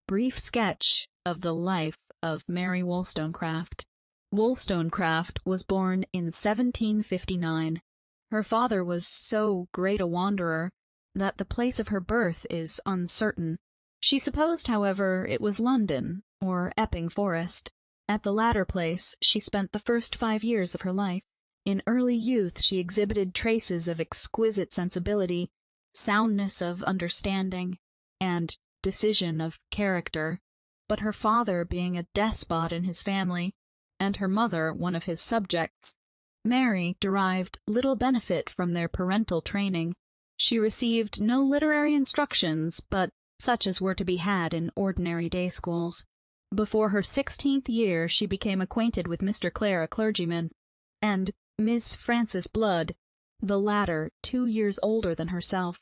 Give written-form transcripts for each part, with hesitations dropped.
Brief sketch of the life of Mary Wollstonecraft. Wollstonecraft was born in 1759. Her father was so great a wanderer that the place of her birth is uncertain. She supposed, however, it was London or Epping Forest. At the latter place she spent the first 5 years of her life. In early youth she exhibited traces of exquisite sensibility, soundness of understanding, and decision of character, but her father being a despot in his family, and her mother one of his subjects, Mary derived little benefit from their parental training. She received no literary instructions but such as were to be had in ordinary day schools. Before her 16th year she became acquainted with Mr. Clare, a clergyman, and Miss Frances Blood, the latter 2 years older than herself,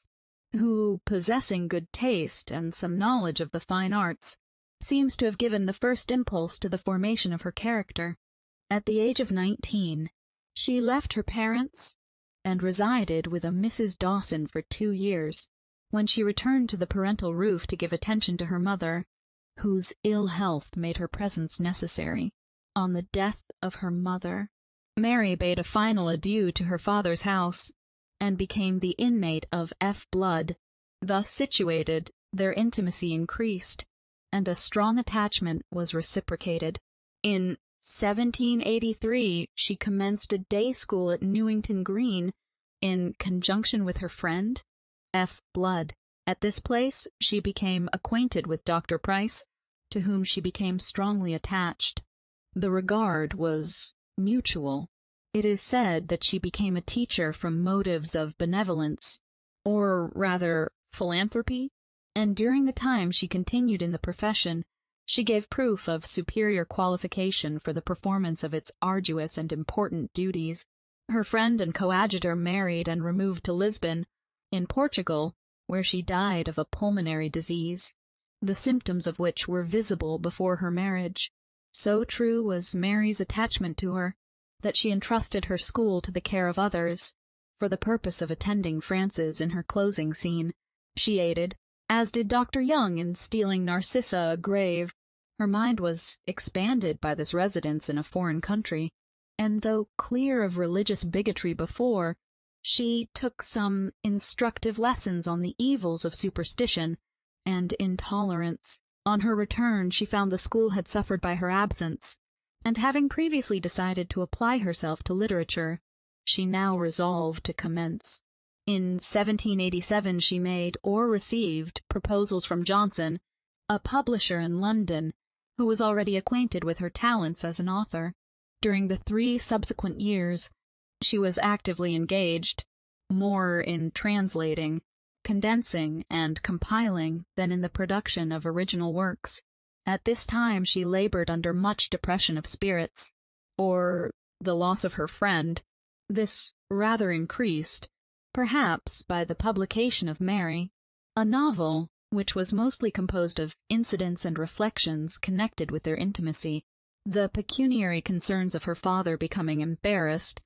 who, possessing good taste and some knowledge of the fine arts, seems to have given the first impulse to the formation of her character. At the age of 19, she left her parents and resided with a Mrs. Dawson for 2 years, when she returned to the parental roof to give attention to her mother, whose ill health made her presence necessary. On the death of her mother, Mary bade a final adieu to her father's house, and became the inmate of F. Blood. Thus situated, their intimacy increased, and a strong attachment was reciprocated. In 1783 she commenced a day school at Newington Green, in conjunction with her friend, F. Blood. At this place she became acquainted with Dr. Price, to whom she became strongly attached. The regard was mutual. It is said that she became a teacher from motives of benevolence, or rather philanthropy, and during the time she continued in the profession, she gave proof of superior qualification for the performance of its arduous and important duties. Her friend and coadjutor married and removed to Lisbon, in Portugal, where she died of a pulmonary disease, the symptoms of which were visible before her marriage. So true was Mary's attachment to her, that she entrusted her school to the care of others, for the purpose of attending Frances in her closing scene. She aided, as did Dr. Young, in stealing Narcissa a grave. Her mind was expanded by this residence in a foreign country, and though clear of religious bigotry before, she took some instructive lessons on the evils of superstition and intolerance. On her return she found the school had suffered by her absence, and having previously decided to apply herself to literature, she now resolved to commence. In 1787 she made or received proposals from Johnson, a publisher in London, who was already acquainted with her talents as an author. During the 3 subsequent years, she was actively engaged, more in translating, condensing, and compiling than in the production of original works. At this time she labored under much depression of spirits, or the loss of her friend. This rather increased, perhaps, by the publication of Mary, a novel which was mostly composed of incidents and reflections connected with their intimacy. The pecuniary concerns of her father becoming embarrassed,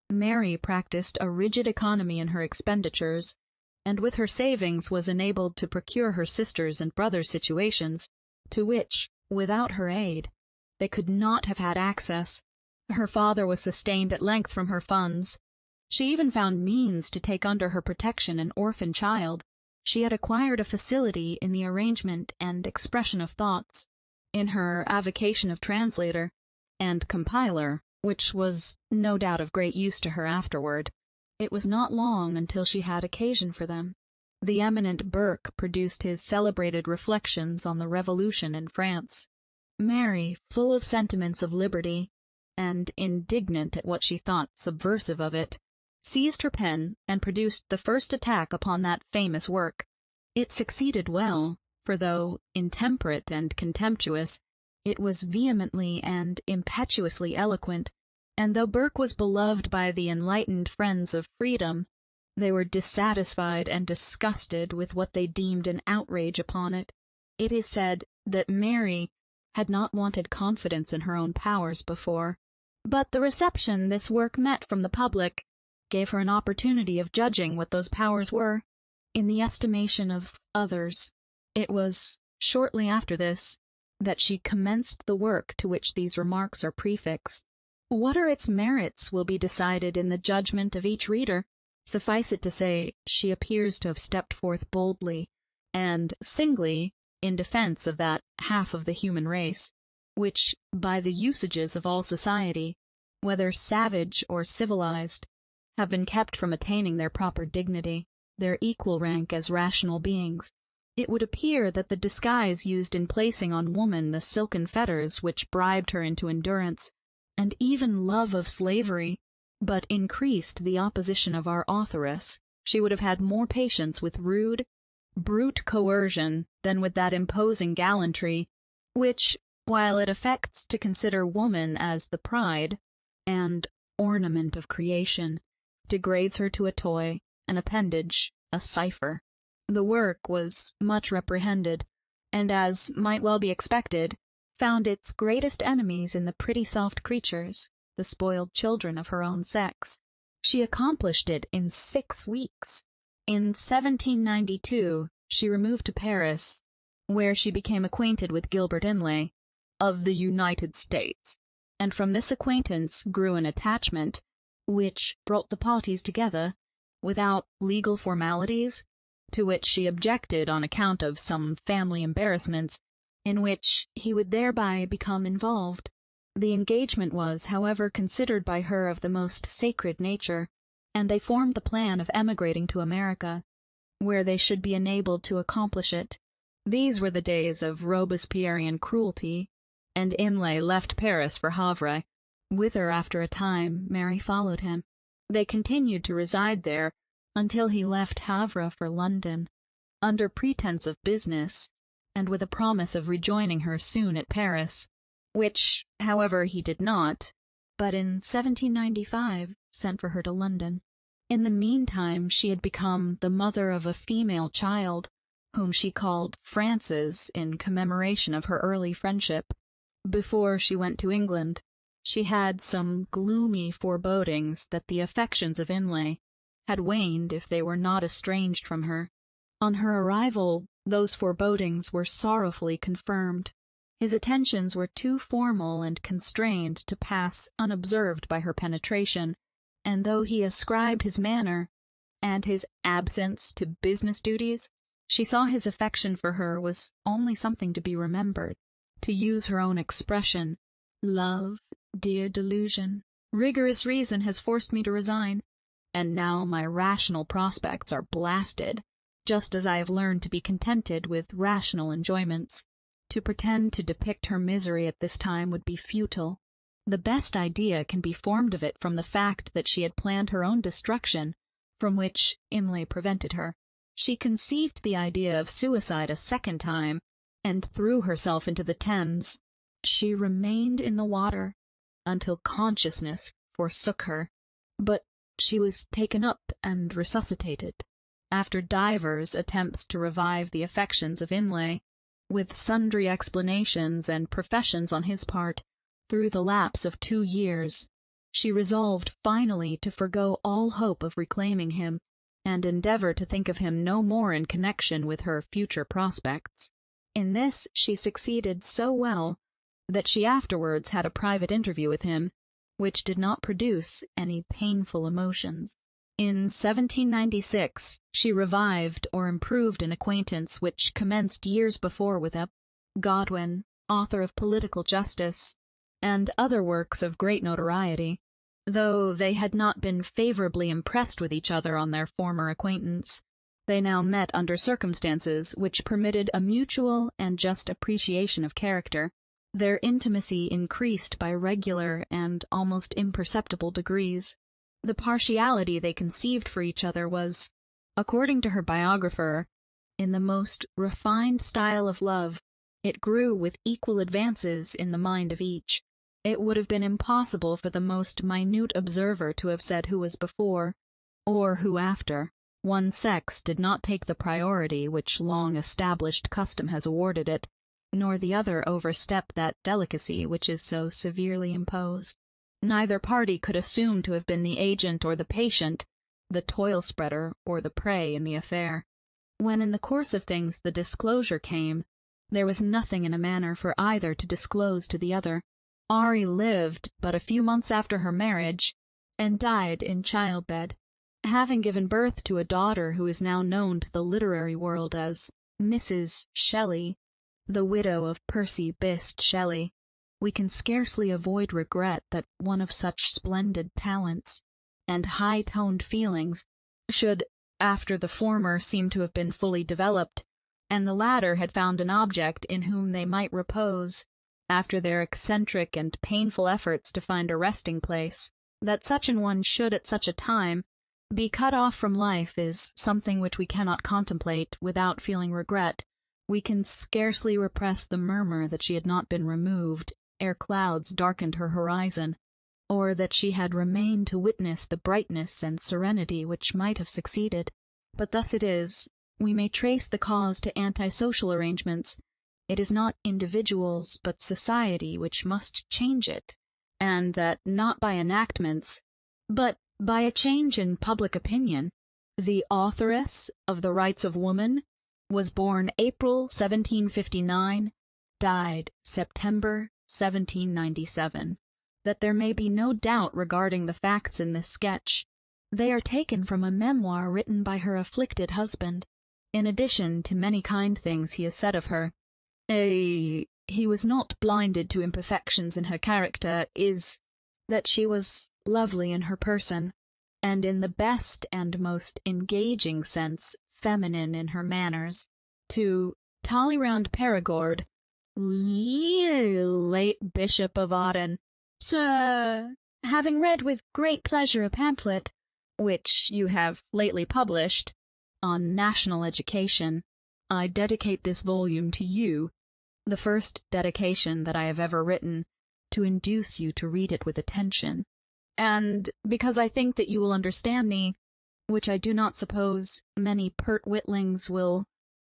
Mary practiced a rigid economy in her expenditures, and with her savings was enabled to procure her sisters' and brothers' situations, to which, without her aid, they could not have had access. Her father was sustained at length from her funds. She even found means to take under her protection an orphan child. She had acquired a facility in the arrangement and expression of thoughts, in her avocation of translator and compiler, which was no doubt of great use to her afterward. It was not long until she had occasion for them. The eminent Burke produced his celebrated Reflections on the Revolution in France. Mary, full of sentiments of liberty, and indignant at what she thought subversive of it, seized her pen and produced the first attack upon that famous work. It succeeded well, for though intemperate and contemptuous, it was vehemently and impetuously eloquent, and though Burke was beloved by the enlightened friends of freedom, they were dissatisfied and disgusted with what they deemed an outrage upon it. It is said that Mary had not wanted confidence in her own powers before, but the reception this work met from the public gave her an opportunity of judging what those powers were. In the estimation of others, it was shortly after this, that she commenced the work to which these remarks are prefixed. What are its merits will be decided in the judgment of each reader. Suffice it to say, she appears to have stepped forth boldly, and singly, in defense of that half of the human race, which, by the usages of all society, whether savage or civilized, have been kept from attaining their proper dignity, their equal rank as rational beings. It would appear that the disguise used in placing on woman the silken fetters which bribed her into endurance, and even love of slavery, but increased the opposition of our authoress. She would have had more patience with rude, brute coercion than with that imposing gallantry, which, while it affects to consider woman as the pride and ornament of creation, degrades her to a toy, an appendage, a cipher. The work was much reprehended, and, as might well be expected, found its greatest enemies in the pretty soft creatures, the spoiled children of her own sex. She accomplished it in 6 weeks. In 1792, she removed to Paris, where she became acquainted with Gilbert Imlay, of the United States, and from this acquaintance grew an attachment, which brought the parties together, without legal formalities, to which she objected on account of some family embarrassments, in which he would thereby become involved. The engagement was, however, considered by her of the most sacred nature, and they formed the plan of emigrating to America, where they should be enabled to accomplish it. These were the days of Robespierrean cruelty, and Imlay left Paris for Havre, whither after a time Mary followed him. They continued to reside there until he left Havre for London, under pretense of business, and with a promise of rejoining her soon at Paris, which, however, he did not, but in 1795 sent for her to London. In the meantime she had become the mother of a female child, whom she called Frances in commemoration of her early friendship. Before she went to England, she had some gloomy forebodings that the affections of Imlay had waned if they were not estranged from her. On her arrival, those forebodings were sorrowfully confirmed. His attentions were too formal and constrained to pass unobserved by her penetration, and though he ascribed his manner and his absence to business duties, she saw his affection for her was only something to be remembered. To use her own expression, "Love, dear delusion, rigorous reason has forced me to resign, and now my rational prospects are blasted, just as I have learned to be contented with rational enjoyments. To pretend to depict her misery at this time would be futile. The best idea can be formed of it from the fact that she had planned her own destruction, from which Imlay prevented her. She conceived the idea of suicide a second time, and threw herself into the Thames. She remained in the water until consciousness forsook her, but she was taken up and resuscitated, after divers attempts to revive the affections of Imlay, with sundry explanations and professions on his part. Through the lapse of 2 years, she resolved finally to forego all hope of reclaiming him, and endeavor to think of him no more in connection with her future prospects. In this she succeeded so well that she afterwards had a private interview with him, which did not produce any painful emotions. In 1796 she revived or improved an acquaintance which commenced years before with Godwin, author of Political Justice, and other works of great notoriety, though they had not been favorably impressed with each other on their former acquaintance. They now met under circumstances which permitted a mutual and just appreciation of character. Their intimacy increased by regular and almost imperceptible degrees. The partiality they conceived for each other was, according to her biographer, in the most refined style of love. It grew with equal advances in the mind of each. It would have been impossible for the most minute observer to have said who was before, or who after. One sex did not take the priority which long-established custom has awarded it, nor the other overstep that delicacy which is so severely imposed. Neither party could assume to have been the agent or the patient, the toil-spreader or the prey in the affair. When in the course of things the disclosure came, There was nothing in a manner for either to disclose to the other. Ari lived but a few months after her marriage, and died in childbed, having given birth to a daughter who is now known to the literary world as Mrs. Shelley, the widow of Percy Bysshe Shelley. We can scarcely avoid regret that one of such splendid talents and high-toned feelings should, after the former seemed to have been fully developed, and the latter had found an object in whom they might repose, after their eccentric and painful efforts to find a resting place, that such an one should at such a time be cut off from life is something which we cannot contemplate without feeling regret. We can scarcely repress the murmur that she had not been removed ere clouds darkened her horizon, or that she had remained to witness the brightness and serenity which might have succeeded. But thus it is. We may trace the cause to antisocial arrangements. It is not individuals but society which must change it, and that not by enactments, but by a change in public opinion. The authoress of The Rights of Woman was born April 1759, died September 1797. That there may be no doubt regarding the facts in this sketch, they are taken from a memoir written by her afflicted husband. In addition to many kind things he has said of her, he was not blinded to imperfections in her character, is that she was lovely in her person, and in the best and most engaging sense feminine in her manners. To Talleyrand Perigord, late Bishop of Aden, Sir, having read with great pleasure a pamphlet, which you have lately published, on national education, I dedicate this volume to you, the first dedication that I have ever written, to induce you to read it with attention, and because I think that you will understand me, which I do not suppose many pert witlings will,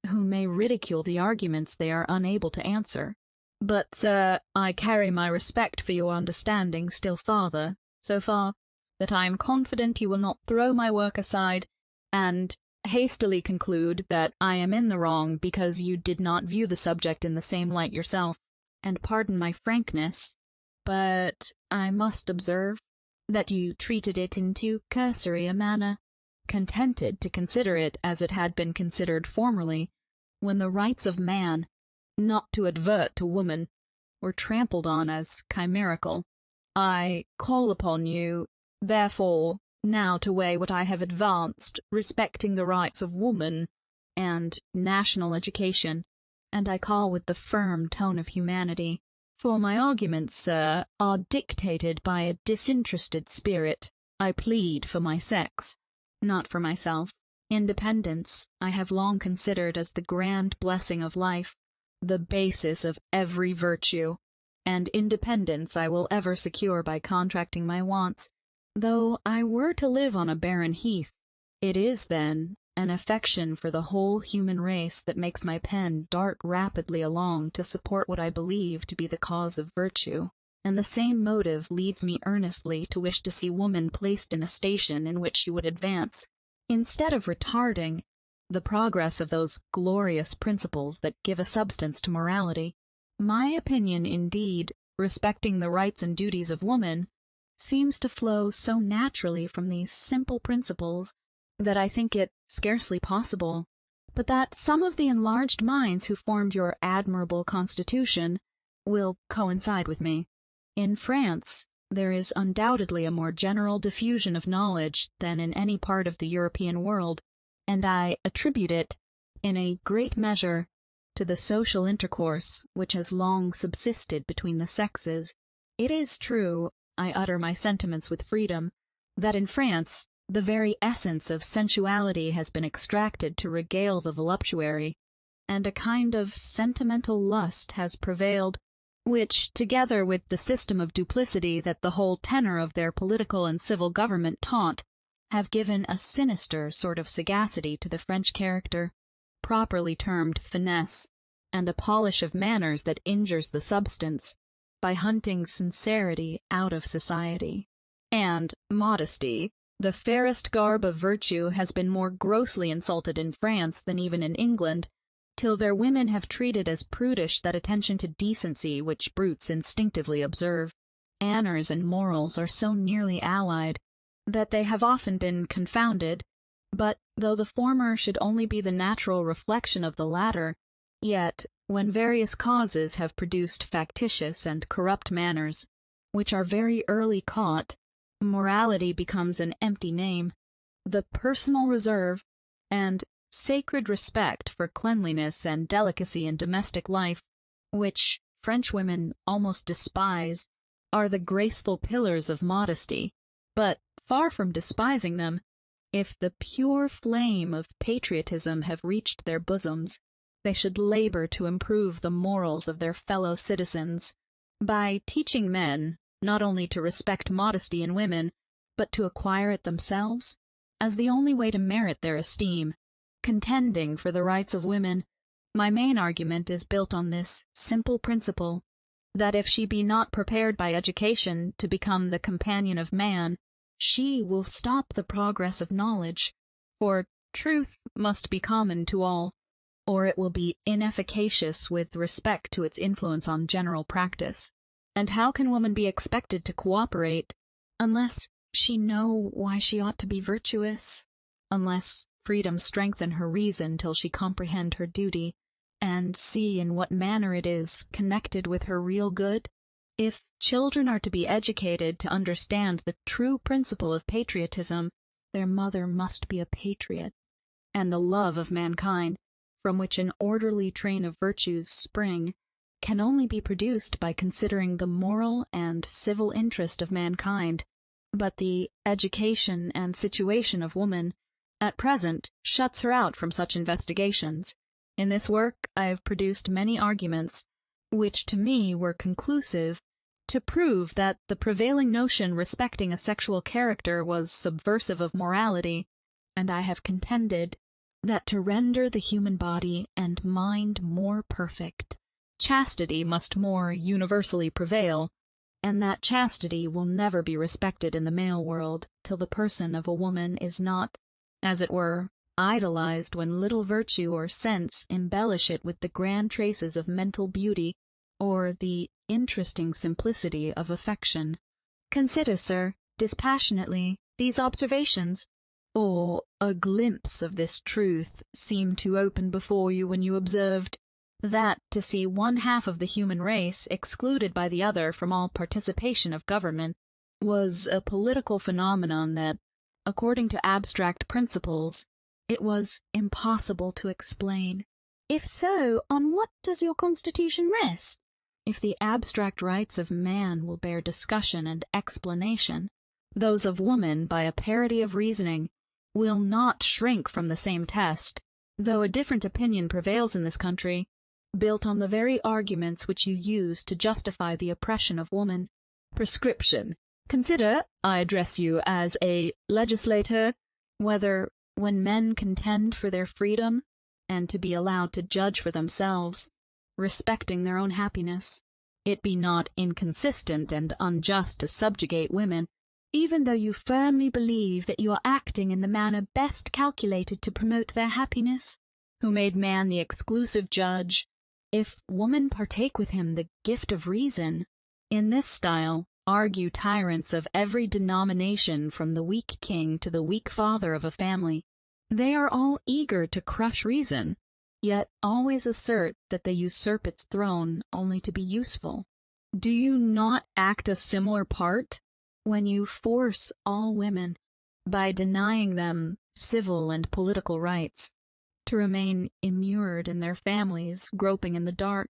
who may ridicule the arguments they are unable to answer. But, sir, I carry my respect for your understanding still farther, so far, that I am confident you will not throw my work aside, and hastily conclude that I am in the wrong because you did not view the subject in the same light yourself. And pardon my frankness, but I must observe that you treated it in too cursory a manner, contented to consider it as it had been considered formerly, when the rights of man, not to advert to woman, were trampled on as chimerical. I call upon you, therefore, now to weigh what I have advanced respecting the rights of woman and national education, and I call with the firm tone of humanity, for my arguments, sir, are dictated by a disinterested spirit. I plead for my sex, not for myself. Independence I have long considered as the grand blessing of life, the basis of every virtue, and independence I will ever secure by contracting my wants, though I were to live on a barren heath. It is, then, an affection for the whole human race that makes my pen dart rapidly along to support what I believe to be the cause of virtue, and the same motive leads me earnestly to wish to see woman placed in a station in which she would advance, instead of retarding, the progress of those glorious principles that give a substance to morality. My opinion, indeed, respecting the rights and duties of woman, seems to flow so naturally from these simple principles, that I think it scarcely possible, but that some of the enlarged minds who formed your admirable constitution will coincide with me. In France, there is undoubtedly a more general diffusion of knowledge than in any part of the European world, and I attribute it, in a great measure, to the social intercourse which has long subsisted between the sexes. It is true, I utter my sentiments with freedom, that in France the very essence of sensuality has been extracted to regale the voluptuary, and a kind of sentimental lust has prevailed, which, together with the system of duplicity that the whole tenor of their political and civil government taught, have given a sinister sort of sagacity to the French character, properly termed finesse, and a polish of manners that injures the substance, by hunting sincerity out of society. And modesty, the fairest garb of virtue, has been more grossly insulted in France than even in England, till their women have treated as prudish that attention to decency which brutes instinctively observe. Manners and morals are so nearly allied, that they have often been confounded, but, though the former should only be the natural reflection of the latter, yet, when various causes have produced factitious and corrupt manners, which are very early caught, morality becomes an empty name. The personal reserve, and sacred respect for cleanliness and delicacy in domestic life, which French women almost despise, are the graceful pillars of modesty, but, far from despising them, if the pure flame of patriotism have reached their bosoms, they should labor to improve the morals of their fellow citizens, by teaching men not only to respect modesty in women, but to acquire it themselves, as the only way to merit their esteem. Contending for the rights of women, my main argument is built on this simple principle, that if she be not prepared by education to become the companion of man, she will stop the progress of knowledge, for truth must be common to all, or it will be inefficacious with respect to its influence on general practice. And how can woman be expected to cooperate, unless she know why she ought to be virtuous, unless freedom strengthen her reason till she comprehend her duty, and see in what manner it is connected with her real good? If children are to be educated to understand the true principle of patriotism, their mother must be a patriot, and the love of mankind, from which an orderly train of virtues spring, can only be produced by considering the moral and civil interest of mankind. But the education and situation of woman, at present, shuts her out from such investigations. In this work I have produced many arguments, which to me were conclusive, to prove that the prevailing notion respecting a sexual character was subversive of morality, and I have contended that to render the human body and mind more perfect, chastity must more universally prevail, and that chastity will never be respected in the male world till the person of a woman is not, as it were, idolized when little virtue or sense embellish it with the grand traces of mental beauty, or the interesting simplicity of affection. Consider, sir, dispassionately, these observations, or a glimpse of this truth seemed to open before you when you observed that to see one half of the human race excluded by the other from all participation of government was a political phenomenon that, according to abstract principles, it was impossible to explain. If so, on what does your constitution rest? If the abstract rights of man will bear discussion and explanation, those of woman, by a parity of reasoning, will not shrink from the same test, though a different opinion prevails in this country, built on the very arguments which you use to justify the oppression of woman. Prescription. Consider, I address you as a legislator, whether, when men contend for their freedom, and to be allowed to judge for themselves, respecting their own happiness, it be not inconsistent and unjust to subjugate women, even though you firmly believe that you are acting in the manner best calculated to promote their happiness, who made man the exclusive judge, if woman partake with him the gift of reason. In this style argue tyrants of every denomination, from the weak king to the weak father of a family. They are all eager to crush reason, yet always assert that they usurp its throne only to be useful. Do you not act a similar part when you force all women, by denying them civil and political rights, to remain immured in their families, groping in the dark?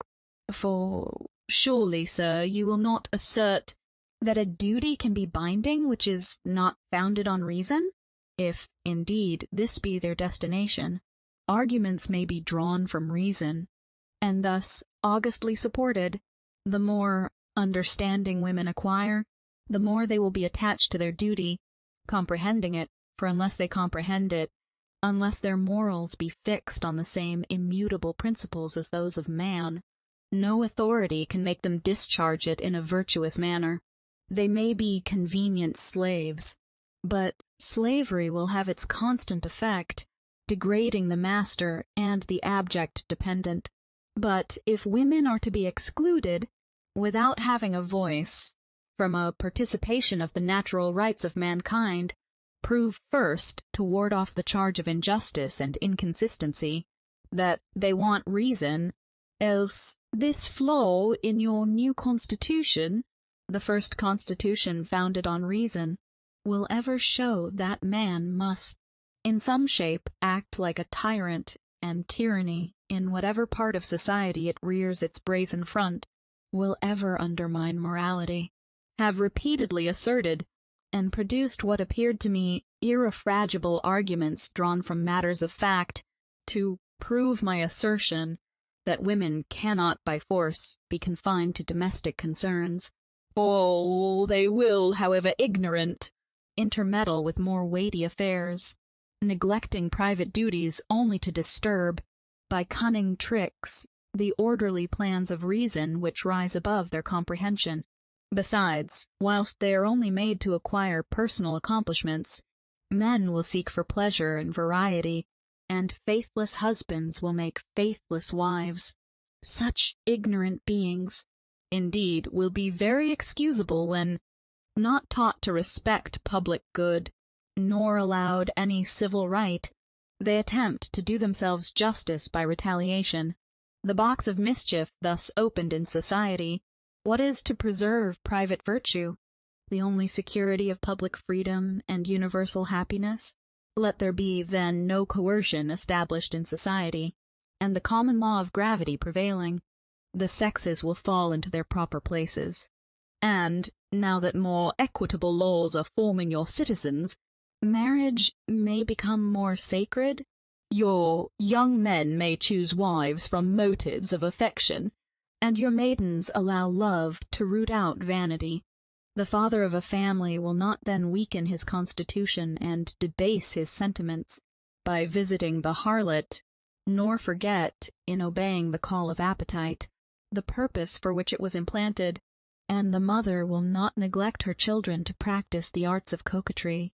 For surely, sir, you will not assert that a duty can be binding which is not founded on reason? If, indeed, this be their destination, arguments may be drawn from reason, and thus augustly supported. The more understanding women acquire, the more they will be attached to their duty, comprehending it, for unless they comprehend it, unless their morals be fixed on the same immutable principles as those of man, no authority can make them discharge it in a virtuous manner. They may be convenient slaves, but slavery will have its constant effect degrading the master and the abject dependent. But if women are to be excluded, without having a voice, from a participation of the natural rights of mankind, prove first, to ward off the charge of injustice and inconsistency, that they want reason, else this flaw in your new constitution, the first constitution founded on reason, will ever show that man must, in some shape, act like a tyrant, and tyranny, in whatever part of society it rears its brazen front, will ever undermine morality, have repeatedly asserted, and produced what appeared to me irrefragable arguments drawn from matters of fact, to prove my assertion that women cannot by force be confined to domestic concerns. Oh, they will, however ignorant, intermeddle with more weighty affairs, neglecting private duties only to disturb, by cunning tricks, the orderly plans of reason which rise above their comprehension. Besides, whilst they are only made to acquire personal accomplishments, men will seek for pleasure and variety, and faithless husbands will make faithless wives. Such ignorant beings, indeed, will be very excusable when, not taught to respect public good, nor allowed any civil right, they attempt to do themselves justice by retaliation. The box of mischief thus opened in society, what is to preserve private virtue, the only security of public freedom and universal happiness? Let there be, then, no coercion established in society, and the common law of gravity prevailing, the sexes will fall into their proper places. And, now that more equitable laws are forming your citizens, marriage may become more sacred. Your young men may choose wives from motives of affection, and your maidens allow love to root out vanity. The father of a family will not then weaken his constitution and debase his sentiments by visiting the harlot, nor forget, in obeying the call of appetite, the purpose for which it was implanted, and the mother will not neglect her children to practice the arts of coquetry,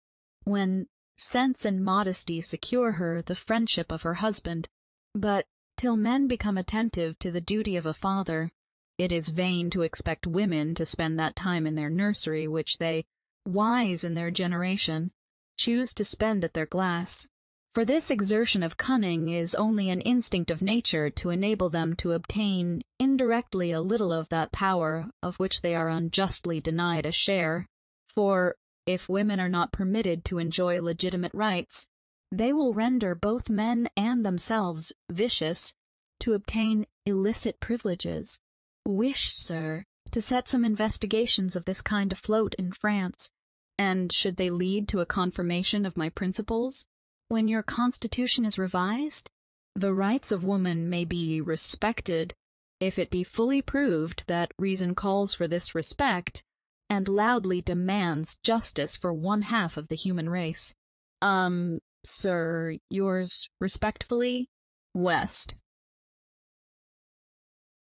when sense and modesty secure her the friendship of her husband. But, till men become attentive to the duty of a father, it is vain to expect women to spend that time in their nursery which they, wise in their generation, choose to spend at their glass. For this exertion of cunning is only an instinct of nature to enable them to obtain indirectly a little of that power of which they are unjustly denied a share. For, if women are not permitted to enjoy legitimate rights, they will render both men and themselves vicious to obtain illicit privileges. Wish, sir, to set some investigations of this kind afloat in France, and should they lead to a confirmation of my principles, when your constitution is revised, the rights of woman may be respected, if it be fully proved that reason calls for this respect, and loudly demands justice for one half of the human race. Sir, yours respectfully, West.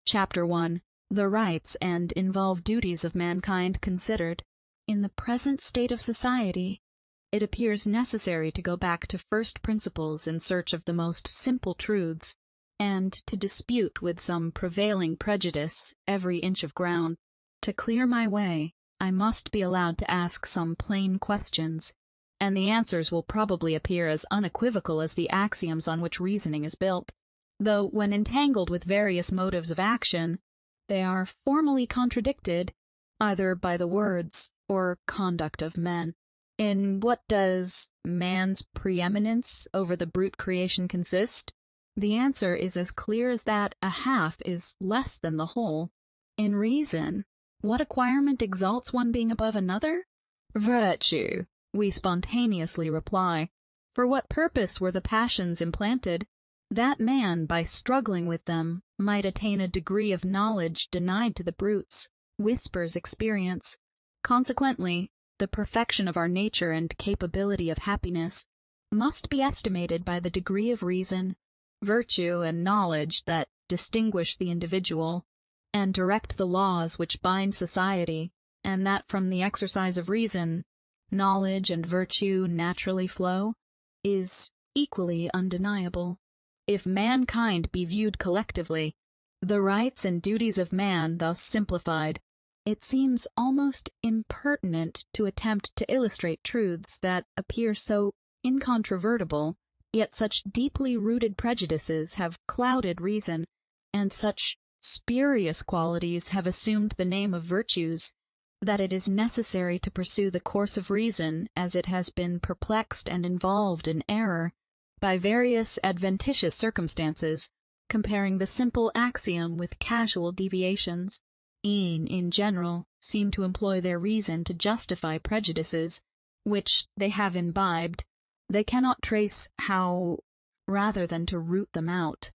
Chapter 1. The Rights and Involved Duties of Mankind Considered. In the present state of society, it appears necessary to go back to first principles in search of the most simple truths, and to dispute with some prevailing prejudice every inch of ground. To clear my way, I must be allowed to ask some plain questions, and the answers will probably appear as unequivocal as the axioms on which reasoning is built, though when entangled with various motives of action, they are formally contradicted, either by the words or conduct of men. In what does man's preeminence over the brute creation consist? The answer is as clear as that a half is less than the whole. In reason, what acquirement exalts one being above another? Virtue, we spontaneously reply. For what purpose were the passions implanted? That man, by struggling with them, might attain a degree of knowledge denied to the brutes, whispers experience. Consequently, the perfection of our nature and capability of happiness must be estimated by the degree of reason, virtue, and knowledge that distinguish the individual, and direct the laws which bind society, and that from the exercise of reason, knowledge and virtue naturally flow, is equally undeniable. If mankind be viewed collectively, the rights and duties of man thus simplified, it seems almost impertinent to attempt to illustrate truths that appear so incontrovertible, yet such deeply rooted prejudices have clouded reason, and such spurious qualities have assumed the name of virtues, that it is necessary to pursue the course of reason as it has been perplexed and involved in error by various adventitious circumstances, comparing the simple axiom with casual deviations. In general, seem to employ their reason to justify prejudices, which they have imbibed. They cannot trace how, rather than to root them out.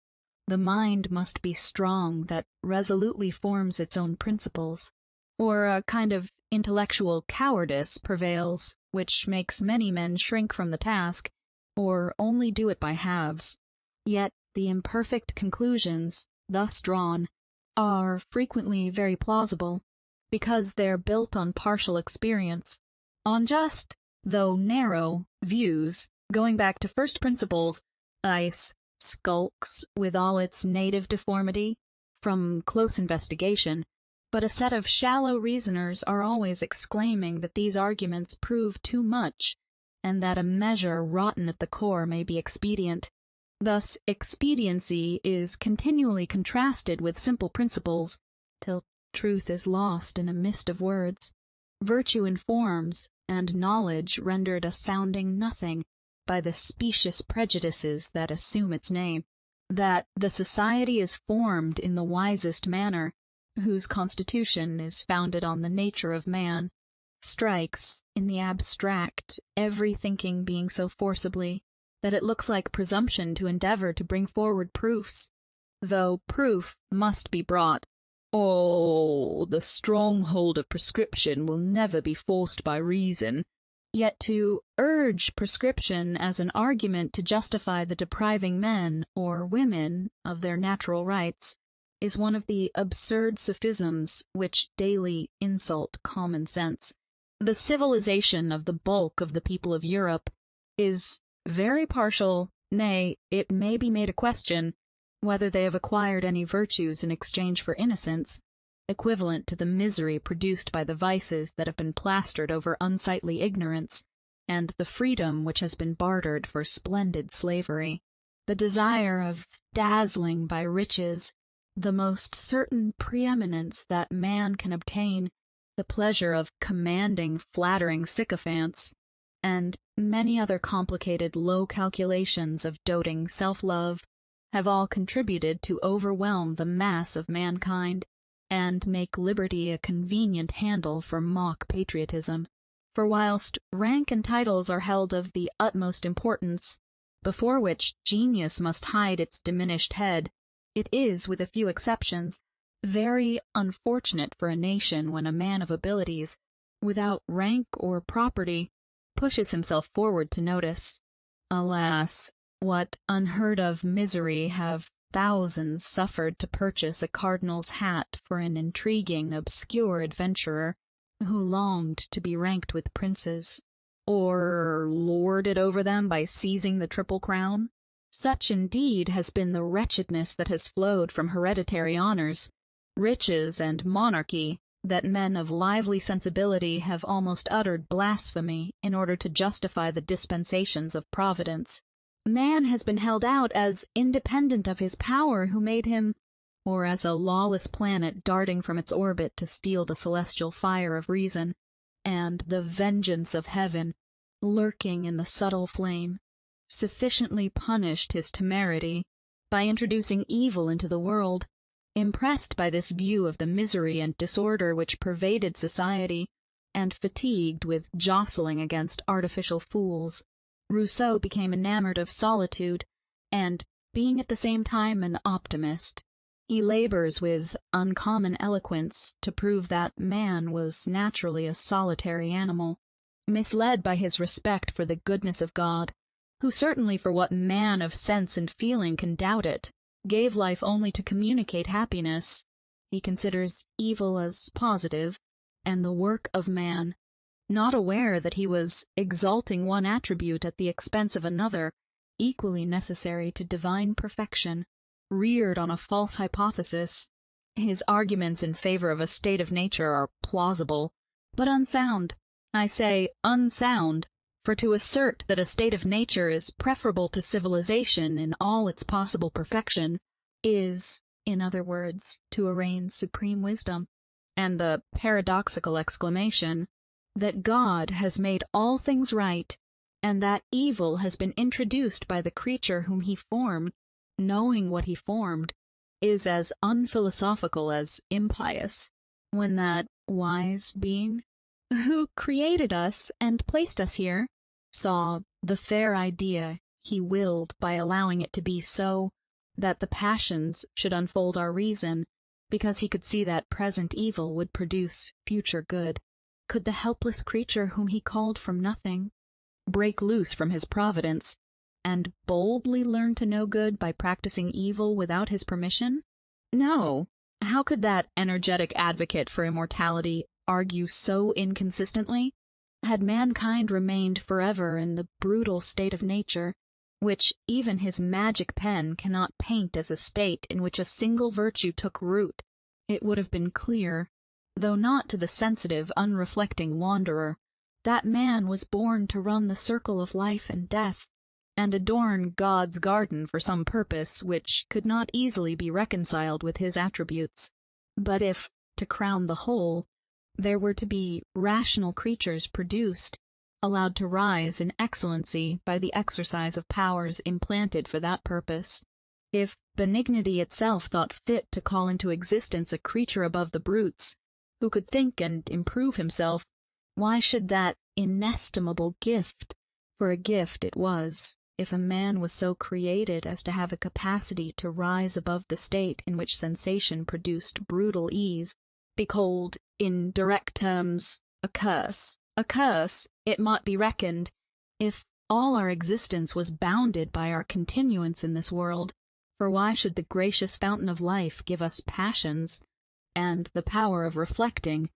The mind must be strong that resolutely forms its own principles, or a kind of intellectual cowardice prevails, which makes many men shrink from the task, or only do it by halves. Yet the imperfect conclusions, thus drawn, are frequently very plausible, because they're built on partial experience, on just, though narrow, views, going back to first principles. Ice skulks with all its native deformity from close investigation, but a set of shallow reasoners are always exclaiming that these arguments prove too much, and that a measure rotten at the core may be expedient. Thus expediency is continually contrasted with simple principles, till truth is lost in a mist of words. Virtue informs, and knowledge rendered a sounding nothing by the specious prejudices that assume its name. That the society is formed in the wisest manner, whose constitution is founded on the nature of man, strikes, in the abstract, every thinking being so forcibly, that it looks like presumption to endeavor to bring forward proofs, though proof must be brought. Oh, the stronghold of prescription will never be forced by reason. Yet to urge prescription as an argument to justify the depriving men or women of their natural rights is one of the absurd sophisms which daily insult common sense. The civilization of the bulk of the people of Europe is very partial, nay, it may be made a question whether they have acquired any virtues in exchange for innocence, equivalent to the misery produced by the vices that have been plastered over unsightly ignorance, and the freedom which has been bartered for splendid slavery. The desire of dazzling by riches, the most certain preeminence that man can obtain, the pleasure of commanding flattering sycophants, and many other complicated low calculations of doting self-love, have all contributed to overwhelm the mass of mankind, and make liberty a convenient handle for mock patriotism. For whilst rank and titles are held of the utmost importance, before which genius must hide its diminished head, it is, with a few exceptions, very unfortunate for a nation when a man of abilities, without rank or property, pushes himself forward to notice. Alas, what unheard-of misery have thousands suffered to purchase a cardinal's hat for an intriguing, obscure adventurer, who longed to be ranked with princes, or lorded over them by seizing the triple crown? Such indeed has been the wretchedness that has flowed from hereditary honors, riches, and monarchy, that men of lively sensibility have almost uttered blasphemy in order to justify the dispensations of Providence. Man has been held out as independent of his power who made him, or as a lawless planet darting from its orbit to steal the celestial fire of reason, and the vengeance of heaven, lurking in the subtle flame, sufficiently punished his temerity by introducing evil into the world. Impressed by this view of the misery and disorder which pervaded society, and fatigued with jostling against artificial fools, Rousseau became enamored of solitude, and, being at the same time an optimist, he labors with uncommon eloquence to prove that man was naturally a solitary animal, misled by his respect for the goodness of God, who certainly, for what man of sense and feeling can doubt it, gave life only to communicate happiness. He considers evil as positive, and the work of man, not aware that he was exalting one attribute at the expense of another, equally necessary to divine perfection, reared on a false hypothesis. His arguments in favor of a state of nature are plausible, but unsound. I say unsound, for to assert that a state of nature is preferable to civilization in all its possible perfection is, in other words, to arraign supreme wisdom. And the paradoxical exclamation that God has made all things right, and that evil has been introduced by the creature whom he formed, knowing what he formed, is as unphilosophical as impious, when that wise being, who created us and placed us here, saw the fair idea he willed by allowing it to be so, that the passions should unfold our reason, because he could see that present evil would produce future good. Could the helpless creature whom he called from nothing break loose from his providence, and boldly learn to know good by practicing evil without his permission? No. How could that energetic advocate for immortality argue so inconsistently? Had mankind remained forever in the brutal state of nature, which even his magic pen cannot paint as a state in which a single virtue took root, it would have been clear, though not to the sensitive, unreflecting wanderer, that man was born to run the circle of life and death, and adorn God's garden for some purpose which could not easily be reconciled with his attributes. But if, to crown the whole, there were to be rational creatures produced, allowed to rise in excellency by the exercise of powers implanted for that purpose, if benignity itself thought fit to call into existence a creature above the brutes, who could think and improve himself, why should that inestimable gift, for a gift it was, if a man was so created as to have a capacity to rise above the state in which sensation produced brutal ease, be called, in direct terms, a curse? A curse, it might be reckoned, if all our existence was bounded by our continuance in this world, for why should the gracious fountain of life give us passions, and the power of reflecting,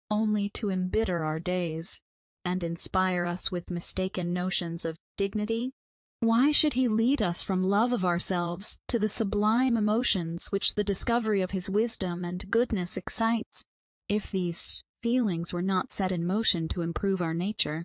only to embitter our days, and inspire us with mistaken notions of dignity? Why should he lead us from love of ourselves to the sublime emotions which the discovery of his wisdom and goodness excites, if these feelings were not set in motion to improve our nature,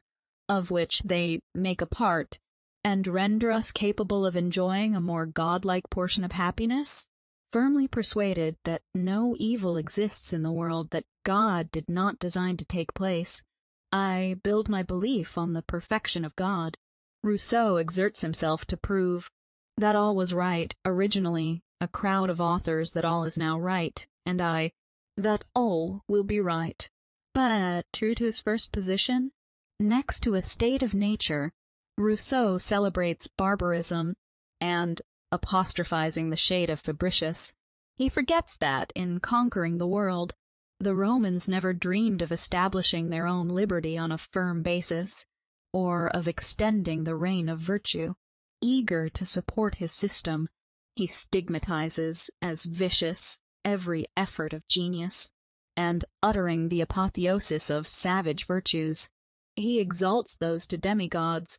of which they make a part, and render us capable of enjoying a more godlike portion of happiness? Firmly persuaded that no evil exists in the world that God did not design to take place, I build my belief on the perfection of God. Rousseau exerts himself to prove that all was right originally, a crowd of authors that all is now right, and I, that all will be right. But, true to his first position, next to a state of nature, Rousseau celebrates barbarism, and, apostrophizing the shade of Fabricius, he forgets that, in conquering the world, the Romans never dreamed of establishing their own liberty on a firm basis, or of extending the reign of virtue. Eager to support his system, he stigmatizes as vicious every effort of genius, and uttering the apotheosis of savage virtues, he exalts those to demigods,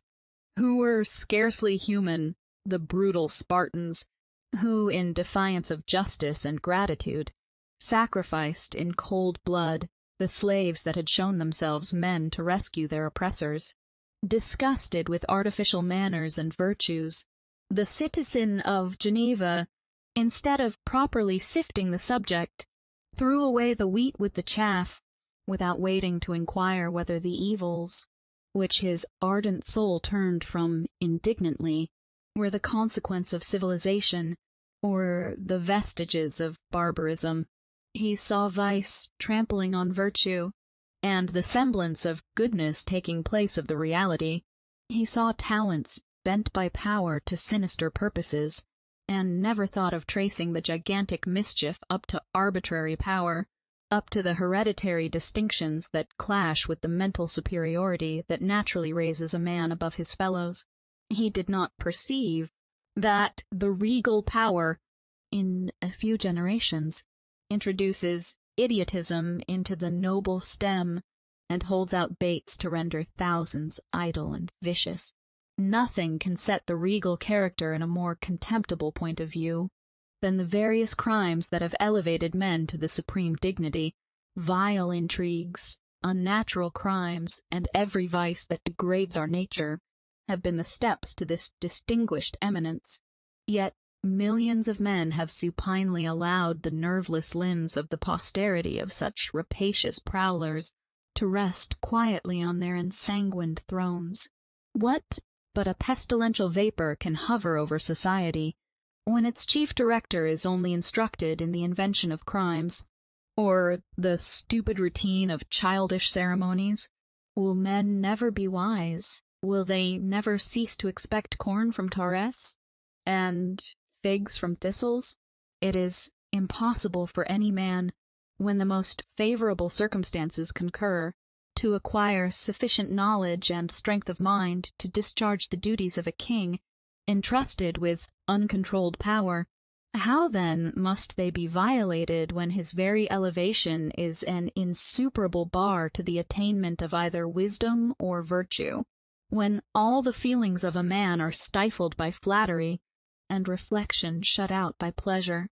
who were scarcely human, the brutal Spartans, who, in defiance of justice and gratitude, sacrificed in cold blood the slaves that had shown themselves men to rescue their oppressors. Disgusted with artificial manners and virtues, the citizen of Geneva, instead of properly sifting the subject, threw away the wheat with the chaff, without waiting to inquire whether the evils, which his ardent soul turned from indignantly, were the consequence of civilization, or the vestiges of barbarism. He saw vice trampling on virtue, and the semblance of goodness taking place of the reality. He saw talents bent by power to sinister purposes, and never thought of tracing the gigantic mischief up to arbitrary power, up to the hereditary distinctions that clash with the mental superiority that naturally raises a man above his fellows. He did not perceive that the regal power, in a few generations, introduces idiotism into the noble stem, and holds out baits to render thousands idle and vicious. nothing can set the regal character in a more contemptible point of view than the various crimes that have elevated men to the supreme dignity. Vile intrigues, unnatural crimes, and every vice that degrades our nature have been the steps to this distinguished eminence. Yet millions of men have supinely allowed the nerveless limbs of the posterity of such rapacious prowlers to rest quietly on their ensanguined thrones. What but a pestilential vapor can hover over society, when its chief director is only instructed in the invention of crimes, or the stupid routine of childish ceremonies? Will men never be wise? Will they never cease to expect corn from tares, and figs from thistles? It is impossible for any man, when the most favorable circumstances concur, to acquire sufficient knowledge and strength of mind to discharge the duties of a king, entrusted with uncontrolled power. How then must they be violated when his very elevation is an insuperable bar to the attainment of either wisdom or virtue, when all the feelings of a man are stifled by flattery, and reflection shut out by pleasure?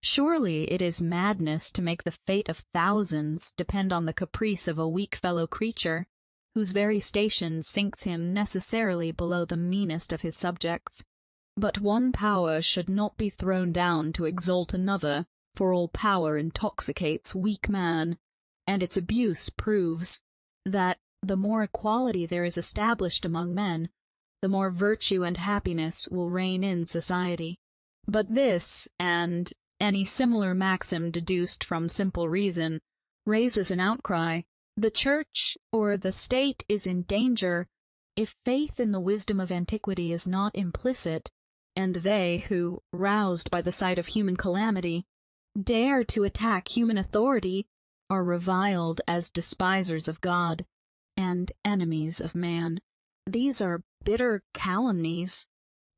Surely it is madness to make the fate of thousands depend on the caprice of a weak fellow creature, whose very station sinks him necessarily below the meanest of his subjects. But one power should not be thrown down to exalt another, for all power intoxicates weak man, and its abuse proves that the more equality there is established among men, the more virtue and happiness will reign in society. But this, and any similar maxim deduced from simple reason, raises an outcry. The Church or the State is in danger if faith in the wisdom of antiquity is not implicit, and they who, roused by the sight of human calamity, dare to attack human authority, are reviled as despisers of God and enemies of man. These are bitter calumnies,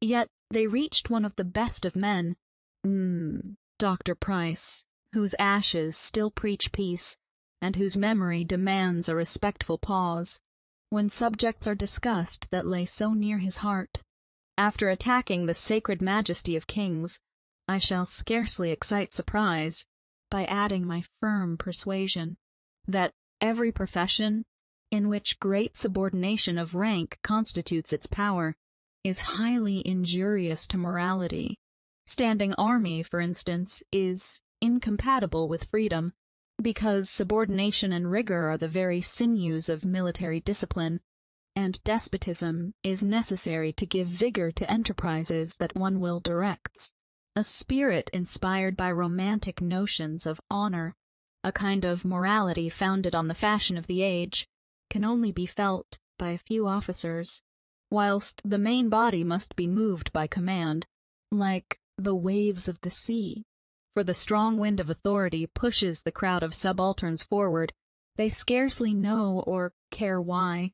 yet they reached one of the best of men, Dr. Price, whose ashes still preach peace, and whose memory demands a respectful pause, when subjects are discussed that lay so near his heart. After attacking the sacred majesty of kings, I shall scarcely excite surprise by adding my firm persuasion that every profession, in which great subordination of rank constitutes its power, is highly injurious to morality. Standing army, for instance, is incompatible with freedom, because subordination and rigor are the very sinews of military discipline, and despotism is necessary to give vigor to enterprises that one will directs. A spirit inspired by romantic notions of honor, a kind of morality founded on the fashion of the age, can only be felt by a few officers, whilst the main body must be moved by command, like the waves of the sea. For the strong wind of authority pushes the crowd of subalterns forward, they scarcely know or care why,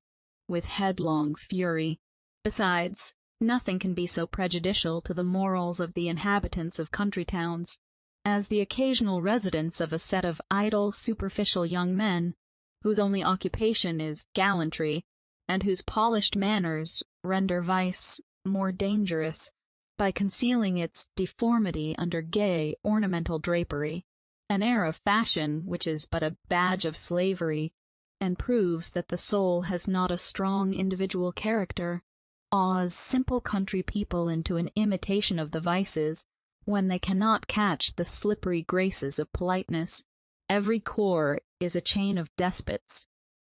with headlong fury. Besides, nothing can be so prejudicial to the morals of the inhabitants of country towns as the occasional residence of a set of idle, superficial young men, whose only occupation is gallantry, and whose polished manners render vice more dangerous by concealing its deformity under gay, ornamental drapery, an air of fashion which is but a badge of slavery, and proves that the soul has not a strong individual character, awes simple country people into an imitation of the vices, when they cannot catch the slippery graces of politeness. Every corps is a chain of despots,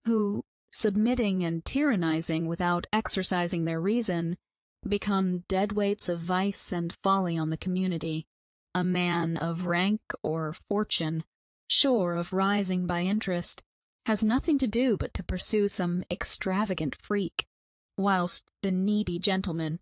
who, submitting and tyrannizing without exercising their reason, become deadweights of vice and folly on the community. A man of rank or fortune, sure of rising by interest, has nothing to do but to pursue some extravagant freak, whilst the needy gentleman,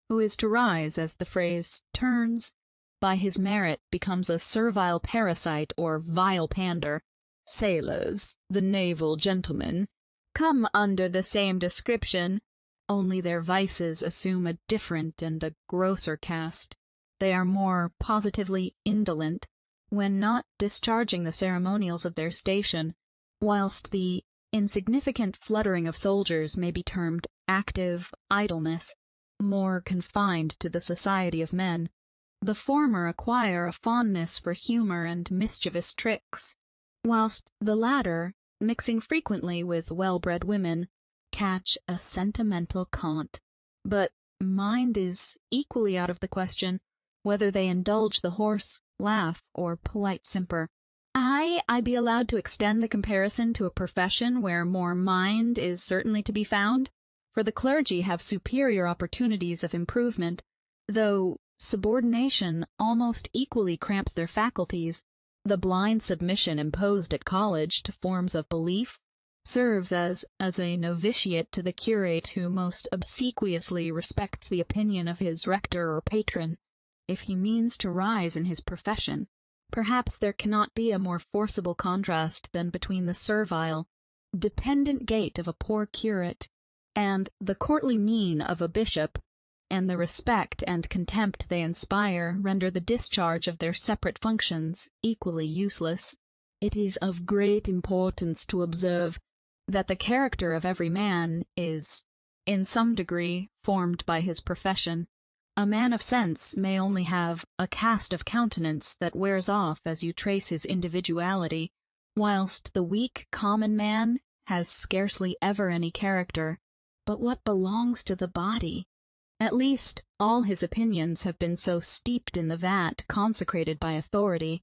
who is to rise as the phrase turns, by his merit becomes a servile parasite or vile pander. Sailors, the naval gentlemen, come under the same description, only their vices assume a different and a grosser cast. They are more positively indolent, when not discharging the ceremonials of their station, whilst the insignificant fluttering of soldiers may be termed active idleness. more confined to the society of men. The former acquire a fondness for humor and mischievous tricks, whilst the latter, mixing frequently with well-bred women, catch a sentimental cant. But mind is equally out of the question, whether they indulge the horse laugh or polite simper. I be allowed to extend the comparison to a profession where more mind is certainly to be found, for the clergy have superior opportunities of improvement, though subordination almost equally cramps their faculties. The blind submission imposed at college to forms of belief serves as a novitiate to the curate who most obsequiously respects the opinion of his rector or patron, if he means to rise in his profession. Perhaps there cannot be a more forcible contrast than between the servile, dependent gait of a poor curate, and the courtly mien of a bishop, and the respect and contempt they inspire render the discharge of their separate functions equally useless. It is of great importance to observe that the character of every man is, in some degree, formed by his profession. A man of sense may only have a cast of countenance that wears off as you trace his individuality, whilst the weak common man has scarcely ever any character. But what belongs to the body? At least, all his opinions have been so steeped in the vat consecrated by authority,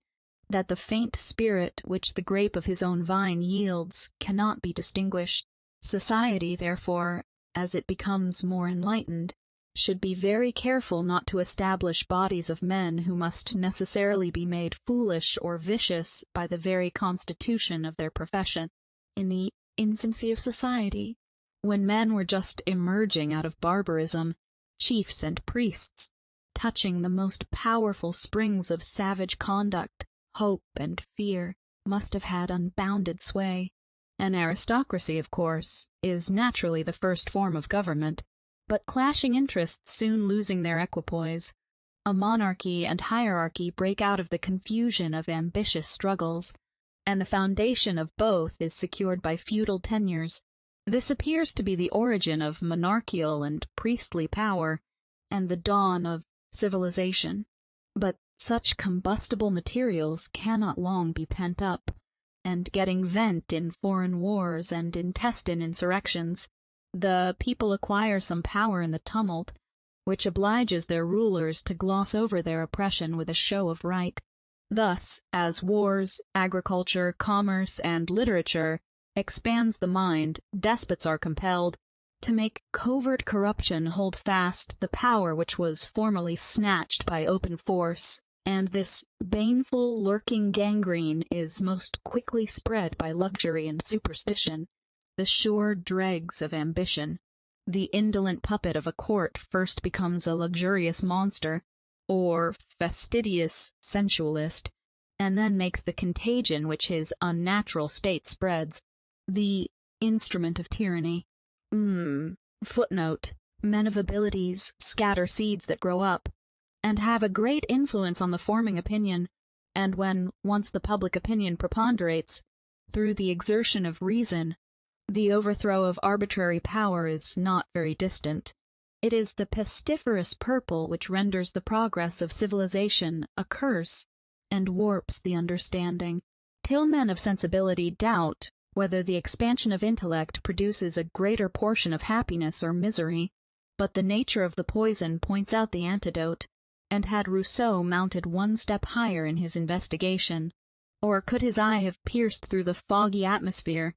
that the faint spirit which the grape of his own vine yields cannot be distinguished. Society, therefore, as it becomes more enlightened, should be very careful not to establish bodies of men who must necessarily be made foolish or vicious by the very constitution of their profession. In the infancy of society, when men were just emerging out of barbarism, chiefs and priests, touching the most powerful springs of savage conduct, hope and fear, must have had unbounded sway. An aristocracy, of course, is naturally the first form of government, but clashing interests soon losing their equipoise, a monarchy and hierarchy break out of the confusion of ambitious struggles, and the foundation of both is secured by feudal tenures. This appears to be the origin of monarchical and priestly power, and the dawn of civilization. But such combustible materials cannot long be pent up, and getting vent in foreign wars and intestine insurrections, the people acquire some power in the tumult, which obliges their rulers to gloss over their oppression with a show of right. Thus, as wars, agriculture, commerce, and literature expands the mind, despots are compelled to make covert corruption hold fast the power which was formerly snatched by open force, and this baneful lurking gangrene is most quickly spread by luxury and superstition, the sure dregs of ambition. The indolent puppet of a court first becomes a luxurious monster, or fastidious sensualist, and then makes the contagion which his unnatural state spreads, the instrument of tyranny. Footnote: men of abilities scatter seeds that grow up, and have a great influence on the forming opinion, and when once the public opinion preponderates, through the exertion of reason, the overthrow of arbitrary power is not very distant. It is the pestiferous purple which renders the progress of civilization a curse, and warps the understanding, till men of sensibility doubt whether the expansion of intellect produces a greater portion of happiness or misery. But the nature of the poison points out the antidote, and had Rousseau mounted one step higher in his investigation, or could his eye have pierced through the foggy atmosphere,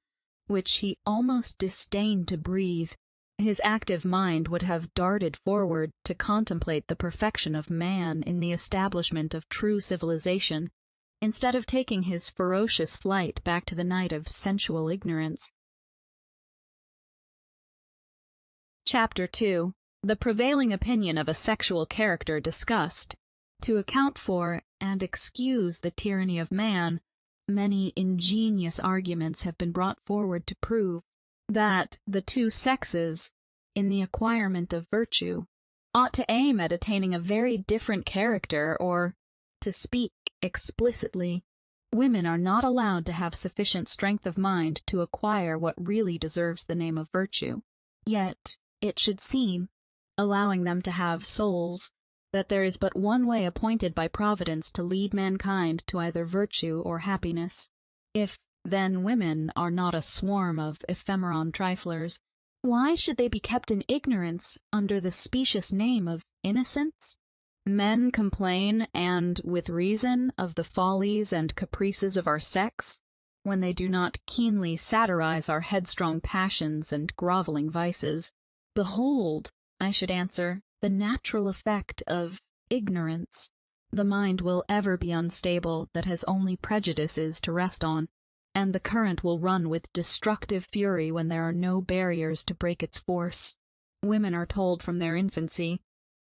which he almost disdained to breathe, his active mind would have darted forward to contemplate the perfection of man in the establishment of true civilization, instead of taking his ferocious flight back to the night of sensual ignorance. Chapter 2. The prevailing opinion of a sexual character discussed. To account for and excuse the tyranny of man, many ingenious arguments have been brought forward to prove that the two sexes, in the acquirement of virtue, ought to aim at attaining a very different character, or, to speak explicitly, women are not allowed to have sufficient strength of mind to acquire what really deserves the name of virtue. Yet, it should seem, allowing them to have souls, that there is but one way appointed by Providence to lead mankind to either virtue or happiness. If, then, women are not a swarm of ephemeron triflers, why should they be kept in ignorance under the specious name of innocence? Men complain, and with reason, of the follies and caprices of our sex, when they do not keenly satirize our headstrong passions and groveling vices. Behold, I should answer, the natural effect of ignorance. The mind will ever be unstable that has only prejudices to rest on, and the current will run with destructive fury when there are no barriers to break its force. Women are told from their infancy,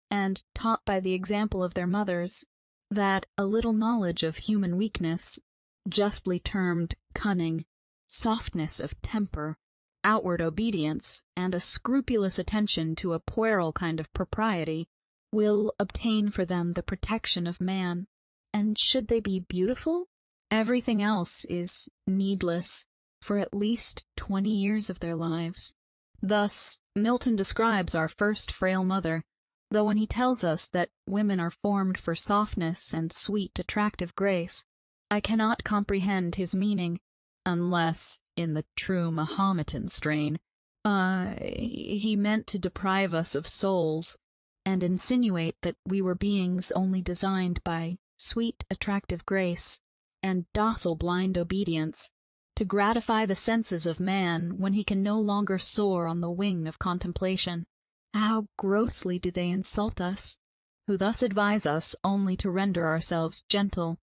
and taught by the example of their mothers, that a little knowledge of human weakness, justly termed cunning, softness of temper, outward obedience, and a scrupulous attention to a puerile kind of propriety, will obtain for them the protection of man. And should they be beautiful, everything else is needless for at least 20 years of their lives. Thus, Milton describes our first frail mother, though when he tells us that women are formed for softness and sweet attractive grace, I cannot comprehend his meaning, unless, in the true Mahometan strain, he meant to deprive us of souls, and insinuate that we were beings only designed by sweet attractive grace, and docile blind obedience, to gratify the senses of man when he can no longer soar on the wing of contemplation. How grossly do they insult us, who thus advise us only to render ourselves gentle,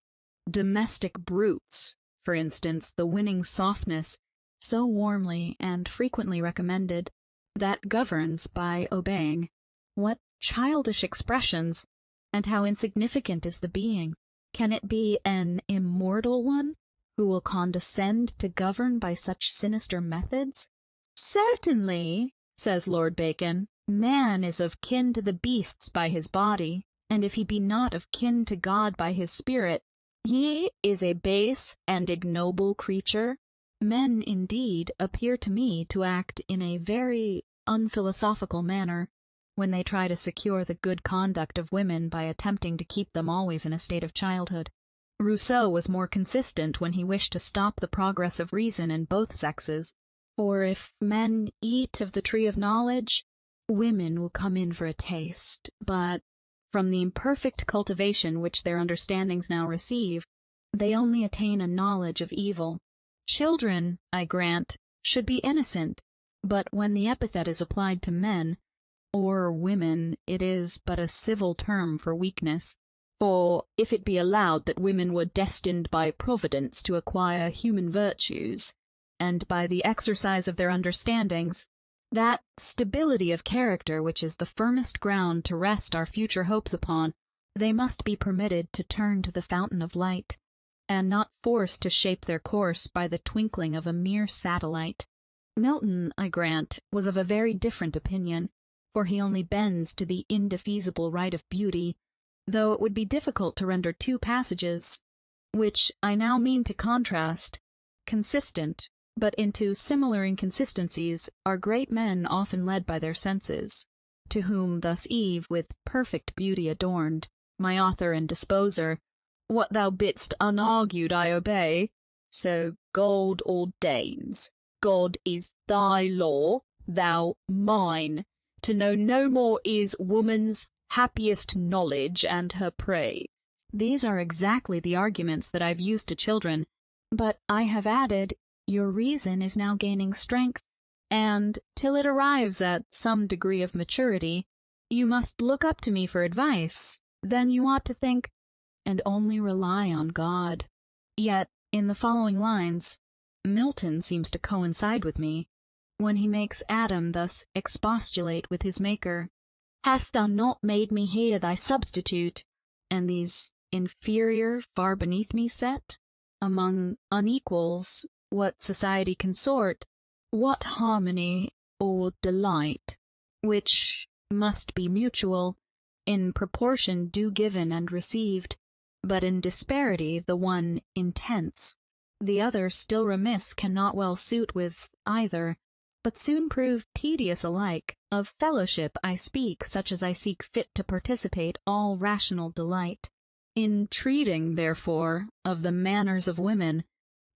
domestic brutes, for instance, the winning softness, so warmly and frequently recommended, that governs by obeying. What childish expressions, and how insignificant is the being! Can it be an immortal one, who will condescend to govern by such sinister methods? Certainly, says Lord Bacon, man is of kin to the beasts by his body, and if he be not of kin to God by his spirit, he is a base and ignoble creature. Men, indeed, appear to me to act in a very unphilosophical manner, when they try to secure the good conduct of women by attempting to keep them always in a state of childhood. Rousseau was more consistent when he wished to stop the progress of reason in both sexes, for if men eat of the tree of knowledge, women will come in for a taste, but from the imperfect cultivation which their understandings now receive, they only attain a knowledge of evil. Children, I grant, should be innocent, but when the epithet is applied to men, or women, it is but a civil term for weakness. For, if it be allowed that women were destined by Providence to acquire human virtues, and by the exercise of their understandings, that stability of character which is the firmest ground to rest our future hopes upon, they must be permitted to turn to the fountain of light, and not forced to shape their course by the twinkling of a mere satellite. Milton, I grant, was of a very different opinion, for he only bends to the indefeasible right of beauty, though it would be difficult to render two passages, which I now mean to contrast, consistent, but into similar inconsistencies are great men often led by their senses, to whom thus Eve with perfect beauty adorned, my author and disposer, what thou bidst unargued I obey, so God ordains. God is thy law, thou mine. To know no more is woman's happiest knowledge and her prey. These are exactly the arguments that I've used to children, but I have added, your reason is now gaining strength, and, till it arrives at some degree of maturity, you must look up to me for advice. Then you ought to think, and only rely on God. Yet, in the following lines, Milton seems to coincide with me, when he makes Adam thus expostulate with his Maker, "Hast thou not made me here thy substitute, and these inferior far beneath me set? Among unequals, what society consort, what harmony or delight, which must be mutual, in proportion due given and received, but in disparity the one intense, the other still remiss cannot well suit with either. but soon prove tedious alike. Of fellowship I speak, such as I seek fit to participate all rational delight. In treating, therefore, of the manners of women,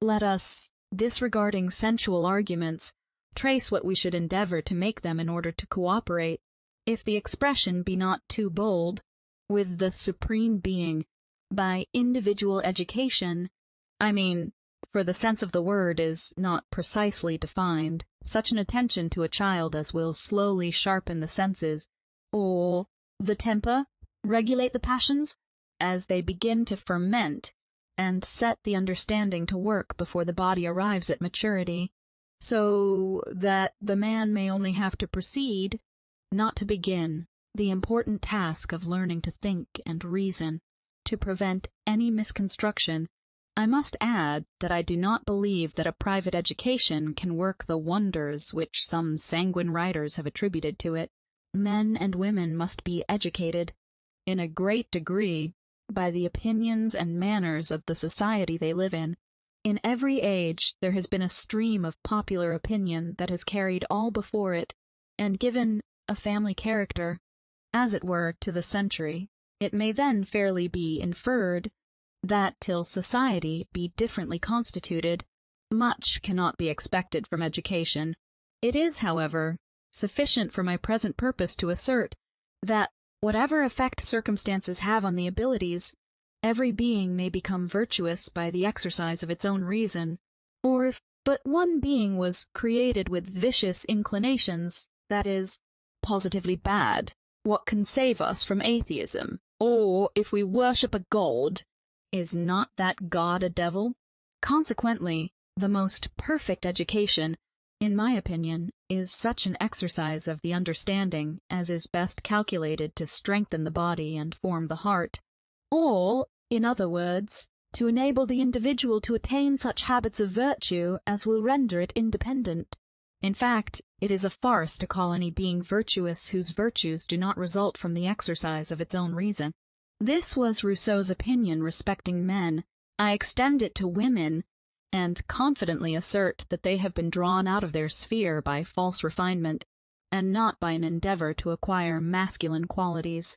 let us, disregarding sensual arguments, trace what we should endeavor to make them in order to cooperate, if the expression be not too bold, with the Supreme Being. By individual education, I mean, for the sense of the word is not precisely defined, such an attention to a child as will slowly sharpen the senses, or the temper, regulate the passions, as they begin to ferment, and set the understanding to work before the body arrives at maturity, so that the man may only have to proceed, not to begin, the important task of learning to think and reason. To prevent any misconstruction, I must add that I do not believe that a private education can work the wonders which some sanguine writers have attributed to it. Men and women must be educated, in a great degree, by the opinions and manners of the society they live in. In every age there has been a stream of popular opinion that has carried all before it, and given a family character, as it were, to the century. It may then fairly be inferred that till society be differently constituted, much cannot be expected from education. It is, however, sufficient for my present purpose to assert that, whatever effect circumstances have on the abilities, every being may become virtuous by the exercise of its own reason. Or if but one being was created with vicious inclinations, that is, positively bad, what can save us from atheism? Or if we worship a god, is not that god a devil? Consequently, the most perfect education, in my opinion, is such an exercise of the understanding as is best calculated to strengthen the body and form the heart, or, in other words, to enable the individual to attain such habits of virtue as will render it independent. In fact, it is a farce to call any being virtuous whose virtues do not result from the exercise of its own reason. This was Rousseau's opinion respecting men. I extend it to women, and confidently assert that they have been drawn out of their sphere by false refinement, and not by an endeavor to acquire masculine qualities.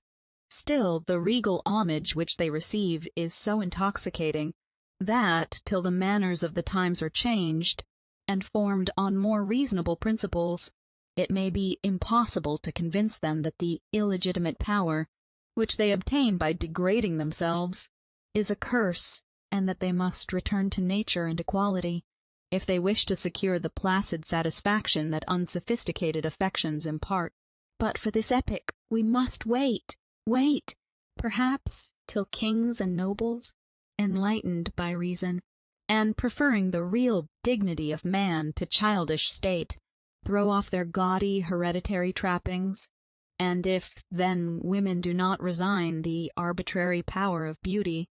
Still, the regal homage which they receive is so intoxicating, that, till the manners of the times are changed, and formed on more reasonable principles, it may be impossible to convince them that the illegitimate power, which they obtain by degrading themselves, is a curse, and that they must return to nature and equality, if they wish to secure the placid satisfaction that unsophisticated affections impart. But for this epoch we must wait, perhaps, till kings and nobles, enlightened by reason, and preferring the real dignity of man to childish state, throw off their gaudy hereditary trappings, and if, then, women do not resign the arbitrary power of beauty,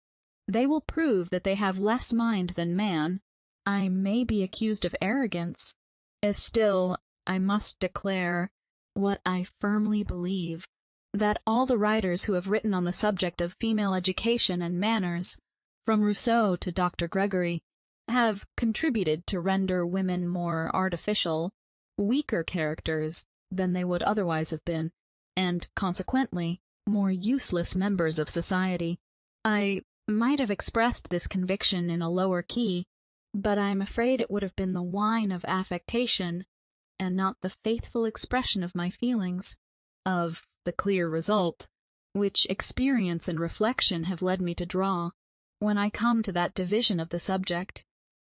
they will prove that they have less mind than man. I may be accused of arrogance, as still I must declare, what I firmly believe, that all the writers who have written on the subject of female education and manners, from Rousseau to Dr. Gregory, have contributed to render women more artificial, weaker characters than they would otherwise have been, and, consequently, more useless members of society. I might have expressed this conviction in a lower key, but I am afraid it would have been the whine of affectation, and not the faithful expression of my feelings, of the clear result, which experience and reflection have led me to draw. When I come to that division of the subject,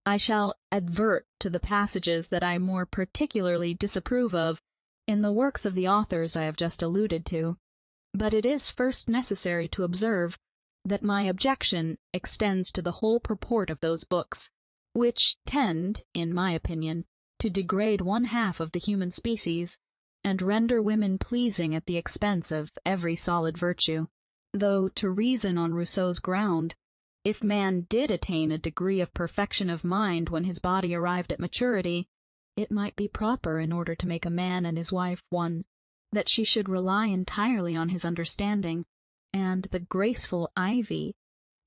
I shall advert to the passages that I more particularly disapprove of in the works of the authors I have just alluded to. But it is first necessary to observe that my objection extends to the whole purport of those books, which tend, in my opinion, to degrade one half of the human species, and render women pleasing at the expense of every solid virtue. Though, to reason on Rousseau's ground, if man did attain a degree of perfection of mind when his body arrived at maturity, it might be proper, in order to make a man and his wife one, that she should rely entirely on his understanding, and the graceful ivy,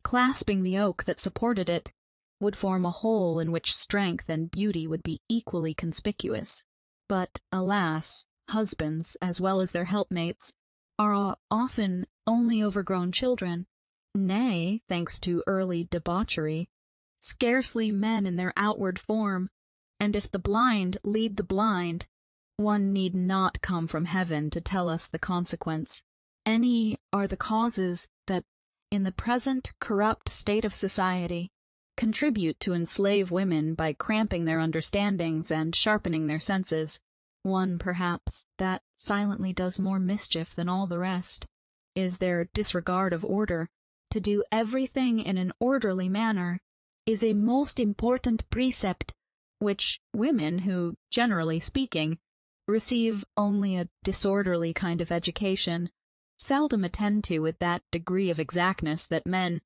clasping the oak that supported it, would form a whole in which strength and beauty would be equally conspicuous. But, alas, husbands, as well as their helpmates, are often only overgrown children, nay, thanks to early debauchery, scarcely men in their outward form, and if the blind lead the blind, one need not come from heaven to tell us the consequence. Any are the causes that, in the present corrupt state of society, contribute to enslave women by cramping their understandings and sharpening their senses. One, perhaps, that silently does more mischief than all the rest, is their disregard of order. To do everything in an orderly manner is a most important precept, which women who, generally speaking, receive only a disorderly kind of education, seldom attend to with that degree of exactness that men,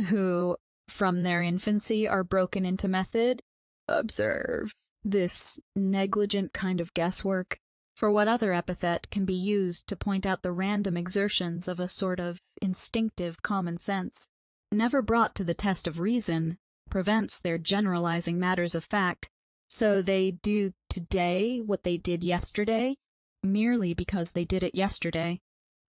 who, from their infancy are broken into method, observe. This negligent kind of guesswork, for what other epithet can be used to point out the random exertions of a sort of instinctive common sense, never brought to the test of reason, prevents their generalizing matters of fact. So they do today what they did yesterday, merely because they did it yesterday.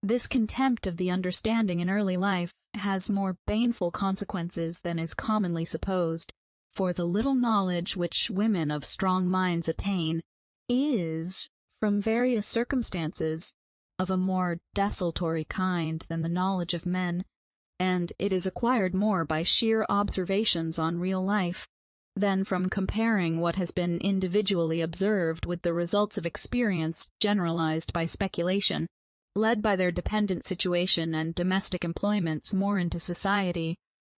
This contempt of the understanding in early life has more baneful consequences than is commonly supposed, for the little knowledge which women of strong minds attain is, from various circumstances, of a more desultory kind than the knowledge of men, and it is acquired more by sheer observations on real life, than from comparing what has been individually observed with the results of experience generalized by speculation. Led by their dependent situation and domestic employments more into society,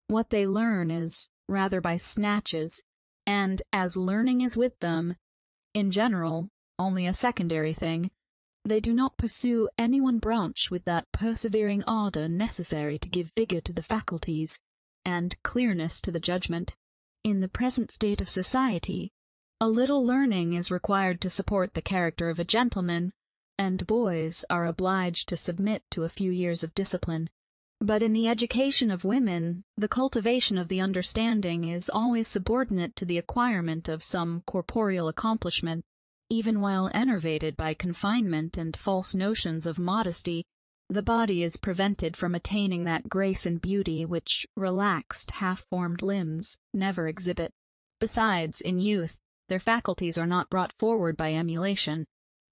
what they learn is rather by snatches, and as learning is with them, in general, only a secondary thing, they do not pursue any one branch with that persevering ardor necessary to give vigor to the faculties, and clearness to the judgment. In the present state of society, a little learning is required to support the character of a gentleman, and boys are obliged to submit to a few years of discipline. But in the education of women, the cultivation of the understanding is always subordinate to the acquirement of some corporeal accomplishment. Even while enervated by confinement and false notions of modesty, the body is prevented from attaining that grace and beauty which relaxed, half-formed limbs never exhibit. Besides, in youth, their faculties are not brought forward by emulation,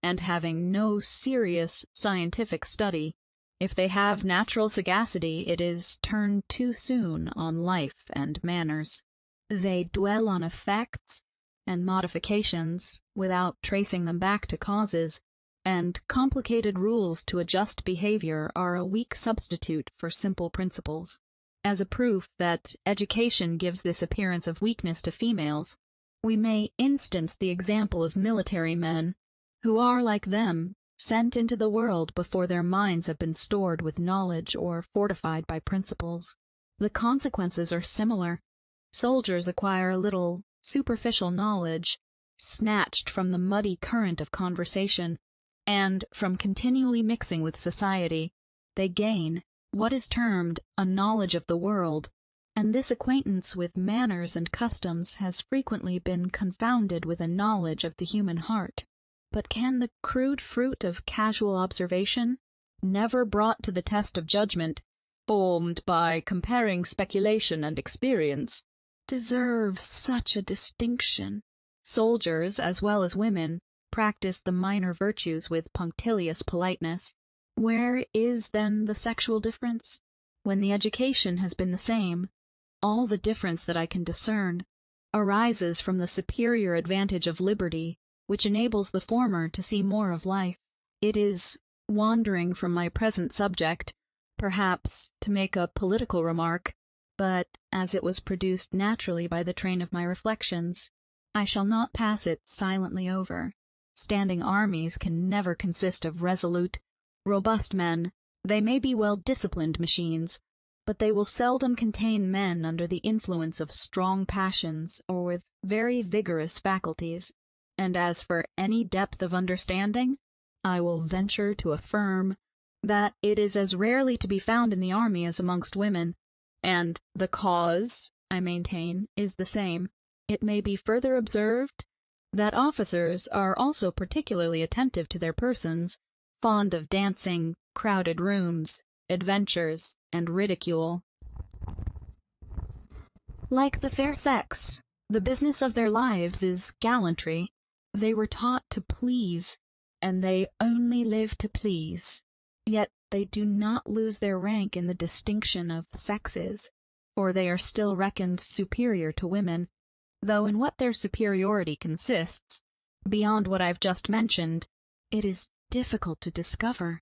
and having no serious scientific study, if they have natural sagacity, it is turned too soon on life and manners. They dwell on effects and modifications without tracing them back to causes, and complicated rules to adjust behavior are a weak substitute for simple principles. As a proof that education gives this appearance of weakness to females, we may instance the example of military men, who are, like them, sent into the world before their minds have been stored with knowledge or fortified by principles. The consequences are similar. Soldiers acquire a little superficial knowledge, snatched from the muddy current of conversation, and from continually mixing with society, they gain what is termed a knowledge of the world, and this acquaintance with manners and customs has frequently been confounded with a knowledge of the human heart. But can the crude fruit of casual observation, never brought to the test of judgment, formed by comparing speculation and experience, deserve such a distinction? Soldiers, as well as women, practice the minor virtues with punctilious politeness. Where is then the sexual difference? When the education has been the same, all the difference that I can discern arises from the superior advantage of liberty, which enables the former to see more of life. It is, wandering from my present subject, perhaps, to make a political remark, but, as it was produced naturally by the train of my reflections, I shall not pass it silently over. Standing armies can never consist of resolute, robust men. They may be well-disciplined machines, but they will seldom contain men under the influence of strong passions or with very vigorous faculties. And as for any depth of understanding, I will venture to affirm that it is as rarely to be found in the army as amongst women, and the cause, I maintain, is the same. It may be further observed that officers are also particularly attentive to their persons, fond of dancing, crowded rooms, adventures, and ridicule. Like the fair sex, the business of their lives is gallantry. They were taught to please, and they only live to please. Yet they do not lose their rank in the distinction of sexes, for they are still reckoned superior to women, though in what their superiority consists, beyond what I've just mentioned, it is difficult to discover.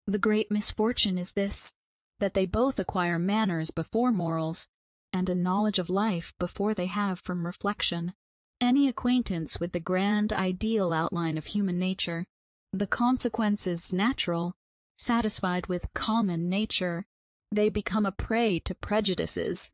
The great misfortune is this, that they both acquire manners before morals, and a knowledge of life before they have from reflection any acquaintance with the grand ideal outline of human nature. The consequence is natural. Satisfied with common nature, they become a prey to prejudices,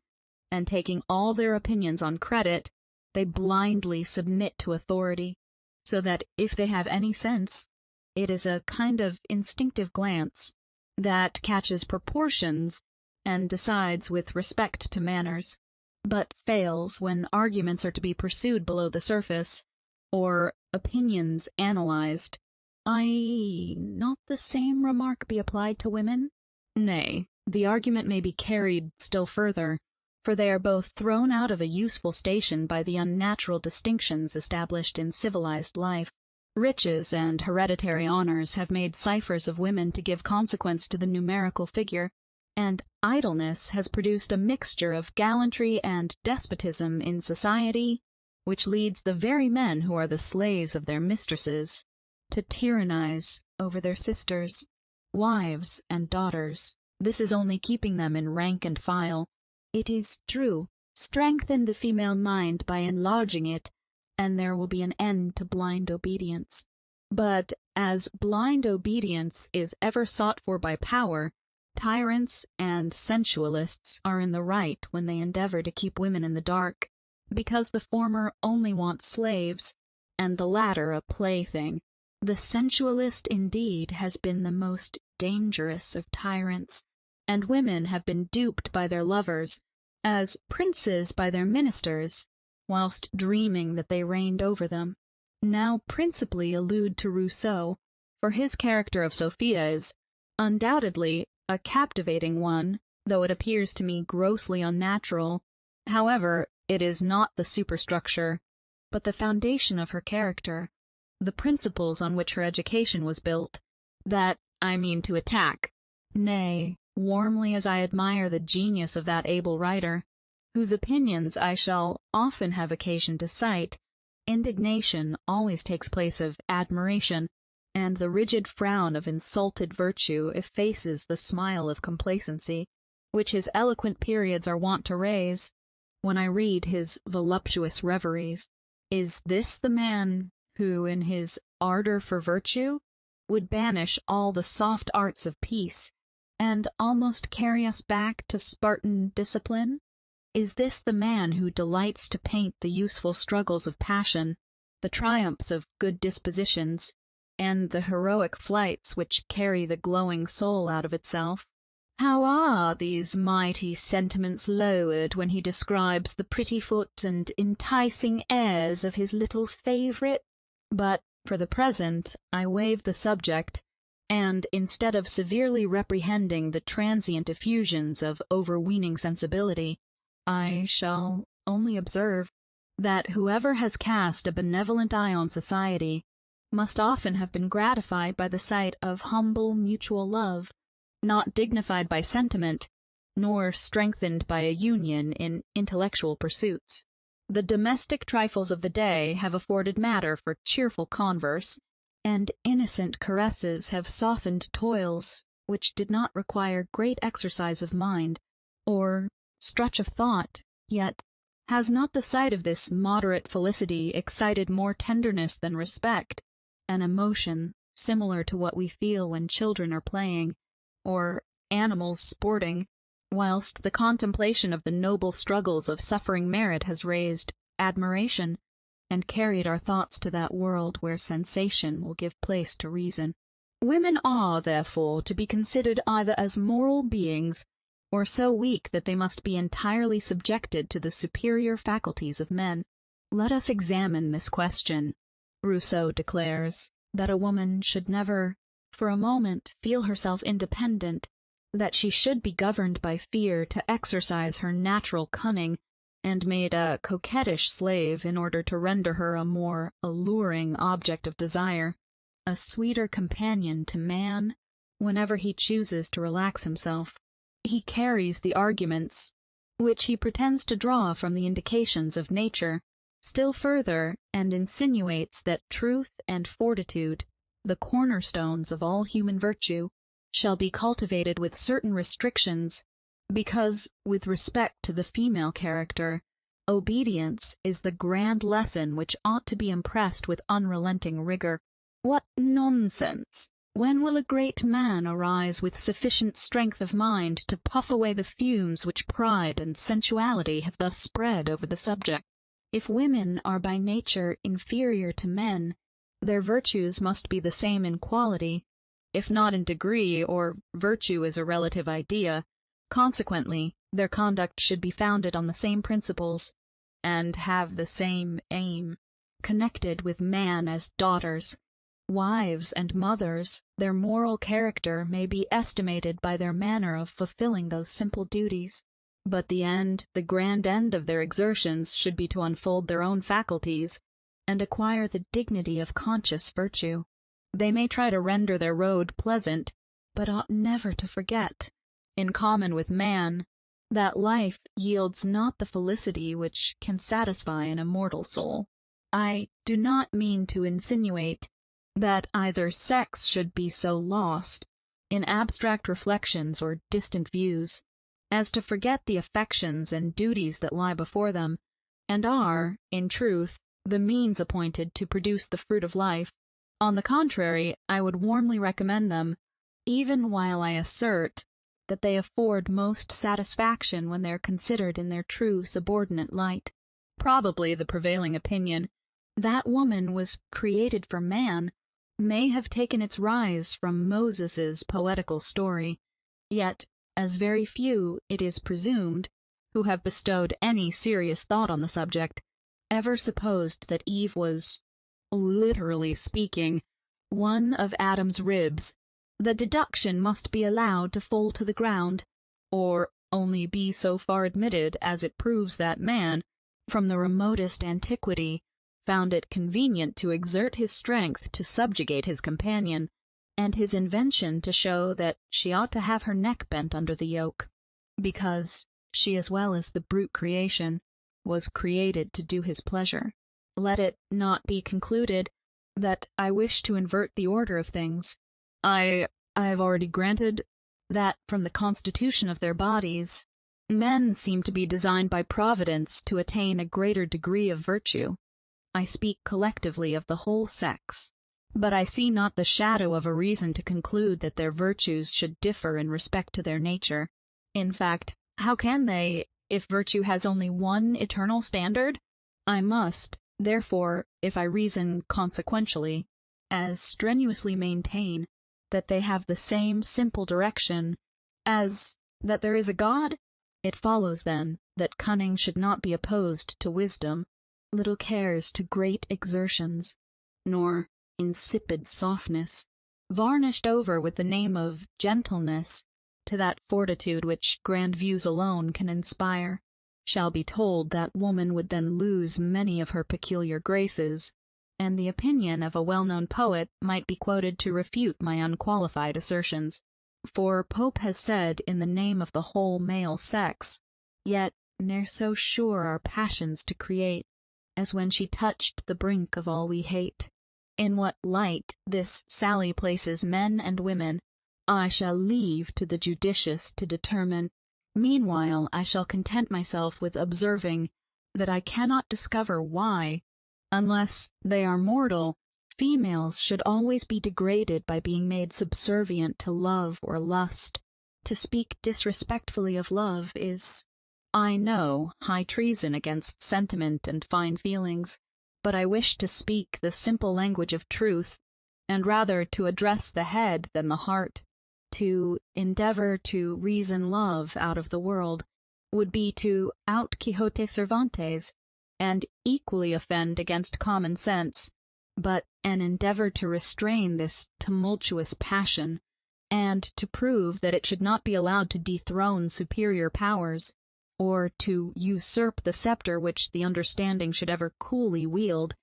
and taking all their opinions on credit, they blindly submit to authority, so that if they have any sense, it is a kind of instinctive glance that catches proportions and decides with respect to manners, but fails when arguments are to be pursued below the surface, or opinions analyzed. Not the same remark be applied to women? Nay, the argument may be carried still further, for they are both thrown out of a useful station by the unnatural distinctions established in civilized life. Riches and hereditary honors have made ciphers of women to give consequence to the numerical figure, and idleness has produced a mixture of gallantry and despotism in society, which leads the very men who are the slaves of their mistresses to tyrannize over their sisters, wives, and daughters. This is only keeping them in rank and file. It is true, strengthen the female mind by enlarging it, and there will be an end to blind obedience. But as blind obedience is ever sought for by power, tyrants and sensualists are in the right when they endeavor to keep women in the dark, because the former only want slaves, and the latter a plaything. The sensualist indeed has been the most dangerous of tyrants, and women have been duped by their lovers, as princes by their ministers, whilst dreaming that they reigned over them. Now principally allude to Rousseau, for his character of Sophia is undoubtedly a captivating one, though it appears to me grossly unnatural. However, it is not the superstructure, but the foundation of her character, the principles on which her education was built, that I mean to attack. Nay, warmly as I admire the genius of that able writer, whose opinions I shall often have occasion to cite, indignation always takes place of admiration, and the rigid frown of insulted virtue effaces the smile of complacency, which his eloquent periods are wont to raise. When I read his voluptuous reveries, is this the man who, in his ardor for virtue, would banish all the soft arts of peace, and almost carry us back to Spartan discipline? Is this the man who delights to paint the useful struggles of passion, the triumphs of good dispositions, and the heroic flights which carry the glowing soul out of itself? How are these mighty sentiments lowered when he describes the pretty foot and enticing airs of his little favourite? But, for the present, I waive the subject, and instead of severely reprehending the transient effusions of overweening sensibility, I shall only observe that whoever has cast a benevolent eye on society must often have been gratified by the sight of humble mutual love, not dignified by sentiment, nor strengthened by a union in intellectual pursuits. The domestic trifles of the day have afforded matter for cheerful converse, and innocent caresses have softened toils which did not require great exercise of mind, or stretch of thought. Yet, has not the sight of this moderate felicity excited more tenderness than respect, an emotion similar to what we feel when children are playing, or animals sporting, whilst the contemplation of the noble struggles of suffering merit has raised admiration, and carried our thoughts to that world where sensation will give place to reason? Women are, therefore, to be considered either as moral beings, or so weak that they must be entirely subjected to the superior faculties of men. Let us examine this question. Rousseau declares that a woman should never, for a moment, feel herself independent, that she should be governed by fear to exercise her natural cunning, and made a coquettish slave in order to render her a more alluring object of desire, a sweeter companion to man whenever he chooses to relax himself. He carries the arguments which he pretends to draw from the indications of nature still further, and insinuates that truth and fortitude, the cornerstones of all human virtue, shall be cultivated with certain restrictions, because, with respect to the female character, obedience is the grand lesson which ought to be impressed with unrelenting rigor. What nonsense! When will a great man arise with sufficient strength of mind to puff away the fumes which pride and sensuality have thus spread over the subject? If women are by nature inferior to men, their virtues must be the same in quality, if not in degree, or virtue is a relative idea. Consequently, their conduct should be founded on the same principles, and have the same aim. Connected with man as daughters, wives, and mothers, their moral character may be estimated by their manner of fulfilling those simple duties. But the grand end of their exertions should be to unfold their own faculties, and acquire the dignity of conscious virtue. They may try to render their road pleasant, but ought never to forget, in common with man, that life yields not the felicity which can satisfy an immortal soul. I do not mean to insinuate that either sex should be so lost in abstract reflections or distant views as to forget the affections and duties that lie before them, and are, in truth, the means appointed to produce the fruit of life. On the contrary, I would warmly recommend them, even while I assert that they afford most satisfaction when they are considered in their true subordinate light. Probably the prevailing opinion, that woman was created for man, may have taken its rise from Moses's poetical story, yet, as very few, it is presumed, who have bestowed any serious thought on the subject, ever supposed that Eve was, literally speaking, one of Adam's ribs, the deduction must be allowed to fall to the ground, or only be so far admitted as it proves that man, from the remotest antiquity, found it convenient to exert his strength to subjugate his companion, and his invention to show that she ought to have her neck bent under the yoke, because she, as well as the brute creation, was created to do his pleasure. Let it not be concluded that I wish to invert the order of things. I have already granted that, from the constitution of their bodies, men seem to be designed by Providence to attain a greater degree of virtue. I speak collectively of the whole sex. But I see not the shadow of a reason to conclude that their virtues should differ in respect to their nature. In fact, how can they, if virtue has only one eternal standard? I must, therefore, if I reason consequentially, as strenuously maintain that they have the same simple direction as that there is a God. It follows, then, that cunning should not be opposed to wisdom, little cares to great exertions, nor insipid softness, varnished over with the name of gentleness, to that fortitude which grand views alone can inspire. Shall be told that woman would then lose many of her peculiar graces, and the opinion of a well-known poet might be quoted to refute my unqualified assertions. For Pope has said in the name of the whole male sex, yet ne'er so sure are passions to create, as when she touched the brink of all we hate. In what light this sally places men and women, I shall leave to the judicious to determine. Meanwhile I shall content myself with observing that I cannot discover why, unless they are mortal, females should always be degraded by being made subservient to love or lust. To speak disrespectfully of love is, I know, high treason against sentiment and fine feelings, but I wish to speak the simple language of truth, and rather to address the head than the heart. To endeavor to reason love out of the world would be to out Quixote Cervantes, and equally offend against common sense. but an endeavor to restrain this tumultuous passion, and to prove that it should not be allowed to dethrone superior powers, or to usurp the scepter which the understanding should ever coolly wield,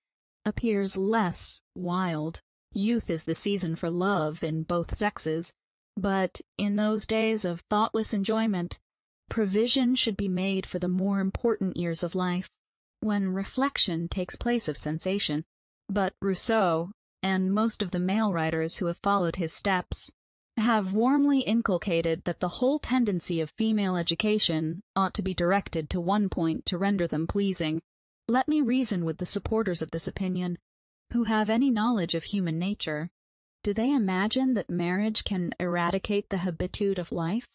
appears less wild. Youth is the season for love in both sexes, but in those days of thoughtless enjoyment, provision should be made for the more important years of life, when reflection takes place of sensation. But Rousseau, and most of the male writers who have followed his steps, have warmly inculcated that the whole tendency of female education ought to be directed to one point to render them pleasing. Let me reason with the supporters of this opinion, who have any knowledge of human nature. Do they imagine that marriage can eradicate the habitude of life?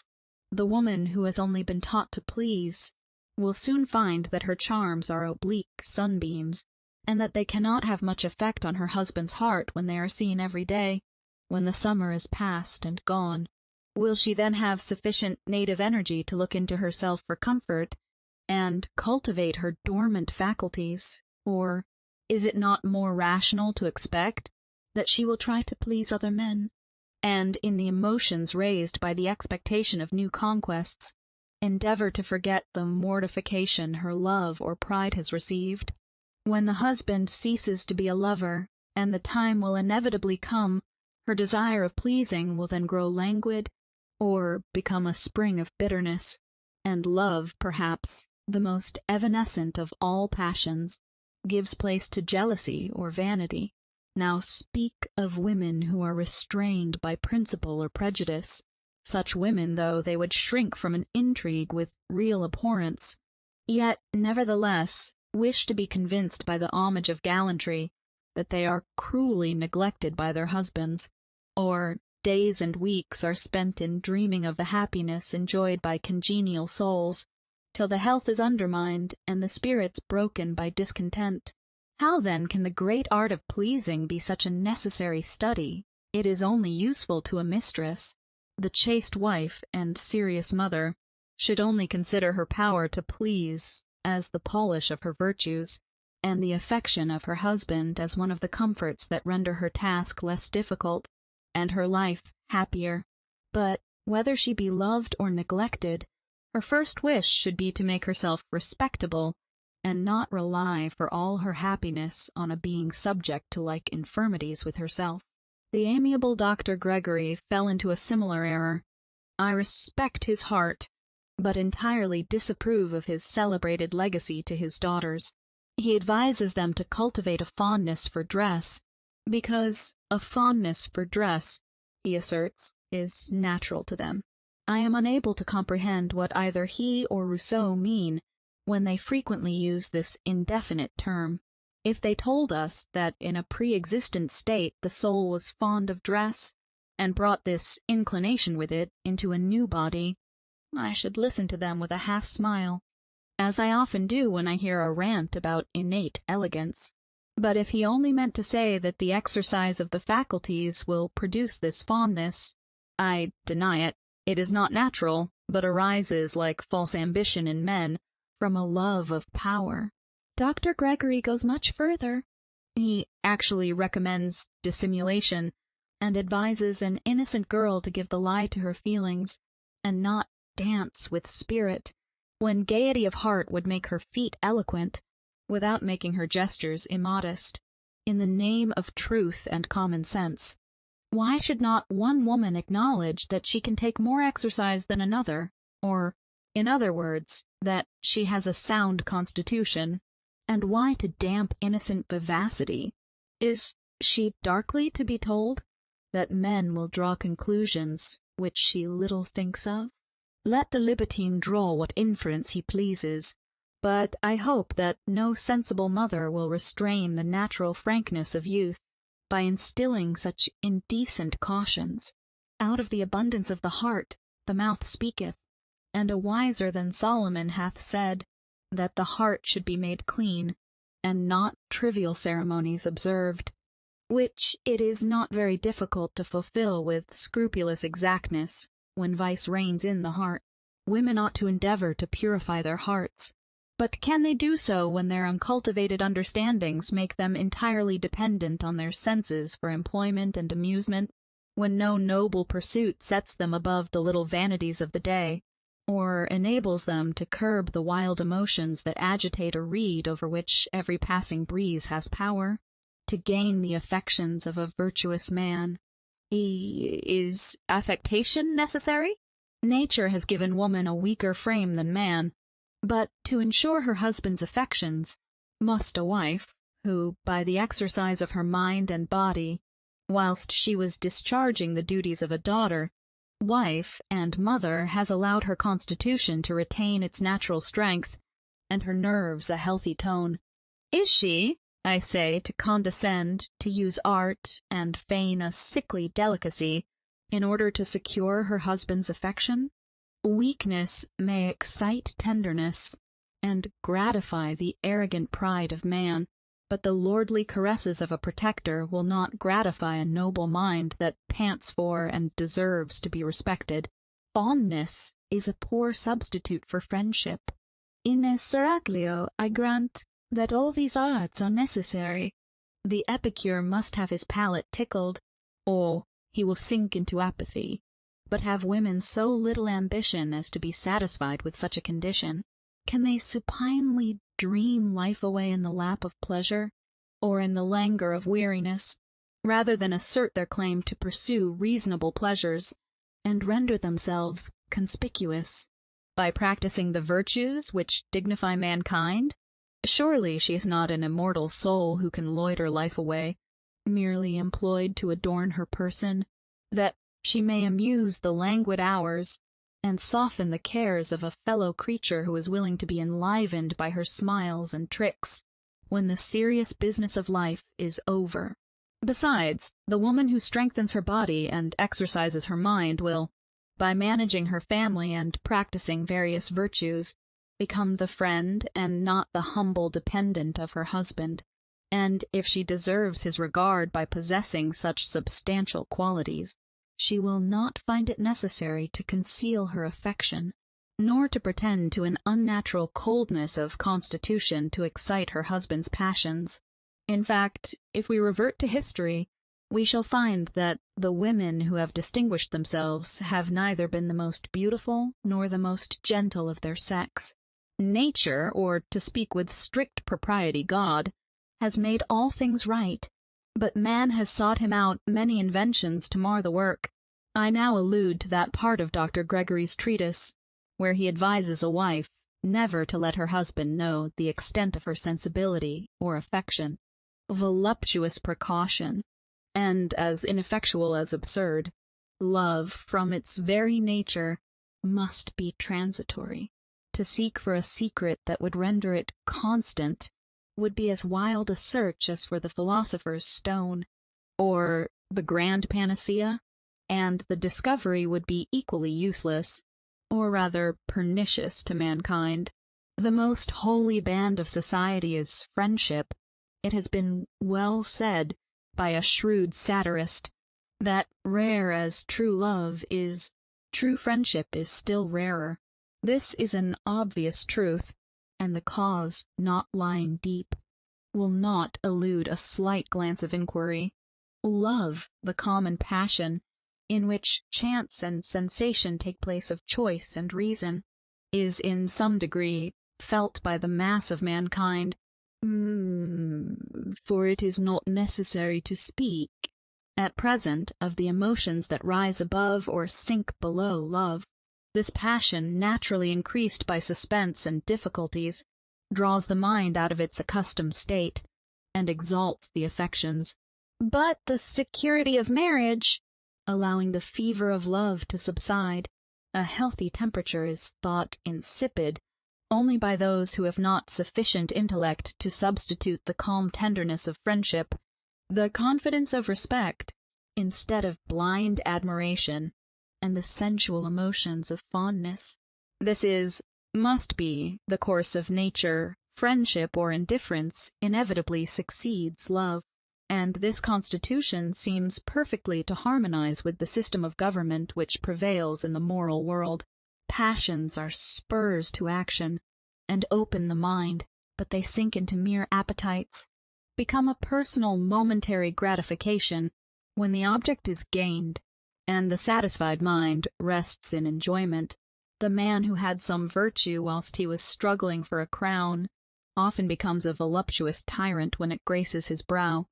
The woman who has only been taught to please will soon find that her charms are oblique sunbeams, and that they cannot have much effect on her husband's heart when they are seen every day. When the summer is past and gone, will she then have sufficient native energy to look into herself for comfort, and cultivate her dormant faculties? Or is it not more rational to expect that she will try to please other men, and in the emotions raised by the expectation of new conquests, endeavor to forget the mortification her love or pride has received? When the husband ceases to be a lover, and the time will inevitably come, her desire of pleasing will then grow languid, or become a spring of bitterness, and love, perhaps the most evanescent of all passions, gives place to jealousy or vanity. Now speak of women who are restrained by principle or prejudice. Such women, though they would shrink from an intrigue with real abhorrence, yet nevertheless wish to be convinced by the homage of gallantry that they are cruelly neglected by their husbands, or days and weeks are spent in dreaming of the happiness enjoyed by congenial souls, till the health is undermined and the spirits broken by discontent. How then can the great art of pleasing be such a necessary study? It is only useful to a mistress. The chaste wife and serious mother should only consider her power to please as the polish of her virtues, and the affection of her husband as one of the comforts that render her task less difficult, and her life happier. But, whether she be loved or neglected, her first wish should be to make herself respectable, and not rely for all her happiness on a being subject to like infirmities with herself. The amiable Dr. Gregory fell into a similar error. I respect his heart, but entirely disapprove of his celebrated legacy to his daughters. He advises them to cultivate a fondness for dress, because a fondness for dress, he asserts, is natural to them. I am unable to comprehend what either he or Rousseau mean when they frequently use this indefinite term. If they told us that in a pre-existent state the soul was fond of dress, and brought this inclination with it into a new body, I should listen to them with a half-smile, as I often do when I hear a rant about innate elegance. But if he only meant to say that the exercise of the faculties will produce this fondness, I deny it. It is not natural, but arises, like false ambition in men, from a love of power. Dr. Gregory goes much further. He actually recommends dissimulation, and advises an innocent girl to give the lie to her feelings, and not dance with spirit, when gaiety of heart would make her feet eloquent, without making her gestures immodest. In the name of truth and common sense, why should not one woman acknowledge that she can take more exercise than another, or, in other words, that she has a sound constitution? And why to damp innocent vivacity? Is she darkly to be told that men will draw conclusions which she little thinks of? Let the libertine draw what inference he pleases, but I hope that no sensible mother will restrain the natural frankness of youth by instilling such indecent cautions. Out of the abundance of the heart the mouth speaketh, and a wiser than Solomon hath said, that the heart should be made clean, and not trivial ceremonies observed, which it is not very difficult to fulfill with scrupulous exactness when vice reigns in the heart. Women ought to endeavor to purify their hearts, But can they do so when their uncultivated understandings make them entirely dependent on their senses for employment and amusement, when no noble pursuit sets them above the little vanities of the day, or enables them to curb the wild emotions that agitate a reed over which every passing breeze has power? To gain the affections of a virtuous man, is affectation necessary? Nature has given woman a weaker frame than man, but to ensure her husband's affections, must a wife, who, by the exercise of her mind and body, whilst she was discharging the duties of a daughter, wife, and mother, has allowed her constitution to retain its natural strength, and her nerves a healthy tone, is she, I say, to condescend to use art and feign a sickly delicacy in order to secure her husband's affection? Weakness may excite tenderness, and gratify the arrogant pride of man, but the lordly caresses of a protector will not gratify a noble mind that pants for and deserves to be respected. Fondness is a poor substitute for friendship. In Heraclio, I grant that all these arts are necessary. The epicure must have his palate tickled, or he will sink into apathy. But have women so little ambition as to be satisfied with such a condition? Can they supinely dream life away in the lap of pleasure, or in the languor of weariness, rather than assert their claim to pursue reasonable pleasures, and render themselves conspicuous by practicing the virtues which dignify mankind? Surely she is not an immortal soul who can loiter life away, merely employed to adorn her person, that she may amuse the languid hours, and soften the cares of a fellow creature who is willing to be enlivened by her smiles and tricks, when the serious business of life is over. Besides, the woman who strengthens her body and exercises her mind will, by managing her family and practicing various virtues, become the friend and not the humble dependent of her husband, and if she deserves his regard by possessing such substantial qualities, she will not find it necessary to conceal her affection, nor to pretend to an unnatural coldness of constitution to excite her husband's passions. In fact, if we revert to history, we shall find that the women who have distinguished themselves have neither been the most beautiful nor the most gentle of their sex. Nature, or to speak with strict propriety God, has made all things right, but man has sought him out many inventions to mar the work. I now allude to that part of Dr. Gregory's treatise, where he advises a wife never to let her husband know the extent of her sensibility or affection. Voluptuous precaution, and as ineffectual as absurd. Love, from its very nature, must be transitory. To seek for a secret that would render it constant would be as wild a search as for the philosopher's stone, or the grand panacea, and the discovery would be equally useless, or rather pernicious to mankind. The most holy band of society is friendship. It has been well said by a shrewd satirist that rare as true love is, true friendship is still rarer. This is an obvious truth, and the cause, not lying deep, will not elude a slight glance of inquiry. Love, the common passion, in which chance and sensation take place of choice and reason, is in some degree felt by the mass of mankind. For it is not necessary to speak, at present, of the emotions that rise above or sink below love. This passion, naturally increased by suspense and difficulties, draws the mind out of its accustomed state, and exalts the affections. But the security of marriage, allowing the fever of love to subside, a healthy temperature is thought insipid only by those who have not sufficient intellect to substitute the calm tenderness of friendship, the confidence of respect, instead of blind admiration, and the sensual emotions of fondness. This must be, the course of nature. Friendship or indifference inevitably succeeds love, and this constitution seems perfectly to harmonize with the system of government which prevails in the moral world. Passions are spurs to action, and open the mind, but they sink into mere appetites, become a personal momentary gratification when the object is gained, and the satisfied mind rests in enjoyment. The man who had some virtue whilst he was struggling for a crown often becomes a voluptuous tyrant when it graces his brow,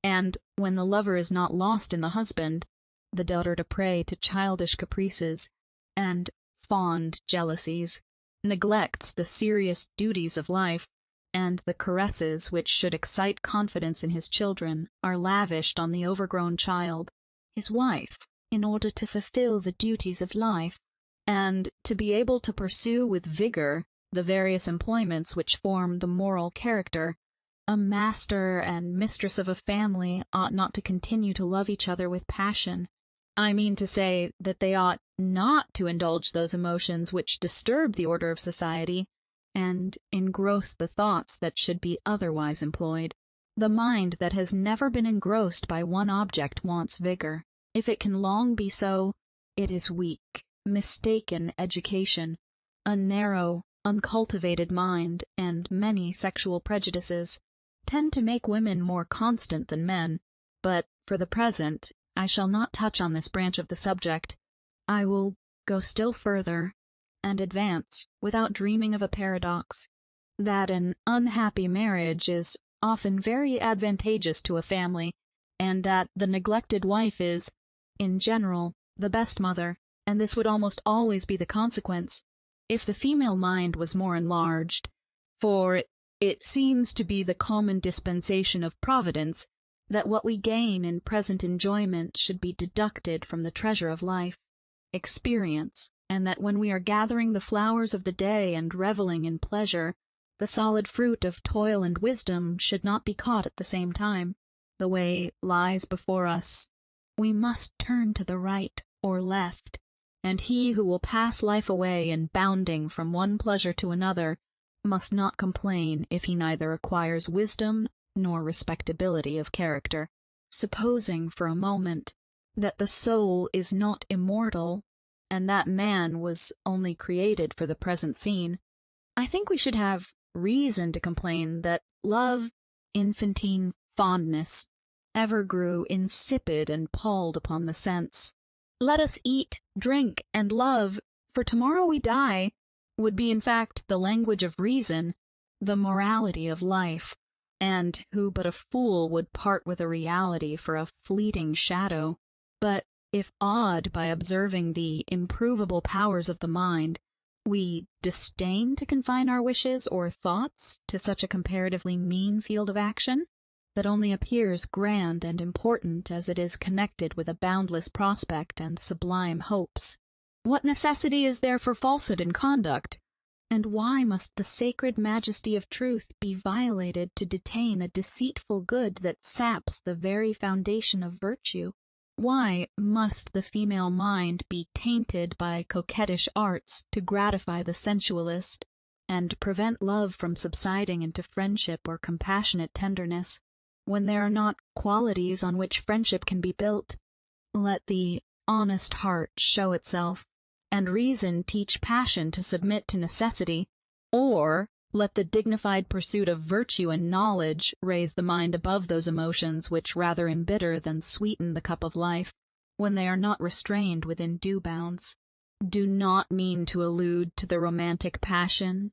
and, when the lover is not lost in the husband, the debtor, to prey to childish caprices and fond jealousies, neglects the serious duties of life, and the caresses which should excite confidence in his children are lavished on the overgrown child. His wife, in order to fulfill the duties of life, and to be able to pursue with vigor the various employments which form the moral character, a master and mistress of a family ought not to continue to love each other with passion. I mean to say that they ought not to indulge those emotions which disturb the order of society, and engross the thoughts that should be otherwise employed. The mind that has never been engrossed by one object wants vigor. If it can long be so, it is weak. Mistaken education, a narrow, uncultivated mind, and many sexual prejudices tend to make women more constant than men. But, for the present, I shall not touch on this branch of the subject. I will go still further, and advance, without dreaming of a paradox, that an unhappy marriage is often very advantageous to a family, and that the neglected wife is, in general, the best mother, and this would almost always be the consequence, if the female mind was more enlarged, for it seems to be the common dispensation of Providence that what we gain in present enjoyment should be deducted from the treasure of life, experience, and that when we are gathering the flowers of the day and reveling in pleasure, the solid fruit of toil and wisdom should not be caught at the same time. The way lies before us. We must turn to the right or left, and he who will pass life away in bounding from one pleasure to another must not complain if he neither acquires wisdom nor respectability of character. Supposing for a moment that the soul is not immortal, and that man was only created for the present scene, I think we should have reason to complain that love, infantine fondness, ever grew insipid and palled upon the sense. "Let us eat, drink, and love, for tomorrow we die," would be in fact the language of reason, the morality of life, and who but a fool would part with a reality for a fleeting shadow? But if, awed by observing the improvable powers of the mind, we disdain to confine our wishes or thoughts to such a comparatively mean field of action, that only appears grand and important as it is connected with a boundless prospect and sublime hopes, what necessity is there for falsehood in conduct? And why must the sacred majesty of truth be violated to detain a deceitful good that saps the very foundation of virtue? Why must the female mind be tainted by coquettish arts to gratify the sensualist, and prevent love from subsiding into friendship or compassionate tenderness, when there are not qualities on which friendship can be built? Let the honest heart show itself, and reason teach passion to submit to necessity, or let the dignified pursuit of virtue and knowledge raise the mind above those emotions which rather embitter than sweeten the cup of life, when they are not restrained within due bounds. Do not mean to allude to the romantic passion,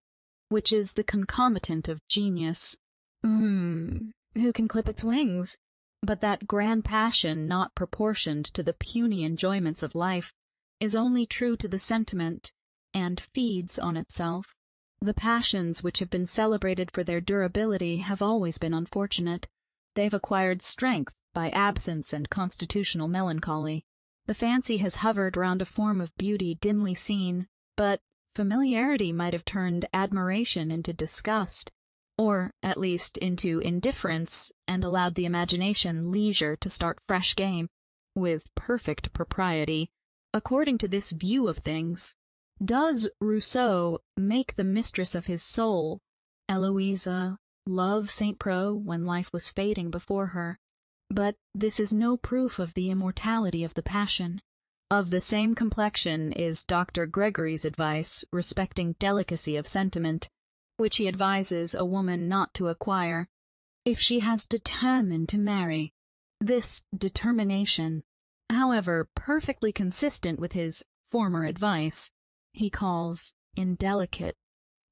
which is the concomitant of genius. Who can clip its wings? But that grand passion not proportioned to the puny enjoyments of life is only true to the sentiment, and feeds on itself. The passions which have been celebrated for their durability have always been unfortunate. They've acquired strength by absence and constitutional melancholy. The fancy has hovered round a form of beauty dimly seen, but familiarity might have turned admiration into disgust, or at least into indifference, and allowed the imagination leisure to start fresh game, with perfect propriety. According to this view of things, does Rousseau make the mistress of his soul, Eloisa, love St. Preux when life was fading before her? But this is no proof of the immortality of the passion. Of the same complexion is Dr. Gregory's advice respecting delicacy of sentiment. which he advises a woman not to acquire if she has determined to marry. This determination, however perfectly consistent with his former advice, he calls indelicate,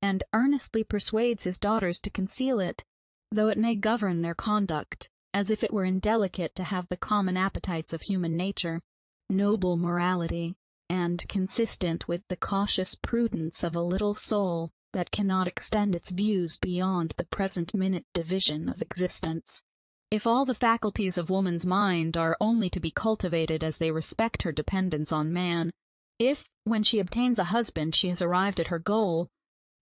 and earnestly persuades his daughters to conceal it, though it may govern their conduct, as if it were indelicate to have the common appetites of human nature, noble morality, and consistent with the cautious prudence of a little soul that cannot extend its views beyond the present minute division of existence. If all the faculties of woman's mind are only to be cultivated as they respect her dependence on man, if, when she obtains a husband, she has arrived at her goal,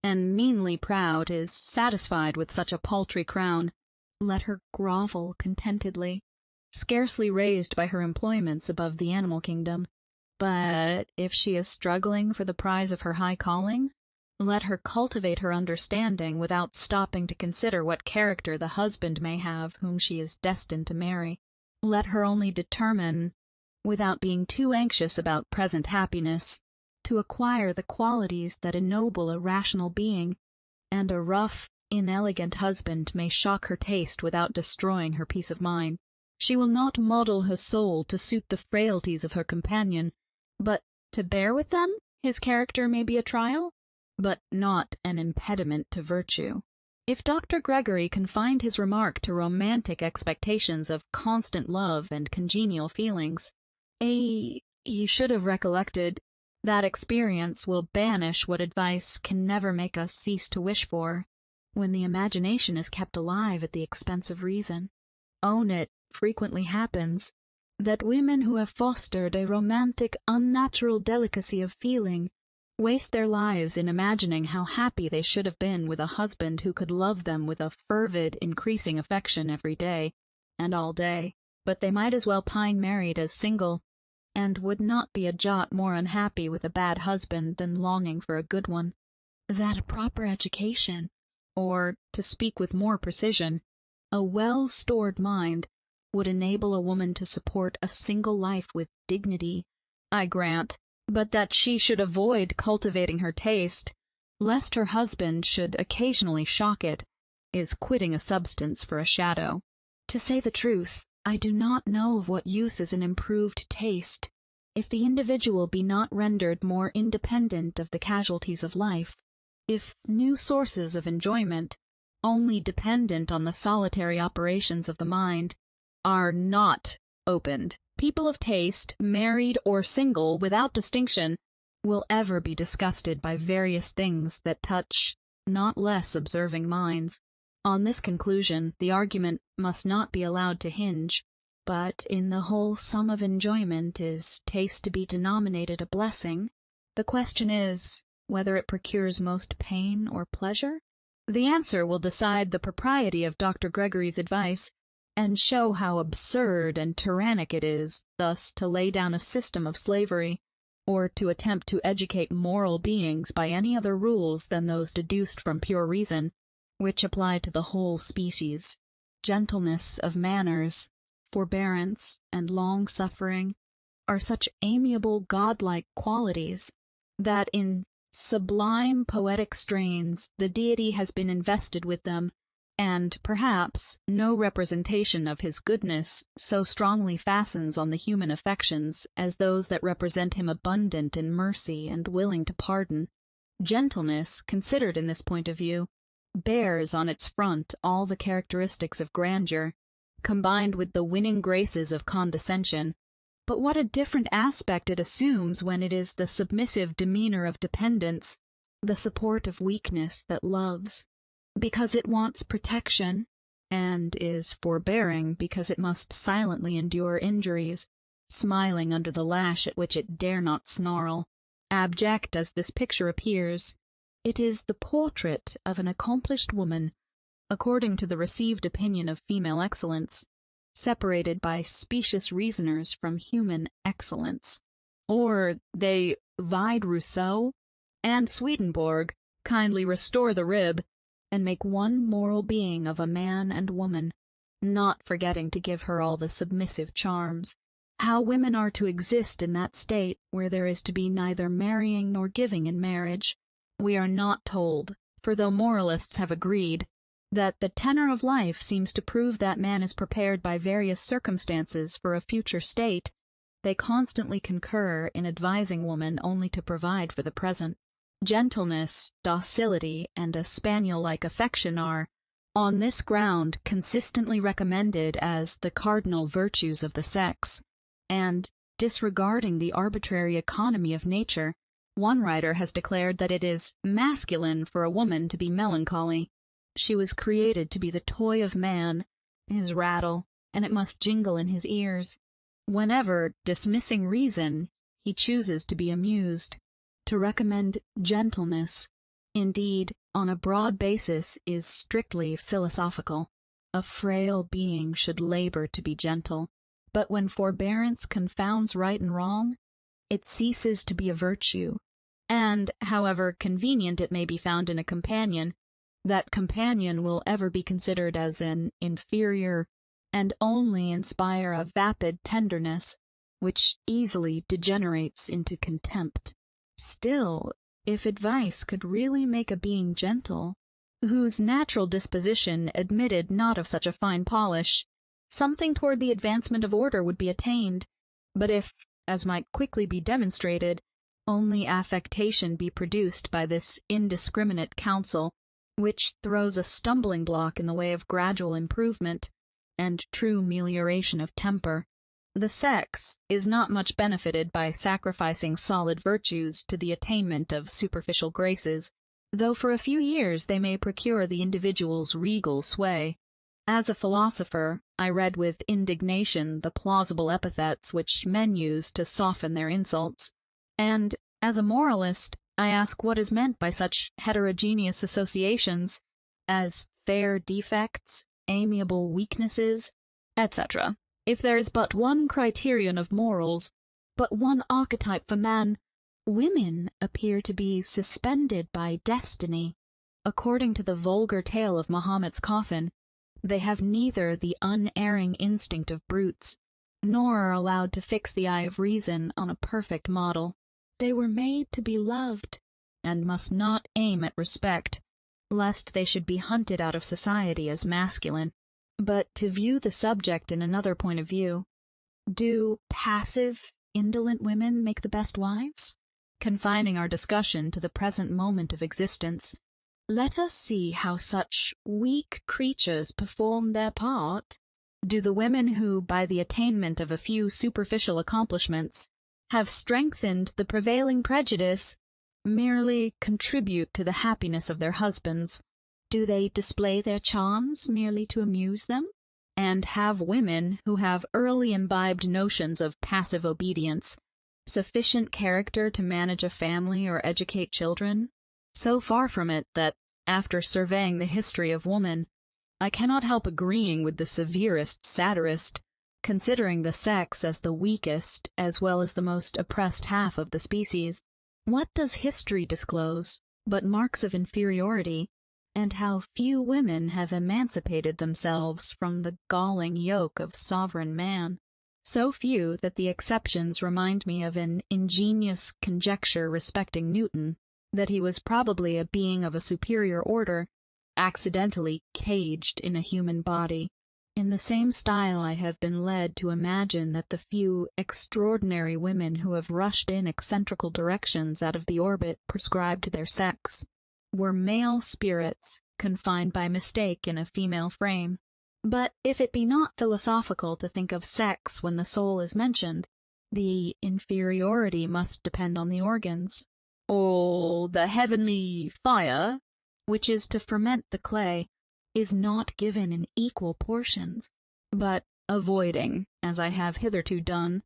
and meanly proud is satisfied with such a paltry crown, let her grovel contentedly, scarcely raised by her employments above the animal kingdom. But if she is struggling for the prize of her high calling, let her cultivate her understanding without stopping to consider what character the husband may have whom she is destined to marry. Let her only determine, without being too anxious about present happiness, to acquire the qualities that ennoble a rational being, and a rough, inelegant husband may shock her taste without destroying her peace of mind. She will not model her soul to suit the frailties of her companion, but to bear with them. His character may be a trial, but not an impediment to virtue. If Dr. Gregory confined his remark to romantic expectations of constant love and congenial feelings, he should have recollected that experience will banish what advice can never make us cease to wish for, when the imagination is kept alive at the expense of reason. It frequently happens that women who have fostered a romantic, unnatural delicacy of feeling waste their lives in imagining how happy they should have been with a husband who could love them with a fervid, increasing affection every day and all day, but they might as well pine married as single, and would not be a jot more unhappy with a bad husband than longing for a good one. That a proper education, or, to speak with more precision, a well-stored mind, would enable a woman to support a single life with dignity, I grant, but that she should avoid cultivating her taste, lest her husband should occasionally shock it, is quitting a substance for a shadow. To say the truth, I do not know of what use is an improved taste, if the individual be not rendered more independent of the casualties of life, if new sources of enjoyment, only dependent on the solitary operations of the mind, are not opened. People of taste, married or single without distinction, will ever be disgusted by various things that touch not less observing minds. On this conclusion the argument must not be allowed to hinge, but in the whole sum of enjoyment is taste to be denominated a blessing? The question is, whether it procures most pain or pleasure? The answer will decide the propriety of Dr. Gregory's advice, and show how absurd and tyrannic it is thus to lay down a system of slavery, or to attempt to educate moral beings by any other rules than those deduced from pure reason, which apply to the whole species. Gentleness of manners, forbearance, and long-suffering are such amiable godlike qualities, that in sublime poetic strains the deity has been invested with them, and perhaps no representation of his goodness so strongly fastens on the human affections as those that represent him abundant in mercy and willing to pardon. Gentleness, considered in this point of view, bears on its front all the characteristics of grandeur, combined with the winning graces of condescension. But what a different aspect it assumes when it is the submissive demeanor of dependence, the support of weakness that loves, because it wants protection, and is forbearing because it must silently endure injuries, smiling under the lash at which it dare not snarl. Abject as this picture appears, it is the portrait of an accomplished woman, according to the received opinion of female excellence, separated by specious reasoners from human excellence. Or they, Vide Rousseau and Swedenborg, kindly restore the rib, and make one moral being of a man and woman, not forgetting to give her all the submissive charms. How women are to exist in that state where there is to be neither marrying nor giving in marriage, we are not told, For though moralists have agreed that the tenor of life seems to prove that man is prepared by various circumstances for a future state, they constantly concur in advising woman only to provide for the present. Gentleness, docility, and a spaniel-like affection are, on this ground, consistently recommended as the cardinal virtues of the sex, and, disregarding the arbitrary economy of nature, one writer has declared that it is masculine for a woman to be melancholy. She was created to be the toy of man, his rattle, and it must jingle in his ears. Whenever, dismissing reason, he chooses to be amused. To recommend gentleness, indeed, on a broad basis, is strictly philosophical. A frail being should labor to be gentle, but when forbearance confounds right and wrong, it ceases to be a virtue, and, however convenient it may be found in a companion, that companion will ever be considered as an inferior, and only inspire a vapid tenderness, which easily degenerates into contempt. Still, if advice could really make a being gentle, whose natural disposition admitted not of such a fine polish, something toward the advancement of order would be attained. But if, as might quickly be demonstrated, only affectation be produced by this indiscriminate counsel, which throws a stumbling block in the way of gradual improvement and true melioration of temper, the sex is not much benefited by sacrificing solid virtues to the attainment of superficial graces, though for a few years they may procure the individual's regal sway. As a philosopher, I read with indignation the plausible epithets which men use to soften their insults, and, as a moralist, I ask what is meant by such heterogeneous associations as fair defects, amiable weaknesses, etc. If there is but one criterion of morals, but one archetype for man, women appear to be suspended by destiny. According to the vulgar tale of Mahomet's coffin, they have neither the unerring instinct of brutes, nor are allowed to fix the eye of reason on a perfect model. They were made to be loved, and must not aim at respect, lest they should be hunted out of society as masculine. But to view the subject in another point of view, do passive, indolent women make the best wives? Confining our discussion to the present moment of existence, let us see how such weak creatures perform their part. Do the women who, by the attainment of a few superficial accomplishments, have strengthened the prevailing prejudice, merely contribute to the happiness of their husbands? Do they display their charms merely to amuse them? And have women who have early imbibed notions of passive obedience sufficient character to manage a family or educate children? So far from it that, after surveying the history of woman, I cannot help agreeing with the severest satirist, considering the sex as the weakest as well as the most oppressed half of the species. What does history disclose but marks of inferiority, and how few women have emancipated themselves from the galling yoke of sovereign man? So few that the exceptions remind me of an ingenious conjecture respecting Newton, that he was probably a being of a superior order, accidentally caged in a human body. In the same style I have been led to imagine that the few extraordinary women who have rushed in eccentrical directions out of the orbit prescribed to their sex were male spirits confined by mistake in a female frame. But if it be not philosophical to think of sex when the soul is mentioned, the inferiority must depend on the organs. Oh, the heavenly fire, which is to ferment the clay, is not given in equal portions. But, avoiding, as I have hitherto done,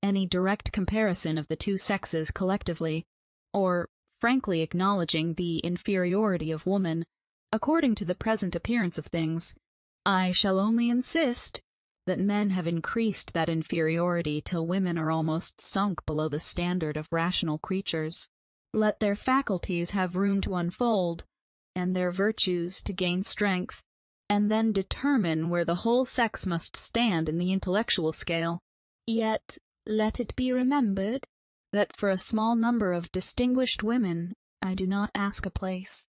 any direct comparison of the two sexes collectively, or frankly acknowledging the inferiority of woman, according to the present appearance of things, I shall only insist that men have increased that inferiority till women are almost sunk below the standard of rational creatures. Let their faculties have room to unfold, and their virtues to gain strength, and then determine where the whole sex must stand in the intellectual scale. Yet, let it be remembered that for a small number of distinguished women I do not ask a place.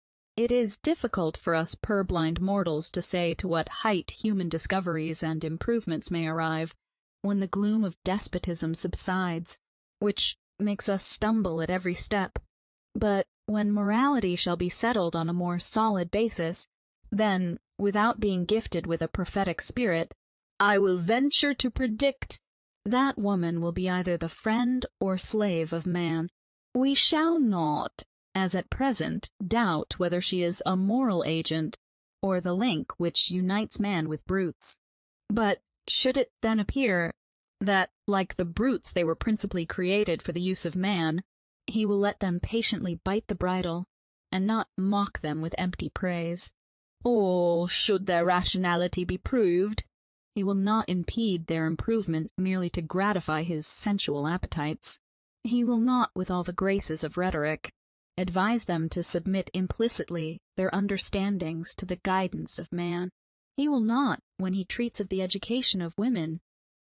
It is difficult for us purblind mortals to say to what height human discoveries and improvements may arrive, when the gloom of despotism subsides, which makes us stumble at every step. But when morality shall be settled on a more solid basis, then, without being gifted with a prophetic spirit, I will venture to predict that woman will be either the friend or slave of man. We shall not, as at present, doubt whether she is a moral agent, or the link which unites man with brutes. But should it then appear that, like the brutes, they were principally created for the use of man, he will let them patiently bite the bridle, and not mock them with empty praise. Or, should their rationality be proved, he will not impede their improvement merely to gratify his sensual appetites. He will not, with all the graces of rhetoric, advise them to submit implicitly their understandings to the guidance of man. He will not, when he treats of the education of women,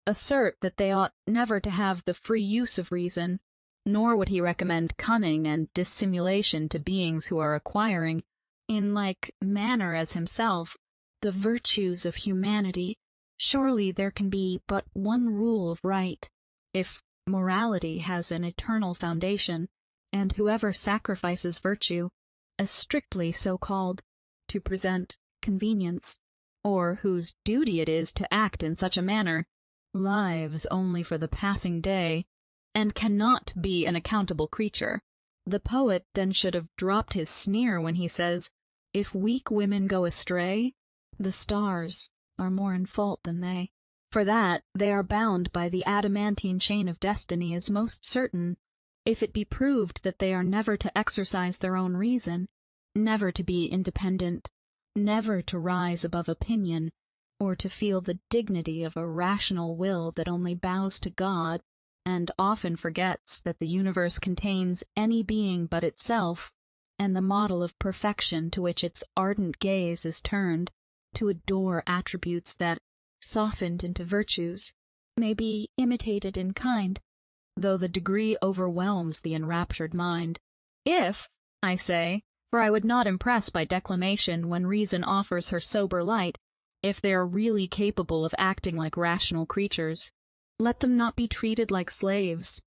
assert that they ought never to have the free use of reason, nor would he recommend cunning and dissimulation to beings who are acquiring, in like manner as himself, the virtues of humanity. Surely there can be but one rule of right, if morality has an eternal foundation, and whoever sacrifices virtue, as strictly so called, to present convenience, or whose duty it is to act in such a manner, lives only for the passing day, and cannot be an accountable creature. The poet then should have dropped his sneer when he says, "If weak women go astray, the stars are more in fault than they." For that they are bound by the adamantine chain of destiny is most certain, if it be proved that they are never to exercise their own reason, never to be independent, never to rise above opinion, or to feel the dignity of a rational will that only bows to God, and often forgets that the universe contains any being but itself, and the model of perfection to which its ardent gaze is turned, to adore attributes that, softened into virtues, may be imitated in kind, though the degree overwhelms the enraptured mind. If, I say, for I would not impress by declamation when reason offers her sober light, if they are really capable of acting like rational creatures, let them not be treated like slaves,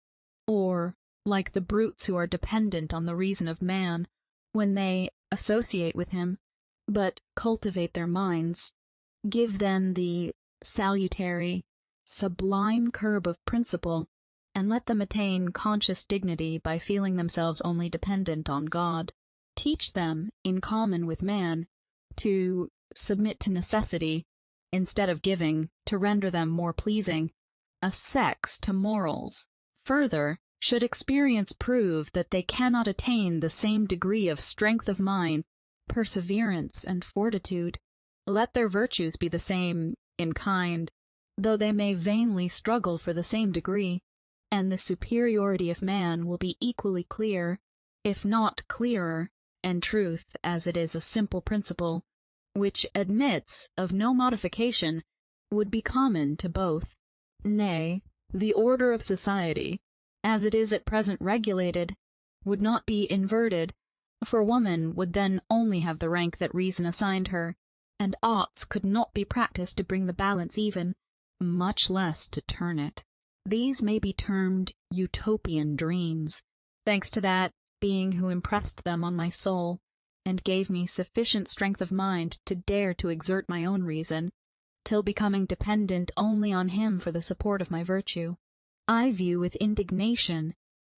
or like the brutes who are dependent on the reason of man, when they associate with him, but cultivate their minds. Give them the salutary, sublime curb of principle, and let them attain conscious dignity by feeling themselves only dependent on God. Teach them, in common with man, to submit to necessity, instead of giving, to render them more pleasing, a sex to morals. Further, should experience prove that they cannot attain the same degree of strength of mind, perseverance, and fortitude, let their virtues be the same in kind, though they may vainly struggle for the same degree, and the superiority of man will be equally clear, if not clearer, and truth, as it is a simple principle, which admits of no modification, would be common to both. Nay, the order of society, as it is at present regulated, would not be inverted, for woman would then only have the rank that reason assigned her, and arts could not be practiced to bring the balance even, much less to turn it. These may be termed utopian dreams, thanks to that being who impressed them on my soul, and gave me sufficient strength of mind to dare to exert my own reason, till becoming dependent only on him for the support of my virtue, I view with indignation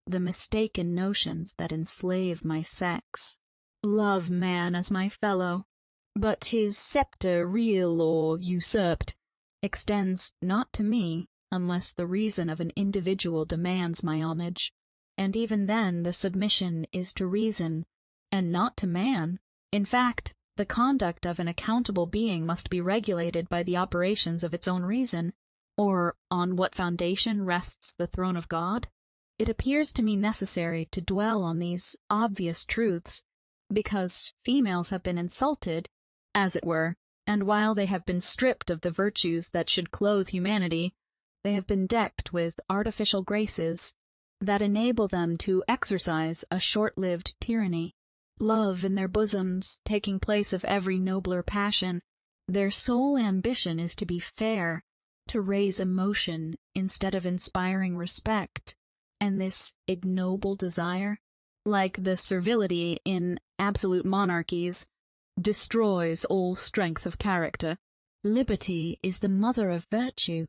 the mistaken notions that enslave my sex. Love man as my fellow, but his scepter, real or usurped, extends not to me, unless the reason of an individual demands my homage, and even then the submission is to reason, and not to man. In fact, the conduct of an accountable being must be regulated by the operations of its own reason, or on what foundation rests the throne of God? It appears to me necessary to dwell on these obvious truths, because females have been insulted, as it were, and while they have been stripped of the virtues that should clothe humanity, they have been decked with artificial graces that enable them to exercise a short-lived tyranny. love in their bosoms taking place of every nobler passion. Their sole ambition is to be fair, to raise emotion instead of inspiring respect, and this ignoble desire, like the servility in absolute monarchies, destroys all strength of character. Liberty is the mother of virtue,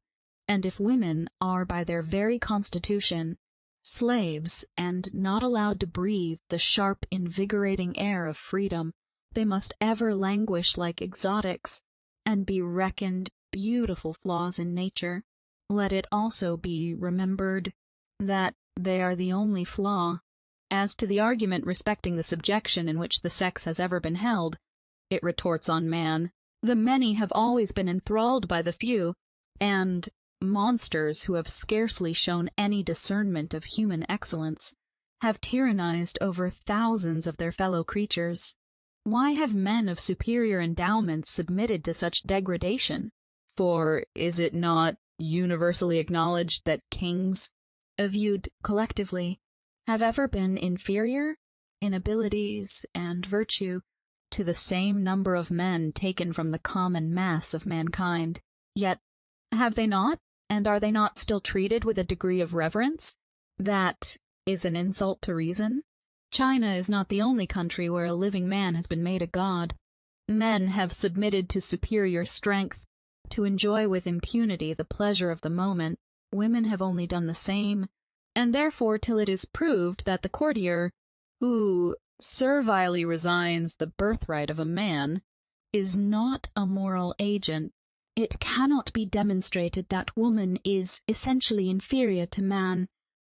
and if women are by their very constitution slaves and not allowed to breathe the sharp, invigorating air of freedom, they must ever languish like exotics, and be reckoned beautiful flaws in nature. Let it also be remembered that they are the only flaw. As to the argument respecting the subjection in which the sex has ever been held, it retorts on man. The many have always been enthralled by the few, and monsters who have scarcely shown any discernment of human excellence have tyrannized over thousands of their fellow creatures. Why have men of superior endowments submitted to such degradation? For is it not universally acknowledged that kings, viewed collectively, have ever been inferior in abilities and virtue to the same number of men taken from the common mass of mankind? Yet, have they not, and are they not still treated with a degree of reverence that is an insult to reason? China is not the only country where a living man has been made a god. Men have submitted to superior strength, to enjoy with impunity the pleasure of the moment. Women have only done the same, and therefore till it is proved that the courtier, who servilely resigns the birthright of a man, is not a moral agent, it cannot be demonstrated that woman is essentially inferior to man,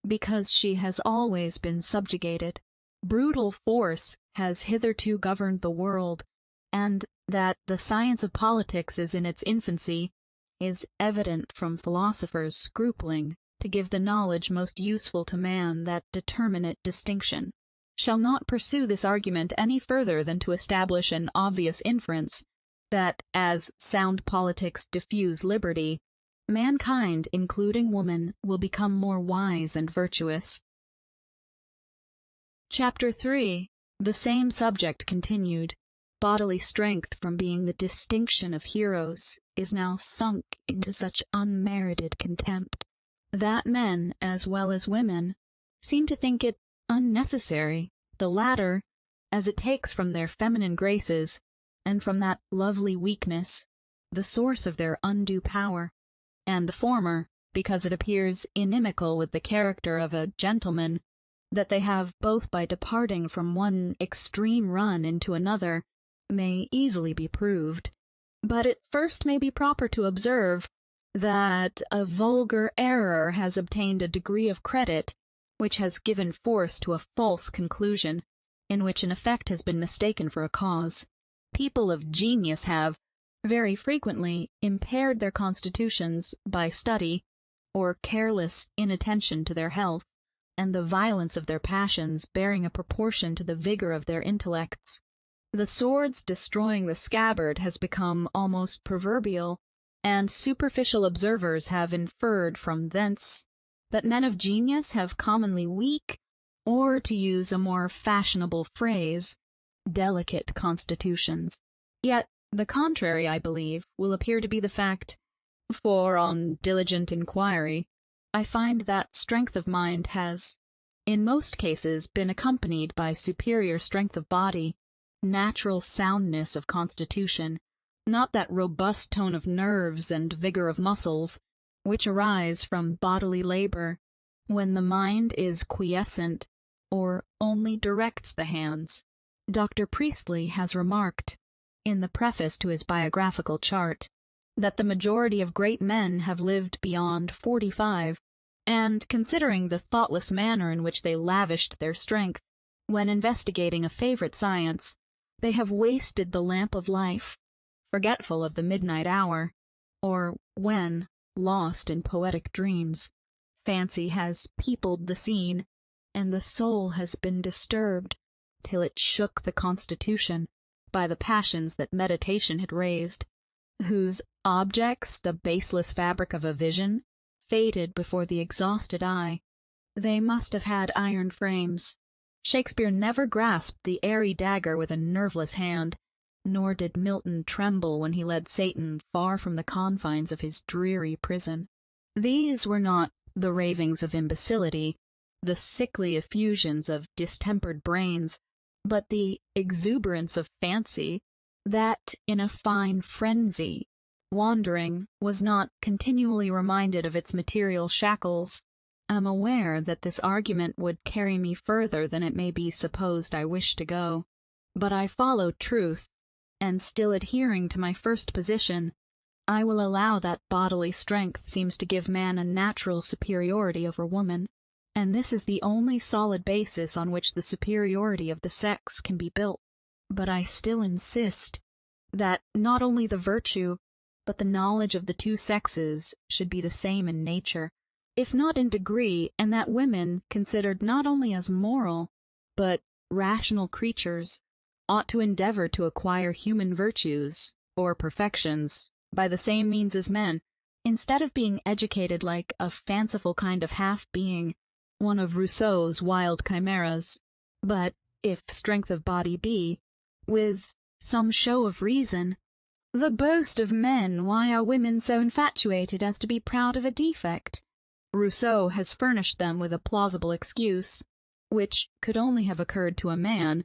because she has always been subjugated. Brutal force has hitherto governed the world, and that the science of politics is in its infancy is evident from philosophers scrupling to give the knowledge most useful to man that determinate distinction. Shall not pursue this argument any further than to establish an obvious inference, that as sound politics diffuse liberty, mankind, including woman, will become more wise and virtuous. Chapter 3. The same subject continued. Bodily strength, from being the distinction of heroes, is now sunk into such unmerited contempt, that men, as well as women, seem to think it unnecessary. The latter, as it takes from their feminine graces, and from that lovely weakness, the source of their undue power, and the former, because it appears inimical with the character of a gentleman, that they have both by departing from one extreme run into another, may easily be proved. But it first may be proper to observe that a vulgar error has obtained a degree of credit which has given force to a false conclusion, in which an effect has been mistaken for a cause. People of genius have, very frequently, impaired their constitutions by study, or careless inattention to their health, and the violence of their passions bearing a proportion to the vigor of their intellects. The sword's destroying the scabbard has become almost proverbial, and superficial observers have inferred from thence that men of genius have commonly weak, or, to use a more fashionable phrase, delicate constitutions. Yet the contrary, I believe, will appear to be the fact, for on diligent inquiry I find that strength of mind has, in most cases, been accompanied by superior strength of body, natural soundness of constitution, not that robust tone of nerves and vigor of muscles which arise from bodily labor, when the mind is quiescent, or only directs the hands. Dr. Priestley has remarked, in the preface to his biographical chart, that the majority of great men have lived beyond 45, and considering the thoughtless manner in which they lavished their strength, when investigating a favorite science, they have wasted the lamp of life, forgetful of the midnight hour, or when, lost in poetic dreams, fancy has peopled the scene, and the soul has been disturbed, till it shook the constitution, by the passions that meditation had raised, whose objects, the baseless fabric of a vision, faded before the exhausted eye. They must have had iron frames, Shakespeare never grasped the airy dagger with a nerveless hand, nor did Milton tremble when he led Satan far from the confines of his dreary prison. These were not the ravings of imbecility, the sickly effusions of distempered brains, but the exuberance of fancy, that, in a fine frenzy, wandering, was not continually reminded of its material shackles. I'm aware that this argument would carry me further than it may be supposed I wish to go, but I follow truth, and still adhering to my first position, I will allow that bodily strength seems to give man a natural superiority over woman, and this is the only solid basis on which the superiority of the sex can be built. But I still insist that not only the virtue, but the knowledge of the two sexes should be the same in nature, if not in degree, and that women, considered not only as moral, but rational creatures, ought to endeavor to acquire human virtues, or perfections, by the same means as men, instead of being educated like a fanciful kind of half-being, one of Rousseau's wild chimeras, but, if strength of body be, with some show of reason. The boast of men, why are women so infatuated as to be proud of a defect? Rousseau has furnished them with a plausible excuse, which could only have occurred to a man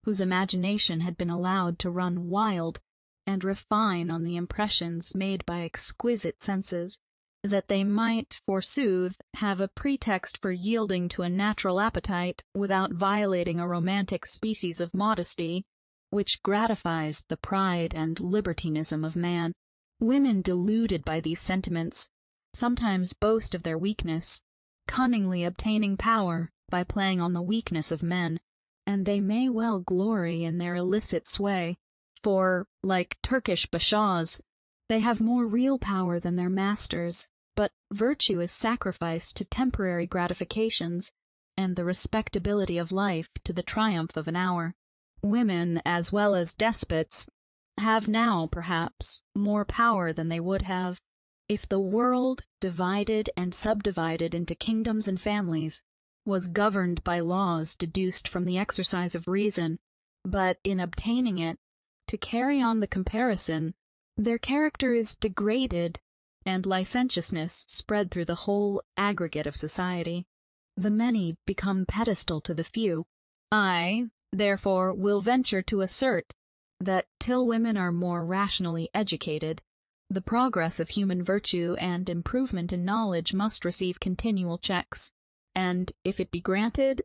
whose imagination had been allowed to run wild and refine on the impressions made by exquisite senses, that they might, forsooth, have a pretext for yielding to a natural appetite without violating a romantic species of modesty, which gratifies the pride and libertinism of man. Women deluded by these sentiments sometimes boast of their weakness, cunningly obtaining power by playing on the weakness of men, and they may well glory in their illicit sway, for, like Turkish bashaws, they have more real power than their masters. But virtue is sacrificed to temporary gratifications, and the respectability of life to the triumph of an hour. Women, as well as despots, have now, perhaps, more power than they would have, if the world, divided and subdivided into kingdoms and families, was governed by laws deduced from the exercise of reason. But in obtaining it, to carry on the comparison, their character is degraded, and licentiousness spread through the whole aggregate of society. The many become pedestal to the few. I, therefore, will venture to assert that till women are more rationally educated, the progress of human virtue and improvement in knowledge must receive continual checks, and, if it be granted,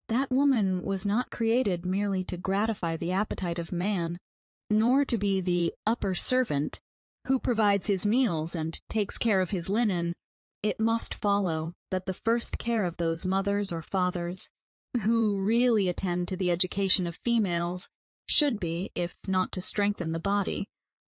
that woman was not created merely to gratify the appetite of man, nor to be the upper servant, who provides his meals and takes care of his linen, it must follow that the first care of those mothers or fathers, who really attend to the education of females, should be, if not to strengthen the body,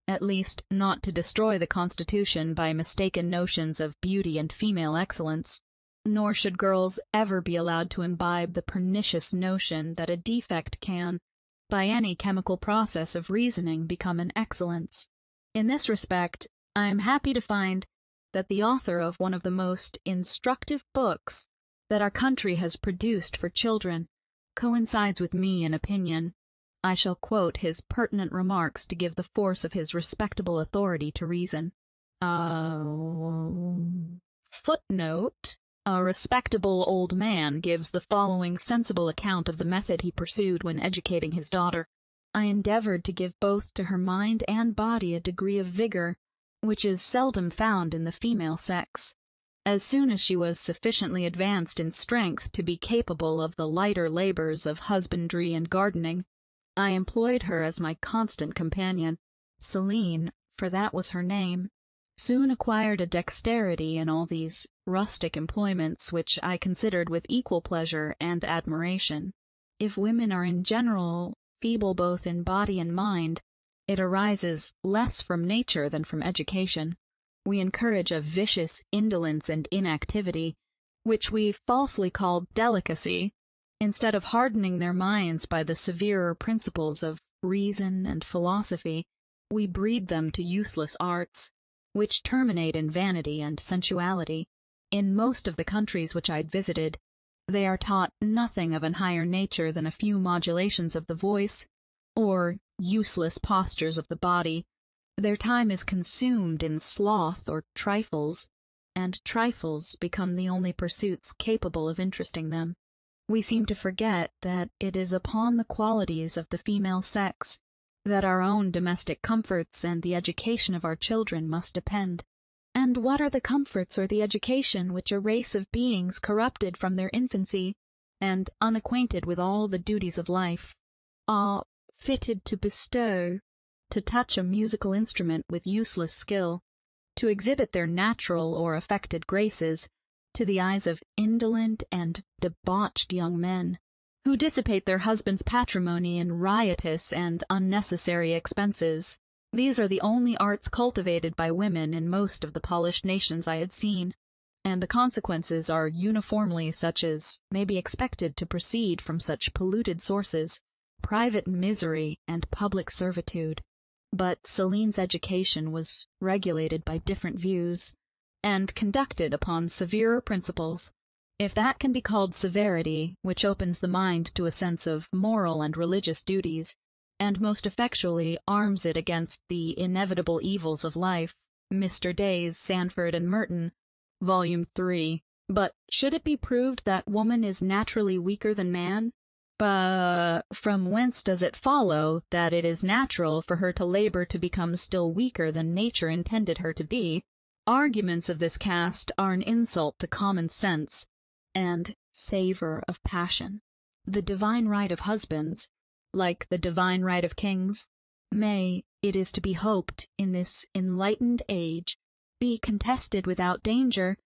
at least not to destroy the constitution by mistaken notions of beauty and female excellence. Nor should girls ever be allowed to imbibe the pernicious notion that a defect can, by any chemical process of reasoning, become an excellence. In this respect, I am happy to find that the author of one of the most instructive books that our country has produced for children coincides with me in opinion. I shall quote his pertinent remarks to give the force of his respectable authority to reason. Footnote: a respectable old man gives the following sensible account of the method he pursued when educating his daughter. I endeavored to give both to her mind and body a degree of vigor, which is seldom found in the female sex. As soon as she was sufficiently advanced in strength to be capable of the lighter labors of husbandry and gardening, I employed her as my constant companion. Celine, for that was her name, soon acquired a dexterity in all these rustic employments which I considered with equal pleasure and admiration. If women are in general feeble both in body and mind, it arises less from nature than from education. We encourage a vicious indolence and inactivity, which we falsely call delicacy, instead of hardening their minds by the severer principles of reason and philosophy. We breed them to useless arts, which terminate in vanity and sensuality. In most of the countries which I had visited, They are taught nothing of an higher nature than a few modulations of the voice, or useless postures of the body. Their time is consumed in sloth or trifles, and trifles become the only pursuits capable of interesting them. We seem to forget that it is upon the qualities of the female sex that our own domestic comforts and the education of our children must depend. And what are the comforts or the education which a race of beings corrupted from their infancy, and unacquainted with all the duties of life, are fitted to bestow? To touch a musical instrument with useless skill, to exhibit their natural or affected graces to the eyes of indolent and debauched young men, who dissipate their husbands' patrimony in riotous and unnecessary expenses. These are the only arts cultivated by women in most of the polished nations I had seen, and the consequences are uniformly such as may be expected to proceed from such polluted sources, private misery and public servitude. But Celine's education was regulated by different views, and conducted upon severer principles, if that can be called severity, which opens the mind to a sense of moral and religious duties, and most effectually arms it against the inevitable evils of life. Mr. Day's Sandford and Merton, Volume 3. But should it be proved that woman is naturally weaker than man? But from whence does it follow that it is natural for her to labor to become still weaker than nature intended her to be? Arguments of this cast are an insult to common sense, and savor of passion. The divine right of husbands, like the divine right of kings, may, it is to be hoped, in this enlightened age, be contested without danger,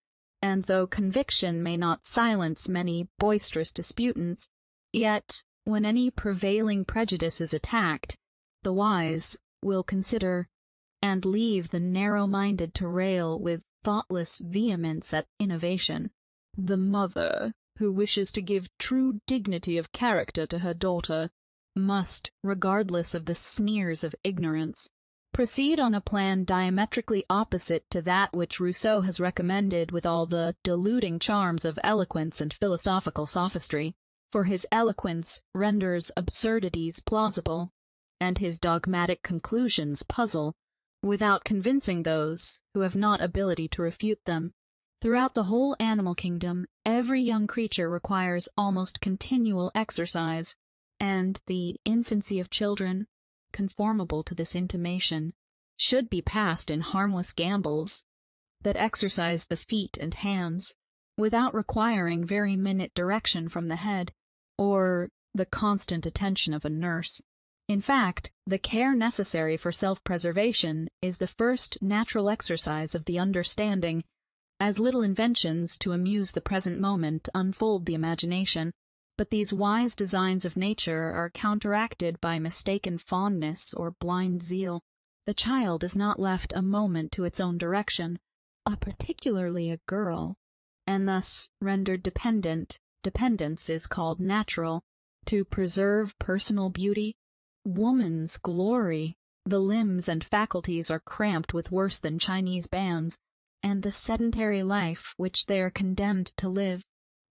and though conviction may not silence many boisterous disputants, yet, when any prevailing prejudice is attacked, the wise will consider, and leave the narrow-minded to rail with thoughtless vehemence at innovation. The mother, who wishes to give true dignity of character to her daughter, must, regardless of the sneers of ignorance, proceed on a plan diametrically opposite to that which Rousseau has recommended with all the deluding charms of eloquence and philosophical sophistry. For his eloquence renders absurdities plausible, and his dogmatic conclusions puzzle, without convincing those who have not ability to refute them. Throughout the whole animal kingdom, every young creature requires almost continual exercise, and the infancy of children, conformable to this intimation, should be passed in harmless gambols, that exercise the feet and hands, without requiring very minute direction from the head, or the constant attention of a nurse. In fact, the care necessary for self-preservation is the first natural exercise of the understanding, as little inventions to amuse the present moment unfold the imagination, but these wise designs of nature are counteracted by mistaken fondness or blind zeal. The child is not left a moment to its own direction, particularly a girl, and thus rendered dependent. Dependence is called natural. To preserve personal beauty, woman's glory, the limbs and faculties are cramped with worse than Chinese bands, and the sedentary life which they are condemned to live,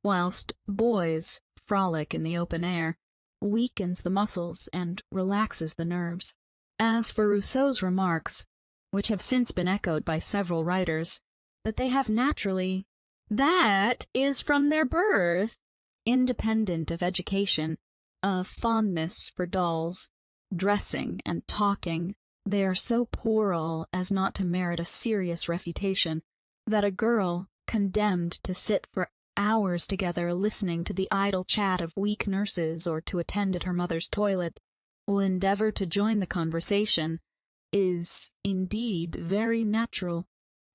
whilst boys frolic in the open air, weakens the muscles and relaxes the nerves. As for Rousseau's remarks, which have since been echoed by several writers, that they have naturally, that is from their birth, independent of education, a fondness for dolls, dressing, and talking, they are so puerile as not to merit a serious refutation, that a girl, condemned to sit for hours together listening to the idle chat of weak nurses or to attend at her mother's toilet, will endeavor to join the conversation, is, indeed, very natural,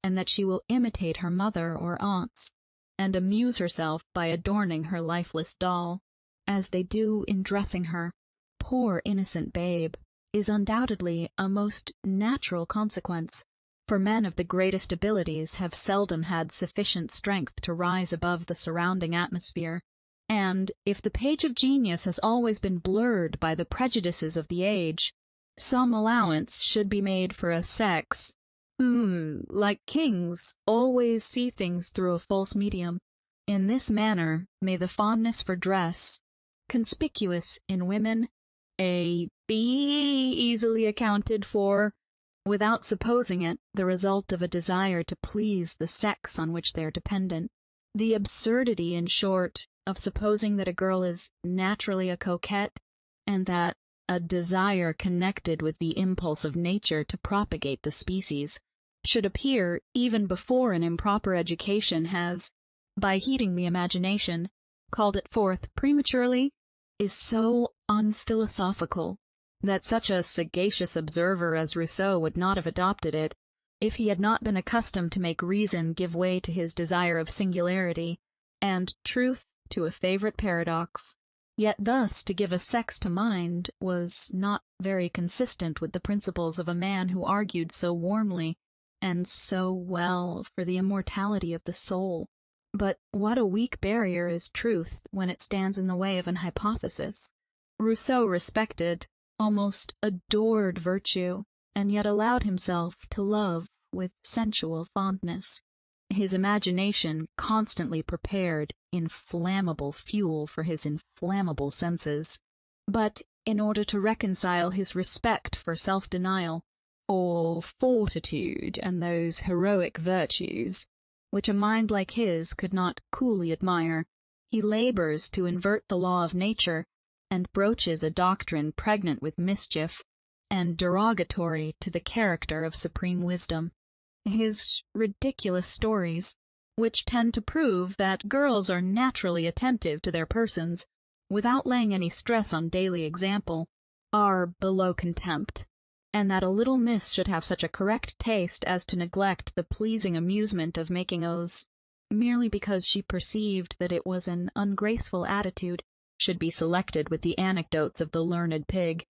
and that she will imitate her mother or aunts, and amuse herself by adorning her lifeless doll, as they do in dressing her, poor innocent babe, is undoubtedly a most natural consequence, for men of the greatest abilities have seldom had sufficient strength to rise above the surrounding atmosphere, and, if the page of genius has always been blurred by the prejudices of the age, some allowance should be made for a sex, who, like kings, always see things through a false medium. In this manner may the fondness for dress, conspicuous in women, be easily accounted for, without supposing it the result of a desire to please the sex on which they are dependent. The absurdity, in short, of supposing that a girl is naturally a coquette, and that a desire connected with the impulse of nature to propagate the species should appear even before an improper education has, by heating the imagination, called it forth prematurely, is so unphilosophical that such a sagacious observer as Rousseau would not have adopted it, if he had not been accustomed to make reason give way to his desire of singularity, and truth to a favorite paradox. Yet thus to give a sex to mind was not very consistent with the principles of a man who argued so warmly and so well for the immortality of the soul. But what a weak barrier is truth when it stands in the way of an hypothesis! Rousseau respected, almost adored virtue, and yet allowed himself to love with sensual fondness. His imagination constantly prepared inflammable fuel for his inflammable senses. But, in order to reconcile his respect for self-denial, or fortitude, and those heroic virtues, which a mind like his could not coolly admire, he labors to invert the law of nature, and broaches a doctrine pregnant with mischief, and derogatory to the character of supreme wisdom. His ridiculous stories, which tend to prove that girls are naturally attentive to their persons, without laying any stress on daily example, are below contempt, and that a little miss should have such a correct taste as to neglect the pleasing amusement of making O's, merely because she perceived that it was an ungraceful attitude, should be selected with the anecdotes of the learned pig.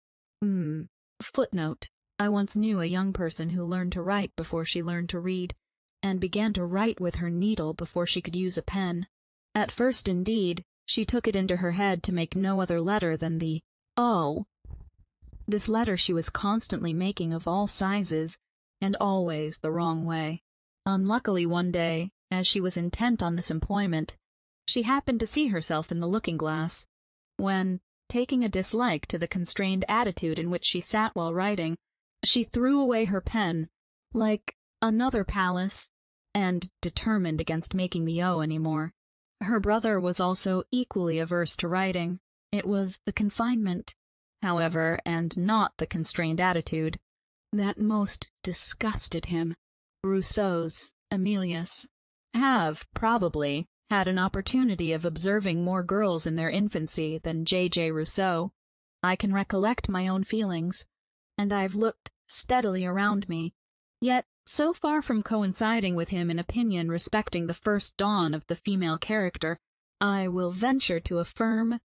Footnote. I once knew a young person who learned to write before she learned to read, and began to write with her needle before she could use a pen. At first, indeed, she took it into her head to make no other letter than the O. This letter she was constantly making of all sizes, and always the wrong way. Unluckily one day, as she was intent on this employment, she happened to see herself in the looking-glass, when, taking a dislike to the constrained attitude in which she sat while writing, she threw away her pen, like another Pallas, and determined against making the O any more. Her brother was also equally averse to writing. It was the confinement, however, and not the constrained attitude, that most disgusted him. Rousseau's Emilius have, probably, had an opportunity of observing more girls in their infancy than J. Rousseau. I can recollect my own feelings, and I've looked steadily around me, yet, so far from coinciding with him in opinion respecting the first dawn of the female character, I will venture to affirm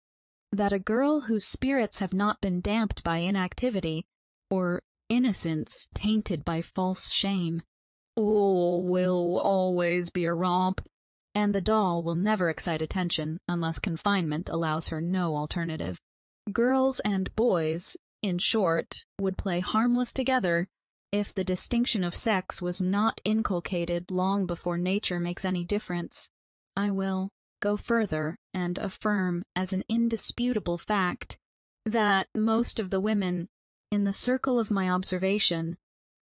that a girl whose spirits have not been damped by inactivity, or innocence tainted by false shame, will always be a romp, and the doll will never excite attention unless confinement allows her no alternative. Girls and boys, in short, would play harmless together, if the distinction of sex was not inculcated long before nature makes any difference. I will go further and affirm as an indisputable fact that most of the women, in the circle of my observation,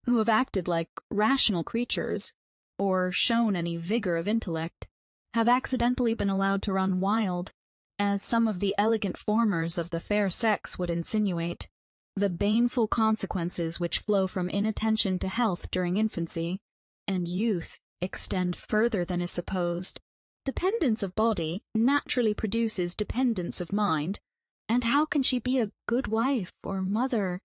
who have acted like rational creatures, or shown any vigor of intellect, have accidentally been allowed to run wild, as some of the elegant formers of the fair sex would insinuate. The baneful consequences which flow from inattention to health during infancy and youth extend further than is supposed. Dependence of body naturally produces dependence of mind, and how can she be a good wife or mother,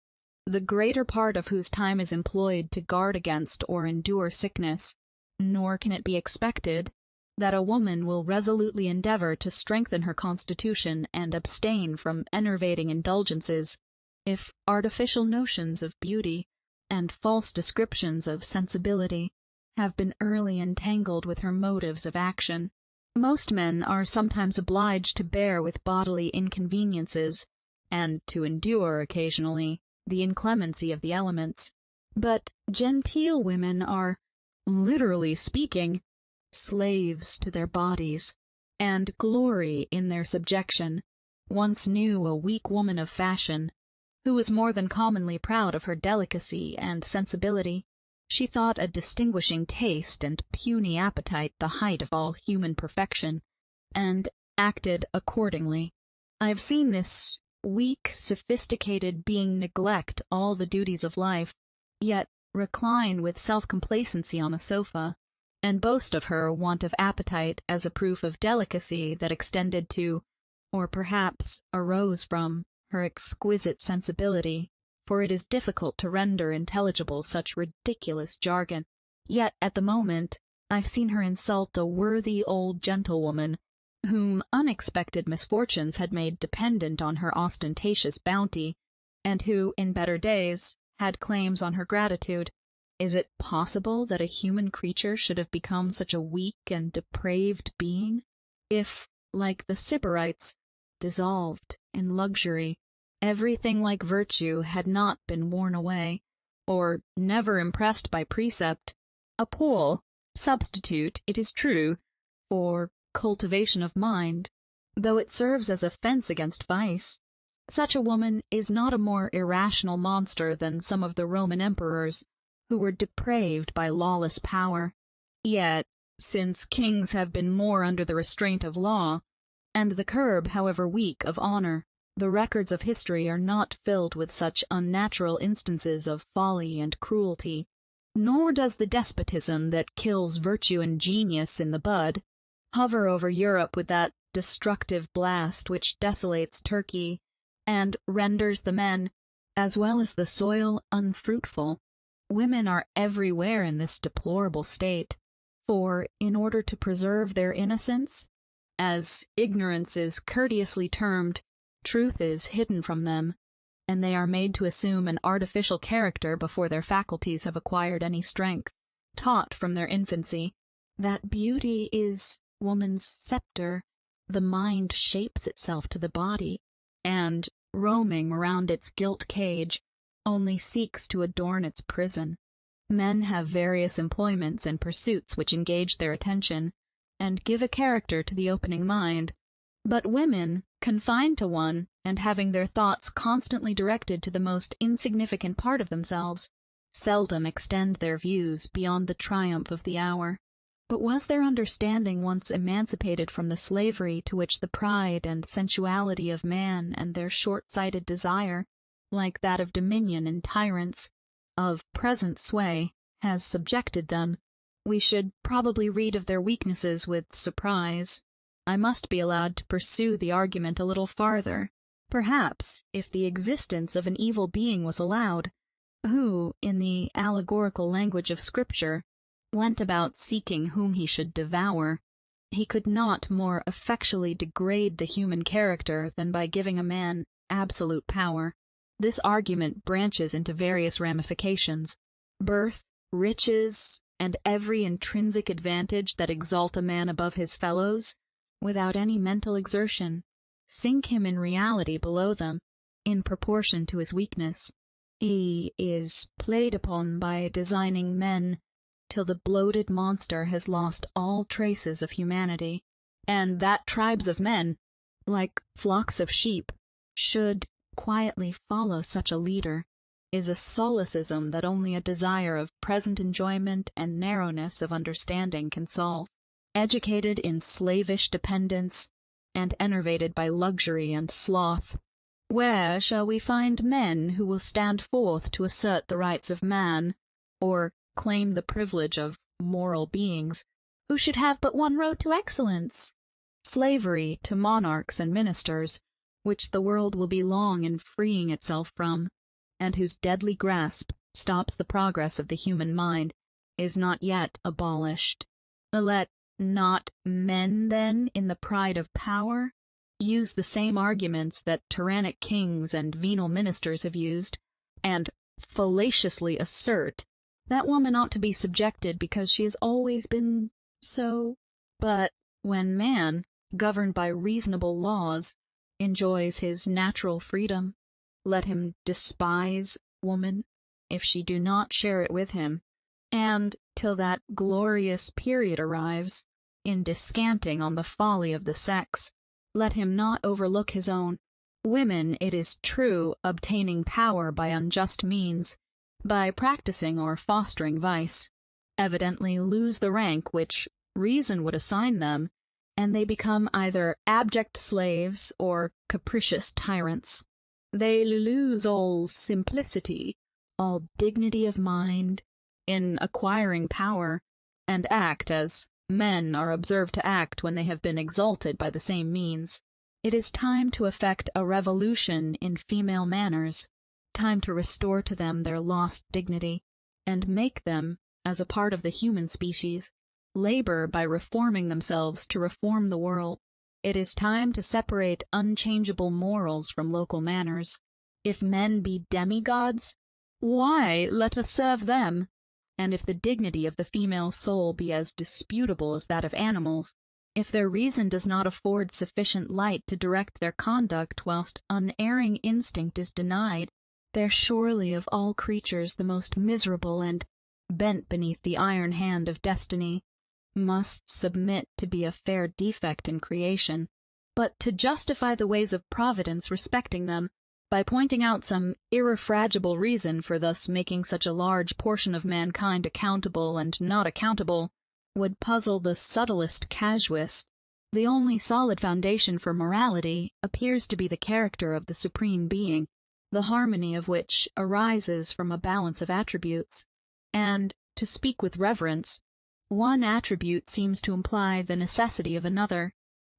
the greater part of whose time is employed to guard against or endure sickness? Nor can it be expected that a woman will resolutely endeavor to strengthen her constitution and abstain from enervating indulgences, if artificial notions of beauty, and false descriptions of sensibility, have been early entangled with her motives of action. Most men are sometimes obliged to bear with bodily inconveniences, and to endure occasionally the inclemency of the elements. But genteel women are, literally speaking, slaves to their bodies, and glory in their subjection, once knew a weak woman of fashion, who was more than commonly proud of her delicacy and sensibility. She thought a distinguishing taste and puny appetite the height of all human perfection, and acted accordingly. I have seen this weak, sophisticated being neglect all the duties of life, yet recline with self-complacency on a sofa, and boast of her want of appetite as a proof of delicacy that extended to, or perhaps arose from, her exquisite sensibility, for it is difficult to render intelligible such ridiculous jargon. Yet at the moment I've seen her insult a worthy old gentlewoman, whom unexpected misfortunes had made dependent on her ostentatious bounty, and who, in better days, had claims on her gratitude. Is it possible that a human creature should have become such a weak and depraved being? If, like the Sybarites, dissolved in luxury, everything like virtue had not been worn away, or never impressed by precept, a poor substitute, it is true, for cultivation of mind, though it serves as a fence against vice. Such a woman is not a more irrational monster than some of the Roman emperors, who were depraved by lawless power. Yet, since kings have been more under the restraint of law, and the curb, however weak, of honor, the records of history are not filled with such unnatural instances of folly and cruelty, nor does the despotism that kills virtue and genius in the bud hover over Europe with that destructive blast which desolates Turkey, and renders the men, as well as the soil, unfruitful. Women are everywhere in this deplorable state, for, in order to preserve their innocence, as ignorance is courteously termed, truth is hidden from them, and they are made to assume an artificial character before their faculties have acquired any strength. Taught from their infancy that beauty is woman's scepter, the mind shapes itself to the body, and, roaming round its gilt cage, only seeks to adorn its prison. Men have various employments and pursuits which engage their attention, and give a character to the opening mind, but women, confined to one, and having their thoughts constantly directed to the most insignificant part of themselves, seldom extend their views beyond the triumph of the hour. But was their understanding once emancipated from the slavery to which the pride and sensuality of man and their short-sighted desire, like that of dominion in tyrants, of present sway, has subjected them, we should probably read of their weaknesses with surprise. I must be allowed to pursue the argument a little farther. Perhaps, if the existence of an evil being was allowed, who, in the allegorical language of Scripture, went about seeking whom he should devour, he could not more effectually degrade the human character than by giving a man absolute power. This argument branches into various ramifications. Birth, riches, and every intrinsic advantage that exalt a man above his fellows, without any mental exertion, sink him in reality below them, in proportion to his weakness. He is played upon by designing men, till the bloated monster has lost all traces of humanity, and that tribes of men, like flocks of sheep, should quietly follow such a leader, is a solecism that only a desire of present enjoyment and narrowness of understanding can solve. Educated in slavish dependence, and enervated by luxury and sloth, where shall we find men who will stand forth to assert the rights of man, or claim the privilege of moral beings, who should have but one road to excellence? Slavery to monarchs and ministers, which the world will be long in freeing itself from, and whose deadly grasp stops the progress of the human mind, is not yet abolished. Let not men, then, in the pride of power, use the same arguments that tyrannic kings and venal ministers have used, and fallaciously assert that woman ought to be subjected because she has always been so. But when man, governed by reasonable laws, enjoys his natural freedom, let him despise woman, if she do not share it with him, and, till that glorious period arrives, in descanting on the folly of the sex, let him not overlook his own. Women, it is true, obtaining power by unjust means, by practicing or fostering vice, evidently lose the rank which reason would assign them, and they become either abject slaves or capricious tyrants. They lose all simplicity, all dignity of mind, in acquiring power, and act as men are observed to act when they have been exalted by the same means. It is time to effect a revolution in female manners, time to restore to them their lost dignity, and make them, as a part of the human species, labor by reforming themselves to reform the world. It is time to separate unchangeable morals from local manners. If men be demigods, why, let us serve them. And if the dignity of the female soul be as disputable as that of animals, if their reason does not afford sufficient light to direct their conduct whilst unerring instinct is denied, they're surely of all creatures the most miserable and, bent beneath the iron hand of destiny, must submit to be a fair defect in creation. But to justify the ways of Providence respecting them, by pointing out some irrefragable reason for thus making such a large portion of mankind accountable and not accountable, would puzzle the subtlest casuist. The only solid foundation for morality appears to be the character of the Supreme Being, the harmony of which arises from a balance of attributes. And, to speak with reverence, one attribute seems to imply the necessity of another.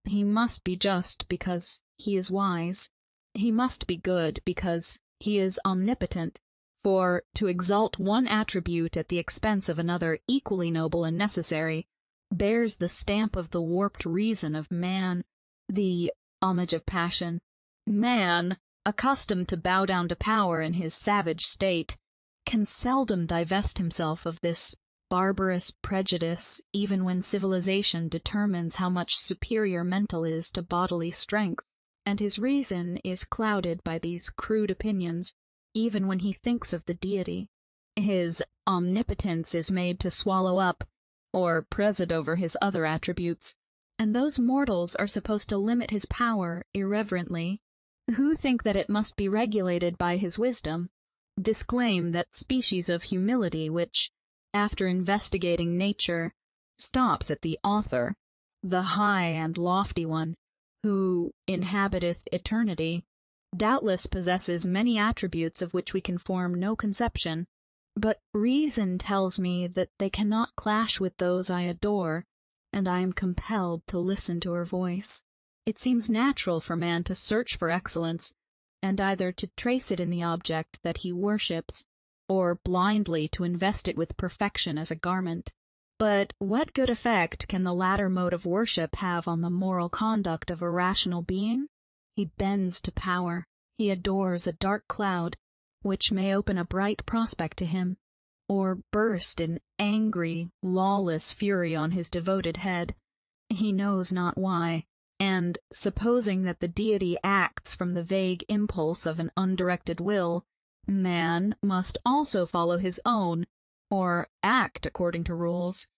He must be just because he is wise. He must be good because he is omnipotent, for to exalt one attribute at the expense of another equally noble and necessary bears the stamp of the warped reason of man, the homage of passion. Man, accustomed to bow down to power in his savage state, can seldom divest himself of this barbarous prejudice even when civilization determines how much superior mental is to bodily strength, and his reason is clouded by these crude opinions, even when he thinks of the deity. His omnipotence is made to swallow up, or preside over his other attributes, and those mortals are supposed to limit his power irreverently, who think that it must be regulated by his wisdom, disclaim that species of humility which, after investigating nature, stops at the author, the high and lofty one, who inhabiteth eternity, doubtless possesses many attributes of which we can form no conception, but reason tells me that they cannot clash with those I adore, and I am compelled to listen to her voice. It seems natural for man to search for excellence, and either to trace it in the object that he worships, or blindly to invest it with perfection as a garment. But what good effect can the latter mode of worship have on the moral conduct of a rational being? He bends to power. He adores a dark cloud, which may open a bright prospect to him, or burst in angry, lawless fury on his devoted head. He knows not why, and, supposing that the deity acts from the vague impulse of an undirected will, man must also follow his own, or act according to rules,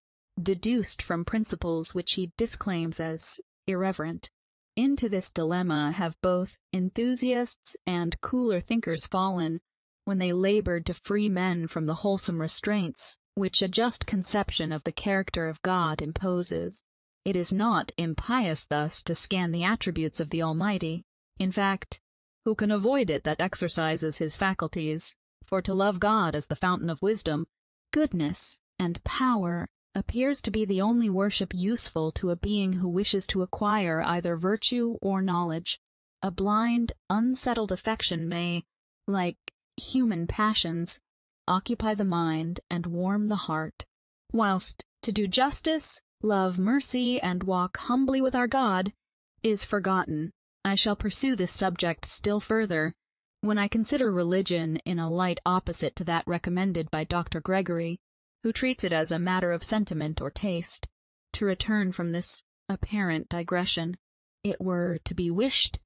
deduced from principles which he disclaims as irreverent. Into this dilemma have both enthusiasts and cooler thinkers fallen, when they labored to free men from the wholesome restraints which a just conception of the character of God imposes. It is not impious thus to scan the attributes of the Almighty. In fact, who can avoid it that exercises his faculties? For to love God as the fountain of wisdom, goodness, and power appears to be the only worship useful to a being who wishes to acquire either virtue or knowledge. A blind, unsettled affection may, like human passions, occupy the mind and warm the heart, whilst to do justice, love mercy, and walk humbly with our God is forgotten. I shall pursue this subject still further when I consider religion in a light opposite to that recommended by Dr. Gregory, who treats it as a matter of sentiment or taste. To return from this apparent digression, it were to be wished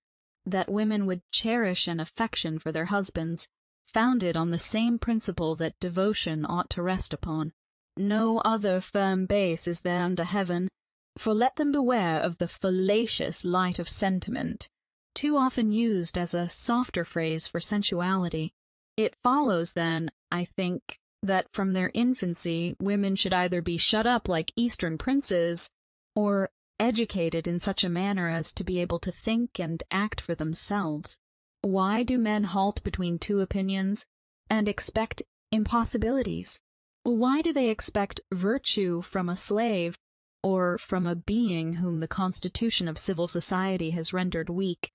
that women would cherish an affection for their husbands, founded on the same principle that devotion ought to rest upon. No other firm base is there under heaven For let them beware of the fallacious light of sentiment, too often used as a softer phrase for sensuality. It follows, then, I think, that from their infancy women should either be shut up like Eastern princes, or educated in such a manner as to be able to think and act for themselves. Why do men halt between two opinions, and expect impossibilities? Why do they expect virtue from a slave, or from a being whom the constitution of civil society has rendered weak?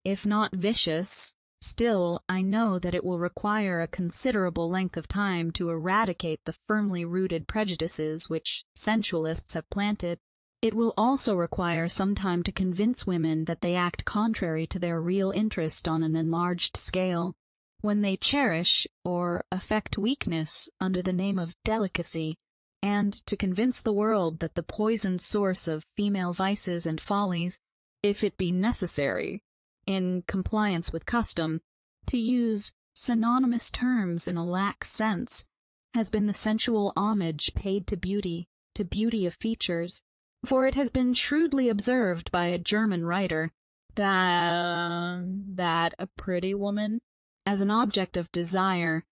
If not vicious, still I know that it will require a considerable length of time to eradicate the firmly rooted prejudices which sensualists have planted. It will also require some time to convince women that they act contrary to their real interest on an enlarged scale, when they cherish or affect weakness under the name of delicacy, and to convince the world that the poisoned source of female vices and follies, if it be necessary, in compliance with custom, to use synonymous terms in a lax sense, has been the sensual homage paid to beauty of features. For it has been shrewdly observed by a German writer that a pretty woman, as an object of desire,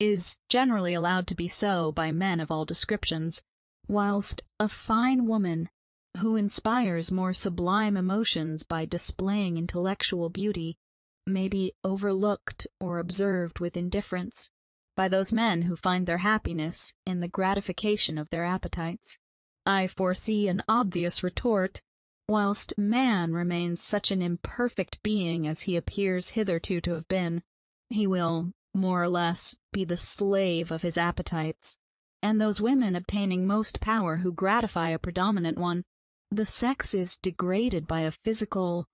is generally allowed to be so by men of all descriptions, whilst a fine woman, who inspires more sublime emotions by displaying intellectual beauty, may be overlooked or observed with indifference by those men who find their happiness in the gratification of their appetites. I foresee an obvious retort. Whilst man remains such an imperfect being as he appears hitherto to have been, he will, more or less, be the slave of his appetites, and those women obtaining most power who gratify a predominant one. The sex is degraded by a physical,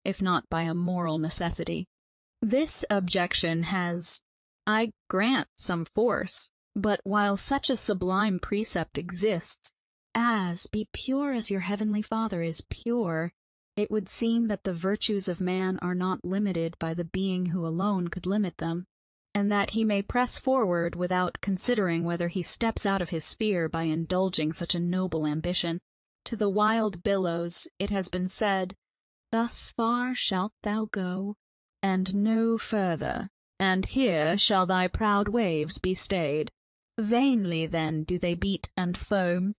if not by a moral necessity. This objection has, I grant, some force, but while such a sublime precept exists, as be pure as your heavenly Father is pure, it would seem that the virtues of man are not limited by the being who alone could limit them, and that he may press forward without considering whether he steps out of his sphere by indulging such a noble ambition. To the wild billows it has been said, "Thus far shalt thou go, and no further, and here shall thy proud waves be stayed." Vainly then do they beat and foam,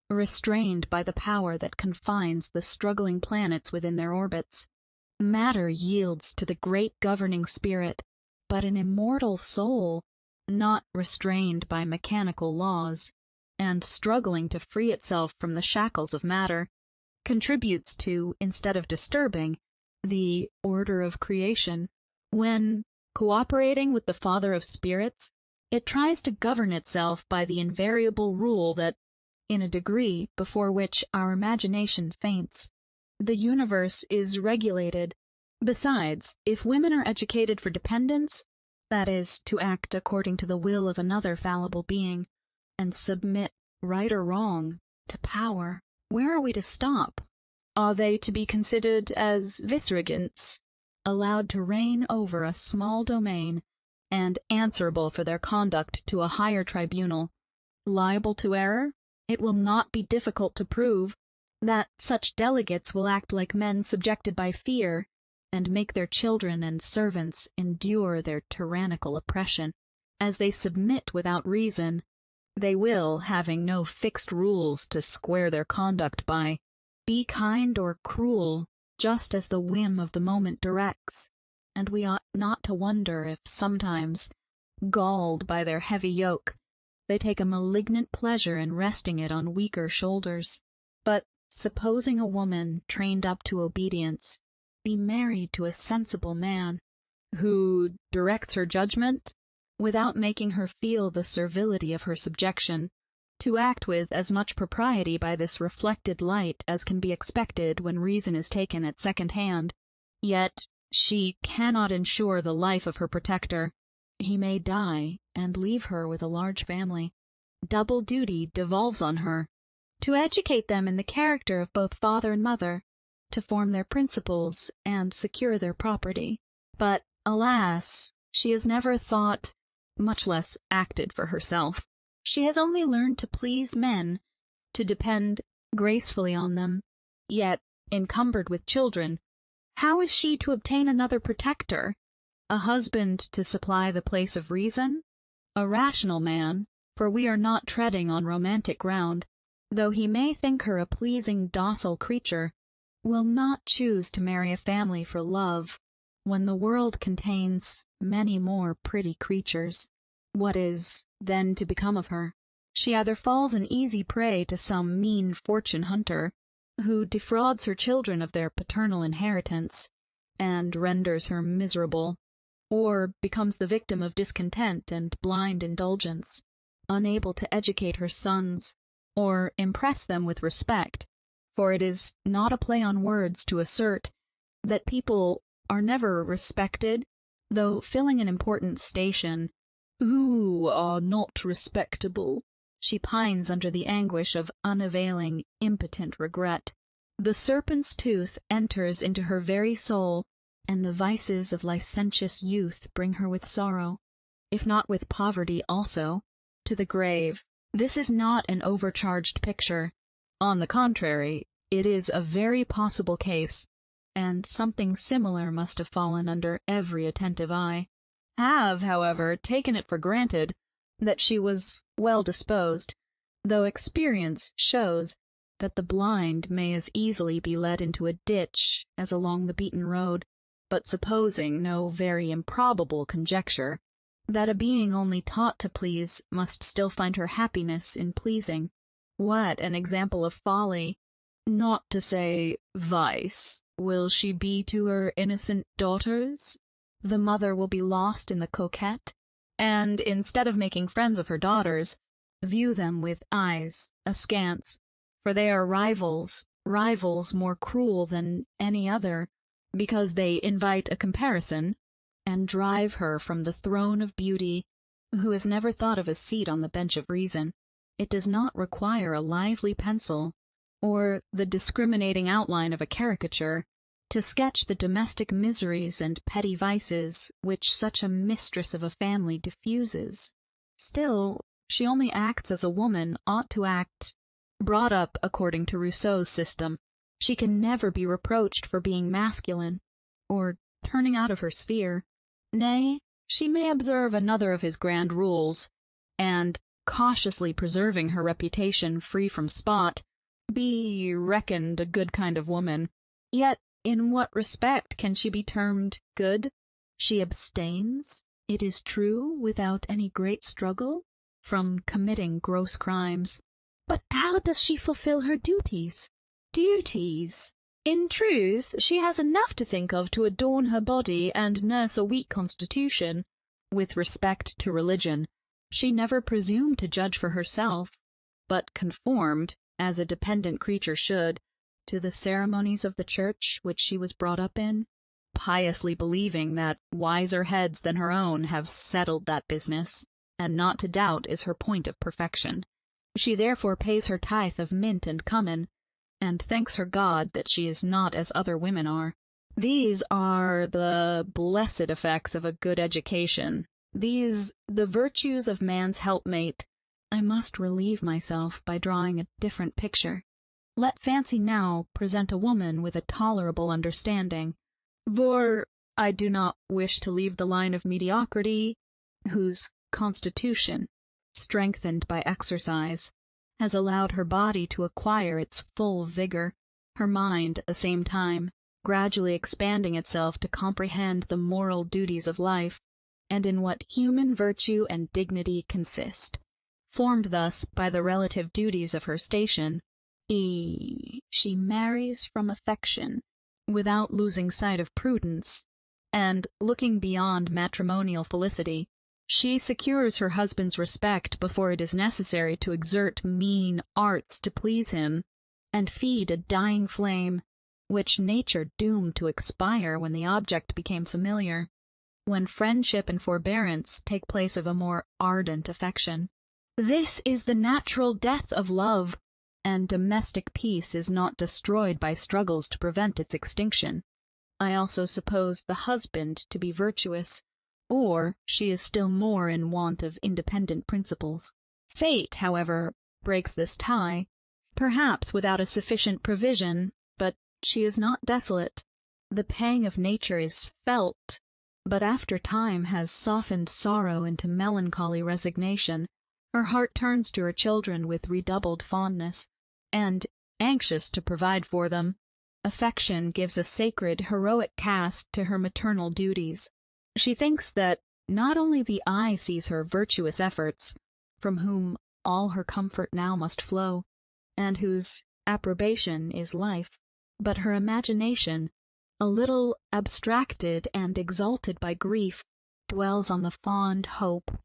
restrained by the power that confines the struggling planets within their orbits. Matter yields to the great governing spirit, but an immortal soul, not restrained by mechanical laws, and struggling to free itself from the shackles of matter, contributes to, instead of disturbing, the order of creation. When, cooperating with the Father of Spirits, it tries to govern itself by the invariable rule that, in a degree before which our imagination faints, the universe is regulated. Besides, if women are educated for dependence, that is, to act according to the will of another fallible being, and submit, right or wrong, to power, where are we to stop? Are they to be considered as viceregents, allowed to reign over a small domain, and answerable for their conduct to a higher tribunal, liable to error? It will not be difficult to prove that such delegates will act like men subjected by fear, and make their children and servants endure their tyrannical oppression. As they submit without reason, they will, having no fixed rules to square their conduct by, be kind or cruel, just as the whim of the moment directs, and we ought not to wonder if sometimes, galled by their heavy yoke, they take a malignant pleasure in resting it on weaker shoulders. But, supposing a woman trained up to obedience be married to a sensible man, who directs her judgment, without making her feel the servility of her subjection, to act with as much propriety by this reflected light as can be expected when reason is taken at second hand, yet she cannot ensure the life of her protector. He may die, and leave her with a large family. Double duty devolves on her: to educate them in the character of both father and mother, to form their principles, and secure their property. But, alas, she has never thought, much less acted for herself. She has only learned to please men, to depend gracefully on them. Yet, encumbered with children, how is she to obtain another protector? A husband to supply the place of reason? A rational man, for we are not treading on romantic ground, though he may think her a pleasing, docile creature, will not choose to marry a family for love, when the world contains many more pretty creatures. What is, then, to become of her? She either falls an easy prey to some mean fortune-hunter, who defrauds her children of their paternal inheritance, and renders her miserable, or becomes the victim of discontent and blind indulgence, unable to educate her sons, or impress them with respect, for it is not a play on words to assert that people are never respected, though filling an important station, who are not respectable. She pines under the anguish of unavailing, impotent regret. The serpent's tooth enters into her very soul, and the vices of licentious youth bring her with sorrow, if not with poverty also, to the grave. This is not an overcharged picture. On the contrary, it is a very possible case, and something similar must have fallen under every attentive eye. Have, however, taken it for granted that she was well disposed, though experience shows that the blind may as easily be led into a ditch as along the beaten road. But supposing no very improbable conjecture, that a being only taught to please must still find her happiness in pleasing, what an example of folly, not to say vice, will she be to her innocent daughters? The mother will be lost in the coquette, and instead of making friends of her daughters, view them with eyes askance, for they are rivals more cruel than any other, because they invite a comparison, and drive her from the throne of beauty, who has never thought of a seat on the bench of reason. It does not require a lively pencil, or the discriminating outline of a caricature, to sketch the domestic miseries and petty vices which such a mistress of a family diffuses. Still, she only acts as a woman ought to act, brought up according to Rousseau's system. She can never be reproached for being masculine, or turning out of her sphere. Nay, she may observe another of his grand rules, and, cautiously preserving her reputation free from spot, be reckoned a good kind of woman. Yet, in what respect can she be termed good? She abstains, it is true, without any great struggle, from committing gross crimes. But how does she fulfill her duties? Duties! In truth, she has enough to think of to adorn her body and nurse a weak constitution. With respect to religion, she never presumed to judge for herself, but conformed, as a dependent creature should, to the ceremonies of the church which she was brought up in, piously believing that wiser heads than her own have settled that business, and not to doubt is her point of perfection. She therefore pays her tithe of mint and cummin, and thanks her God that she is not as other women are. These are the blessed effects of a good education, these the virtues of man's helpmate. I must relieve myself by drawing a different picture. Let fancy now present a woman with a tolerable understanding, for I do not wish to leave the line of mediocrity, whose constitution, strengthened by exercise, has allowed her body to acquire its full vigor, her mind, at the same time, gradually expanding itself to comprehend the moral duties of life, and in what human virtue and dignity consist. Formed thus by the relative duties of her station, she marries from affection, without losing sight of prudence, and, looking beyond matrimonial felicity, she secures her husband's respect before it is necessary to exert mean arts to please him, and feed a dying flame, which nature doomed to expire when the object became familiar, when friendship and forbearance take place of a more ardent affection. This is the natural death of love, and domestic peace is not destroyed by struggles to prevent its extinction. I also suppose the husband to be virtuous, or she is still more in want of independent principles. Fate, however, breaks this tie. perhaps without a sufficient provision, but she is not desolate. The pang of nature is felt, but after time has softened sorrow into melancholy resignation, her heart turns to her children with redoubled fondness, and, anxious to provide for them, affection gives a sacred, heroic cast to her maternal duties. She thinks that not only the eye sees her virtuous efforts, from whom all her comfort now must flow, and whose approbation is life, but her imagination, a little abstracted and exalted by grief, dwells on the fond hope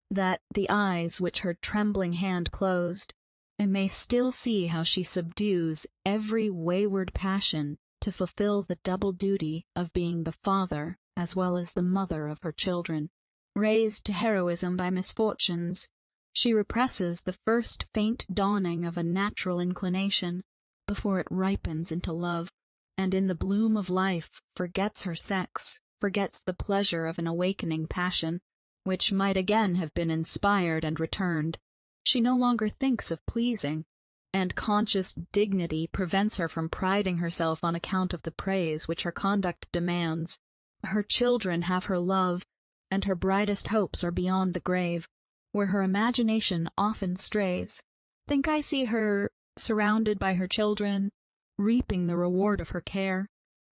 that the eyes which her trembling hand closed may still see how she subdues every wayward passion to fulfill the double duty of being the father as well as the mother of her children. Raised to heroism by misfortunes, she represses the first faint dawning of a natural inclination before it ripens into love, and in the bloom of life forgets her sex, forgets the pleasure of an awakening passion, which might again have been inspired and returned. She no longer thinks of pleasing, and conscious dignity prevents her from priding herself on account of the praise which her conduct demands. Her children have her love, and her brightest hopes are beyond the grave, where her imagination often strays. Think I see her surrounded by her children, reaping the reward of her care.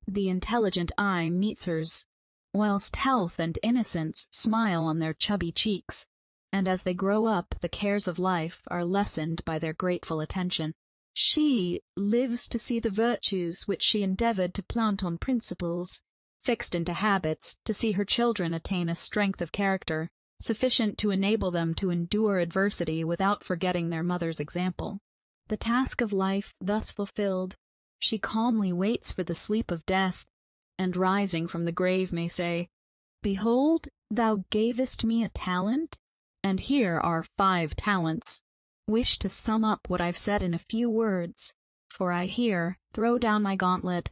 The intelligent eye meets hers, whilst health and innocence smile on their chubby cheeks, and as they grow up the cares of life are lessened by their grateful attention. She lives to see the virtues which she endeavored to plant on principles, fixed into habits, to see her children attain a strength of character sufficient to enable them to endure adversity without forgetting their mother's example. The task of life thus fulfilled, she calmly waits for the sleep of death, and rising from the grave may say, "Behold, thou gavest me a talent, and here are 5 talents. Wish to sum up what I've said in a few words, for I here throw down my gauntlet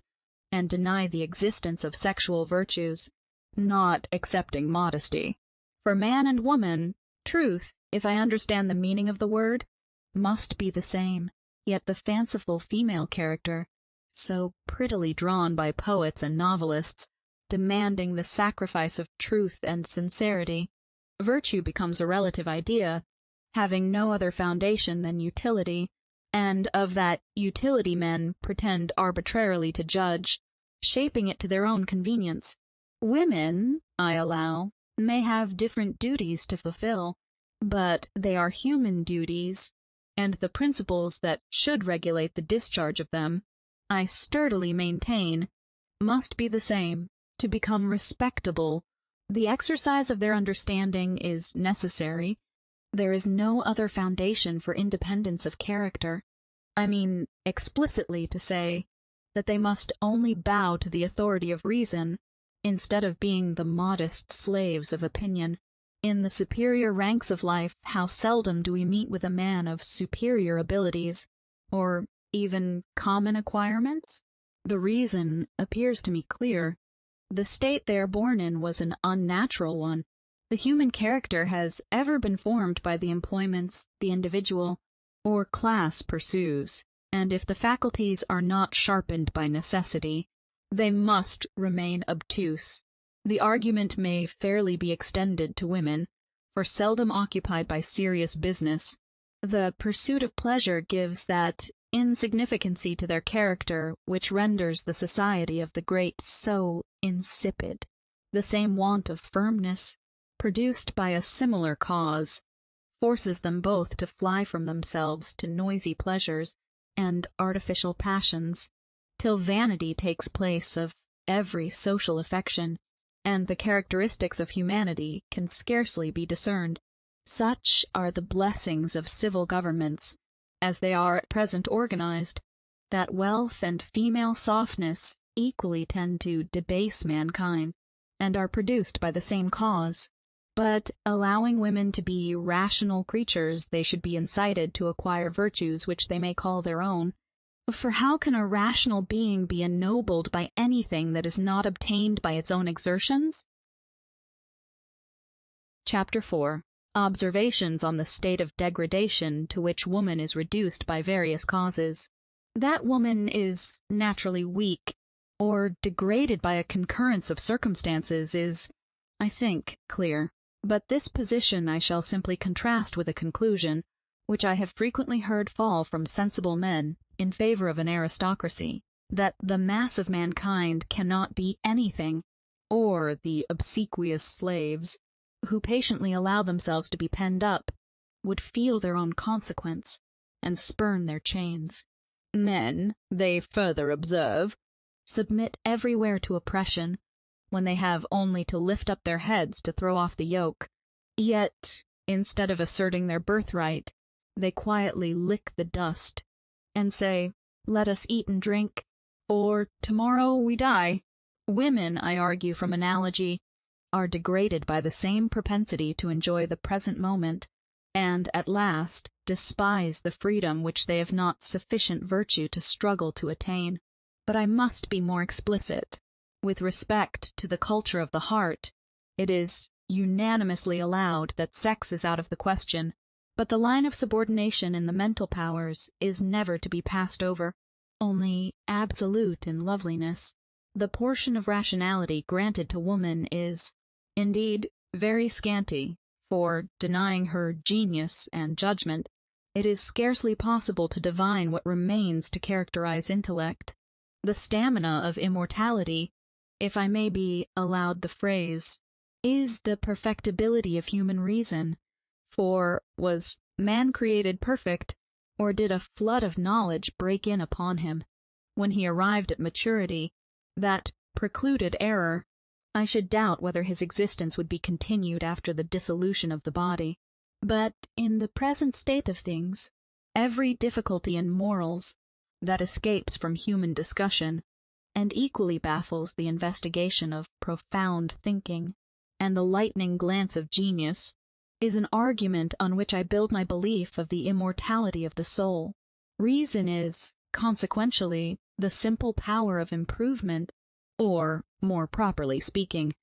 and deny the existence of sexual virtues, not excepting modesty. For man and woman, truth, if I understand the meaning of the word, must be the same, yet the fanciful female character, so prettily drawn by poets and novelists, demanding the sacrifice of truth and sincerity, virtue becomes a relative idea, having no other foundation than utility, and of that utility men pretend arbitrarily to judge, shaping it to their own convenience. Women, I allow, may have different duties to fulfill, but they are human duties, and the principles that should regulate the discharge of them, I sturdily maintain, must be the same. To become respectable, the exercise of their understanding is necessary. There is no other foundation for independence of character. I mean explicitly to say that they must only bow to the authority of reason, instead of being the modest slaves of opinion. In the superior ranks of life, how seldom do we meet with a man of superior abilities, or even common acquirements? The reason appears to me clear. The state they are born in was an unnatural one. The human character has ever been formed by the employments the individual or class pursues, and if the faculties are not sharpened by necessity, they must remain obtuse. The argument may fairly be extended to women, for seldom occupied by serious business, the pursuit of pleasure gives that insignificancy to their character which renders the society of the great so insipid. The same want of firmness, produced by a similar cause, forces them both to fly from themselves to noisy pleasures and artificial passions, till vanity takes place of every social affection, and the characteristics of humanity can scarcely be discerned. Such are the blessings of civil governments, as they are at present organized, that wealth and female softness equally tend to debase mankind, and are produced by the same cause. But, allowing women to be rational creatures, they should be incited to acquire virtues which they may call their own. For how can a rational being be ennobled by anything that is not obtained by its own exertions? Chapter 4. observations on the state of degradation to which woman is reduced by various causes. That woman is naturally weak, or degraded by a concurrence of circumstances is, I think, clear. But this position I shall simply contrast with a conclusion, which I have frequently heard fall from sensible men in favor of an aristocracy, that the mass of mankind cannot be anything, or the obsequious slaves, who patiently allow themselves to be penned up, would feel their own consequence, and spurn their chains. Men, they further observe, submit everywhere to oppression, when they have only to lift up their heads to throw off the yoke. Yet, instead of asserting their birthright, they quietly lick the dust, and say, "Let us eat and drink, or tomorrow we die." Women, I argue from analogy, are degraded by the same propensity to enjoy the present moment, and at last despise the freedom which they have not sufficient virtue to struggle to attain. But I must be more explicit. With respect to the culture of the heart, it is unanimously allowed that sex is out of the question, but the line of subordination in the mental powers is never to be passed over, only absolute in loveliness. The portion of rationality granted to woman is, indeed, very scanty, for, denying her genius and judgment, it is scarcely possible to divine what remains to characterize intellect. The stamina of immortality, if I may be allowed the phrase, is the perfectibility of human reason. For was man created perfect, or did a flood of knowledge break in upon him, when he arrived at maturity, that precluded error? I should doubt whether his existence would be continued after the dissolution of the body. But in the present state of things, every difficulty in morals that escapes from human discussion, and equally baffles the investigation of profound thinking, and the lightning glance of genius, is an argument on which I build my belief of the immortality of the soul. Reason is, consequentially, the simple power of improvement, or, more properly speaking,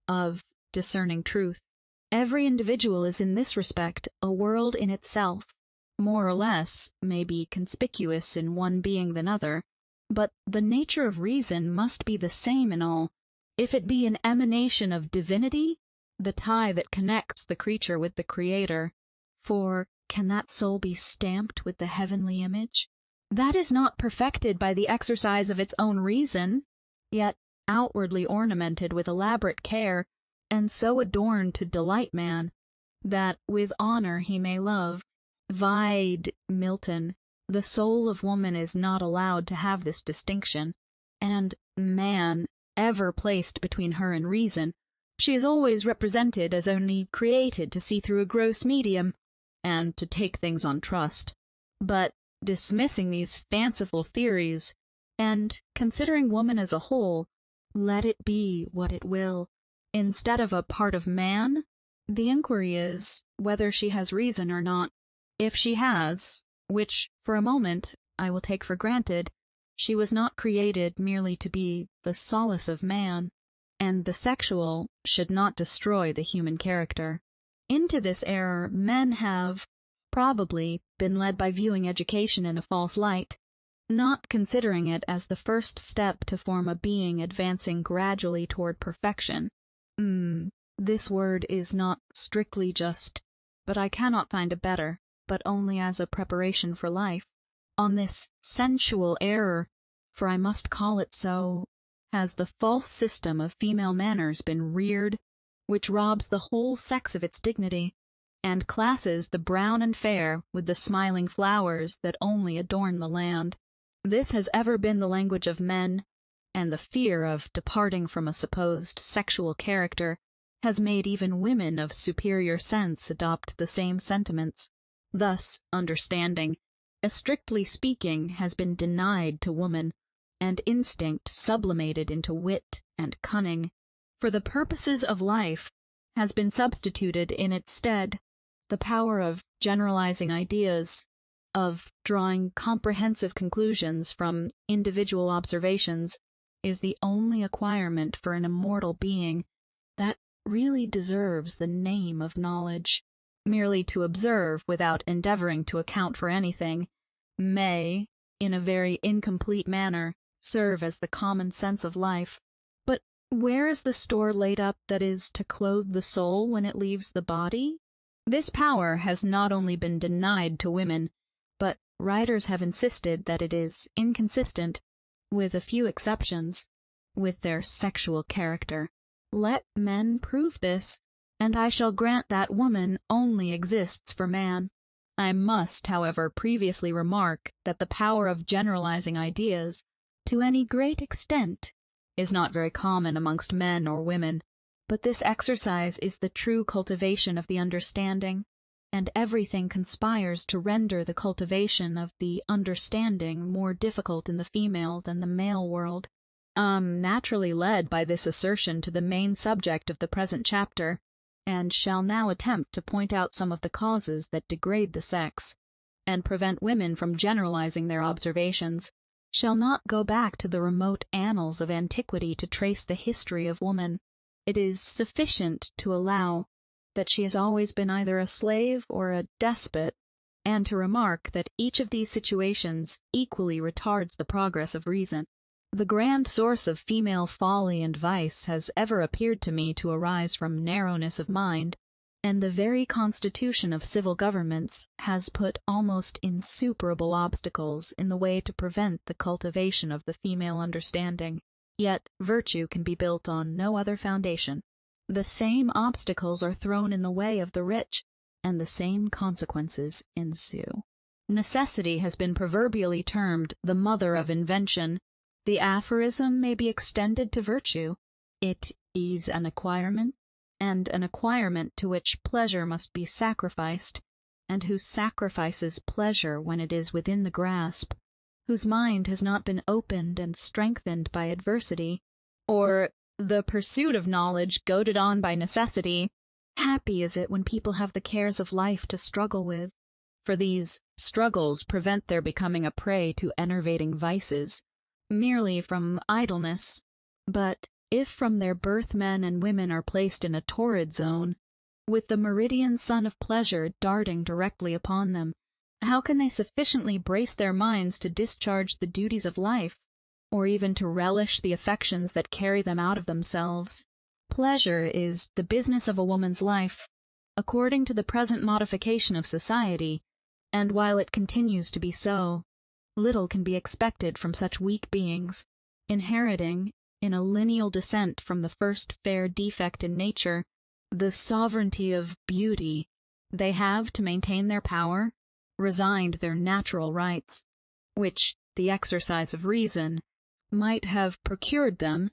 of discerning truth. Every individual is in this respect a world in itself, more or less may be conspicuous in one being than other, but the nature of reason must be the same in all. If it be an emanation of divinity, the tie that connects the creature with the Creator, for can that soul be stamped with the heavenly image? That is not perfected by the exercise of its own reason, yet outwardly ornamented with elaborate care, and so adorned to delight man, that with honor he may love. Vide Milton. The soul of woman is not allowed to have this distinction, and man, ever placed between her and reason, she is always represented as only created to see through a gross medium, and to take things on trust. But, dismissing these fanciful theories, and considering woman as a whole, let it be what it will, instead of a part of man, the inquiry is whether she has reason or not. If she has, which, for a moment, I will take for granted, she was not created merely to be the solace of man, and the sexual should not destroy the human character. Into this error men have, probably, been led by viewing education in a false light, not considering it as the first step to form a being advancing gradually toward perfection. This word is not strictly just, but I cannot find a better, but only as a preparation for life. On this sensual error, for I must call it so, has the false system of female manners been reared, which robs the whole sex of its dignity, and classes the brown and fair with the smiling flowers that only adorn the land. This has ever been the language of men, and the fear of departing from a supposed sexual character has made even women of superior sense adopt the same sentiments. Thus, understanding, strictly speaking, has been denied to woman, and instinct sublimated into wit and cunning, for the purposes of life, has been substituted in its stead. The power of generalizing ideas, of drawing comprehensive conclusions from individual observations, is the only acquirement for an immortal being that really deserves the name of knowledge. merely to observe without endeavoring to account for anything, may, in a very incomplete manner, serve as the common sense of life. But where is the store laid up that is to clothe the soul when it leaves the body? This power has not only been denied to women, but writers have insisted that it is inconsistent, with a few exceptions, with their sexual character. Let men prove this, and I shall grant that woman only exists for man. I must, however, previously remark that the power of generalizing ideas, to any great extent, is not very common amongst men or women, but this exercise is the true cultivation of the understanding, and everything conspires to render the cultivation of the understanding more difficult in the female than the male world. Naturally led by this assertion to the main subject of the present chapter, and shall now attempt to point out some of the causes that degrade the sex, and prevent women from generalizing their observations. Shall not go back to the remote annals of antiquity to trace the history of woman. It is sufficient to allow that she has always been either a slave or a despot, and to remark that each of these situations equally retards the progress of reason. The grand source of female folly and vice has ever appeared to me to arise from narrowness of mind, and the very constitution of civil governments has put almost insuperable obstacles in the way to prevent the cultivation of the female understanding. Yet virtue can be built on no other foundation. The same obstacles are thrown in the way of the rich, and the same consequences ensue. Necessity has been proverbially termed the mother of invention. The aphorism may be extended to virtue. It is an acquirement, and an acquirement to which pleasure must be sacrificed, and who sacrifices pleasure when it is within the grasp, whose mind has not been opened and strengthened by adversity, or the pursuit of knowledge goaded on by necessity. Happy is it when people have the cares of life to struggle with, for these struggles prevent their becoming a prey to enervating vices, merely from idleness. But if from their birth men and women are placed in a torrid zone, with the meridian sun of pleasure darting directly upon them, how can they sufficiently brace their minds to discharge the duties of life, or even to relish the affections that carry them out of themselves? Pleasure is the business of a woman's life, according to the present modification of society, and while it continues to be so, little can be expected from such weak beings, inheriting, in a lineal descent from the first fair defect in nature, the sovereignty of beauty. They have, to maintain their power, resigned their natural rights, which the exercise of reason might have procured them,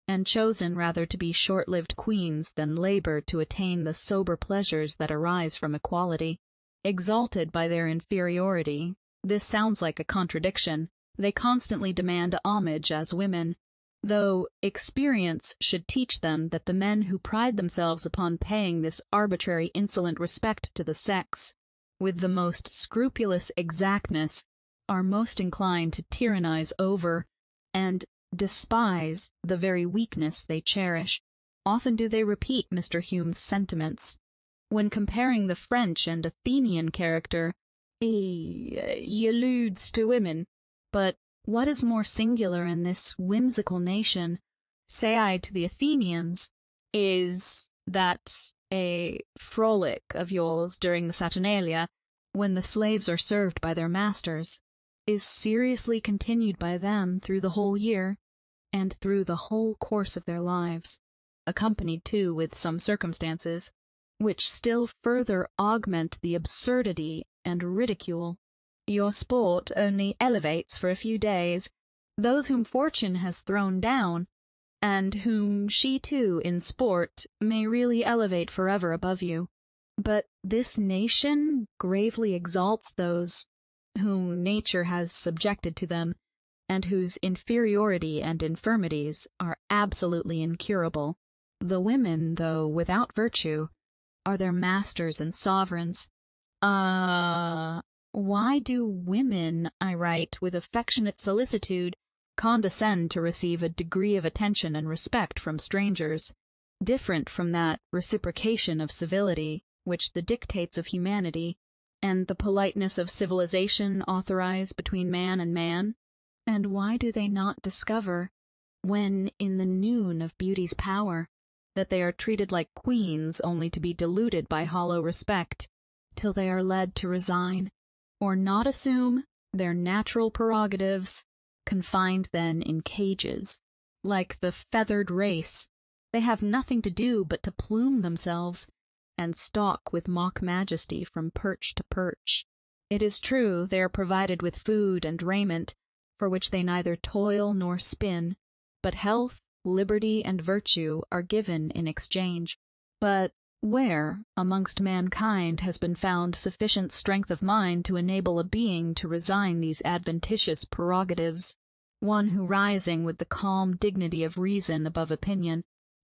and chosen rather to be short-lived queens than labor to attain the sober pleasures that arise from equality. Exalted by their inferiority, this sounds like a contradiction. They constantly demand homage as women, though experience should teach them that the men who pride themselves upon paying this arbitrary insolent respect to the sex, with the most scrupulous exactness, are most inclined to tyrannize over, and despise, the very weakness they cherish. Often do they repeat Mr. Hume's sentiments, when comparing the French and Athenian character. He alludes to women, but what is more singular in this whimsical nation, say I to the Athenians, is that a frolic of yours during the Saturnalia, when the slaves are served by their masters, is seriously continued by them through the whole year, and through the whole course of their lives, accompanied too with some circumstances, which still further augment the absurdity and ridicule. Your sport only elevates for a few days those whom fortune has thrown down, and whom she too in sport may really elevate forever above you. But this nation gravely exalts those whom nature has subjected to them, and whose inferiority and infirmities are absolutely incurable. The women, though without virtue, are their masters and sovereigns. Why do women, I write with affectionate solicitude, condescend to receive a degree of attention and respect from strangers, different from that reciprocation of civility which the dictates of humanity and the politeness of civilization authorize between man and man? And why do they not discover, when in the noon of beauty's power, that they are treated like queens only to be deluded by hollow respect, till they are led to resign, or not assume, their natural prerogatives, confined then in cages? Like the feathered race, they have nothing to do but to plume themselves, and stalk with mock majesty from perch to perch. It is true they are provided with food and raiment, for which they neither toil nor spin, but health, liberty, and virtue are given in exchange. But where, amongst mankind, has been found sufficient strength of mind to enable a being to resign these adventitious prerogatives? One who, rising with the calm dignity of reason above opinion,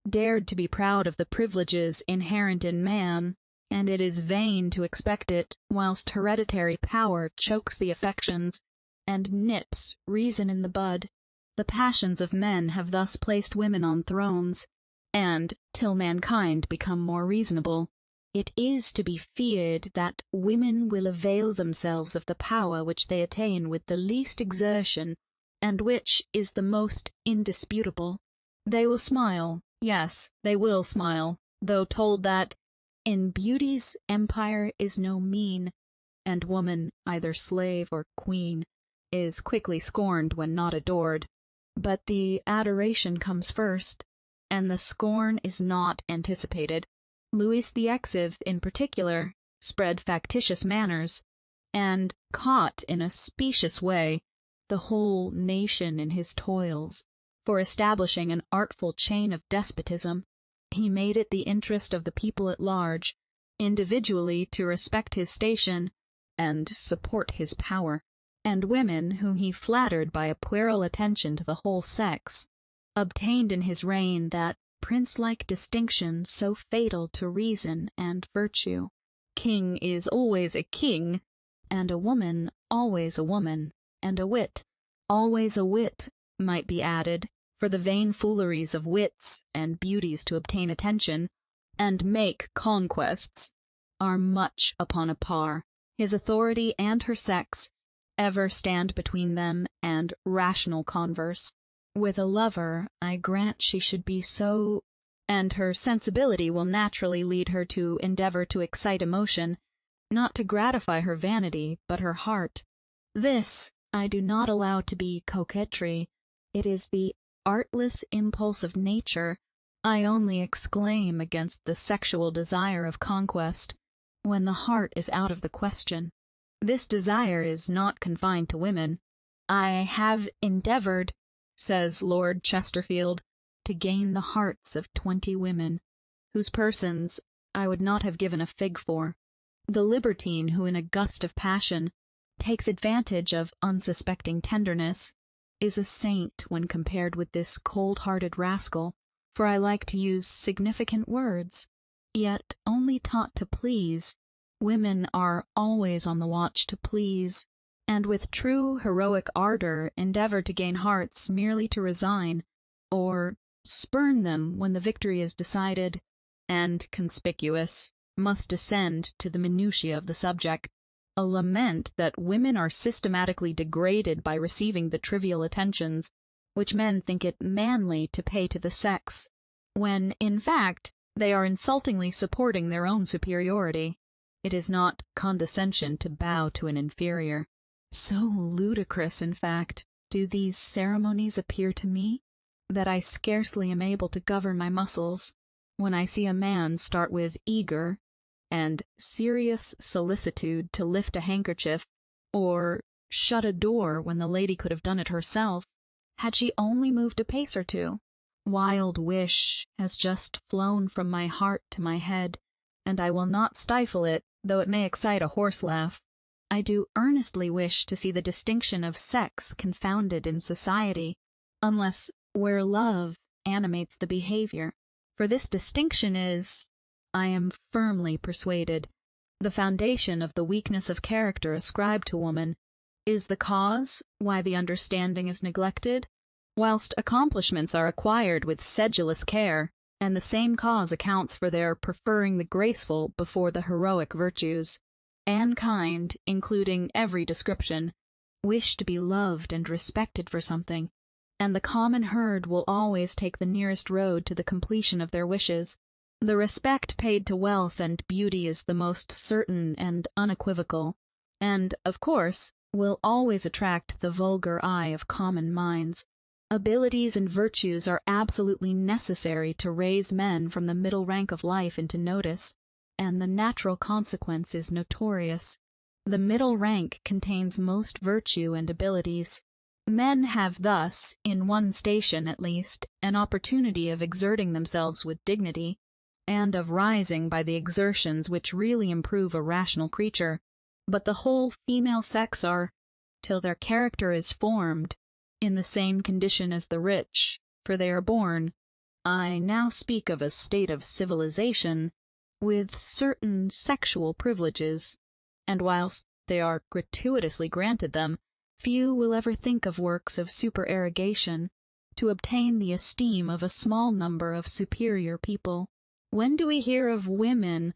dared to be proud of the privileges inherent in man, and it is vain to expect it, whilst hereditary power chokes the affections, and nips reason in the bud. The passions of men have thus placed women on thrones, and, till mankind become more reasonable, it is to be feared that women will avail themselves of the power which they attain with the least exertion, and which is the most indisputable. They will smile, yes, they will smile, though told that, in beauty's empire is no mean, and woman, either slave or queen, is quickly scorned when not adored. But the adoration comes first, and the scorn is not anticipated. Louis the Exive, in particular, spread factitious manners, and caught in a specious way the whole nation in his toils for establishing an artful chain of despotism. He made it the interest of the people at large, individually to respect his station and support his power, and women, whom he flattered by a puerile attention to the whole sex, obtained in his reign that prince-like distinction so fatal to reason and virtue. King is always a king, and a woman always a woman, and a wit always a wit, might be added, for the vain fooleries of wits and beauties to obtain attention, and make conquests, are much upon a par. His authority and her sex ever stand between them and rational converse. With a lover, I grant she should be so, and her sensibility will naturally lead her to endeavor to excite emotion, not to gratify her vanity, but her heart. This I do not allow to be coquetry. It is the artless impulse of nature. I only exclaim against the sexual desire of conquest, when the heart is out of the question. This desire is not confined to women. I have endeavored, says Lord Chesterfield, to gain the hearts of 20 women, whose persons I would not have given a fig for. The libertine who in a gust of passion takes advantage of unsuspecting tenderness is a saint when compared with this cold-hearted rascal, for I like to use significant words, yet only taught to please. Women are always on the watch to please, and with true heroic ardor endeavor to gain hearts merely to resign, or spurn them when the victory is decided, and conspicuous, must descend to the minutiae of the subject. A lament that women are systematically degraded by receiving the trivial attentions which men think it manly to pay to the sex, when, in fact, they are insultingly supporting their own superiority. It is not condescension to bow to an inferior. So ludicrous, in fact, do these ceremonies appear to me, that I scarcely am able to govern my muscles, when I see a man start with eager and serious solicitude to lift a handkerchief, or shut a door when the lady could have done it herself, had she only moved a pace or two. Wild wish has just flown from my heart to my head, and I will not stifle it, though it may excite a horse laugh. I do earnestly wish to see the distinction of sex confounded in society, unless where love animates the behavior, for this distinction is, I am firmly persuaded, the foundation of the weakness of character ascribed to woman, is the cause why the understanding is neglected, whilst accomplishments are acquired with sedulous care, and the same cause accounts for their preferring the graceful before the heroic virtues. Mankind, including every description, wish to be loved and respected for something, and the common herd will always take the nearest road to the completion of their wishes. The respect paid to wealth and beauty is the most certain and unequivocal, and, of course, will always attract the vulgar eye of common minds. Abilities and virtues are absolutely necessary to raise men from the middle rank of life into notice, and the natural consequence is notorious. The middle rank contains most virtue and abilities. Men have thus, in one station at least, an opportunity of exerting themselves with dignity, and of rising by the exertions which really improve a rational creature. But the whole female sex are, till their character is formed, in the same condition as the rich, for they are born, I now speak of a state of civilization, with certain sexual privileges, and whilst they are gratuitously granted them, few will ever think of works of supererogation to obtain the esteem of a small number of superior people. When do we hear of women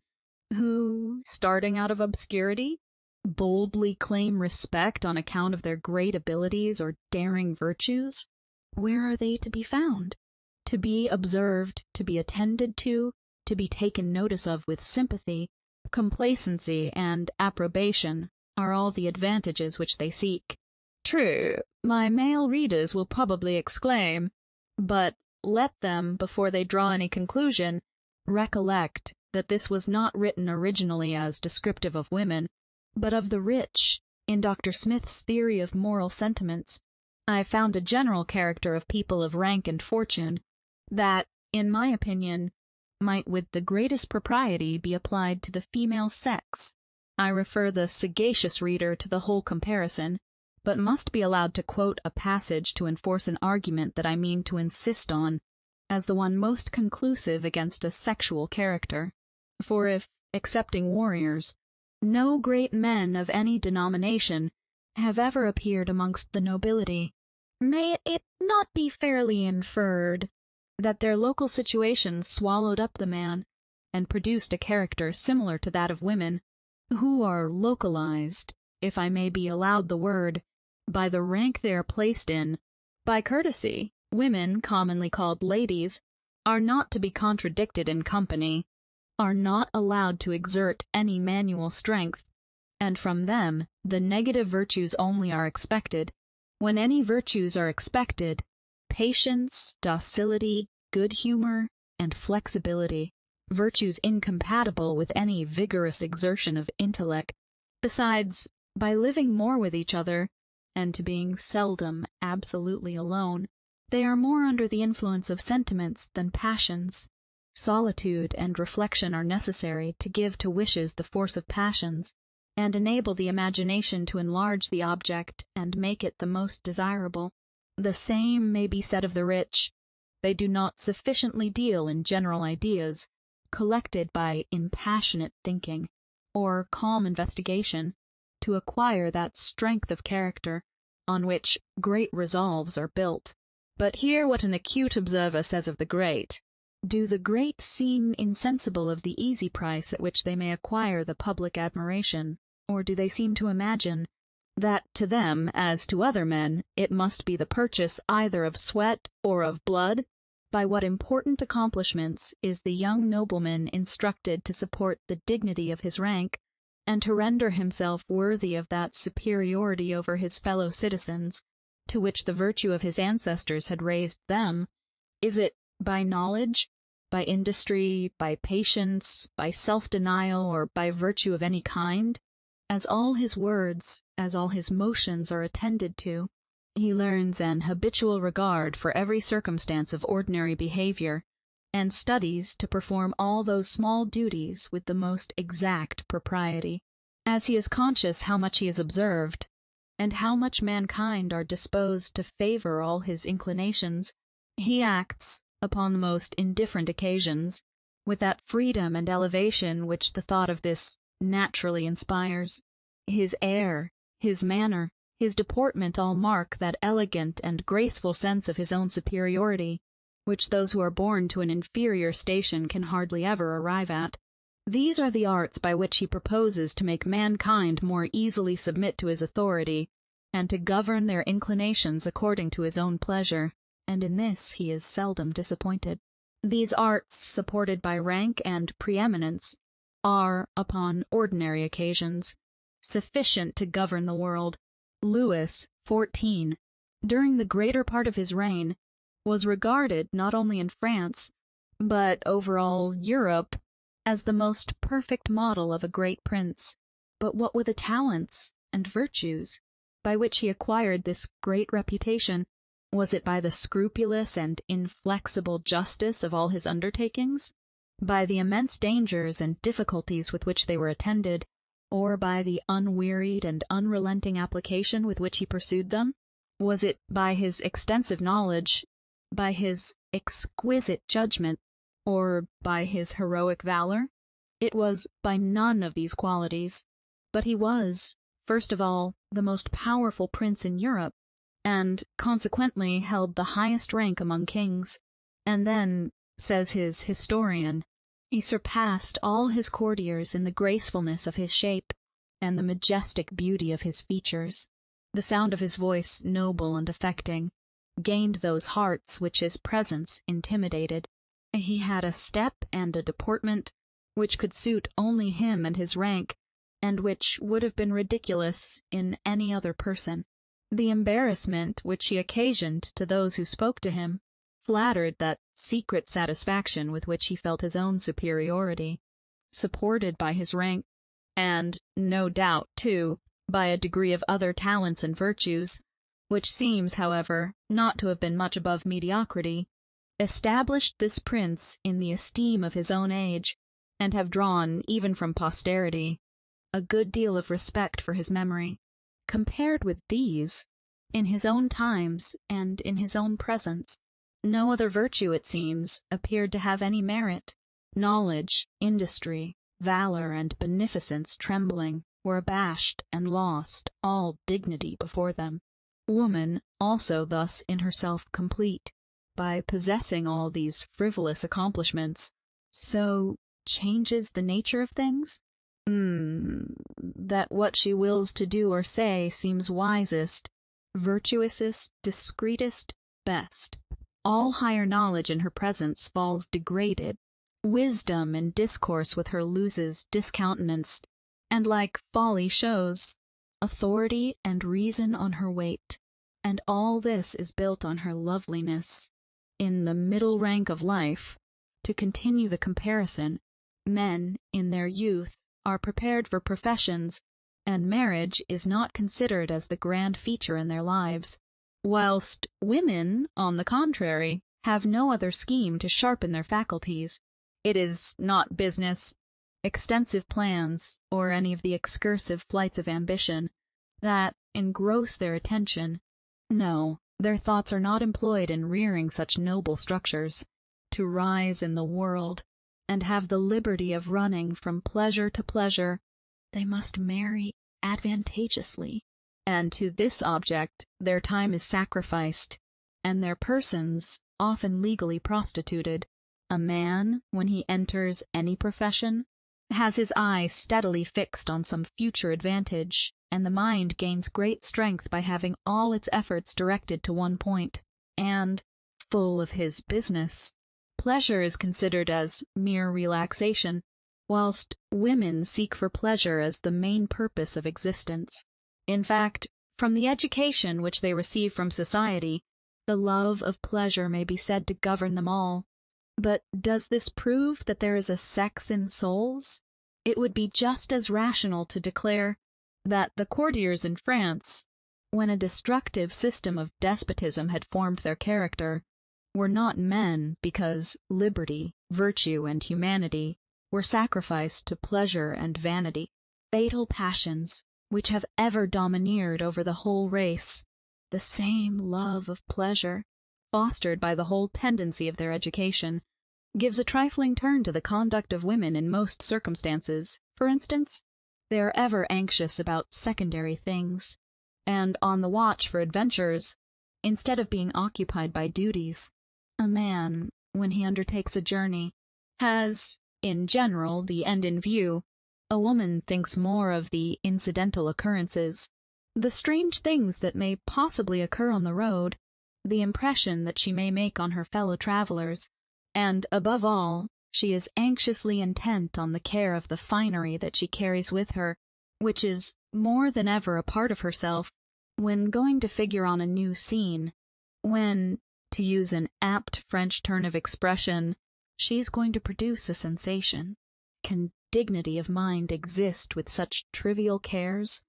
who, starting out of obscurity, boldly claim respect on account of their great abilities or daring virtues? Where are they to be found? To be observed, to be attended to be taken notice of with sympathy, complacency, and approbation, are all the advantages which they seek. True, my male readers will probably exclaim, but let them, before they draw any conclusion, recollect that this was not written originally as descriptive of women, but of the rich. In Dr. Smith's theory of moral sentiments, I found a general character of people of rank and fortune, that, in my opinion, might with the greatest propriety be applied to the female sex. I refer the sagacious reader to the whole comparison, but must be allowed to quote a passage to enforce an argument that I mean to insist on as the one most conclusive against a sexual character. For if, excepting warriors, no great men of any denomination have ever appeared amongst the nobility, may it not be fairly inferred that their local situations swallowed up the man, and produced a character similar to that of women, who are localized, if I may be allowed the word, by the rank they are placed in. By courtesy, women, commonly called ladies, are not to be contradicted in company, are not allowed to exert any manual strength, and from them the negative virtues only are expected. When any virtues are expected, patience, docility, good humor, and flexibility, virtues incompatible with any vigorous exertion of intellect. Besides, by living more with each other, and to being seldom absolutely alone, they are more under the influence of sentiments than passions. Solitude and reflection are necessary to give to wishes the force of passions, and enable the imagination to enlarge the object and make it the most desirable. The same may be said of the rich. They do not sufficiently deal in general ideas, collected by impassionate thinking, or calm investigation, to acquire that strength of character, on which great resolves are built. But hear what an acute observer says of the great. Do the great seem insensible of the easy price at which they may acquire the public admiration, or do they seem to imagine that to them, as to other men, it must be the purchase either of sweat or of blood? By what important accomplishments is the young nobleman instructed to support the dignity of his rank, and to render himself worthy of that superiority over his fellow citizens, to which the virtue of his ancestors had raised them? Is it by knowledge, by industry, by patience, by self-denial, or by virtue of any kind? As all his words, as all his motions are attended to, he learns an habitual regard for every circumstance of ordinary behavior, and studies to perform all those small duties with the most exact propriety. As he is conscious how much he is observed, and how much mankind are disposed to favor all his inclinations, he acts, upon the most indifferent occasions, with that freedom and elevation which the thought of this naturally inspires. His air, his manner, his deportment all mark that elegant and graceful sense of his own superiority, which those who are born to an inferior station can hardly ever arrive at. These are the arts by which he proposes to make mankind more easily submit to his authority, and to govern their inclinations according to his own pleasure, and in this he is seldom disappointed. These arts, supported by rank and preeminence, are, upon ordinary occasions, sufficient to govern the world. Louis XIV, during the greater part of his reign, was regarded not only in France, but over all Europe, as the most perfect model of a great prince. But what were the talents and virtues by which he acquired this great reputation? Was it by the scrupulous and inflexible justice of all his undertakings, by the immense dangers and difficulties with which they were attended, or by the unwearied and unrelenting application with which he pursued them? Was it by his extensive knowledge, by his exquisite judgment, or by his heroic valor? It was by none of these qualities. But he was, first of all, the most powerful prince in Europe, and consequently held the highest rank among kings. And then, says his historian, he surpassed all his courtiers in the gracefulness of his shape, and the majestic beauty of his features. The sound of his voice, noble and affecting, gained those hearts which his presence intimidated. He had a step and a deportment which could suit only him and his rank, and which would have been ridiculous in any other person. The embarrassment which he occasioned to those who spoke to him flattered that secret satisfaction with which he felt his own superiority, supported by his rank, and, no doubt, too, by a degree of other talents and virtues, which seems, however, not to have been much above mediocrity, established this prince in the esteem of his own age, and have drawn, even from posterity, a good deal of respect for his memory. Compared with these, in his own times and in his own presence, no other virtue, it seems, appeared to have any merit. Knowledge, industry, valor, and beneficence trembling, were abashed and lost all dignity before them. Woman, also thus in herself complete, by possessing all these frivolous accomplishments, so changes the nature of things, that what she wills to do or say seems wisest, virtuousest, discreetest, best. All higher knowledge in her presence falls degraded. Wisdom in discourse with her loses discountenance, and like folly shows authority and reason on her weight. And all this is built on her loveliness. In the middle rank of life, to continue the comparison, men, in their youth, are prepared for professions, and marriage is not considered as the grand feature in their lives, whilst women, on the contrary, have no other scheme to sharpen their faculties. It is not business, extensive plans, or any of the excursive flights of ambition, that engross their attention. No, their thoughts are not employed in rearing such noble structures. To rise in the world, and have the liberty of running from pleasure to pleasure, they must marry advantageously, and to this object their time is sacrificed, and their persons often legally prostituted. A man, when he enters any profession, has his eye steadily fixed on some future advantage, and the mind gains great strength by having all its efforts directed to one point, and, full of his business, pleasure is considered as mere relaxation, whilst women seek for pleasure as the main purpose of existence. In fact, from the education which they receive from society, the love of pleasure may be said to govern them all. But does this prove that there is a sex in souls? It would be just as rational to declare that the courtiers in France, when a destructive system of despotism had formed their character, were not men because liberty, virtue, and humanity were sacrificed to pleasure and vanity, fatal passions which have ever domineered over the whole race. The same love of pleasure, fostered by the whole tendency of their education, gives a trifling turn to the conduct of women in most circumstances. For instance, they are ever anxious about secondary things, and on the watch for adventures, instead of being occupied by duties. A man, when he undertakes a journey, has, in general, the end in view. A woman thinks more of the incidental occurrences, the strange things that may possibly occur on the road, the impression that she may make on her fellow travelers, and, above all, she is anxiously intent on the care of the finery that she carries with her, which is more than ever a part of herself. When going to figure on a new scene, when, to use an apt French turn of expression, she's going to produce a sensation, can dignity of mind exist with such trivial cares?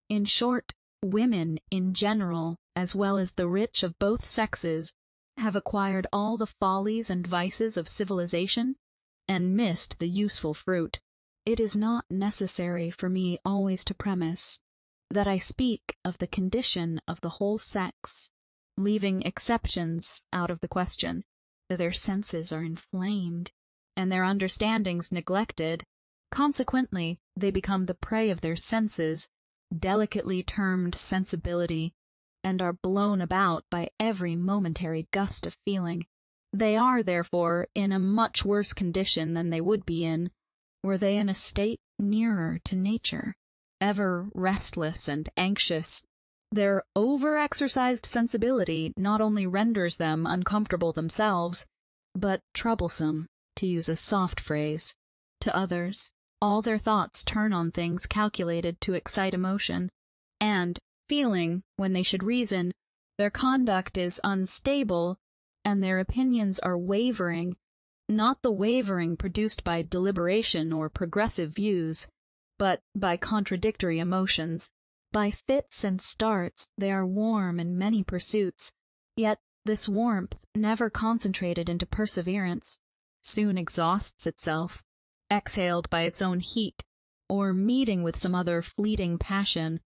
In short, women in general, as well as the rich of both sexes, have acquired all the follies and vices of civilization, and missed the useful fruit. It is not necessary for me always to premise that I speak of the condition of the whole sex, leaving exceptions out of the question. Their senses are inflamed, and their understandings neglected. Consequently, they become the prey of their senses, delicately termed sensibility, and are blown about by every momentary gust of feeling. They are, therefore, in a much worse condition than they would be in, were they in a state nearer to nature, ever restless and anxious. Their over-exercised sensibility not only renders them uncomfortable themselves, but troublesome, to use a soft phrase, to others. All their thoughts turn on things calculated to excite emotion, and, feeling when they should reason, their conduct is unstable, and their opinions are wavering, not the wavering produced by deliberation or progressive views, but by contradictory emotions. By fits and starts they are warm in many pursuits, yet this warmth, never concentrated into perseverance, soon exhausts itself, exhaled by its own heat, or meeting with some other fleeting passion,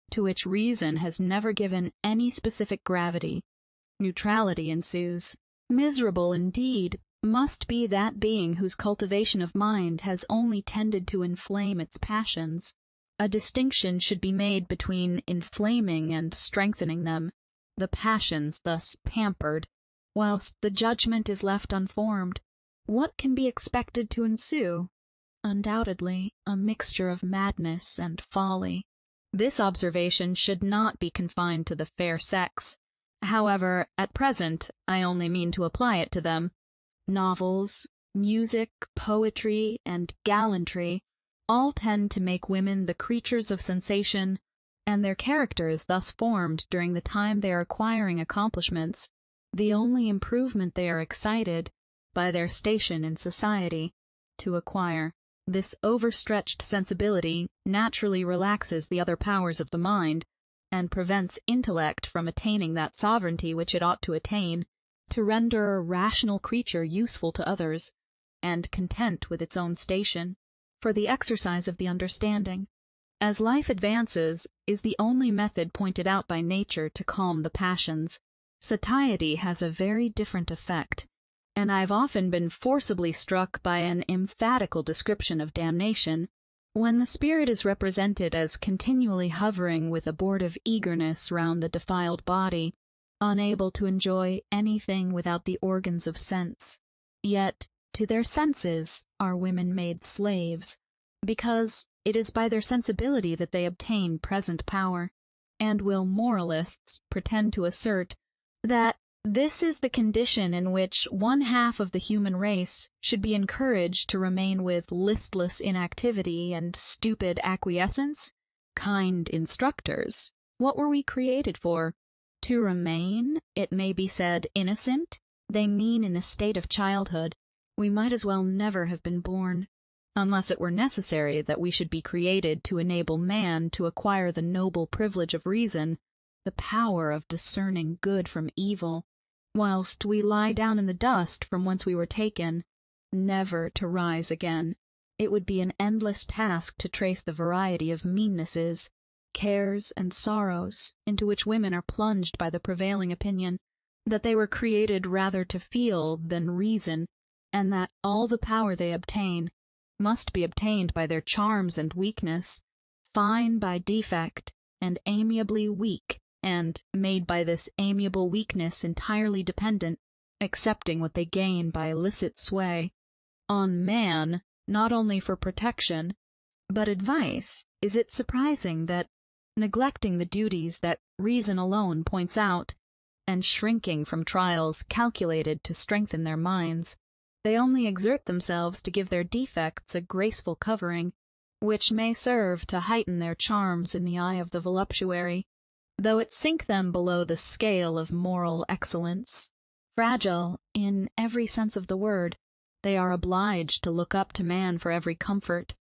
to which reason has never given any specific gravity. Neutrality ensues. Miserable, indeed, must be that being whose cultivation of mind has only tended to inflame its passions. A distinction should be made between inflaming and strengthening them, the passions thus pampered, whilst the judgment is left unformed. What can be expected to ensue? Undoubtedly, a mixture of madness and folly. This observation should not be confined to the fair sex. However, at present, I only mean to apply it to them. Novels, music, poetry, and gallantry all tend to make women the creatures of sensation, and their character is thus formed during the time they are acquiring accomplishments, the only improvement they are excited, by their station in society, to acquire. This overstretched sensibility naturally relaxes the other powers of the mind, and prevents intellect from attaining that sovereignty which it ought to attain, to render a rational creature useful to others, and content with its own station. For the exercise of the understanding, as life advances, is the only method pointed out by nature to calm the passions. Satiety has a very different effect, and I've often been forcibly struck by an emphatical description of damnation, when the spirit is represented as continually hovering with abortive eagerness round the defiled body, unable to enjoy anything without the organs of sense. Yet, to their senses are women made slaves, because it is by their sensibility that they obtain present power, and will moralists pretend to assert that this is the condition in which one half of the human race should be encouraged to remain with listless inactivity and stupid acquiescence? Kind instructors, what were we created for? To remain, it may be said, innocent? They mean in a state of childhood. We might as well never have been born, unless it were necessary that we should be created to enable man to acquire the noble privilege of reason, the power of discerning good from evil, whilst we lie down in the dust from whence we were taken, never to rise again. It would be an endless task to trace the variety of meannesses, cares, and sorrows into which women are plunged by the prevailing opinion, that they were created rather to feel than reason, and that all the power they obtain must be obtained by their charms and weakness, fine by defect, and amiably weak, and made by this amiable weakness entirely dependent accepting what they gain by illicit sway on man, not only for protection, but advice. Is it surprising that, neglecting the duties that reason alone points out, and shrinking from trials calculated to strengthen their minds, they only exert themselves to give their defects a graceful covering, which may serve to heighten their charms in the eye of the voluptuary, though it sink them below the scale of moral excellence. Fragile, in every sense of the word, they are obliged to look up to man for every comfort.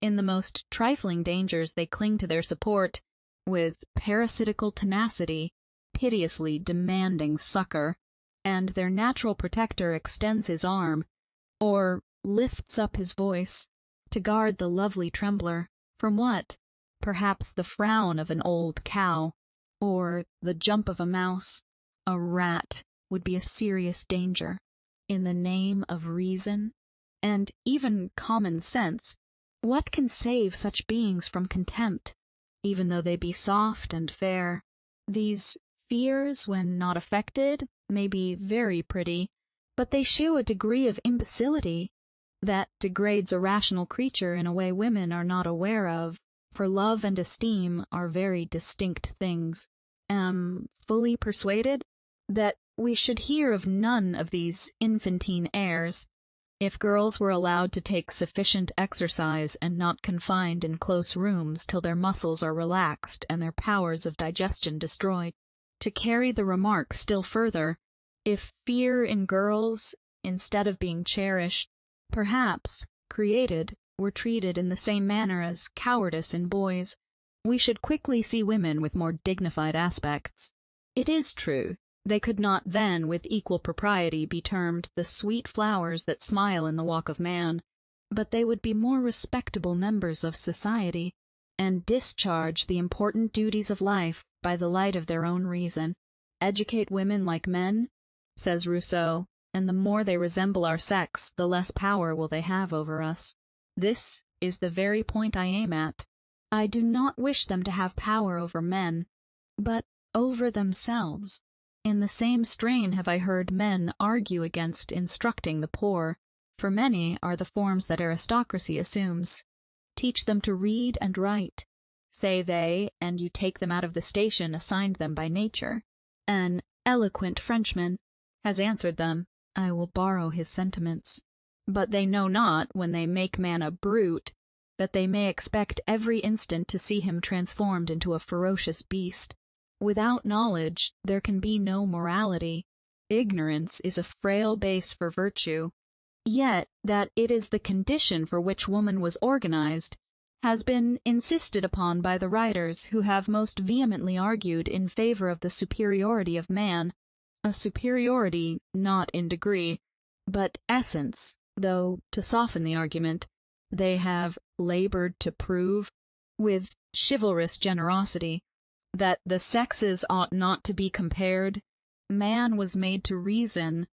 In the most trifling dangers they cling to their support, with parasitical tenacity, piteously demanding succor, and their natural protector extends his arm, or lifts up his voice, to guard the lovely trembler, from what? Perhaps the frown of an old cow, or the jump of a mouse. A rat would be a serious danger. In the name of reason, and even common sense, what can save such beings from contempt, even though they be soft and fair? These fears, when not affected, may be very pretty, but they shew a degree of imbecility that degrades a rational creature in a way women are not aware of, for love and esteem are very distinct things. Am fully persuaded that we should hear of none of these infantine airs, if girls were allowed to take sufficient exercise and not confined in close rooms till their muscles are relaxed and their powers of digestion destroyed. To carry the remark still further, if fear in girls, instead of being cherished, perhaps created, were treated in the same manner as cowardice in boys, we should quickly see women with more dignified aspects. It is true, they could not then with equal propriety be termed the sweet flowers that smile in the walk of man, but they would be more respectable members of society, and discharge the important duties of life by the light of their own reason. Educate women like men, says Rousseau, and the more they resemble our sex, the less power will they have over us. This is the very point I aim at. I do not wish them to have power over men, but over themselves. In the same strain have I heard men argue against instructing the poor, for many are the forms that aristocracy assumes. Teach them to read and write, say they, and you take them out of the station assigned them by nature. An eloquent Frenchman has answered them, I will borrow his sentiments. But they know not, when they make man a brute, that they may expect every instant to see him transformed into a ferocious beast. Without knowledge there can be no morality. Ignorance is a frail base for virtue. Yet that it is the condition for which woman was organized has been insisted upon by the writers who have most vehemently argued in favor of the superiority of man, a superiority not in degree, but essence, though, to soften the argument, they have labored to prove, with chivalrous generosity, that the sexes ought not to be compared. Man was made to reason,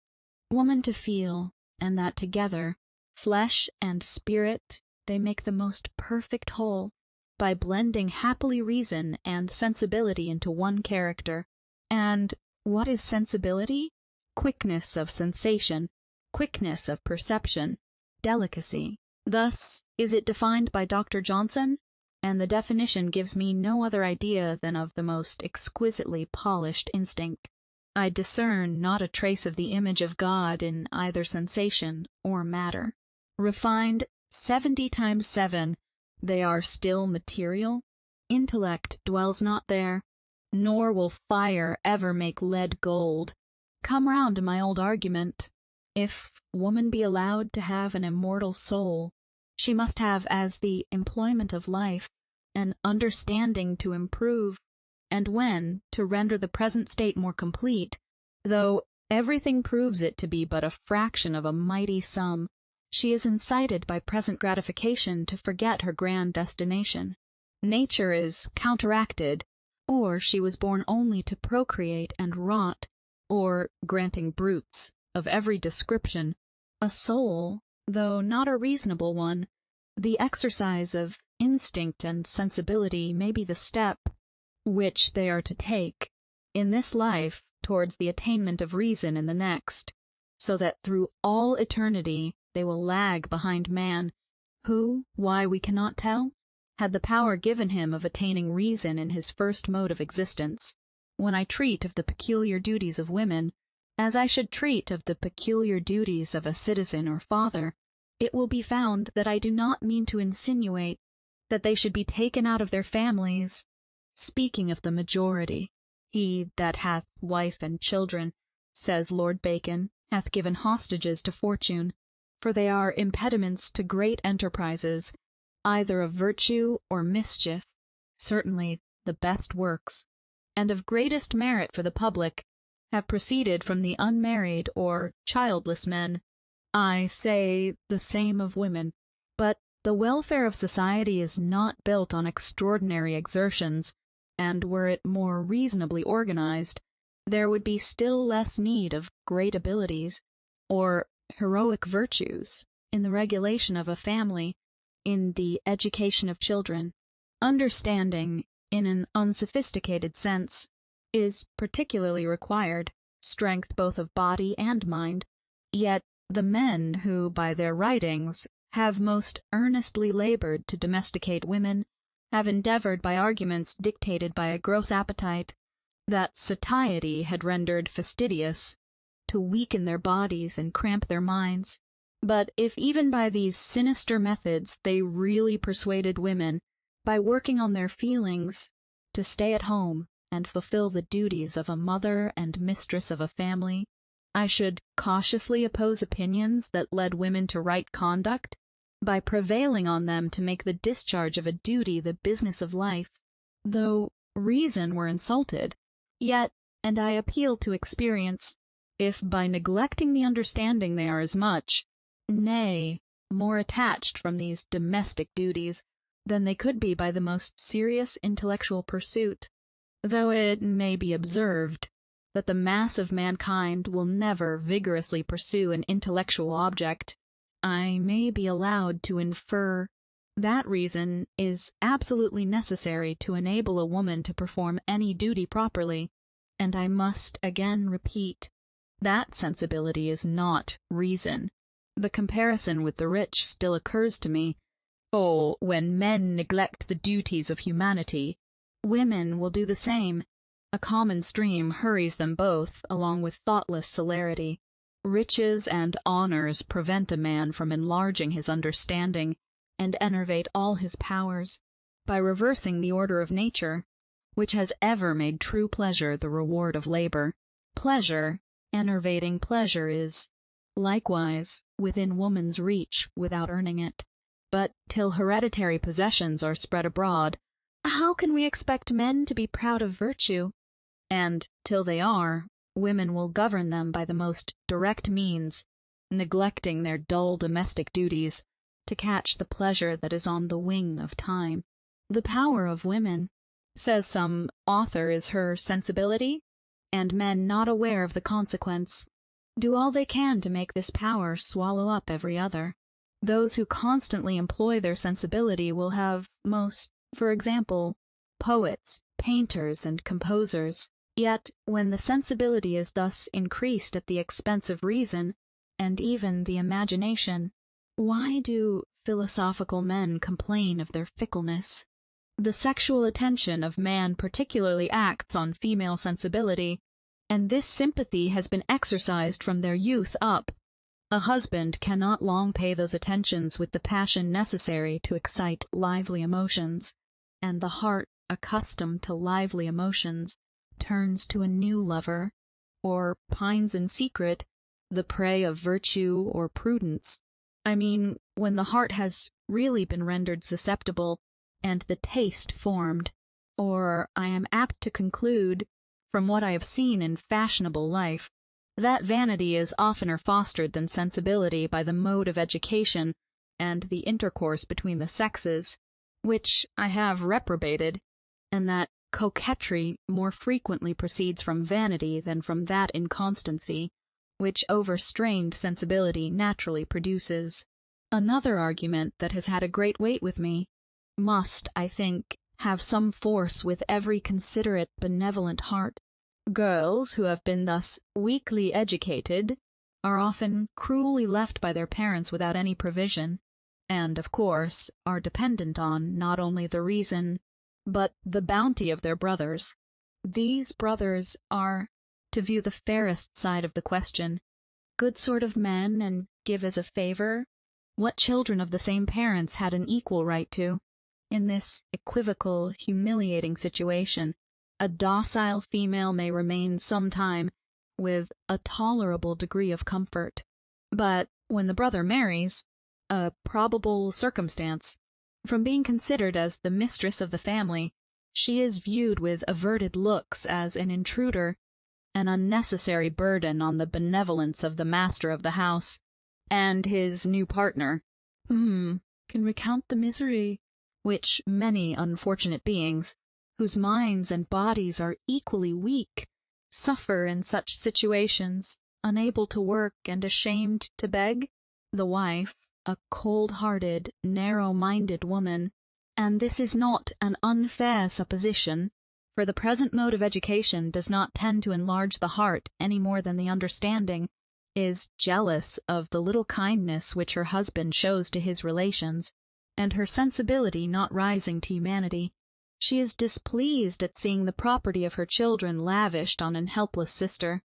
woman to feel, and that together, flesh and spirit, they make the most perfect whole, by blending happily reason and sensibility into one character. And what is sensibility? Quickness of sensation, quickness of perception, delicacy. Thus is it defined by Dr. Johnson, and the definition gives me no other idea than of the most exquisitely polished instinct. I discern not a trace of the image of God in either sensation or matter. Refined 70 times 7, they are still material. Intellect dwells not there, nor will fire ever make lead gold. Come round to my old argument. If woman be allowed to have an immortal soul, she must have as the employment of life an understanding to improve, and when, to render the present state more complete, though everything proves it to be but a fraction of a mighty sum, she is incited by present gratification to forget her grand destination. Nature is counteracted, or she was born only to procreate and rot, or, granting brutes of every description, a soul, though not a reasonable one, the exercise of instinct and sensibility may be the step which they are to take in this life towards the attainment of reason in the next. so that through all eternity they will lag behind man, who, why we cannot tell, had the power given him of attaining reason in his first mode of existence. When I treat of the peculiar duties of women, as I should treat of the peculiar duties of a citizen or father, it will be found that I do not mean to insinuate that they should be taken out of their families. Speaking of the majority, he that hath wife and children, says Lord Bacon, hath given hostages to fortune, for they are impediments to great enterprises, either of virtue or mischief. Certainly the best works, and of greatest merit for the public, have proceeded from the unmarried or childless men. I say the same of women, but the welfare of society is not built on extraordinary exertions, and were it more reasonably organized, there would be still less need of great abilities, or heroic virtues, in the regulation of a family, in the education of children. Understanding, in an unsophisticated sense, is particularly required, strength both of body and mind. Yet the men who, by their writings, have most earnestly labored to domesticate women, have endeavored by arguments dictated by a gross appetite, that satiety had rendered fastidious, to weaken their bodies and cramp their minds. But if even by these sinister methods they really persuaded women, by working on their feelings, to stay at home and fulfill the duties of a mother and mistress of a family, I should cautiously oppose opinions that led women to right conduct, by prevailing on them to make the discharge of a duty the business of life. Though reason were insulted, yet, and I appeal to experience, if by neglecting the understanding they are as much, nay, more attached from these domestic duties, than they could be by the most serious intellectual pursuit, though it may be observed that the mass of mankind will never vigorously pursue an intellectual object, I may be allowed to infer that reason is absolutely necessary to enable a woman to perform any duty properly, and I must again repeat that sensibility is not reason. The comparison with the rich still occurs to me. Oh, when men neglect the duties of humanity, women will do the same. A common stream hurries them both along with thoughtless celerity. Riches and honors prevent a man from enlarging his understanding and enervate all his powers, by reversing the order of nature, which has ever made true pleasure the reward of labor. Pleasure, enervating pleasure, is, likewise, within woman's reach without earning it. But till hereditary possessions are spread abroad, how can we expect men to be proud of virtue? And, till they are, women will govern them by the most direct means, neglecting their dull domestic duties, to catch the pleasure that is on the wing of time. The power of women, says some author, is her sensibility, and men, not aware of the consequence, do all they can to make this power swallow up every other. Those who constantly employ their sensibility will have most, for example, poets, painters, and composers. Yet, when the sensibility is thus increased at the expense of reason, and even the imagination, why do philosophical men complain of their fickleness? The sexual attention of man particularly acts on female sensibility, and this sympathy has been exercised from their youth up. A husband cannot long pay those attentions with the passion necessary to excite lively emotions, and the heart, accustomed to lively emotions, turns to a new lover, or pines in secret, the prey of virtue or prudence. I mean, when the heart has really been rendered susceptible, and the taste formed. Or I am apt to conclude, from what I have seen in fashionable life, that vanity is oftener fostered than sensibility by the mode of education and the intercourse between the sexes, which I have reprobated, and that coquetry more frequently proceeds from vanity than from that inconstancy which overstrained sensibility naturally produces. Another argument that has had a great weight with me must, I think, have some force with every considerate, benevolent heart. Girls who have been thus weakly educated are often cruelly left by their parents without any provision, and, of course, are dependent on not only the reason, but the bounty of their brothers. These brothers are, to view the fairest side of the question, good sort of men and give as a favor what children of the same parents had an equal right to. In this equivocal, humiliating situation, a docile female may remain some time with a tolerable degree of comfort. But when the brother marries, a probable circumstance, from being considered as the mistress of the family, she is viewed with averted looks as an intruder, an unnecessary burden on the benevolence of the master of the house, and his new partner, can recount the misery which many unfortunate beings, whose minds and bodies are equally weak, suffer in such situations, unable to work and ashamed to beg. The wife, a cold-hearted, narrow-minded woman, and this is not an unfair supposition, for the present mode of education does not tend to enlarge the heart any more than the understanding, is jealous of the little kindness which her husband shows to his relations, and her sensibility not rising to humanity. She is displeased at seeing the property of her children lavished on an helpless sister.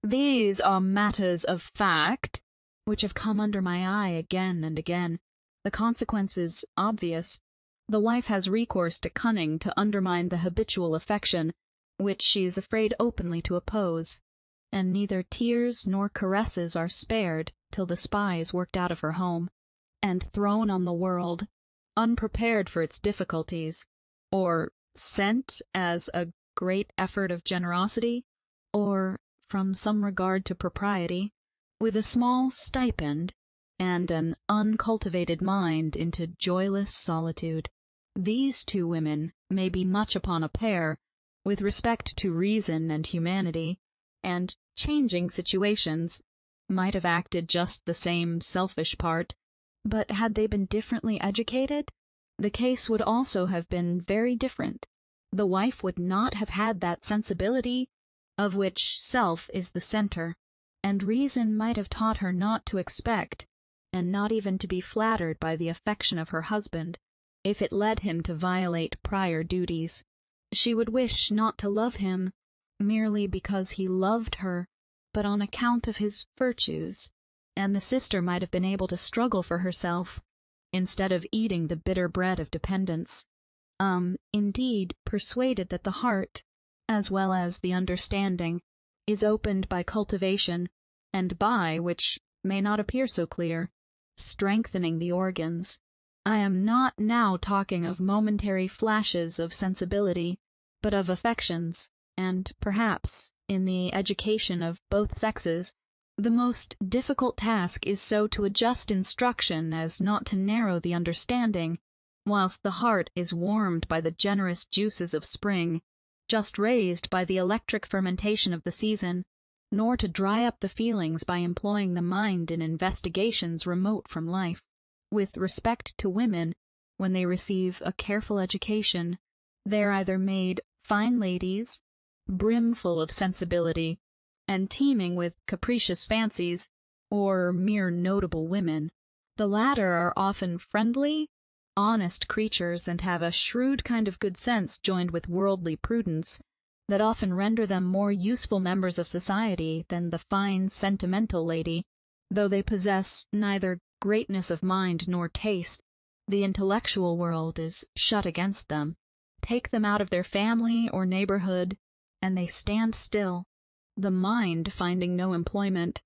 These are matters of fact, which have come under my eye again and again. The consequence is obvious. The wife has recourse to cunning to undermine the habitual affection, which she is afraid openly to oppose, and neither tears nor caresses are spared till the spy is worked out of her home, and thrown on the world, unprepared for its difficulties, or sent as a great effort of generosity, or from some regard to propriety, with a small stipend and an uncultivated mind into joyless solitude. These two women may be much upon a pair with respect to reason and humanity, and, changing situations, might have acted just the same selfish part, but had they been differently educated, the case would also have been very different. The wife would not have had that sensibility of which self is the center, and reason might have taught her not to expect, and not even to be flattered by the affection of her husband, if it led him to violate prior duties. She would wish not to love him merely because he loved her, but on account of his virtues, and the sister might have been able to struggle for herself, instead of eating the bitter bread of dependence. Indeed, persuaded that the heart, as well as the understanding, is opened by cultivation, and by, which may not appear so clear, strengthening the organs. I am not now talking of momentary flashes of sensibility, but of affections, and perhaps, in the education of both sexes, the most difficult task is so to adjust instruction as not to narrow the understanding, whilst the heart is warmed by the generous juices of spring, just raised by the electric fermentation of the season, nor to dry up the feelings by employing the mind in investigations remote from life. With respect to women, when they receive a careful education, they are either made fine ladies, brimful of sensibility, and teeming with capricious fancies, or mere notable women. The latter are often friendly, honest creatures, and have a shrewd kind of good sense joined with worldly prudence, that often render them more useful members of society than the fine sentimental lady. Though they possess neither greatness of mind nor taste, the intellectual world is shut against them. Take them out of their family or neighborhood, and they stand still, the mind finding no employment,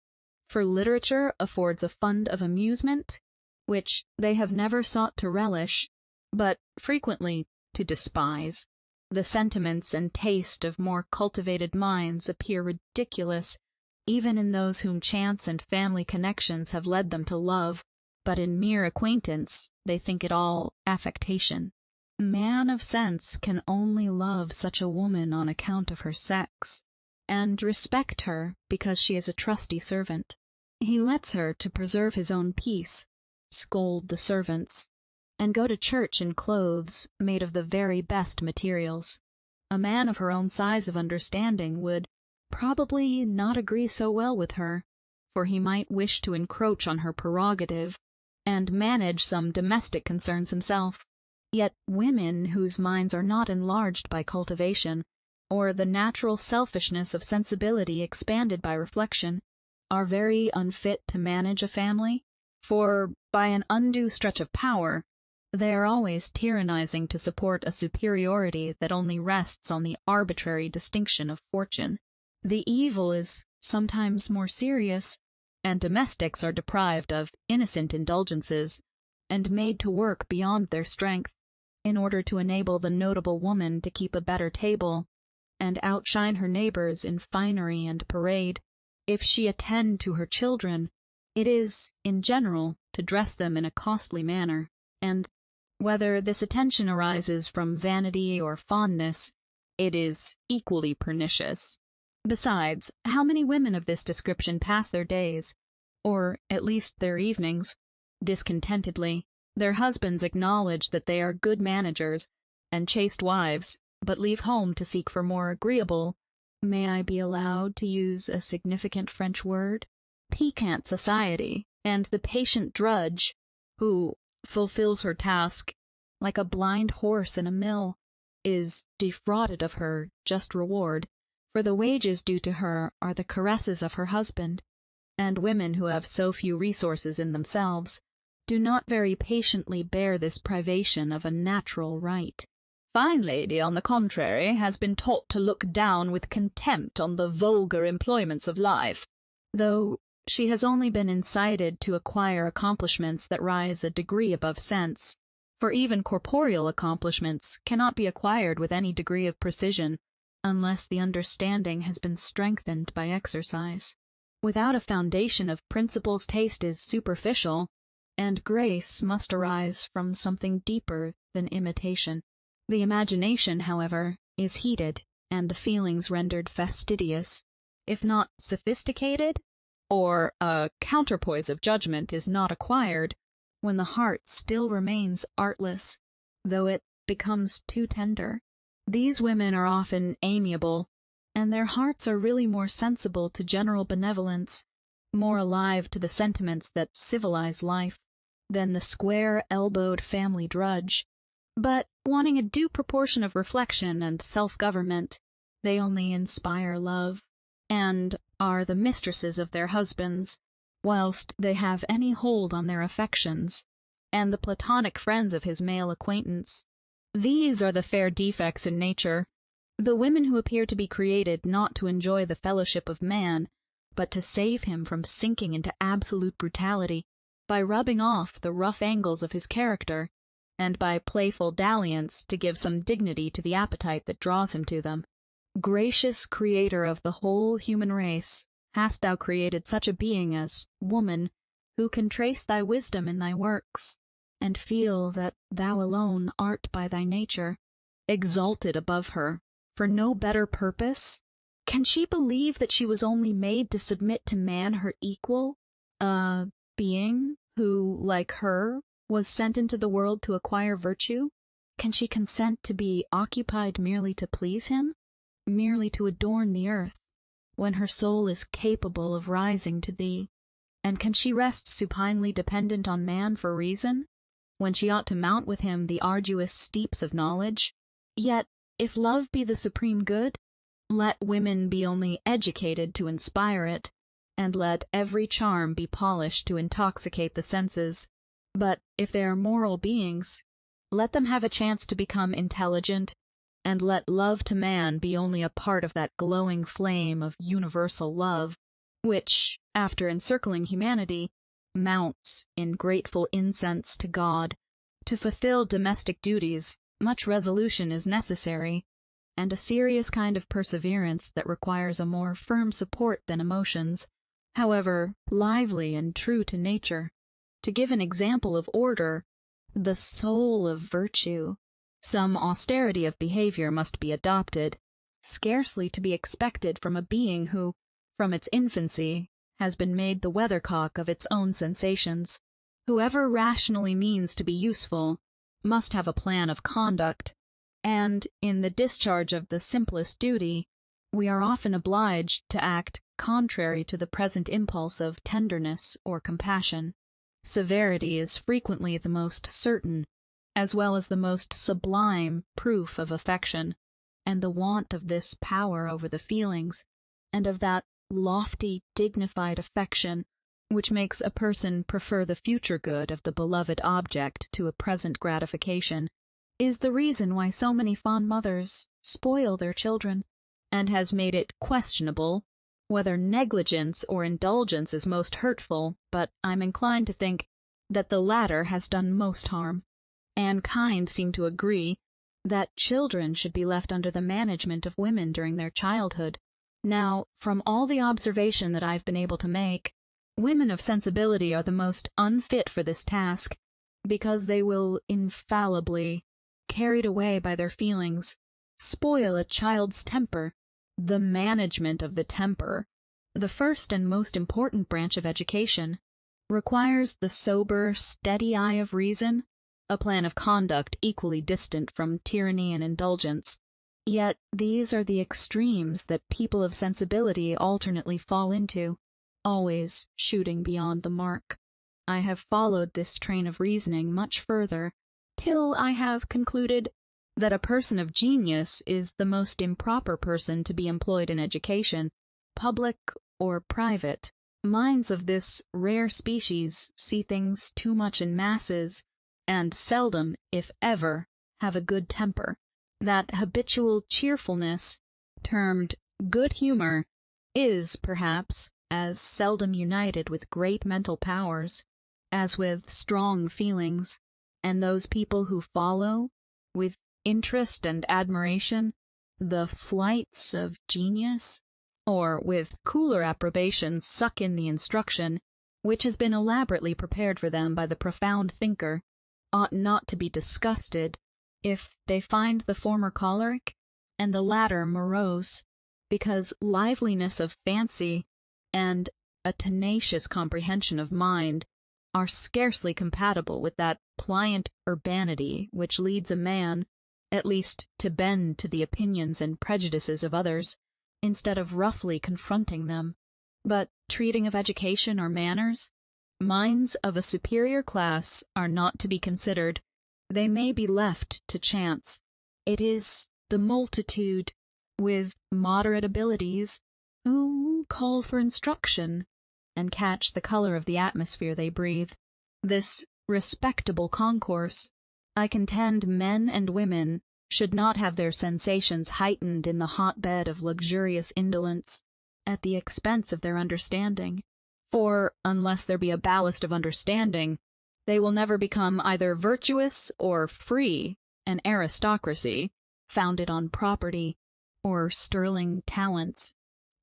for literature affords a fund of amusement, which they have never sought to relish, but frequently to despise. The sentiments and taste of more cultivated minds appear ridiculous, even in those whom chance and family connections have led them to love, but in mere acquaintance they think it all affectation. Man of sense can only love such a woman on account of her sex, and respect her because she is a trusty servant. He lets her to preserve his own peace, scold the servants, and go to church in clothes made of the very best materials. A man of her own size of understanding would probably not agree so well with her, for he might wish to encroach on her prerogative, and manage some domestic concerns himself. Yet women whose minds are not enlarged by cultivation, or the natural selfishness of sensibility expanded by reflection, are very unfit to manage a family, for, by an undue stretch of power, they are always tyrannizing to support a superiority that only rests on the arbitrary distinction of fortune. The evil is sometimes more serious, and domestics are deprived of innocent indulgences, and made to work beyond their strength, in order to enable the notable woman to keep a better table, and outshine her neighbors in finery and parade. If she attend to her children, it is, in general, to dress them in a costly manner, and, whether this attention arises from vanity or fondness, it is equally pernicious. Besides, how many women of this description pass their days, or at least their evenings, discontentedly? Their husbands acknowledge that they are good managers and chaste wives, but leave home to seek for more agreeable, may I be allowed to use a significant French word, piquant society, and the patient drudge, who fulfills her task like a blind horse in a mill, is defrauded of her just reward, for the wages due to her are the caresses of her husband, and women who have so few resources in themselves do not very patiently bear this privation of a natural right. Fine lady, on the contrary, has been taught to look down with contempt on the vulgar employments of life, though she has only been incited to acquire accomplishments that rise a degree above sense, for even corporeal accomplishments cannot be acquired with any degree of precision, unless the understanding has been strengthened by exercise. Without a foundation of principles, taste is superficial, and grace must arise from something deeper than imitation. The imagination, however, is heated, and the feelings rendered fastidious, if not sophisticated, or a counterpoise of judgment is not acquired, when the heart still remains artless, though it becomes too tender. These women are often amiable, and their hearts are really more sensible to general benevolence, more alive to the sentiments that civilize life, than the square-elbowed family drudge. But, wanting a due proportion of reflection and self-government, they only inspire love, and are the mistresses of their husbands, whilst they have any hold on their affections, and the platonic friends of his male acquaintance. These are the fair defects in nature. The women who appear to be created not to enjoy the fellowship of man, but to save him from sinking into absolute brutality, by rubbing off the rough angles of his character, and by playful dalliance to give some dignity to the appetite that draws him to them. Gracious Creator of the whole human race, hast thou created such a being as woman, who can trace thy wisdom in thy works, and feel that thou alone art by thy nature exalted above her, for no better purpose? Can she believe that she was only made to submit to man her equal, a being who, like her, was sent into the world to acquire virtue? Can she consent to be occupied merely to please him, merely to adorn the earth, when her soul is capable of rising to thee? And can she rest supinely dependent on man for reason, when she ought to mount with him the arduous steeps of knowledge? Yet, if love be the supreme good, let women be only educated to inspire it, and let every charm be polished to intoxicate the senses. But, if they are moral beings, let them have a chance to become intelligent, and let love to man be only a part of that glowing flame of universal love, which, after encircling humanity, mounts in grateful incense to God. To fulfill domestic duties, much resolution is necessary, and a serious kind of perseverance that requires a more firm support than emotions, however lively and true to nature. To give an example of order, the soul of virtue, some austerity of behavior must be adopted, scarcely to be expected from a being who, from its infancy, has been made the weathercock of its own sensations. Whoever rationally means to be useful must have a plan of conduct, and, in the discharge of the simplest duty, we are often obliged to act contrary to the present impulse of tenderness or compassion. Severity is frequently the most certain, as well as the most sublime proof of affection, and the want of this power over the feelings, and of that lofty, dignified affection which makes a person prefer the future good of the beloved object to a present gratification, is the reason why so many fond mothers spoil their children, and has made it questionable whether negligence or indulgence is most hurtful, but I'm inclined to think that the latter has done most harm. Mankind seem to agree that children should be left under the management of women during their childhood. Now, from all the observation that I've been able to make, women of sensibility are the most unfit for this task, because they will infallibly, carried away by their feelings, spoil a child's temper. The management of the temper, the first and most important branch of education, requires the sober, steady eye of reason, a plan of conduct equally distant from tyranny and indulgence. Yet these are the extremes that people of sensibility alternately fall into, always shooting beyond the mark. I have followed this train of reasoning much further, till I have concluded that a person of genius is the most improper person to be employed in education, public or private. Minds of this rare species see things too much in masses, and seldom, if ever, have a good temper. That habitual cheerfulness, termed good humor, is, perhaps, as seldom united with great mental powers as with strong feelings, and those people who follow, with interest and admiration, the flights of genius, or with cooler approbation suck in the instruction which has been elaborately prepared for them by the profound thinker, ought not to be disgusted if they find the former choleric and the latter morose, because liveliness of fancy and a tenacious comprehension of mind are scarcely compatible with that pliant urbanity which leads a man, at least, to bend to the opinions and prejudices of others, instead of roughly confronting them. But, treating of education or manners, minds of a superior class are not to be considered. They may be left to chance. It is the multitude, with moderate abilities, who call for instruction, and catch the color of the atmosphere they breathe. This respectable concourse, I contend men and women should not have their sensations heightened in the hotbed of luxurious indolence, at the expense of their understanding. For, unless there be a ballast of understanding, they will never become either virtuous or free. An aristocracy, founded on property, or sterling talents,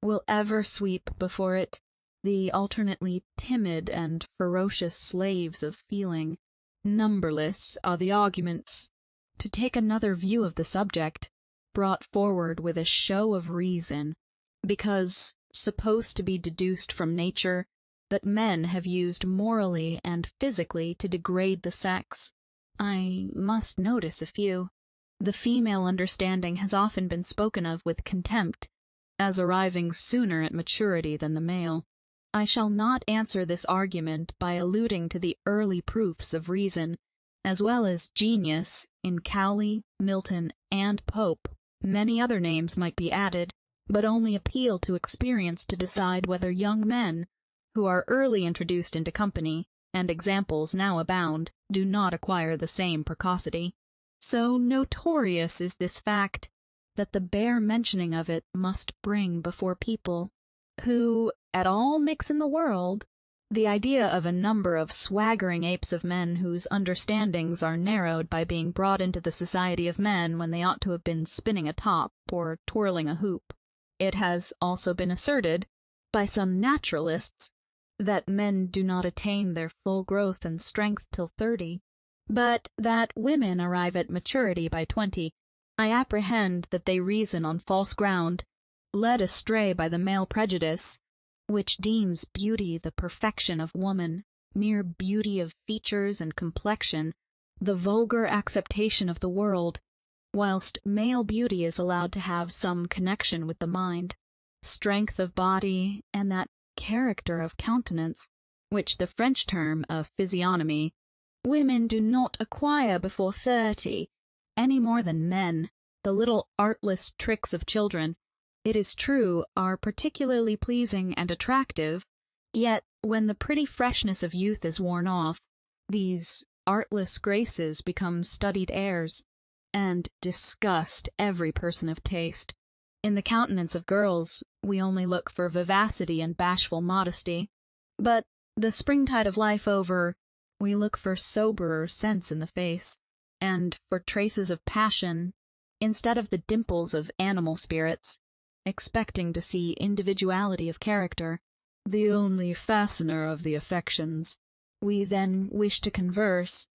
will ever sweep before it the alternately timid and ferocious slaves of feeling. Numberless are the arguments, to take another view of the subject, brought forward with a show of reason, because supposed to be deduced from nature, that men have used morally and physically to degrade the sex. I must notice a few. The female understanding has often been spoken of with contempt, as arriving sooner at maturity than the male. I shall not answer this argument by alluding to the early proofs of reason, as well as genius, in Cowley, Milton, and Pope. Many other names might be added, but only appeal to experience to decide whether young men, who are early introduced into company, and examples now abound, do not acquire the same precocity. So notorious is this fact, that the bare mentioning of it must bring before people, who at all mix in the world, the idea of a number of swaggering apes of men whose understandings are narrowed by being brought into the society of men when they ought to have been spinning a top or twirling a hoop. It has also been asserted, by some naturalists, that men do not attain their full growth and strength till 30, but that women arrive at maturity by 20. I apprehend that they reason on false ground, led astray by the male prejudice, which deems beauty the perfection of woman, mere beauty of features and complexion, the vulgar acceptation of the world, whilst male beauty is allowed to have some connection with the mind. strength of body, and that character of countenance, which the French term of physiognomy, women do not acquire before 30, any more than men. The little artless tricks of children, it is true, are particularly pleasing and attractive, yet when the pretty freshness of youth is worn off, these artless graces become studied airs, and disgust every person of taste. In the countenance of girls, we only look for vivacity and bashful modesty, but, the springtide of life over, we look for soberer sense in the face, and for traces of passion, instead of the dimples of animal spirits, expecting to see individuality of character, the only fastener of the affections. We then wish to converse,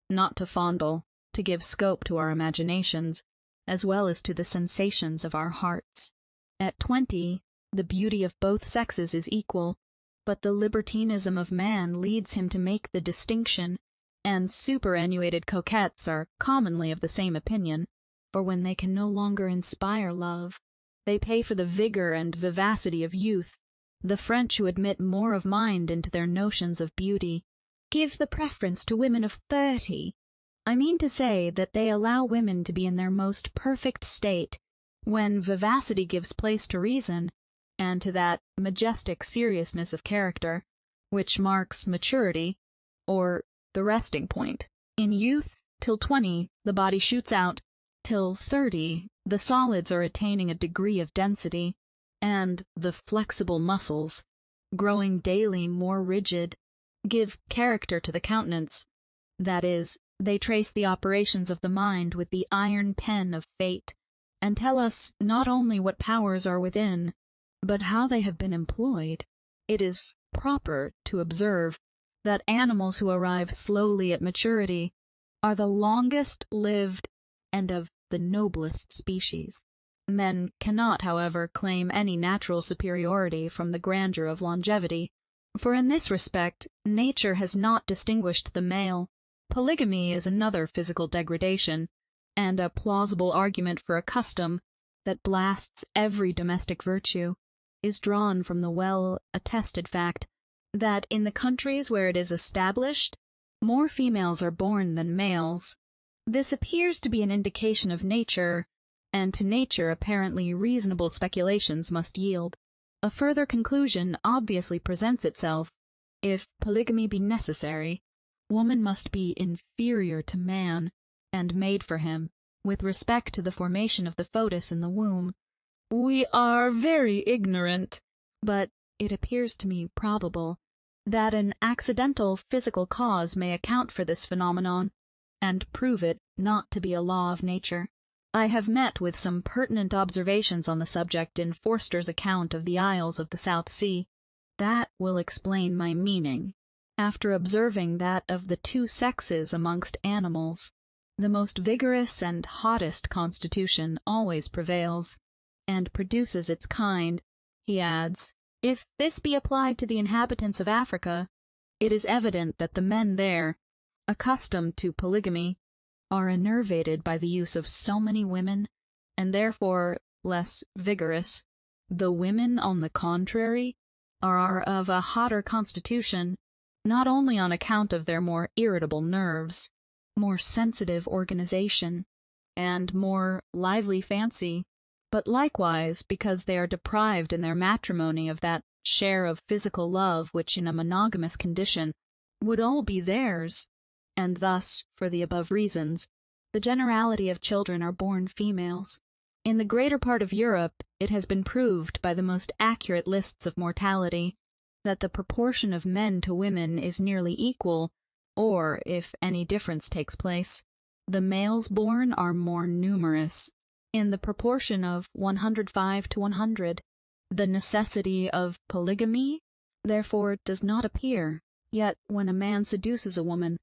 not to fondle, to give scope to our imaginations, as well as to the sensations of our hearts. At 20, the beauty of both sexes is equal, but the libertinism of man leads him to make the distinction, and superannuated coquettes are commonly of the same opinion, for when they can no longer inspire love, they pay for the vigor and vivacity of youth. The French, who admit more of mind into their notions of beauty, give the preference to women of 30. I mean to say that they allow women to be in their most perfect state, when vivacity gives place to reason, and to that majestic seriousness of character, which marks maturity, or the resting point. In youth, till 20, the body shoots out, till 30, the solids are attaining a degree of density, and the flexible muscles, growing daily more rigid, give character to the countenance. That is, they trace the operations of the mind with the iron pen of fate, and tell us not only what powers are within, but how they have been employed. It is proper to observe that animals who arrive slowly at maturity are the longest lived and of the noblest species. Men cannot, however, claim any natural superiority from the grandeur of longevity, for in this respect nature has not distinguished the male. Polygamy is another physical degradation, and a plausible argument for a custom that blasts every domestic virtue is drawn from the well-attested fact that in the countries where it is established, more females are born than males. This appears to be an indication of nature, and to nature apparently reasonable speculations must yield. A further conclusion obviously presents itself. If polygamy be necessary, woman must be inferior to man, and made for him, with respect to the formation of the foetus in the womb. We are very ignorant, but it appears to me probable that an accidental physical cause may account for this phenomenon, and prove it not to be a law of nature. I have met with some pertinent observations on the subject in Forster's account of the isles of the South Sea. That will explain my meaning. After observing that of the two sexes amongst animals, the most vigorous and hottest constitution always prevails, and produces its kind, he adds, if this be applied to the inhabitants of Africa, it is evident that the men there, accustomed to polygamy, are enervated by the use of so many women, and therefore less vigorous. The women, on the contrary, are of a hotter constitution, not only on account of their more irritable nerves, more sensitive organization, and more lively fancy, but likewise because they are deprived in their matrimony of that share of physical love which in a monogamous condition would all be theirs, and thus, for the above reasons, the generality of children are born females. In the greater part of Europe, it has been proved by the most accurate lists of mortality that the proportion of men to women is nearly equal, or, if any difference takes place, the males born are more numerous, in the proportion of 105 to 100. The necessity of polygamy, therefore, does not appear. Yet, when a man seduces a woman,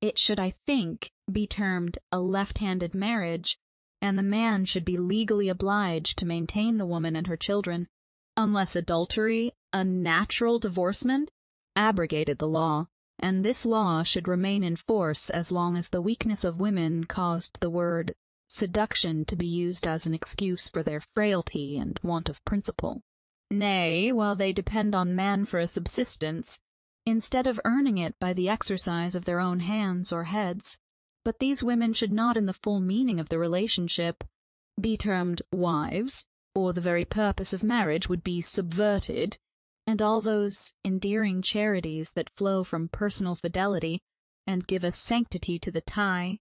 it should, I think, be termed a left-handed marriage, and the man should be legally obliged to maintain the woman and her children, unless adultery, a natural divorcement, abrogated the law, and this law should remain in force as long as the weakness of women caused the word seduction to be used as an excuse for their frailty and want of principle. Nay, while they depend on man for a subsistence, instead of earning it by the exercise of their own hands or heads. But these women should not, in the full meaning of the relationship, be termed wives, or the very purpose of marriage would be subverted, and all those endearing charities that flow from personal fidelity and give a sanctity to the tie,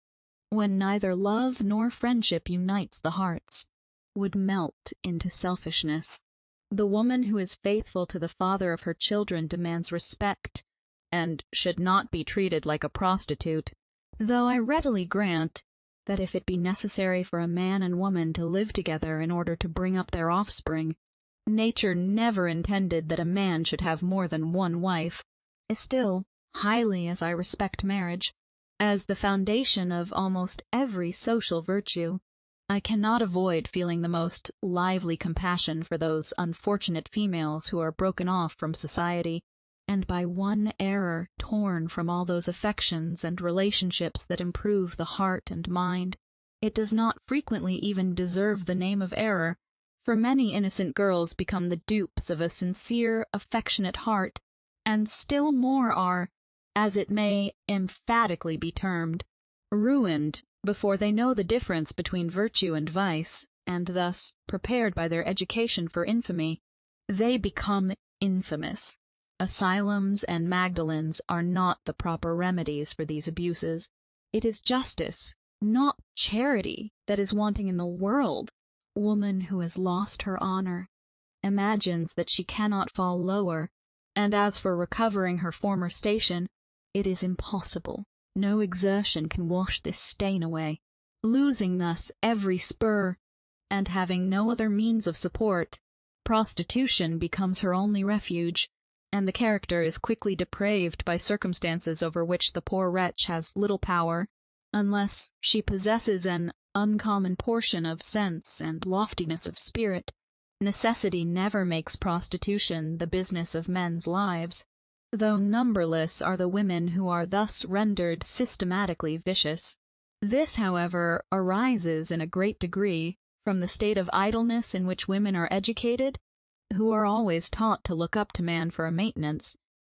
when neither love nor friendship unites the hearts, would melt into selfishness. The woman who is faithful to the father of her children demands respect, and should not be treated like a prostitute, though I readily grant that if it be necessary for a man and woman to live together in order to bring up their offspring, nature never intended that a man should have more than one wife. Still, highly as I respect marriage, as the foundation of almost every social virtue, I cannot avoid feeling the most lively compassion for those unfortunate females who are broken off from society, and by one error torn from all those affections and relationships that improve the heart and mind. It does not frequently even deserve the name of error, for many innocent girls become the dupes of a sincere, affectionate heart, and still more are, as it may emphatically be termed, ruined before they know the difference between virtue and vice, and thus, prepared by their education for infamy, they become infamous. Asylums and Magdalens are not the proper remedies for these abuses. It is justice, not charity, that is wanting in the world. Woman who has lost her honor imagines that she cannot fall lower, and as for recovering her former station, it is impossible. No exertion can wash this stain away. Losing thus every spur, and having no other means of support, prostitution becomes her only refuge, and the character is quickly depraved by circumstances over which the poor wretch has little power, unless she possesses an uncommon portion of sense and loftiness of spirit. Necessity never makes prostitution the business of men's lives, though numberless are the women who are thus rendered systematically vicious. This, however, arises in a great degree from the state of idleness in which women are educated, who are always taught to look up to man for a maintenance,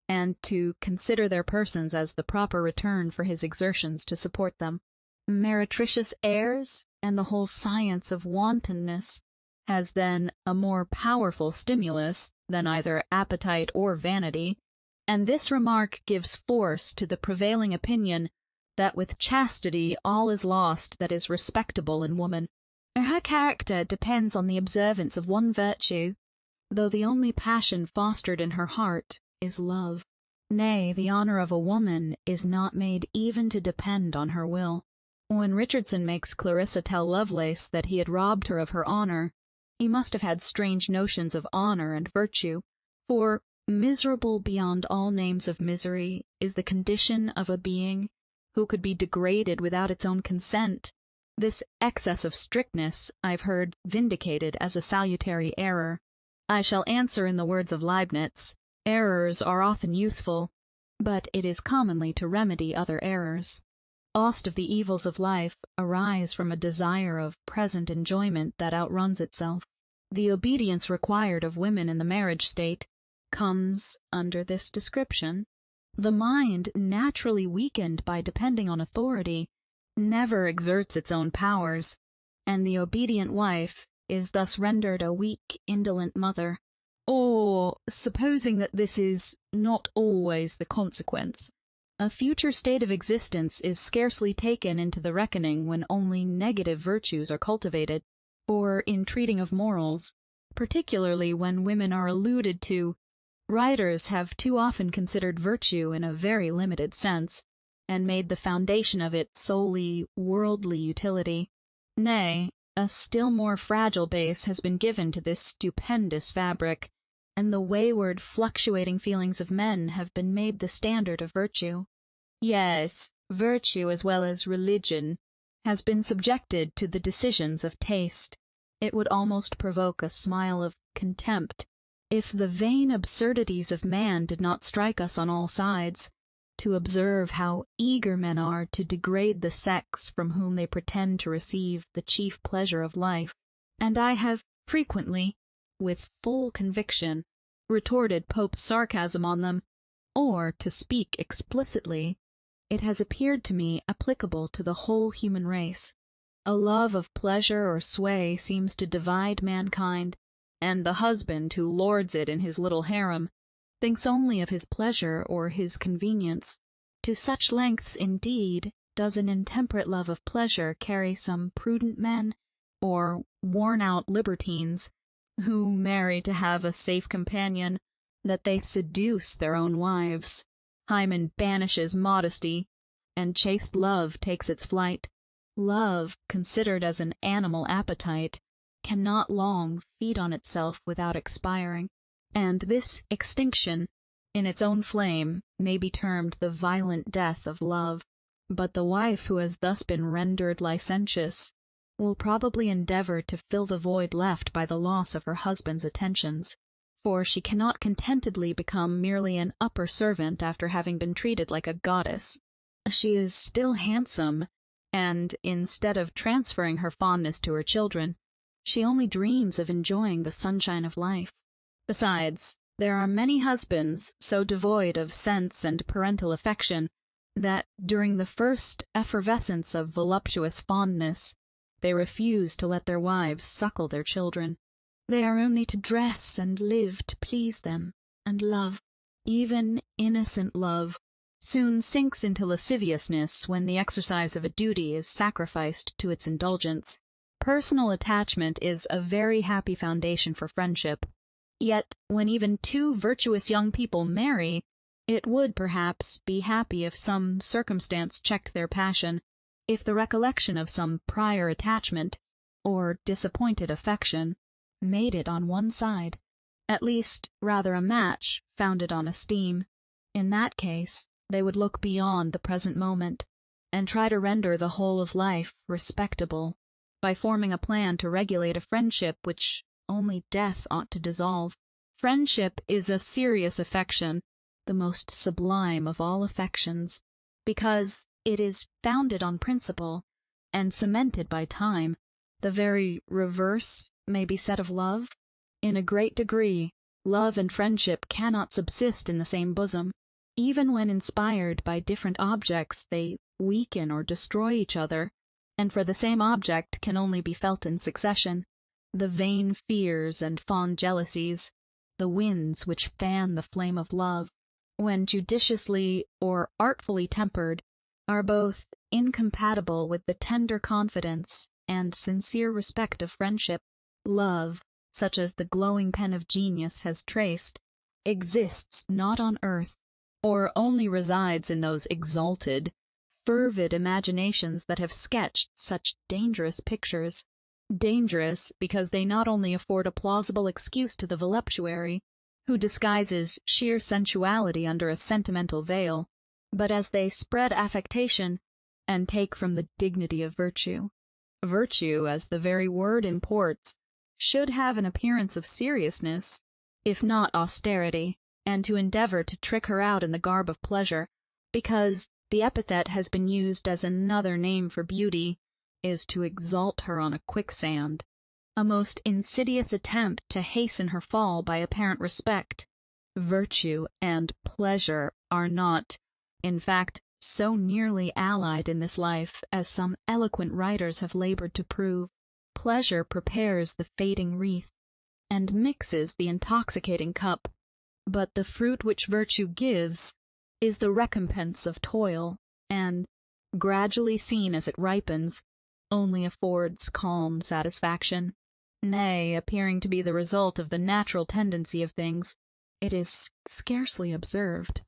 and to consider their persons as the proper return for his exertions to support them. Meretricious airs, and the whole science of wantonness, has then a more powerful stimulus than either appetite or vanity, and this remark gives force to the prevailing opinion that with chastity all is lost that is respectable in woman. Her character depends on the observance of one virtue, though the only passion fostered in her heart is love. Nay, the honor of a woman is not made even to depend on her will. When Richardson makes Clarissa tell Lovelace that he had robbed her of her honor, he must have had strange notions of honor and virtue, for miserable beyond all names of misery is the condition of a being who could be degraded without its own consent. This excess of strictness I've heard vindicated as a salutary error. I shall answer in the words of Leibniz, errors are often useful, but it is commonly to remedy other errors. Most of the evils of life arise from a desire of present enjoyment that outruns itself. The obedience required of women in the marriage state comes under this description. The mind, naturally weakened by depending on authority, never exerts its own powers, and the obedient wife is thus rendered a weak, indolent mother. Or, supposing that this is not always the consequence, a future state of existence is scarcely taken into the reckoning when only negative virtues are cultivated, or in treating of morals, particularly when women are alluded to. Writers have too often considered virtue in a very limited sense, and made the foundation of it solely worldly utility. Nay, a still more fragile base has been given to this stupendous fabric, and the wayward, fluctuating feelings of men have been made the standard of virtue. Yes, virtue as well as religion has been subjected to the decisions of taste. It would almost provoke a smile of contempt if the vain absurdities of man did not strike us on all sides, to observe how eager men are to degrade the sex from whom they pretend to receive the chief pleasure of life. And I have frequently, with full conviction, retorted Pope's sarcasm on them, or, to speak explicitly, it has appeared to me applicable to the whole human race. A love of pleasure or sway seems to divide mankind, and the husband who lords it in his little harem thinks only of his pleasure or his convenience. To such lengths, indeed, does an intemperate love of pleasure carry some prudent men, or worn-out libertines, who marry to have a safe companion, that they seduce their own wives. Hymen banishes modesty, and chaste love takes its flight. Love, considered as an animal appetite, cannot long feed on itself without expiring, and this extinction, in its own flame, may be termed the violent death of love. But the wife who has thus been rendered licentious will probably endeavor to fill the void left by the loss of her husband's attentions, for she cannot contentedly become merely an upper servant after having been treated like a goddess. She is still handsome, and, instead of transferring her fondness to her children, she only dreams of enjoying the sunshine of life. Besides, there are many husbands so devoid of sense and parental affection that, during the first effervescence of voluptuous fondness, they refuse to let their wives suckle their children. They are only to dress and live to please them, and love, even innocent love, soon sinks into lasciviousness when the exercise of a duty is sacrificed to its indulgence. Personal attachment is a very happy foundation for friendship. Yet, when even two virtuous young people marry, it would perhaps be happy if some circumstance checked their passion, if the recollection of some prior attachment, or disappointed affection, made it on one side, at least rather a match founded on esteem. In that case, they would look beyond the present moment, and try to render the whole of life respectable, by forming a plan to regulate a friendship which only death ought to dissolve. Friendship is a serious affection, the most sublime of all affections, because it is founded on principle, and cemented by time. The very reverse may be said of love. In a great degree, love and friendship cannot subsist in the same bosom. Even when inspired by different objects, they weaken or destroy each other, and for the same object can only be felt in succession. The vain fears and fond jealousies, the winds which fan the flame of love, when judiciously or artfully tempered, are both incompatible with the tender confidence and sincere respect of friendship. Love, such as the glowing pen of genius has traced, exists not on earth, or only resides in those exalted, fervid imaginations that have sketched such dangerous pictures. Dangerous because they not only afford a plausible excuse to the voluptuary, who disguises sheer sensuality under a sentimental veil, but as they spread affectation, and take from the dignity of virtue. Virtue, as the very word imports, should have an appearance of seriousness, if not austerity, and to endeavor to trick her out in the garb of pleasure, because the epithet has been used as another name for beauty, is to exalt her on a quicksand, a most insidious attempt to hasten her fall by apparent respect. Virtue and pleasure are not, in fact, so nearly allied in this life as some eloquent writers have labored to prove. Pleasure prepares the fading wreath, and mixes the intoxicating cup, but the fruit which virtue gives is the recompense of toil, and, gradually seen as it ripens, only affords calm satisfaction. Nay, appearing to be the result of the natural tendency of things, it is scarcely observed.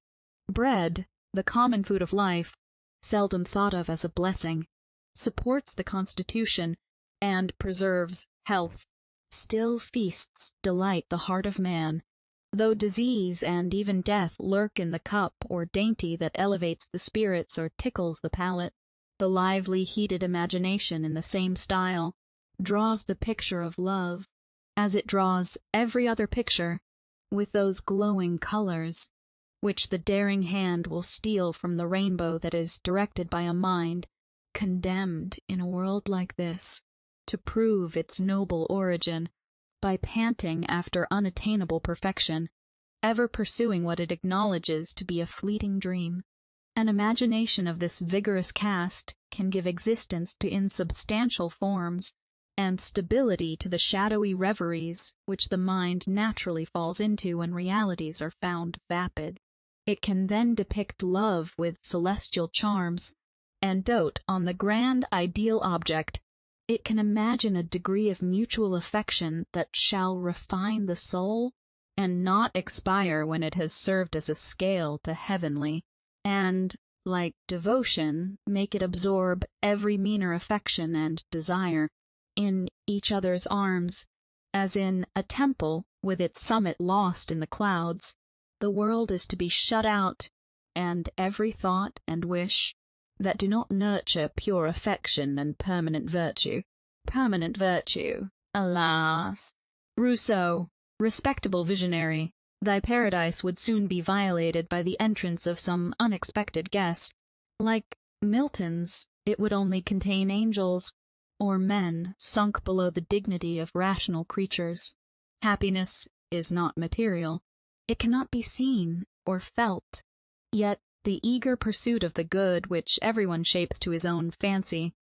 Bread, the common food of life, seldom thought of as a blessing, supports the constitution, and preserves health. Still feasts delight the heart of man, though disease and even death lurk in the cup or dainty that elevates the spirits or tickles the palate. The lively, heated imagination, in the same style, draws the picture of love, as it draws every other picture, with those glowing colors, which the daring hand will steal from the rainbow that is directed by a mind, condemned, in a world like this, to prove its noble origin, by panting after unattainable perfection, ever pursuing what it acknowledges to be a fleeting dream. An imagination of this vigorous cast can give existence to insubstantial forms, and stability to the shadowy reveries which the mind naturally falls into when realities are found vapid. It can then depict love with celestial charms, and dote on the grand ideal object. It can imagine a degree of mutual affection that shall refine the soul, and not expire when it has served as a scale to heavenly, and, like devotion, make it absorb every meaner affection and desire in each other's arms, as in a temple with its summit lost in the clouds. The world is to be shut out, and every thought and wish that do not nurture pure affection and permanent virtue. Permanent virtue, alas! Rousseau, respectable visionary, thy paradise would soon be violated by the entrance of some unexpected guest. Like Milton's, it would only contain angels, or men sunk below the dignity of rational creatures. Happiness is not material. It cannot be seen or felt. Yet the eager pursuit of the good which everyone shapes to his own fancy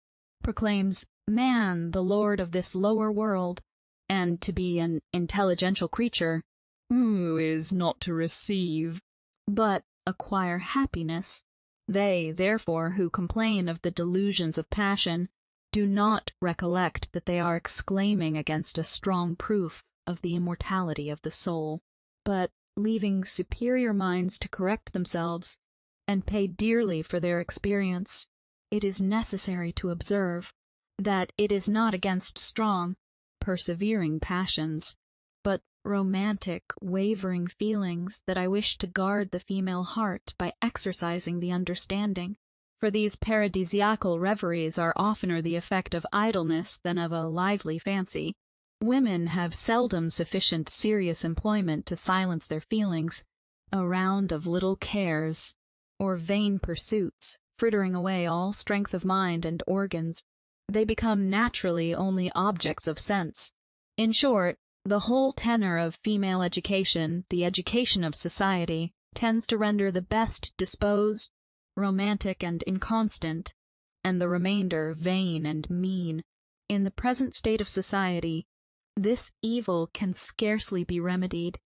proclaims man the lord of this lower world, and to be an intelligential creature, who is not to receive, but acquire happiness. They, therefore, who complain of the delusions of passion, do not recollect that they are exclaiming against a strong proof of the immortality of the soul, but, leaving superior minds to correct themselves, and pay dearly for their experience, it is necessary to observe that it is not against strong, persevering passions, but romantic, wavering feelings that I wish to guard the female heart by exercising the understanding, for these paradisiacal reveries are oftener the effect of idleness than of a lively fancy. Women have seldom sufficient serious employment to silence their feelings. A round of little cares, or vain pursuits, frittering away all strength of mind and organs, they become naturally only objects of sense. In short, the whole tenor of female education, the education of society, tends to render the best disposed, romantic and inconstant, and the remainder vain and mean. In the present state of society, this evil can scarcely be remedied.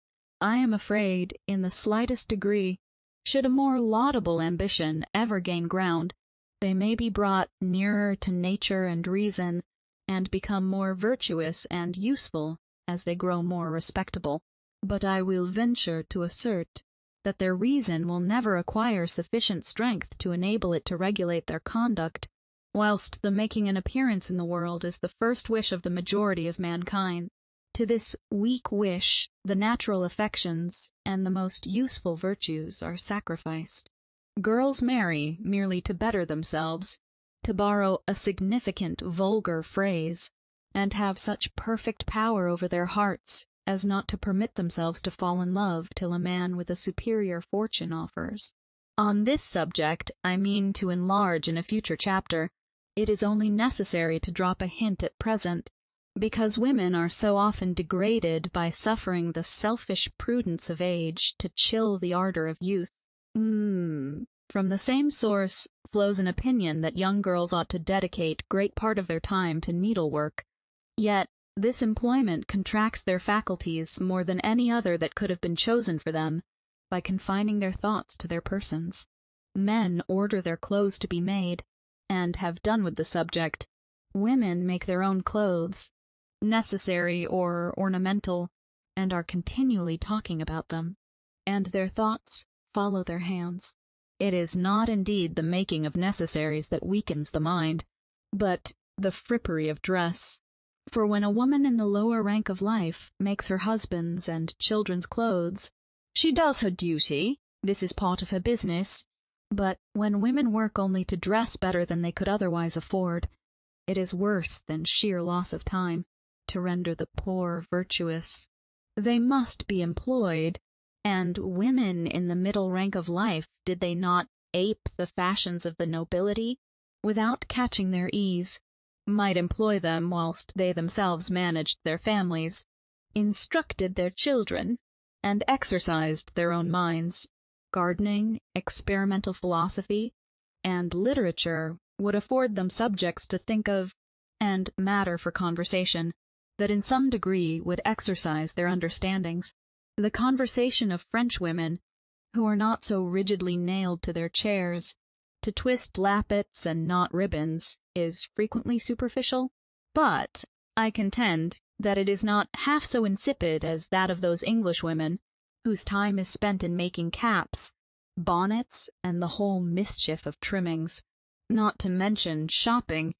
I am afraid, in the slightest degree, should a more laudable ambition ever gain ground, they may be brought nearer to nature and reason, and become more virtuous and useful as they grow more respectable. But I will venture to assert that their reason will never acquire sufficient strength to enable it to regulate their conduct, whilst the making an appearance in the world is the first wish of the majority of mankind. To this weak wish, the natural affections and the most useful virtues are sacrificed. Girls marry merely to better themselves, to borrow a significant vulgar phrase, and have such perfect power over their hearts as not to permit themselves to fall in love till a man with a superior fortune offers. On this subject I mean to enlarge in a future chapter. It is only necessary to drop a hint at present, because women are so often degraded by suffering the selfish prudence of age to chill the ardor of youth. From the same source flows an opinion that young girls ought to dedicate great part of their time to needlework. Yet, this employment contracts their faculties more than any other that could have been chosen for them, by confining their thoughts to their persons. Men order their clothes to be made, and have done with the subject. Women make their own clothes, necessary or ornamental, and are continually talking about them, and their thoughts follow their hands. It is not indeed the making of necessaries that weakens the mind, but the frippery of dress. For when a woman in the lower rank of life makes her husband's and children's clothes, she does her duty, this is part of her business. But when women work only to dress better than they could otherwise afford, it is worse than sheer loss of time to render the poor virtuous. They must be employed, and women in the middle rank of life, did they not ape the fashions of the nobility, without catching their ease, might employ them whilst they themselves managed their families. instructed their children, and exercised their own minds. Gardening, experimental philosophy, and literature would afford them subjects to think of, and matter for conversation, that in some degree would exercise their understandings. The conversation of French women, who are not so rigidly nailed to their chairs, to twist lappets and knot ribbons, is frequently superficial, but I contend that it is not half so insipid as that of those English women, whose time is spent in making caps, bonnets, and the whole mischief of trimmings, not to mention shopping,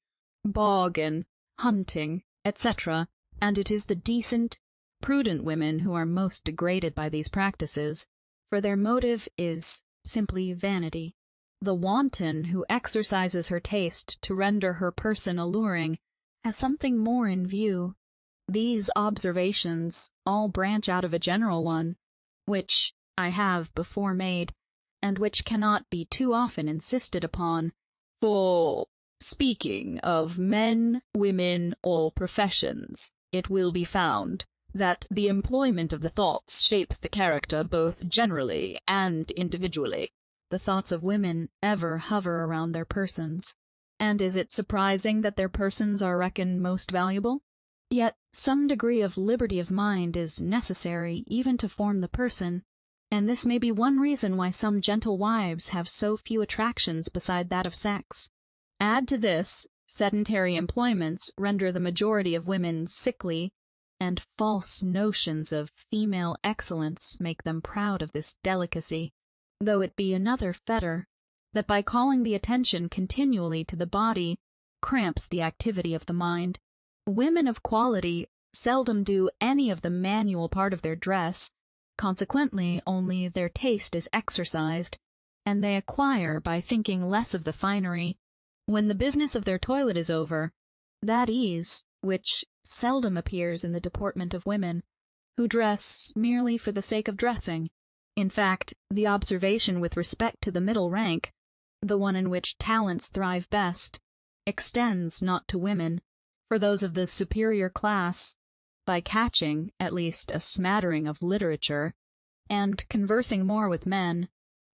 bargain, hunting, etc., and it is the decent, prudent women who are most degraded by these practices, for their motive is simply vanity. The wanton who exercises her taste to render her person alluring has something more in view. These observations all branch out of a general one, which I have before made, and which cannot be too often insisted upon. For, speaking of men, women, all professions, it will be found that the employment of the thoughts shapes the character both generally and individually. The thoughts of women ever hover around their persons. And is it surprising that their persons are reckoned most valuable? Yet some degree of liberty of mind is necessary even to form the person, and this may be one reason why some gentle wives have so few attractions beside that of sex. Add to this, sedentary employments render the majority of women sickly, and false notions of female excellence make them proud of this delicacy, though it be another fetter, that by calling the attention continually to the body, cramps the activity of the mind. Women of quality seldom do any of the manual part of their dress, consequently only their taste is exercised, and they acquire by thinking less of the finery, when the business of their toilet is over, that ease which seldom appears in the deportment of women, who dress merely for the sake of dressing. In fact, the observation with respect to the middle rank, the one in which talents thrive best, extends not to women, for those of the superior class, by catching, at least, a smattering of literature, and conversing more with men,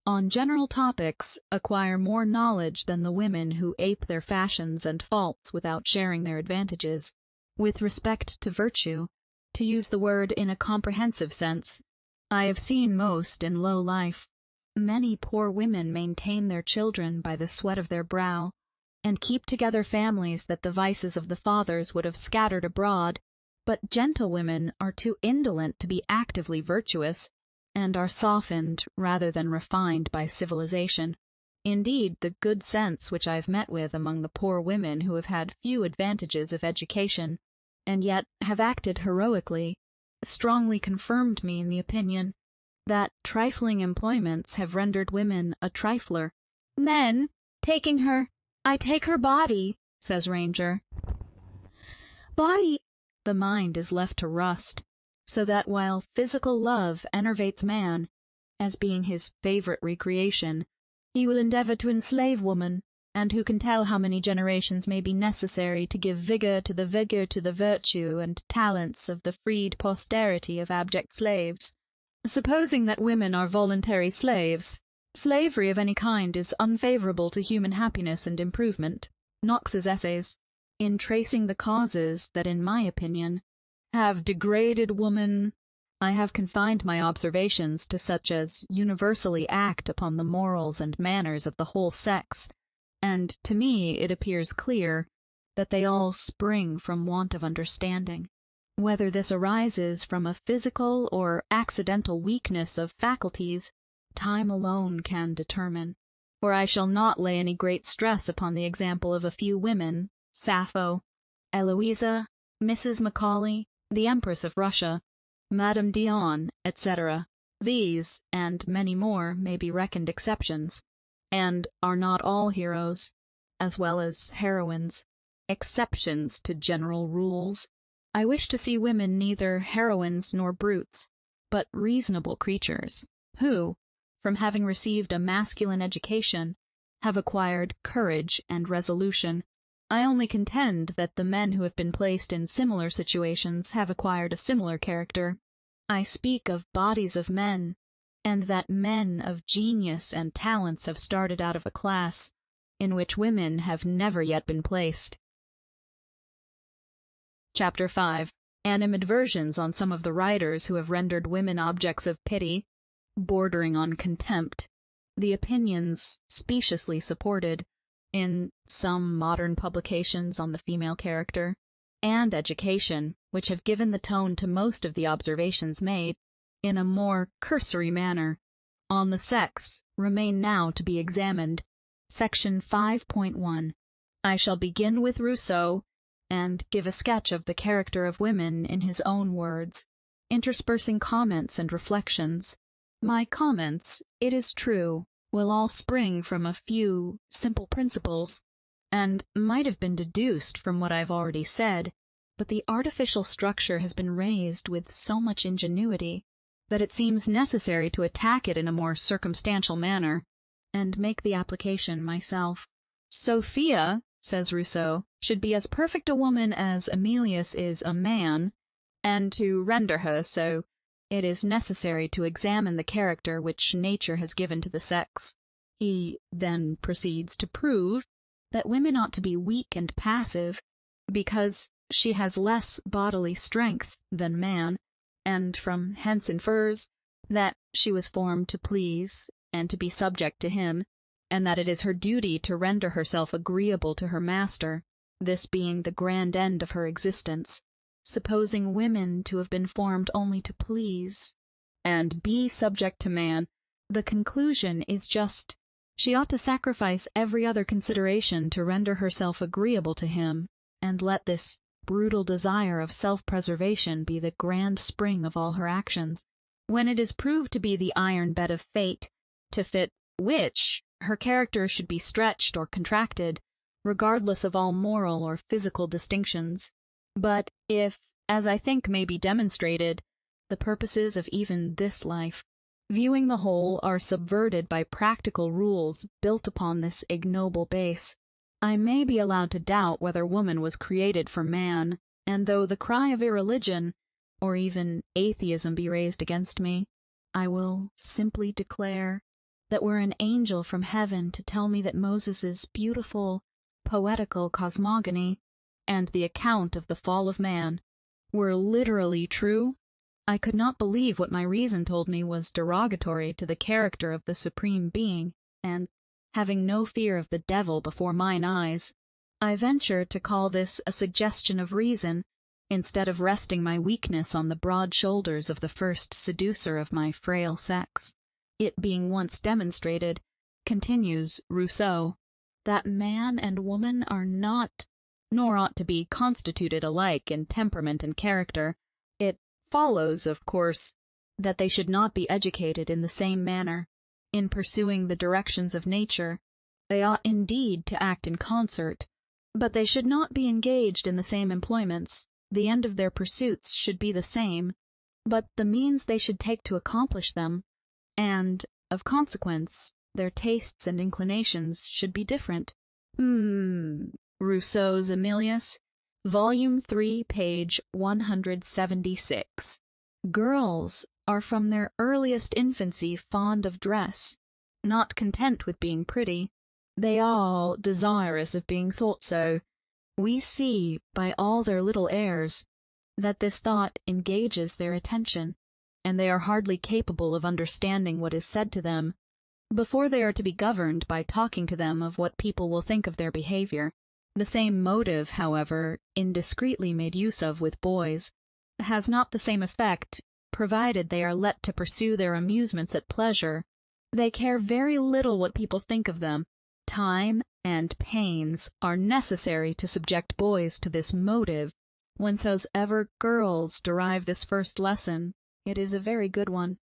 on general topics, acquire more knowledge than the women who ape their fashions and faults without sharing their advantages. With respect to virtue, to use the word in a comprehensive sense, I have seen most in low life. Many poor women maintain their children by the sweat of their brow, and keep together families that the vices of the fathers would have scattered abroad, but gentlewomen are too indolent to be actively virtuous, and are softened rather than refined by civilization. Indeed, the good sense which I have met with among the poor women who have had few advantages of education, and yet have acted heroically, strongly confirmed me in the opinion that trifling employments have rendered women a trifler. Men, taking her, I take her body, says Ranger. Body. The mind is left to rust, so that while physical love enervates man, as being his favorite recreation, he will endeavor to enslave woman, and who can tell how many generations may be necessary to give vigor to the virtue and talents of the freed posterity of abject slaves? Supposing that women are voluntary slaves, slavery of any kind is unfavorable to human happiness and improvement. Knox's Essays, in tracing the causes that, in my opinion, have degraded woman, I have confined my observations to such as universally act upon the morals and manners of the whole sex, and to me it appears clear that they all spring from want of understanding. Whether this arises from a physical or accidental weakness of faculties, time alone can determine, for I shall not lay any great stress upon the example of a few women, Sappho, Eloisa, Mrs. Macaulay, the Empress of Russia, Madame Dion, etc. These, and many more, may be reckoned exceptions, and are not all heroes, as well as heroines, exceptions to general rules. I wish to see women neither heroines nor brutes, but reasonable creatures, who, from having received a masculine education, have acquired courage and resolution, I only contend that the men who have been placed in similar situations have acquired a similar character. I speak of bodies of men, and that men of genius and talents have started out of a class in which women have never yet been placed. Chapter 5. Animadversions on some of the writers who have rendered women objects of pity, bordering on contempt. The opinions speciously supported in some modern publications on the female character and education, which have given the tone to most of the observations made, in a more cursory manner, on the sex, remain now to be examined. Section 5.1. I shall begin with Rousseau, and give a sketch of the character of women in his own words, interspersing comments and reflections. My comments, it is true, will all spring from a few simple principles, and might have been deduced from what I've already said, but the artificial structure has been raised with so much ingenuity that it seems necessary to attack it in a more circumstantial manner, and make the application myself. Sophia, says Rousseau, should be as perfect a woman as Emilius is a man, and to render her so, it is necessary to examine the character which nature has given to the sex. He then proceeds to prove that women ought to be weak and passive, because she has less bodily strength than man, and from hence infers that she was formed to please and to be subject to him, and that it is her duty to render herself agreeable to her master, this being the grand end of her existence. Supposing women to have been formed only to please and be subject to man, the conclusion is just: she ought to sacrifice every other consideration to render herself agreeable to him, and let this brutal desire of self-preservation be the grand spring of all her actions. When it is proved to be the iron bed of fate, to fit which her character should be stretched or contracted, regardless of all moral or physical distinctions. But if, as I think may be demonstrated, the purposes of even this life, viewing the whole, are subverted by practical rules built upon this ignoble base, I may be allowed to doubt whether woman was created for man, and though the cry of irreligion, or even atheism, be raised against me, I will simply declare that were an angel from heaven to tell me that Moses's beautiful, poetical cosmogony and the account of the fall of man were literally true, I could not believe what my reason told me was derogatory to the character of the Supreme Being, and, having no fear of the devil before mine eyes, I venture to call this a suggestion of reason, instead of resting my weakness on the broad shoulders of the first seducer of my frail sex. It being once demonstrated, continues Rousseau, that man and woman are not, nor ought to be, constituted alike in temperament and character, it follows, of course, that they should not be educated in the same manner. In pursuing the directions of nature, they ought indeed to act in concert, but they should not be engaged in the same employments. The end of their pursuits should be the same, but the means they should take to accomplish them, and, of consequence, their tastes and inclinations should be different. Rousseau's Emilius, Volume 3, page 176. Girls are from their earliest infancy fond of dress. Not content with being pretty, they are desirous of being thought so. We see, by all their little airs, that this thought engages their attention, and they are hardly capable of understanding what is said to them, before they are to be governed by talking to them of what people will think of their behavior. The same motive, however, indiscreetly made use of with boys, has not the same effect, provided they are let to pursue their amusements at pleasure. They care very little what people think of them. Time and pains are necessary to subject boys to this motive. Whensoever girls derive this first lesson, it is a very good one.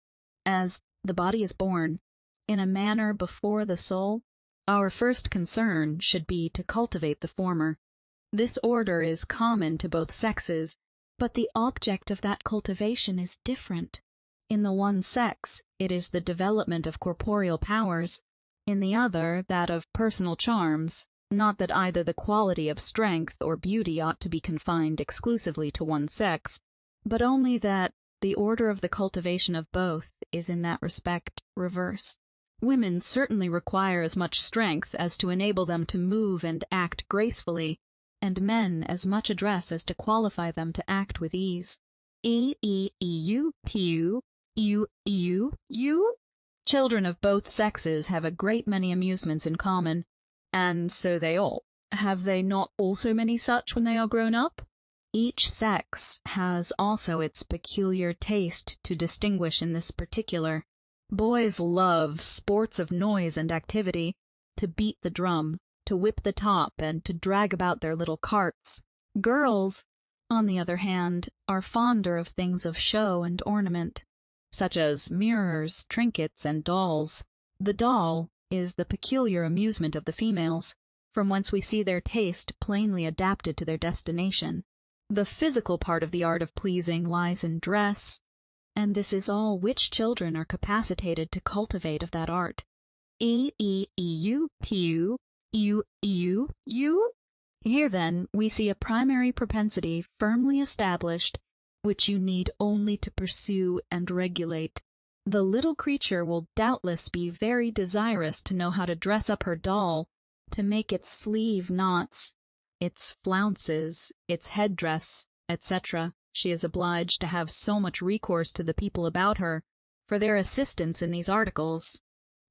As the body is born, in a manner before the soul, our first concern should be to cultivate the former. This order is common to both sexes, but the object of that cultivation is different. In the one sex, it is the development of corporeal powers, in the other that of personal charms. Not that either the quality of strength or beauty ought to be confined exclusively to one sex, but only that the order of the cultivation of both is in that respect reverse. Women certainly require as much strength as to enable them to move and act gracefully, and men as much address as to qualify them to act with ease. Children of both sexes have a great many amusements in common, and so they all. Have they not also many such when they are grown up? Each sex has also its peculiar taste to distinguish in this particular. Boys love sports of noise and activity, to beat the drum, to whip the top, and to drag about their little carts. Girls, on the other hand, are fonder of things of show and ornament, such as mirrors, trinkets, and dolls. The doll is the peculiar amusement of the females, from whence we see their taste plainly adapted to their destination. The physical part of the art of pleasing lies in dress, and this is all which children are capacitated to cultivate of that art. Here then we see a primary propensity firmly established, which you need only to pursue and regulate. The little creature will doubtless be very desirous to know how to dress up her doll, to make its sleeve knots, its flounces, its headdress, etc. She is obliged to have so much recourse to the people about her for their assistance in these articles,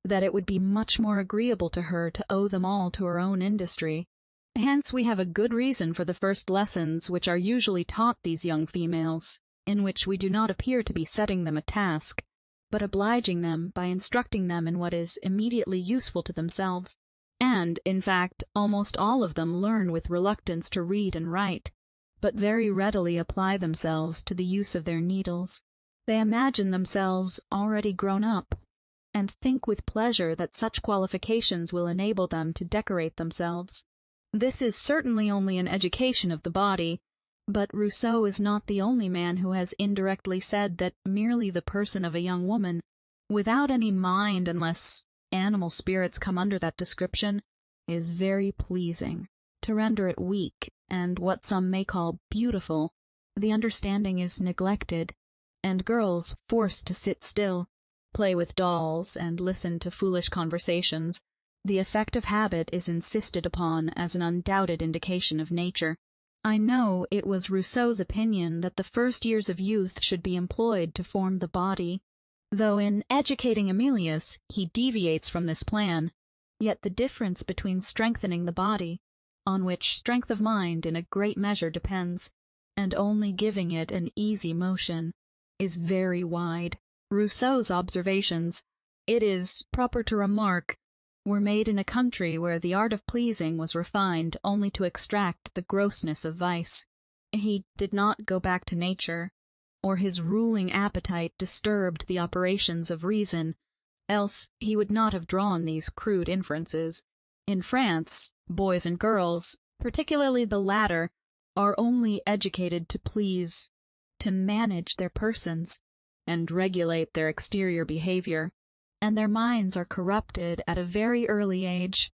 that it would be much more agreeable to her to owe them all to her own industry. Hence we have a good reason for the first lessons which are usually taught these young females, in which we do not appear to be setting them a task, but obliging them by instructing them in what is immediately useful to themselves, and, in fact, almost all of them learn with reluctance to read and write, but very readily apply themselves to the use of their needles. They imagine themselves already grown up, and think with pleasure that such qualifications will enable them to decorate themselves. This is certainly only an education of the body, but Rousseau is not the only man who has indirectly said that merely the person of a young woman, without any mind unless animal spirits come under that description, is very pleasing. To render it weak, and what some may call beautiful, the understanding is neglected, and girls forced to sit still, play with dolls, and listen to foolish conversations. The effect of habit is insisted upon as an undoubted indication of nature. I know it was Rousseau's opinion that the first years of youth should be employed to form the body, though in educating Emilius he deviates from this plan, yet the difference between strengthening the body, on which strength of mind in a great measure depends, and only giving it an easy motion, is very wide. Rousseau's observations, it is proper to remark, were made in a country where the art of pleasing was refined only to extract the grossness of vice. He did not go back to nature, or his ruling appetite disturbed the operations of reason, else he would not have drawn these crude inferences. In France, boys and girls, particularly the latter, are only educated to please, to manage their persons, and regulate their exterior behavior, and their minds are corrupted at a very early age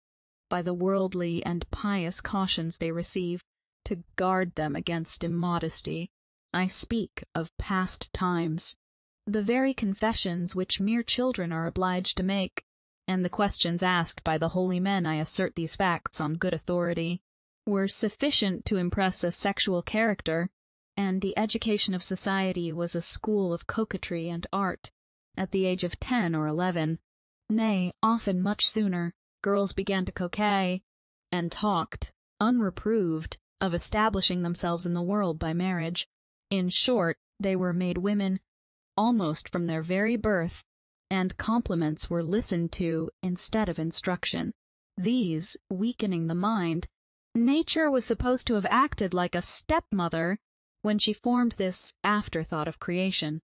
by the worldly and pious cautions they receive to guard them against immodesty. I speak of past times. The very confessions which mere children are obliged to make, and the questions asked by the holy men, I assert these facts on good authority, were sufficient to impress a sexual character, and the education of society was a school of coquetry and art. At the age of 10 or 11, nay, often much sooner, girls began to coquet, and talked, unreproved, of establishing themselves in the world by marriage. In short, they were made women, almost from their very birth, and compliments were listened to instead of instruction. These, weakening the mind, nature was supposed to have acted like a stepmother when she formed this afterthought of creation,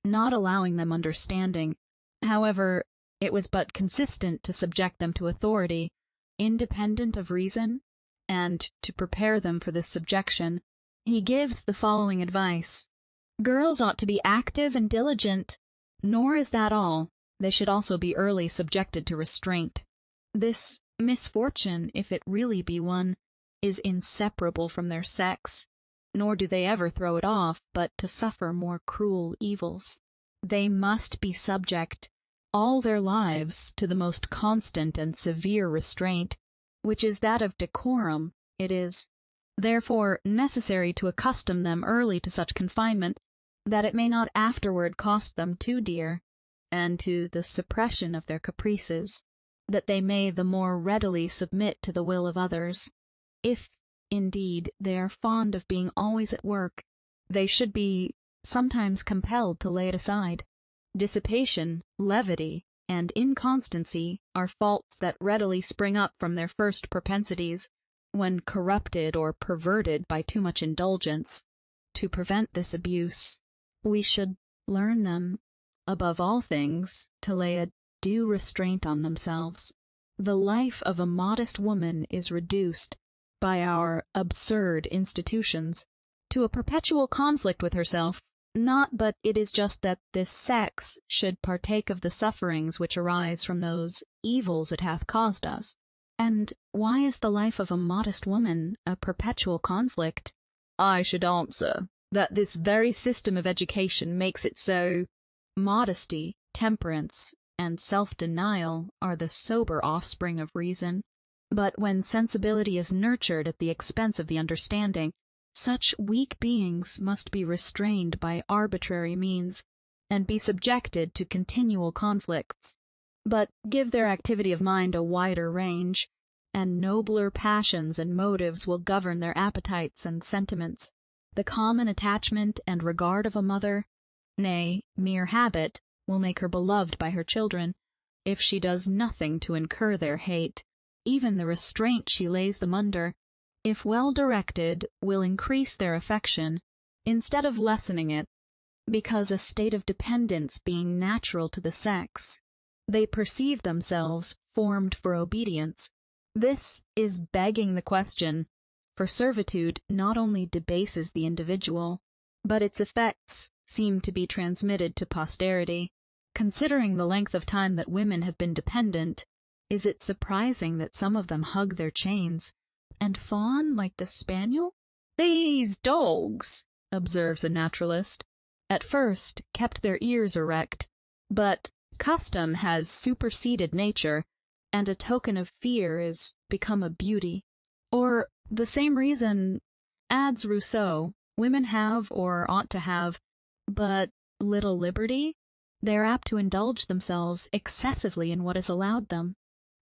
not allowing them understanding. However, it was but consistent to subject them to authority, independent of reason, and to prepare them for this subjection, he gives the following advice. Girls ought to be active and diligent, nor is that all. They should also be early subjected to restraint. This Misfortune, if it really be one, is inseparable from their sex, nor do they ever throw it off but to suffer more cruel evils. They must be subject all their lives to the most constant and severe restraint, which is that of decorum. It is, therefore, necessary to accustom them early to such confinement, that it may not afterward cost them too dear, and to the suppression of their caprices, that they may the more readily submit to the will of others. If, indeed, they are fond of being always at work, they should be sometimes compelled to lay it aside. Dissipation, levity, and inconstancy are faults that readily spring up from their first propensities, when corrupted or perverted by too much indulgence. To prevent this abuse, we should learn them, above all things, to lay a due restraint on themselves. The life of a modest woman is reduced, by our absurd institutions, to a perpetual conflict with herself. Not but it is just that this sex should partake of the sufferings which arise from those evils it hath caused us. And why is the life of a modest woman a perpetual conflict? I should answer, that this very system of education makes it so. Modesty, temperance, and self-denial are the sober offspring of reason. But when sensibility is nurtured at the expense of the understanding, such weak beings must be restrained by arbitrary means, and be subjected to continual conflicts. But give their activity of mind a wider range, and nobler passions and motives will govern their appetites and sentiments. The common attachment and regard of a mother, nay, mere habit, will make her beloved by her children, if she does nothing to incur their hate. Even the restraint she lays them under, if well directed, will increase their affection, instead of lessening it, because a state of dependence being natural to the sex, they perceive themselves formed for obedience. This is begging the question, for servitude not only debases the individual, but its effects seem to be transmitted to posterity. Considering the length of time that women have been dependent, is it surprising that some of them hug their chains, and fawn like the spaniel? These dogs, observes a naturalist, at first kept their ears erect, but custom has superseded nature, and a token of fear is become a beauty. Or the same reason, adds Rousseau, women have, or ought to have, but little liberty. They are apt to indulge themselves excessively in what is allowed them.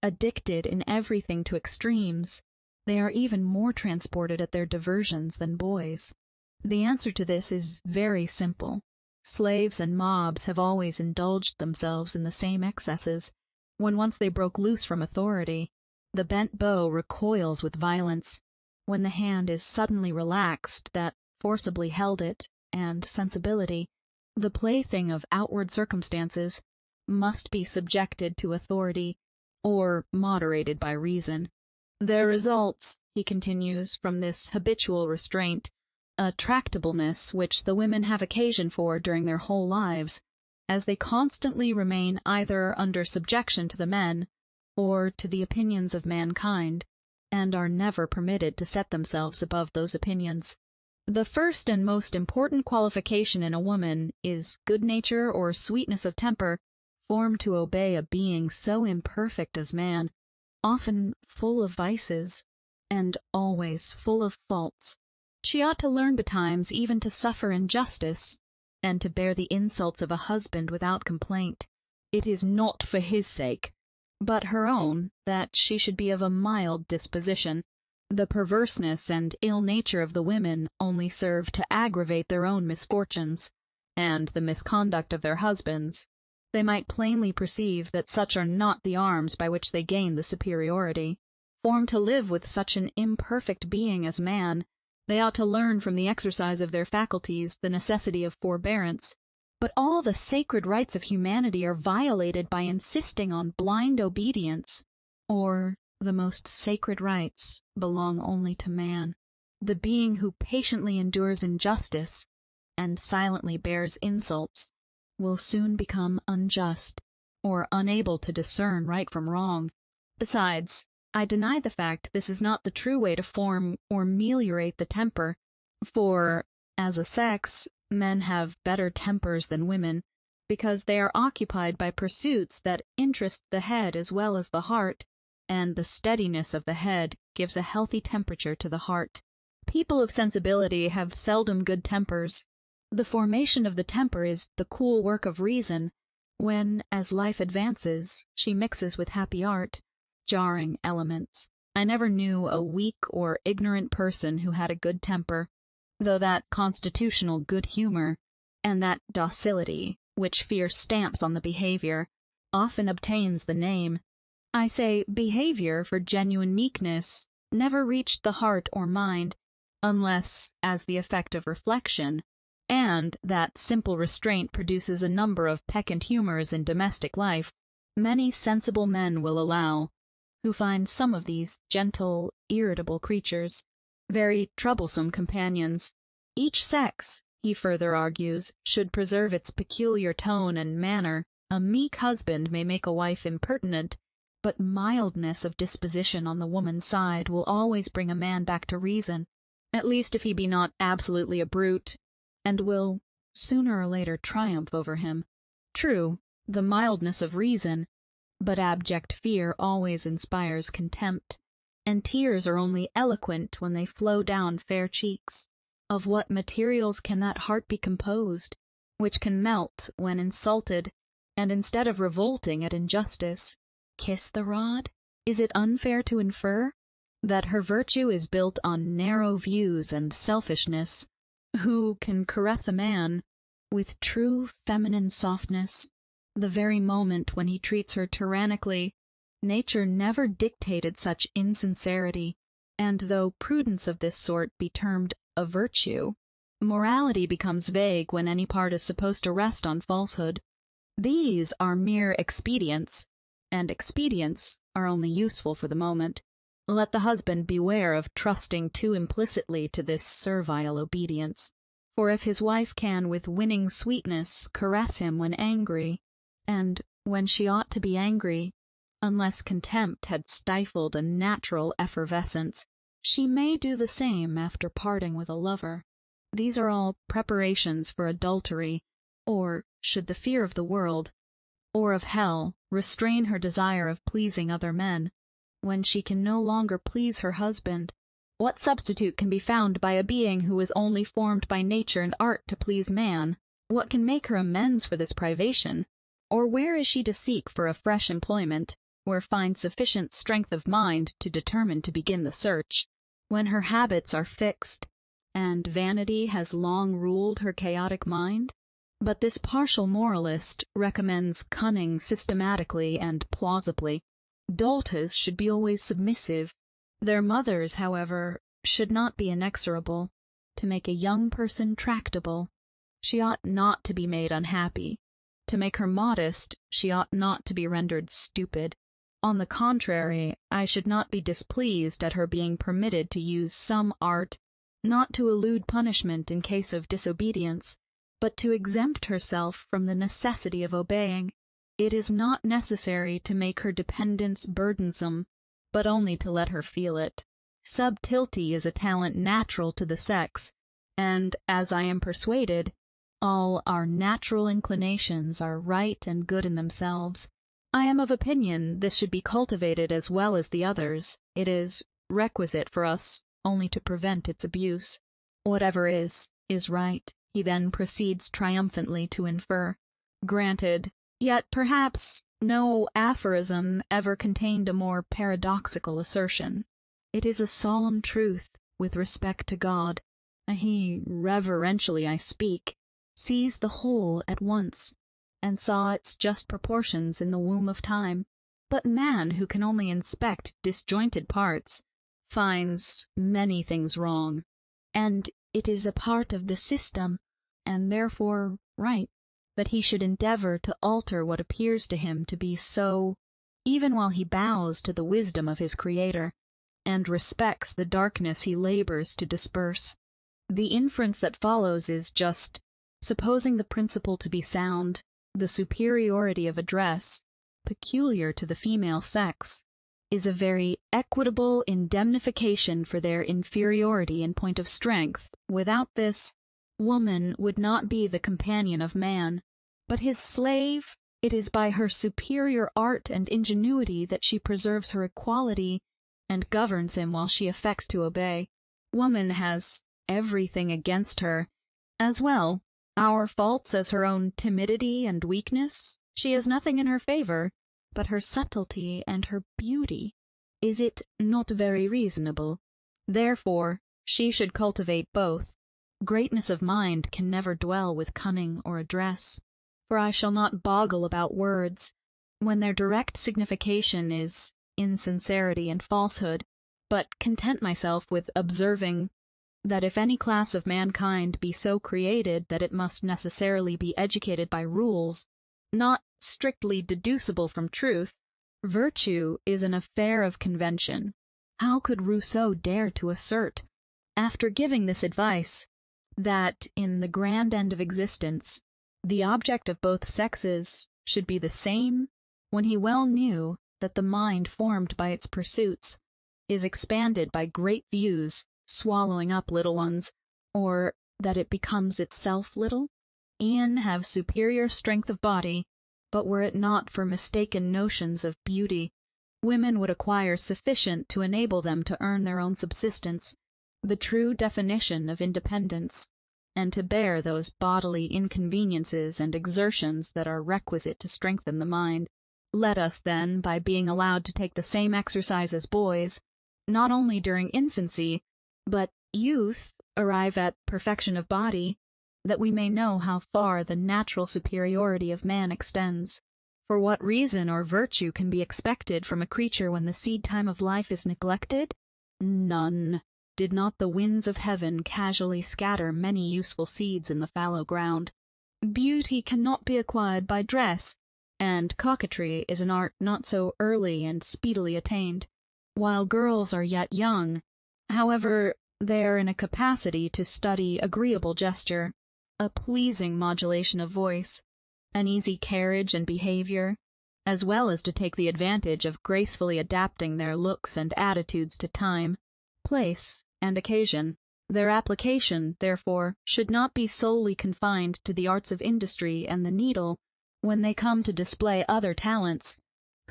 Addicted in everything to extremes, they are even more transported at their diversions than boys. The answer to this is very simple. Slaves and mobs have always indulged themselves in the same excesses. When once they broke loose from authority, the bent bow recoils with violence. When the hand is suddenly relaxed that forcibly held it, and sensibility, the plaything of outward circumstances, must be subjected to authority, or moderated by reason. There results, he continues, from this habitual restraint, a tractableness which the women have occasion for during their whole lives, as they constantly remain either under subjection to the men, or to the opinions of mankind, and are never permitted to set themselves above those opinions. The first and most important qualification in a woman is good nature or sweetness of temper, formed to obey a being so imperfect as man, often full of vices, and always full of faults. She ought to learn betimes even to suffer injustice, and to bear the insults of a husband without complaint. It is not for his sake, but her own, that she should be of a mild disposition. The perverseness and ill nature of the women only serve to aggravate their own misfortunes, and the misconduct of their husbands. They might plainly perceive that such are not the arms by which they gain the superiority. Formed to live with such an imperfect being as man, they ought to learn from the exercise of their faculties the necessity of forbearance. But all the sacred rights of humanity are violated by insisting on blind obedience, or the most sacred rights belong only to man. The being who patiently endures injustice and silently bears insults will soon become unjust, or unable to discern right from wrong. Besides, I deny the fact this is not the true way to form or ameliorate the temper, for, as a sex, men have better tempers than women, because they are occupied by pursuits that interest the head as well as the heart, and the steadiness of the head gives a healthy temperature to the heart. People of sensibility have seldom good tempers. The formation of the temper is the cool work of reason, when, as life advances, she mixes with happy art, jarring elements. I never knew a weak or ignorant person who had a good temper, though that constitutional good humor, and that docility, which fear stamps on the behavior, often obtains the name. I say behavior, for genuine meekness never reached the heart or mind, unless as the effect of reflection, and that simple restraint produces a number of peccant humors in domestic life, many sensible men will allow, who find some of these gentle, irritable creatures very troublesome companions. Each sex, he further argues, should preserve its peculiar tone and manner. A meek husband may make a wife impertinent, but mildness of disposition on the woman's side will always bring a man back to reason, at least if he be not absolutely a brute, and will, sooner or later, triumph over him. True, the mildness of reason, but abject fear always inspires contempt, and tears are only eloquent when they flow down fair cheeks. Of what materials can that heart be composed, which can melt when insulted, and instead of revolting at injustice, kiss the rod? Is it unfair to infer that her virtue is built on narrow views and selfishness? Who can caress a man with true feminine softness the very moment when he treats her tyrannically? Nature never dictated such insincerity, and though prudence of this sort be termed a virtue, morality becomes vague when any part is supposed to rest on falsehood. These are mere expedients, and expedients are only useful for the moment. Let the husband beware of trusting too implicitly to this servile obedience, for if his wife can with winning sweetness caress him when angry, and when she ought to be angry, unless contempt had stifled a natural effervescence, she may do the same after parting with a lover. These are all preparations for adultery, or should the fear of the world, or of hell, restrain her desire of pleasing other men, when she can no longer please her husband, what substitute can be found by a being who is only formed by nature and art to please man? What can make her amends for this privation? Or where is she to seek for a fresh employment, or find sufficient strength of mind to determine to begin the search, when her habits are fixed, and vanity has long ruled her chaotic mind? But this partial moralist recommends cunning systematically and plausibly. Daughters should be always submissive. Their mothers, however, should not be inexorable. To make a young person tractable, she ought not to be made unhappy. To make her modest, she ought not to be rendered stupid. On the contrary, I should not be displeased at her being permitted to use some art, not to elude punishment in case of disobedience, but to exempt herself from the necessity of obeying. It is not necessary to make her dependence burdensome, but only to let her feel it. Subtlety is a talent natural to the sex, and, as I am persuaded, all our natural inclinations are right and good in themselves. I am of opinion this should be cultivated as well as the others. It is requisite for us only to prevent its abuse. Whatever is right, he then proceeds triumphantly to infer. Granted, yet perhaps no aphorism ever contained a more paradoxical assertion. It is a solemn truth with respect to God. He, reverentially I speak, sees the whole at once, and saw its just proportions in the womb of time. But man, who can only inspect disjointed parts, finds many things wrong, and it is a part of the system, and therefore right, that he should endeavor to alter what appears to him to be so, even while he bows to the wisdom of his Creator, and respects the darkness he labors to disperse. The inference that follows is just, supposing the principle to be sound, the superiority of address, peculiar to the female sex, is a very equitable indemnification for their inferiority in point of strength. Without this, woman would not be the companion of man, but his slave. It is by her superior art and ingenuity that she preserves her equality and governs him while she affects to obey. Woman has everything against her, as well our faults as her own timidity and weakness. She has nothing in her favor but her subtlety and her beauty. Is it not very reasonable? Therefore, she should cultivate both. Greatness of mind can never dwell with cunning or address, for I shall not boggle about words, when their direct signification is insincerity and falsehood, but content myself with observing that if any class of mankind be so created that it must necessarily be educated by rules, not strictly deducible from truth, virtue is an affair of convention. How could Rousseau dare to assert, after giving this advice, that in the grand end of existence, the object of both sexes should be the same, when he well knew that the mind formed by its pursuits is expanded by great views, swallowing up little ones, or that it becomes itself little? E'en have superior strength of body, but were it not for mistaken notions of beauty, women would acquire sufficient to enable them to earn their own subsistence, the true definition of independence, and to bear those bodily inconveniences and exertions that are requisite to strengthen the mind. Let us then, by being allowed to take the same exercise as boys, not only during infancy, but youth, arrive at perfection of body, that we may know how far the natural superiority of man extends. For what reason or virtue can be expected from a creature when the seed time of life is neglected? None. Did not the winds of heaven casually scatter many useful seeds in the fallow ground? Beauty cannot be acquired by dress, and coquetry is an art not so early and speedily attained. While girls are yet young, however, they are in a capacity to study agreeable gesture, a pleasing modulation of voice, an easy carriage and behavior, as well as to take the advantage of gracefully adapting their looks and attitudes to time, place, and occasion. Their application, therefore, should not be solely confined to the arts of industry and the needle, when they come to display other talents,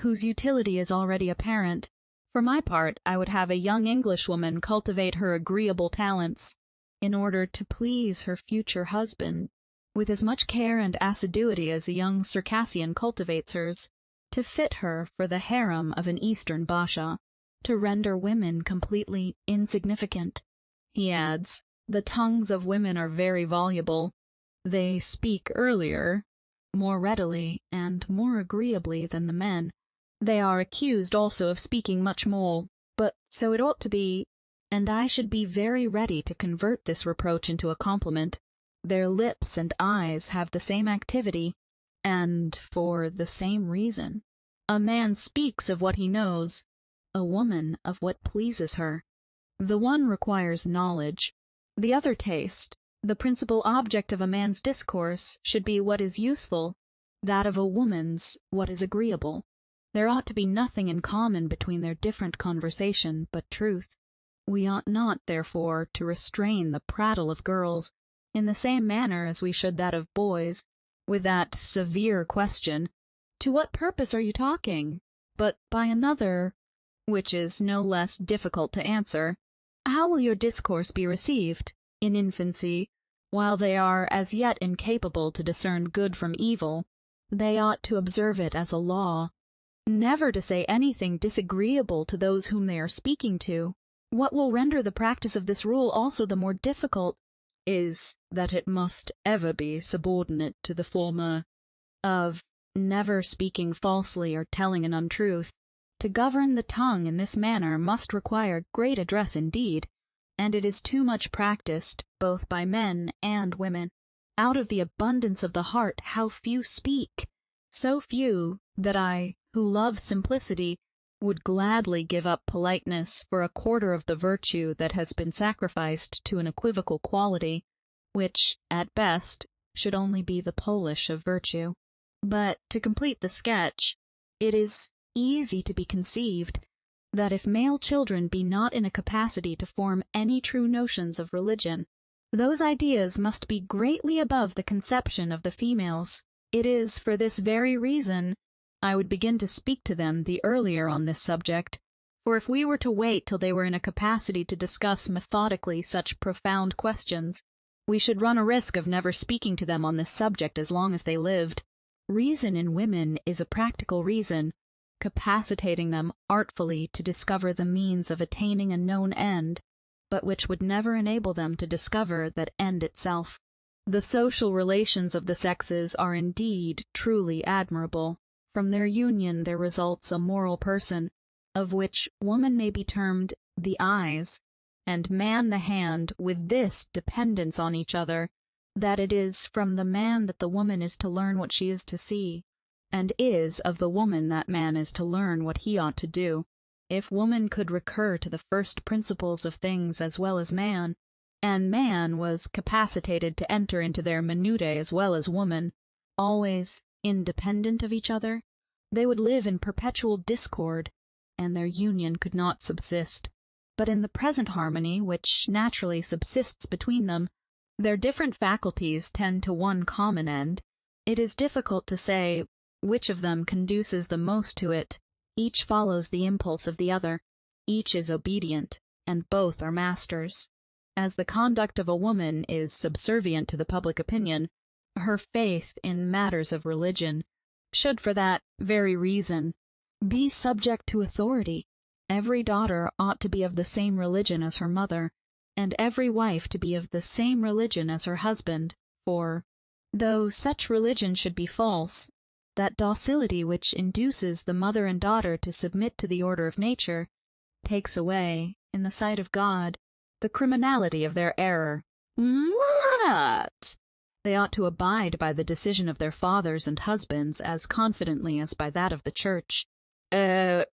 whose utility is already apparent. For my part, I would have a young Englishwoman cultivate her agreeable talents, in order to please her future husband, with as much care and assiduity as a young Circassian cultivates hers, to fit her for the harem of an Eastern Bashaw, to render women completely insignificant. He adds, the tongues of women are very voluble. They speak earlier, more readily, and more agreeably than the men. They are accused also of speaking much more, but so it ought to be, and I should be very ready to convert this reproach into a compliment. Their lips and eyes have the same activity, and for the same reason. A man speaks of what he knows, a woman of what pleases her. The one requires knowledge, the other taste. The principal object of a man's discourse should be what is useful, that of a woman's what is agreeable. There ought to be nothing in common between their different conversation but truth. We ought not, therefore, to restrain the prattle of girls, in the same manner as we should that of boys, with that severe question, "To what purpose are you talking?" but by another, which is no less difficult to answer, "How will your discourse be received?" In infancy, while they are as yet incapable to discern good from evil, they ought to observe it as a law, never to say anything disagreeable to those whom they are speaking to. What will render the practice of this rule also the more difficult is that it must ever be subordinate to the former, of never speaking falsely or telling an untruth. To govern the tongue in this manner must require great address indeed, and it is too much practiced, both by men and women. Out of the abundance of the heart how few speak! So few, that I, who love simplicity, would gladly give up politeness for a quarter of the virtue that has been sacrificed to an equivocal quality, which, at best, should only be the polish of virtue. But, to complete the sketch, it is easy to be conceived that if male children be not in a capacity to form any true notions of religion, those ideas must be greatly above the conception of the females. It is for this very reason I would begin to speak to them the earlier on this subject, for if we were to wait till they were in a capacity to discuss methodically such profound questions, we should run a risk of never speaking to them on this subject as long as they lived. Reason in women is a practical reason, capacitating them artfully to discover the means of attaining a known end, but which would never enable them to discover that end itself. The social relations of the sexes are indeed truly admirable. From their union there results a moral person, of which woman may be termed the eyes, and man the hand, with this dependence on each other, that it is from the man that the woman is to learn what she is to see, and is of the woman that man is to learn what he ought to do. If woman could recur to the first principles of things as well as man, and man was capacitated to enter into their minutiae as well as woman, always independent of each other, they would live in perpetual discord, and their union could not subsist. But in the present harmony which naturally subsists between them, their different faculties tend to one common end. It is difficult to say which of them conduces the most to it. Each follows the impulse of the other, each is obedient, and both are masters. As the conduct of a woman is subservient to the public opinion, her faith in matters of religion should for that very reason be subject to authority. Every daughter ought to be of the same religion as her mother, and every wife to be of the same religion as her husband, for, though such religion should be false, that docility which induces the mother and daughter to submit to the order of nature takes away, in the sight of God, the criminality of their error. What? They ought to abide by the decision of their fathers and husbands as confidently as by that of the Church. What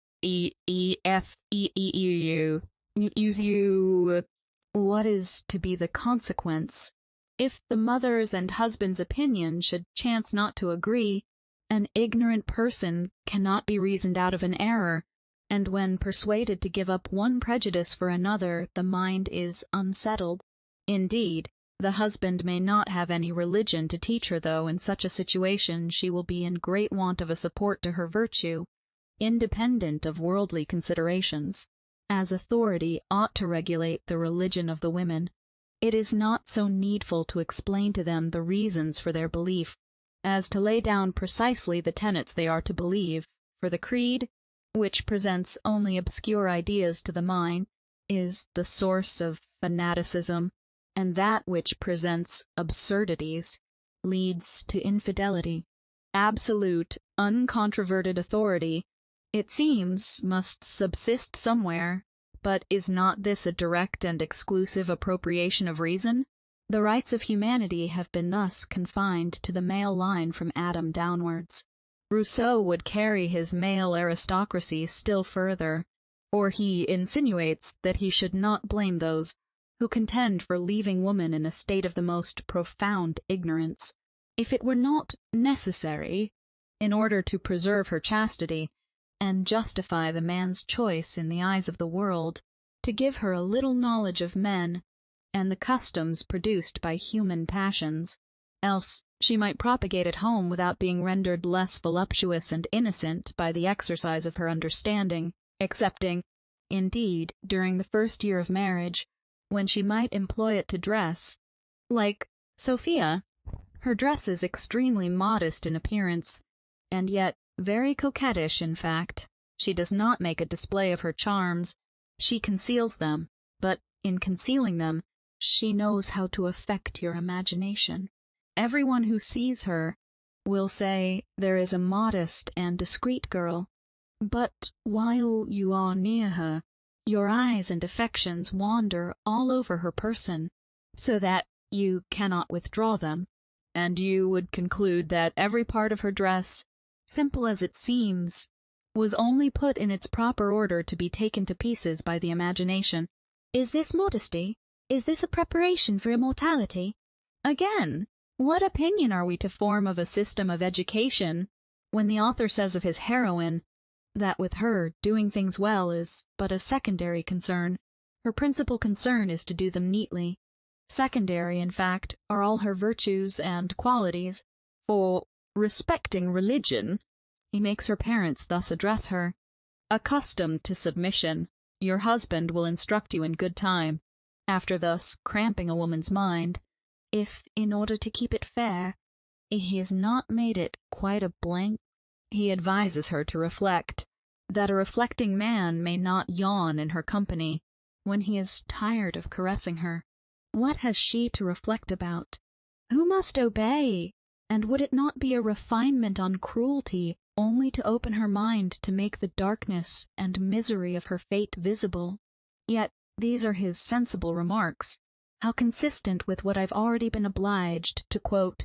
is to be the consequence? If the mother's and husband's opinion should chance not to agree, an ignorant person cannot be reasoned out of an error, and when persuaded to give up one prejudice for another, the mind is unsettled. Indeed, the husband may not have any religion to teach her, though in such a situation she will be in great want of a support to her virtue, independent of worldly considerations. As authority ought to regulate the religion of the women, it is not so needful to explain to them the reasons for their belief, as to lay down precisely the tenets they are to believe, for the creed, which presents only obscure ideas to the mind, is the source of fanaticism, and that which presents absurdities leads to infidelity. Absolute, uncontroverted authority, it seems, must subsist somewhere, but is not this a direct and exclusive appropriation of reason? The rights of humanity have been thus confined to the male line from Adam downwards. Rousseau would carry his male aristocracy still further, for he insinuates that he should not blame those who contend for leaving woman in a state of the most profound ignorance, if it were not necessary, in order to preserve her chastity, and justify the man's choice in the eyes of the world, to give her a little knowledge of men, and the customs produced by human passions, else she might propagate at home without being rendered less voluptuous and innocent by the exercise of her understanding, excepting, indeed, during the first year of marriage, when she might employ it to dress. Like Sophia, her dress is extremely modest in appearance, and yet very coquettish in fact. She does not make a display of her charms, she conceals them, but in concealing them, she knows how to affect your imagination. Everyone who sees her will say, "There is a modest and discreet girl," but while you are near her, your eyes and affections wander all over her person, so that you cannot withdraw them, and you would conclude that every part of her dress, simple as it seems, was only put in its proper order to be taken to pieces by the imagination. Is this modesty? Is this a preparation for immortality? Again, what opinion are we to form of a system of education when the author says of his heroine, that with her doing things well is but a secondary concern. Her principal concern is to do them neatly. Secondary, in fact, are all her virtues and qualities, for, respecting religion, he makes her parents thus address her. Accustomed to submission, your husband will instruct you in good time. After thus cramping a woman's mind, if, in order to keep it fair, he has not made it quite a blank, he advises her to reflect, that a reflecting man may not yawn in her company when he is tired of caressing her. What has she to reflect about? Who must obey? And would it not be a refinement on cruelty only to open her mind to make the darkness and misery of her fate visible? Yet these are his sensible remarks. How consistent with what I've already been obliged to quote.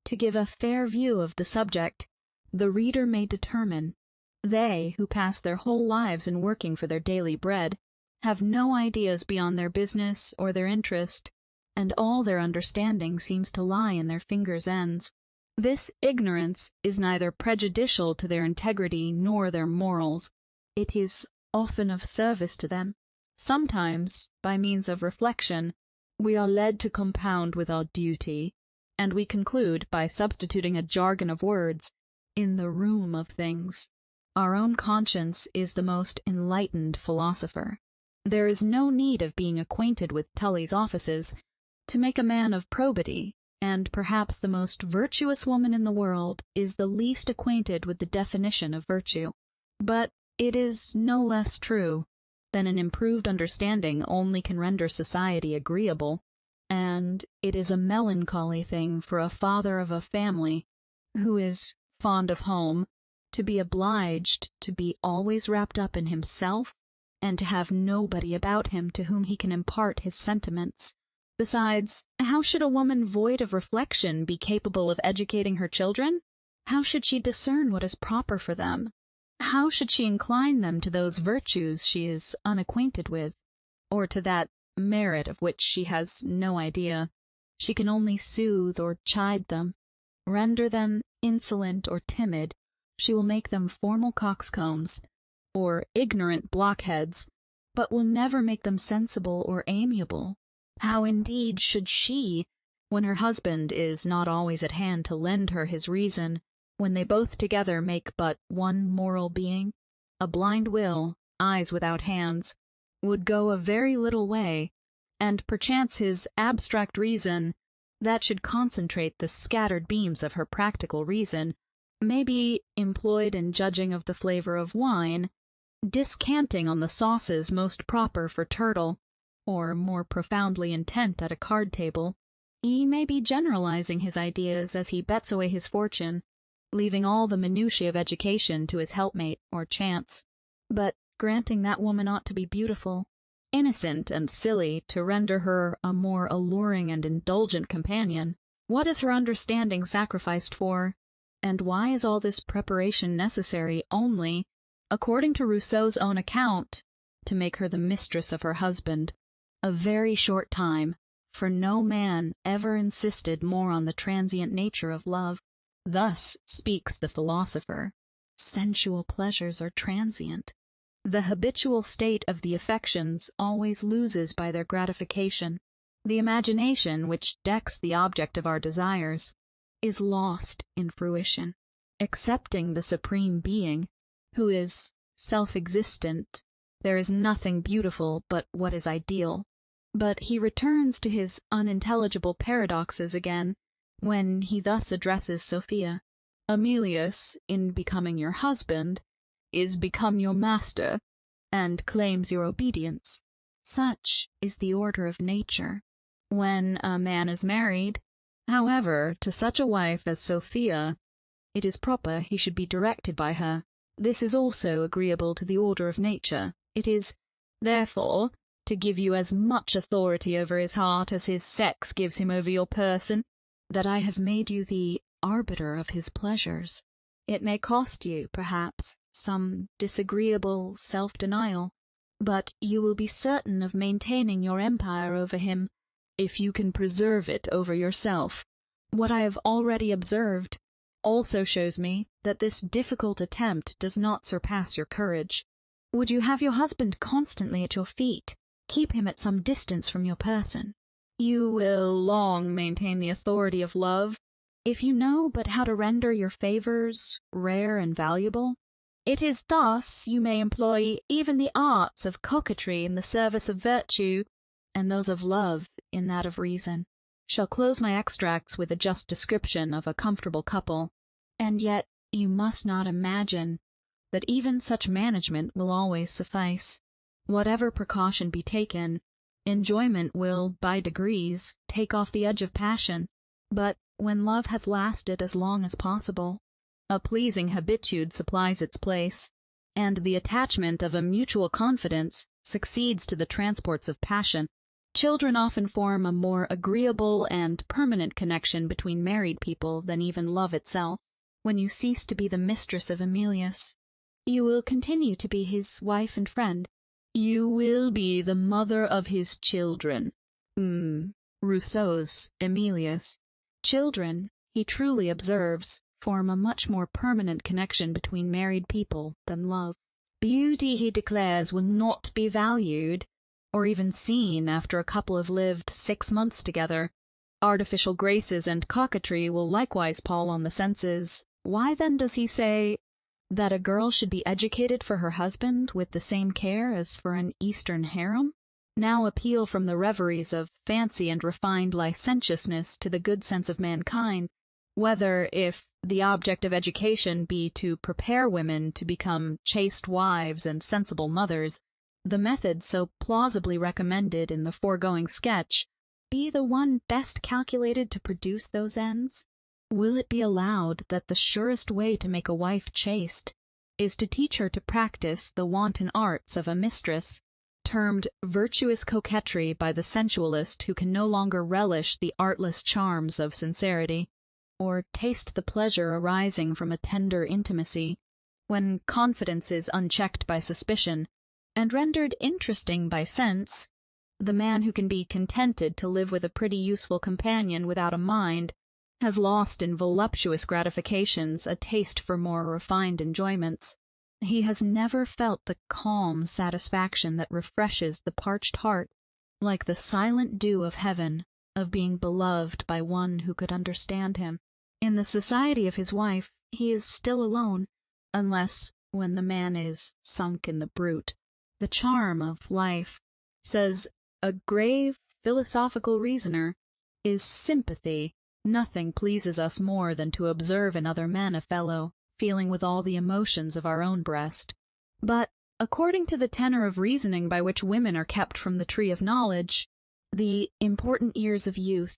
To give a fair view of the subject, the reader may determine. They, who pass their whole lives in working for their daily bread, have no ideas beyond their business or their interest, and all their understanding seems to lie in their fingers' ends. This ignorance is neither prejudicial to their integrity nor their morals. It is often of service to them. Sometimes, by means of reflection, we are led to compound with our duty, and we conclude by substituting a jargon of words in the room of things. Our own conscience is the most enlightened philosopher. There is no need of being acquainted with Tully's offices to make a man of probity, and perhaps the most virtuous woman in the world is the least acquainted with the definition of virtue. But it is no less true that an improved understanding only can render society agreeable, and it is a melancholy thing for a father of a family, who is fond of home, to be obliged to be always wrapped up in himself, and to have nobody about him to whom he can impart his sentiments. Besides, how should a woman void of reflection be capable of educating her children? How should she discern what is proper for them? How should she incline them to those virtues she is unacquainted with, or to that merit of which she has no idea? She can only soothe or chide them, render them insolent or timid. She will make them formal coxcombs, or ignorant blockheads, but will never make them sensible or amiable. How indeed should she, when her husband is not always at hand to lend her his reason, when they both together make but one moral being? A blind will, eyes without hands, would go a very little way, and perchance his abstract reason, that should concentrate the scattered beams of her practical reason, may be employed in judging of the flavor of wine, discanting on the sauces most proper for turtle, or more profoundly intent at a card table. He may be generalizing his ideas as he bets away his fortune, leaving all the minutiae of education to his helpmate or chance. But granting that woman ought to be beautiful, innocent and silly to render her a more alluring and indulgent companion, what is her understanding sacrificed for? And why is all this preparation necessary only, according to Rousseau's own account, to make her the mistress of her husband? A very short time, for no man ever insisted more on the transient nature of love. Thus speaks the philosopher. Sensual pleasures are transient. The habitual state of the affections always loses by their gratification. The imagination, which decks the object of our desires, is lost in fruition. Excepting the Supreme Being, who is self-existent, there is nothing beautiful but what is ideal. But he returns to his unintelligible paradoxes again, when he thus addresses Sophia. Emilius, in becoming your husband, is become your master, and claims your obedience. Such is the order of nature. When a man is married, however, to such a wife as Sophia, it is proper he should be directed by her. This is also agreeable to the order of nature. It is, therefore, to give you as much authority over his heart as his sex gives him over your person, that I have made you the arbiter of his pleasures. It may cost you, perhaps, some disagreeable self-denial, but you will be certain of maintaining your empire over him, if you can preserve it over yourself. What I have already observed, also shows me that this difficult attempt does not surpass your courage. Would you have your husband constantly at your feet? Keep him at some distance from your person. You will long maintain the authority of love, if you know but how to render your favors rare and valuable. It is thus you may employ even the arts of coquetry in the service of virtue, and those of love in that of reason. Shall close my extracts with a just description of a comfortable couple, and yet you must not imagine that even such management will always suffice. Whatever precaution be taken, enjoyment will, by degrees, take off the edge of passion. But when love hath lasted as long as possible, a pleasing habitude supplies its place, and the attachment of a mutual confidence succeeds to the transports of passion. Children often form a more agreeable and permanent connection between married people than even love itself. When you cease to be the mistress of Emilius, you will continue to be his wife and friend. You will be the mother of his children. Rousseau's Emilius. Children, he truly observes, form a much more permanent connection between married people than love. Beauty, he declares, will not be valued, or even seen after a couple have lived 6 months together. Artificial graces and coquetry will likewise pall on the senses. Why then does he say that a girl should be educated for her husband with the same care as for an Eastern harem? Now appeal from the reveries of fancy and refined licentiousness to the good sense of mankind, whether, if the object of education be to prepare women to become chaste wives and sensible mothers, the method so plausibly recommended in the foregoing sketch be the one best calculated to produce those ends? Will it be allowed that the surest way to make a wife chaste is to teach her to practice the wanton arts of a mistress, termed virtuous coquetry by the sensualist who can no longer relish the artless charms of sincerity, or taste the pleasure arising from a tender intimacy, when confidence is unchecked by suspicion, and rendered interesting by sense? The man who can be contented to live with a pretty useful companion without a mind has lost in voluptuous gratifications a taste for more refined enjoyments. He has never felt the calm satisfaction that refreshes the parched heart, like the silent dew of heaven, of being beloved by one who could understand him. In the society of his wife he is still alone, unless when the man is sunk in the brute. The charm of life, says a grave philosophical reasoner, is sympathy. Nothing pleases us more than to observe in other men a fellow feeling with all the emotions of our own breast. But, according to the tenor of reasoning by which women are kept from the tree of knowledge, the important years of youth,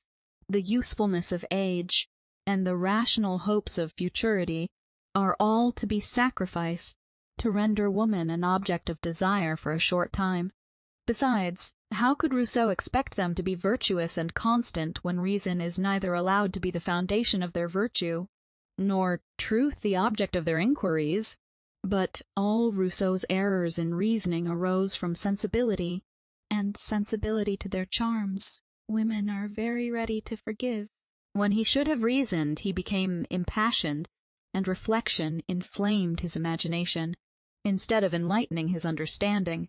the usefulness of age, and the rational hopes of futurity are all to be sacrificed to render woman an object of desire for a short time. Besides, how could Rousseau expect them to be virtuous and constant when reason is neither allowed to be the foundation of their virtue, nor truth the object of their inquiries? But all Rousseau's errors in reasoning arose from sensibility, and sensibility to their charms women are very ready to forgive. When he should have reasoned, he became impassioned, and reflection inflamed his imagination, instead of enlightening his understanding.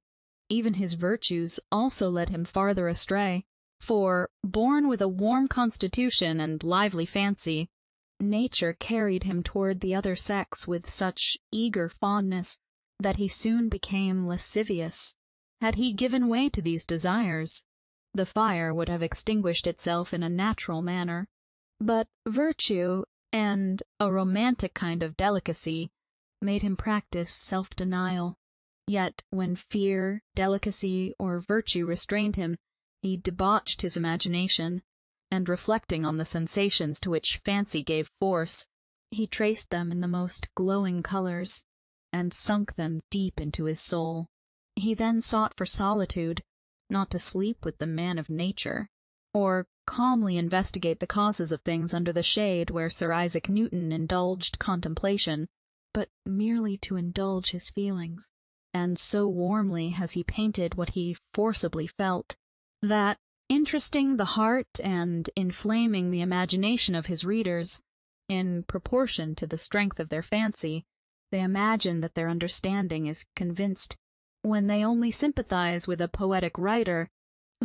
Even his virtues also led him farther astray, for, born with a warm constitution and lively fancy, nature carried him toward the other sex with such eager fondness that he soon became lascivious. Had he given way to these desires, the fire would have extinguished itself in a natural manner. But virtue, and a romantic kind of delicacy, made him practice self-denial. Yet, when fear, delicacy, or virtue restrained him, he debauched his imagination, and reflecting on the sensations to which fancy gave force, he traced them in the most glowing colors, and sunk them deep into his soul. He then sought for solitude, not to sleep with the man of nature, or calmly investigate the causes of things under the shade where Sir Isaac Newton indulged contemplation, but merely to indulge his feelings. And so warmly has he painted what he forcibly felt, that, interesting the heart and inflaming the imagination of his readers, In proportion to the strength of their fancy, they imagine that their understanding is convinced, when they only sympathize with a poetic writer,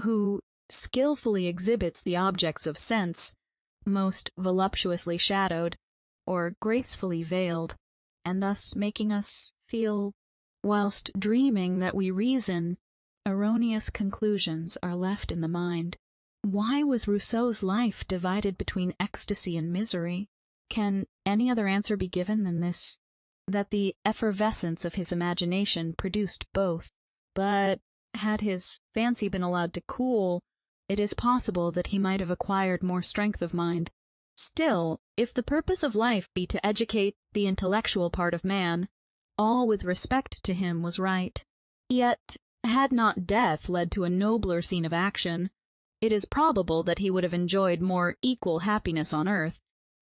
who skillfully exhibits the objects of sense, most voluptuously shadowed, or gracefully veiled, and thus making us feel, whilst dreaming that we reason. Erroneous conclusions are left in the mind. Why was Rousseau's life divided between ecstasy and misery? Can any other answer be given than this, that the effervescence of his imagination produced both? But had his fancy been allowed to cool, it is possible that he might have acquired more strength of mind. Still, if the purpose of life be to educate the intellectual part of man, all with respect to him was right. Yet, had not death led to a nobler scene of action, it is probable that he would have enjoyed more equal happiness on earth,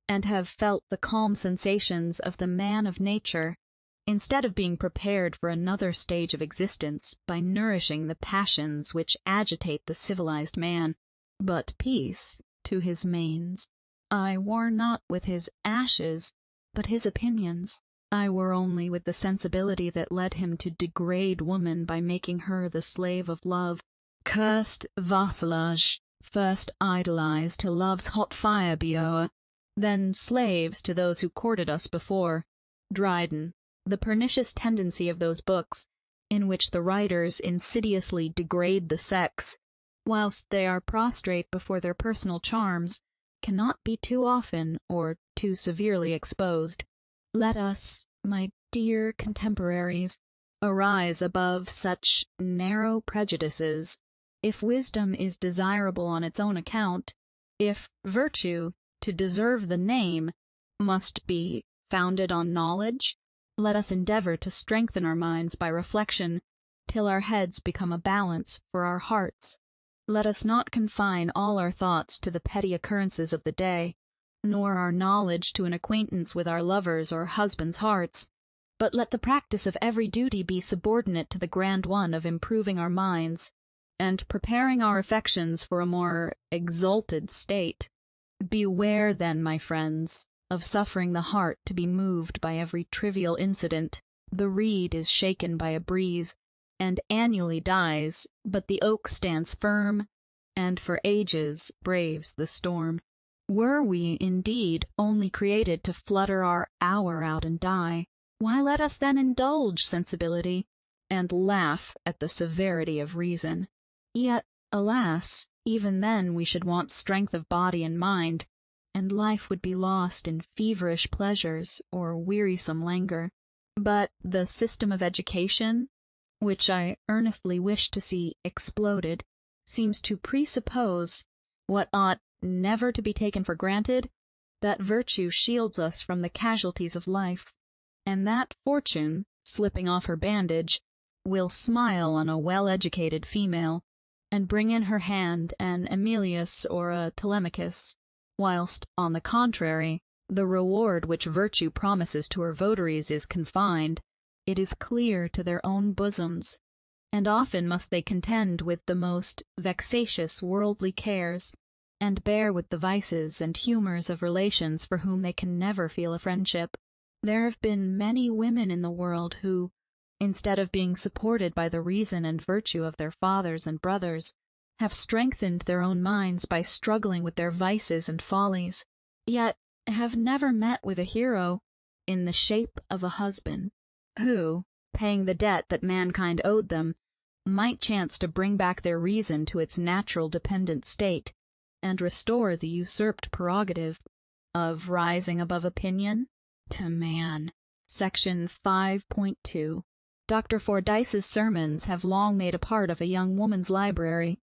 and have felt the calm sensations of the man of nature, instead of being prepared for another stage of existence by nourishing the passions which agitate the civilized man. But peace to his manes. I war not with his ashes, but his opinions. I war only with the sensibility that led him to degrade woman by making her the slave of love. Cursed vassalage, first idolized till love's hot fire be o'er, then slaves to those who courted us before. Dryden. The pernicious tendency of those books, in which the writers insidiously degrade the sex, whilst they are prostrate before their personal charms, cannot be too often or too severely exposed. Let us, my dear contemporaries, arise above such narrow prejudices. If wisdom is desirable on its own account, if virtue, to deserve the name, must be founded on knowledge, let us endeavor to strengthen our minds by reflection, till our heads become a balance for our hearts. Let us not confine all our thoughts to the petty occurrences of the day, nor our knowledge to an acquaintance with our lovers' or husbands' hearts, but let the practice of every duty be subordinate to the grand one of improving our minds, and preparing our affections for a more exalted state. Beware, then, my friends, of suffering the heart to be moved by every trivial incident. The reed is shaken by a breeze, and annually dies, but the oak stands firm, and for ages braves the storm. Were we, indeed, only created to flutter our hour out and die, why let us then indulge sensibility, and laugh at the severity of reason? Yet, alas, even then we should want strength of body and mind, and life would be lost in feverish pleasures or wearisome languor. But the system of education, which I earnestly wish to see exploded, seems to presuppose, what ought never to be taken for granted, that virtue shields us from the casualties of life, and that fortune, slipping off her bandage, will smile on a well-educated female, and bring in her hand an Emilius or a Telemachus, whilst, on the contrary, the reward which virtue promises to her votaries is confined, it is clear, to their own bosoms, and often must they contend with the most vexatious worldly cares, and bear with the vices and humors of relations for whom they can never feel a friendship. There have been many women in the world who, instead of being supported by the reason and virtue of their fathers and brothers, have strengthened their own minds by struggling with their vices and follies, yet have never met with a hero, in the shape of a husband, who, paying the debt that mankind owed them, might chance to bring back their reason to its natural dependent state, and restore the usurped prerogative of rising above opinion to man. Section 5.2. Dr. Fordyce's sermons have long made a part of a young woman's library.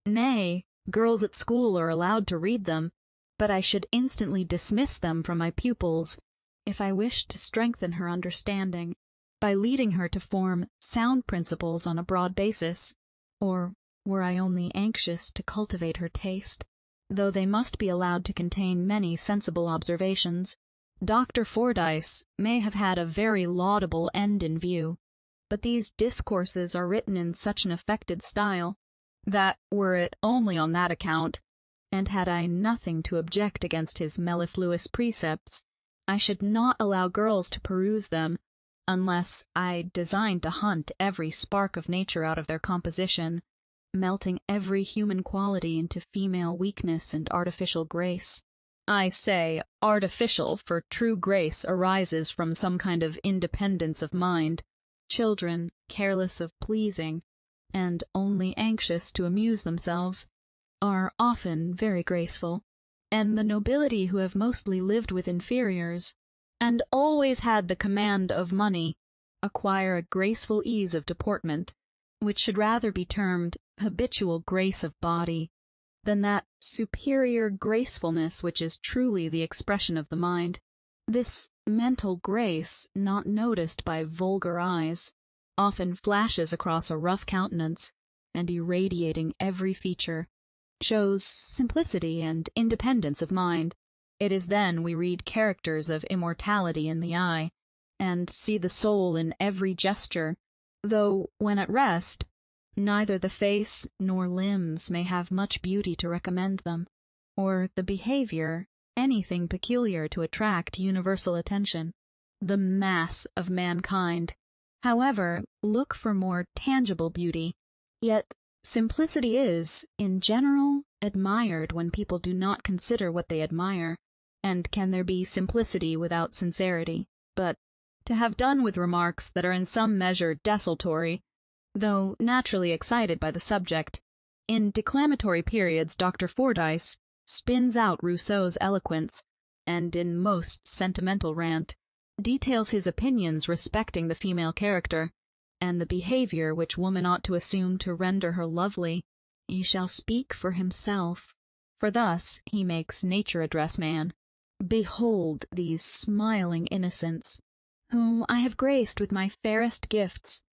Nay, girls at school are allowed to read them, but I should instantly dismiss them from my pupils if I wished to strengthen her understanding, by leading her to form sound principles on a broad basis, or were I only anxious to cultivate her taste, though they must be allowed to contain many sensible observations. Dr. Fordyce may have had a very laudable end in view, but these discourses are written in such an affected style, that, were it only on that account, and had I nothing to object against his mellifluous precepts, I should not allow girls to peruse them, unless I designed to hunt every spark of nature out of their composition, melting every human quality into female weakness and artificial grace. I say artificial, for true grace arises from some kind of independence of mind. Children, careless of pleasing, and only anxious to amuse themselves, are often very graceful, and the nobility who have mostly lived with inferiors, and always had the command of money, acquire a graceful ease of deportment, which should rather be termed habitual grace of body, than that superior gracefulness which is truly the expression of the mind. This mental grace, not noticed by vulgar eyes, often flashes across a rough countenance, and irradiating every feature, shows simplicity and independence of mind. It is then we read characters of immortality in the eye, and see the soul in every gesture, though, when at rest, neither the face nor limbs may have much beauty to recommend them, or the behavior anything peculiar to attract universal attention. The mass of mankind, however, look for more tangible beauty, yet simplicity is, in general, admired when people do not consider what they admire, and can there be simplicity without sincerity? But, to have done with remarks that are in some measure desultory, though naturally excited by the subject, in declamatory periods Dr. Fordyce spins out Rousseau's eloquence, and in most sentimental rant, details his opinions respecting the female character, and the behavior which woman ought to assume to render her lovely. He shall speak for himself, for thus he makes nature address man. Behold these smiling innocents, whom I have graced with my fairest gifts,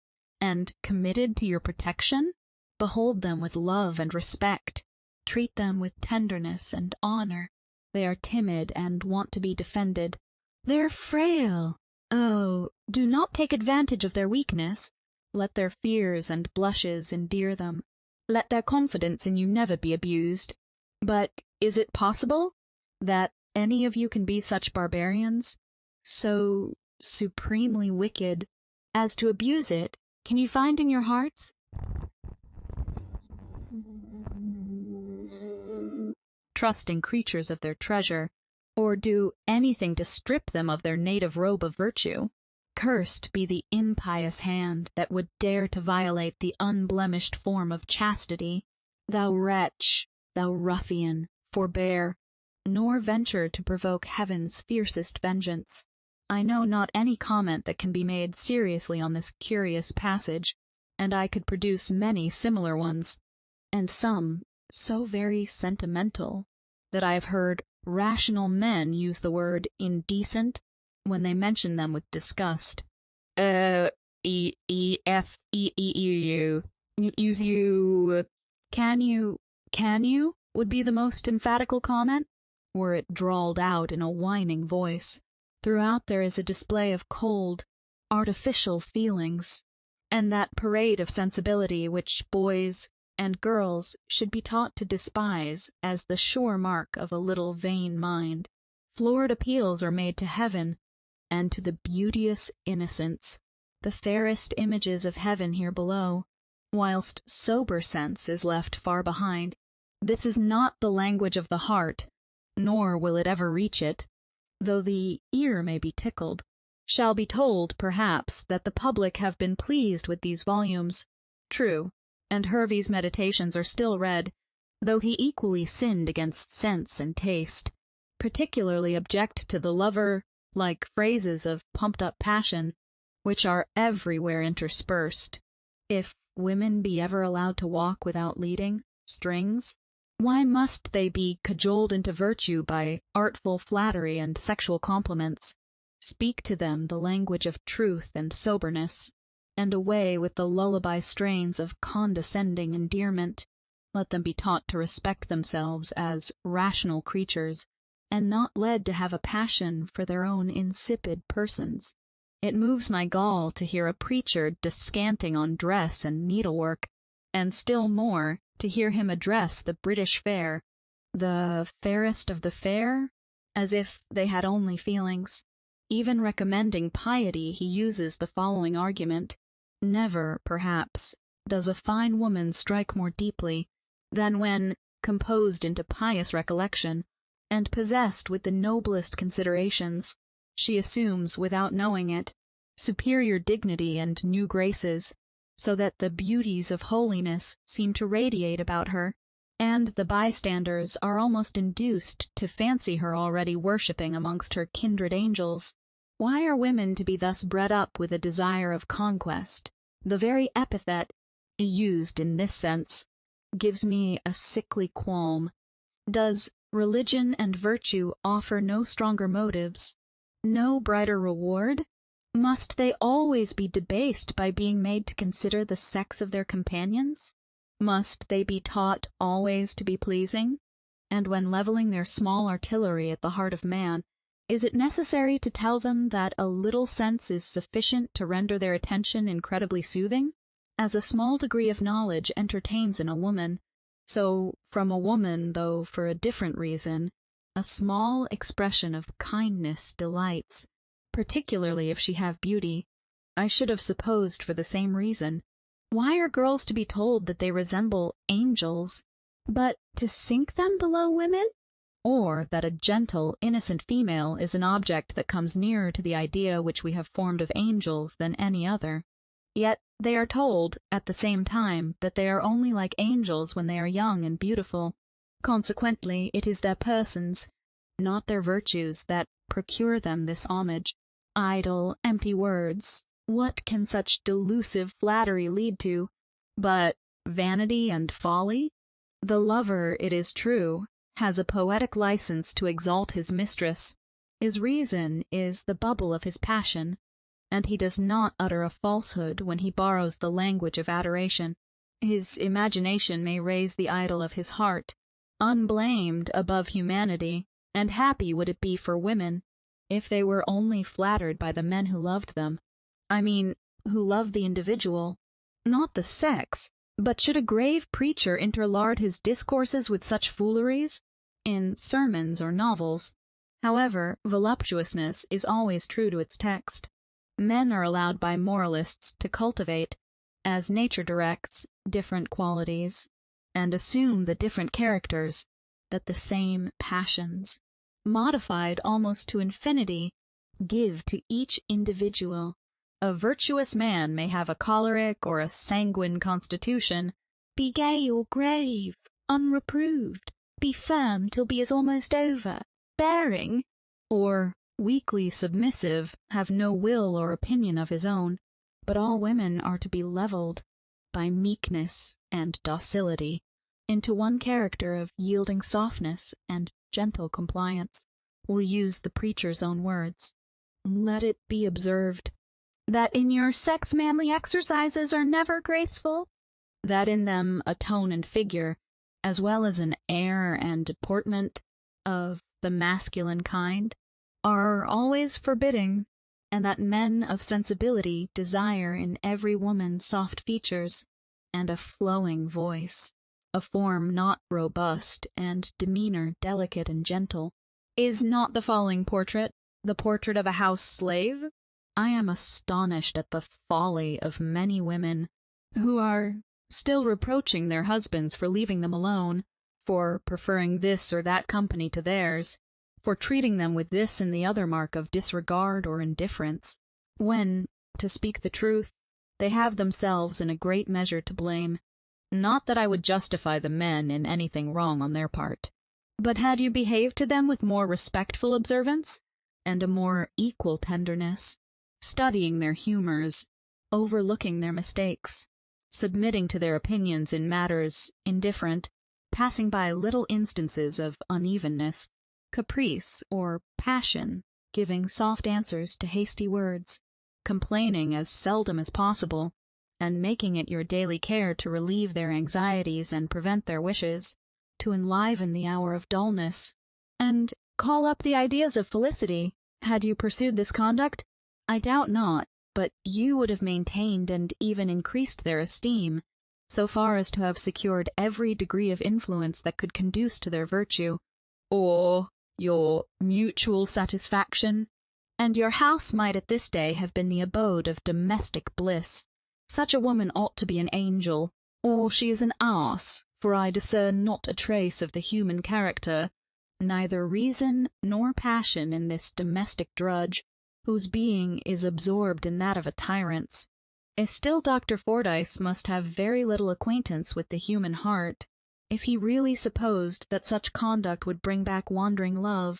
and committed to your protection. Behold them with love and respect. Treat them with tenderness and honor. They are timid and want to be defended. They're frail. Oh, do not take advantage of their weakness. Let their fears and blushes endear them. Let their confidence in you never be abused. But is it possible that any of you can be such barbarians, so supremely wicked, as to abuse it? Can you find in your hearts trusting creatures of their treasure, or do anything to strip them of their native robe of virtue? Cursed be the impious hand that would dare to violate the unblemished form of chastity. Thou wretch, thou ruffian, forbear, nor venture to provoke heaven's fiercest vengeance. I know not any comment that can be made seriously on this curious passage, and I could produce many similar ones, and some so very sentimental that I have heard rational men use the word indecent when they mention them with disgust. Can you, would be the most emphatical comment, were it drawled out in a whining voice. Throughout there is a display of cold, artificial feelings, and that parade of sensibility which boys and girls should be taught to despise as the sure mark of a little vain mind. Florid appeals are made to heaven, and to the beauteous innocents, the fairest images of heaven here below, whilst sober sense is left far behind. This is not the language of the heart, nor will it ever reach it, though the ear may be tickled. Shall be told, perhaps, that the public have been pleased with these volumes. True, and Hervey's Meditations are still read, though he equally sinned against sense and taste, particularly object to the lover-like phrases of pumped-up passion, which are everywhere interspersed. If women be ever allowed to walk without leading strings, why must they be cajoled into virtue by artful flattery and sexual compliments? Speak to them the language of truth and soberness, and away with the lullaby strains of condescending endearment. Let them be taught to respect themselves as rational creatures, and not led to have a passion for their own insipid persons. It moves my gall to hear a preacher descanting on dress and needlework, and still more to hear him address the British fair, the fairest of the fair, as if they had only feelings. Even recommending piety, he uses the following argument: never, perhaps, does a fine woman strike more deeply than when, composed into pious recollection, and possessed with the noblest considerations, she assumes, without knowing it, superior dignity and new graces, so that the beauties of holiness seem to radiate about her, and the bystanders are almost induced to fancy her already worshipping amongst her kindred angels. Why are women to be thus bred up with a desire of conquest? The very epithet, used in this sense, gives me a sickly qualm. Does religion and virtue offer no stronger motives, no brighter reward? Must they always be debased by being made to consider the sex of their companions? Must they be taught always to be pleasing? And when leveling their small artillery at the heart of man, is it necessary to tell them that a little sense is sufficient to render their attention incredibly soothing? As a small degree of knowledge entertains in a woman, so from a woman, though for a different reason, a small expression of kindness delights, particularly if she have beauty. I should have supposed for the same reason. Why are girls to be told that they resemble angels, but to sink them below women? Or that a gentle, innocent female is an object that comes nearer to the idea which we have formed of angels than any other? Yet they are told, at the same time, that they are only like angels when they are young and beautiful. Consequently, it is their persons, not their virtues, that procure them this homage. Idle, empty words. What can such delusive flattery lead to, but vanity and folly? The lover, it is true, has a poetic license to exalt his mistress. His reason is the bubble of his passion, and he does not utter a falsehood when he borrows the language of adoration. His imagination may raise the idol of his heart, unblamed, above humanity, and happy would it be for women, if they were only flattered by the men who loved them. I mean, who loved the individual, not the sex. But should a grave preacher interlard his discourses with such fooleries, in sermons or novels? However, voluptuousness is always true to its text. Men are allowed by moralists to cultivate, as nature directs, different qualities, and assume the different characters that the same passions, modified almost to infinity, give to each individual. A virtuous man may have a choleric or a sanguine constitution, be gay or grave, unreproved, be firm till he is almost over, bearing, or weakly submissive, have no will or opinion of his own. But all women are to be levelled, by meekness and docility, into one character of yielding softness and gentle compliance. We'll use the preacher's own words. Let it be observed that in your sex manly exercises are never graceful, that in them a tone and figure, as well as an air and deportment of the masculine kind, are always forbidding, and that men of sensibility desire in every woman soft features and a flowing voice, a form not robust and demeanor delicate and gentle. Is not the following portrait the portrait of a house slave? I am astonished at the folly of many women who are still reproaching their husbands for leaving them alone, for preferring this or that company to theirs, for treating them with this and the other mark of disregard or indifference, when, to speak the truth, they have themselves in a great measure to blame. Not that I would justify the men in anything wrong on their part, but had you behaved to them with more respectful observance, and a more equal tenderness, studying their humors, overlooking their mistakes, submitting to their opinions in matters indifferent, passing by little instances of unevenness, caprice, or passion, giving soft answers to hasty words, complaining as seldom as possible, and making it your daily care to relieve their anxieties and prevent their wishes, to enliven the hour of dullness, and call up the ideas of felicity. Had you pursued this conduct, I doubt not, but you would have maintained and even increased their esteem, so far as to have secured every degree of influence that could conduce to their virtue, or your mutual satisfaction, and your house might at this day have been the abode of domestic bliss. Such a woman ought to be an angel, or she is an ass, for I discern not a trace of the human character, neither reason nor passion in this domestic drudge, whose being is absorbed in that of a tyrant's. Still, Dr. Fordyce must have very little acquaintance with the human heart, if he really supposed that such conduct would bring back wandering love,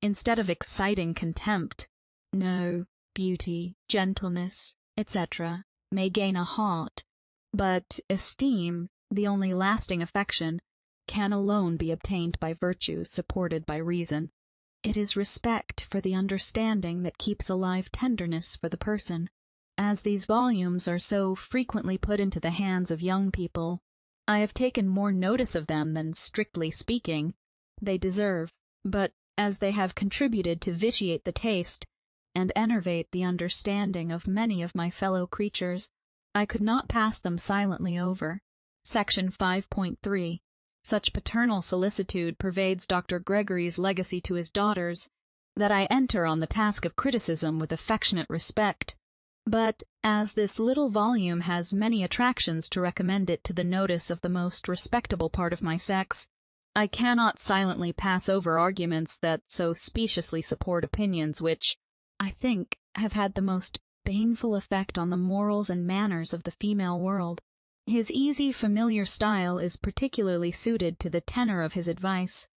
instead of exciting contempt. No, beauty, gentleness, etc., may gain a heart, but esteem, the only lasting affection, can alone be obtained by virtue supported by reason. It is respect for the understanding that keeps alive tenderness for the person. As these volumes are so frequently put into the hands of young people, I have taken more notice of them than, strictly speaking, they deserve, but as they have contributed to vitiate the taste and enervate the understanding of many of my fellow creatures, I could not pass them silently over. Section 5.3. Such paternal solicitude pervades Dr. Gregory's legacy to his daughters, that I enter on the task of criticism with affectionate respect. But, as this little volume has many attractions to recommend it to the notice of the most respectable part of my sex, I cannot silently pass over arguments that so speciously support opinions which, I think, have had the most baneful effect on the morals and manners of the female world. His easy, familiar style is particularly suited to the tenor of his advice,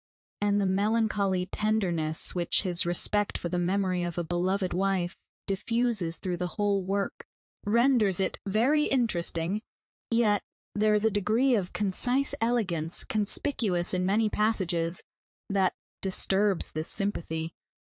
and the melancholy tenderness which his respect for the memory of a beloved wife diffuses through the whole work renders it very interesting. Yet there is a degree of concise elegance conspicuous in many passages that disturbs this sympathy,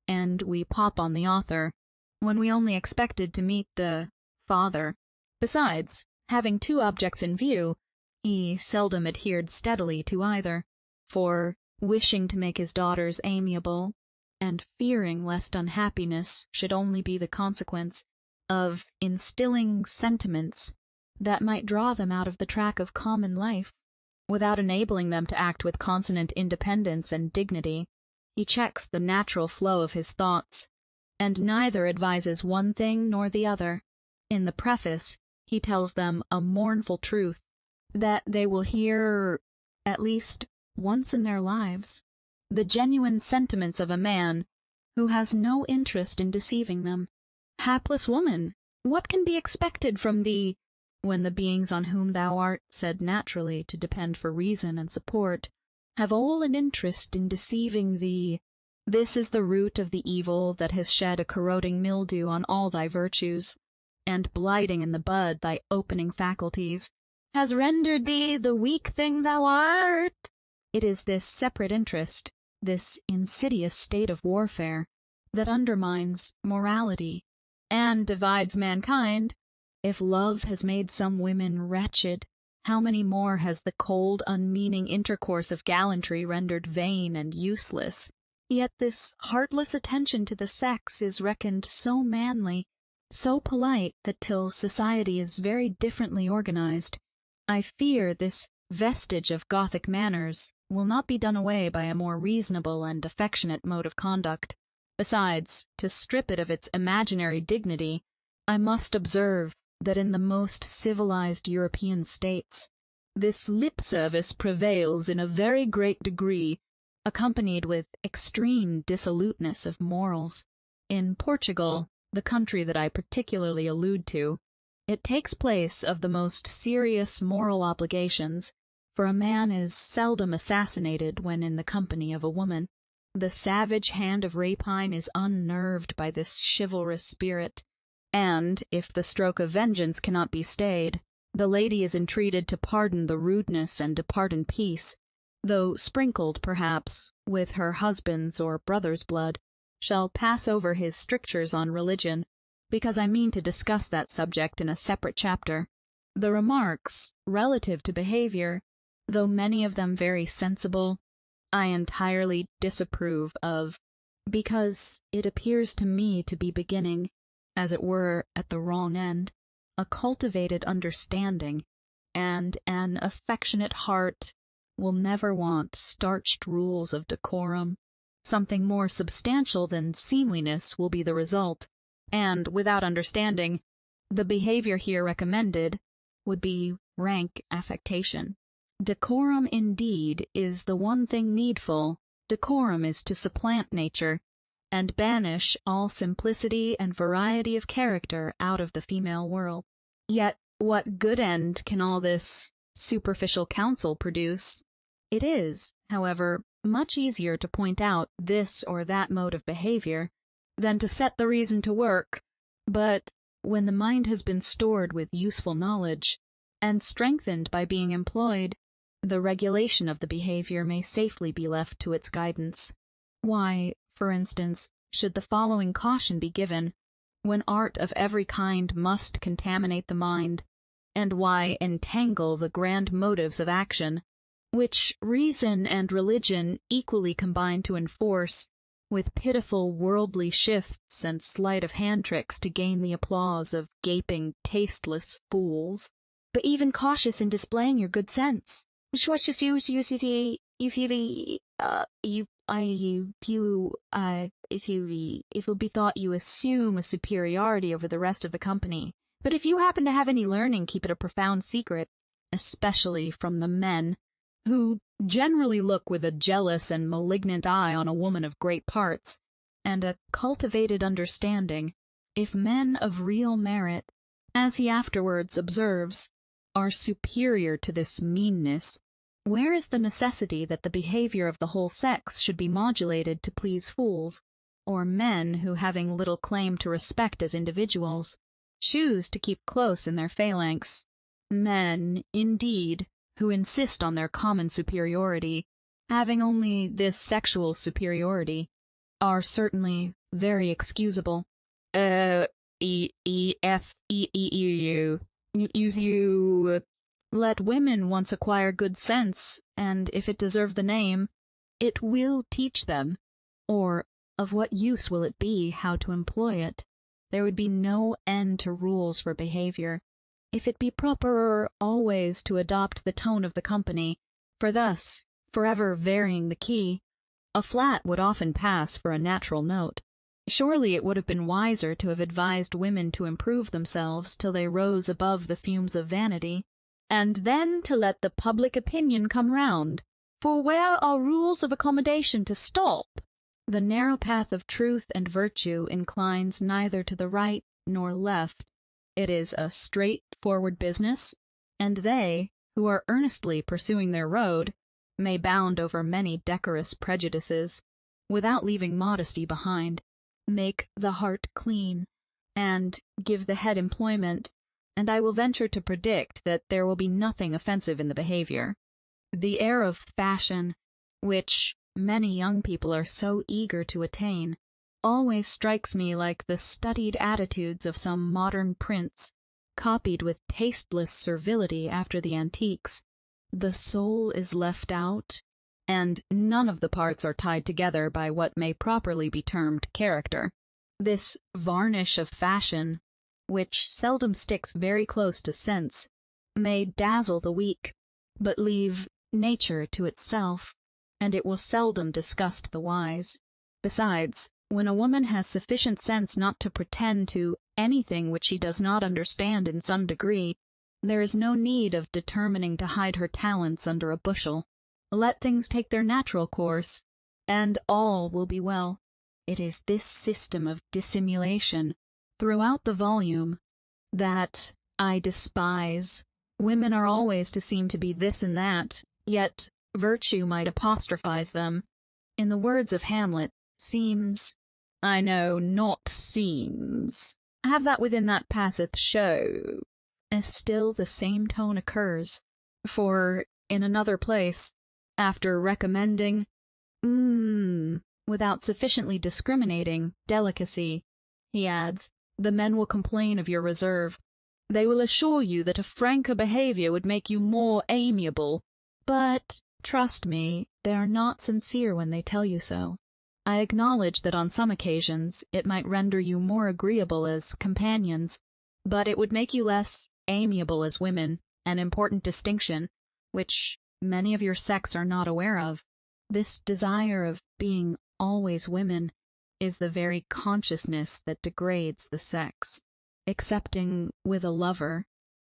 and we pop on the author when we only expected to meet the father. Besides, having two objects in view, he seldom adhered steadily to either, for, wishing to make his daughters amiable, and fearing lest unhappiness should only be the consequence of instilling sentiments that might draw them out of the track of common life, without enabling them to act with consonant independence and dignity, he checks the natural flow of his thoughts, and neither advises one thing nor the other. In the preface, he tells them a mournful truth, that they will hear, at least once in their lives, the genuine sentiments of a man who has no interest in deceiving them. Hapless woman, what can be expected from thee, when the beings on whom thou art said naturally to depend for reason and support, have all an interest in deceiving thee? This is the root of the evil that has shed a corroding mildew on all thy virtues, and blighting in the bud thy opening faculties, has rendered thee the weak thing thou art. It is this separate interest, this insidious state of warfare, that undermines morality, and divides mankind. If love has made some women wretched, how many more has the cold, unmeaning intercourse of gallantry rendered vain and useless? Yet this heartless attention to the sex is reckoned so manly, so polite, that till society is very differently organized, I fear this vestige of Gothic manners will not be done away by a more reasonable and affectionate mode of conduct. Besides, to strip it of its imaginary dignity, I must observe that in the most civilized European states, this lip service prevails in a very great degree, accompanied with extreme dissoluteness of morals. In Portugal, the country that I particularly allude to, it takes place of the most serious moral obligations, for a man is seldom assassinated when in the company of a woman. The savage hand of rapine is unnerved by this chivalrous spirit, and, if the stroke of vengeance cannot be stayed, the lady is entreated to pardon the rudeness and depart in peace, though sprinkled, perhaps, with her husband's or brother's blood. Shall pass over his strictures on religion, because I mean to discuss that subject in a separate chapter. The remarks, relative to behavior, though many of them very sensible, I entirely disapprove of, because it appears to me to be beginning, as it were, at the wrong end. A cultivated understanding and an affectionate heart will never want starched rules of decorum. Something more substantial than seemliness will be the result, and, without understanding, the behavior here recommended would be rank affectation. Decorum, indeed, is the one thing needful. Decorum is to supplant nature, and banish all simplicity and variety of character out of the female world. Yet, what good end can all this superficial counsel produce? It is, however, much easier to point out this or that mode of behavior than to set the reason to work. But when the mind has been stored with useful knowledge, and strengthened by being employed, the regulation of the behavior may safely be left to its guidance. Why, for instance, should the following caution be given, when art of every kind must contaminate the mind, and why entangle the grand motives of action, which reason and religion equally combine to enforce, with pitiful worldly shifts and sleight of hand tricks to gain the applause of gaping, tasteless fools? But even cautious in displaying your good sense. If it will be thought you assume a superiority over the rest of the company. But if you happen to have any learning, keep it a profound secret, especially from the men, who generally look with a jealous and malignant eye on a woman of great parts, and a cultivated understanding. If men of real merit, as he afterwards observes, are superior to this meanness, where is the necessity that the behavior of the whole sex should be modulated to please fools, or men who, having little claim to respect as individuals, choose to keep close in their phalanx? Men, indeed, who insist on their common superiority, having only this sexual superiority, are certainly very excusable. Let women once acquire good sense, and if it deserve the name, it will teach them. Or, of what use will it be how to employ it? There would be no end to rules for behavior, if it be proper always to adopt the tone of the company, for thus, forever varying the key, a flat would often pass for a natural note. Surely it would have been wiser to have advised women to improve themselves till they rose above the fumes of vanity, and then to let the public opinion come round. For where are rules of accommodation to stop? The narrow path of truth and virtue inclines neither to the right nor left. It is a straightforward business, and they, who are earnestly pursuing their road, may bound over many decorous prejudices, without leaving modesty behind. Make the heart clean, and give the head employment, and I will venture to predict that there will be nothing offensive in the behavior. The air of fashion, which many young people are so eager to attain, always strikes me like the studied attitudes of some modern prince, copied with tasteless servility after the antiques. The soul is left out, and none of the parts are tied together by what may properly be termed character. This varnish of fashion, which seldom sticks very close to sense, may dazzle the weak, but leave nature to itself, and it will seldom disgust the wise. Besides, when a woman has sufficient sense not to pretend to anything which she does not understand in some degree, there is no need of determining to hide her talents under a bushel. Let things take their natural course, and all will be well. It is this system of dissimulation, throughout the volume, that I despise. Women are always to seem to be this and that, yet virtue might apostrophize them. In the words of Hamlet, seems, I know not seems, have that within that passeth show. As still the same tone occurs, for, in another place, after recommending, without sufficiently discriminating, delicacy, he adds, the men will complain of your reserve. They will assure you that a franker behavior would make you more amiable. But, trust me, they are not sincere when they tell you so. I acknowledge that on some occasions it might render you more agreeable as companions, but it would make you less amiable as women. an important distinction, which many of your sex are not aware of. This desire of being always women is the very consciousness that degrades the sex. Excepting with a lover,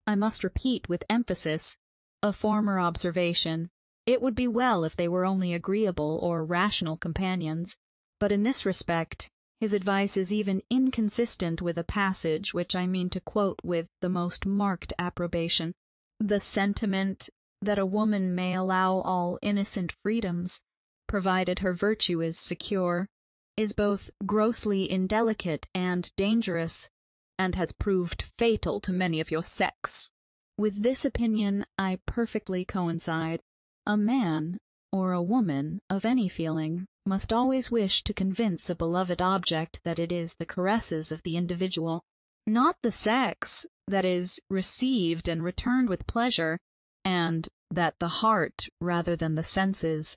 I must repeat with emphasis a former observation. It would be well if they were only agreeable or rational companions, but in this respect, his advice is even inconsistent with a passage which I mean to quote with the most marked approbation. The sentiment that a woman may allow all innocent freedoms, provided her virtue is secure, is both grossly indelicate and dangerous, and has proved fatal to many of your sex. With this opinion I perfectly coincide. A man, or a woman, of any feeling, must always wish to convince a beloved object that it is the caresses of the individual, not the sex, that is received and returned with pleasure, and that the heart, rather than the senses,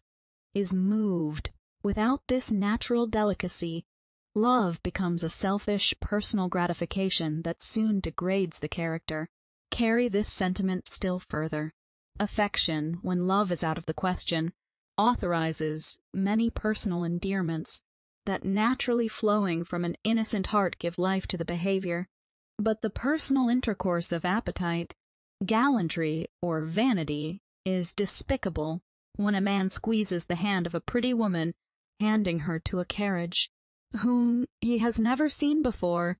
is moved. Without this natural delicacy, love becomes a selfish, personal gratification that soon degrades the character. Carry this sentiment still further. Affection, when love is out of the question, authorizes many personal endearments that naturally flowing from an innocent heart give life to the behavior. But the personal intercourse of appetite, gallantry, or vanity is despicable when a man squeezes the hand of a pretty woman, handing her to a carriage, whom he has never seen before.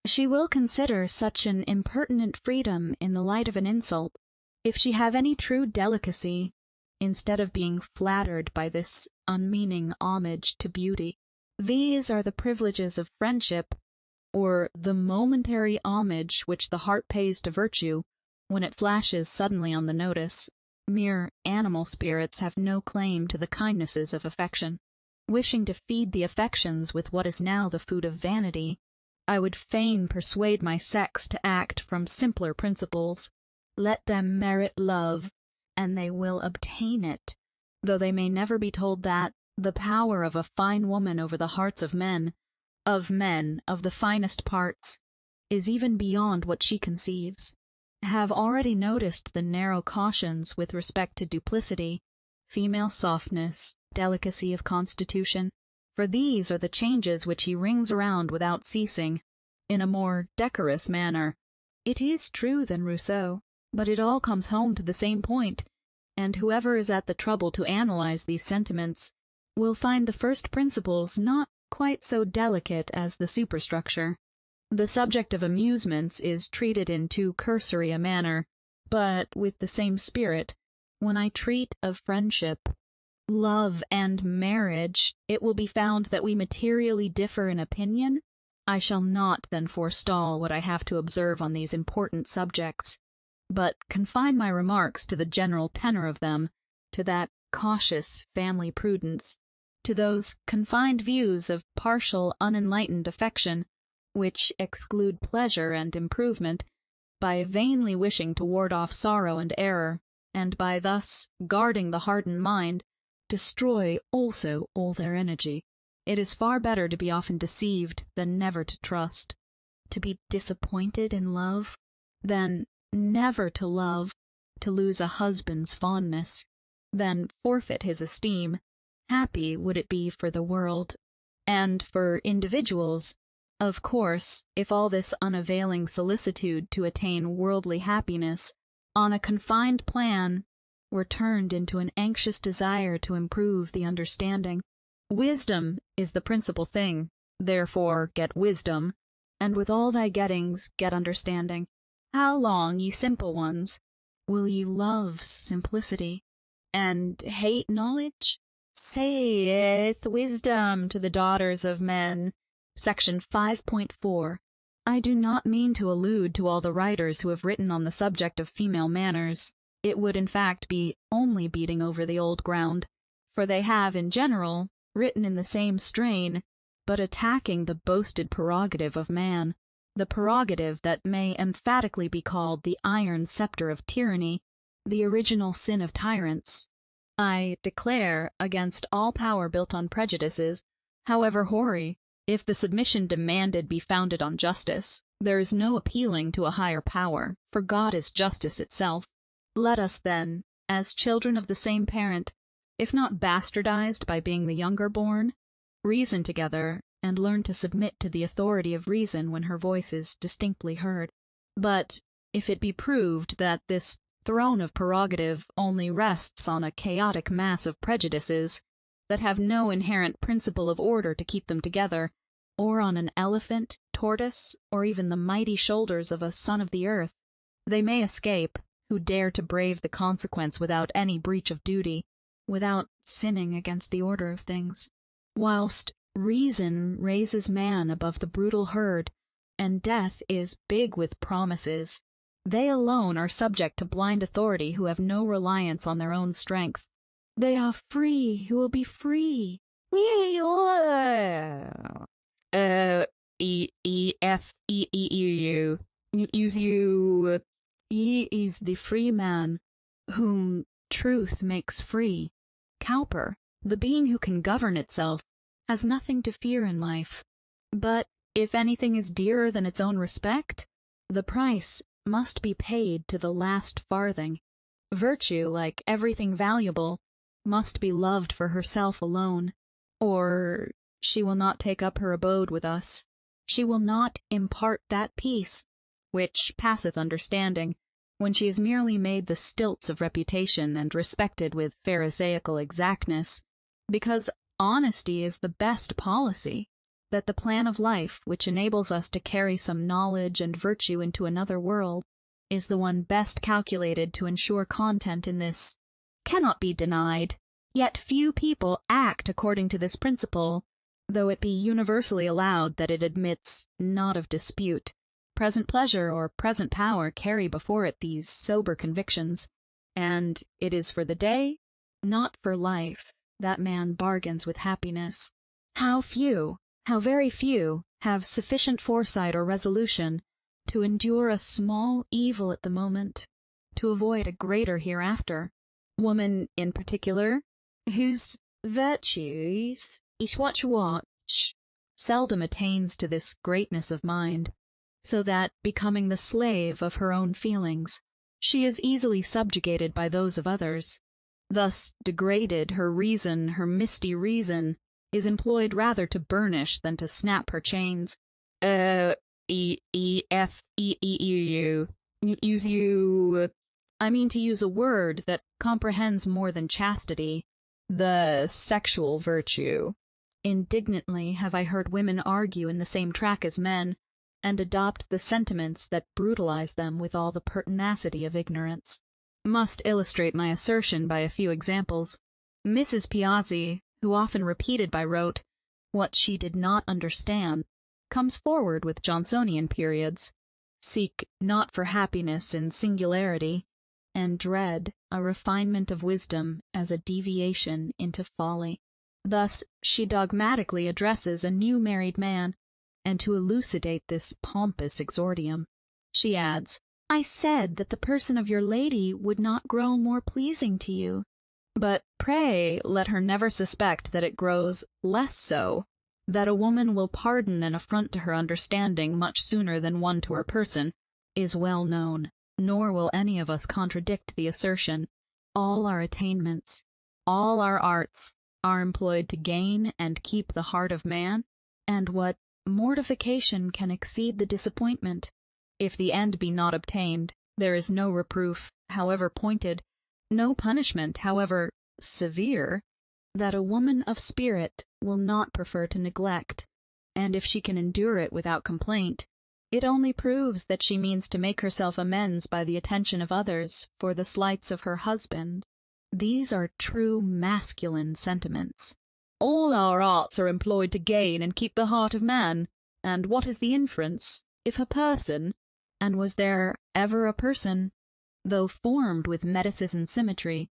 She will consider such an impertinent freedom in the light of an insult. If she have any true delicacy, instead of being flattered by this unmeaning homage to beauty, these are the privileges of friendship, or the momentary homage which the heart pays to virtue when it flashes suddenly on the notice. Mere animal spirits have no claim to the kindnesses of affection. Wishing to feed the affections with what is now the food of vanity, I would fain persuade my sex to act from simpler principles. Let them merit love, and they will obtain it, though they may never be told that the power of a fine woman over the hearts of men of the finest parts, is even beyond what she conceives. Have already noticed the narrow cautions with respect to duplicity, female softness, delicacy of constitution, for these are the changes which he rings around without ceasing, in a more decorous manner. It is true than Rousseau, but it all comes home to the same point, and whoever is at the trouble to analyze these sentiments will find the first principles not quite so delicate as the superstructure. The subject of amusements is treated in too cursory a manner, but with the same spirit. When I treat of friendship, love, and marriage, it will be found that we materially differ in opinion. I shall not then forestall what I have to observe on these important subjects, but confine my remarks to the general tenor of them, to that cautious family prudence, to those confined views of partial unenlightened affection, which exclude pleasure and improvement, by vainly wishing to ward off sorrow and error, and by thus guarding the hardened mind, destroy also all their energy. It is far better to be often deceived than never to trust, to be disappointed in love than never to love, to lose a husband's fondness than forfeit his esteem. Happy would it be for the world, and for individuals, of course, if all this unavailing solicitude to attain worldly happiness on a confined plan were turned into an anxious desire to improve the understanding. Wisdom is the principal thing, therefore get wisdom, and with all thy gettings get understanding. How long, ye simple ones, will ye love simplicity, and hate knowledge? Saith wisdom to the daughters of men. Section 5.4. I do not mean to allude to all the writers who have written on the subject of female manners. It would in fact be only beating over the old ground, for they have, in general, written in the same strain, but attacking the boasted prerogative of man, the prerogative that may emphatically be called the iron scepter of tyranny, the original sin of tyrants. I declare against all power built on prejudices, however hoary. If the submission demanded be founded on justice, there is no appealing to a higher power, for God is justice itself. Let us then, as children of the same parent, if not bastardized by being the younger born, reason together, and learn to submit to the authority of reason when her voice is distinctly heard. But, if it be proved that this throne of prerogative only rests on a chaotic mass of prejudices that have no inherent principle of order to keep them together, or on an elephant, tortoise, or even the mighty shoulders of a son of the earth, they may escape, who dare to brave the consequence without any breach of duty, without sinning against the order of things. Whilst reason raises man above the brutal herd, and death is big with promises, they alone are subject to blind authority who have no reliance on their own strength. They are free who will be free. He is the free man, whom truth makes free. Cowper, the being who can govern itself, has nothing to fear in life. But if anything is dearer than its own respect, the price must be paid to the last farthing. Virtue, like everything valuable, must be loved for herself alone, or she will not take up her abode with us. She will not impart that peace which passeth understanding, when she is merely made the stilts of reputation and respected with pharisaical exactness, because honesty is the best policy, that the plan of life which enables us to carry some knowledge and virtue into another world is the one best calculated to ensure content in this, cannot be denied. Yet few people act according to this principle, though it be universally allowed that it admits not of dispute. Present pleasure or present power carry before it these sober convictions, and it is for the day, not for life, that man bargains with happiness. How few, how very few, have sufficient foresight or resolution to endure a small evil at the moment, to avoid a greater hereafter. Woman, in particular, whose virtues is watch, seldom attains to this greatness of mind, so that, becoming the slave of her own feelings, she is easily subjugated by those of others. Thus degraded, her reason, her misty reason, is employed rather to burnish than to snap her chains. I mean to use a word that comprehends more than chastity, the sexual virtue. Indignantly have I heard women argue in the same track as men, and adopt the sentiments that brutalize them with all the pertinacity of ignorance. Must illustrate my assertion by a few examples. Mrs. Piazzi, who often repeated by rote what she did not understand, comes forward with Johnsonian periods, seek not for happiness in singularity, and dread a refinement of wisdom as a deviation into folly. Thus she dogmatically addresses a new married man, and to elucidate this pompous exordium, she adds, I said that the person of your lady would not grow more pleasing to you. But pray let her never suspect that it grows less so, that a woman will pardon an affront to her understanding much sooner than one to her person, is well known, nor will any of us contradict the assertion. All our attainments, all our arts, are employed to gain and keep the heart of man, and what mortification can exceed the disappointment? If the end be not obtained, there is no reproof, however pointed, no punishment, however severe, that a woman of spirit will not prefer to neglect, and if she can endure it without complaint, it only proves that she means to make herself amends by the attention of others for the slights of her husband. These are true masculine sentiments. All our arts are employed to gain and keep the heart of man, and what is the inference, if a person, and was there ever a person, though formed with medicine symmetry,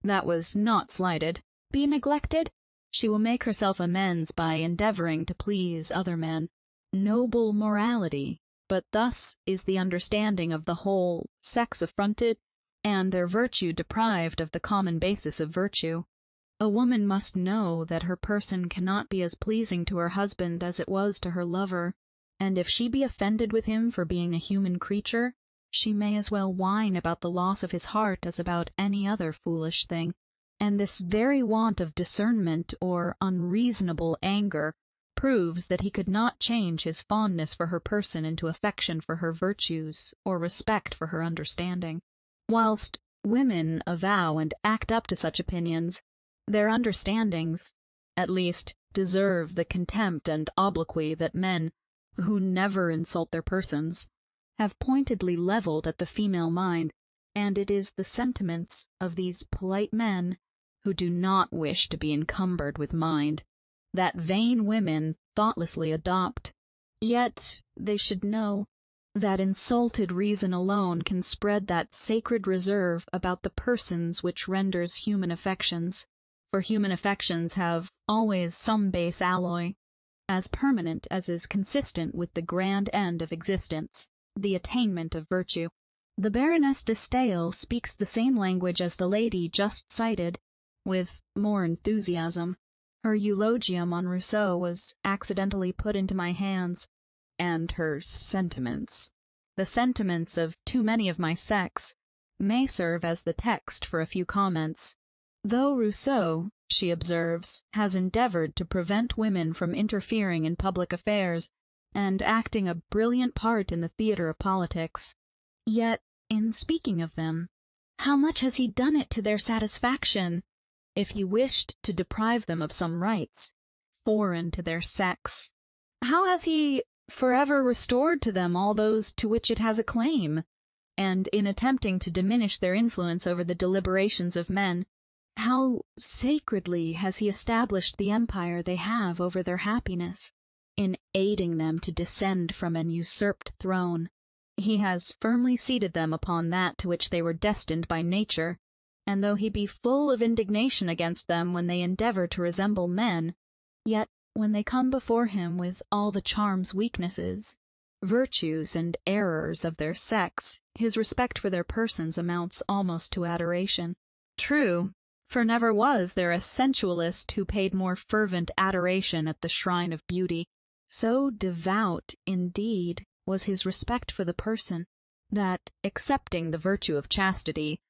that was not slighted, be neglected? She will make herself amends by endeavoring to please other men. Noble morality, but thus is the understanding of the whole sex affronted, and their virtue deprived of the common basis of virtue. A woman must know that her person cannot be as pleasing to her husband as it was to her lover, and if she be offended with him for being a human creature, she may as well whine about the loss of his heart as about any other foolish thing. And this very want of discernment or unreasonable anger proves that he could not change his fondness for her person into affection for her virtues or respect for her understanding. Whilst women avow and act up to such opinions, their understandings, at least, deserve the contempt and obloquy that men, who never insult their persons, have pointedly levelled at the female mind, and it is the sentiments of these polite men, who do not wish to be encumbered with mind, that vain women thoughtlessly adopt. Yet they should know that insulted reason alone can spread that sacred reserve about the persons which renders human affections, for human affections have always some base alloy, as permanent as is consistent with the grand end of existence, the attainment of virtue. The Baroness de Stael speaks the same language as the lady just cited, with more enthusiasm. Her eulogium on Rousseau was accidentally put into my hands, and her sentiments, the sentiments of too many of my sex, may serve as the text for a few comments. Though Rousseau, she observes, has endeavored to prevent women from interfering in public affairs and acting a brilliant part in the theatre of politics, yet, in speaking of them, how much has he done it to their satisfaction, if he wished to deprive them of some rights foreign to their sex? How has he forever restored to them all those to which it has a claim? And in attempting to diminish their influence over the deliberations of men, how sacredly has he established the empire they have over their happiness? In aiding them to descend from an usurped throne, he has firmly seated them upon that to which they were destined by nature, and though he be full of indignation against them when they endeavor to resemble men, yet when they come before him with all the charms, weaknesses, virtues, and errors of their sex, his respect for their persons amounts almost to adoration. True, for never was there a sensualist who paid more fervent adoration at the shrine of beauty. So devout, indeed, was his respect for the person, that, excepting the virtue of chastity,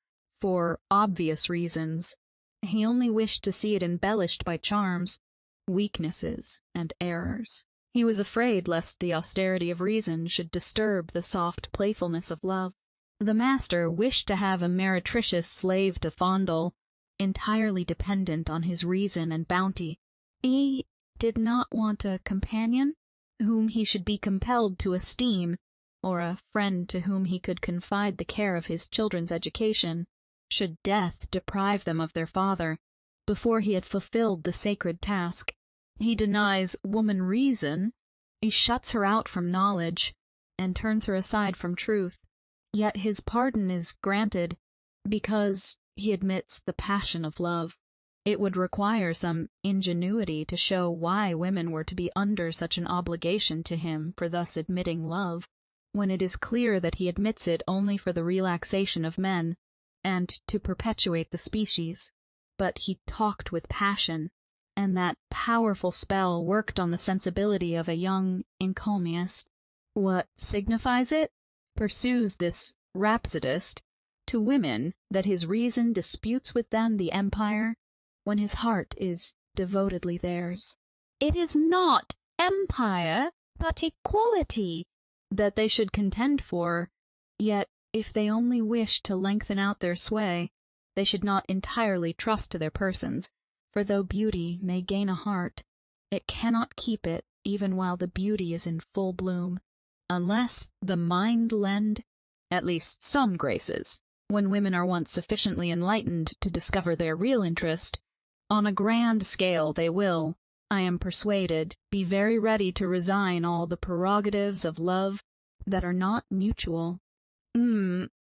for obvious reasons, he only wished to see it embellished by charms, weaknesses, and errors. He was afraid lest the austerity of reason should disturb the soft playfulness of love. The master wished to have a meretricious slave to fondle, entirely dependent on his reason and bounty. He did not want a companion whom he should be compelled to esteem, or a friend to whom he could confide the care of his children's education, should death deprive them of their father, before he had fulfilled the sacred task. He denies woman reason, he shuts her out from knowledge, and turns her aside from truth. Yet his pardon is granted, because he admits the passion of love. It would require some ingenuity to show why women were to be under such an obligation to him for thus admitting love, when it is clear that he admits it only for the relaxation of men, and to perpetuate the species. But he talked with passion, and that powerful spell worked on the sensibility of a young encomiast. What signifies it, pursues this rhapsodist, to women, that his reason disputes with them the empire, when his heart is devotedly theirs? It is not empire, but equality, that they should contend for, yet if they only wish to lengthen out their sway, they should not entirely trust to their persons, for though beauty may gain a heart, it cannot keep it even while the beauty is in full bloom, unless the mind lend, at least some graces, when women are once sufficiently enlightened to discover their real interest. On a grand scale they will, I am persuaded, be very ready to resign all the prerogatives of love that are not mutual.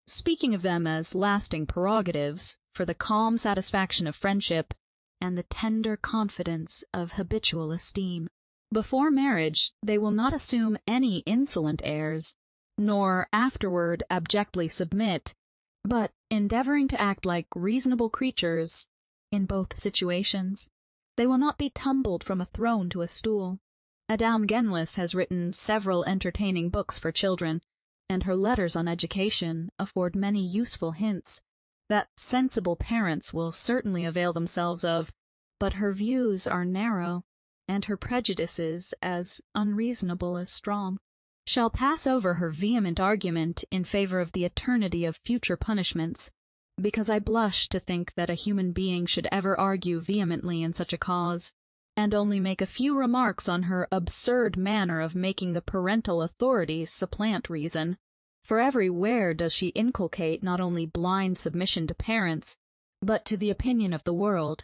Speaking of them as lasting prerogatives, for the calm satisfaction of friendship, and the tender confidence of habitual esteem. Before marriage they will not assume any insolent airs, nor afterward abjectly submit, but, endeavoring to act like reasonable creatures, in both situations, they will not be tumbled from a throne to a stool. Adam Genlis has written several entertaining books for children, and her letters on education afford many useful hints that sensible parents will certainly avail themselves of, but her views are narrow, and her prejudices as unreasonable as strong. Shall pass over her vehement argument in favor of the eternity of future punishments, because I blush to think that a human being should ever argue vehemently in such a cause, and only make a few remarks on her absurd manner of making the parental authorities supplant reason. For everywhere does she inculcate not only blind submission to parents, but to the opinion of the world.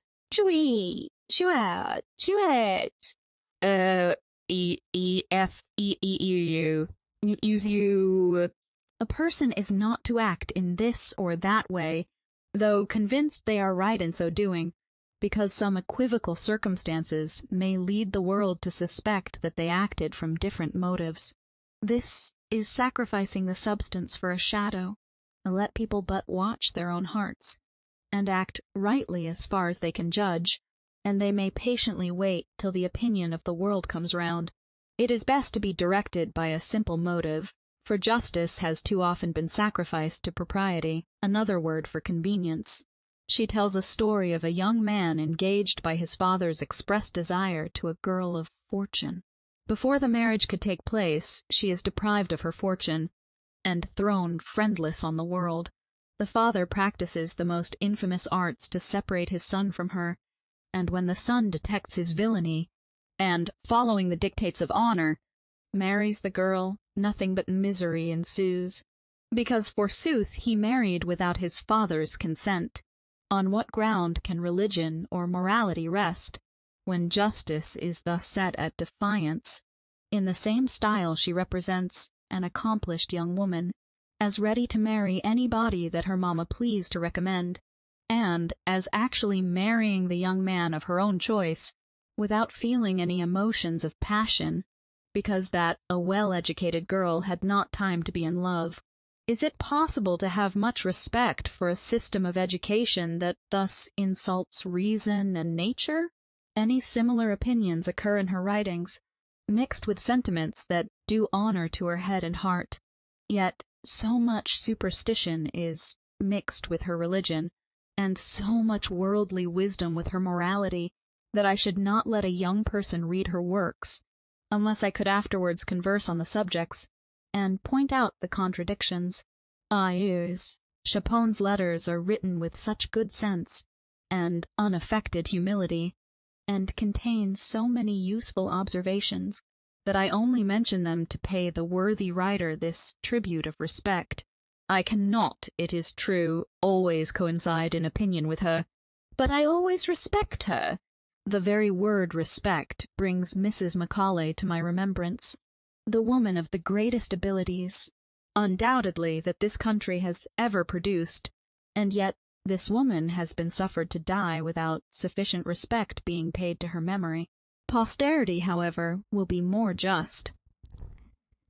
A person is not to act in this or that way, though convinced they are right in so doing, because some equivocal circumstances may lead the world to suspect that they acted from different motives. This is sacrificing the substance for a shadow. Let people but watch their own hearts, and act rightly as far as they can judge, and they may patiently wait till the opinion of the world comes round. It is best to be directed by a simple motive, for justice has too often been sacrificed to propriety, another word for convenience. She tells a story of a young man engaged by his father's expressed desire to a girl of fortune. Before the marriage could take place, she is deprived of her fortune, and thrown friendless on the world. The father practices the most infamous arts to separate his son from her, and when the son detects his villainy, and, following the dictates of honor, marries the girl, nothing but misery ensues, because forsooth he married without his father's consent. On what ground can religion or morality rest, when justice is thus set at defiance? In the same style she represents an accomplished young woman, as ready to marry anybody that her mamma pleased to recommend, and as actually marrying the young man of her own choice, without feeling any emotions of passion, because that a well-educated girl had not time to be in love. Is it possible to have much respect for a system of education that thus insults reason and nature? Any similar opinions occur in her writings, mixed with sentiments that do honor to her head and heart. Yet so much superstition is mixed with her religion, and so much worldly wisdom with her morality, that I should not let a young person read her works, unless I could afterwards converse on the subjects, and point out the contradictions. Chapon's letters are written with such good sense, and unaffected humility, and contain so many useful observations, that I only mention them to pay the worthy writer this tribute of respect. I cannot, it is true, always coincide in opinion with her, but I always respect her. The very word respect brings Mrs. Macaulay to my remembrance, the woman of the greatest abilities, undoubtedly, that this country has ever produced, and yet this woman has been suffered to die without sufficient respect being paid to her memory. Posterity, however, will be more just,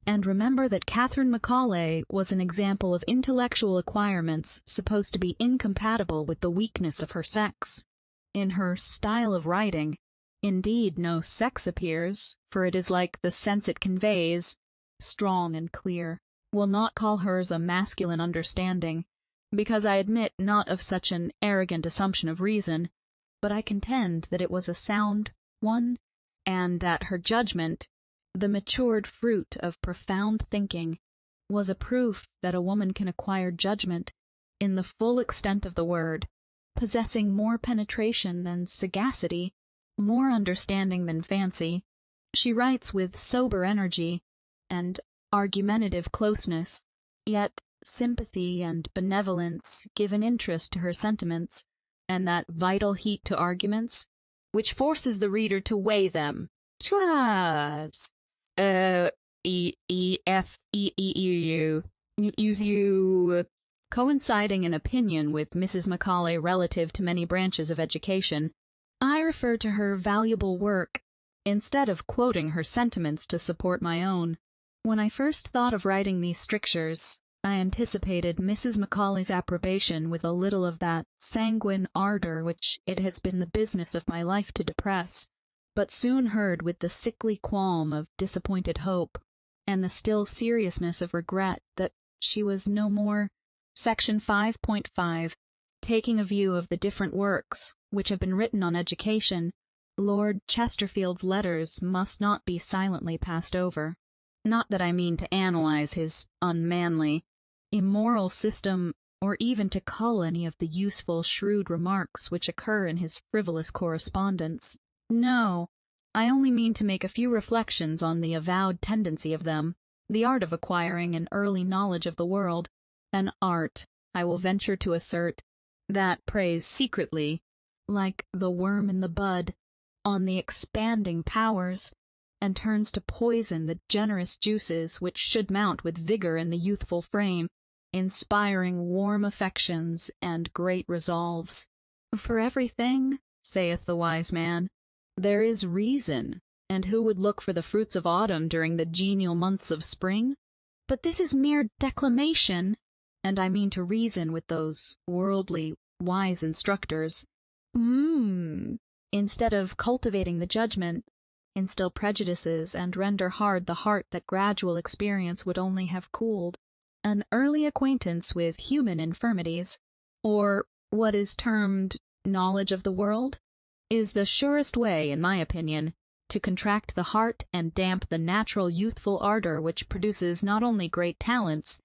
and remember that Catherine Macaulay was an example of intellectual acquirements supposed to be incompatible with the weakness of her sex. In her style of writing, indeed, no sex appears, for it is like the sense it conveys, strong and clear. Will not call hers a masculine understanding, because I admit not of such an arrogant assumption of reason, but I contend that it was a sound one, and that her judgment, the matured fruit of profound thinking, was a proof that a woman can acquire judgment in the full extent of the word, possessing more penetration than sagacity, more understanding than fancy. She writes with sober energy and argumentative closeness, yet sympathy and benevolence give an interest to her sentiments, and that vital heat to arguments, which forces the reader to weigh them. Coinciding in opinion with Mrs. Macaulay relative to many branches of education, I refer to her valuable work, instead of quoting her sentiments to support my own. When I first thought of writing these strictures, I anticipated Mrs. Macaulay's approbation with a little of that sanguine ardor which it has been the business of my life to depress, but soon heard with the sickly qualm of disappointed hope. and the still seriousness of regret that she was no more. Section 5.5. Taking a view of the different works which have been written on education, Lord Chesterfield's letters must not be silently passed over. Not that I mean to analyze his unmanly, immoral system, or even to cull any of the useful, shrewd remarks which occur in his frivolous correspondence. No, I only mean to make a few reflections on the avowed tendency of them, the art of acquiring an early knowledge of the world, an art, I will venture to assert, that preys secretly, like the worm in the bud, on the expanding powers, and turns to poison the generous juices which should mount with vigor in the youthful frame, inspiring warm affections and great resolves. For everything, saith the wise man, there is reason, and who would look for the fruits of autumn during the genial months of spring? But this is mere declamation, and I mean to reason with those worldly, wise instructors. Instead of cultivating the judgment, instill prejudices and render hard the heart that gradual experience would only have cooled. An early acquaintance with human infirmities, or what is termed knowledge of the world, is the surest way, in my opinion, to contract the heart and damp the natural youthful ardor which produces not only great talents,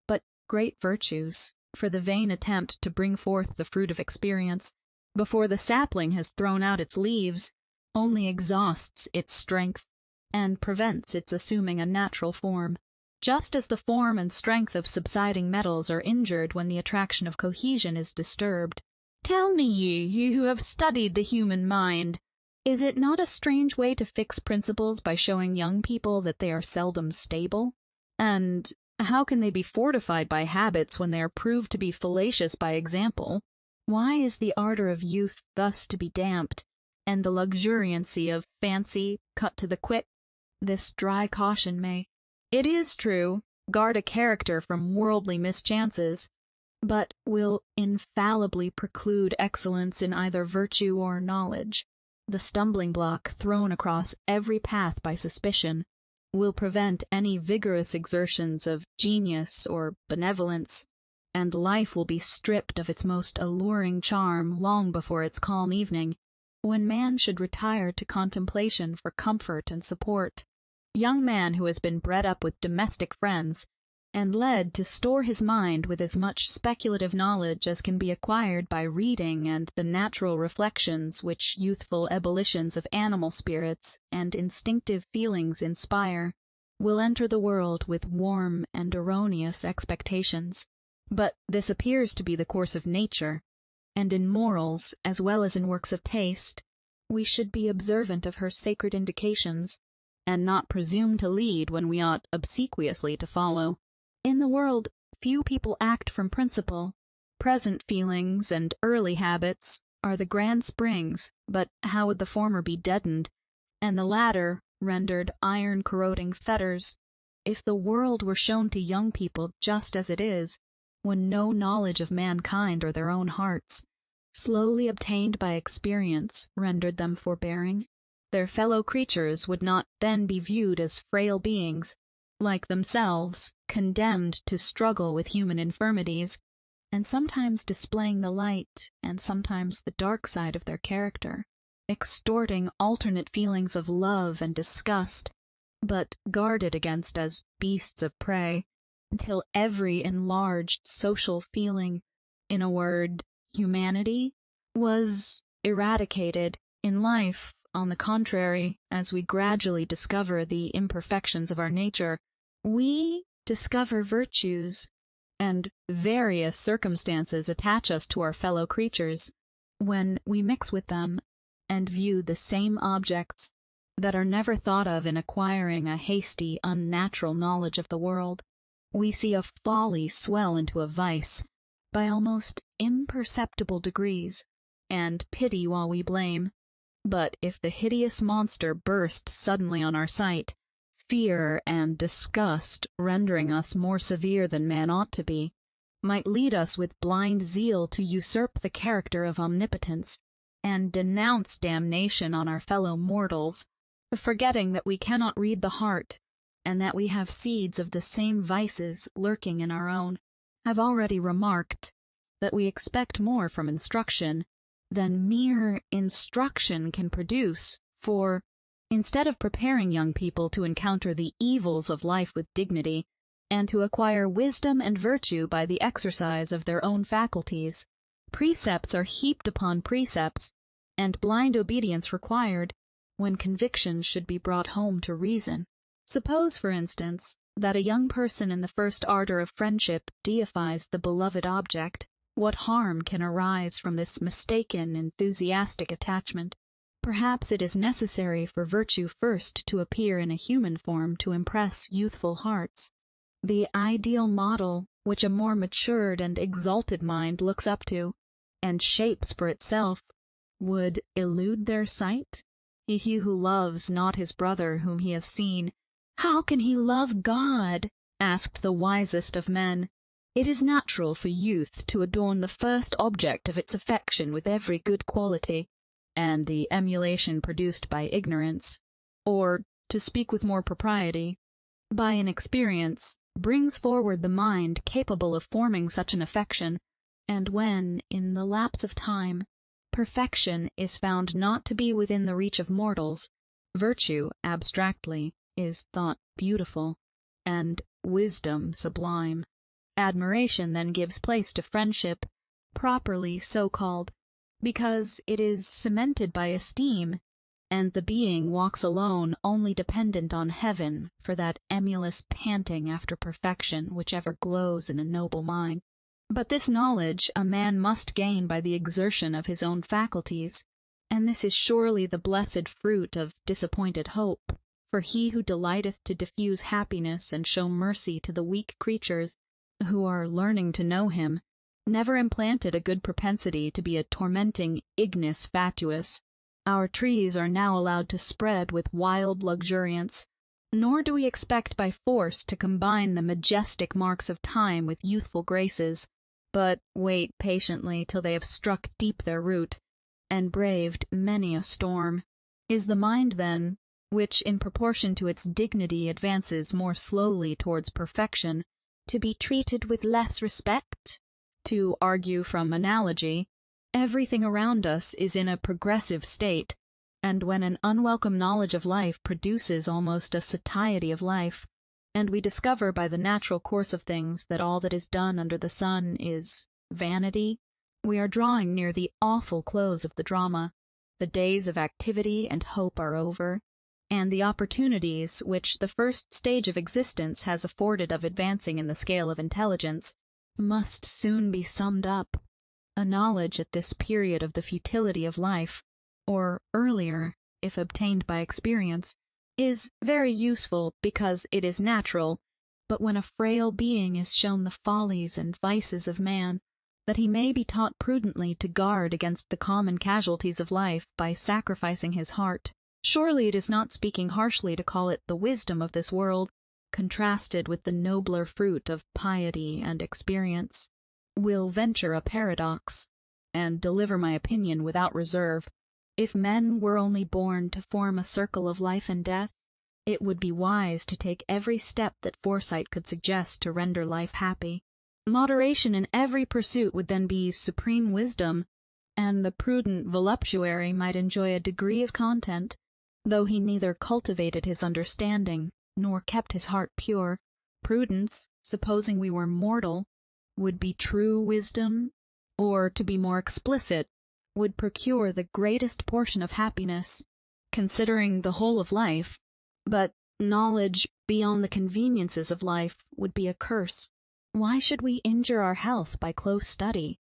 but great virtues, for the vain attempt to bring forth the fruit of experience, before the sapling has thrown out its leaves, only exhausts its strength, and prevents its assuming a natural form, just as the form and strength of subsiding metals are injured when the attraction of cohesion is disturbed. Tell me, ye who have studied the human mind, is it not a strange way to fix principles by showing young people that they are seldom stable? And how can they be fortified by habits when they are proved to be fallacious by example? Why is the ardor of youth thus to be damped, and the luxuriancy of fancy cut to the quick? This dry caution may, it is true, guard a character from worldly mischances, but will infallibly preclude excellence in either virtue or knowledge. The stumbling block thrown across every path by suspicion will prevent any vigorous exertions of genius or benevolence, and life will be stripped of its most alluring charm long before its calm evening, when man should retire to contemplation for comfort and support. Young man who has been bred up with domestic friends, and led to store his mind with as much speculative knowledge as can be acquired by reading and the natural reflections which youthful ebullitions of animal spirits and instinctive feelings inspire, will enter the world with warm and erroneous expectations. But this appears to be the course of nature, and in morals, as well as in works of taste, we should be observant of her sacred indications, and not presume to lead when we ought obsequiously to follow. In the world, few people act from principle. Present feelings and early habits are the grand springs, but how would the former be deadened, and the latter rendered iron-corroding fetters, if the world were shown to young people just as it is, when no knowledge of mankind or their own hearts, slowly obtained by experience, rendered them forbearing? Their fellow creatures would not then be viewed as frail beings, like themselves, condemned to struggle with human infirmities, and sometimes displaying the light and sometimes the dark side of their character, extorting alternate feelings of love and disgust, but guarded against as beasts of prey, until every enlarged social feeling, in a word, humanity, was eradicated. In life, on the contrary, as we gradually discover the imperfections of our nature, we discover virtues, and various circumstances attach us to our fellow creatures. When we mix with them, and view the same objects that are never thought of in acquiring a hasty, unnatural knowledge of the world, we see a folly swell into a vice by almost imperceptible degrees, and pity while we blame. But if the hideous monster burst suddenly on our sight, fear and disgust, rendering us more severe than man ought to be, might lead us with blind zeal to usurp the character of omnipotence, and denounce damnation on our fellow mortals, forgetting that we cannot read the heart, and that we have seeds of the same vices lurking in our own. I've already remarked that we expect more from instruction than mere instruction can produce, for, instead of preparing young people to encounter the evils of life with dignity, and to acquire wisdom and virtue by the exercise of their own faculties, precepts are heaped upon precepts, and blind obedience required, when conviction should be brought home to reason. Suppose, for instance, that a young person in the first ardor of friendship deifies the beloved object. What harm can arise from this mistaken, enthusiastic attachment? Perhaps it is necessary for virtue first to appear in a human form to impress youthful hearts. The ideal model, which a more matured and exalted mind looks up to, and shapes for itself, would elude their sight? He who loves not his brother whom he hath seen, how can he love God? Asked the wisest of men. It is natural for youth to adorn the first object of its affection with every good quality, and the emulation produced by ignorance, or, to speak with more propriety, by inexperience, brings forward the mind capable of forming such an affection, and when, in the lapse of time, perfection is found not to be within the reach of mortals, virtue, abstractly, is thought beautiful, and wisdom sublime. Admiration then gives place to friendship, properly so called, because it is cemented by esteem, and the being walks alone, only dependent on heaven for that emulous panting after perfection which ever glows in a noble mind. But this knowledge a man must gain by the exertion of his own faculties, and this is surely the blessed fruit of disappointed hope, for he who delighteth to diffuse happiness and show mercy to the weak creatures who are learning to know him, never implanted a good propensity to be a tormenting ignis fatuus. Our trees are now allowed to spread with wild luxuriance, nor do we expect by force to combine the majestic marks of time with youthful graces, but wait patiently till they have struck deep their root, and braved many a storm. Is the mind, then, which in proportion to its dignity advances more slowly towards perfection, to be treated with less respect? To argue from analogy, everything around us is in a progressive state, and when an unwelcome knowledge of life produces almost a satiety of life, and we discover by the natural course of things that all that is done under the sun is vanity, we are drawing near the awful close of the drama. The days of activity and hope are over, and the opportunities which the first stage of existence has afforded of advancing in the scale of intelligence must soon be summed up. A knowledge at this period of the futility of life, or earlier, if obtained by experience, is very useful because it is natural, but when a frail being is shown the follies and vices of man, that he may be taught prudently to guard against the common casualties of life by sacrificing his heart, surely it is not speaking harshly to call it the wisdom of this world, contrasted with the nobler fruit of piety and experience. Will venture a paradox, and deliver my opinion without reserve. If men were only born to form a circle of life and death, it would be wise to take every step that foresight could suggest to render life happy. Moderation in every pursuit would then be supreme wisdom, and the prudent voluptuary might enjoy a degree of content, though he neither cultivated his understanding, nor kept his heart pure. Prudence, supposing we were mortal, would be true wisdom, or, to be more explicit, would procure the greatest portion of happiness, considering the whole of life, but knowledge beyond the conveniences of life would be a curse. Why should we injure our health by close study?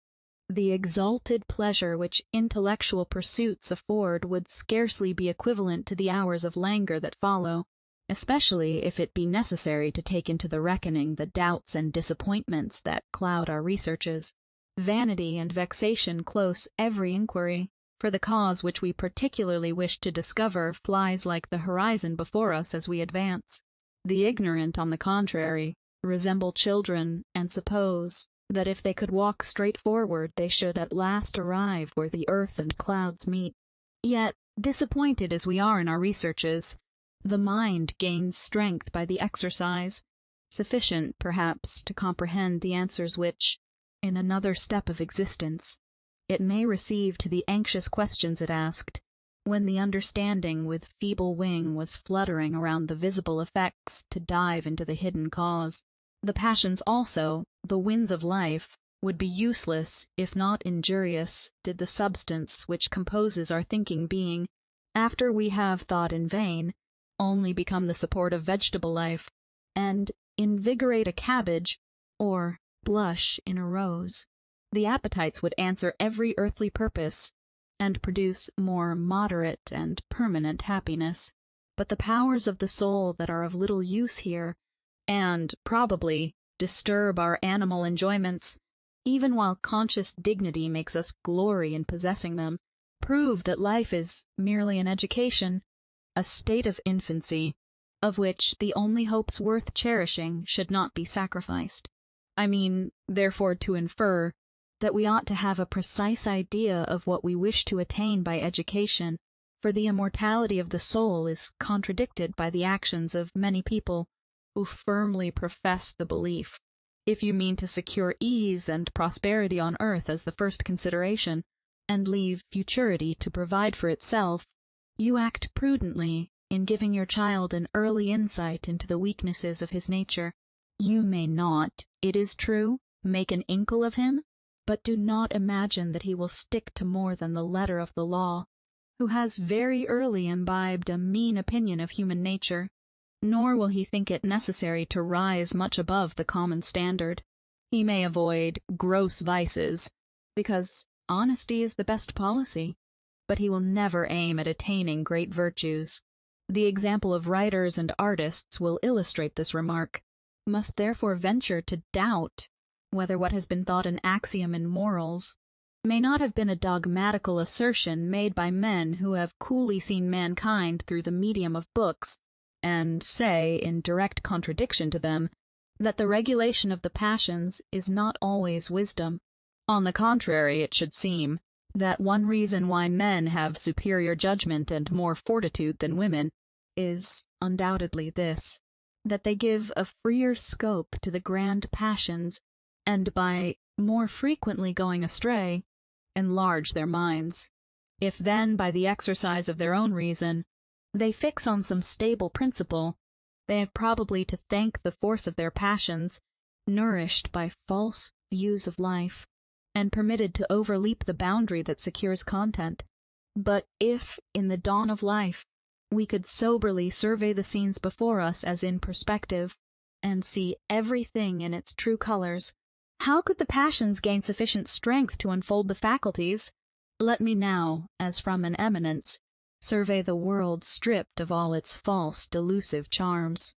The exalted pleasure which intellectual pursuits afford would scarcely be equivalent to the hours of languor that follow, especially if it be necessary to take into the reckoning the doubts and disappointments that cloud our researches. Vanity and vexation close every inquiry, for the cause which we particularly wish to discover flies like the horizon before us as we advance. The ignorant, on the contrary, resemble children, and suppose that if they could walk straight forward they should at last arrive where the earth and clouds meet. Yet, disappointed as we are in our researches, The mind gains strength by the exercise, sufficient, perhaps, to comprehend the answers which, in another step of existence, it may receive to the anxious questions it asked, when the understanding with feeble wing was fluttering around the visible effects to dive into the hidden cause. The passions also, the winds of life, would be useless, if not injurious, did the substance which composes our thinking being, after we have thought in vain, only become the support of vegetable life, and invigorate a cabbage, or blush in a rose. The appetites would answer every earthly purpose, and produce more moderate and permanent happiness. But the powers of the soul that are of little use here, and, probably, disturb our animal enjoyments, even while conscious dignity makes us glory in possessing them, prove that life is merely an education, a state of infancy, of which the only hopes worth cherishing should not be sacrificed. I mean, therefore, to infer that we ought to have a precise idea of what we wish to attain by education, for the immortality of the soul is contradicted by the actions of many people who firmly profess the belief. If you mean to secure ease and prosperity on earth as the first consideration, and leave futurity to provide for itself, you act prudently in giving your child an early insight into the weaknesses of his nature. You may not, it is true, make an inkle of him, but do not imagine that he will stick to more than the letter of the law, who has very early imbibed a mean opinion of human nature, nor will he think it necessary to rise much above the common standard. He may avoid gross vices, because honesty is the best policy, but he will never aim at attaining great virtues. The example of writers and artists will illustrate this remark. Must therefore venture to doubt whether what has been thought an axiom in morals may not have been a dogmatical assertion made by men who have coolly seen mankind through the medium of books, and say, in direct contradiction to them, that the regulation of the passions is not always wisdom. On the contrary, it should seem that one reason why men have superior judgment and more fortitude than women is undoubtedly this, that they give a freer scope to the grand passions, and by more frequently going astray, enlarge their minds. If then, by the exercise of their own reason, they fix on some stable principle, they have probably to thank the force of their passions, nourished by false views of life, and permitted to overleap the boundary that secures content. But if, in the dawn of life, we could soberly survey the scenes before us as in perspective, and see everything in its true colors, how could the passions gain sufficient strength to unfold the faculties? Let me now, as from an eminence, survey the world stripped of all its false, delusive charms.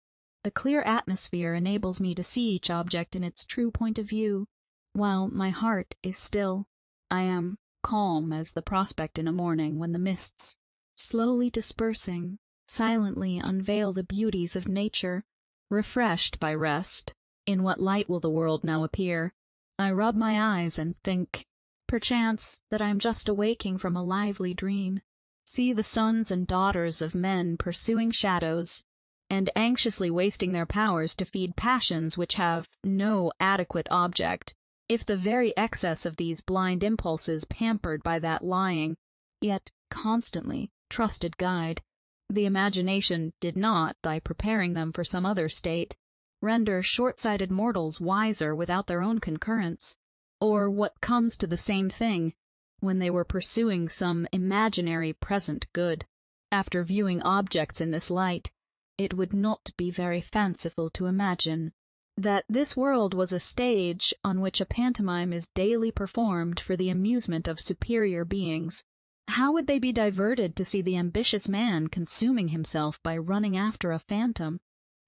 The clear atmosphere enables me to see each object in its true point of view. While my heart is still, I am calm as the prospect in a morning when the mists, slowly dispersing, silently unveil the beauties of nature. Refreshed by rest, in what light will the world now appear? I rub my eyes and think, perchance, that I am just awaking from a lively dream. See the sons and daughters of men pursuing shadows, and anxiously wasting their powers to feed passions which have no adequate object. If the very excess of these blind impulses pampered by that lying, yet constantly trusted guide, the imagination did not, by preparing them for some other state, render short-sighted mortals wiser without their own concurrence, or, what comes to the same thing, when they were pursuing some imaginary present good. After viewing objects in this light, it would not be very fanciful to imagine that this world was a stage on which a pantomime is daily performed for the amusement of superior beings. How would they be diverted to see the ambitious man consuming himself by running after a phantom,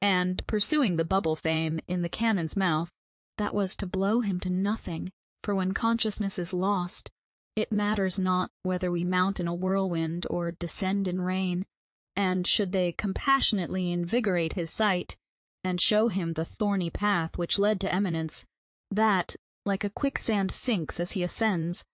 and pursuing the bubble fame in the cannon's mouth, that was to blow him to nothing? For when consciousness is lost, it matters not whether we mount in a whirlwind or descend in rain, and should they compassionately invigorate his sight, and show him the thorny path which led to eminence, that, like a quicksand, sinks as he ascends,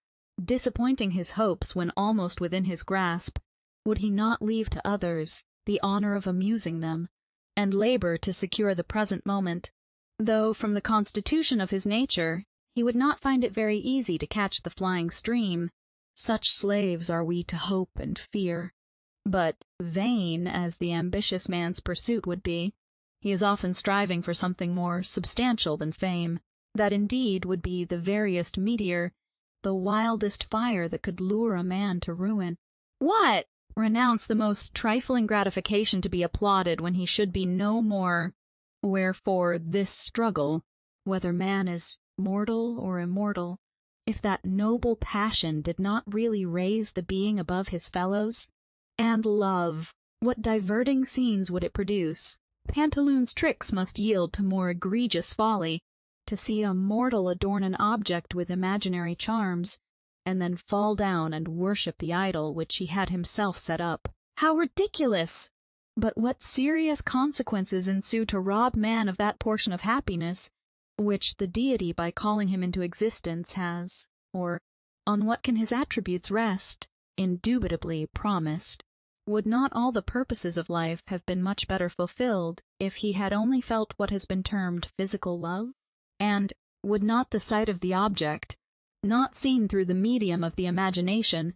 disappointing his hopes when almost within his grasp, would he not leave to others the honor of amusing them, and labor to secure the present moment, though from the constitution of his nature he would not find it very easy to catch the flying stream. Such slaves are we to hope and fear. But vain as the ambitious man's pursuit would be, he is often striving for something more substantial than fame. That indeed would be the veriest meteor, the wildest fire that could lure a man to ruin. What? Renounce the most trifling gratification to be applauded when he should be no more. Wherefore this struggle, whether man is mortal or immortal, if that noble passion did not really raise the being above his fellows? And love, what diverting scenes would it produce? Pantaloon's tricks must yield to more egregious folly. To see a mortal adorn an object with imaginary charms, and then fall down and worship the idol which he had himself set up. How ridiculous! But what serious consequences ensue to rob man of that portion of happiness which the deity by calling him into existence has, or on what can his attributes rest, indubitably promised. Would not all the purposes of life have been much better fulfilled if he had only felt what has been termed physical love? And would not the sight of the object, not seen through the medium of the imagination,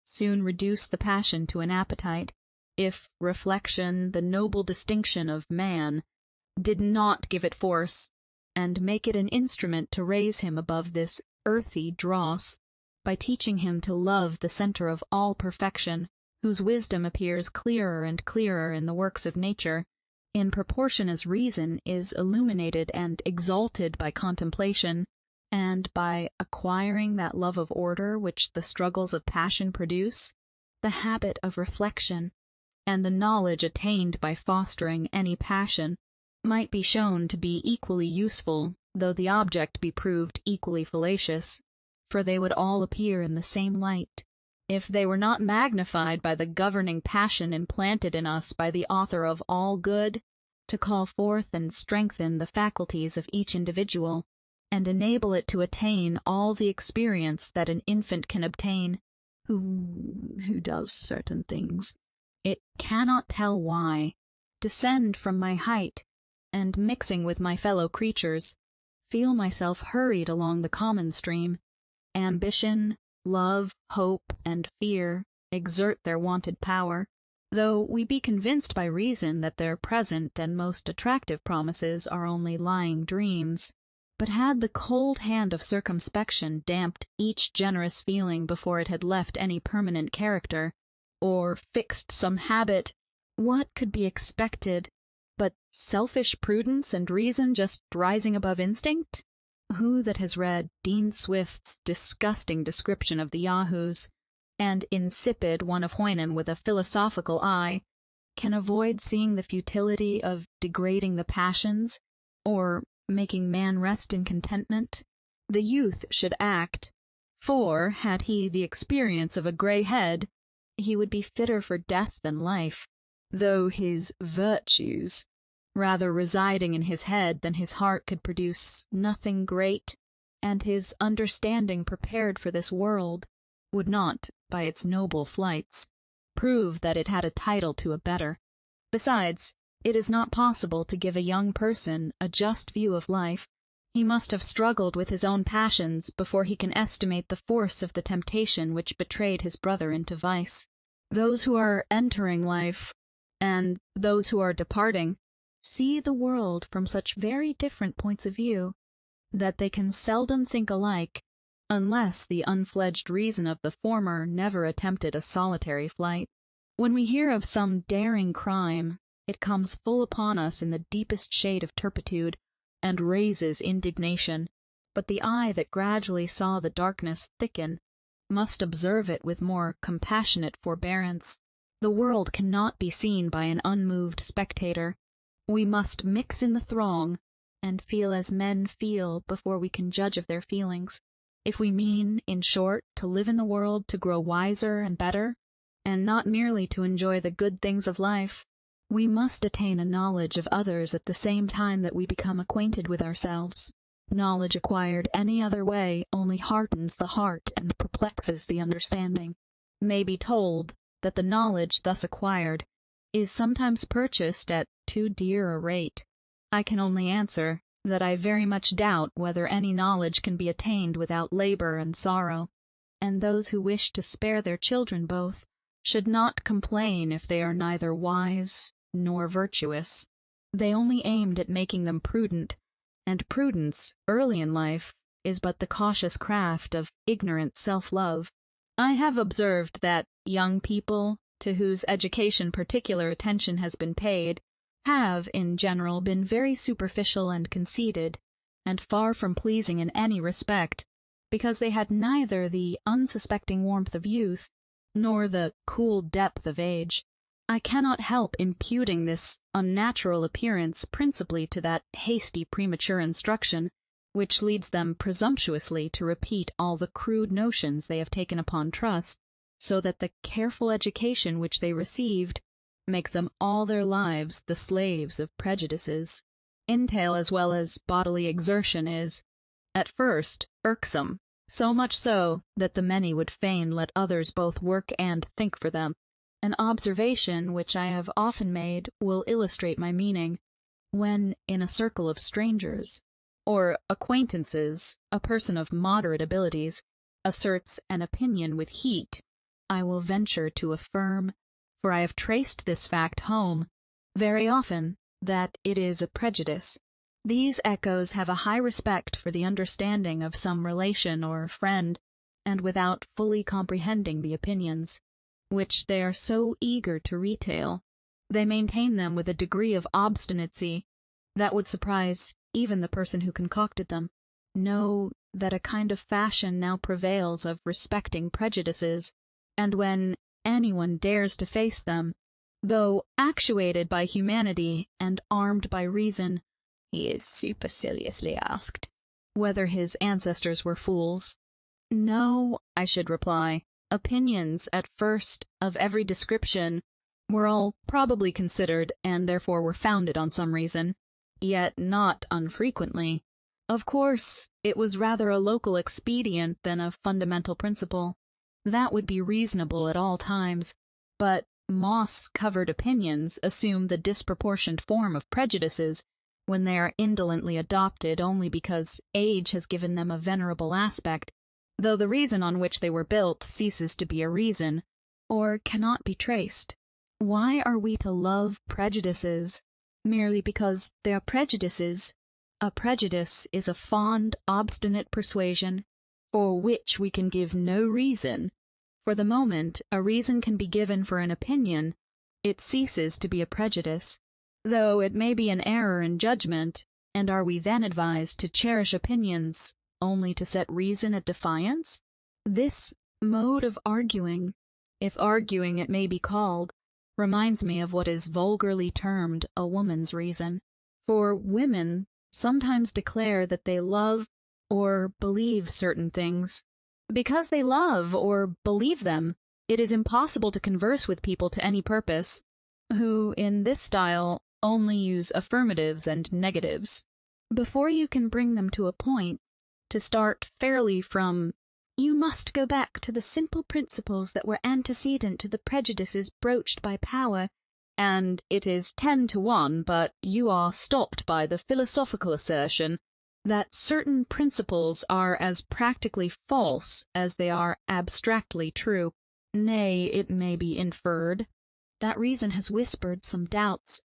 soon reduce the passion to an appetite, if reflection, the noble distinction of man, did not give it force, and make it an instrument to raise him above this earthy dross, by teaching him to love the center of all perfection, whose wisdom appears clearer and clearer in the works of nature, in proportion as reason is illuminated and exalted by contemplation, and by acquiring that love of order which the struggles of passion produce, the habit of reflection, and the knowledge attained by fostering any passion, might be shown to be equally useful, though the object be proved equally fallacious, for they would all appear in the same light, if they were not magnified by the governing passion implanted in us by the Author of all good, to call forth and strengthen the faculties of each individual, and enable it to attain all the experience that an infant can obtain, who does certain things, it cannot tell why, descend from my height, and mixing with my fellow creatures, feel myself hurried along the common stream. Ambition, love, hope, and fear exert their wonted power, though we be convinced by reason that their present and most attractive promises are only lying dreams. But had the cold hand of circumspection damped each generous feeling before it had left any permanent character, or fixed some habit, what could be expected but selfish prudence and reason just rising above instinct? Who that has read Dean Swift's disgusting description of the Yahoos, and insipid one of Hoynen with a philosophical eye, can avoid seeing the futility of degrading the passions, or making man rest in contentment? The youth should act, for, had he the experience of a grey head, he would be fitter for death than life, though his virtues, rather residing in his head than his heart, could produce nothing great, and his understanding prepared for this world would not, by its noble flights, prove that it had a title to a better. Besides, it is not possible to give a young person a just view of life. He must have struggled with his own passions before he can estimate the force of the temptation which betrayed his brother into vice. Those who are entering life, and those who are departing, see the world from such very different points of view, that they can seldom think alike, unless the unfledged reason of the former never attempted a solitary flight. When we hear of some daring crime, it comes full upon us in the deepest shade of turpitude, and raises indignation, but the eye that gradually saw the darkness thicken must observe it with more compassionate forbearance. The world cannot be seen by an unmoved spectator. We must mix in the throng, and feel as men feel before we can judge of their feelings. If we mean, in short, to live in the world to grow wiser and better, and not merely to enjoy the good things of life, we must attain a knowledge of others at the same time that we become acquainted with ourselves. Knowledge acquired any other way only hardens the heart and perplexes the understanding. May be told that the knowledge thus acquired is sometimes purchased at too dear a rate. I can only answer that I very much doubt whether any knowledge can be attained without labor and sorrow, and those who wish to spare their children both should not complain if they are neither wise nor virtuous. They only aimed at making them prudent, and prudence, early in life, is but the cautious craft of ignorant self-love. I have observed that young people, to whose education particular attention has been paid, have, in general, been very superficial and conceited, and far from pleasing in any respect, because they had neither the unsuspecting warmth of youth, nor the cool depth of age. I cannot help imputing this unnatural appearance principally to that hasty premature instruction, which leads them presumptuously to repeat all the crude notions they have taken upon trust, so that the careful education which they received makes them all their lives the slaves of prejudices. Entail as well as bodily exertion is, at first, irksome, so much so that the many would fain let others both work and think for them. An observation which I have often made will illustrate my meaning. When, in a circle of strangers or acquaintances, a person of moderate abilities asserts an opinion with heat, I will venture to affirm, for I have traced this fact home very often, that it is a prejudice. These echoes have a high respect for the understanding of some relation or friend, and without fully comprehending the opinions which they are so eager to retail, they maintain them with a degree of obstinacy that would surprise even the person who concocted them. Know that a kind of fashion now prevails of respecting prejudices, and when anyone dares to face them, though actuated by humanity and armed by reason, he is superciliously asked whether his ancestors were fools. No, I should reply. Opinions, at first, of every description, were all probably considered, and therefore were founded on some reason, yet not unfrequently. Of course, it was rather a local expedient than a fundamental principle. That would be reasonable at all times, but moss-covered opinions assume the disproportioned form of prejudices when they are indolently adopted only because age has given them a venerable aspect, though the reason on which they were built ceases to be a reason, or cannot be traced. Why are we to love prejudices? Merely because they are prejudices. A prejudice is a fond, obstinate persuasion, for which we can give no reason. For the moment a reason can be given for an opinion, it ceases to be a prejudice, though it may be an error in judgment, and are we then advised to cherish opinions only to set reason at defiance? This mode of arguing, if arguing it may be called, reminds me of what is vulgarly termed a woman's reason. For women sometimes declare that they love or believe certain things. Because they love or believe them, it is impossible to converse with people to any purpose, who, in this style, only use affirmatives and negatives. Before you can bring them to a point, to start fairly from, you must go back to the simple principles that were antecedent to the prejudices broached by power, and it is 10 to 1, but you are stopped by the philosophical assertion that certain principles are as practically false as they are abstractly true. Nay, it may be inferred that reason has whispered some doubts,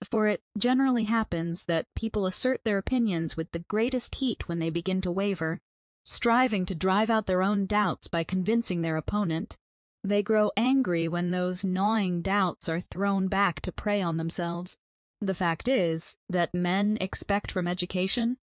for it generally happens that people assert their opinions with the greatest heat when they begin to waver, striving to drive out their own doubts by convincing their opponent. They grow angry when those gnawing doubts are thrown back to prey on themselves. The fact is that men expect from education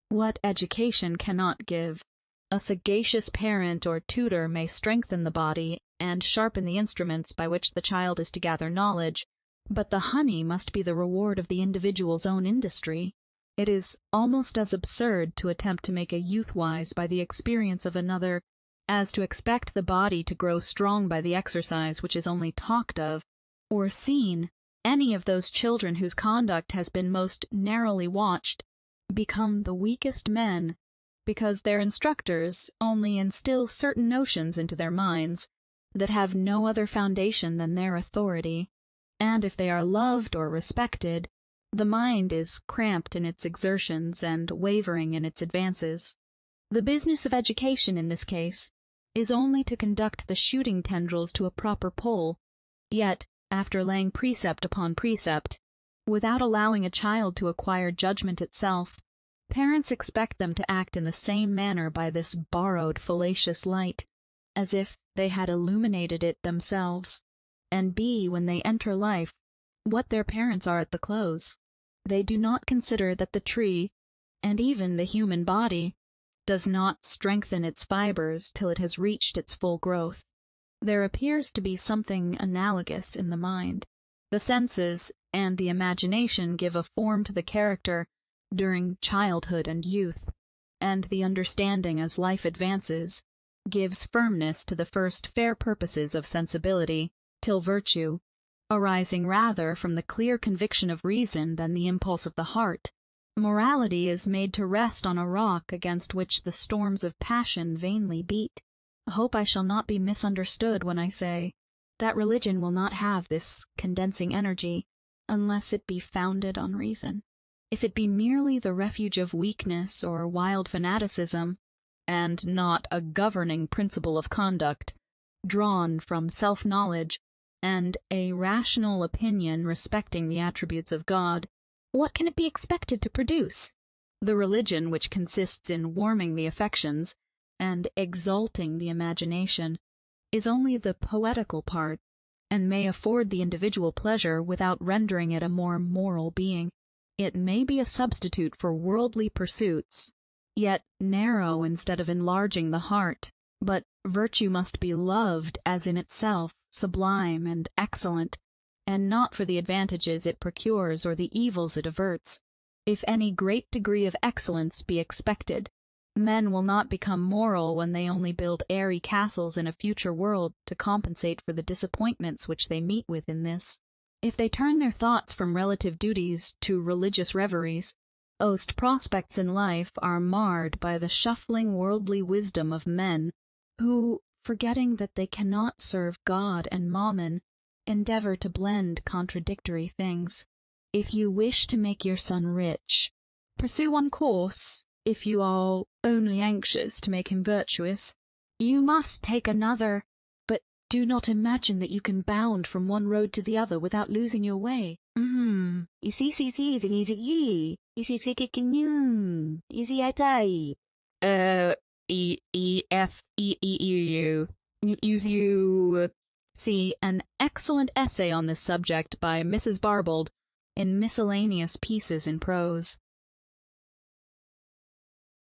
what education cannot give. A sagacious parent or tutor may strengthen the body and sharpen the instruments by which the child is to gather knowledge, but the honey must be the reward of the individual's own industry. It is almost as absurd to attempt to make a youth wise by the experience of another as to expect the body to grow strong by the exercise which is only talked of or seen. Any of those children whose conduct has been most narrowly watched become the weakest men, because their instructors only instill certain notions into their minds that have no other foundation than their authority. and if they are loved or respected, the mind is cramped in its exertions and wavering in its advances. The business of education in this case is only to conduct the shooting tendrils to a proper pole, yet, after laying precept upon precept, without allowing a child to acquire judgment itself, parents expect them to act in the same manner by this borrowed fallacious light, as if they had illuminated it themselves, and be, when they enter life, what their parents are at the close. They do not consider that the tree, and even the human body, does not strengthen its fibers till it has reached its full growth. There appears to be something analogous in the mind. The senses and the imagination give a form to the character during childhood and youth, and the understanding, as life advances, gives firmness to the first fair purposes of sensibility, till virtue, arising rather from the clear conviction of reason than the impulse of the heart, morality is made to rest on a rock against which the storms of passion vainly beat. I hope I shall not be misunderstood when I say that religion will not have this condensing energy unless it be founded on reason. If it be merely the refuge of weakness or wild fanaticism, and not a governing principle of conduct, drawn from self-knowledge and a rational opinion respecting the attributes of God, what can it be expected to produce? The religion which consists in warming the affections and exalting the imagination is only the poetical part, and may afford the individual pleasure without rendering it a more moral being. It may be a substitute for worldly pursuits, yet narrow instead of enlarging the heart, but virtue must be loved as in itself sublime and excellent, and not for the advantages it procures or the evils it averts. If any great degree of excellence be expected, men will not become moral when they only build airy castles in a future world to compensate for the disappointments which they meet with in this. If they turn their thoughts from relative duties to religious reveries, most prospects in life are marred by the shuffling worldly wisdom of men, who, forgetting that they cannot serve God and Mammon, endeavor to blend contradictory things. If you wish to make your son rich, pursue one course. If you are only anxious to make him virtuous, you must take another. But do not imagine that you can bound from one road to the other without losing your way. See an excellent essay on this subject by Mrs. Barbauld in Miscellaneous Pieces in Prose.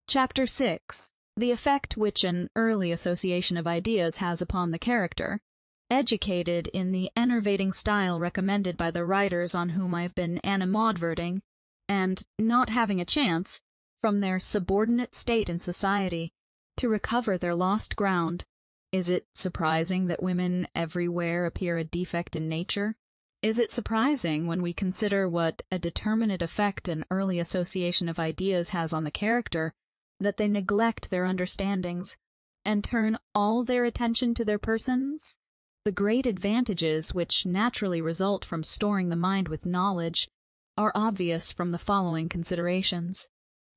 Chapter 6. The effect which an early association of ideas has upon the character. Educated in the enervating style recommended by the writers on whom I have been animadverting, and not having a chance, from their subordinate state in society, to recover their lost ground, is it surprising that women everywhere appear a defect in nature? Is it surprising, when we consider what a determinate effect an early association of ideas has on the character, that they neglect their understandings, and turn all their attention to their persons? The great advantages which naturally result from storing the mind with knowledge are obvious from the following considerations.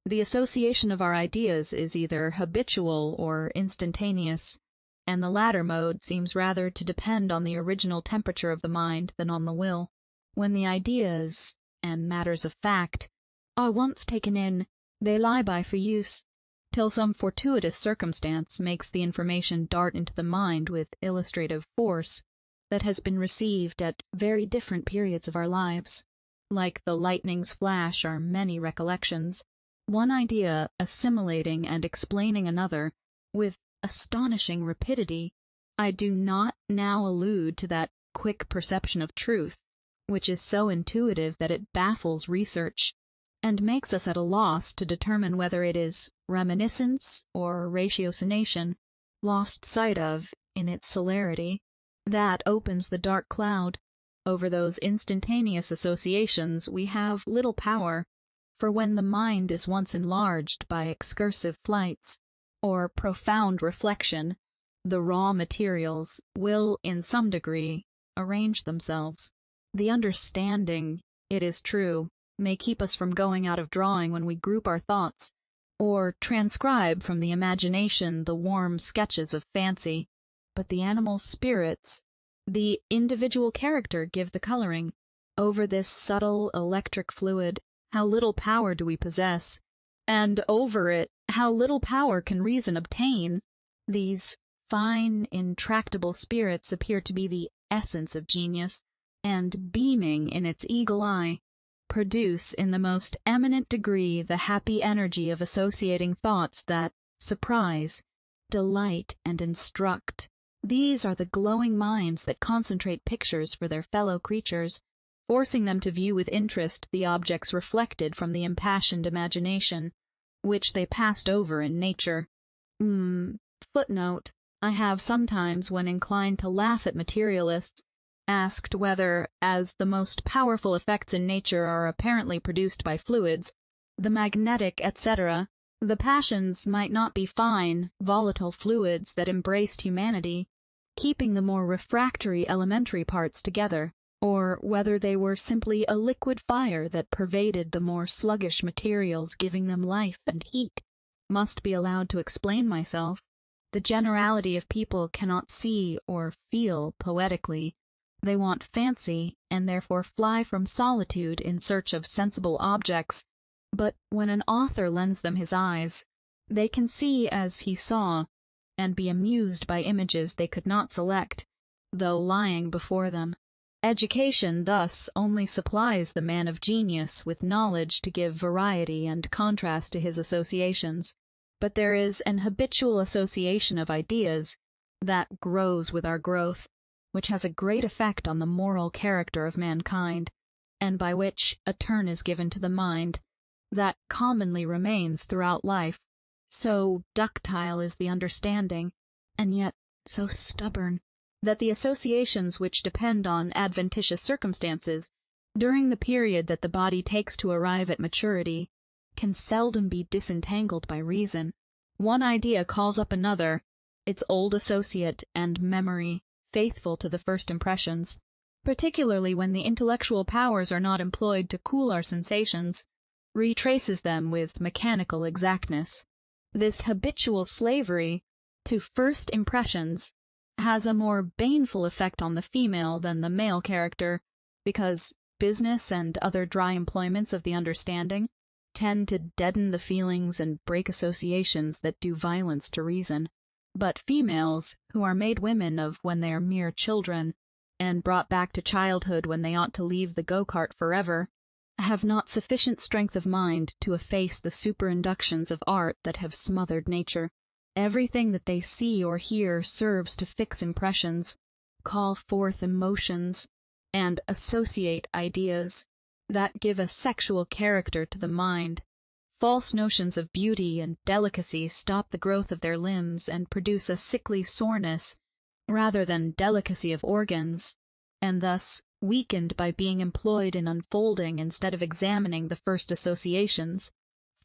The association of our ideas is either habitual or instantaneous, and the latter mode seems rather to depend on the original temperature of the mind than on the will. When the ideas and matters of fact are once taken in, they lie by for use, till some fortuitous circumstance makes the information dart into the mind with illustrative force that has been received at very different periods of our lives. Like the lightning's flash are many recollections, one idea assimilating and explaining another with astonishing rapidity. I do not now allude to that quick perception of truth, which is so intuitive that it baffles research, and makes us at a loss to determine whether it is reminiscence or ratiocination, lost sight of in its celerity. That opens the dark cloud. Over those instantaneous associations we have little power, for when the mind is once enlarged by excursive flights, or profound reflection, the raw materials will, in some degree, arrange themselves. The understanding, it is true, may keep us from going out of drawing when we group our thoughts, or transcribe from the imagination the warm sketches of fancy, but the animal spirits, the individual character give the coloring. Over this subtle electric fluid, how little power do we possess, and over it, how little power can reason obtain. These fine, intractable spirits appear to be the essence of genius, and beaming in its eagle eye, produce in the most eminent degree the happy energy of associating thoughts that surprise, delight, and instruct. These are the glowing minds that concentrate pictures for their fellow creatures, forcing them to view with interest the objects reflected from the impassioned imagination, which they passed over in nature. Footnote: I have sometimes, when inclined to laugh at materialists, asked whether, as the most powerful effects in nature are apparently produced by fluids, the magnetic, etc., the passions might not be fine, volatile fluids that embraced humanity, keeping the more refractory elementary parts together, or whether they were simply a liquid fire that pervaded the more sluggish materials, giving them life and heat. Must be allowed to explain myself. The generality of people cannot see or feel poetically. They want fancy, and therefore fly from solitude in search of sensible objects. But when an author lends them his eyes, they can see as he saw, and be amused by images they could not select, though lying before them. Education thus only supplies the man of genius with knowledge to give variety and contrast to his associations. But there is an habitual association of ideas that grows with our growth, which has a great effect on the moral character of mankind, and by which a turn is given to the mind that commonly remains throughout life. So ductile is the understanding, and yet so stubborn, that the associations which depend on adventitious circumstances, during the period that the body takes to arrive at maturity, can seldom be disentangled by reason. One idea calls up another, its old associate, and memory, faithful to the first impressions, particularly when the intellectual powers are not employed to cool our sensations, retraces them with mechanical exactness. This habitual slavery to first impressions has a more baneful effect on the female than the male character, because business and other dry employments of the understanding tend to deaden the feelings and break associations that do violence to reason. But females, who are made women of when they are mere children, and brought back to childhood when they ought to leave the go-cart forever, have not sufficient strength of mind to efface the superinductions of art that have smothered nature. Everything that they see or hear serves to fix impressions, call forth emotions, and associate ideas that give a sexual character to the mind. False notions of beauty and delicacy stop the growth of their limbs and produce a sickly soreness rather than delicacy of organs, and thus, weakened by being employed in unfolding instead of examining the first associations,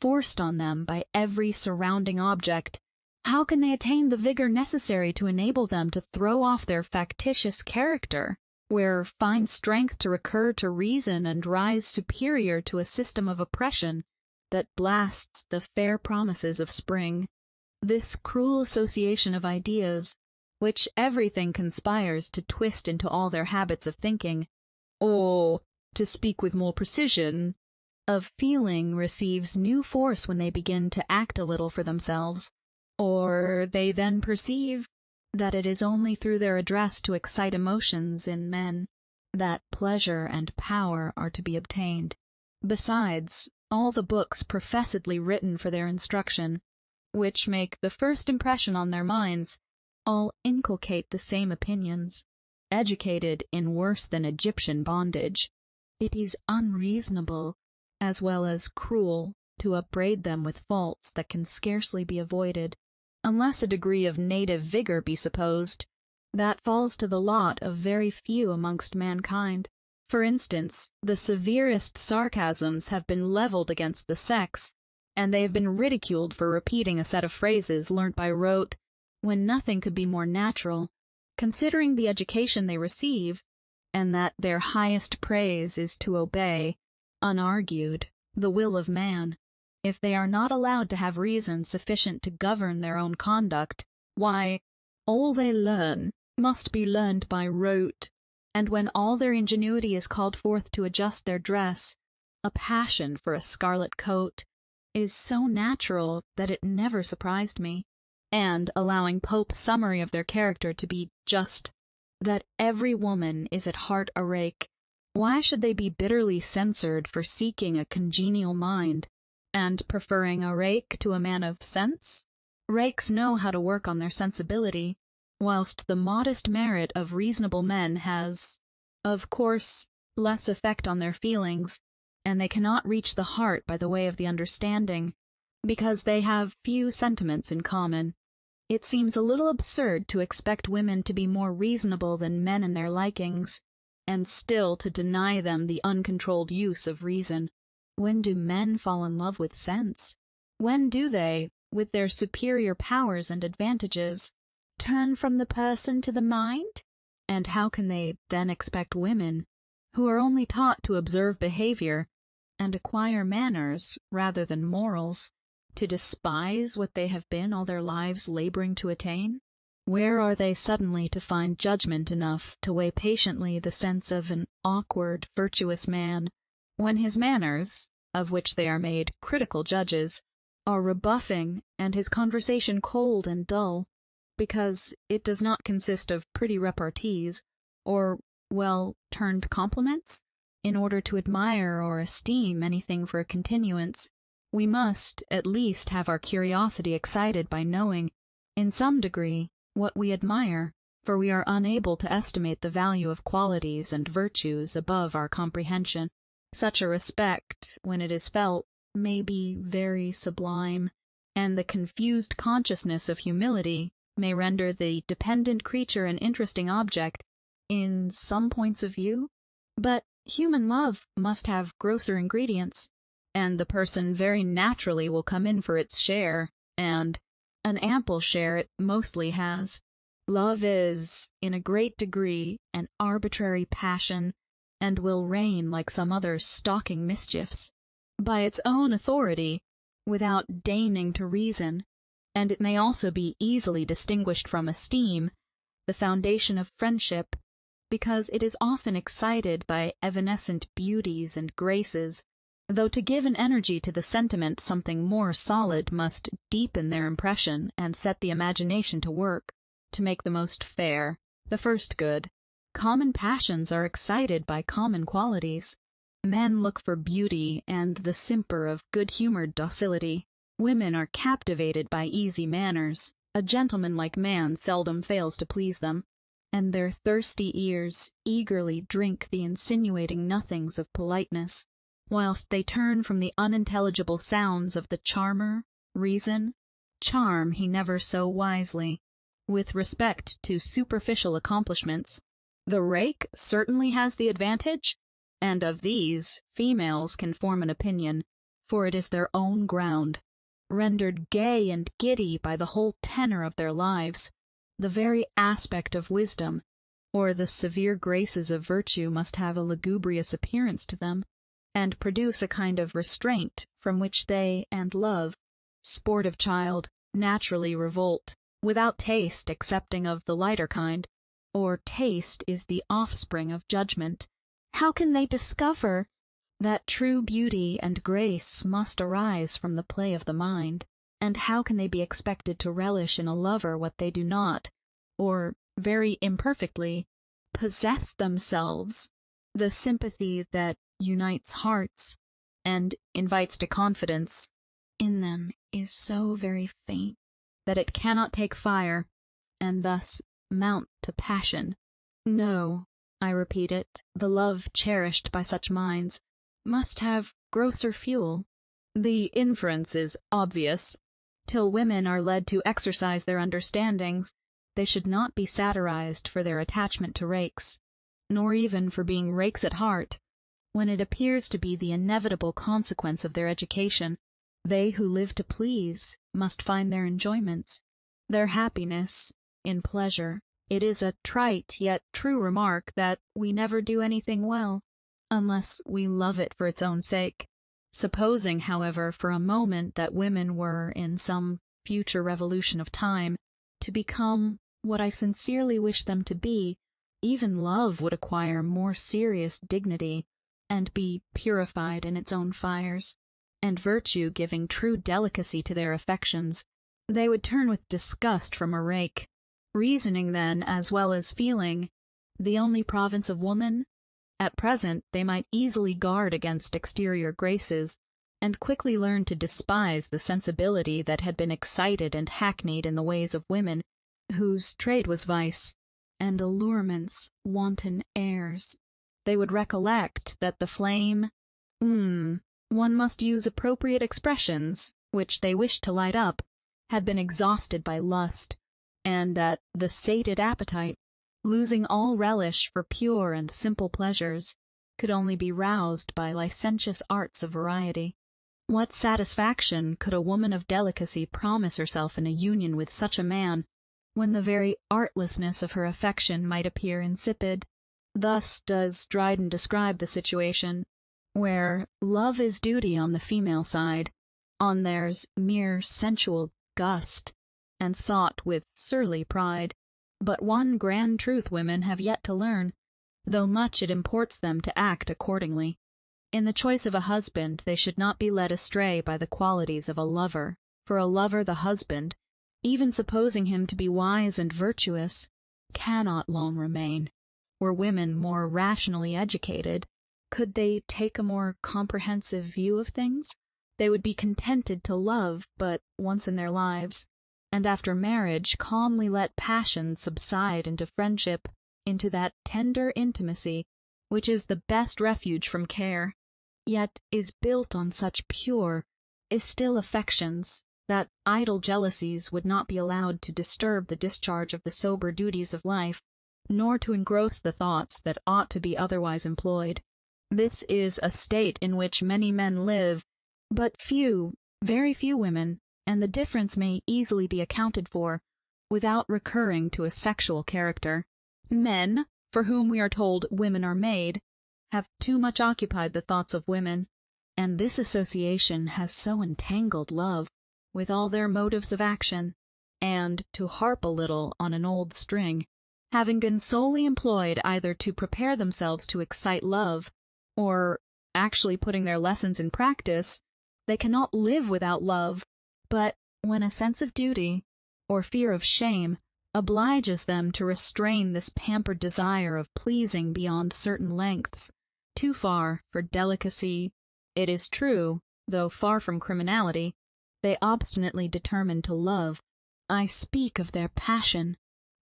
forced on them by every surrounding object, how can they attain the vigor necessary to enable them to throw off their factitious character, where find strength to recur to reason and rise superior to a system of oppression that blasts the fair promises of spring? This cruel association of ideas, which everything conspires to twist into all their habits of thinking, or, to speak with more precision, of feeling, receives new force when they begin to act a little for themselves, or they then perceive that it is only through their address to excite emotions in men that pleasure and power are to be obtained. Besides, all the books professedly written for their instruction, which make the first impression on their minds, all inculcate the same opinions, educated in worse than Egyptian bondage. It is unreasonable, as well as cruel, to upbraid them with faults that can scarcely be avoided, unless a degree of native vigor be supposed. That falls to the lot of very few amongst mankind. For instance, the severest sarcasms have been leveled against the sex, and they have been ridiculed for repeating a set of phrases learnt by rote, when nothing could be more natural, considering the education they receive, and that their highest praise is to obey, unargued, the will of man. If they are not allowed to have reason sufficient to govern their own conduct, why, all they learn must be learned by rote, and when all their ingenuity is called forth to adjust their dress, a passion for a scarlet coat is so natural that it never surprised me. And, allowing Pope's summary of their character to be just that every woman is at heart a rake, why should they be bitterly censured for seeking a congenial mind, and preferring a rake to a man of sense? Rakes know how to work on their sensibility, whilst the modest merit of reasonable men has, of course, less effect on their feelings, and they cannot reach the heart by the way of the understanding, because they have few sentiments in common. It seems a little absurd to expect women to be more reasonable than men in their likings, and still to deny them the uncontrolled use of reason. When do men fall in love with sense? When do they, with their superior powers and advantages, turn from the person to the mind? And how can they then expect women, who are only taught to observe behavior, and acquire manners rather than morals, to despise what they have been all their lives laboring to attain? Where are they suddenly to find judgment enough to weigh patiently the sense of an awkward, virtuous man, when his manners, of which they are made critical judges, are rebuffing, and his conversation cold and dull, because it does not consist of pretty repartees, or well-turned compliments? In order to admire or esteem anything for a continuance, we must at least have our curiosity excited by knowing, in some degree, what we admire, for we are unable to estimate the value of qualities and virtues above our comprehension. Such a respect, when it is felt, may be very sublime, and the confused consciousness of humility may render the dependent creature an interesting object, in some points of view. But human love must have grosser ingredients, and the person very naturally will come in for its share, and an ample share it mostly has. Love is, in a great degree, an arbitrary passion, and will reign like some other stalking mischiefs, by its own authority, without deigning to reason, and it may also be easily distinguished from esteem, the foundation of friendship, because it is often excited by evanescent beauties and graces, though to give an energy to the sentiment something more solid must deepen their impression and set the imagination to work, to make the most fair, the first good. Common passions are excited by common qualities. Men look for beauty and the simper of good-humored docility. Women are captivated by easy manners. A gentlemanlike man seldom fails to please them, and their thirsty ears eagerly drink the insinuating nothings of politeness, whilst they turn from the unintelligible sounds of the charmer, reason. Charm he never so wisely. With respect to superficial accomplishments, the rake certainly has the advantage, and of these females can form an opinion, for it is their own ground, rendered gay and giddy by the whole tenor of their lives. The very aspect of wisdom, or the severe graces of virtue, must have a lugubrious appearance to them, and produce a kind of restraint from which they and love, sportive child, naturally revolt, without taste excepting of the lighter kind, or taste is the offspring of judgment. How can they discover that true beauty and grace must arise from the play of the mind? And how can they be expected to relish in a lover what they do not, or, very imperfectly, possess themselves? The sympathy that unites hearts, and invites to confidence, in them is so very faint, that it cannot take fire, and thus mount to passion. No, I repeat it, the love cherished by such minds must have grosser fuel. The inference is obvious. Till women are led to exercise their understandings, they should not be satirized for their attachment to rakes, nor even for being rakes at heart. When it appears to be the inevitable consequence of their education, they who live to please must find their enjoyments, their happiness, in pleasure, It is a trite yet true remark that we never do anything well, unless we love it for its own sake. Supposing, however, for a moment that women were, in some future revolution of time, to become what I sincerely wish them to be, even love would acquire more serious dignity, and be purified in its own fires, and virtue giving true delicacy to their affections, they would turn with disgust from a rake. Reasoning then, as well as feeling, the only province of woman, at present they might easily guard against exterior graces, and quickly learn to despise the sensibility that had been excited and hackneyed in the ways of women, whose trade was vice, and allurements wanton airs. They would recollect that the flame, one must use appropriate expressions, which they wished to light up, had been exhausted by lust, and that the sated appetite, losing all relish for pure and simple pleasures, could only be roused by licentious arts of variety. What satisfaction could a woman of delicacy promise herself in a union with such a man, when the very artlessness of her affection might appear insipid? Thus does Dryden describe the situation, where love is duty on the female side, on theirs mere sensual gust, and sought with surly pride. But one grand truth women have yet to learn, though much it imports them to act accordingly. In the choice of a husband they should not be led astray by the qualities of a lover, for a lover the husband, even supposing him to be wise and virtuous, cannot long remain. Were women more rationally educated, could they take a more comprehensive view of things, they would be contented to love but once in their lives, and after marriage calmly let passion subside into friendship, into that tender intimacy which is the best refuge from care, yet is built on such pure, is still affections, that idle jealousies would not be allowed to disturb the discharge of the sober duties of life, nor to engross the thoughts that ought to be otherwise employed. This is a state in which many men live, but few, very few women, and the difference may easily be accounted for, without recurring to a sexual character. Men, for whom we are told women are made, have too much occupied the thoughts of women, and this association has so entangled love with all their motives of action, and, to harp a little on an old string, having been solely employed either to prepare themselves to excite love, or actually putting their lessons in practice, they cannot live without love. But when a sense of duty, or fear of shame, obliges them to restrain this pampered desire of pleasing beyond certain lengths, too far for delicacy, it is true, though far from criminality, they obstinately determine to love. I speak of their passion.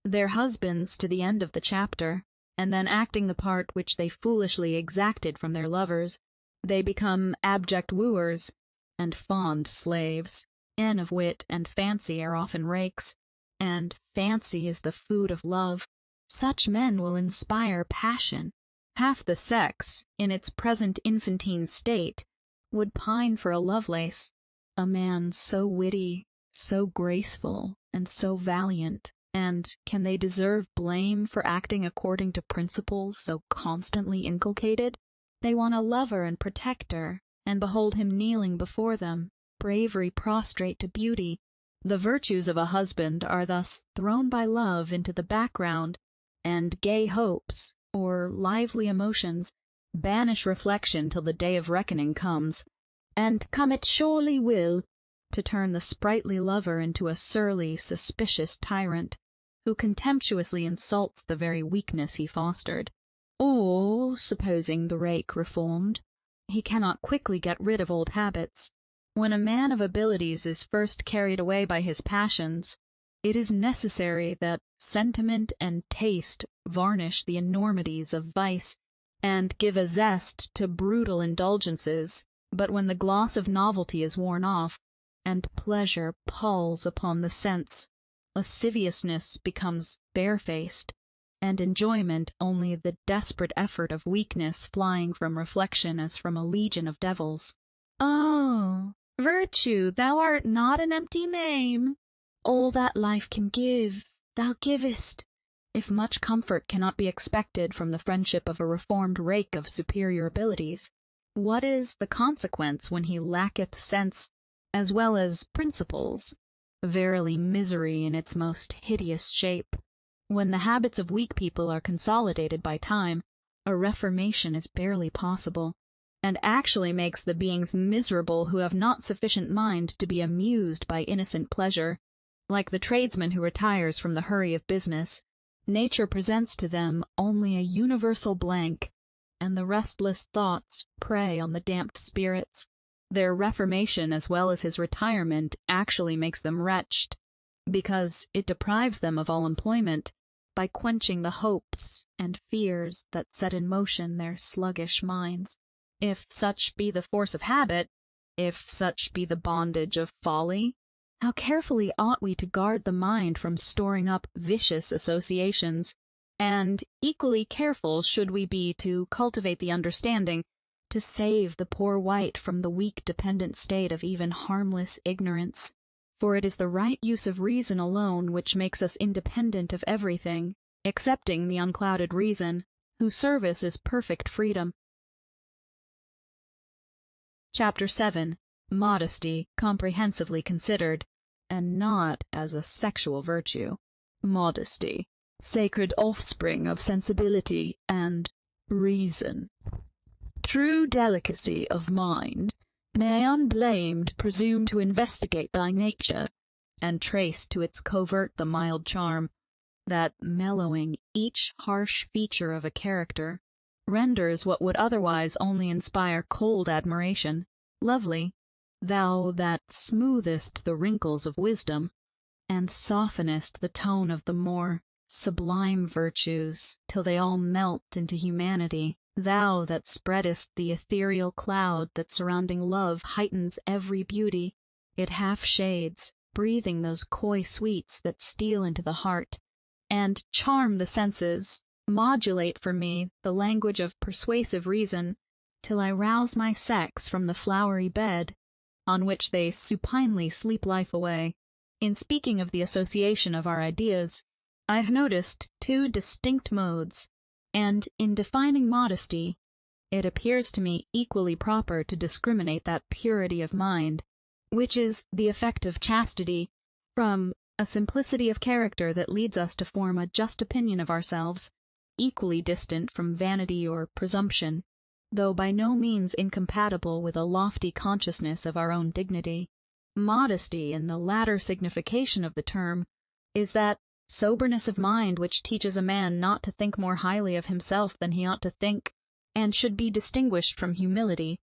Their husbands to the end of the chapter, and then acting the part which they foolishly exacted from their lovers, they become abject wooers, and fond slaves. Men of wit and fancy are often rakes, and fancy is the food of love. Such men will inspire passion. Half the sex, in its present infantine state, would pine for a Lovelace, a man so witty, so graceful, and so valiant. And can they deserve blame for acting according to principles so constantly inculcated? They want a lover and protector, and behold him kneeling before them, bravery prostrate to beauty. The virtues of a husband are thus thrown by love into the background, and gay hopes, or lively emotions, banish reflection till the day of reckoning comes, and come it surely will, to turn the sprightly lover into a surly, suspicious tyrant, who contemptuously insults the very weakness he fostered. Or, supposing the rake reformed, he cannot quickly get rid of old habits. When a man of abilities is first carried away by his passions, it is necessary that sentiment and taste varnish the enormities of vice, and give a zest to brutal indulgences. But when the gloss of novelty is worn off, and pleasure palls upon the sense, lasciviousness becomes barefaced, and enjoyment only the desperate effort of weakness flying from reflection as from a legion of devils. Oh, virtue, thou art not an empty name. All that life can give, thou givest, if much comfort cannot be expected from the friendship of a reformed rake of superior abilities, what is the consequence when he lacketh sense, as well as principles? Verily misery in its most hideous shape. When the habits of weak people are consolidated by time, a reformation is barely possible, and actually makes the beings miserable who have not sufficient mind to be amused by innocent pleasure. Like the tradesman who retires from the hurry of business, nature presents to them only a universal blank, and the restless thoughts prey on the damped spirits. Their reformation as well as his retirement actually makes them wretched, because it deprives them of all employment, by quenching the hopes and fears that set in motion their sluggish minds. If such be the force of habit, if such be the bondage of folly, how carefully ought we to guard the mind from storing up vicious associations, and equally careful should we be to cultivate the understanding, to save the poor wight from the weak dependent state of even harmless ignorance. For it is the right use of reason alone which makes us independent of everything, excepting the unclouded reason, whose service is perfect freedom. Chapter 7. Modesty comprehensively considered, and not as a sexual virtue. Modesty, sacred offspring of sensibility and reason. True delicacy of mind may unblamed presume to investigate thy nature, and trace to its covert the mild charm, that, mellowing each harsh feature of a character, renders what would otherwise only inspire cold admiration, lovely. Thou that smoothest the wrinkles of wisdom, and softenest the tone of the more sublime virtues, till they all melt into humanity, thou that spreadest the ethereal cloud that surrounding love heightens every beauty, it half shades, breathing those coy sweets that steal into the heart, and charm the senses, modulate for me the language of persuasive reason, till I rouse my sex from the flowery bed, on which they supinely sleep life away. In speaking of the association of our ideas, I've noticed two distinct modes, and in defining modesty, it appears to me equally proper to discriminate that purity of mind, which is the effect of chastity, from a simplicity of character that leads us to form a just opinion of ourselves, equally distant from vanity or presumption, though by no means incompatible with a lofty consciousness of our own dignity. Modesty, in the latter signification of the term, is that soberness of mind which teaches a man not to think more highly of himself than he ought to think, and should be distinguished from humility,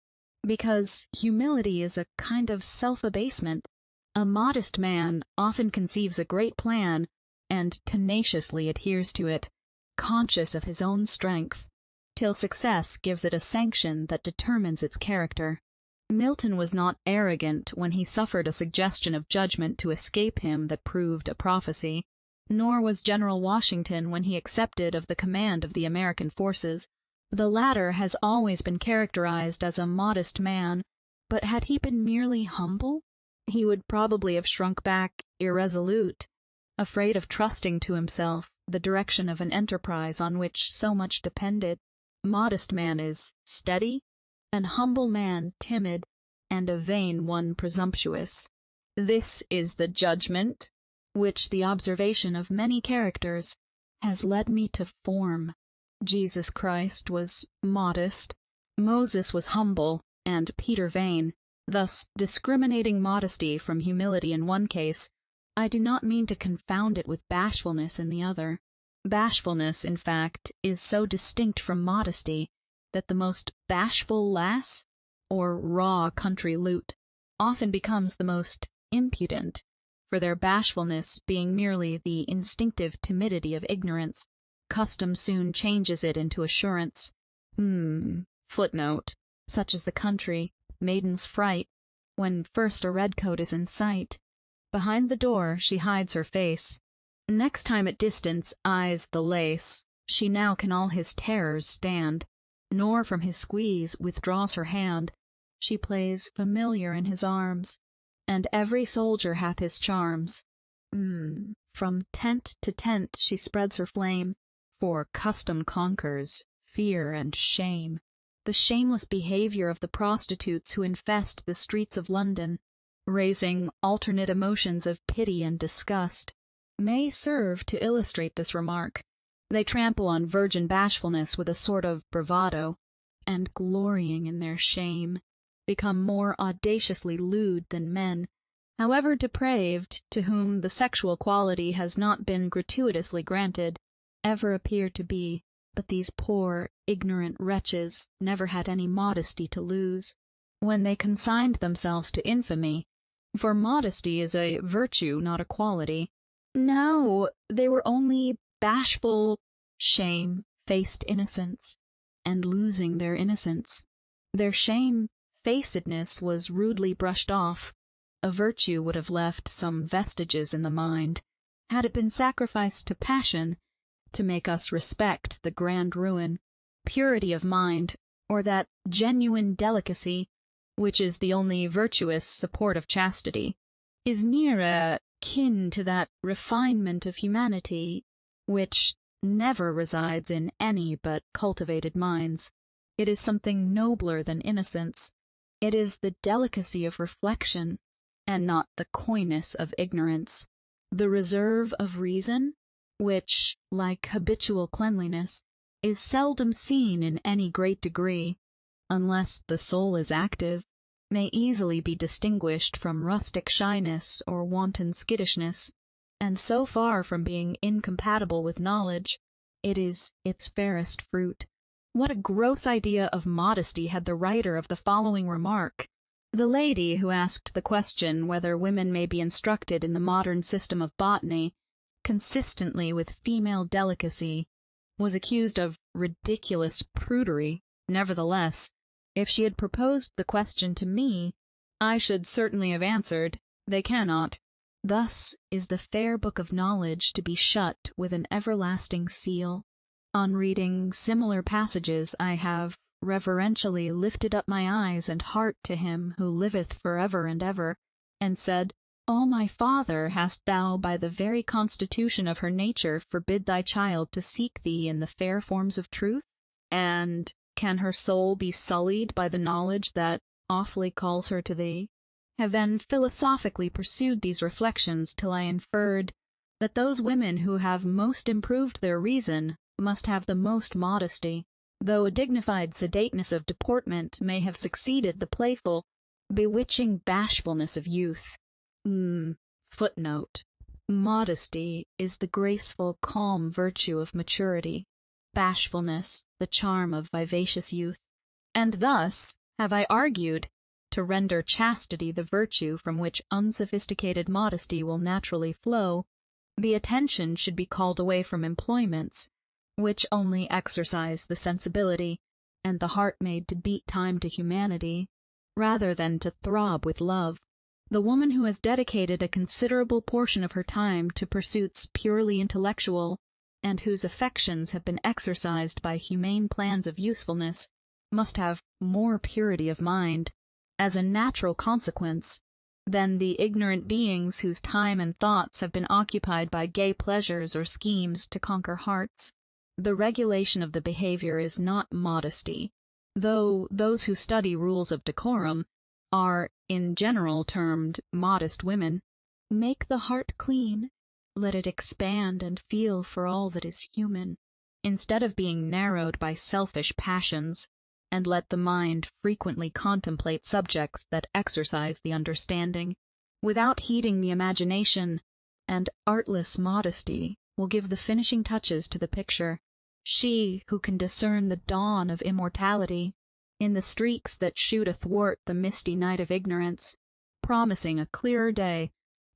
because humility is a kind of self-abasement. A modest man often conceives a great plan, and tenaciously adheres to it, conscious of his own strength, till success gives it a sanction that determines its character. Milton was not arrogant when he suffered a suggestion of judgment to escape him that proved a prophecy, nor was General Washington when he accepted of the command of the American forces. The latter has always been characterized as a modest man, but had he been merely humble, he would probably have shrunk back irresolute, afraid of trusting to himself the direction of an enterprise on which so much depended. Modest man is steady, an humble man timid, and a vain one presumptuous. This is the judgment which the observation of many characters has led me to form. Jesus Christ was modest, Moses was humble, and Peter vain. Thus, discriminating modesty from humility in one case, I do not mean to confound it with bashfulness in the other. Bashfulness, in fact, is so distinct from modesty that the most bashful lass, or raw country lout, often becomes the most impudent, for their bashfulness being merely the instinctive timidity of ignorance, custom soon changes it into assurance. Footnote. Such is the country, maiden's fright, when first a redcoat is in sight. Behind the door she hides her face. Next time at distance eyes the lace. She now can all his terrors stand, nor from his squeeze withdraws her hand. She plays familiar in his arms, and every soldier hath his charms. From tent to tent she spreads her flame, for custom conquers fear and shame. The shameless behavior of the prostitutes who infest the streets of London, raising alternate emotions of pity and disgust, may serve to illustrate this remark. They trample on virgin bashfulness with a sort of bravado, and glorying in their shame, become more audaciously lewd than men, however depraved, to whom the sexual quality has not been gratuitously granted, ever appear to be. But these poor, ignorant wretches never had any modesty to lose, when they consigned themselves to infamy, for modesty is a virtue, not a quality. No, they were only bashful, shame-faced innocents, and losing their innocence, their shame-facedness was rudely brushed off. A virtue would have left some vestiges in the mind, had it been sacrificed to passion, to make us respect the grand ruin. Purity of mind, or that genuine delicacy, which is the only virtuous support of chastity, is near kin to that refinement of humanity which never resides in any but cultivated minds. It is something nobler than innocence. It is the delicacy of reflection, and not the coyness of ignorance, the reserve of reason, which, like habitual cleanliness, is seldom seen in any great degree, unless the soul is active, may easily be distinguished from rustic shyness or wanton skittishness, and so far from being incompatible with knowledge, it is its fairest fruit. What a gross idea of modesty had the writer of the following remark! The lady who asked the question whether women may be instructed in the modern system of botany, consistently with female delicacy, was accused of ridiculous prudery. Nevertheless, if she had proposed the question to me, I should certainly have answered, "They cannot." Thus is the fair book of knowledge to be shut with an everlasting seal. On reading similar passages I have reverentially lifted up my eyes and heart to him who liveth forever and ever, and said, O my Father, hast thou by the very constitution of her nature forbid thy child to seek thee in the fair forms of truth? And can her soul be sullied by the knowledge that awfully calls her to thee? Have then philosophically pursued these reflections till I inferred that those women who have most improved their reason must have the most modesty, though a dignified sedateness of deportment may have succeeded the playful, bewitching bashfulness of youth. Footnote. Modesty is the graceful, calm virtue of maturity, bashfulness the charm of vivacious youth. And thus have I argued, to render chastity the virtue from which unsophisticated modesty will naturally flow, the attention should be called away from employments which only exercise the sensibility, and the heart made to beat time to humanity, rather than to throb with love. The woman who has dedicated a considerable portion of her time to pursuits purely intellectual, and whose affections have been exercised by humane plans of usefulness, must have more purity of mind, as a natural consequence, than the ignorant beings whose time and thoughts have been occupied by gay pleasures or schemes to conquer hearts. The regulation of the behavior is not modesty, though those who study rules of decorum are, in general, termed modest women. Make the heart clean, let it expand and feel for all that is human, instead of being narrowed by selfish passions, and let the mind frequently contemplate subjects that exercise the understanding, without heeding the imagination, and artless modesty will give the finishing touches to the picture. She who can discern the dawn of immortality in the streaks that shoot athwart the misty night of ignorance, promising a clearer day,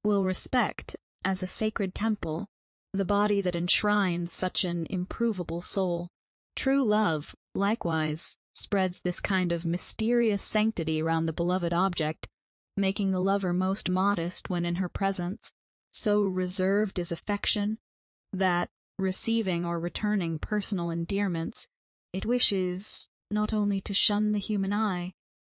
will respect, as a sacred temple, the body that enshrines such an improvable soul. True love, likewise, spreads this kind of mysterious sanctity round the beloved object, making the lover most modest when in her presence. So reserved is affection, that, receiving or returning personal endearments, it wishes not only to shun the human eye,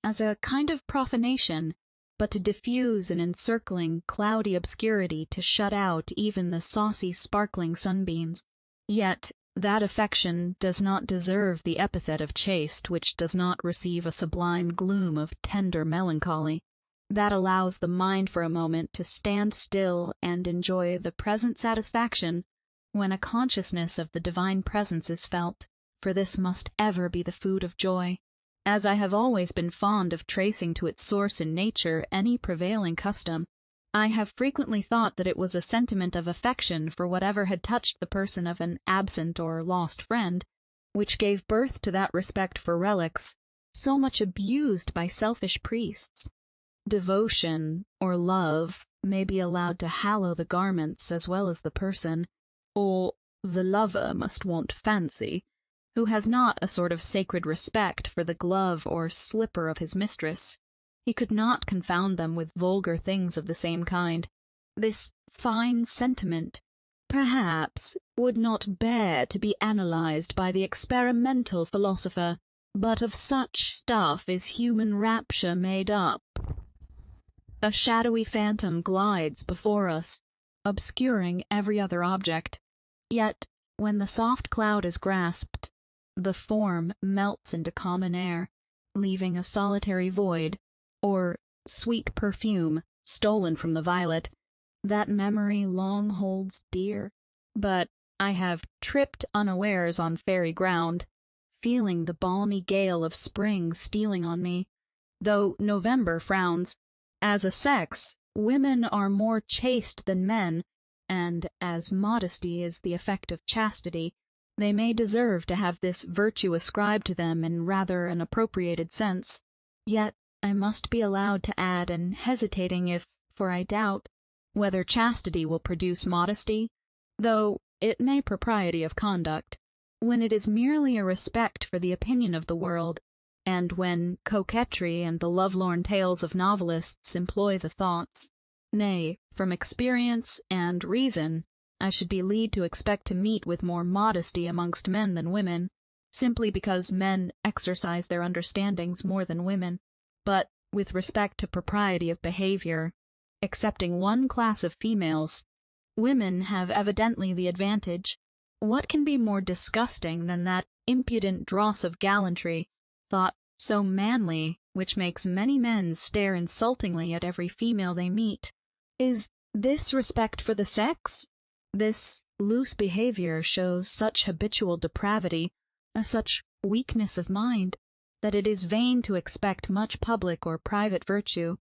as a kind of profanation, but to diffuse an encircling, cloudy obscurity to shut out even the saucy, sparkling sunbeams. Yet, that affection does not deserve the epithet of chaste which does not receive a sublime gloom of tender melancholy, that allows the mind for a moment to stand still and enjoy the present satisfaction when a consciousness of the divine presence is felt, for this must ever be the food of joy. As I have always been fond of tracing to its source in nature any prevailing custom, I have frequently thought that it was a sentiment of affection for whatever had touched the person of an absent or lost friend, which gave birth to that respect for relics, so much abused by selfish priests. Devotion, or love, may be allowed to hallow the garments as well as the person, or the lover must want fancy, who has not a sort of sacred respect for the glove or slipper of his mistress. He could not confound them with vulgar things of the same kind. This fine sentiment, perhaps, would not bear to be analyzed by the experimental philosopher, but of such stuff is human rapture made up. A shadowy phantom glides before us, obscuring every other object. Yet, when the soft cloud is grasped, the form melts into common air, leaving a solitary void, or sweet perfume, stolen from the violet, that memory long holds dear. But I have tripped unawares on fairy ground, feeling the balmy gale of spring stealing on me, though November frowns. As a sex, women are more chaste than men, and as modesty is the effect of chastity, they may deserve to have this virtue ascribed to them in rather an appropriated sense. Yet I must be allowed to add an hesitating if, for I doubt whether chastity will produce modesty, though it may propriety of conduct, when it is merely a respect for the opinion of the world, and when coquetry and the lovelorn tales of novelists employ the thoughts. Nay, from experience and reason, I should be led to expect to meet with more modesty amongst men than women, simply because men exercise their understandings more than women. But, with respect to propriety of behavior, excepting one class of females, women have evidently the advantage. What can be more disgusting than that impudent dross of gallantry, thought so manly, which makes many men stare insultingly at every female they meet? Is this respect for the sex? This loose behavior shows such habitual depravity, such weakness of mind, that it is vain to expect much public or private virtue,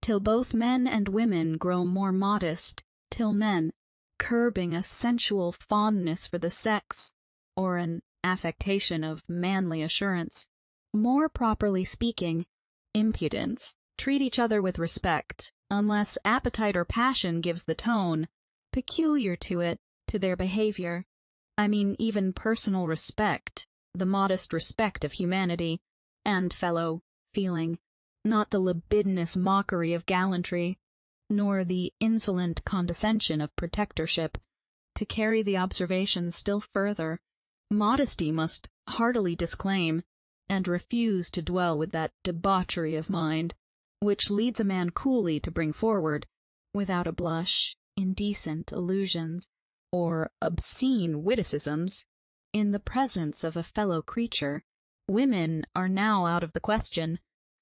till both men and women grow more modest, till men, curbing a sensual fondness for the sex, or an affectation of manly assurance, more properly speaking, impudence, treat each other with respect, unless appetite or passion gives the tone, peculiar to it, to their behavior. I mean even personal respect, the modest respect of humanity, and fellow feeling, not the libidinous mockery of gallantry, nor the insolent condescension of protectorship. To carry the observation still further, modesty must heartily disclaim, and refuse to dwell with that debauchery of mind, which leads a man coolly to bring forward, without a blush, indecent allusions, or obscene witticisms, in the presence of a fellow creature. Women are now out of the question.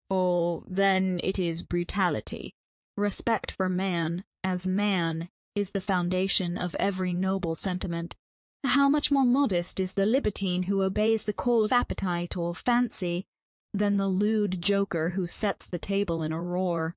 Oh, then it is brutality. Respect for man, as man, is the foundation of every noble sentiment. How much more modest is the libertine who obeys the call of appetite or fancy, than the lewd joker who sets the table in a roar.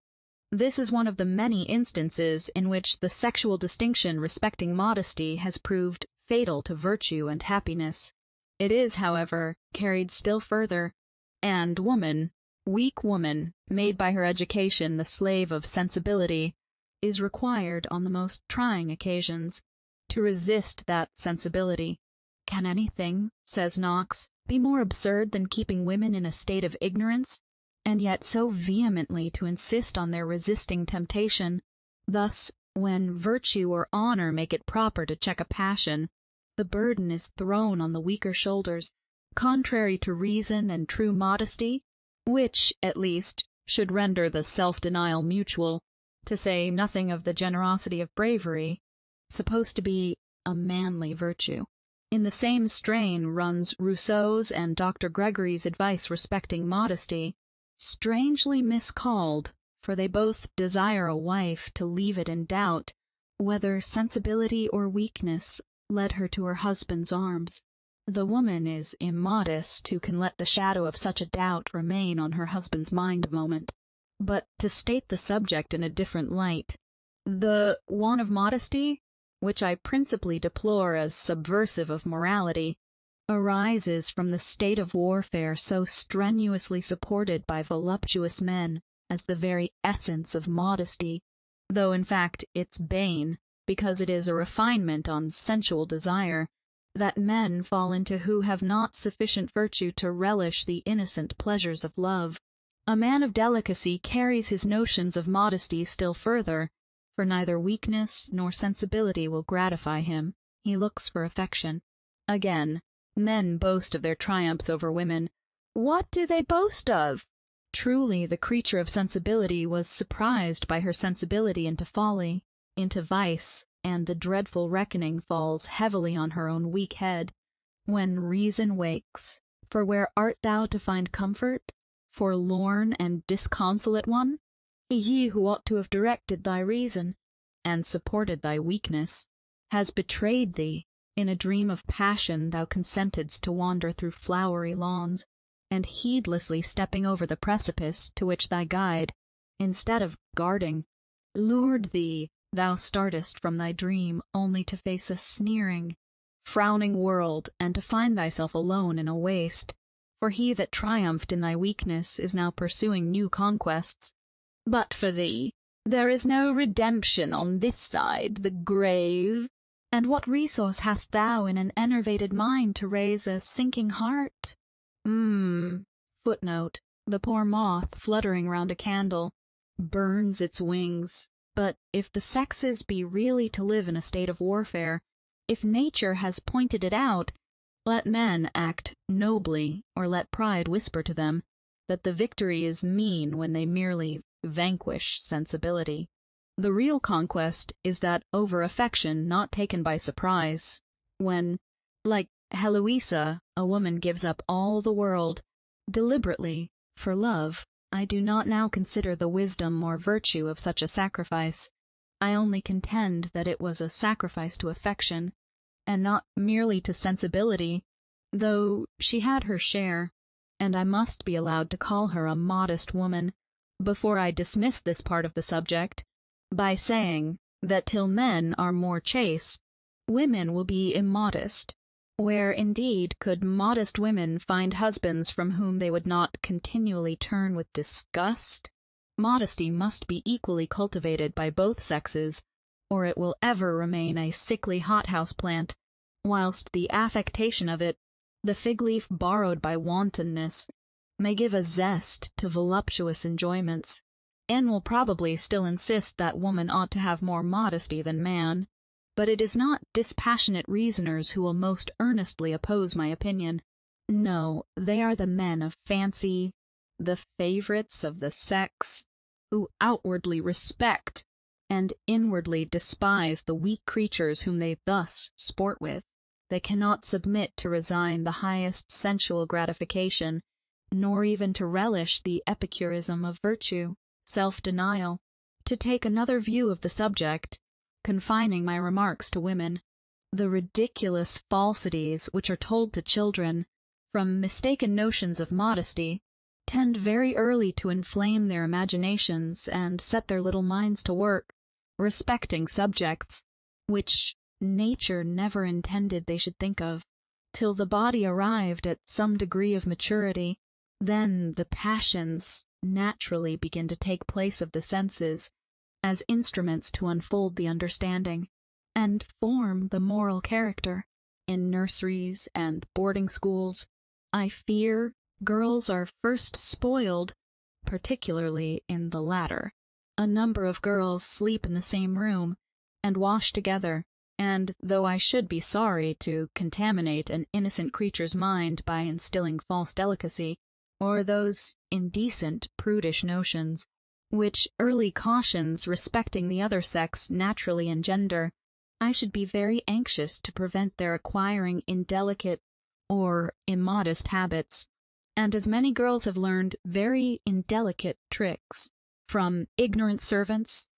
This is one of the many instances in which the sexual distinction respecting modesty has proved fatal to virtue and happiness. It is, however, carried still further, and woman, weak woman, made by her education the slave of sensibility, is required on the most trying occasions to resist that sensibility. Can anything, says Knox, be more absurd than keeping women in a state of ignorance, and yet so vehemently to insist on their resisting temptation? Thus, when virtue or honor make it proper to check a passion, the burden is thrown on the weaker shoulders, contrary to reason and true modesty, which, at least, should render the self-denial mutual, to say nothing of the generosity of bravery, supposed to be a manly virtue. In the same strain runs Rousseau's and Dr. Gregory's advice respecting modesty, strangely miscalled, for they both desire a wife to leave it in doubt whether sensibility or weakness led her to her husband's arms. The woman is immodest who can let the shadow of such a doubt remain on her husband's mind a moment. But to state the subject in a different light, the want of modesty, which I principally deplore as subversive of morality, arises from the state of warfare so strenuously supported by voluptuous men as the very essence of modesty, though in fact its bane, because it is a refinement on sensual desire, that men fall into who have not sufficient virtue to relish the innocent pleasures of love. A man of delicacy carries his notions of modesty still further, for neither weakness nor sensibility will gratify him. He looks for affection. Again, men boast of their triumphs over women. What do they boast of? Truly, the creature of sensibility was surprised by her sensibility into folly, into vice, and the dreadful reckoning falls heavily on her own weak head. When reason wakes, for where art thou to find comfort, forlorn and disconsolate one? He who ought to have directed thy reason, and supported thy weakness, has betrayed thee. In a dream of passion thou consentedst to wander through flowery lawns, and heedlessly stepping over the precipice to which thy guide, instead of guarding, lured thee, thou startest from thy dream only to face a sneering, frowning world, and to find thyself alone in a waste, for he that triumphed in thy weakness is now pursuing new conquests. But for thee, there is no redemption on this side the grave. And what resource hast thou in an enervated mind to raise a sinking heart? Footnote: the poor moth fluttering round a candle burns its wings. But if the sexes be really to live in a state of warfare, if nature has pointed it out, let men act nobly, or let pride whisper to them that the victory is mean when they merely vanquish sensibility. The real conquest is that over affection not taken by surprise, when, like Heloisa, a woman gives up all the world, deliberately, for love. I do not now consider the wisdom or virtue of such a sacrifice. I only contend that it was a sacrifice to affection, and not merely to sensibility, though she had her share, and I must be allowed to call her a modest woman, before I dismiss this part of the subject, by saying that till men are more chaste, women will be immodest. Where indeed could modest women find husbands from whom they would not continually turn with disgust? Modesty must be equally cultivated by both sexes, or it will ever remain a sickly hothouse plant, whilst the affectation of it, the fig leaf borrowed by wantonness, may give a zest to voluptuous enjoyments. N will probably still insist that woman ought to have more modesty than man, but it is not dispassionate reasoners who will most earnestly oppose my opinion. No, they are the men of fancy, the favorites of the sex, who outwardly respect and inwardly despise the weak creatures whom they thus sport with. They cannot submit to resign the highest sensual gratification, nor even to relish the epicurism of virtue, self-denial. To take another view of the subject, confining my remarks to women, the ridiculous falsities which are told to children, from mistaken notions of modesty, tend very early to inflame their imaginations and set their little minds to work, respecting subjects, which nature never intended they should think of, till the body arrived at some degree of maturity. Then the passions naturally begin to take place of the senses, as instruments to unfold the understanding, and form the moral character. In nurseries and boarding schools, I fear, girls are first spoiled, particularly in the latter. A number of girls sleep in the same room, and wash together, and though I should be sorry to contaminate an innocent creature's mind by instilling false delicacy, or those indecent, prudish notions, which early cautions respecting the other sex naturally engender, I should be very anxious to prevent their acquiring indelicate or immodest habits, and as many girls have learned very indelicate tricks from ignorant servants,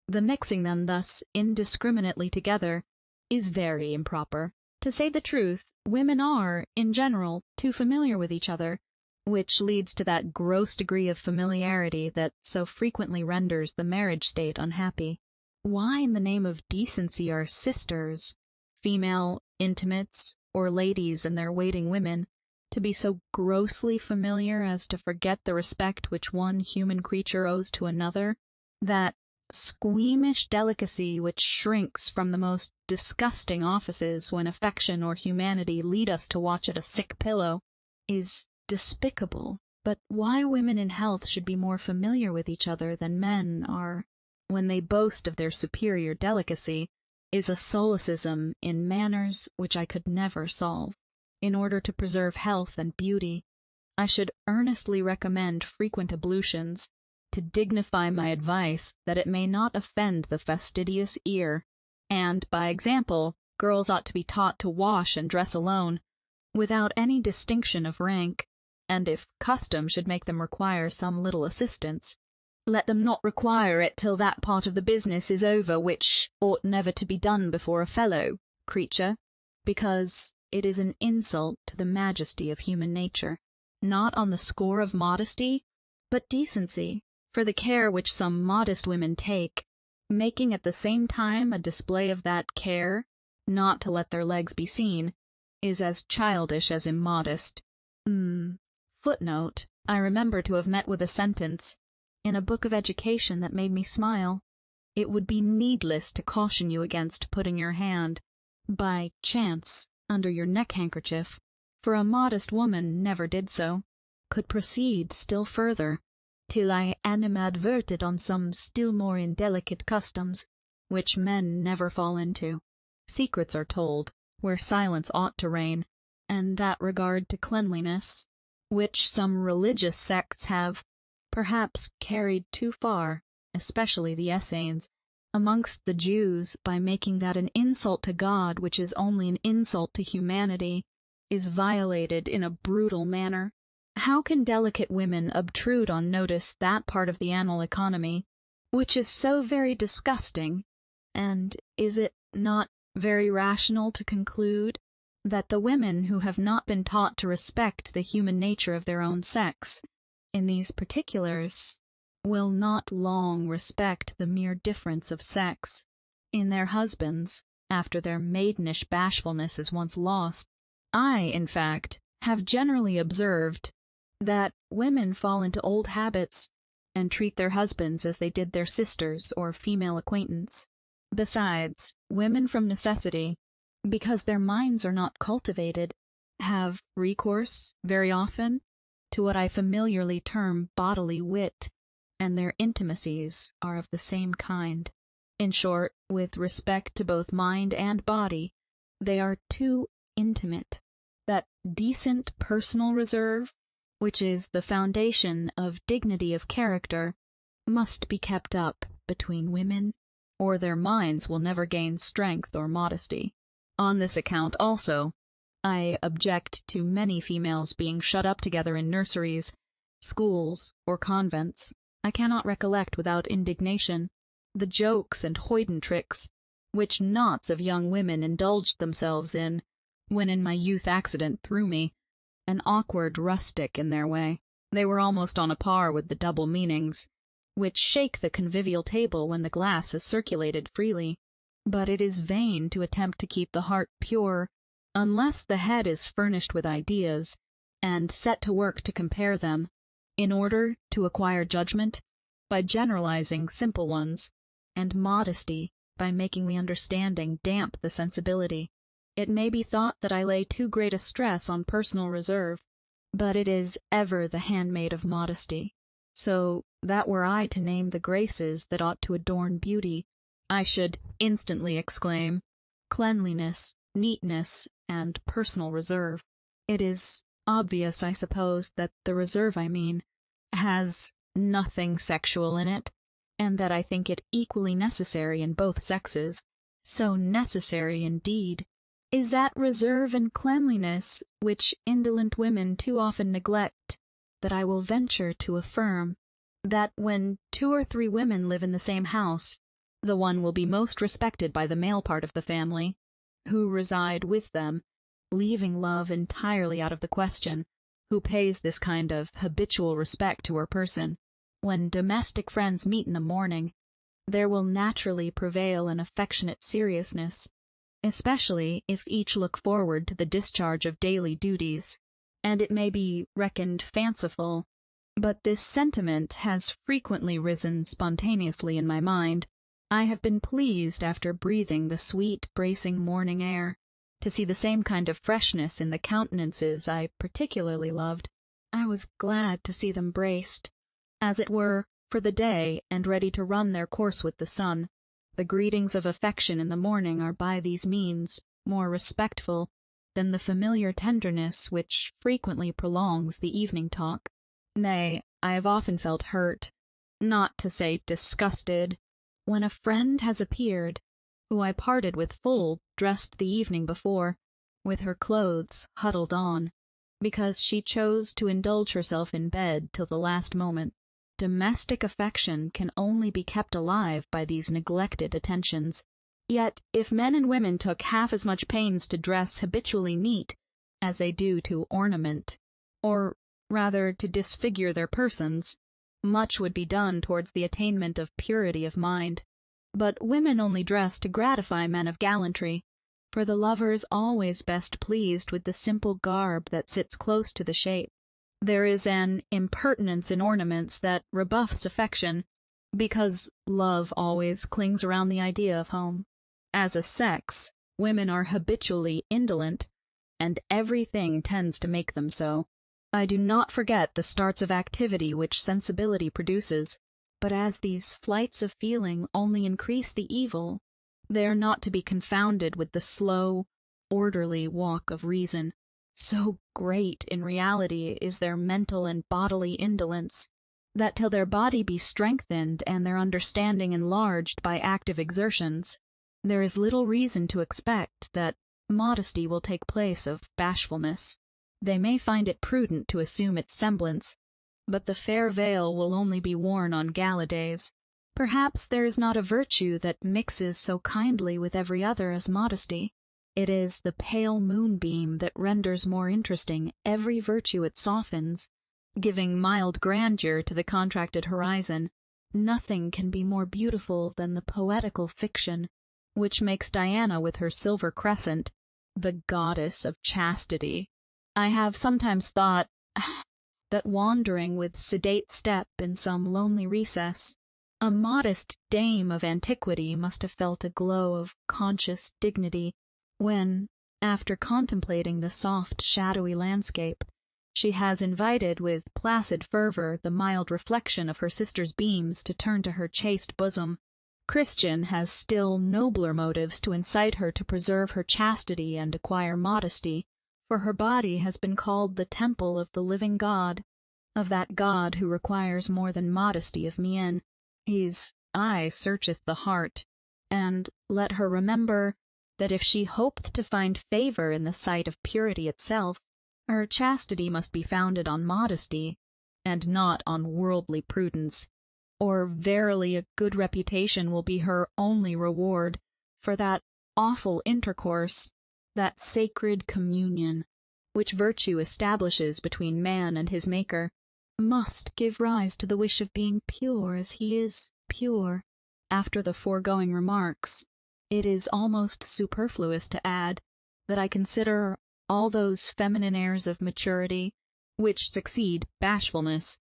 the mixing them thus indiscriminately together is very improper. To say the truth, women are, in general, too familiar with each other, which leads to that gross degree of familiarity that so frequently renders the marriage state unhappy. Why in the name of decency are sisters, female intimates, or ladies and their waiting women, to be so grossly familiar as to forget the respect which one human creature owes to another? That squeamish delicacy which shrinks from the most disgusting offices when affection or humanity lead us to watch at a sick pillow, is despicable. But why women in health should be more familiar with each other than men are, when they boast of their superior delicacy, is a solecism in manners which I could never solve. In order to preserve health and beauty, I should earnestly recommend frequent ablutions, to dignify my advice that it may not offend the fastidious ear, and, by example, girls ought to be taught to wash and dress alone, without any distinction of rank, and if custom should make them require some little assistance, let them not require it till that part of the business is over which ought never to be done before a fellow creature, because it is an insult to the majesty of human nature, not on the score of modesty, but decency, for the care which some modest women take, making at the same time a display of that care, not to let their legs be seen, is as childish as immodest. Footnote: I remember to have met with a sentence in a book of education that made me smile. It would be needless to caution you against putting your hand, by chance, under your neck-handkerchief, for a modest woman never did so. Could proceed still further, till I animadverted on some still more indelicate customs, which men never fall into. Secrets are told, where silence ought to reign, and that regard to cleanliness, which some religious sects have, perhaps, carried too far, especially the Essenes, amongst the Jews, by making that an insult to God which is only an insult to humanity, is violated in a brutal manner. How can delicate women obtrude on notice that part of the annal economy, which is so very disgusting? And is it not very rational to conclude that the women who have not been taught to respect the human nature of their own sex, in these particulars, will not long respect the mere difference of sex in their husbands, after their maidenish bashfulness is once lost? I, in fact, have generally observed that women fall into old habits, and treat their husbands as they did their sisters or female acquaintance. Besides, women from necessity, because their minds are not cultivated, have recourse, very often, to what I familiarly term bodily wit, and their intimacies are of the same kind. In short, with respect to both mind and body, they are too intimate. That decent personal reserve, which is the foundation of dignity of character, must be kept up between women, or their minds will never gain strength or modesty. On this account also, I object to many females being shut up together in nurseries, schools, or convents. I cannot recollect without indignation the jokes and hoyden tricks which knots of young women indulged themselves in, when in my youth accident threw me, an awkward rustic, in their way. They were almost on a par with the double meanings, which shake the convivial table when the glass is circulated freely. But it is vain to attempt to keep the heart pure, unless the head is furnished with ideas, and set to work to compare them, in order to acquire judgment, by generalizing simple ones, and modesty, by making the understanding damp the sensibility. It may be thought that I lay too great a stress on personal reserve, but it is ever the handmaid of modesty, so that were I to name the graces that ought to adorn beauty, I should instantly exclaim, cleanliness, neatness, and personal reserve. It is obvious, I suppose, that the reserve has nothing sexual in it, and that I think it equally necessary in both sexes. So necessary, indeed, is that reserve and cleanliness which indolent women too often neglect, that I will venture to affirm that when 2 or 3 women live in the same house, the one will be most respected by the male part of the family, who reside with them, leaving love entirely out of the question, who pays this kind of habitual respect to her person. When domestic friends meet in the morning, there will naturally prevail an affectionate seriousness, especially if each look forward to the discharge of daily duties, and it may be reckoned fanciful, but this sentiment has frequently risen spontaneously in my mind. I have been pleased, after breathing the sweet, bracing morning air, to see the same kind of freshness in the countenances I particularly loved. I was glad to see them braced, as it were, for the day, and ready to run their course with the sun. The greetings of affection in the morning are by these means more respectful than the familiar tenderness which frequently prolongs the evening talk. Nay, I have often felt hurt, not to say disgusted, when a friend has appeared, who I parted with full dressed the evening before, with her clothes huddled on, because she chose to indulge herself in bed till the last moment. Domestic affection can only be kept alive by these neglected attentions. Yet, if men and women took half as much pains to dress habitually neat as they do to ornament, or rather to disfigure their persons, much would be done towards the attainment of purity of mind. But women only dress to gratify men of gallantry, for the lover is always best pleased with the simple garb that sits close to the shape. There is an impertinence in ornaments that rebuffs affection, because love always clings around the idea of home. As a sex, women are habitually indolent, and everything tends to make them so. I do not forget the starts of activity which sensibility produces, but as these flights of feeling only increase the evil, they are not to be confounded with the slow, orderly walk of reason. So great in reality is their mental and bodily indolence, that till their body be strengthened and their understanding enlarged by active exertions, there is little reason to expect that modesty will take place of bashfulness. They may find it prudent to assume its semblance, but the fair veil will only be worn on gala days. Perhaps there is not a virtue that mixes so kindly with every other as modesty. It is the pale moonbeam that renders more interesting every virtue it softens, giving mild grandeur to the contracted horizon. Nothing can be more beautiful than the poetical fiction, which makes Diana with her silver crescent the goddess of chastity. I have sometimes thought that wandering with sedate step in some lonely recess, a modest dame of antiquity must have felt a glow of conscious dignity when, after contemplating the soft, shadowy landscape, she has invited with placid fervor the mild reflection of her sister's beams to turn to her chaste bosom. Christian has still nobler motives to incite her to preserve her chastity and acquire modesty, for her body has been called the temple of the living God, of that God who requires more than modesty of mien. His eye searcheth the heart, and let her remember that if she hopeth to find favor in the sight of purity itself, her chastity must be founded on modesty, and not on worldly prudence, or verily a good reputation will be her only reward for that awful intercourse, that sacred communion, which virtue establishes between man and his Maker, must give rise to the wish of being pure as he is pure. After the foregoing remarks, it is almost superfluous to add that I consider all those feminine airs of maturity which succeed bashfulness,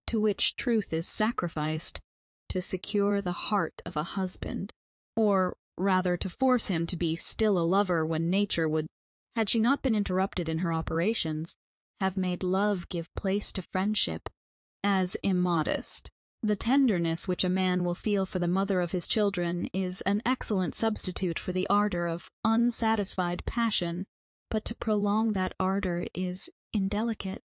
to which truth is sacrificed, to secure the heart of a husband, or rather to force him to be still a lover when nature would, had she not been interrupted in her operations, have made love give place to friendship, as immodest. The tenderness which a man will feel for the mother of his children is an excellent substitute for the ardor of unsatisfied passion, but to prolong that ardor is indelicate,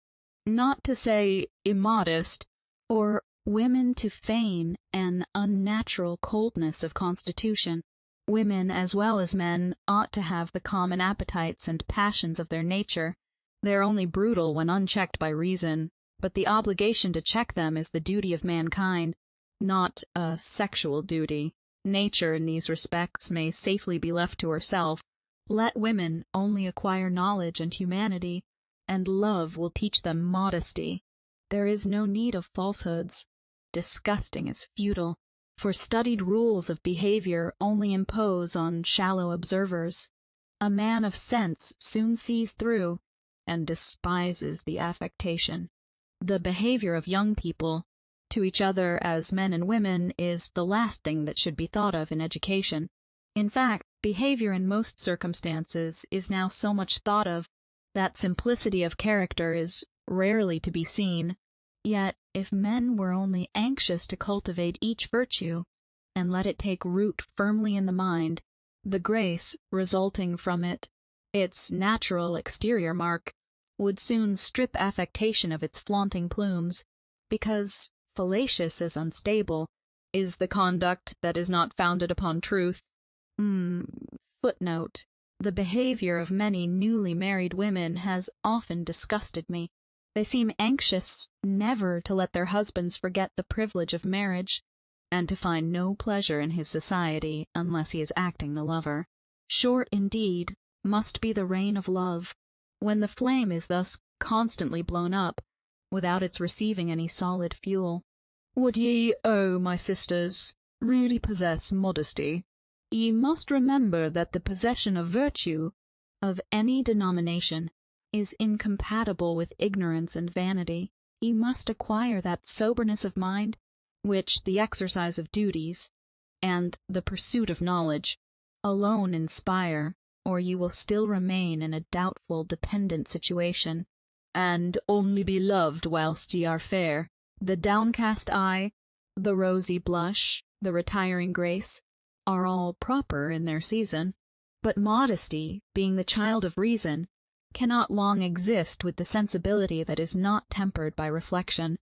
not to say immodest, or women to feign an unnatural coldness of constitution. Women as well as men ought to have the common appetites and passions of their nature. They are only brutal when unchecked by reason, but the obligation to check them is the duty of mankind, not a sexual duty. Nature in these respects may safely be left to herself. Let women only acquire knowledge and humanity, and love will teach them modesty. There is no need of falsehoods. Disgusting is futile, for studied rules of behavior only impose on shallow observers. A man of sense soon sees through, and despises the affectation. The behavior of young people, to each other as men and women, is the last thing that should be thought of in education. In fact, behavior in most circumstances is now so much thought of that simplicity of character is rarely to be seen. Yet, if men were only anxious to cultivate each virtue, and let it take root firmly in the mind, the grace resulting from it, its natural exterior mark, would soon strip affectation of its flaunting plumes, because, fallacious as unstable, is the conduct that is not founded upon truth. Footnote: the behavior of many newly married women has often disgusted me. They seem anxious never to let their husbands forget the privilege of marriage, and to find no pleasure in his society unless he is acting the lover. Short, indeed, must be the reign of love, when the flame is thus constantly blown up, without its receiving any solid fuel. Would ye, my sisters, really possess modesty, ye must remember that the possession of virtue, of any denomination, is incompatible with ignorance and vanity. Ye must acquire that soberness of mind, which the exercise of duties, and the pursuit of knowledge, alone inspire, or you will still remain in a doubtful, dependent situation, and only be loved whilst ye are fair. The downcast eye, the rosy blush, the retiring grace, are all proper in their season, but modesty, being the child of reason, cannot long exist with the sensibility that is not tempered by reflection.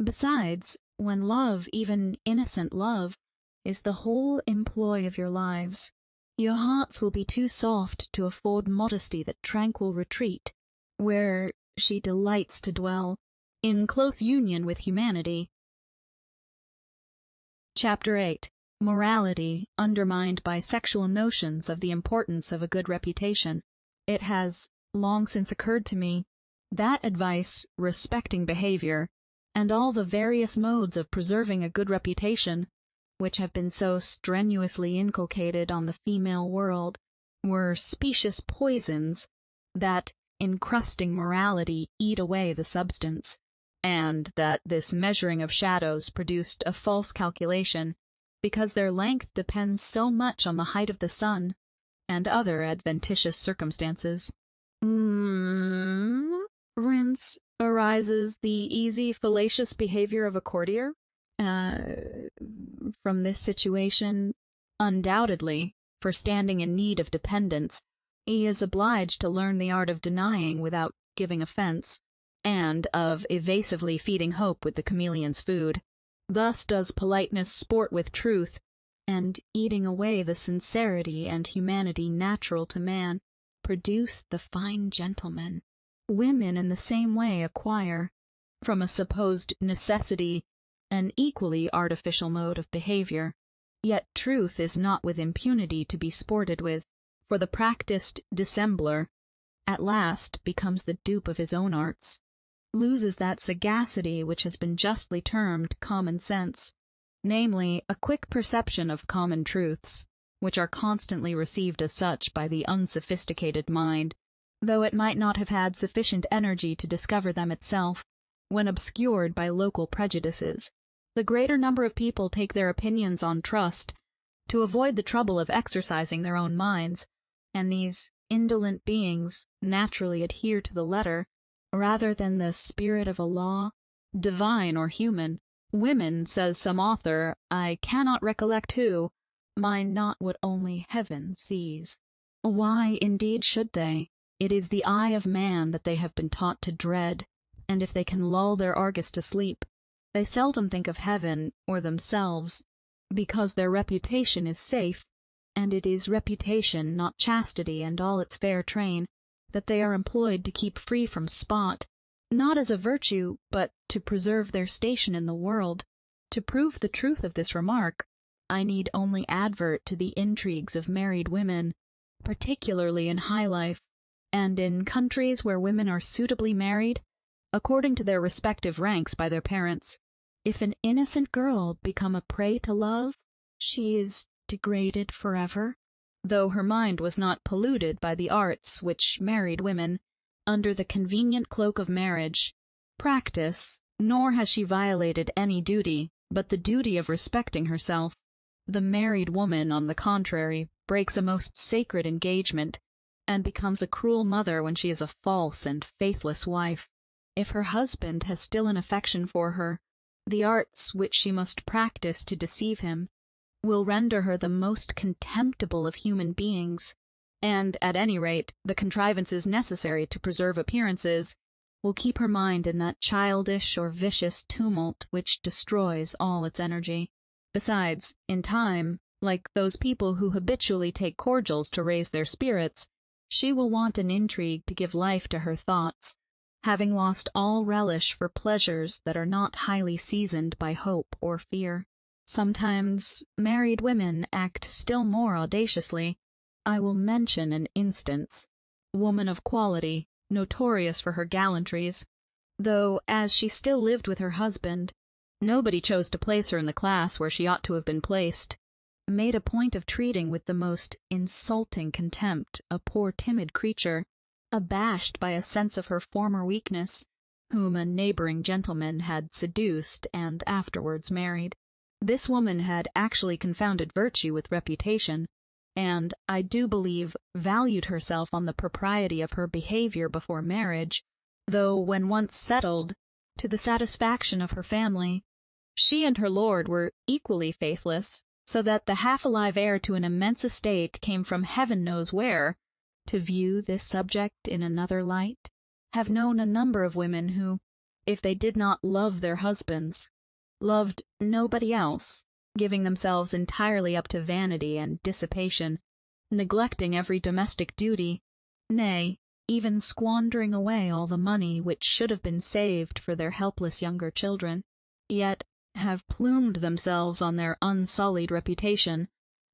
Besides, when love, even innocent love, is the whole employ of your lives, your hearts will be too soft to afford modesty that tranquil retreat, where she delights to dwell, in close union with humanity. Chapter 8. Morality undermined by sexual notions of the importance of a good reputation. It has long since occurred to me that advice respecting behavior, and all the various modes of preserving a good reputation, which have been so strenuously inculcated on the female world, were specious poisons that, encrusting morality, eat away the substance, and that this measuring of shadows produced a false calculation, because their length depends so much on the height of the sun, and other adventitious circumstances. Whence arises the easy fallacious behavior of a courtier? From this situation, undoubtedly, for standing in need of dependence, he is obliged to learn the art of denying without giving offense, and of evasively feeding hope with the chameleon's food. Thus does politeness sport with truth, and, eating away the sincerity and humanity natural to man, produce the fine gentleman. Women in the same way acquire, from a supposed necessity, an equally artificial mode of behavior. Yet truth is not with impunity to be sported with, for the practiced dissembler at last becomes the dupe of his own arts, loses that sagacity which has been justly termed common sense, namely, a quick perception of common truths, which are constantly received as such by the unsophisticated mind, though it might not have had sufficient energy to discover them itself, when obscured by local prejudices. The greater number of people take their opinions on trust, to avoid the trouble of exercising their own minds, and these indolent beings naturally adhere to the letter, rather than the spirit of a law, divine or human. Women, says some author, I cannot recollect who, mind not what only heaven sees. Why, indeed, should they? It is the eye of man that they have been taught to dread, and if they can lull their Argus to sleep, they seldom think of heaven or themselves, because their reputation is safe, and it is reputation, not chastity and all its fair train, that they are employed to keep free from spot, not as a virtue, but to preserve their station in the world. To prove the truth of this remark, I need only advert to the intrigues of married women, particularly in high life, and in countries where women are suitably married, according to their respective ranks by their parents. If an innocent girl become a prey to love, she is degraded forever, though her mind was not polluted by the arts which married women, under the convenient cloak of marriage, practice, nor has she violated any duty but the duty of respecting herself. The married woman, on the contrary, breaks a most sacred engagement, and becomes a cruel mother when she is a false and faithless wife. If her husband has still an affection for her, the arts which she must practice to deceive him will render her the most contemptible of human beings, and, at any rate, the contrivances necessary to preserve appearances will keep her mind in that childish or vicious tumult which destroys all its energy. Besides, in time, like those people who habitually take cordials to raise their spirits, she will want an intrigue to give life to her thoughts, having lost all relish for pleasures that are not highly seasoned by hope or fear. Sometimes married women act still more audaciously. I will mention an instance. Woman of quality, notorious for her gallantries, though, as she still lived with her husband, nobody chose to place her in the class where she ought to have been placed, made a point of treating with the most insulting contempt a poor timid creature, abashed by a sense of her former weakness, whom a neighboring gentleman had seduced and afterwards married. This woman had actually confounded virtue with reputation, and, I do believe, valued herself on the propriety of her behavior before marriage, though when once settled, to the satisfaction of her family, she and her lord were equally faithless, so that the half-alive heir to an immense estate came from heaven knows where. To view this subject in another light, have known a number of women who, if they did not love their husbands, loved nobody else, giving themselves entirely up to vanity and dissipation, neglecting every domestic duty, nay, even squandering away all the money which should have been saved for their helpless younger children, yet have plumed themselves on their unsullied reputation,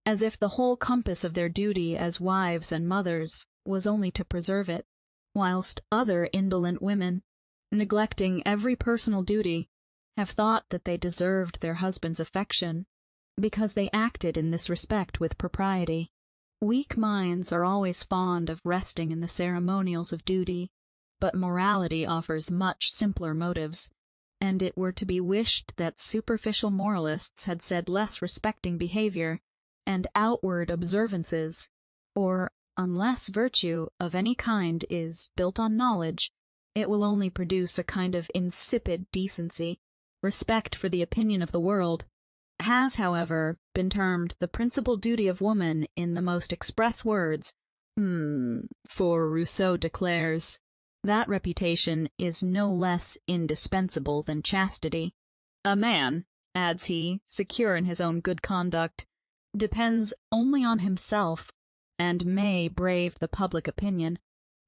as if the whole compass of their duty as wives and mothers was only to preserve it, whilst other indolent women, neglecting every personal duty, have thought that they deserved their husband's affection, because they acted in this respect with propriety. Weak minds are always fond of resting in the ceremonials of duty, but morality offers much simpler motives, and it were to be wished that superficial moralists had said less respecting behavior and outward observances, or, unless virtue of any kind is built on knowledge, it will only produce a kind of insipid decency. Respect for the opinion of the world has, however, been termed the principal duty of woman in the most express words, for Rousseau declares, that reputation is no less indispensable than chastity. A man, adds he, secure in his own good conduct, depends only on himself, and may brave the public opinion,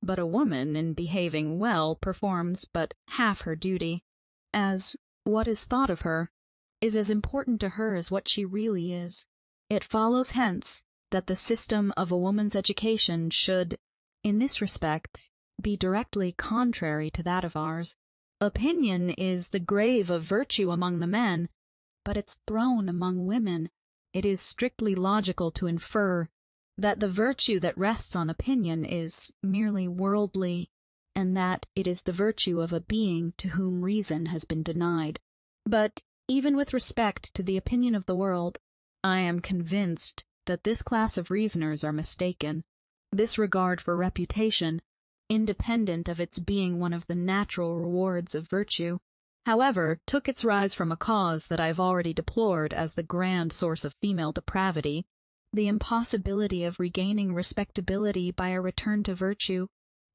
but a woman in behaving well performs but half her duty, as what is thought of her is as important to her as what she really is. It follows hence that the system of a woman's education should, in this respect, be directly contrary to that of ours. Opinion is the grave of virtue among the men, but its throne among women. It is strictly logical to infer that the virtue that rests on opinion is merely worldly, and that it is the virtue of a being to whom reason has been denied. But, even with respect to the opinion of the world, I am convinced that this class of reasoners are mistaken. This regard for reputation, independent of its being one of the natural rewards of virtue, however, took its rise from a cause that I have already deplored as the grand source of female depravity, the impossibility of regaining respectability by a return to virtue.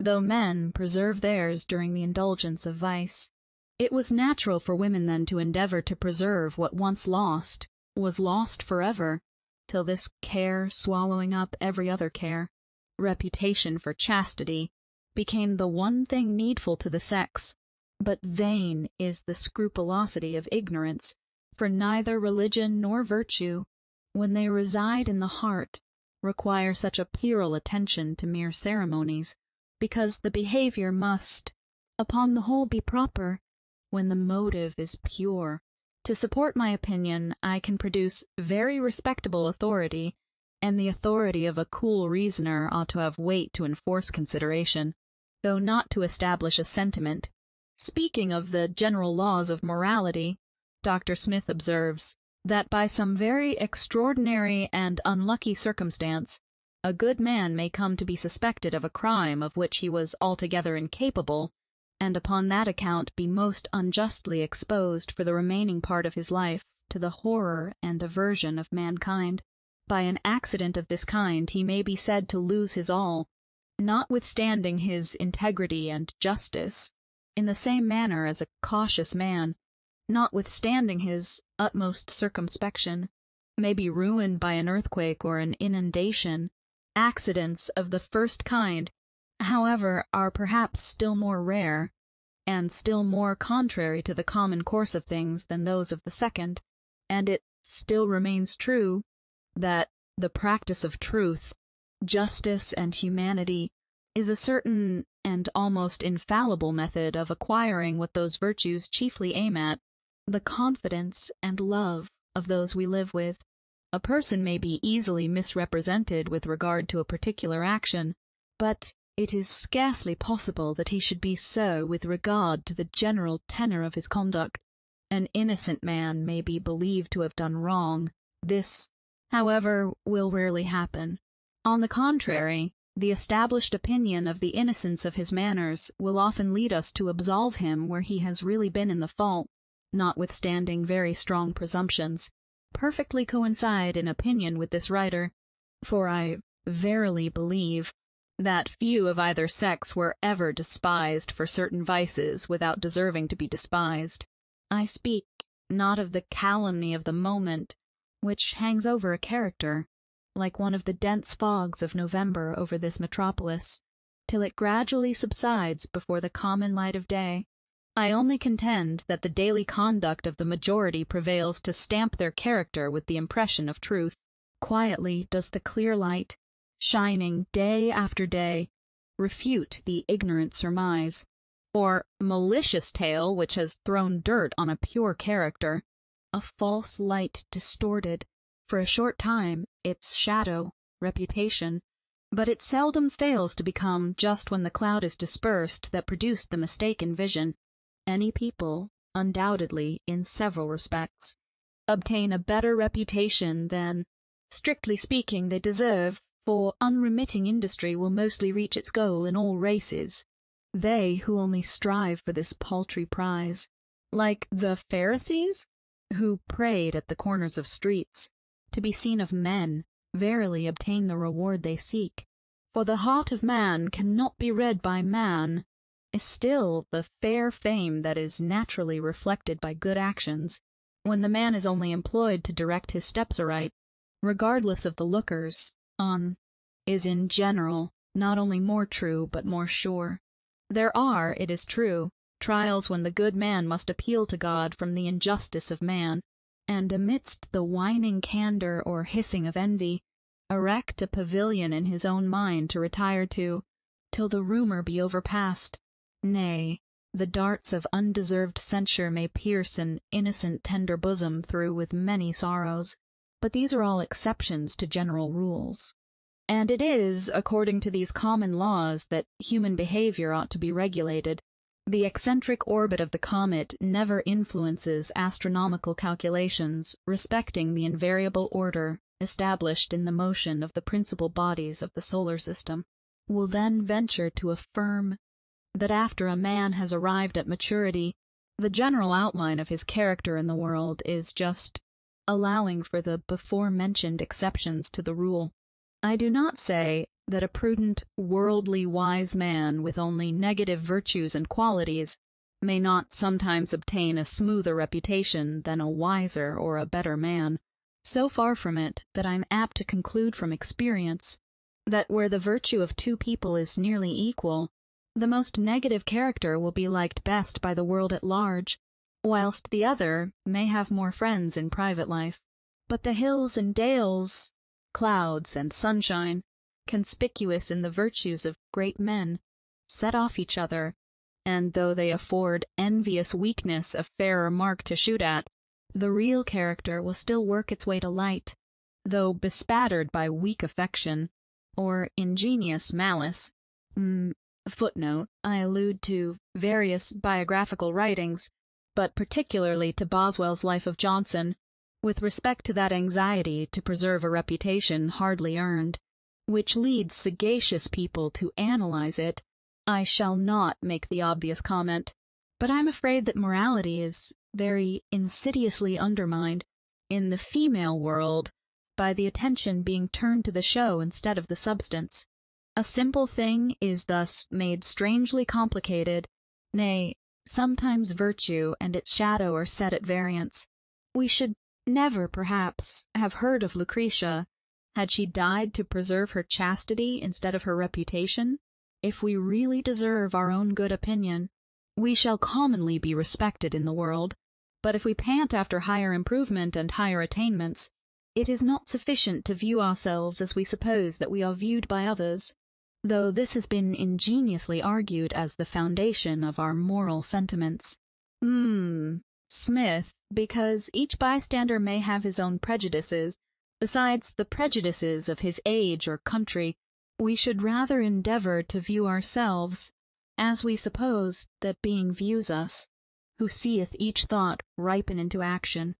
though men preserve theirs during the indulgence of vice. It was natural for women then to endeavor to preserve what once lost was lost forever, till this care swallowing up every other care, reputation for chastity, became the one thing needful to the sex. But vain is the scrupulosity of ignorance, for neither religion nor virtue, when they reside in the heart, require such a puerile attention to mere ceremonies, because the behavior must, upon the whole, be proper, when the motive is pure. To support my opinion, I can produce very respectable authority, and the authority of a cool reasoner ought to have weight to enforce consideration, though not to establish a sentiment. Speaking of the general laws of morality, Dr. Smith observes that by some very extraordinary and unlucky circumstance, a good man may come to be suspected of a crime of which he was altogether incapable, and upon that account be most unjustly exposed for the remaining part of his life to the horror and aversion of mankind. By an accident of this kind he may be said to lose his all, notwithstanding his integrity and justice, in the same manner as a cautious man, notwithstanding his utmost circumspection, may be ruined by an earthquake or an inundation. Accidents of the first kind, however, are perhaps still more rare, and still more contrary to the common course of things than those of the second, and it still remains true that the practice of truth, justice, and humanity is a certain and almost infallible method of acquiring what those virtues chiefly aim at, the confidence and love of those we live with. A person may be easily misrepresented with regard to a particular action, but it is scarcely possible that he should be so with regard to the general tenor of his conduct. An innocent man may be believed to have done wrong. This, however, will rarely happen. On the contrary, the established opinion of the innocence of his manners will often lead us to absolve him where he has really been in the fault, notwithstanding very strong presumptions perfectly coincide in opinion with this writer, for I verily believe that few of either sex were ever despised for certain vices without deserving to be despised. I speak not of the calumny of the moment, which hangs over a character, like one of the dense fogs of November over this metropolis, till it gradually subsides before the common light of day. I only contend that the daily conduct of the majority prevails to stamp their character with the impression of truth. Quietly does the clear light, shining day after day, refute the ignorant surmise, or malicious tale which has thrown dirt on a pure character. A false light distorted, for a short time, its shadow, reputation, but it seldom fails to become just when the cloud is dispersed that produced the mistaken vision. Any people, undoubtedly, in several respects, obtain a better reputation than, strictly speaking, they deserve, for unremitting industry will mostly reach its goal in all races. They who only strive for this paltry prize, like the Pharisees, who prayed at the corners of streets, to be seen of men, verily obtain the reward they seek. For the heart of man cannot be read by man, is still the fair fame that is naturally reflected by good actions, when the man is only employed to direct his steps aright, regardless of the lookers on, is in general not only more true but more sure. There are, it is true, trials when the good man must appeal to God from the injustice of man, and amidst the whining candor or hissing of envy, erect a pavilion in his own mind to retire to, till the rumor be overpast. Nay, the darts of undeserved censure may pierce an innocent tender bosom through with many sorrows, but these are all exceptions to general rules. And it is according to these common laws that human behavior ought to be regulated. The eccentric orbit of the comet never influences astronomical calculations respecting the invariable order established in the motion of the principal bodies of the solar system. Will then venture to affirm that after a man has arrived at maturity, the general outline of his character in the world is just, allowing for the before-mentioned exceptions to the rule. I do not say that a prudent, worldly wise man with only negative virtues and qualities may not sometimes obtain a smoother reputation than a wiser or a better man. So far from it, that I'm apt to conclude from experience that where the virtue of two people is nearly equal, the most negative character will be liked best by the world at large, whilst the other may have more friends in private life. But the hills and dales, clouds and sunshine, conspicuous in the virtues of great men, set off each other, and though they afford envious weakness a fairer mark to shoot at, the real character will still work its way to light, though bespattered by weak affection, or ingenious malice. Footnote, I allude to various biographical writings, but particularly to Boswell's Life of Johnson, with respect to that anxiety to preserve a reputation hardly earned, which leads sagacious people to analyze it. I shall not make the obvious comment, but I'm afraid that morality is very insidiously undermined in the female world by the attention being turned to the show instead of the substance. A simple thing is thus made strangely complicated, nay, sometimes virtue and its shadow are set at variance. We should never, perhaps, have heard of Lucretia, had she died to preserve her chastity instead of her reputation. If we really deserve our own good opinion, we shall commonly be respected in the world, but if we pant after higher improvement and higher attainments, it is not sufficient to view ourselves as we suppose that we are viewed by others, though this has been ingeniously argued as the foundation of our moral sentiments. Smith, because each bystander may have his own prejudices, besides the prejudices of his age or country, we should rather endeavor to view ourselves, as we suppose that being views us, who seeth each thought ripen into action,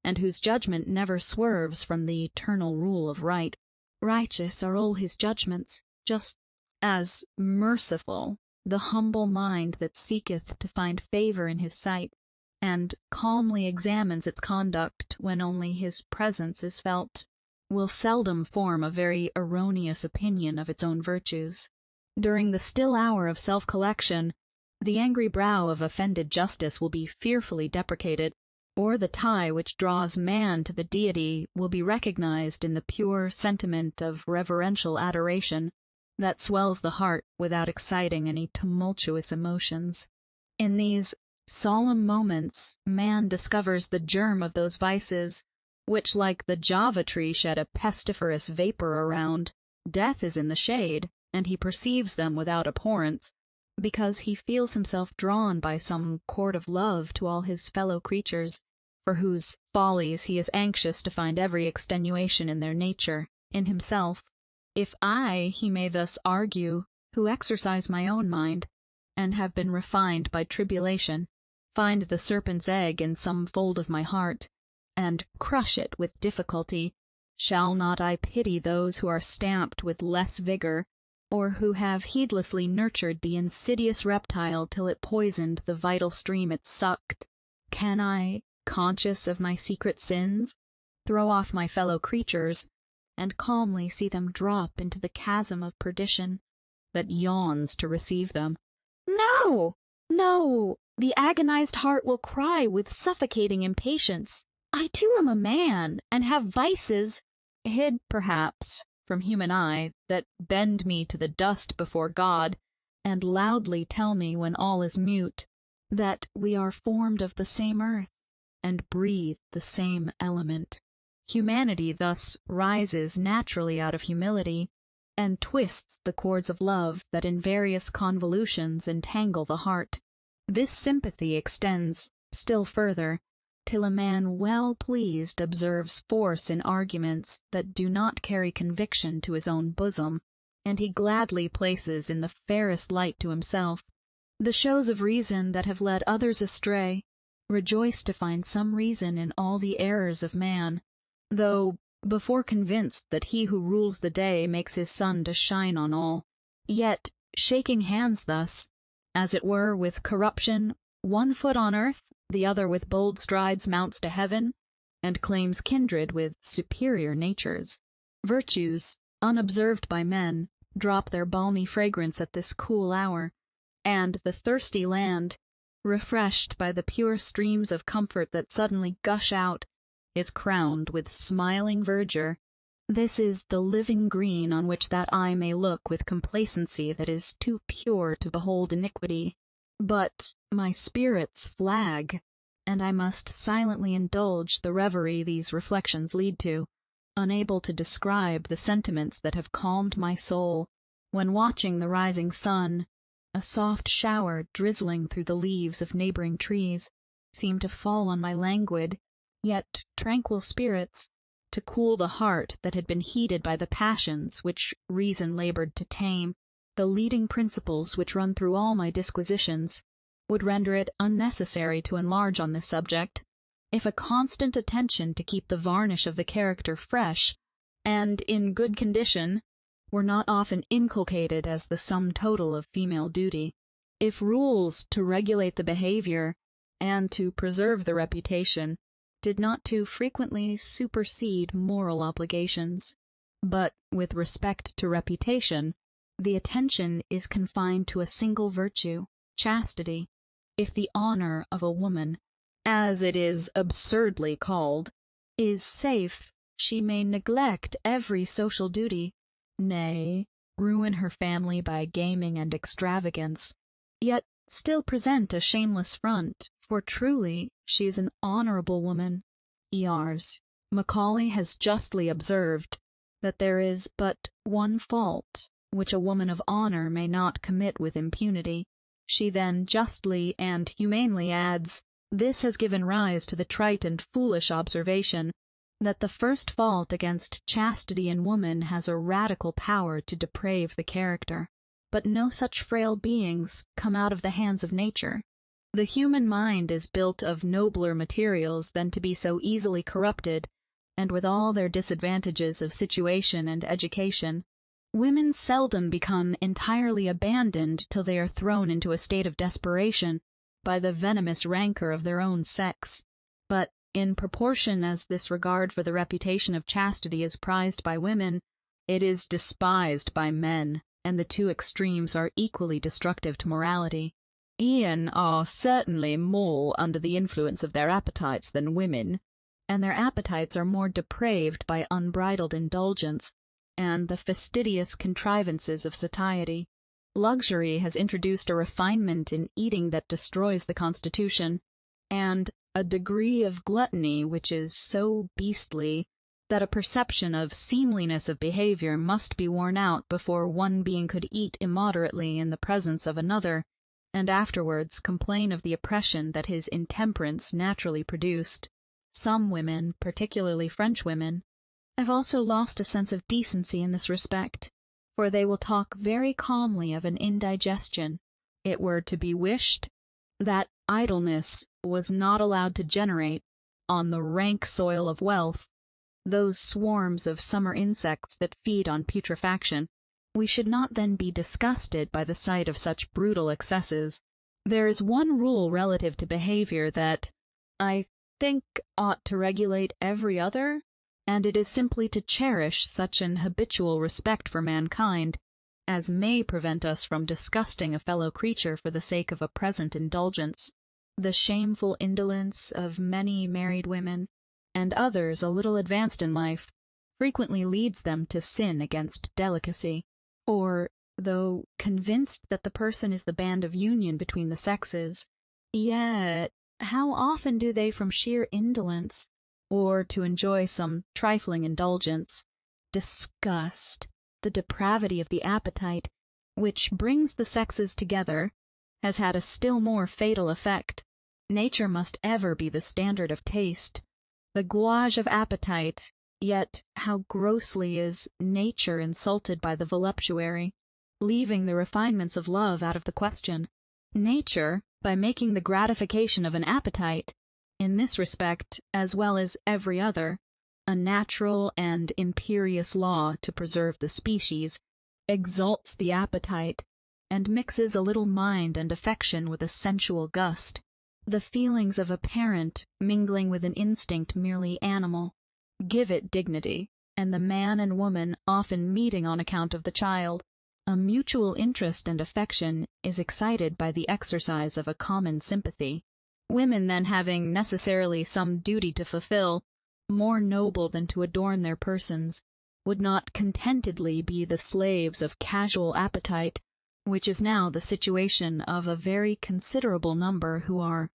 and whose judgment never swerves from the eternal rule of right. Righteous are all his judgments, just as merciful the humble mind that seeketh to find favor in his sight, and calmly examines its conduct when only his presence is felt, will seldom form a very erroneous opinion of its own virtues. During the still hour of self-collection, the angry brow of offended justice will be fearfully deprecated, or the tie which draws man to the deity will be recognized in the pure sentiment of reverential adoration that swells the heart without exciting any tumultuous emotions. In these solemn moments, man discovers the germ of those vices which, like the Java tree, shed a pestiferous vapor around. Death is in the shade, and he perceives them without abhorrence, because he feels himself drawn by some cord of love to all his fellow creatures, for whose follies he is anxious to find every extenuation in their nature, in himself. If I, he may thus argue, who exercise my own mind, and have been refined by tribulation, find the serpent's egg in some fold of my heart, and crush it with difficulty, shall not I pity those who are stamped with less vigor, or who have heedlessly nurtured the insidious reptile till it poisoned the vital stream it sucked? Can I, conscious of my secret sins, throw off my fellow creatures, and calmly see them drop into the chasm of perdition that yawns to receive them? No! No! The agonized heart will cry with suffocating impatience, I too am a man, and have vices, hid perhaps from human eye, that bend me to the dust before God, and loudly tell me when all is mute, that we are formed of the same earth, and breathe the same element. Humanity thus rises naturally out of humility, and twists the cords of love that in various convolutions entangle the heart. This sympathy extends still further, till a man well pleased observes force in arguments that do not carry conviction to his own bosom, and he gladly places in the fairest light to himself the shows of reason that have led others astray, rejoice to find some reason in all the errors of man, though, before convinced that he who rules the day makes his sun to shine on all, yet, shaking hands thus, as it were with corruption, one foot on earth, the other with bold strides mounts to heaven, and claims kindred with superior natures. Virtues, unobserved by men, drop their balmy fragrance at this cool hour, and the thirsty land, refreshed by the pure streams of comfort that suddenly gush out, is crowned with smiling verdure. This is the living green on which that eye may look with complacency that is too pure to behold iniquity. But my spirits flag, and I must silently indulge the reverie these reflections lead to, unable to describe the sentiments that have calmed my soul, when watching the rising sun, a soft shower drizzling through the leaves of neighboring trees, seemed to fall on my languid, yet tranquil spirits, to cool the heart that had been heated by the passions which reason labored to tame. The leading principles which run through all my disquisitions would render it unnecessary to enlarge on this subject, if a constant attention to keep the varnish of the character fresh and in good condition were not often inculcated as the sum total of female duty, if rules to regulate the behavior and to preserve the reputation did not too frequently supersede moral obligations. But with respect to reputation, the attention is confined to a single virtue, chastity. If the honor of a woman, as it is absurdly called, is safe, she may neglect every social duty, nay, ruin her family by gaming and extravagance, yet still present a shameless front, for truly she is an honorable woman. Yars. Macaulay has justly observed that there is but one fault which a woman of honor may not commit with impunity. She then justly and humanely adds, this has given rise to the trite and foolish observation, that the first fault against chastity in woman has a radical power to deprave the character. But no such frail beings come out of the hands of nature. The human mind is built of nobler materials than to be so easily corrupted, and with all their disadvantages of situation and education, women seldom become entirely abandoned till they are thrown into a state of desperation by the venomous rancor of their own sex. But, in proportion as this regard for the reputation of chastity is prized by women, it is despised by men, and the two extremes are equally destructive to morality. Men are certainly more under the influence of their appetites than women, and their appetites are more depraved by unbridled indulgence and the fastidious contrivances of satiety. Luxury has introduced a refinement in eating that destroys the constitution, and a degree of gluttony which is so beastly that a perception of seemliness of behavior must be worn out before one being could eat immoderately in the presence of another, and afterwards complain of the oppression that his intemperance naturally produced. Some women, particularly French women, have also lost a sense of decency in this respect, for they will talk very calmly of an indigestion. It were to be wished that idleness was not allowed to generate, on the rank soil of wealth, those swarms of summer insects that feed on putrefaction. We should not then be disgusted by the sight of such brutal excesses. There is one rule relative to behavior that, I think, ought to regulate every other, and it is simply to cherish such an habitual respect for mankind as may prevent us from disgusting a fellow creature for the sake of a present indulgence. The shameful indolence of many married women, and others a little advanced in life, frequently leads them to sin against delicacy. Or, though convinced that the person is the band of union between the sexes, yet how often do they from sheer indolence, or to enjoy some trifling indulgence, disgust the depravity of the appetite, which brings the sexes together, has had a still more fatal effect. Nature must ever be the standard of taste, the gauge of appetite, yet how grossly is nature insulted by the voluptuary, leaving the refinements of love out of the question. Nature, by making the gratification of an appetite, in this respect, as well as every other, a natural and imperious law to preserve the species, exalts the appetite, and mixes a little mind and affection with a sensual gust, the feelings of a parent mingling with an instinct merely animal, give it dignity, and the man and woman often meeting on account of the child, A mutual interest and affection is excited by the exercise of a common sympathy. Women then having necessarily some duty to fulfill, more noble than to adorn their persons, would not contentedly be the slaves of casual appetite, which is now the situation of a very considerable number who are,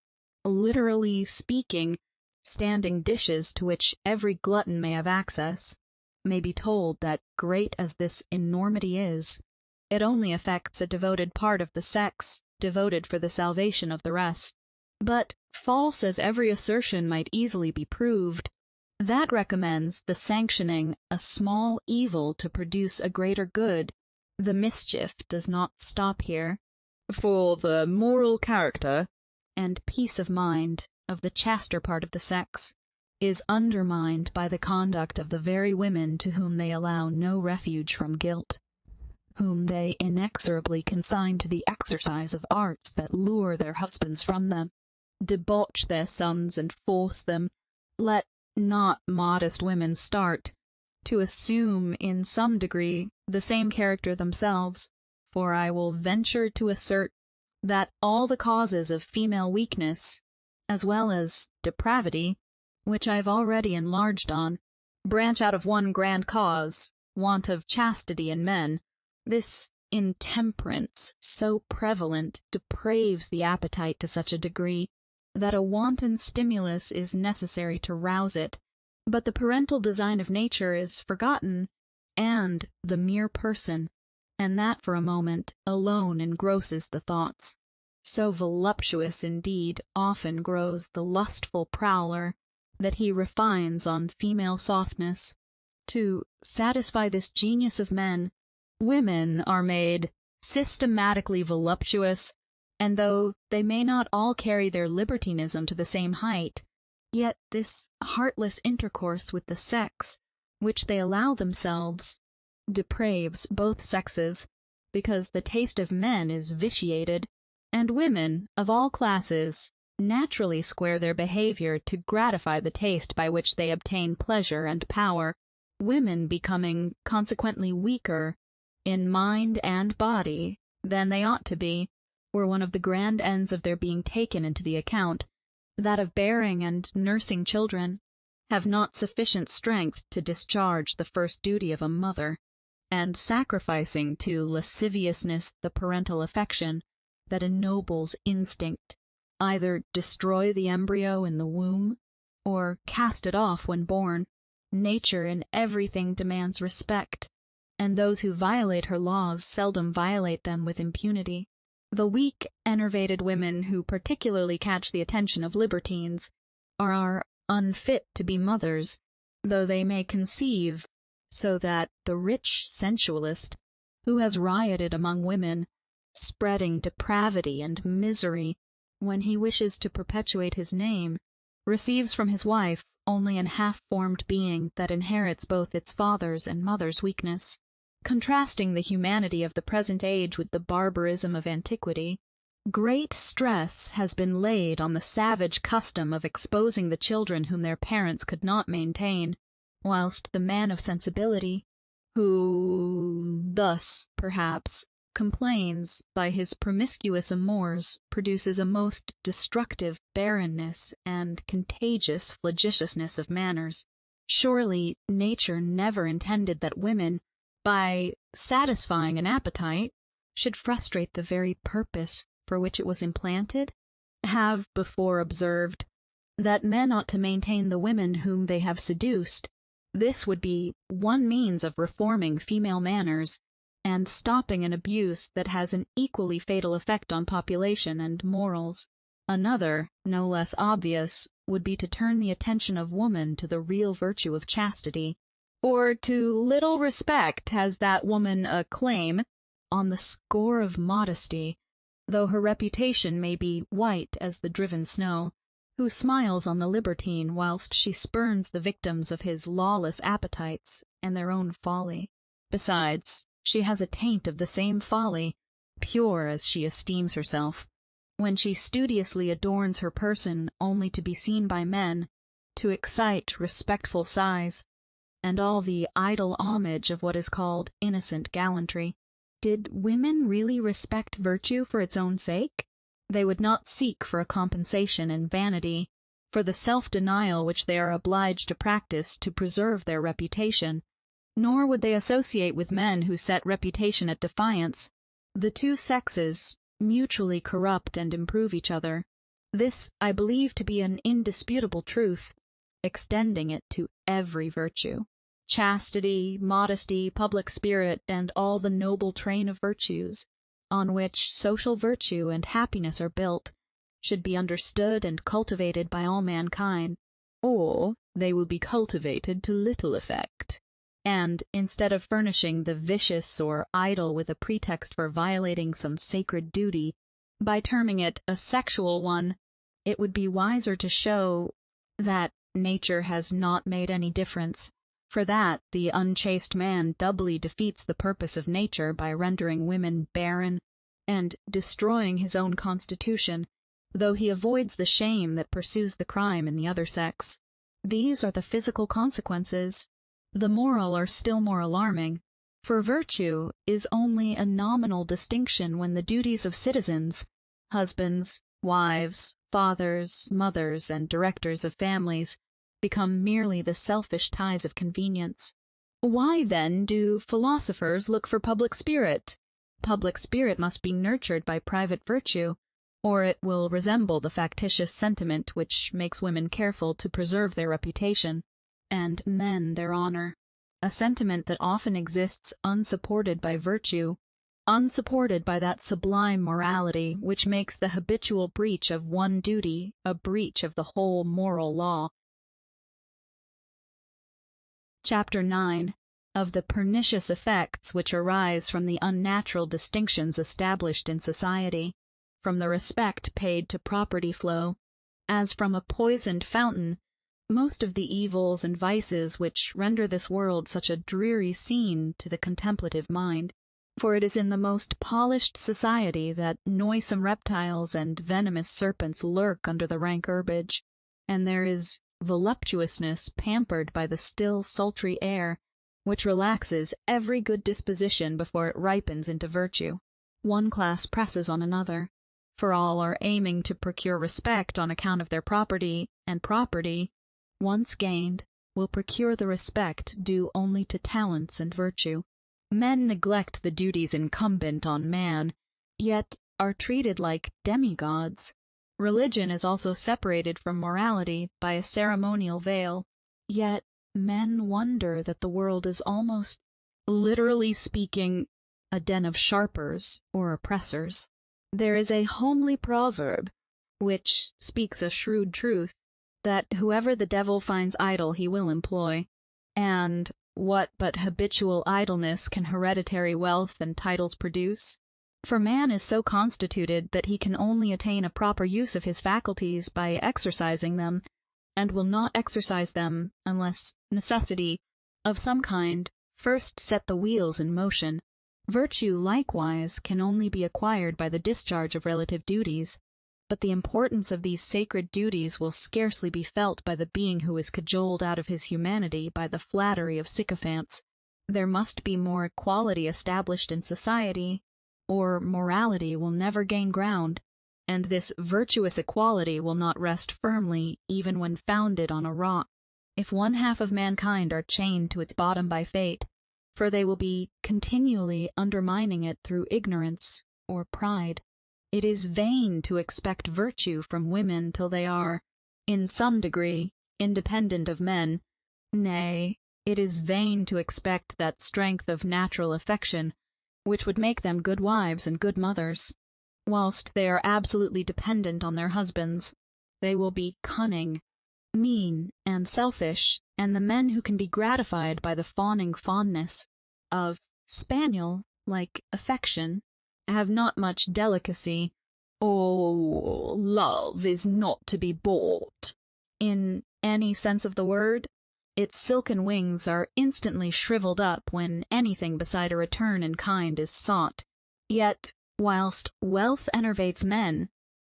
literally speaking, standing dishes to which every glutton may have access. May be told that, great as this enormity is, it only affects a devoted part of the sex, devoted for the salvation of the rest. But, false as every assertion might easily be proved, that recommends the sanctioning a small evil to produce a greater good. The mischief does not stop here, for the moral character and peace of mind of the chaster part of the sex is undermined by the conduct of the very women to whom they allow no refuge from guilt, whom they inexorably consign to the exercise of arts that lure their husbands from them, debauch their sons, and force them. Let not modest women start to assume in some degree the same character themselves, for I will venture to assert that all the causes of female weakness, as well as depravity, which I have already enlarged on, branch out of one grand cause, want of chastity in men. This intemperance, so prevalent, depraves the appetite to such a degree that a wanton stimulus is necessary to rouse it, but the parental design of nature is forgotten, and the mere person, and that for a moment, alone engrosses the thoughts. So voluptuous indeed often grows the lustful prowler, that he refines on female softness. To satisfy this genius of men, women are made systematically voluptuous, and though they may not all carry their libertinism to the same height, yet this heartless intercourse with the sex, which they allow themselves, depraves both sexes, because the taste of men is vitiated, and women, of all classes, naturally square their behavior to gratify the taste by which they obtain pleasure and power, women becoming consequently weaker, in mind and body, than they ought to be, were one of the grand ends of their being taken into the account, that of bearing and nursing children, have not sufficient strength to discharge the first duty of a mother, and sacrificing to lasciviousness the parental affection that ennobles instinct, either destroy the embryo in the womb, or cast it off when born. Nature in everything demands respect, and those who violate her laws seldom violate them with impunity. The weak, enervated women who particularly catch the attention of libertines are unfit to be mothers, though they may conceive, so that the rich sensualist, who has rioted among women, spreading depravity and misery, when he wishes to perpetuate his name, receives from his wife only an half-formed being that inherits both its father's and mother's weakness. Contrasting the humanity of the present age with the barbarism of antiquity, great stress has been laid on the savage custom of exposing the children whom their parents could not maintain, whilst the man of sensibility, who thus, perhaps, complains by his promiscuous amours, produces a most destructive barrenness and contagious flagitiousness of manners. Surely nature never intended that women, by satisfying an appetite, should frustrate the very purpose for which it was implanted? Have before observed that men ought to maintain the women whom they have seduced. This would be one means of reforming female manners, and stopping an abuse that has an equally fatal effect on population and morals. Another, no less obvious, would be to turn the attention of woman to the real virtue of chastity. Or to little respect has that woman a claim, on the score of modesty, though her reputation may be white as the driven snow, who smiles on the libertine whilst she spurns the victims of his lawless appetites and their own folly. Besides, she has a taint of the same folly, pure as she esteems herself, when she studiously adorns her person only to be seen by men, to excite respectful sighs, and all the idle homage of what is called innocent gallantry. Did women really respect virtue for its own sake? They would not seek for a compensation in vanity, for the self-denial which they are obliged to practice to preserve their reputation, nor would they associate with men who set reputation at defiance. The two sexes mutually corrupt and improve each other. This I believe to be an indisputable truth, extending it to every virtue. Chastity, modesty, public spirit, and all the noble train of virtues, on which social virtue and happiness are built, should be understood and cultivated by all mankind, or they will be cultivated to little effect. And, instead of furnishing the vicious or idle with a pretext for violating some sacred duty, by terming it a sexual one, it would be wiser to show that nature has not made any difference, for that the unchaste man doubly defeats the purpose of nature by rendering women barren and destroying his own constitution, though he avoids the shame that pursues the crime in the other sex. These are the physical consequences. The moral are still more alarming, for virtue is only a nominal distinction when the duties of citizens, husbands, wives, fathers, mothers, and directors of families become merely the selfish ties of convenience. Why, then, do philosophers look for public spirit? Public spirit must be nurtured by private virtue, or it will resemble the factitious sentiment which makes women careful to preserve their reputation, and men their honor. A sentiment that often exists unsupported by virtue, unsupported by that sublime morality which makes the habitual breach of one duty a breach of the whole moral law. Chapter 9. Of the pernicious effects which arise from the unnatural distinctions established in society, from the respect paid to property flow, as from a poisoned fountain, most of the evils and vices which render this world such a dreary scene to the contemplative mind. For it is in the most polished society that noisome reptiles and venomous serpents lurk under the rank herbage, and there is voluptuousness pampered by the still sultry air, which relaxes every good disposition before it ripens into virtue. One class presses on another, for all are aiming to procure respect on account of their property, and property, once gained, will procure the respect due only to talents and virtue. Men neglect the duties incumbent on man, yet are treated like demigods. Religion is also separated from morality by a ceremonial veil, yet men wonder that the world is almost, literally speaking, a den of sharpers or oppressors. There is a homely proverb, which speaks a shrewd truth, that whoever the devil finds idle he will employ, and what but habitual idleness can hereditary wealth and titles produce? For man is so constituted that he can only attain a proper use of his faculties by exercising them, and will not exercise them unless necessity, of some kind, first set the wheels in motion. Virtue, likewise, can only be acquired by the discharge of relative duties, but the importance of these sacred duties will scarcely be felt by the being who is cajoled out of his humanity by the flattery of sycophants. There must be more equality established in society, or morality will never gain ground, and this virtuous equality will not rest firmly even when founded on a rock, if one half of mankind are chained to its bottom by fate, for they will be continually undermining it through ignorance or pride. It is vain to expect virtue from women till they are, in some degree, independent of men. Nay, it is vain to expect that strength of natural affection which would make them good wives and good mothers. Whilst they are absolutely dependent on their husbands, they will be cunning, mean, and selfish, and the men who can be gratified by the fawning fondness of spaniel-like affection have not much delicacy. Oh, love is not to be bought, in any sense of the word. Its silken wings are instantly shriveled up when anything beside a return in kind is sought. Yet, whilst wealth enervates men,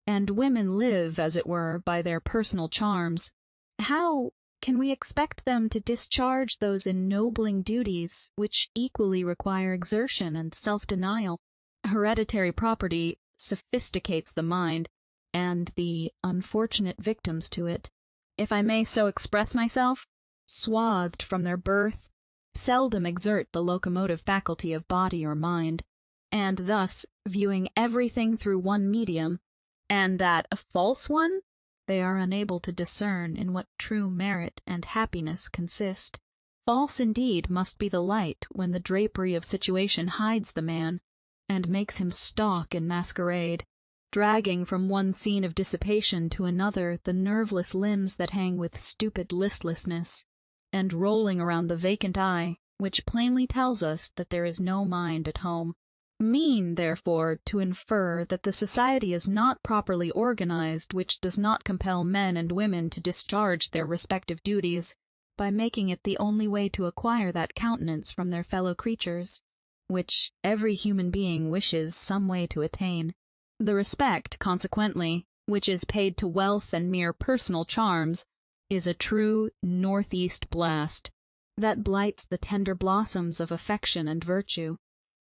and women live, as it were, by their personal charms, how can we expect them to discharge those ennobling duties which equally require exertion and self-denial? Hereditary property sophisticates the mind, and the unfortunate victims to it, if I may so express myself, swathed from their birth, seldom exert the locomotive faculty of body or mind, and thus, viewing everything through one medium, and that a false one, they are unable to discern in what true merit and happiness consist. False indeed must be the light when the drapery of situation hides the man, and makes him stalk in masquerade, dragging from one scene of dissipation to another the nerveless limbs that hang with stupid listlessness, and rolling around the vacant eye, which plainly tells us that there is no mind at home. Mean, therefore, to infer that the society is not properly organized which does not compel men and women to discharge their respective duties, by making it the only way to acquire that countenance from their fellow creatures, which every human being wishes some way to attain. The respect, consequently, which is paid to wealth and mere personal charms, is a true northeast blast, that blights the tender blossoms of affection and virtue.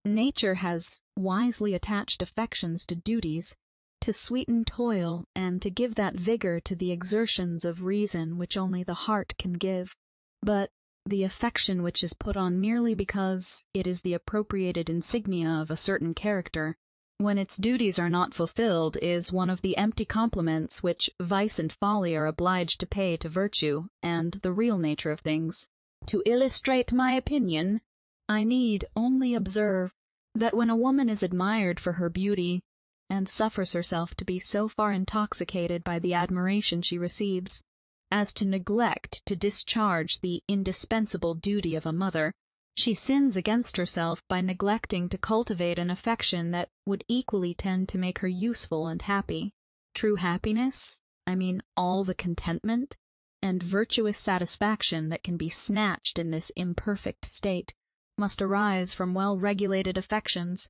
Nature has wisely attached affections to duties, to sweeten toil, and to give that vigor to the exertions of reason which only the heart can give. But the affection which is put on merely because it is the appropriated insignia of a certain character, when its duties are not fulfilled, is one of the empty compliments which vice and folly are obliged to pay to virtue and the real nature of things. To illustrate my opinion, I need only observe that when a woman is admired for her beauty, and suffers herself to be so far intoxicated by the admiration she receives, as to neglect to discharge the indispensable duty of a mother, she sins against herself by neglecting to cultivate an affection that would equally tend to make her useful and happy. True happiness, I mean all the contentment and virtuous satisfaction that can be snatched in this imperfect state, must arise from well-regulated affections,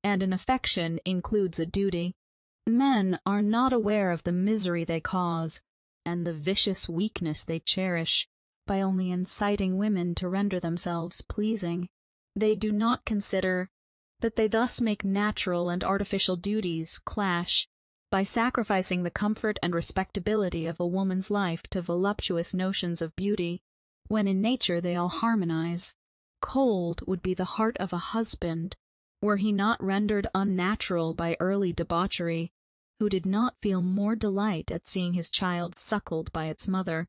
and an affection includes a duty. Men are not aware of the misery they cause, and the vicious weakness they cherish, by only inciting women to render themselves pleasing. They do not consider that they thus make natural and artificial duties clash, by sacrificing the comfort and respectability of a woman's life to voluptuous notions of beauty, when in nature they all harmonize. Cold would be the heart of a husband, were he not rendered unnatural by early debauchery, who did not feel more delight at seeing his child suckled by its mother,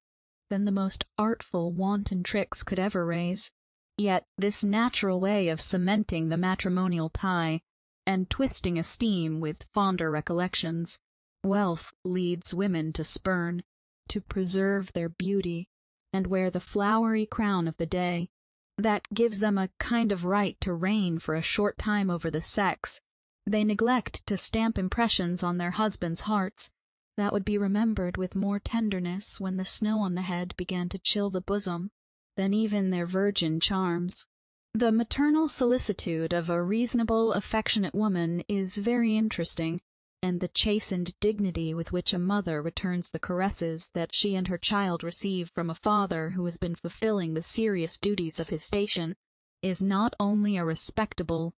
than the most artful wanton tricks could ever raise. Yet this natural way of cementing the matrimonial tie, and twisting esteem with fonder recollections, wealth leads women to spurn, to preserve their beauty, and wear the flowery crown of the day, that gives them a kind of right to reign for a short time over the sex. They neglect to stamp impressions on their husbands' hearts, that would be remembered with more tenderness when the snow on the head began to chill the bosom, than even their virgin charms. The maternal solicitude of a reasonable, affectionate woman is very interesting, and the chastened dignity with which a mother returns the caresses that she and her child receive from a father who has been fulfilling the serious duties of his station, is not only a respectable,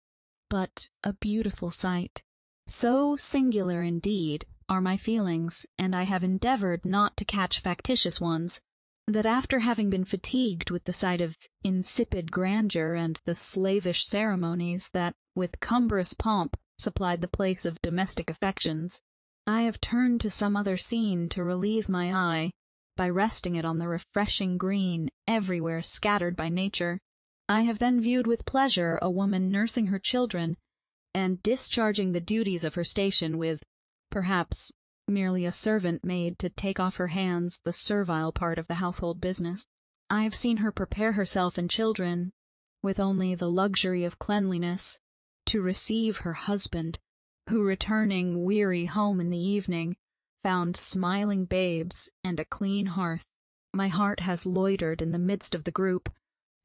but a beautiful sight. So singular, indeed, are my feelings, and I have endeavored not to catch factitious ones, that after having been fatigued with the sight of insipid grandeur and the slavish ceremonies that, with cumbrous pomp, supplied the place of domestic affections, I have turned to some other scene to relieve my eye, by resting it on the refreshing green everywhere scattered by nature. I have then viewed with pleasure a woman nursing her children, and discharging the duties of her station with, perhaps, merely a servant maid to take off her hands the servile part of the household business. I have seen her prepare herself and children, with only the luxury of cleanliness, to receive her husband, who, returning weary home in the evening, found smiling babes and a clean hearth. My heart has loitered in the midst of the group,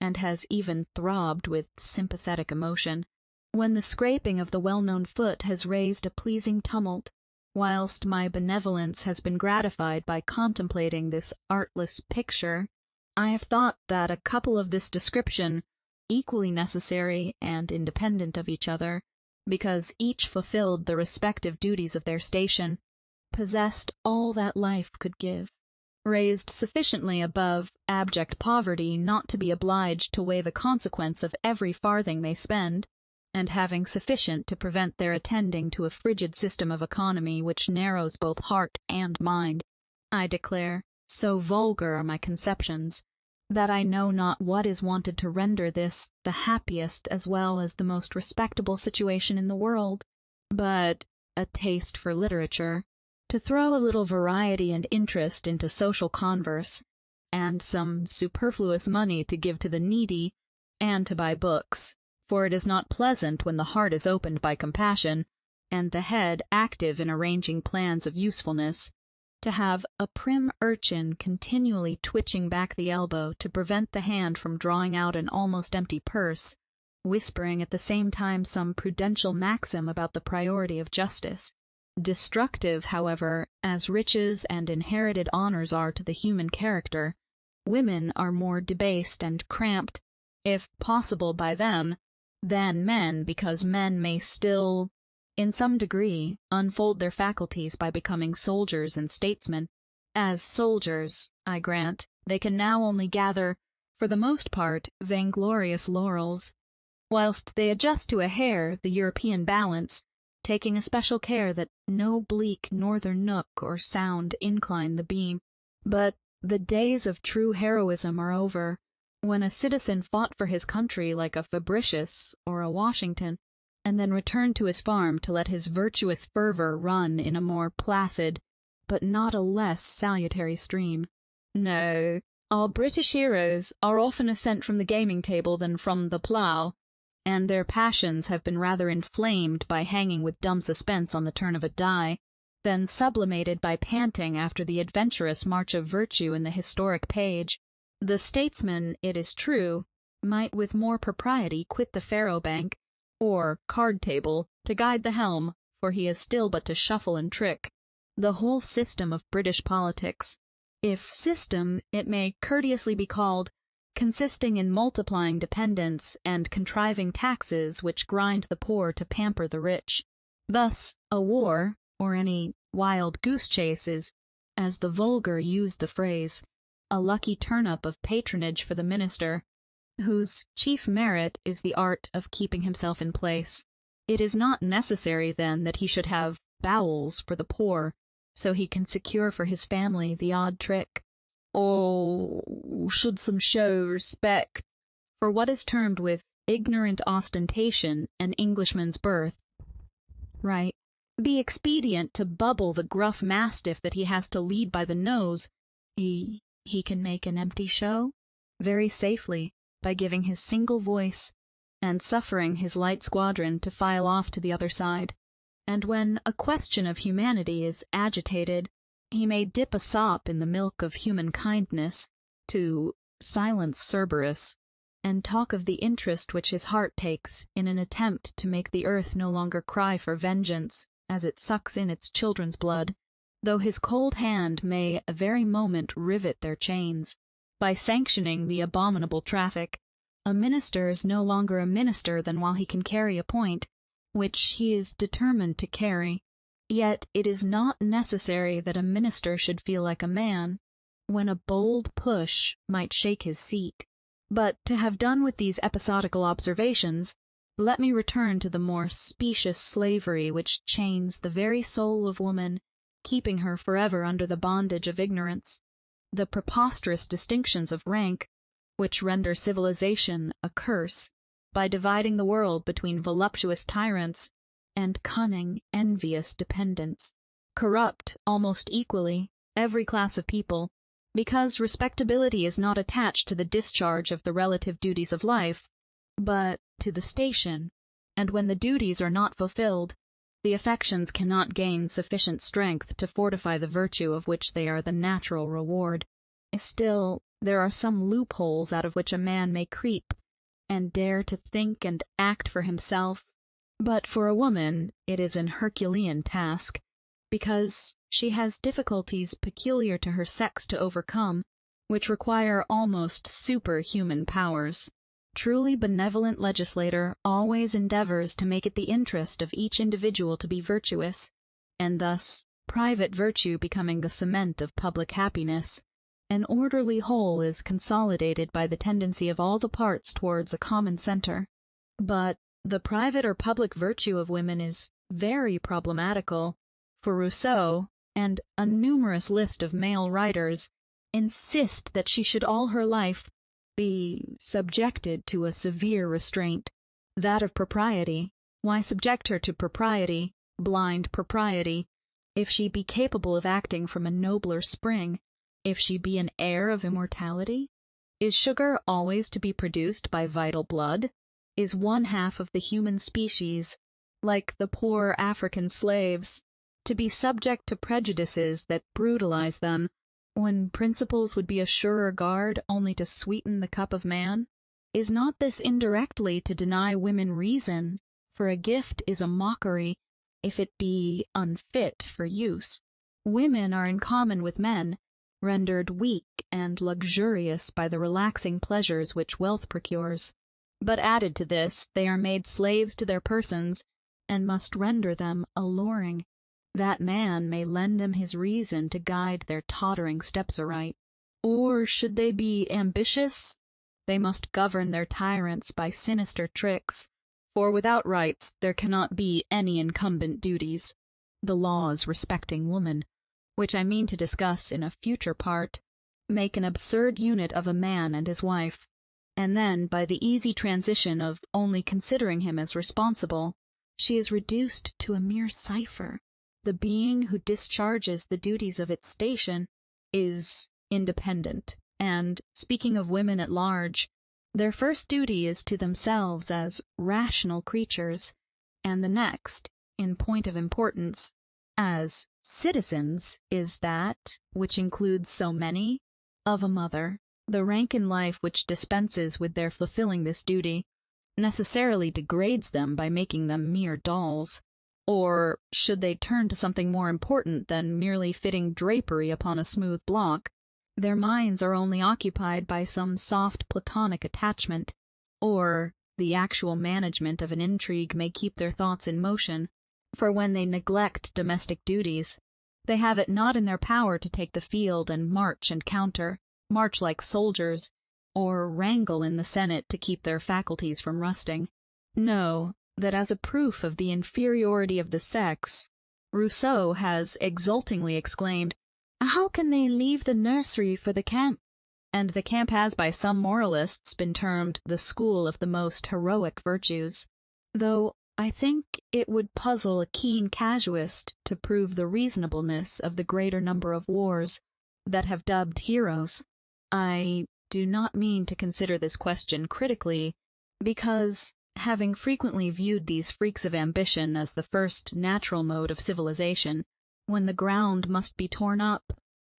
and has even throbbed with sympathetic emotion, when the scraping of the well-known foot has raised a pleasing tumult, Whilst my benevolence has been gratified by contemplating this artless picture, I have thought that a couple of this description, equally necessary and independent of each other, because each fulfilled the respective duties of their station, possessed all that life could give, raised sufficiently above abject poverty not to be obliged to weigh the consequence of every farthing they spend, and having sufficient to prevent their attending to a frigid system of economy which narrows both heart and mind. I declare, so vulgar are my conceptions, that I know not what is wanted to render this the happiest as well as the most respectable situation in the world, but a taste for literature, to throw a little variety and interest into social converse, and some superfluous money to give to the needy, and to buy books, for it is not pleasant when the heart is opened by compassion, and the head active in arranging plans of usefulness, to have a prim urchin continually twitching back the elbow to prevent the hand from drawing out an almost empty purse, whispering at the same time some prudential maxim about the priority of justice. Destructive, however, as riches and inherited honors are to the human character, women are more debased and cramped, if possible by them, than men, because men may still, in some degree, unfold their faculties by becoming soldiers and statesmen. As soldiers, I grant, they can now only gather, for the most part, vainglorious laurels, whilst they adjust to a hair the European balance, taking especial care that no bleak northern nook or sound incline the beam. But the days of true heroism are over, when a citizen fought for his country like a Fabricius or a Washington, and then returned to his farm to let his virtuous fervor run in a more placid, but not a less salutary stream. No, our British heroes are oftener sent from the gaming table than from the plough, and their passions have been rather inflamed by hanging with dumb suspense on the turn of a die, than sublimated by panting after the adventurous march of virtue in the historic page. The statesman, it is true, might with more propriety quit the faro bank, or card table, to guide the helm, for he has still but to shuffle and trick. The whole system of British politics, if system it may courteously be called, consisting in multiplying dependents and contriving taxes which grind the poor to pamper the rich. Thus, a war, or any wild goose chase is, as the vulgar use the phrase, a lucky turn-up of patronage for the minister, whose chief merit is the art of keeping himself in place. It is not necessary, then, that he should have bowels for the poor, so he can secure for his family the odd trick. Oh, should some show respect for what is termed with ignorant ostentation an Englishman's birth, right, be expedient to bubble the gruff mastiff that he has to lead by the nose, he can make an empty show very safely by giving his single voice and suffering his light squadron to file off to the other side. And when a question of humanity is agitated, he may dip a sop in the milk of human kindness to silence Cerberus, and talk of the interest which his heart takes in an attempt to make the earth no longer cry for vengeance as it sucks in its children's blood, though his cold hand may a very moment rivet their chains. By sanctioning the abominable traffic, a minister is no longer a minister than while he can carry a point, which he is determined to carry. Yet it is not necessary that a minister should feel like a man, when a bold push might shake his seat. But to have done with these episodical observations, let me return to the more specious slavery which chains the very soul of woman, keeping her forever under the bondage of ignorance. The preposterous distinctions of rank, which render civilization a curse, by dividing the world between voluptuous tyrants and cunning, envious dependents, corrupt almost equally every class of people, because respectability is not attached to the discharge of the relative duties of life, but to the station, and when the duties are not fulfilled, the affections cannot gain sufficient strength to fortify the virtue of which they are the natural reward. Still, there are some loopholes out of which a man may creep, and dare to think and act for himself, but for a woman it is an Herculean task, because she has difficulties peculiar to her sex to overcome, which require almost superhuman powers. Truly benevolent legislator always endeavors to make it the interest of each individual to be virtuous, and thus, private virtue becoming the cement of public happiness, an orderly whole is consolidated by the tendency of all the parts towards a common center. But the private or public virtue of women is very problematical, for Rousseau, and a numerous list of male writers, insist that she should all her life be subjected to a severe restraint, that of propriety. Why subject her to propriety, blind propriety, if she be capable of acting from a nobler spring, if she be an heir of immortality? Is sugar always to be produced by vital blood? Is one half of the human species, like the poor African slaves, to be subject to prejudices that brutalize them, when principles would be a surer guard only to sweeten the cup of man? Is not this indirectly to deny women reason, for a gift is a mockery, if it be unfit for use? Women are in common with men, rendered weak and luxurious by the relaxing pleasures which wealth procures. But added to this, they are made slaves to their persons, and must render them alluring, that man may lend them his reason to guide their tottering steps aright. Or should they be ambitious, they must govern their tyrants by sinister tricks, for without rights there cannot be any incumbent duties. The laws respecting woman, which I mean to discuss in a future part, make an absurd unit of a man and his wife, and then, by the easy transition of only considering him as responsible, she is reduced to a mere cipher. The being who discharges the duties of its station is independent, and, speaking of women at large, their first duty is to themselves as rational creatures, and the next, in point of importance, as citizens, is that, which includes so many, of a mother. The rank in life which dispenses with their fulfilling this duty necessarily degrades them by making them mere dolls. Or should they turn to something more important than merely fitting drapery upon a smooth block, their minds are only occupied by some soft platonic attachment, or the actual management of an intrigue may keep their thoughts in motion, for when they neglect domestic duties, they have it not in their power to take the field and march like soldiers, or wrangle in the Senate to keep their faculties from rusting. No, that as a proof of the inferiority of the sex, Rousseau has exultingly exclaimed, "How can they leave the nursery for the camp?" And the camp has by some moralists been termed the school of the most heroic virtues, though I think it would puzzle a keen casuist to prove the reasonableness of the greater number of wars that have dubbed heroes. I do not mean to consider this question critically, because, having frequently viewed these freaks of ambition as the first natural mode of civilization, when the ground must be torn up,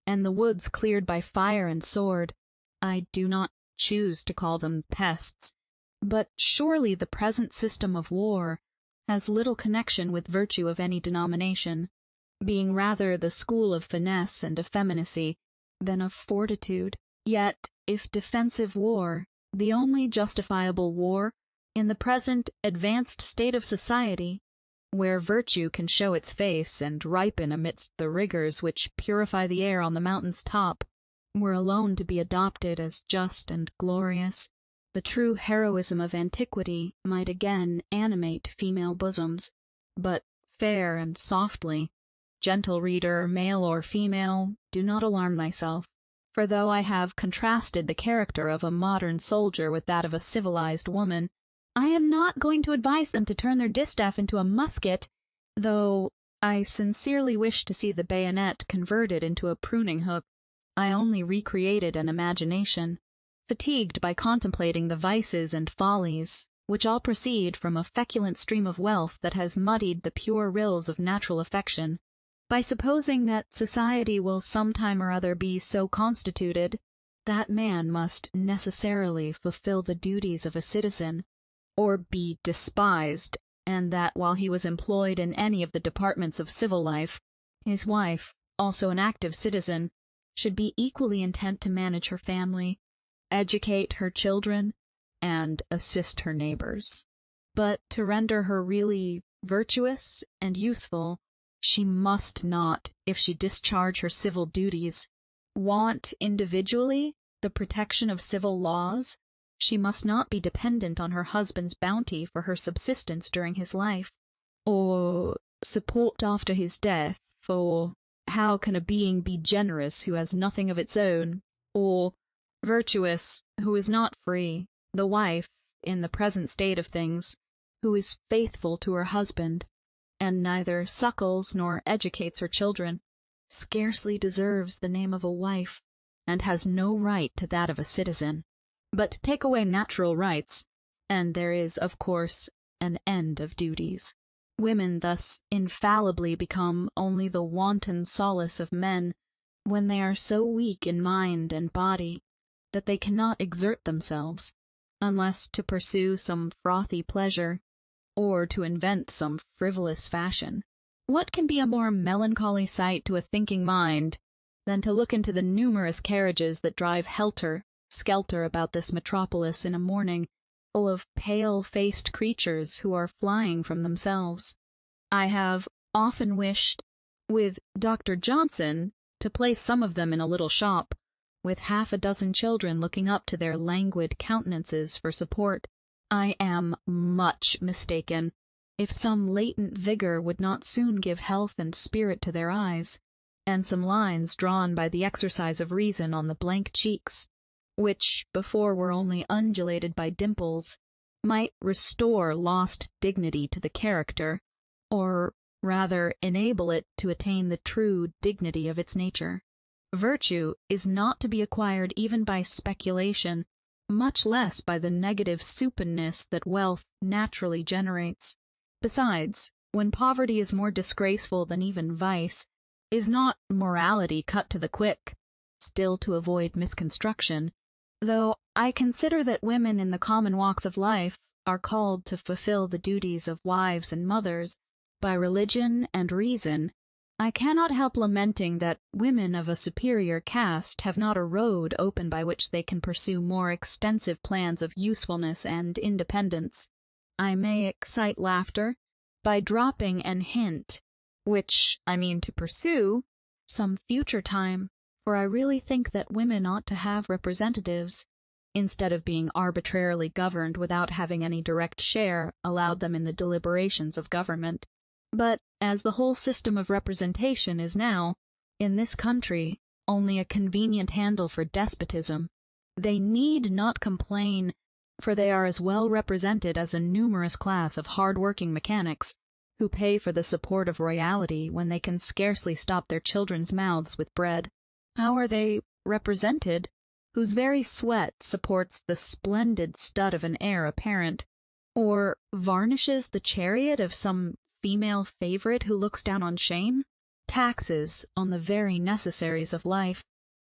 and the woods cleared by fire and sword, I do not choose to call them pests. But surely the present system of war has little connection with virtue of any denomination, being rather the school of finesse and effeminacy than of fortitude. Yet, if defensive war, the only justifiable war in the present advanced state of society, where virtue can show its face and ripen amidst the rigors which purify the air on the mountain's top, were alone to be adopted as just and glorious, the true heroism of antiquity might again animate female bosoms, but fair and softly. Gentle reader, male or female, do not alarm thyself, for though I have contrasted the character of a modern soldier with that of a civilized woman, I am not going to advise them to turn their distaff into a musket, though I sincerely wish to see the bayonet converted into a pruning hook. I only recreated an imagination, fatigued by contemplating the vices and follies, which all proceed from a feculent stream of wealth that has muddied the pure rills of natural affection. By supposing that society will some time or other be so constituted, that man must necessarily fulfill the duties of a citizen, or be despised, and that while he was employed in any of the departments of civil life, His wife, also an active citizen, should be equally intent to manage her family, educate her children, and assist her neighbors. But to render her really virtuous and useful, she must not, if she discharge her civil duties, want individually the protection of civil laws. She must not be dependent on her husband's bounty for her subsistence during his life, or support after his death, for how can a being be generous who has nothing of its own, or virtuous who is not free? The wife, in the present state of things, who is faithful to her husband, and neither suckles nor educates her children, scarcely deserves the name of a wife, and has no right to that of a citizen. But take away natural rights, and there is, of course, an end of duties. Women thus infallibly become only the wanton solace of men, when they are so weak in mind and body that they cannot exert themselves, unless to pursue some frothy pleasure, or to invent some frivolous fashion. What can be a more melancholy sight to a thinking mind than to look into the numerous carriages that drive helter-skelter about this metropolis in a morning full of pale-faced creatures who are flying from themselves? I have often wished, with Dr. Johnson, to place some of them in a little shop, with half a dozen children looking up to their languid countenances for support. I am much mistaken if some latent vigor would not soon give health and spirit to their eyes, and some lines drawn by the exercise of reason on the blank cheeks, which before were only undulated by dimples, might restore lost dignity to the character, or rather enable it to attain the true dignity of its nature. Virtue is not to be acquired even by speculation, much less by the negative supineness that wealth naturally generates. Besides, when poverty is more disgraceful than even vice, is not morality cut to the quick? Still, to avoid misconstruction, though I consider that women in the common walks of life are called to fulfill the duties of wives and mothers by religion and reason, I cannot help lamenting that women of a superior caste have not a road open by which they can pursue more extensive plans of usefulness and independence. I may excite laughter by dropping an hint, which I mean to pursue some future time, for I really think that women ought to have representatives, instead of being arbitrarily governed without having any direct share allowed them in the deliberations of government. But as the whole system of representation is now, in this country, only a convenient handle for despotism, they need not complain, for they are as well represented as a numerous class of hard-working mechanics, who pay for the support of royalty when they can scarcely stop their children's mouths with bread. How are they represented, whose very sweat supports the splendid stud of an heir apparent, or varnishes the chariot of some female favorite who looks down on shame? Taxes on the very necessaries of life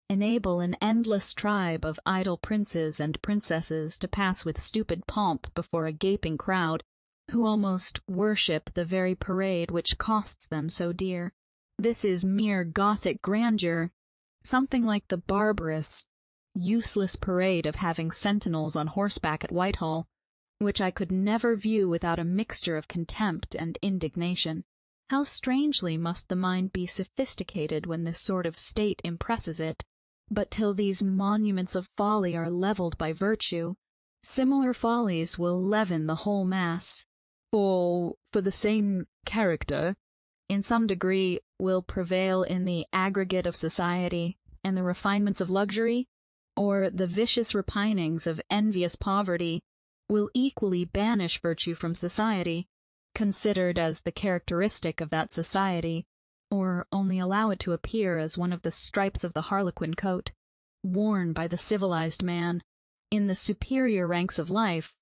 enable an endless tribe of idle princes and princesses to pass with stupid pomp before a gaping crowd, who almost worship the very parade which costs them so dear. This is mere Gothic grandeur, something like the barbarous, useless parade of having sentinels on horseback at Whitehall, which I could never view without a mixture of contempt and indignation. How strangely must the mind be sophisticated when this sort of state impresses it! But till these monuments of folly are levelled by virtue, similar follies will leaven the whole mass. For the same character, in some degree, will prevail in the aggregate of society, and the refinements of luxury, or the vicious repinings of envious poverty, will equally banish virtue from society, considered as the characteristic of that society, or only allow it to appear as one of the stripes of the harlequin coat, worn by the civilized man. In the superior ranks of life,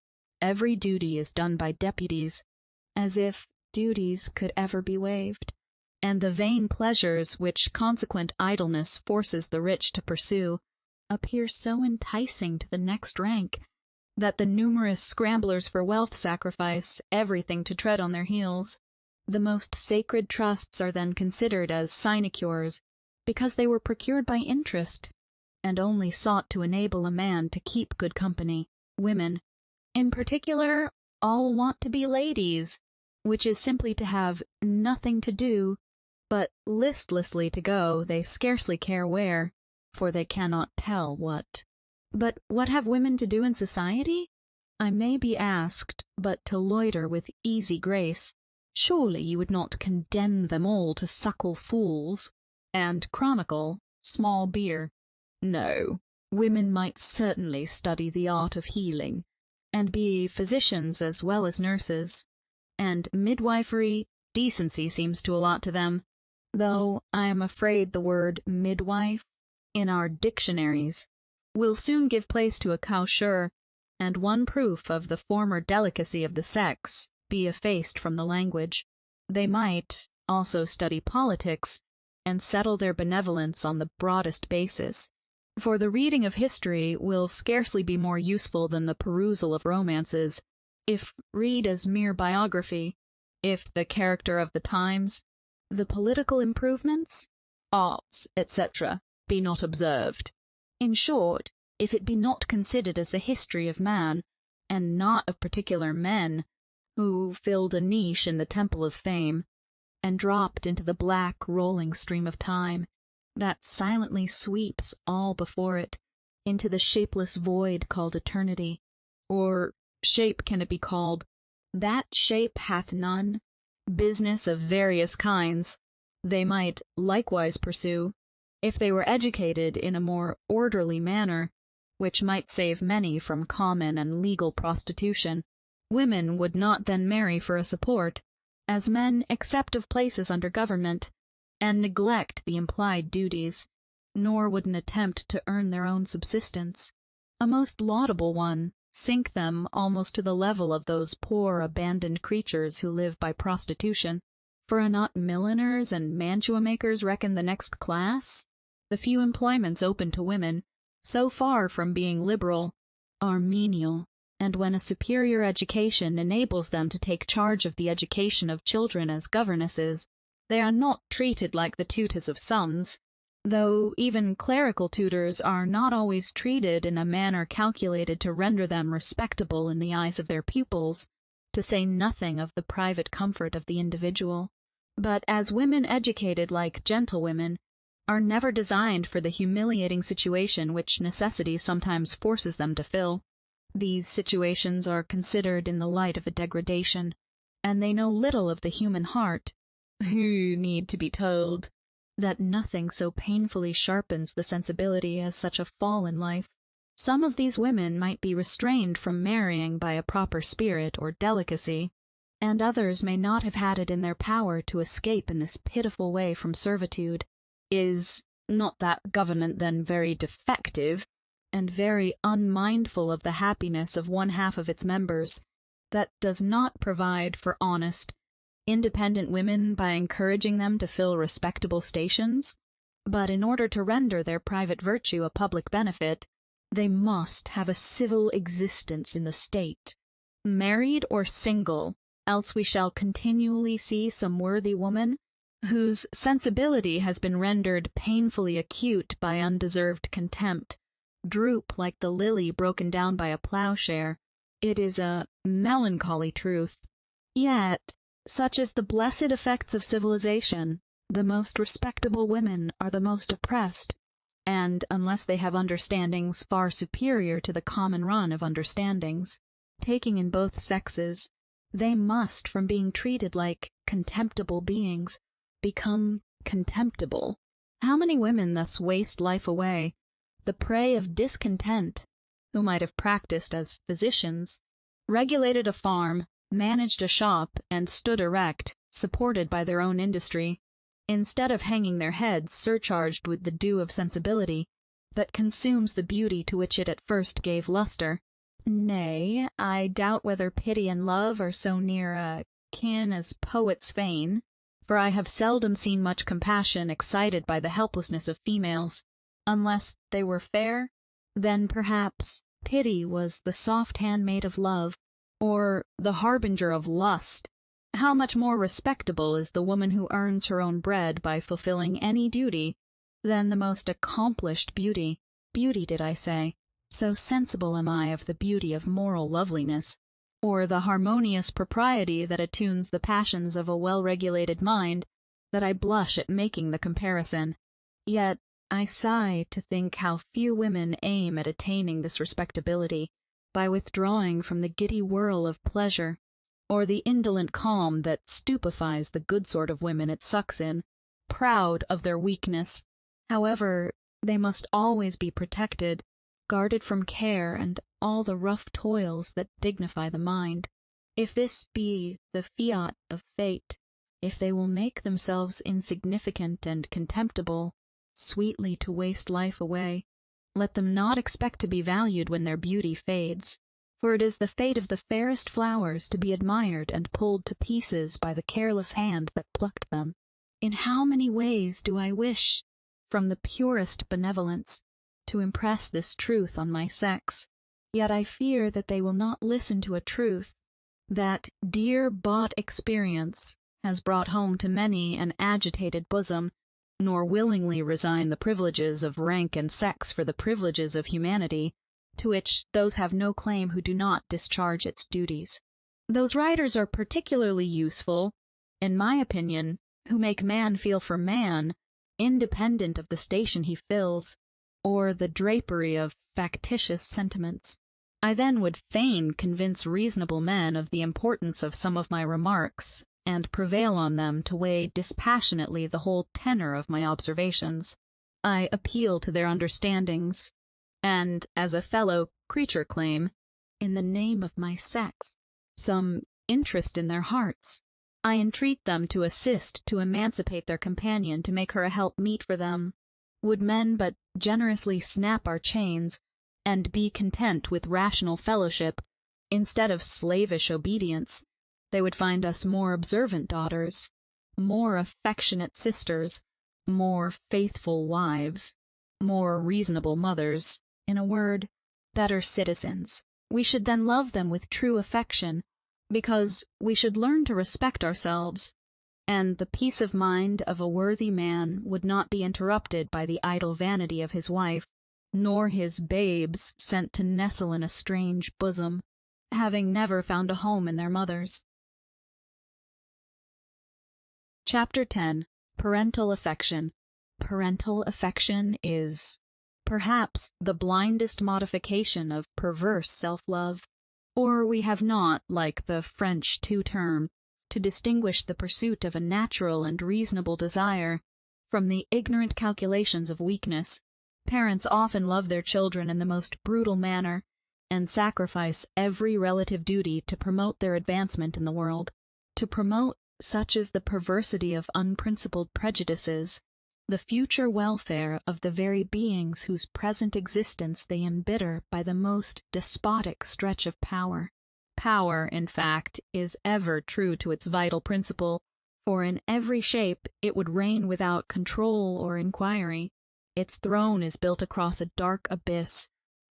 every duty is done by deputies, as if duties could ever be waived, and the vain pleasures which consequent idleness forces the rich to pursue appear so enticing to the next rank, that the numerous scramblers for wealth sacrifice everything to tread on their heels. The most sacred trusts are then considered as sinecures, because they were procured by interest, and only sought to enable a man to keep good company. Women, in particular, all want to be ladies, which is simply to have nothing to do, but listlessly to go they scarcely care where, for they cannot tell what. But what have women to do in society? I may be asked, but to loiter with easy grace. Surely you would not condemn them all to suckle fools, and chronicle small beer. No, women might certainly study the art of healing, and be physicians as well as nurses, and midwifery decency seems to allot to them, though I am afraid the word midwife, in our dictionaries, will soon give place to a caucheur, and one proof of the former delicacy of the sex be effaced from the language. They might also study politics, and settle their benevolence on the broadest basis, for the reading of history will scarcely be more useful than the perusal of romances, if read as mere biography, if the character of the times, the political improvements, arts, etc., be not observed. In short, if it be not considered as the history of man, and not of particular men, who filled a niche in the temple of fame, and dropped into the black rolling stream of time, that silently sweeps all before it, into the shapeless void called eternity, or shape can it be called? That shape hath none. Business of various kinds they might likewise pursue, if they were educated in a more orderly manner, which might save many from common and legal prostitution. Women would not then marry for a support, as men accept of places under government, and neglect the implied duties, nor would an attempt to earn their own subsistence, a most laudable one, sink them almost to the level of those poor abandoned creatures who live by prostitution. For are not milliners and mantua-makers reckoned the next class? The few employments open to women, so far from being liberal, are menial, and when a superior education enables them to take charge of the education of children as governesses, they are not treated like the tutors of sons, though even clerical tutors are not always treated in a manner calculated to render them respectable in the eyes of their pupils, to say nothing of the private comfort of the individual. But as women educated like gentlewomen are never designed for the humiliating situation which necessity sometimes forces them to fill, these situations are considered in the light of a degradation, and they know little of the human heart, who need to be told that nothing so painfully sharpens the sensibility as such a fall in life. Some of these women might be restrained from marrying by a proper spirit or delicacy, and others may not have had it in their power to escape in this pitiful way from servitude. Is not that government then very defective, and very unmindful of the happiness of one half of its members, that does not provide for honest, independent women by encouraging them to fill respectable stations? But in order to render their private virtue a public benefit, they must have a civil existence in the state, married or single, else we shall continually see some worthy woman, whose sensibility has been rendered painfully acute by undeserved contempt, droop like the lily broken down by a plowshare. It is a melancholy truth. Yet, such is the blessed effects of civilization, the most respectable women are the most oppressed, and unless they have understandings far superior to the common run of understandings, taking in both sexes, they must, from being treated like contemptible beings, become contemptible. How many women thus waste life away, the prey of discontent, who might have practiced as physicians, regulated a farm, managed a shop, and stood erect, supported by their own industry, instead of hanging their heads surcharged with the dew of sensibility, that consumes the beauty to which it at first gave lustre. Nay, I doubt whether pity and love are so near a kin as poets feign, for I have seldom seen much compassion excited by the helplessness of females, unless they were fair. Then perhaps pity was the soft handmaid of love, or the harbinger of lust, How much more respectable is the woman who earns her own bread by fulfilling any duty than the most accomplished beauty. Beauty, did I say? So sensible am I of the beauty of moral loveliness, or the harmonious propriety that attunes the passions of a well-regulated mind, that I blush at making the comparison. Yet I sigh to think how few women aim at attaining this respectability by withdrawing from the giddy whirl of pleasure, or the indolent calm that stupefies the good sort of women it sucks in, proud of their weakness. However, they must always be protected, guarded from care and all the rough toils that dignify the mind. If this be the fiat of fate, if they will make themselves insignificant and contemptible, sweetly to waste life away, let them not expect to be valued when their beauty fades, for it is the fate of the fairest flowers to be admired and pulled to pieces by the careless hand that plucked them. In how many ways do I wish, from the purest benevolence, to impress this truth on my sex, yet I fear that they will not listen to a truth that dear-bought experience has brought home to many an agitated bosom, nor willingly resign the privileges of rank and sex for the privileges of humanity, to which those have no claim who do not discharge its duties. Those writers are particularly useful, in my opinion, who make man feel for man, independent of the station he fills, or the drapery of factitious sentiments. I then would fain convince reasonable men of the importance of some of my remarks, and prevail on them to weigh dispassionately the whole tenor of my observations. I appeal to their understandings, and, as a fellow creature, claim, in the name of my sex, some interest in their hearts. I entreat them to assist to emancipate their companion, to make her a help meet for them. Would men but generously snap our chains, and be content with rational fellowship, instead of slavish obedience, they would find us more observant daughters, more affectionate sisters, more faithful wives, more reasonable mothers, in a word, better citizens. We should then love them with true affection, because we should learn to respect ourselves, and the peace of mind of a worthy man would not be interrupted by the idle vanity of his wife, nor his babes sent to nestle in a strange bosom, having never found a home in their mothers. Chapter 10. Parental Affection. Parental affection is, perhaps, the blindest modification of perverse self-love, or we have not, like the French two-term, to distinguish the pursuit of a natural and reasonable desire from the ignorant calculations of weakness. Parents often love their children in the most brutal manner, and sacrifice every relative duty to promote their advancement in the world. To promote, such is the perversity of unprincipled prejudices, the future welfare of the very beings whose present existence they embitter by the most despotic stretch of power. Power, in fact, is ever true to its vital principle, for in every shape it would reign without control or inquiry. Its throne is built across a dark abyss,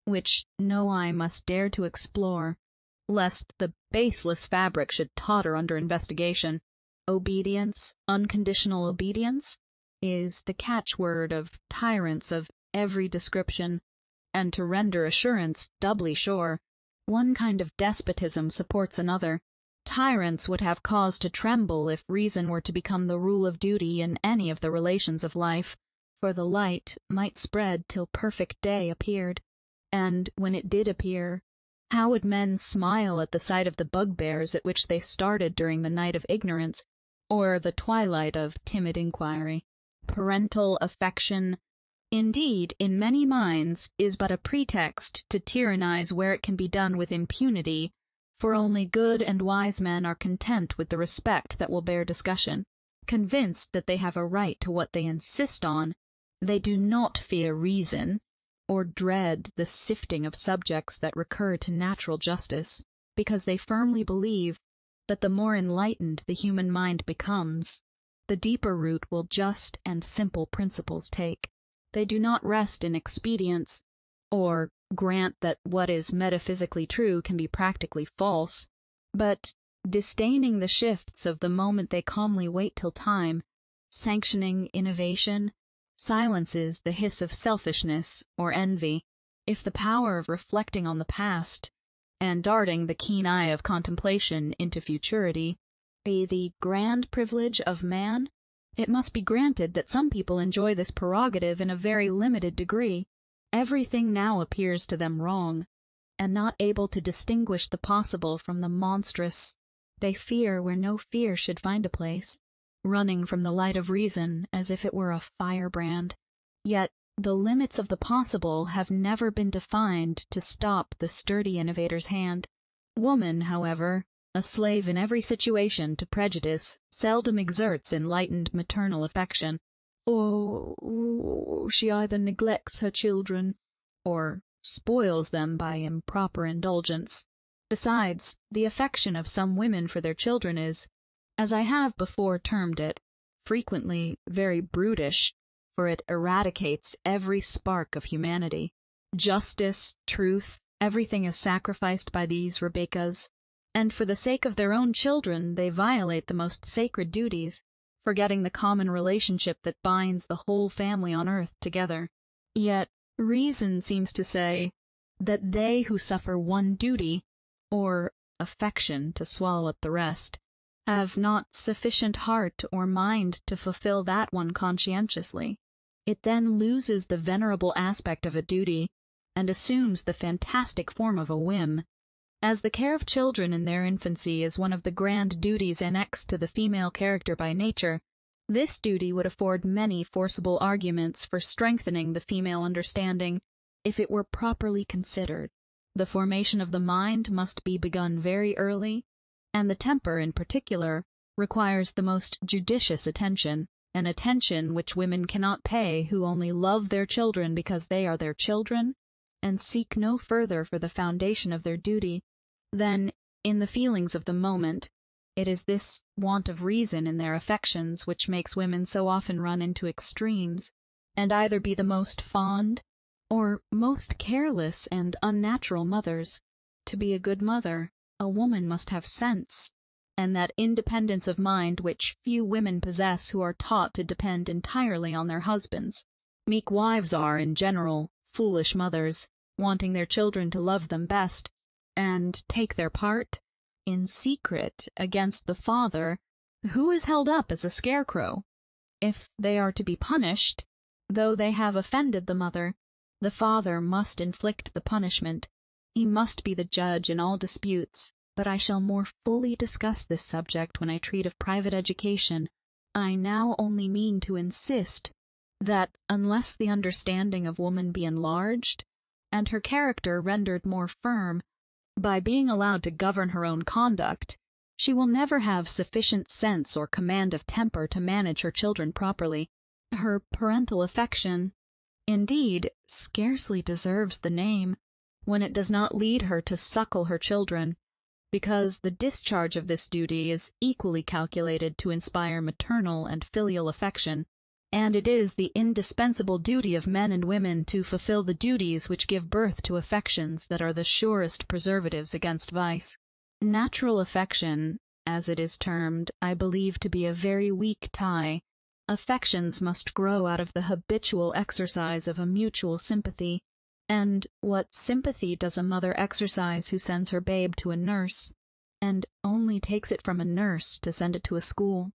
which no eye must dare to explore, lest the baseless fabric should totter under investigation. Obedience, unconditional obedience, is the catchword of tyrants of every description, and to render assurance doubly sure, one kind of despotism supports another. Tyrants would have cause to tremble if reason were to become the rule of duty in any of the relations of life, for the light might spread till perfect day appeared, and when it did appear, how would men smile at the sight of the bugbears at which they started during the night of ignorance, or the twilight of timid inquiry? Parental affection, indeed, in many minds, is but a pretext to tyrannize where it can be done with impunity, for only good and wise men are content with the respect that will bear discussion. Convinced that they have a right to what they insist on, they do not fear reason, or dread the sifting of subjects that recur to natural justice, because they firmly believe that the more enlightened the human mind becomes, the deeper root will just and simple principles take. They do not rest in expedients, or grant that what is metaphysically true can be practically false, but disdaining the shifts of the moment, they calmly wait till time, sanctioning innovation, silences the hiss of selfishness or envy. If the power of reflecting on the past, and darting the keen eye of contemplation into futurity, be the grand privilege of man, it must be granted that some people enjoy this prerogative in a very limited degree. Everything now appears to them wrong, and not able to distinguish the possible from the monstrous. They fear where no fear should find a place, running from the light of reason as if it were a firebrand. Yet the limits of the possible have never been defined to stop the sturdy innovator's hand. Woman, however, a slave in every situation to prejudice, seldom exerts enlightened maternal affection. She either neglects her children, or spoils them by improper indulgence. Besides, the affection of some women for their children is, as I have before termed it, frequently very brutish, for it eradicates every spark of humanity. Justice, truth, everything is sacrificed by these Rebekahs, and for the sake of their own children they violate the most sacred duties, forgetting the common relationship that binds the whole family on earth together. Yet reason seems to say that they who suffer one duty, or affection to swallow up the rest, have not sufficient heart or mind to fulfill that one conscientiously. It then loses the venerable aspect of a duty, and assumes the fantastic form of a whim. As the care of children in their infancy is one of the grand duties annexed to the female character by nature, this duty would afford many forcible arguments for strengthening the female understanding, if it were properly considered. The formation of the mind must be begun very early, and the temper in particular requires the most judicious attention, an attention which women cannot pay who only love their children because they are their children, and seek no further for the foundation of their duty than in the feelings of the moment. It is this want of reason in their affections which makes women so often run into extremes, and either be the most fond or most careless and unnatural mothers. To be a good mother, a woman must have sense, and that independence of mind which few women possess who are taught to depend entirely on their husbands. Meek wives are, in general, foolish mothers, wanting their children to love them best, and take their part, in secret, against the father, who is held up as a scarecrow. If they are to be punished, though they have offended the mother, the father must inflict the punishment. He must be the judge in all disputes. But I shall more fully discuss this subject when I treat of private education. I now only mean to insist that, unless the understanding of woman be enlarged, and her character rendered more firm, by being allowed to govern her own conduct, she will never have sufficient sense or command of temper to manage her children properly. Her parental affection, indeed, scarcely deserves the name, when it does not lead her to suckle her children, because the discharge of this duty is equally calculated to inspire maternal and filial affection, and it is the indispensable duty of men and women to fulfill the duties which give birth to affections that are the surest preservatives against vice. Natural affection, as it is termed, I believe to be a very weak tie. Affections must grow out of the habitual exercise of a mutual sympathy. And what sympathy does a mother exercise who sends her babe to a nurse, and only takes it from a nurse to send it to a school?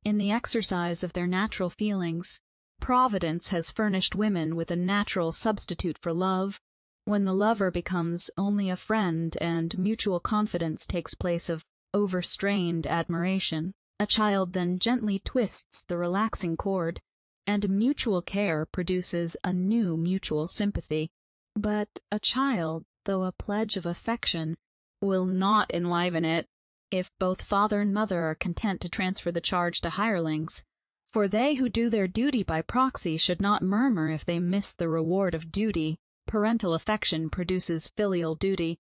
In the exercise of their natural feelings, Providence has furnished women with a natural substitute for love. When the lover becomes only a friend and mutual confidence takes place of overstrained admiration, a child then gently twists the relaxing cord, and mutual care produces a new mutual sympathy. But a child, though a pledge of affection, will not enliven it, if both father and mother are content to transfer the charge to hirelings. For they who do their duty by proxy should not murmur if they miss the reward of duty. Parental affection produces filial duty.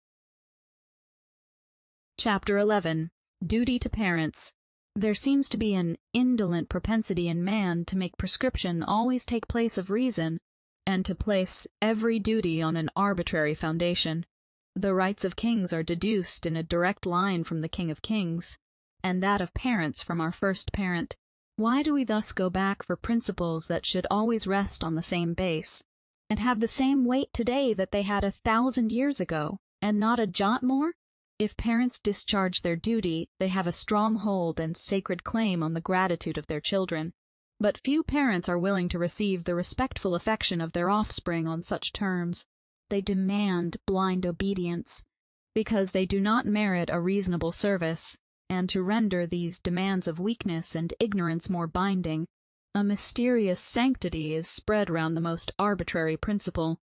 Chapter 11. Duty to Parents. There seems to be an indolent propensity in man to make prescription always take place of reason, and to place every duty on an arbitrary foundation. The rights of kings are deduced in a direct line from the King of Kings, and that of parents from our first parent. Why do we thus go back for principles that should always rest on the same base, and have the same weight today that they had 1,000 years ago, and not a jot more? If parents discharge their duty, they have a strong hold and sacred claim on the gratitude of their children. But few parents are willing to receive the respectful affection of their offspring on such terms. They demand blind obedience, because they do not merit a reasonable service, and to render these demands of weakness and ignorance more binding, a mysterious sanctity is spread round the most arbitrary principle.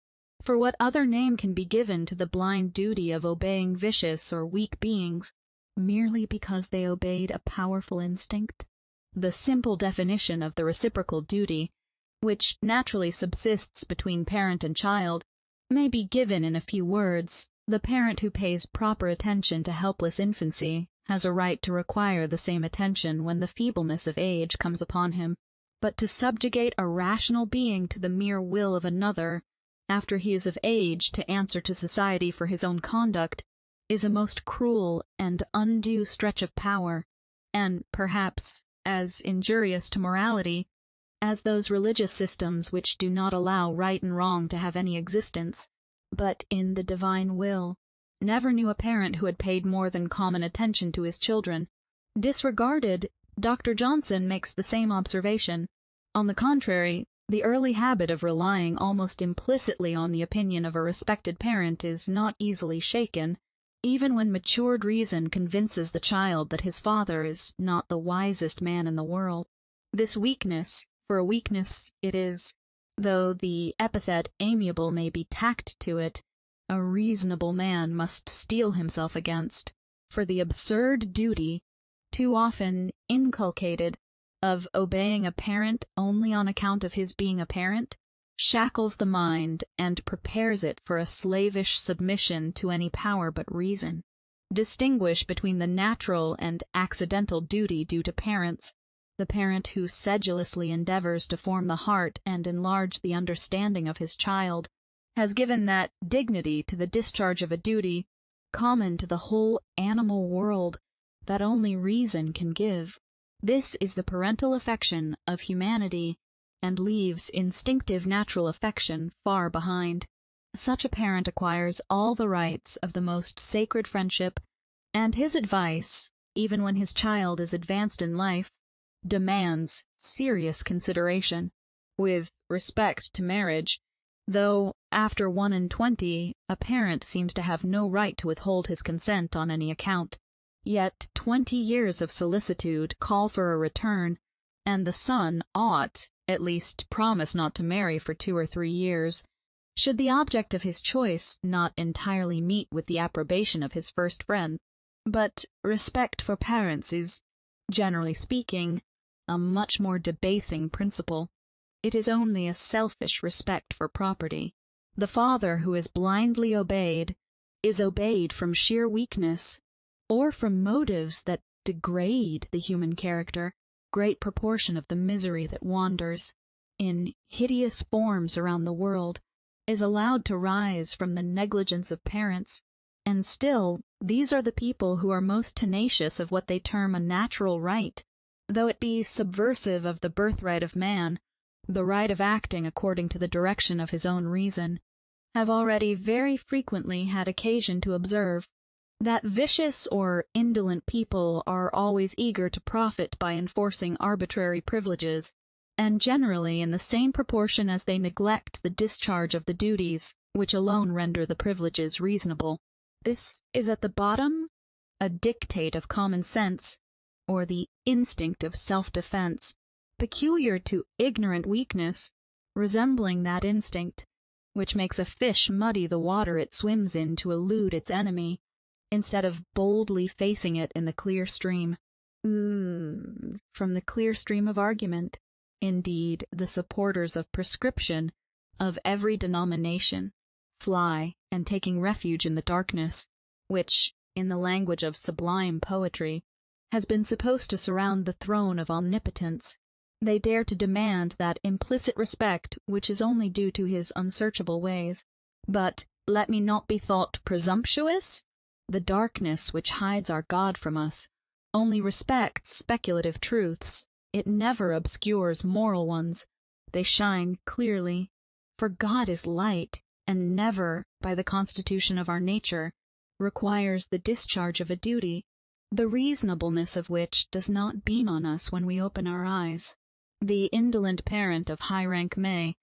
For what other name can be given to the blind duty of obeying vicious or weak beings, merely because they obeyed a powerful instinct? The simple definition of the reciprocal duty, which naturally subsists between parent and child, may be given in a few words. The parent who pays proper attention to helpless infancy has a right to require the same attention when the feebleness of age comes upon him. But to subjugate a rational being to the mere will of another, after he is of age to answer to society for his own conduct, is a most cruel and undue stretch of power, and perhaps as injurious to morality as those religious systems which do not allow right and wrong to have any existence, but in the divine will. Never knew a parent who had paid more than common attention to his children. Disregarded, Dr. Johnson makes the same observation. On the contrary, the early habit of relying almost implicitly on the opinion of a respected parent is not easily shaken, even when matured reason convinces the child that his father is not the wisest man in the world. This weakness, for a weakness it is, though the epithet amiable may be tacked to it, a reasonable man must steel himself against, for the absurd duty, too often inculcated, of obeying a parent only on account of his being a parent, shackles the mind and prepares it for a slavish submission to any power but reason. Distinguish between the natural and accidental duty due to parents. The parent who sedulously endeavors to form the heart and enlarge the understanding of his child has given that dignity to the discharge of a duty, common to the whole animal world, that only reason can give. This is the parental affection of humanity, and leaves instinctive natural affection far behind. Such a parent acquires all the rights of the most sacred friendship, and his advice, even when his child is advanced in life, demands serious consideration. With respect to marriage, though after 21, a parent seems to have no right to withhold his consent on any account, yet 20 years of solicitude call for a return, and the son ought, at least, promise not to marry for 2 or 3 years, should the object of his choice not entirely meet with the approbation of his first friend. But respect for parents is, generally speaking, a much more debasing principle. It is only a selfish respect for property. The father who is blindly obeyed is obeyed from sheer weakness, or from motives that degrade the human character. Great proportion of the misery that wanders, in hideous forms around the world, is allowed to rise from the negligence of parents, and still these are the people who are most tenacious of what they term a natural right, though it be subversive of the birthright of man, the right of acting according to the direction of his own reason. Have already very frequently had occasion to observe that vicious or indolent people are always eager to profit by enforcing arbitrary privileges, and generally in the same proportion as they neglect the discharge of the duties which alone render the privileges reasonable. This is at the bottom a dictate of common sense, or the instinct of self-defense, peculiar to ignorant weakness, resembling that instinct which makes a fish muddy the water it swims in to elude its enemy, instead of boldly facing it in the clear stream. From the clear stream of argument, indeed, the supporters of prescription, of every denomination, fly, and taking refuge in the darkness, which, in the language of sublime poetry, has been supposed to surround the throne of omnipotence, they dare to demand that implicit respect which is only due to his unsearchable ways. But let me not be thought presumptuous. The darkness which hides our God from us only respects speculative truths. It never obscures moral ones. They shine clearly. For God is light, and never, by the constitution of our nature, requires the discharge of a duty, the reasonableness of which does not beam on us when we open our eyes. The indolent parent of high rank may,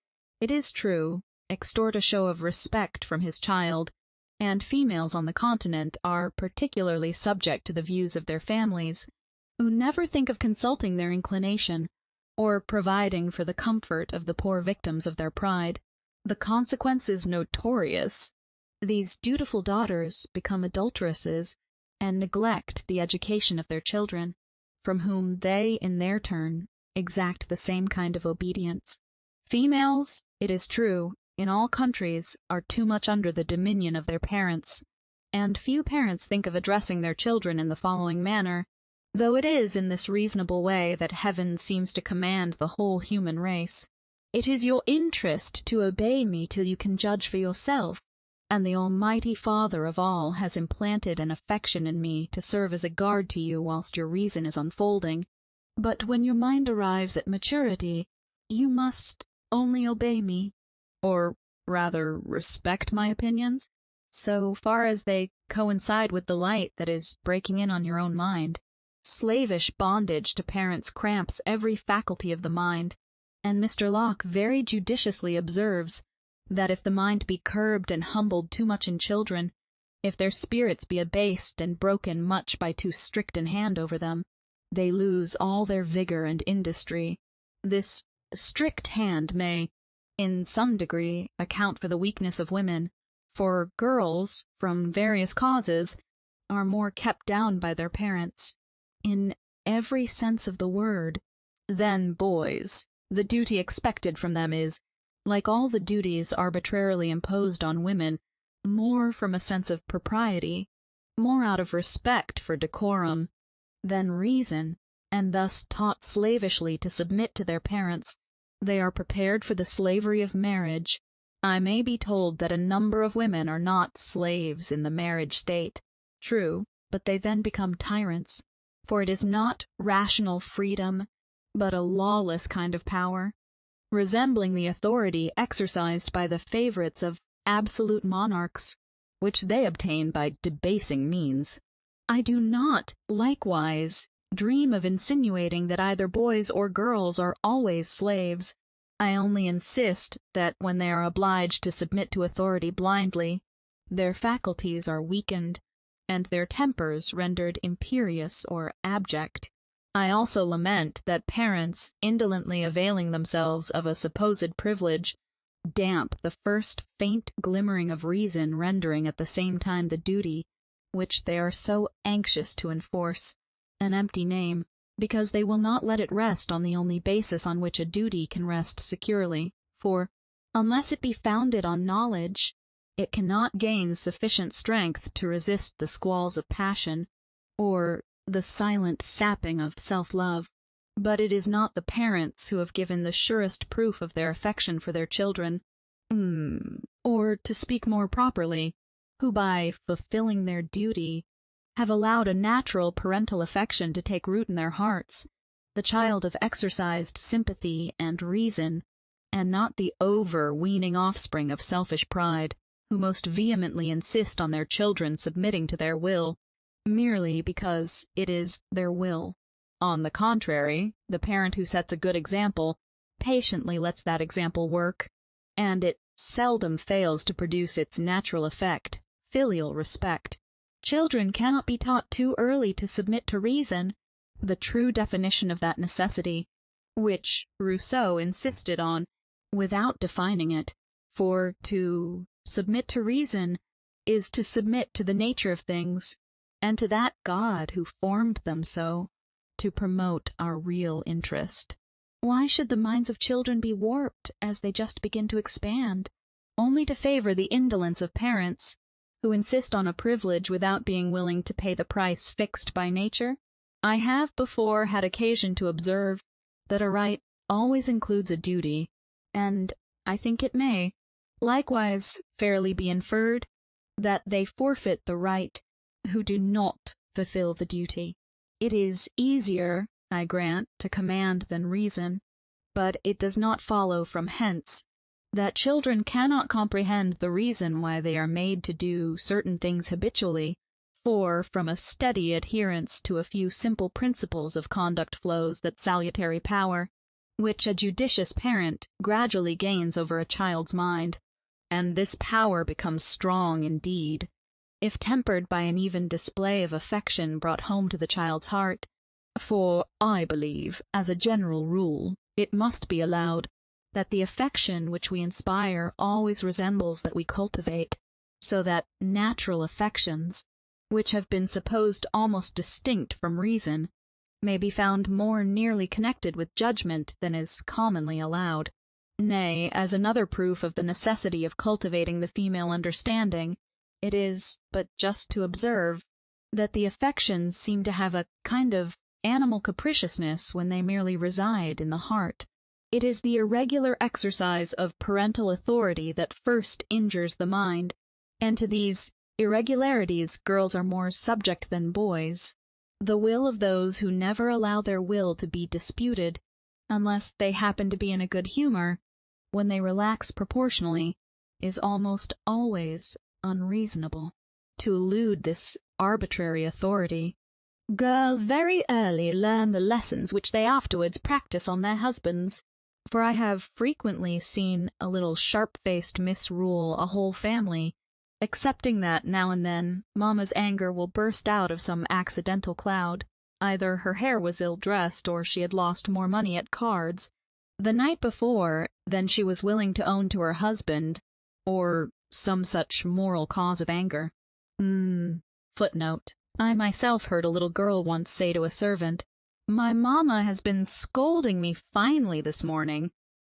it is true, extort a show of respect from his child, and females on the continent are particularly subject to the views of their families, who never think of consulting their inclination, or providing for the comfort of the poor victims of their pride. The consequence is notorious. These dutiful daughters become adulteresses, and neglect the education of their children, from whom they, in their turn, exact the same kind of obedience. Females, it is true, in all countries, are too much under the dominion of their parents, and few parents think of addressing their children in the following manner, though it is in this reasonable way that heaven seems to command the whole human race. It is your interest to obey me till you can judge for yourself, and the Almighty Father of all has implanted an affection in me to serve as a guard to you whilst your reason is unfolding. But when your mind arrives at maturity, you must only obey me, or rather respect my opinions, so far as they coincide with the light that is breaking in on your own mind. Slavish bondage to parents cramps every faculty of the mind, and Mr. Locke very judiciously observes that if the mind be curbed and humbled too much in children, if their spirits be abased and broken much by too strict an hand over them, they lose all their vigor and industry. This strict hand may, in some degree, account for the weakness of women, for girls, from various causes, are more kept down by their parents, in every sense of the word, than boys. The duty expected from them is, like all the duties arbitrarily imposed on women, more from a sense of propriety, more out of respect for decorum, than reason, and thus taught slavishly to submit to their parents, they are prepared for the slavery of marriage. I may be told that a number of women are not slaves in the marriage state. True, but they then become tyrants, for it is not rational freedom, but a lawless kind of power, resembling the authority exercised by the favorites of absolute monarchs, which they obtain by debasing means. I do not, likewise, dream of insinuating that either boys or girls are always slaves. I only insist that when they are obliged to submit to authority blindly, their faculties are weakened, and their tempers rendered imperious or abject. I also lament that parents, indolently availing themselves of a supposed privilege, damp the first faint glimmering of reason, rendering at the same time the duty, which they are so anxious to enforce, an empty name, because they will not let it rest on the only basis on which a duty can rest securely, for, unless it be founded on knowledge, it cannot gain sufficient strength to resist the squalls of passion, or the silent sapping of self-love. But it is not the parents who have given the surest proof of their affection for their children, or, to speak more properly, who by fulfilling their duty have allowed a natural parental affection to take root in their hearts, the child of exercised sympathy and reason, and not the overweening offspring of selfish pride, who most vehemently insist on their children submitting to their will, merely because it is their will. On the contrary, the parent who sets a good example patiently lets that example work, and it seldom fails to produce its natural effect, filial respect. Children cannot be taught too early to submit to reason, the true definition of that necessity, which Rousseau insisted on, without defining it, for to submit to reason is to submit to the nature of things, and to that God who formed them so, to promote our real interest. Why should the minds of children be warped as they just begin to expand, only to favor the indolence of parents, who insist on a privilege without being willing to pay the price fixed by nature? I have before had occasion to observe that a right always includes a duty, and I think it may, likewise fairly be inferred that they forfeit the right who do not fulfill the duty. It is easier, I grant, to command than reason, but it does not follow from hence that children cannot comprehend the reason why they are made to do certain things habitually, for from a steady adherence to a few simple principles of conduct flows that salutary power, which a judicious parent gradually gains over a child's mind, and this power becomes strong indeed, if tempered by an even display of affection brought home to the child's heart. For, I believe, as a general rule, it must be allowed that the affection which we inspire always resembles that we cultivate, so that natural affections, which have been supposed almost distinct from reason, may be found more nearly connected with judgment than is commonly allowed. Nay, as another proof of the necessity of cultivating the female understanding, it is but just to observe that the affections seem to have a kind of animal capriciousness when they merely reside in the heart. It is the irregular exercise of parental authority that first injures the mind, and to these irregularities girls are more subject than boys. The will of those who never allow their will to be disputed, unless they happen to be in a good humor, when they relax proportionally, is almost always unreasonable. To elude this arbitrary authority, girls very early learn the lessons which they afterwards practice on their husbands, for I have frequently seen a little sharp-faced misrule a whole family, excepting that now and then mamma's anger will burst out of some accidental cloud. Either her hair was ill-dressed or she had lost more money at cards the night before than she was willing to own to her husband, or some such moral cause of anger. Footnote. I myself heard a little girl once say to a servant, "My mamma has been scolding me finely this morning,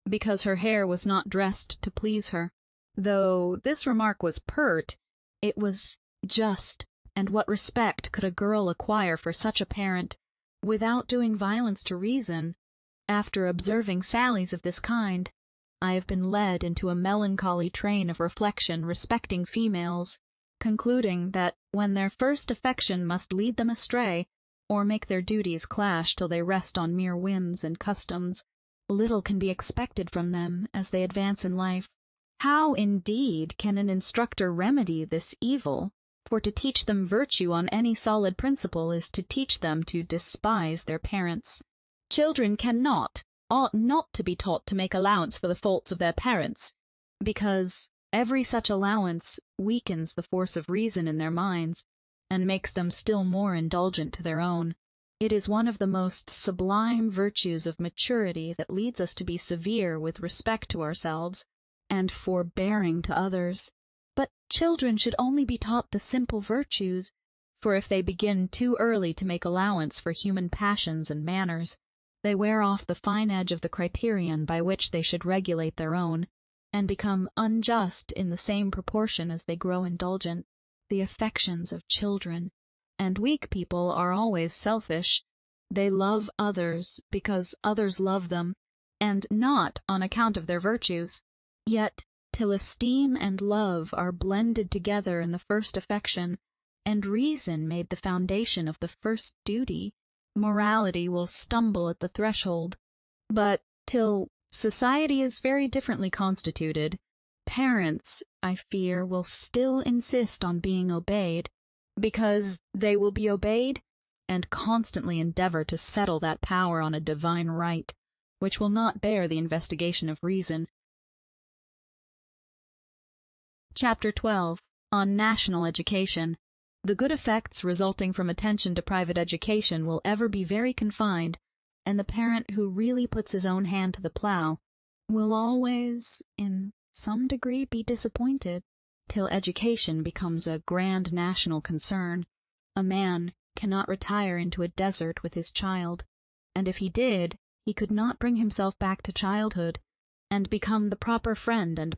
because her hair was not dressed to please her." Though this remark was pert, it was just, and what respect could a girl acquire for such a parent, without doing violence to reason? After observing sallies of this kind, I have been led into a melancholy train of reflection respecting females, concluding that when their first affection must lead them astray, or make their duties clash till they rest on mere whims and customs, little can be expected from them as they advance in life. How, indeed, can an instructor remedy this evil? For to teach them virtue on any solid principle is to teach them to despise their parents. Children cannot, ought not to be taught to make allowance for the faults of their parents, because every such allowance weakens the force of reason in their minds, and makes them still more indulgent to their own. It is one of the most sublime virtues of maturity that leads us to be severe with respect to ourselves, and forbearing to others. But children should only be taught the simple virtues, for if they begin too early to make allowance for human passions and manners, they wear off the fine edge of the criterion by which they should regulate their own, and become unjust in the same proportion as they grow indulgent. The affections of children and weak people are always selfish. They love others because others love them, and not on account of their virtues. Yet, till esteem and love are blended together in the first affection, and reason made the foundation of the first duty, morality will stumble at the threshold. But till society is very differently constituted, parents, I fear, will still insist on being obeyed, because they will be obeyed, and constantly endeavor to settle that power on a divine right, which will not bear the investigation of reason. Chapter 12. On National Education. The good effects resulting from attention to private education will ever be very confined, and the parent who really puts his own hand to the plow will always, in some degree, be disappointed. Till education becomes a grand national concern, a man cannot retire into a desert with his child, and if he did, he could not bring himself back to childhood, and become the proper friend and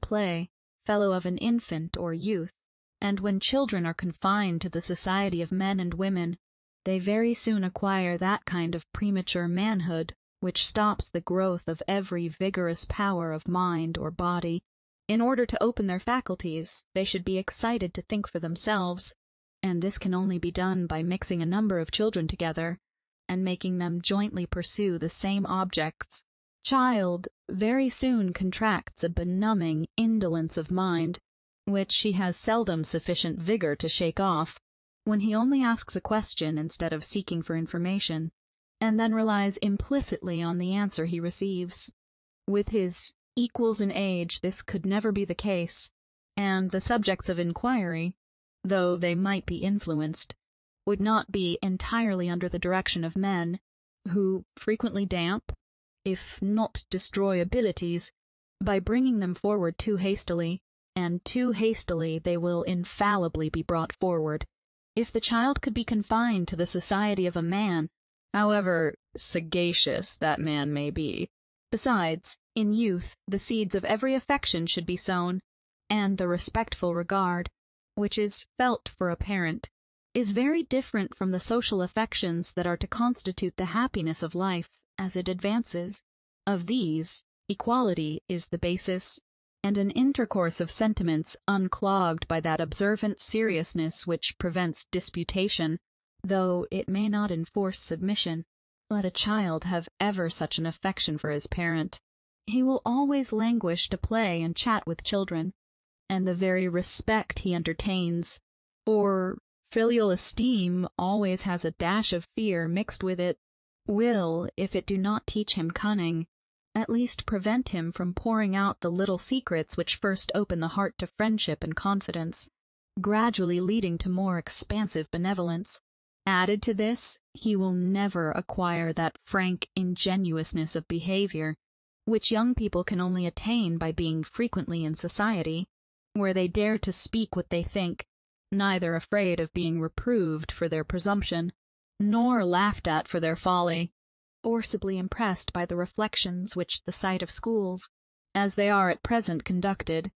fellow of an infant or youth. And when children are confined to the society of men and women, they very soon acquire that kind of premature manhood which stops the growth of every vigorous power of mind or body, In order to open their faculties, they should be excited to think for themselves, and this can only be done by mixing a number of children together and making them jointly pursue the same objects. Child very soon contracts a benumbing indolence of mind, which he has seldom sufficient vigor to shake off, when he only asks a question instead of seeking for information, and then relies implicitly on the answer he receives. With his equals in age this could never be the case, and the subjects of inquiry, though they might be influenced, would not be entirely under the direction of men, who frequently damp, if not destroy abilities, by bringing them forward too hastily, and too hastily they will infallibly be brought forward. If the child could be confined to the society of a man, however sagacious that man may be. Besides, in youth, the seeds of every affection should be sown, and the respectful regard, which is felt for a parent, is very different from the social affections that are to constitute the happiness of life as it advances. Of these, equality is the basis, and an intercourse of sentiments unclogged by that observant seriousness which prevents disputation, though it may not enforce submission. Let a child have ever such an affection for his parent, he will always languish to play and chat with children, and the very respect he entertains for filial esteem always has a dash of fear mixed with it, will, if it do not teach him cunning, at least prevent him from pouring out the little secrets which first open the heart to friendship and confidence, gradually leading to more expansive benevolence. Added to this, he will never acquire that frank ingenuousness of behavior, which young people can only attain by being frequently in society, where they dare to speak what they think, neither afraid of being reproved for their presumption, nor laughed at for their folly, forcibly impressed by the reflections which the sight of schools, as they are at present conducted,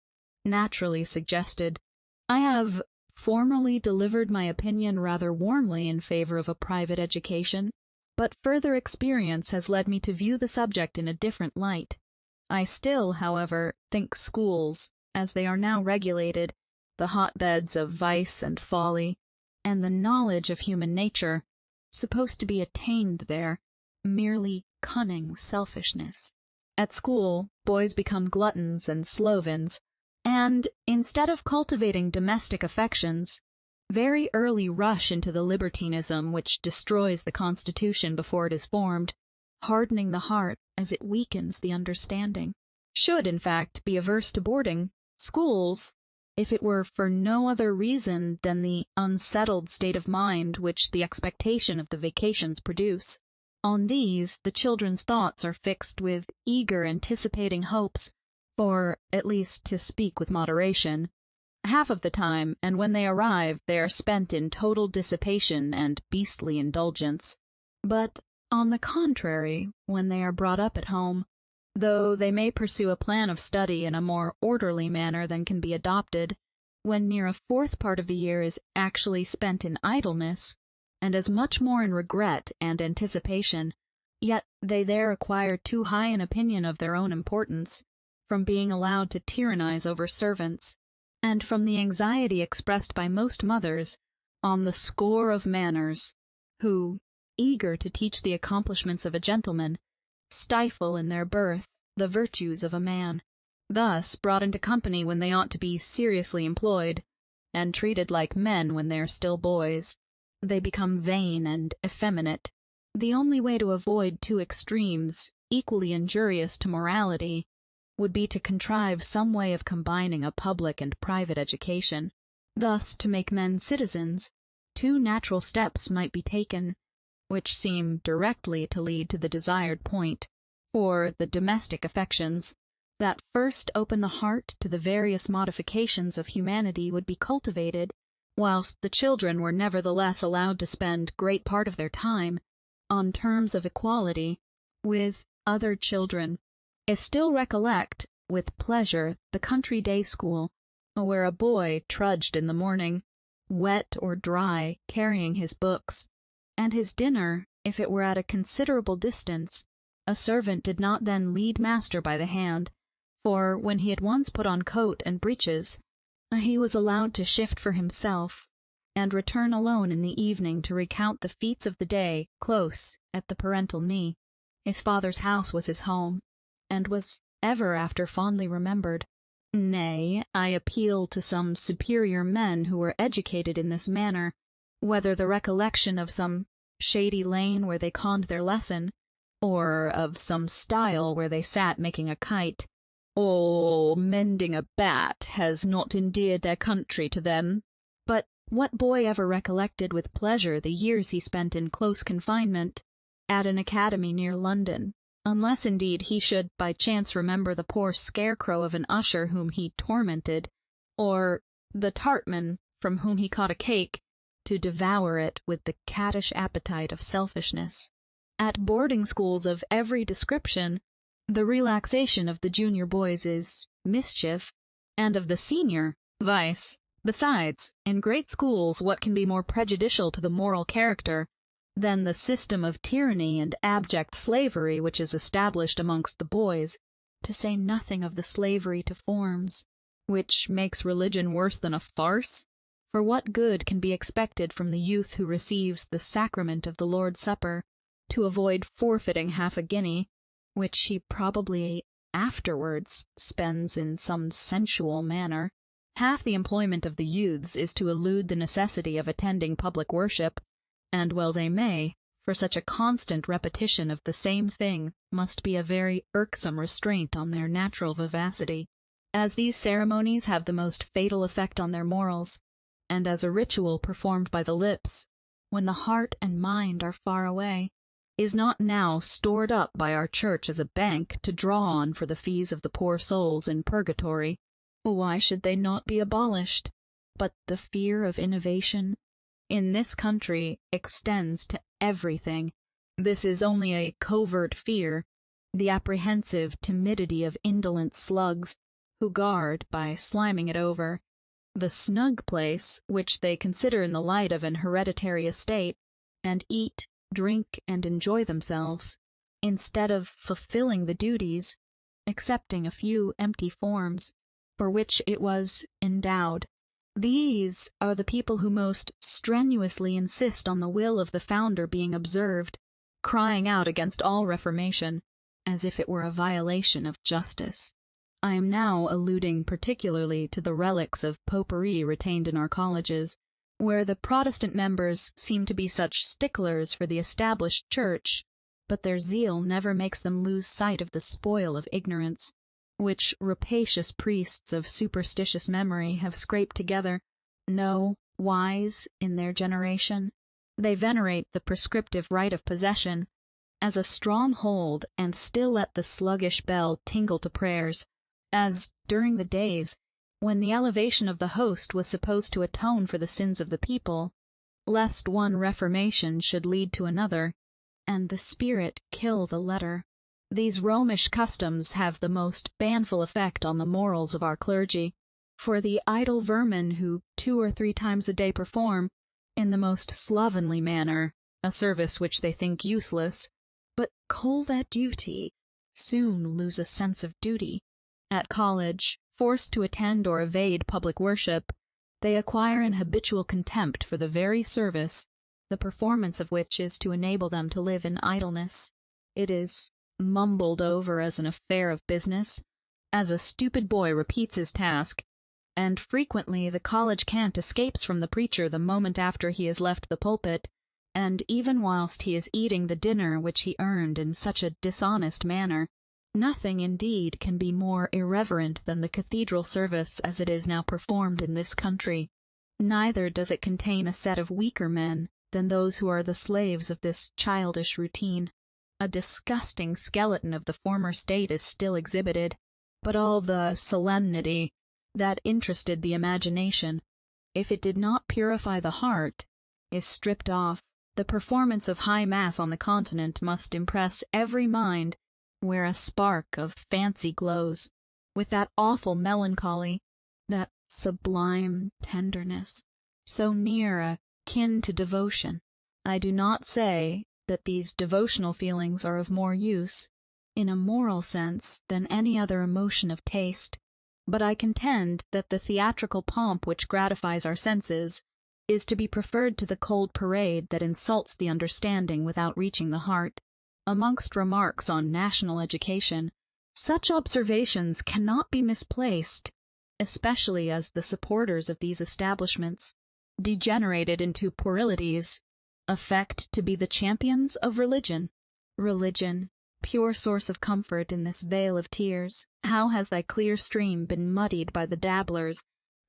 naturally suggested. I have formerly delivered my opinion rather warmly in favor of a private education, but further experience has led me to view the subject in a different light. I still, however, think schools, as they are now regulated, the hotbeds of vice and folly, and the knowledge of human nature, supposed to be attained there, merely cunning selfishness. At school, boys become gluttons and slovens, and, instead of cultivating domestic affections, very early rush into the libertinism which destroys the constitution before it is formed, hardening the heart as it weakens the understanding. Should, in fact, be averse to boarding, schools, if it were for no other reason than the unsettled state of mind which the expectation of the vacations produce. On these the children's thoughts are fixed with eager anticipating hopes, for, at least to speak with moderation, half of the time, and when they arrive they are spent in total dissipation and beastly indulgence. But, on the contrary, when they are brought up at home, though they may pursue a plan of study in a more orderly manner than can be adopted, when near a fourth part of the year is actually spent in idleness, and as much more in regret and anticipation, yet they there acquire too high an opinion of their own importance, from being allowed to tyrannize over servants, and from the anxiety expressed by most mothers on the score of manners, who, eager to teach the accomplishments of a gentleman, stifle in their birth the virtues of a man. Thus, brought into company when they ought to be seriously employed, and treated like men when they are still boys, they become vain and effeminate. The only way to avoid two extremes, equally injurious to morality, would be to contrive some way of combining a public and private education. Thus, to make men citizens, two natural steps might be taken, which seem directly to lead to the desired point, for the domestic affections, that first open the heart to the various modifications of humanity would be cultivated, whilst the children were nevertheless allowed to spend great part of their time, on terms of equality, with other children. I still recollect, with pleasure, the country day school, where a boy trudged in the morning, wet or dry, carrying his books, and his dinner, if it were at a considerable distance. A servant did not then lead master by the hand, for when he had once put on coat and breeches, he was allowed to shift for himself, and return alone in the evening to recount the feats of the day close at the parental knee. His father's house was his home, and was ever after fondly remembered. Nay, I appeal to some superior men who were educated in this manner, whether the recollection of some shady lane where they conned their lesson, or of some stile where they sat making a kite, or mending a bat, has not endeared their country to them. But what boy ever recollected with pleasure the years he spent in close confinement at an academy near London, unless indeed he should by chance remember the poor scarecrow of an usher whom he tormented, or the tartman from whom he caught a cake, to devour it with the cattish appetite of selfishness. At boarding schools of every description, the relaxation of the junior boys is mischief, and of the senior, vice. Besides, in great schools what can be more prejudicial to the moral character than the system of tyranny and abject slavery which is established amongst the boys, to say nothing of the slavery to forms, which makes religion worse than a farce? For what good can be expected from the youth who receives the sacrament of the Lord's Supper, to avoid forfeiting half a guinea, which he probably afterwards spends in some sensual manner? Half the employment of the youths is to elude the necessity of attending public worship, and well they may, for such a constant repetition of the same thing must be a very irksome restraint on their natural vivacity. As these ceremonies have the most fatal effect on their morals, and as a ritual performed by the lips, when the heart and mind are far away, is not now stored up by our church as a bank to draw on for the fees of the poor souls in purgatory, why should they not be abolished? But the fear of innovation in this country extends to everything. This is only a covert fear, the apprehensive timidity of indolent slugs, who guard, by sliming it over, the snug place which they consider in the light of an hereditary estate, and eat, drink, and enjoy themselves, instead of fulfilling the duties, excepting a few empty forms, for which it was endowed. These are the people who most strenuously insist on the will of the founder being observed, crying out against all reformation, as if it were a violation of justice. I am now alluding particularly to the relics of popery retained in our colleges, where the Protestant members seem to be such sticklers for the established church, but their zeal never makes them lose sight of the spoil of ignorance, which rapacious priests of superstitious memory have scraped together. No wise in their generation, they venerate the prescriptive right of possession as a stronghold, and still let the sluggish bell tingle to prayers, as during the days when the elevation of the host was supposed to atone for the sins of the people, lest one reformation should lead to another, and the spirit kill the letter. These Romish customs have the most baneful effect on the morals of our clergy, for the idle vermin who 2 or 3 times a day perform, in the most slovenly manner, a service which they think useless, but call that duty, soon lose a sense of duty. At college, forced to attend or evade public worship, they acquire an habitual contempt for the very service, the performance of which is to enable them to live in idleness. It is mumbled over as an affair of business, as a stupid boy repeats his task, and frequently the college cant escapes from the preacher the moment after he has left the pulpit, and even whilst he is eating the dinner which he earned in such a dishonest manner. Nothing, indeed, can be more irreverent than the cathedral service as it is now performed in this country. Neither does it contain a set of weaker men than those who are the slaves of this childish routine. A disgusting skeleton of the former state is still exhibited, but all the solemnity that interested the imagination, if it did not purify the heart, is stripped off. The performance of High Mass on the Continent must impress every mind where a spark of fancy glows, with that awful melancholy, that sublime tenderness, so near akin to devotion. I do not say that these devotional feelings are of more use, in a moral sense than any other emotion of taste, but I contend that the theatrical pomp which gratifies our senses is to be preferred to the cold parade that insults the understanding without reaching the heart. Amongst remarks on national education, such observations cannot be misplaced, especially as the supporters of these establishments, degenerated into puerilities, affect to be the champions of religion. Religion, pure source of comfort in this vale of tears, how has thy clear stream been muddied by the dabblers,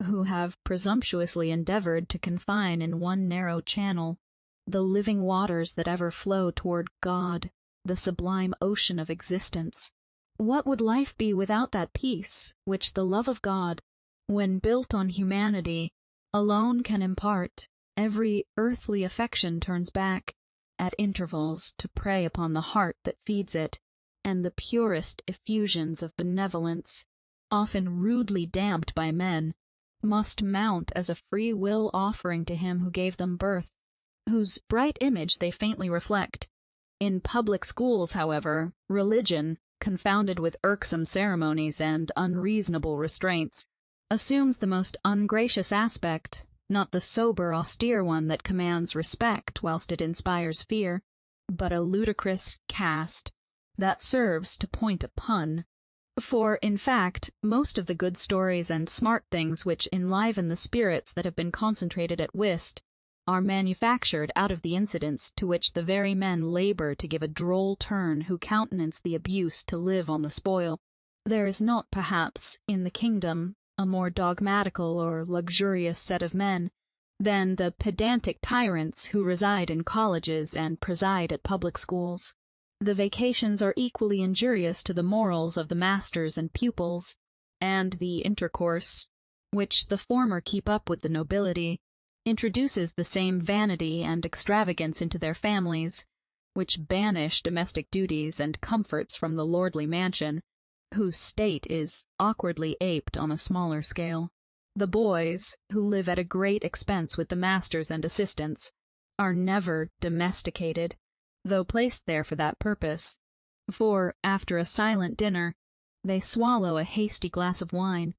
who have presumptuously endeavored to confine in one narrow channel the living waters that ever flow toward God, the sublime ocean of existence. What would life be without that peace which the love of God, when built on humanity, alone can impart? Every earthly affection turns back, at intervals, to prey upon the heart that feeds it, and the purest effusions of benevolence, often rudely damped by men, must mount as a free will offering to him who gave them birth, whose bright image they faintly reflect. In public schools, however, religion, confounded with irksome ceremonies and unreasonable restraints, assumes the most ungracious aspect, not the sober, austere one that commands respect whilst it inspires fear, but a ludicrous cast that serves to point a pun. For, in fact, most of the good stories and smart things which enliven the spirits that have been concentrated at whist are manufactured out of the incidents to which the very men labor to give a droll turn who countenance the abuse to live on the spoil. There is not, perhaps, in the kingdom, a more dogmatical or luxurious set of men than the pedantic tyrants who reside in colleges and preside at public schools. The vacations are equally injurious to the morals of the masters and pupils, and the intercourse, which the former keep up with the nobility, introduces the same vanity and extravagance into their families, which banish domestic duties and comforts from the lordly mansion, whose state is awkwardly aped on a smaller scale. The boys, who live at a great expense with the masters and assistants, are never domesticated, though placed there for that purpose, for, after a silent dinner, they swallow a hasty glass of wine,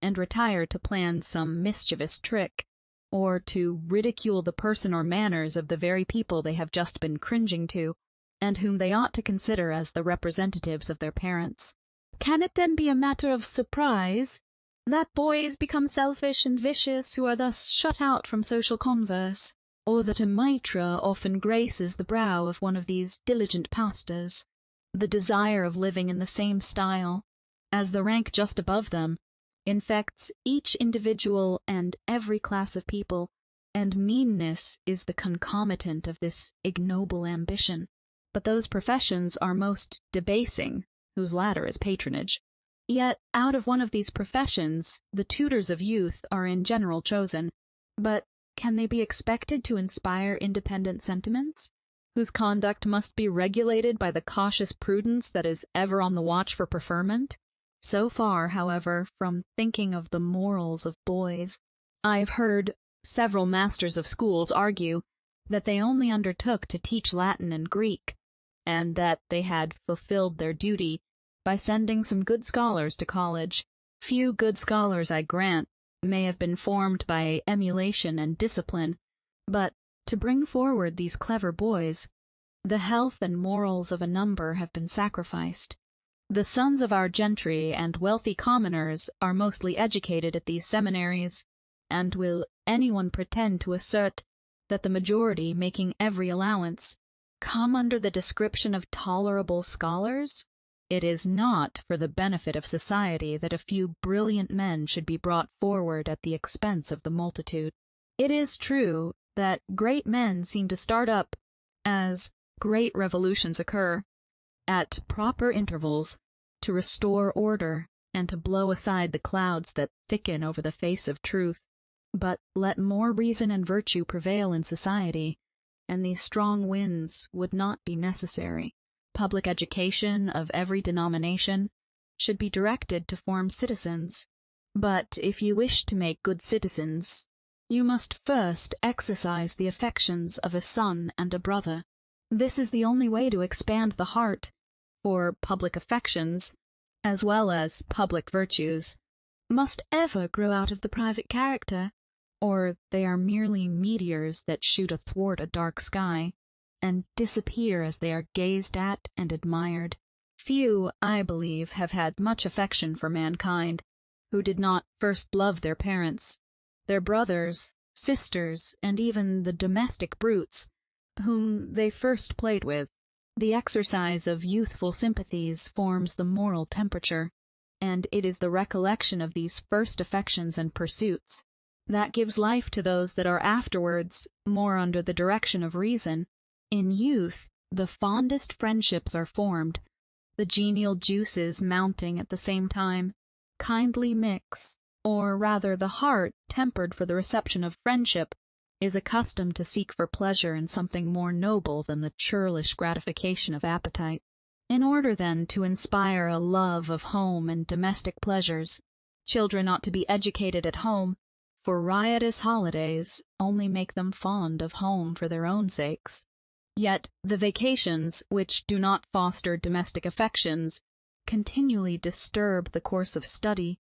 and retire to plan some mischievous trick, or to ridicule the person or manners of the very people they have just been cringing to, and whom they ought to consider as the representatives of their parents. Can it then be a matter of surprise that boys become selfish and vicious who are thus shut out from social converse, or that a mitre often graces the brow of one of these diligent pastors? The desire of living in the same style as the rank just above them infects each individual and every class of people, and meanness is the concomitant of this ignoble ambition. But those professions are most debasing whose latter is patronage. Yet out of one of these professions the tutors of youth are in general chosen. But can they be expected to inspire independent sentiments, whose conduct must be regulated by the cautious prudence that is ever on the watch for preferment? So far, however, from thinking of the morals of boys, I have heard several masters of schools argue that they only undertook to teach Latin and Greek, and that they had fulfilled their duty by sending some good scholars to college. Few good scholars, I grant, may have been formed by emulation and discipline, but, to bring forward these clever boys, the health and morals of a number have been sacrificed. The sons of our gentry and wealthy commoners are mostly educated at these seminaries, and will anyone pretend to assert that the majority, making every allowance, come under the description of tolerable scholars? It is not for the benefit of society that a few brilliant men should be brought forward at the expense of the multitude. It is true that great men seem to start up, as great revolutions occur, at proper intervals, to restore order and to blow aside the clouds that thicken over the face of truth. But let more reason and virtue prevail in society, and these strong winds would not be necessary. Public education of every denomination should be directed to form citizens. But if you wish to make good citizens, you must first exercise the affections of a son and a brother. This is the only way to expand the heart, for public affections, as well as public virtues, must ever grow out of the private character, or they are merely meteors that shoot athwart a dark sky, and disappear as they are gazed at and admired. Few, I believe, have had much affection for mankind, who did not first love their parents, their brothers, sisters, and even the domestic brutes, whom they first played with. The exercise of youthful sympathies forms the moral temperature, and it is the recollection of these first affections and pursuits that gives life to those that are afterwards more under the direction of reason. In youth, the fondest friendships are formed, the genial juices mounting at the same time. Kindly mix, or rather the heart, tempered for the reception of friendship, is accustomed to seek for pleasure in something more noble than the churlish gratification of appetite. In order, then, to inspire a love of home and domestic pleasures, children ought to be educated at home, for riotous holidays only make them fond of home for their own sakes. Yet the vacations, which do not foster domestic affections, continually disturb the course of study,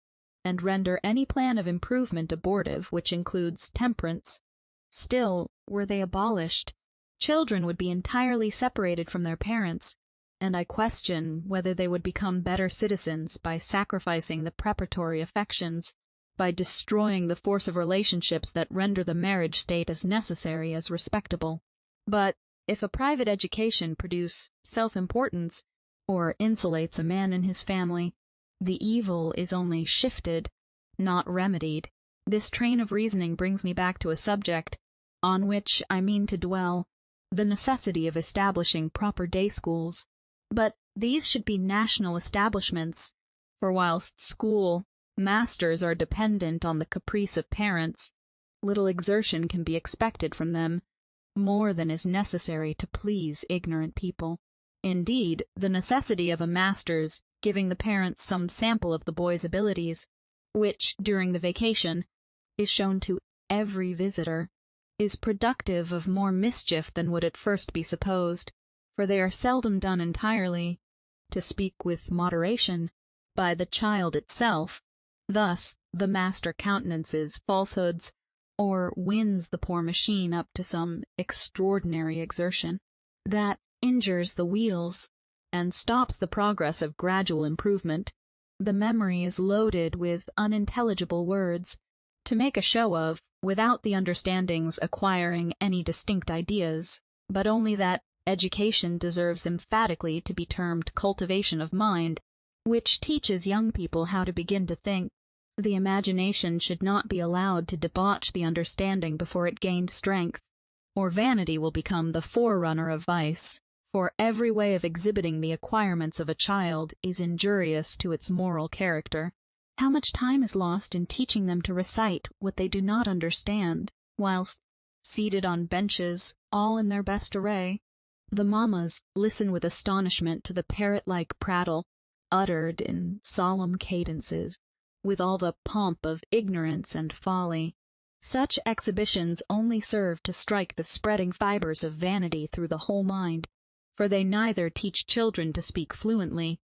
and render any plan of improvement abortive which includes temperance. Still, were they abolished, children would be entirely separated from their parents, and I question whether they would become better citizens by sacrificing the preparatory affections, by destroying the force of relationships that render the marriage state as necessary as respectable. But if a private education produce self-importance, or insulates a man in his family, the evil is only shifted, not remedied. This train of reasoning brings me back to a subject on which I mean to dwell, the necessity of establishing proper day schools. But these should be national establishments, for whilst school masters are dependent on the caprice of parents, little exertion can be expected from them, more than is necessary to please ignorant people. Indeed, the necessity of a master's giving the parents some sample of the boy's abilities, which, during the vacation, is shown to every visitor, is productive of more mischief than would at first be supposed, for they are seldom done entirely, to speak with moderation, by the child itself. Thus, the master countenances falsehoods, or wins the poor machine up to some extraordinary exertion that injures the wheels, and stops the progress of gradual improvement. The memory is loaded with unintelligible words, to make a show of, without the understanding's acquiring any distinct ideas, but only that education deserves emphatically to be termed cultivation of mind, which teaches young people how to begin to think. The imagination should not be allowed to debauch the understanding before it gained strength, or vanity will become the forerunner of vice, for every way of exhibiting the acquirements of a child is injurious to its moral character. How much time is lost in teaching them to recite what they do not understand, whilst, seated on benches, all in their best array, the mammas listen with astonishment to the parrot-like prattle, uttered in solemn cadences, with all the pomp of ignorance and folly. Such exhibitions only serve to strike the spreading fibers of vanity through the whole mind, for they neither teach children to speak fluently,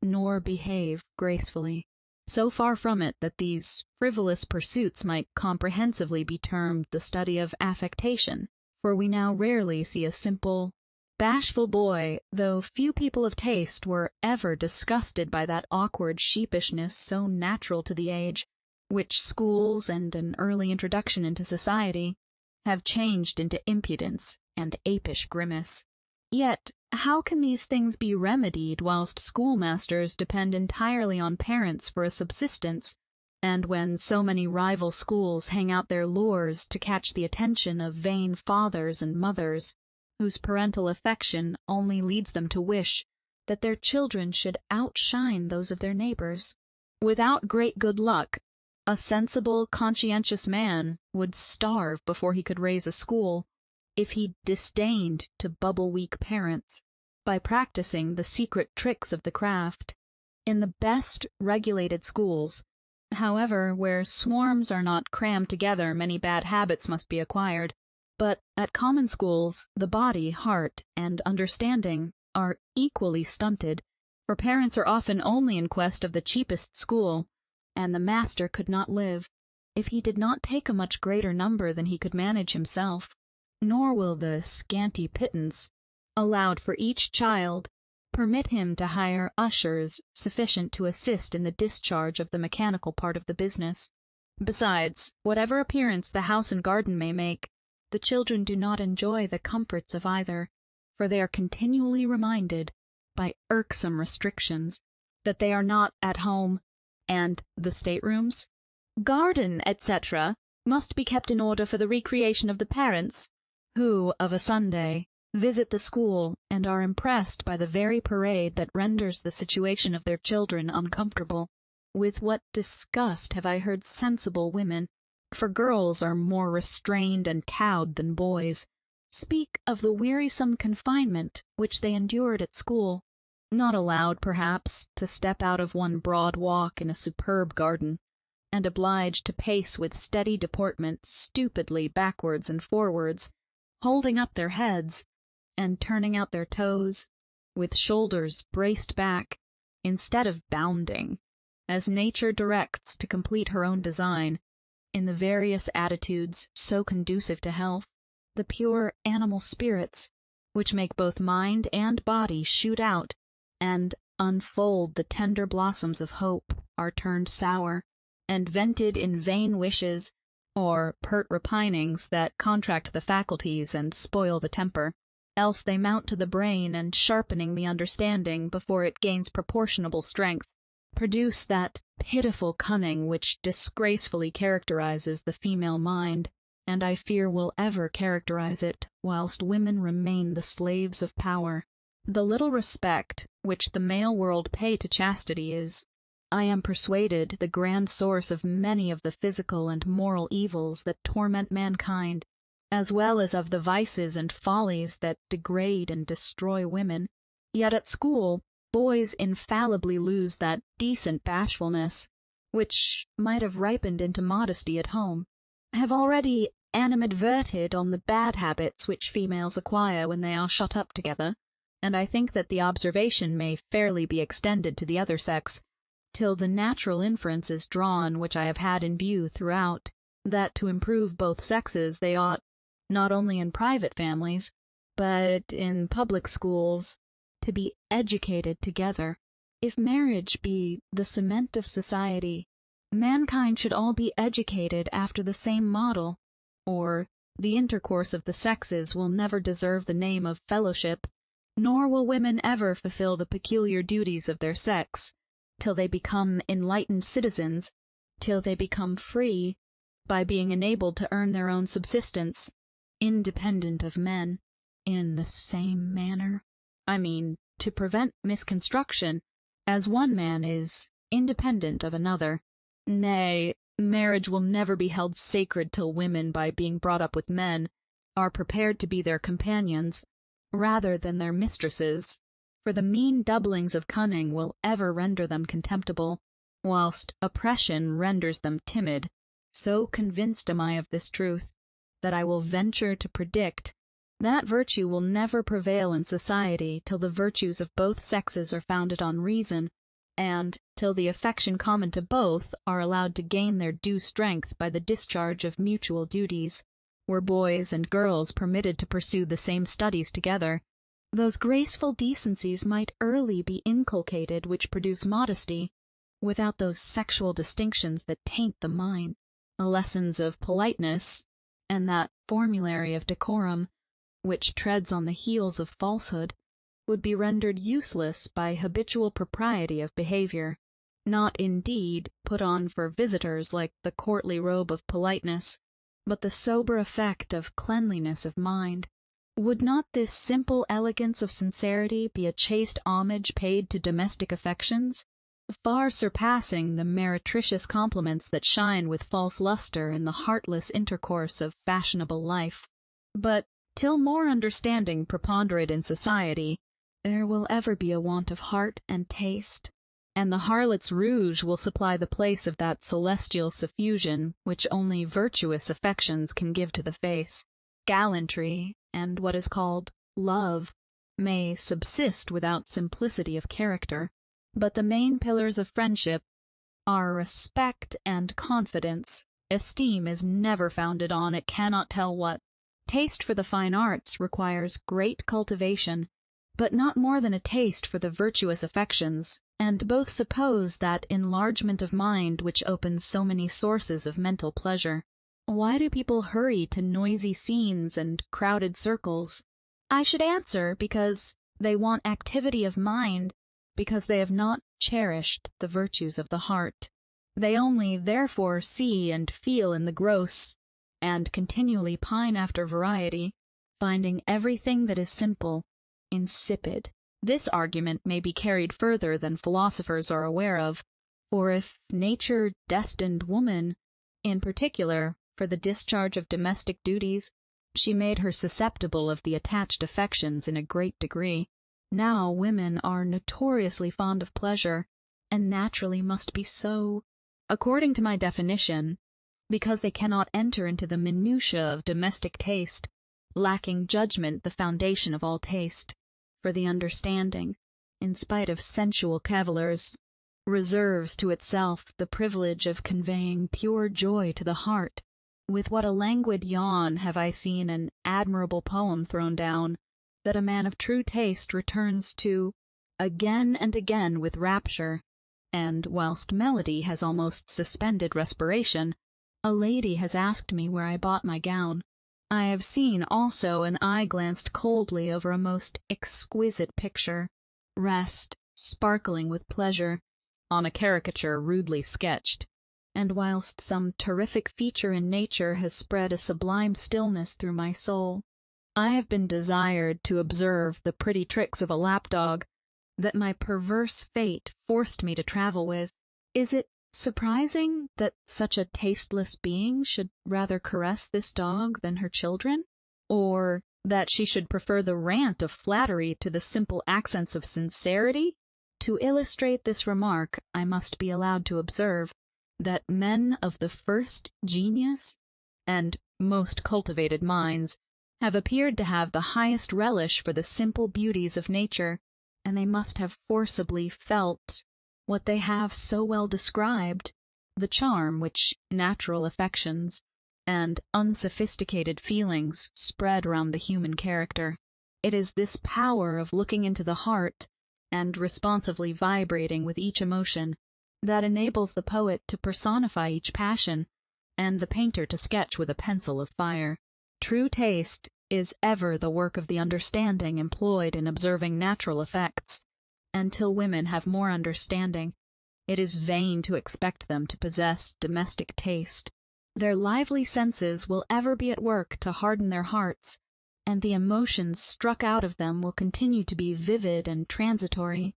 nor behave gracefully. So far from it that these frivolous pursuits might comprehensively be termed the study of affectation, for we now rarely see a simple, bashful boy, though few people of taste were ever disgusted by that awkward sheepishness so natural to the age, which schools and an early introduction into society have changed into impudence and apish grimace. Yet, how can these things be remedied whilst schoolmasters depend entirely on parents for a subsistence, and when so many rival schools hang out their lures to catch the attention of vain fathers and mothers, whose parental affection only leads them to wish that their children should outshine those of their neighbors? Without great good luck, a sensible, conscientious man would starve before he could raise a school, if he disdained to bubble weak parents by practicing the secret tricks of the craft. In the best regulated schools, however, where swarms are not crammed together, many bad habits must be acquired. But at common schools, the body, heart, and understanding are equally stunted, for parents are often only in quest of the cheapest school, and the master could not live if he did not take a much greater number than he could manage himself, nor will the scanty pittance allowed for each child permit him to hire ushers sufficient to assist in the discharge of the mechanical part of the business. Besides, whatever appearance the house and garden may make, the children do not enjoy the comforts of either, for they are continually reminded, by irksome restrictions, that they are not at home, and the staterooms, garden, etc., must be kept in order for the recreation of the parents, who, of a Sunday, visit the school and are impressed by the very parade that renders the situation of their children uncomfortable. With what disgust have I heard sensible women, for girls are more restrained and cowed than boys, speak of the wearisome confinement which they endured at school, not allowed, perhaps, to step out of one broad walk in a superb garden, and obliged to pace with steady deportment stupidly backwards and forwards, holding up their heads, and turning out their toes, with shoulders braced back, instead of bounding, as nature directs to complete her own design, in the various attitudes so conducive to health. The pure animal spirits, which make both mind and body shoot out and unfold the tender blossoms of hope, are turned sour, and vented in vain wishes, or pert repinings that contract the faculties and spoil the temper. Else they mount to the brain, and sharpening the understanding before it gains proportionable strength, produce that pitiful cunning which disgracefully characterizes the female mind, and I fear will ever characterize it whilst women remain the slaves of power. The little respect which the male world pay to chastity is, I am persuaded, the grand source of many of the physical and moral evils that torment mankind, as well as of the vices and follies that degrade and destroy women. Yet at school, boys infallibly lose that decent bashfulness, which might have ripened into modesty at home. I have already animadverted on the bad habits which females acquire when they are shut up together, and I think that the observation may fairly be extended to the other sex, till the natural inference is drawn which I have had in view throughout, that to improve both sexes they ought, not only in private families, but in public schools, to be educated together. If marriage be the cement of society, mankind should all be educated after the same model, or the intercourse of the sexes will never deserve the name of fellowship, nor will women ever fulfill the peculiar duties of their sex, till they become enlightened citizens, till they become free, by being enabled to earn their own subsistence, independent of men, in the same manner. I mean, to prevent misconstruction, as one man is independent of another. Nay, marriage will never be held sacred till women, by being brought up with men, are prepared to be their companions, rather than their mistresses, for the mean doublings of cunning will ever render them contemptible, whilst oppression renders them timid. So convinced am I of this truth, that I will venture to predict that virtue will never prevail in society till the virtues of both sexes are founded on reason, and till the affection common to both are allowed to gain their due strength by the discharge of mutual duties. Were boys and girls permitted to pursue the same studies together, those graceful decencies might early be inculcated which produce modesty, without those sexual distinctions that taint the mind. Lessons of politeness, and that formulary of decorum, which treads on the heels of falsehood, would be rendered useless by habitual propriety of behavior, not indeed put on for visitors like the courtly robe of politeness, but the sober effect of cleanliness of mind. Would not this simple elegance of sincerity be a chaste homage paid to domestic affections, far surpassing the meretricious compliments that shine with false lustre in the heartless intercourse of fashionable life? But till more understanding preponderate in society, there will ever be a want of heart and taste, and the harlot's rouge will supply the place of that celestial suffusion which only virtuous affections can give to the face. Gallantry, and what is called love, may subsist without simplicity of character, But the main pillars of friendship are respect and confidence. Esteem is never founded on it cannot tell what. Taste for the fine arts requires great cultivation, but not more than a taste for the virtuous affections, and both suppose that enlargement of mind which opens so many sources of mental pleasure. Why do people hurry to noisy scenes and crowded circles? I should answer, because they want activity of mind, because they have not cherished the virtues of the heart. They only therefore see and feel in the gross, and continually pine after variety, finding everything that is simple insipid. This argument may be carried further than philosophers are aware of, for if nature destined woman, in particular, for the discharge of domestic duties, she made her susceptible of the attached affections in a great degree. Now women are notoriously fond of pleasure, and naturally must be so, according to my definition, because they cannot enter into the minutiae of domestic taste, lacking judgment the foundation of all taste. For the understanding, in spite of sensual cavillers, reserves to itself the privilege of conveying pure joy to the heart. With what a languid yawn have I seen an admirable poem thrown down, that a man of true taste returns to again and again with rapture, and whilst melody has almost suspended respiration, a lady has asked me where I bought my gown. I have seen also an eye glanced coldly over a most exquisite picture, rest, sparkling with pleasure, on a caricature rudely sketched, and whilst some terrific feature in nature has spread a sublime stillness through my soul, I have been desired to observe the pretty tricks of a lapdog that my perverse fate forced me to travel with. Is it surprising that such a tasteless being should rather caress this dog than her children? Or that she should prefer the rant of flattery to the simple accents of sincerity? To illustrate this remark, I must be allowed to observe that men of the first genius and most cultivated minds have appeared to have the highest relish for the simple beauties of nature, and they must have forcibly felt what they have so well described, the charm which natural affections and unsophisticated feelings spread round the human character. It is this power of looking into the heart and responsively vibrating with each emotion that enables the poet to personify each passion, and the painter to sketch with a pencil of fire. True taste is ever the work of the understanding employed in observing natural effects. Until women have more understanding, it is vain to expect them to possess domestic taste. Their lively senses will ever be at work to harden their hearts, and the emotions struck out of them will continue to be vivid and transitory,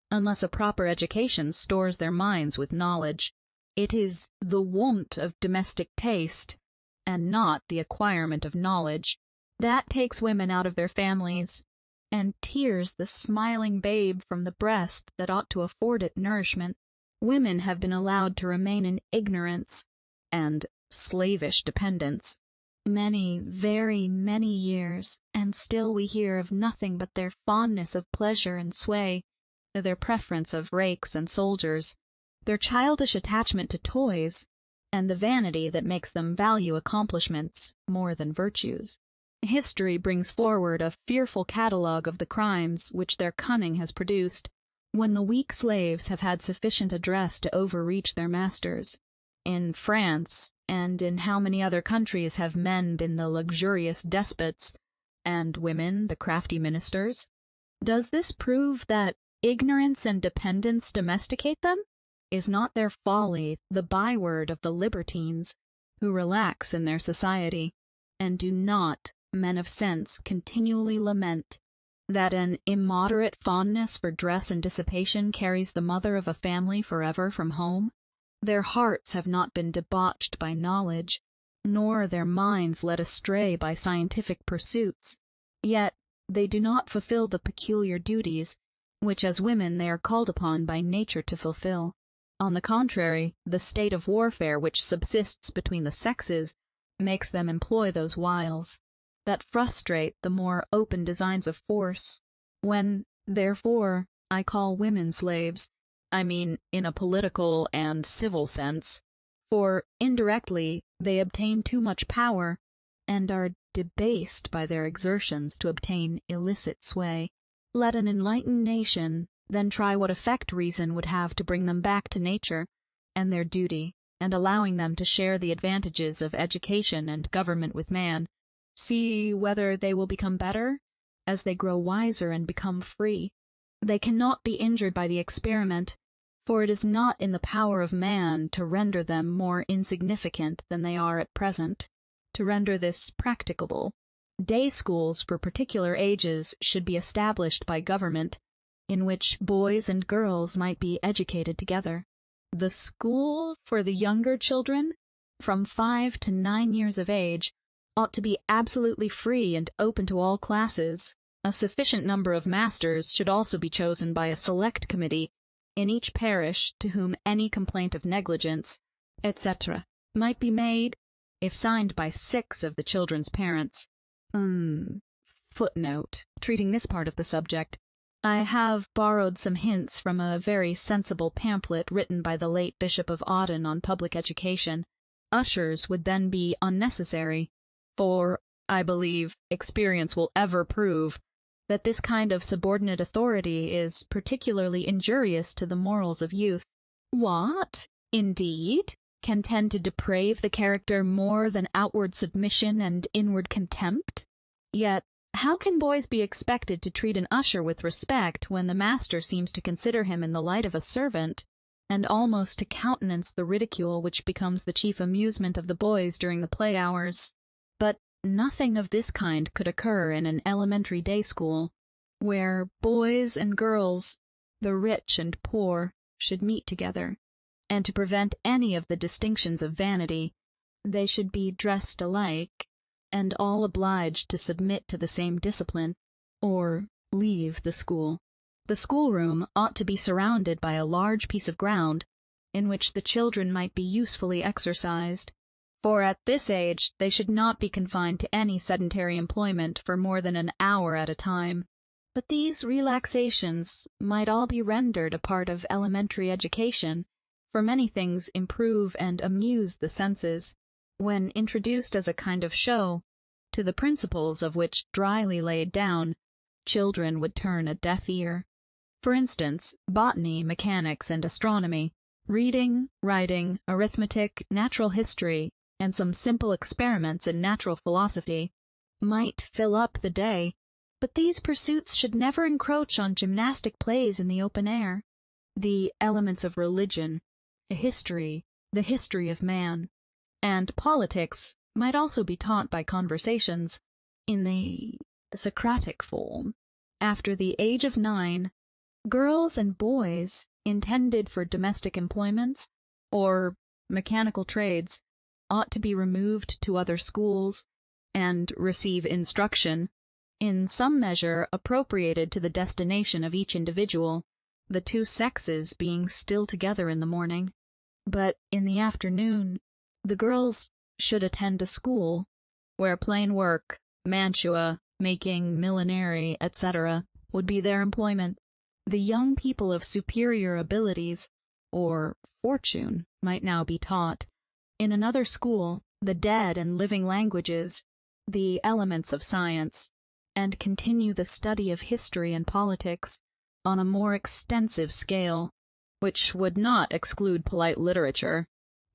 unless a proper education stores their minds with knowledge. It is the want of domestic taste, and not the acquirement of knowledge, that takes women out of their families, and tears the smiling babe from the breast that ought to afford it nourishment. Women have been allowed to remain in ignorance and slavish dependence many, very many years, and still we hear of nothing but their fondness of pleasure and sway, their preference of rakes and soldiers, their childish attachment to toys, and the vanity that makes them value accomplishments more than virtues. History brings forward a fearful catalogue of the crimes which their cunning has produced, when the weak slaves have had sufficient address to overreach their masters. In France, and in how many other countries have men been the luxurious despots, and women the crafty ministers? Does this prove that ignorance and dependence domesticate them? Is not their folly the byword of the libertines, who relax in their society, and do not men of sense continually lament that an immoderate fondness for dress and dissipation carries the mother of a family forever from home? Their hearts have not been debauched by knowledge, nor their minds led astray by scientific pursuits, yet they do not fulfill the peculiar duties which as women they are called upon by nature to fulfill. On the contrary, the state of warfare which subsists between the sexes makes them employ those wiles that frustrate the more open designs of force. When, therefore, I call women slaves, I mean in a political and civil sense, for indirectly they obtain too much power, and are debased by their exertions to obtain illicit sway. Let an enlightened nation then try what effect reason would have to bring them back to nature and their duty, and allowing them to share the advantages of education and government with man. See whether they will become better, as they grow wiser and become free. They cannot be injured by the experiment, for it is not in the power of man to render them more insignificant than they are at present. To render this practicable, day schools for particular ages should be established by government, in which boys and girls might be educated together. The school for the younger children, from 5 to 9 years of age, ought to be absolutely free and open to all classes. A sufficient number of masters should also be chosen by a select committee in each parish to whom any complaint of negligence, etc., might be made, if signed by 6 of the children's parents. Footnote. Treating this part of the subject, I have borrowed some hints from a very sensible pamphlet written by the late Bishop of Auden on public education. Ushers would then be unnecessary, for, I believe, experience will ever prove that this kind of subordinate authority is particularly injurious to the morals of youth. What, indeed, can tend to deprave the character more than outward submission and inward contempt? Yet, how can boys be expected to treat an usher with respect when the master seems to consider him in the light of a servant, and almost to countenance the ridicule which becomes the chief amusement of the boys during the play hours? But nothing of this kind could occur in an elementary day school, where boys and girls, the rich and poor, should meet together, and to prevent any of the distinctions of vanity, they should be dressed alike, and all obliged to submit to the same discipline, or leave the school. The schoolroom ought to be surrounded by a large piece of ground, in which the children might be usefully exercised, for at this age they should not be confined to any sedentary employment for more than an hour at a time. But these relaxations might all be rendered a part of elementary education, for many things improve and amuse the senses, when introduced as a kind of show, to the principles of which, dryly laid down, children would turn a deaf ear. For instance, botany, mechanics, and astronomy, reading, writing, arithmetic, natural history, and some simple experiments in natural philosophy might fill up the day, but these pursuits should never encroach on gymnastic plays in the open air. The elements of religion, history, the history of man, and politics might also be taught by conversations, in the Socratic form. After the age of 9, girls and boys intended for domestic employments, or mechanical trades, ought to be removed to other schools, and receive instruction, in some measure appropriated to the destination of each individual, the two sexes being still together in the morning. But in the afternoon, the girls should attend a school, where plain work, mantua, making, millinery, etc., would be their employment. The young people of superior abilities, or fortune, might now be taught, in another school, the dead and living languages, the elements of science, and continue the study of history and politics on a more extensive scale, which would not exclude polite literature.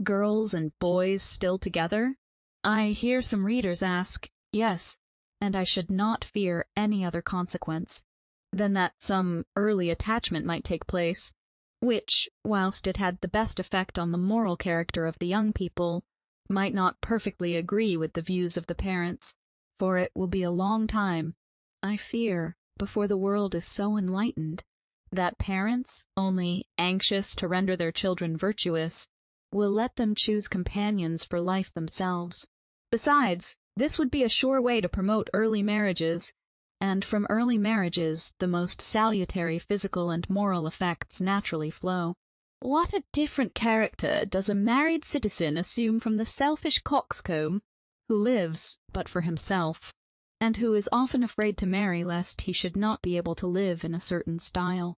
Girls and boys still together? I hear some readers ask, yes, and I should not fear any other consequence than that some early attachment might take place, which, whilst it had the best effect on the moral character of the young people, might not perfectly agree with the views of the parents, for it will be a long time, I fear, before the world is so enlightened, that parents, only anxious to render their children virtuous, will let them choose companions for life themselves. Besides, this would be a sure way to promote early marriages, and from early marriages the most salutary physical and moral effects naturally flow. What a different character does a married citizen assume from the selfish coxcomb, who lives but for himself, and who is often afraid to marry lest he should not be able to live in a certain style.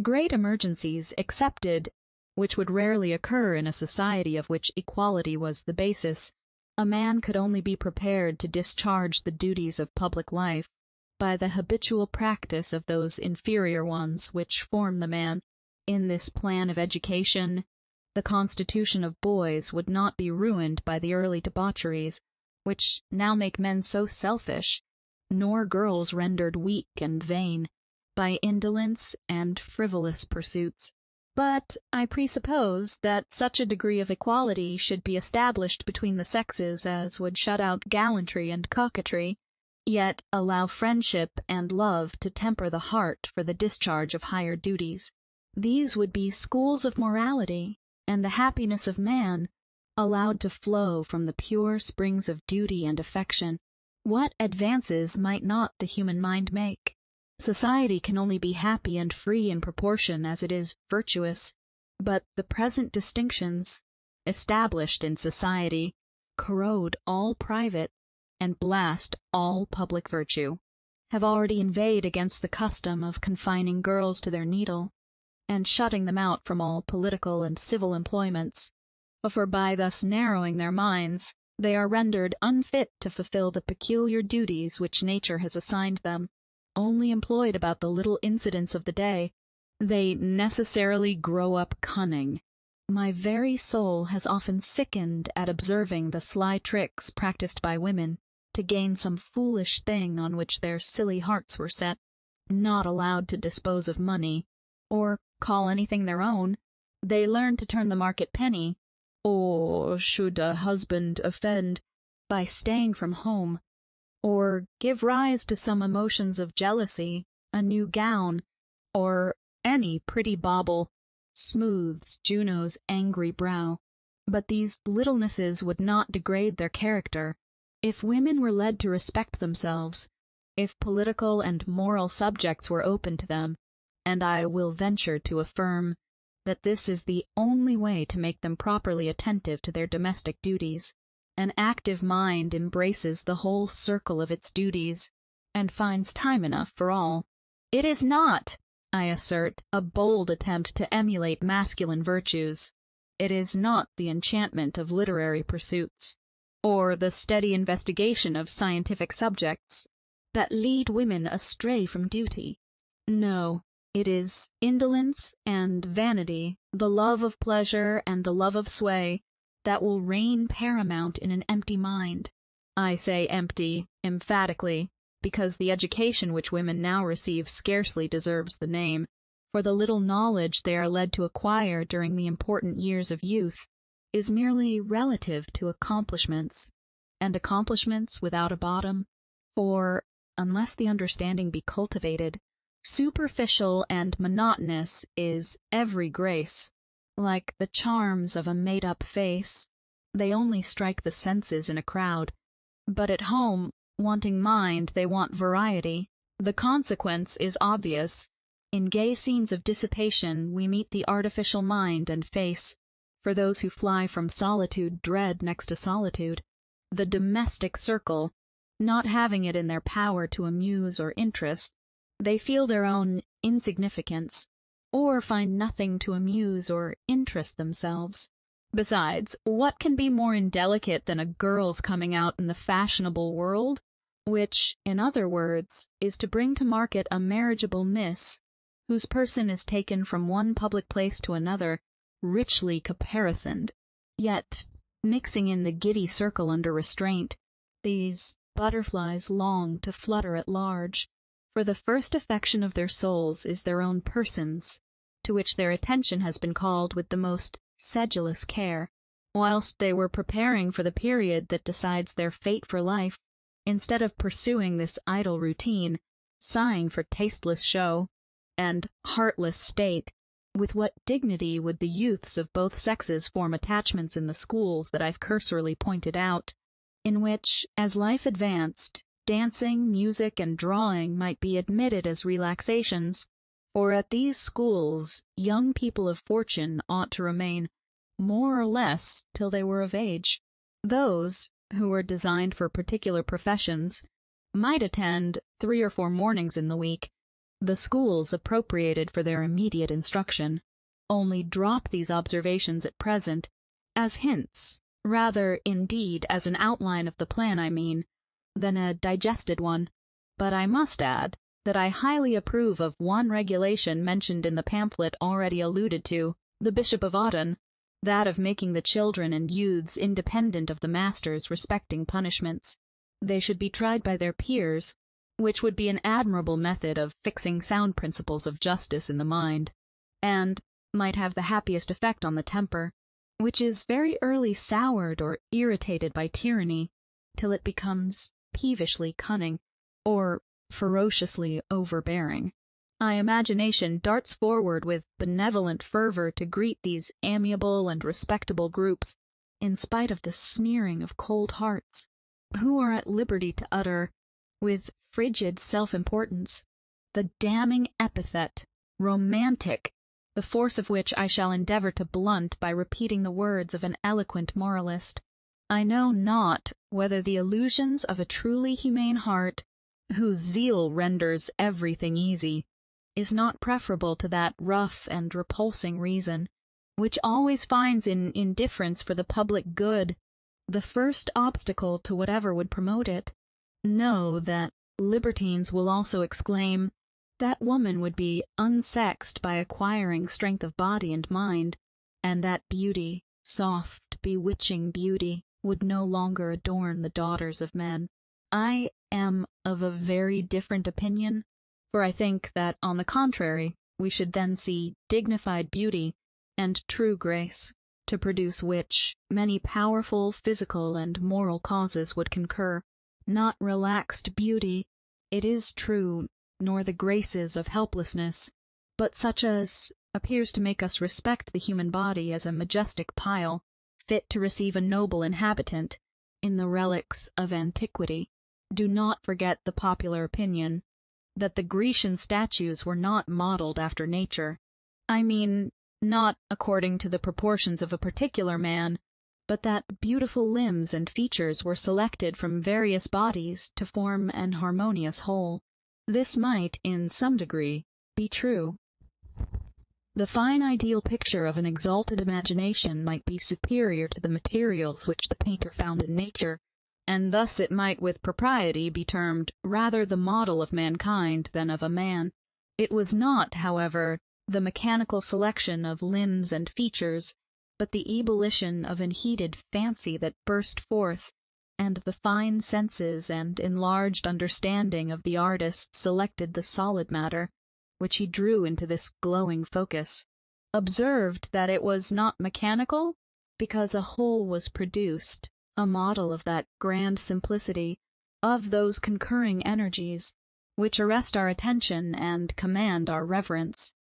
Great emergencies excepted, which would rarely occur in a society of which equality was the basis, a man could only be prepared to discharge the duties of public life by the habitual practice of those inferior ones which form the man. In this plan of education, the constitution of boys would not be ruined by the early debaucheries, which now make men so selfish, nor girls rendered weak and vain by indolence and frivolous pursuits. But I presuppose that such a degree of equality should be established between the sexes as would shut out gallantry and coquetry, yet allow friendship and love to temper the heart for the discharge of higher duties. These would be schools of morality, and the happiness of man allowed to flow from the pure springs of duty and affection. What advances might not the human mind make? Society can only be happy and free in proportion as it is virtuous, but the present distinctions, established in society, corrode all private and blast all public virtue, have already inveighed against the custom of confining girls to their needle, and shutting them out from all political and civil employments, for by thus narrowing their minds, they are rendered unfit to fulfill the peculiar duties which nature has assigned them. Only employed about the little incidents of the day, they necessarily grow up cunning. My very soul has often sickened at observing the sly tricks practiced by women to gain some foolish thing on which their silly hearts were set. Not allowed to dispose of money, or call anything their own, they learn to turn the market penny, or should a husband offend, by staying from home, or give rise to some emotions of jealousy, a new gown, or any pretty bauble, smooths Juno's angry brow. But these littlenesses would not degrade their character. If women were led to respect themselves, if political and moral subjects were open to them, and I will venture to affirm that this is the only way to make them properly attentive to their domestic duties. An active mind embraces the whole circle of its duties, and finds time enough for all. It is not, I assert, a bold attempt to emulate masculine virtues. It is not the enchantment of literary pursuits, or the steady investigation of scientific subjects, that lead women astray from duty. No, it is indolence and vanity, the love of pleasure and the love of sway, that will reign paramount in an empty mind. I say empty, emphatically, because the education which women now receive scarcely deserves the name, for the little knowledge they are led to acquire during the important years of youth is merely relative to accomplishments, and accomplishments without a bottom, for, unless the understanding be cultivated, superficial and monotonous is every grace. Like the charms of a made-up face, they only strike the senses in a crowd, but at home, wanting mind, they want variety. The consequence is obvious. In gay scenes of dissipation we meet the artificial mind and face, for those who fly from solitude dread next to solitude, the domestic circle. Not having it in their power to amuse or interest, they feel their own insignificance, or find nothing to amuse or interest themselves. Besides, what can be more indelicate than a girl's coming out in the fashionable world, which, in other words, is to bring to market a marriageable miss, whose person is taken from one public place to another, richly caparisoned, yet mixing in the giddy circle under restraint. These butterflies long to flutter at large, for the first affection of their souls is their own persons, to which their attention has been called with the most sedulous care, whilst they were preparing for the period that decides their fate for life. Instead of pursuing this idle routine, sighing for tasteless show, and heartless state, with what dignity would the youths of both sexes form attachments in the schools that I've cursorily pointed out, in which, as life advanced, dancing, music, and drawing might be admitted as relaxations, for at these schools young people of fortune ought to remain, more or less, till they were of age. Those who were designed for particular professions might attend 3 or 4 mornings in the week, the schools appropriated for their immediate instruction only drop these observations at present, as hints, rather indeed as an outline of the plan I mean, than a digested one. But I must add that I highly approve of one regulation mentioned in the pamphlet already alluded to, the Bishop of Autun, that of making the children and youths independent of the masters respecting punishments. They should be tried by their peers, which would be an admirable method of fixing sound principles of justice in the mind, and might have the happiest effect on the temper, which is very early soured or irritated by tyranny, till it becomes peevishly cunning, or ferociously overbearing. My imagination darts forward with benevolent fervor to greet these amiable and respectable groups, in spite of the sneering of cold hearts, who are at liberty to utter, with frigid self-importance, the damning epithet romantic, the force of which I shall endeavor to blunt by repeating the words of an eloquent moralist. I know not whether the illusions of a truly humane heart, whose zeal renders everything easy, is not preferable to that rough and repulsing reason, which always finds in indifference for the public good the first obstacle to whatever would promote it. Know that libertines will also exclaim, that woman would be unsexed by acquiring strength of body and mind, and that beauty, soft, bewitching beauty, would no longer adorn the daughters of men. I am of a very different opinion, for I think that, on the contrary, we should then see dignified beauty and true grace, to produce which many powerful physical and moral causes would concur, not relaxed beauty, it is true, nor the graces of helplessness, but such as appears to make us respect the human body as a majestic pile, fit to receive a noble inhabitant, in the relics of antiquity. Do not forget the popular opinion, that the Grecian statues were not modeled after nature. I mean, not according to the proportions of a particular man, but that beautiful limbs and features were selected from various bodies to form an harmonious whole. This might, in some degree, be true. The fine ideal picture of an exalted imagination might be superior to the materials which the painter found in nature, and thus it might with propriety be termed rather the model of mankind than of a man. It was not, however, the mechanical selection of limbs and features, but the ebullition of an heated fancy that burst forth, and the fine senses and enlarged understanding of the artist selected the solid matter, which he drew into this glowing focus. Observed that it was not mechanical, because a whole was produced, a model of that grand simplicity, of those concurring energies, which arrest our attention and command our reverence.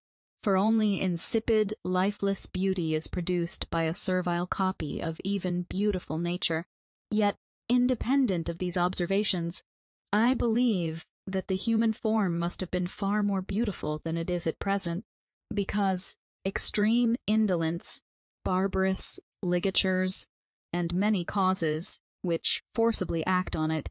For only insipid, lifeless beauty is produced by a servile copy of even beautiful nature. Yet, independent of these observations, I believe that the human form must have been far more beautiful than it is at present, because extreme indolence, barbarous ligatures, and many causes, which forcibly act on it,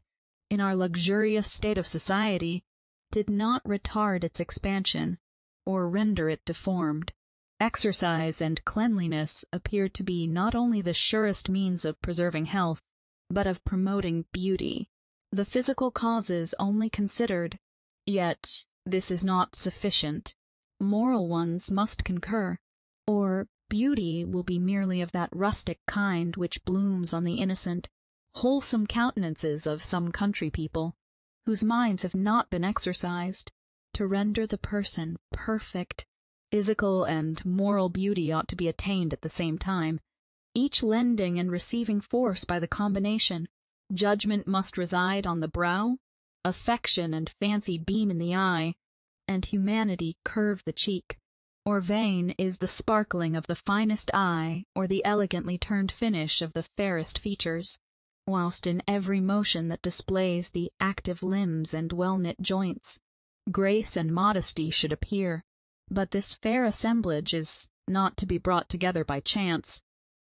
in our luxurious state of society, did not retard its expansion, or render it deformed. Exercise and cleanliness appear to be not only the surest means of preserving health, but of promoting beauty. The physical causes only considered, yet this is not sufficient. Moral ones must concur, or beauty will be merely of that rustic kind which blooms on the innocent, wholesome countenances of some country people, whose minds have not been exercised. To render the person perfect, physical and moral beauty ought to be attained at the same time, each lending and receiving force by the combination. Judgment must reside on the brow, affection and fancy beam in the eye, and humanity curve the cheek. Or vain is the sparkling of the finest eye, or the elegantly turned finish of the fairest features, whilst in every motion that displays the active limbs and well-knit joints, grace and modesty should appear. But this fair assemblage is not to be brought together by chance.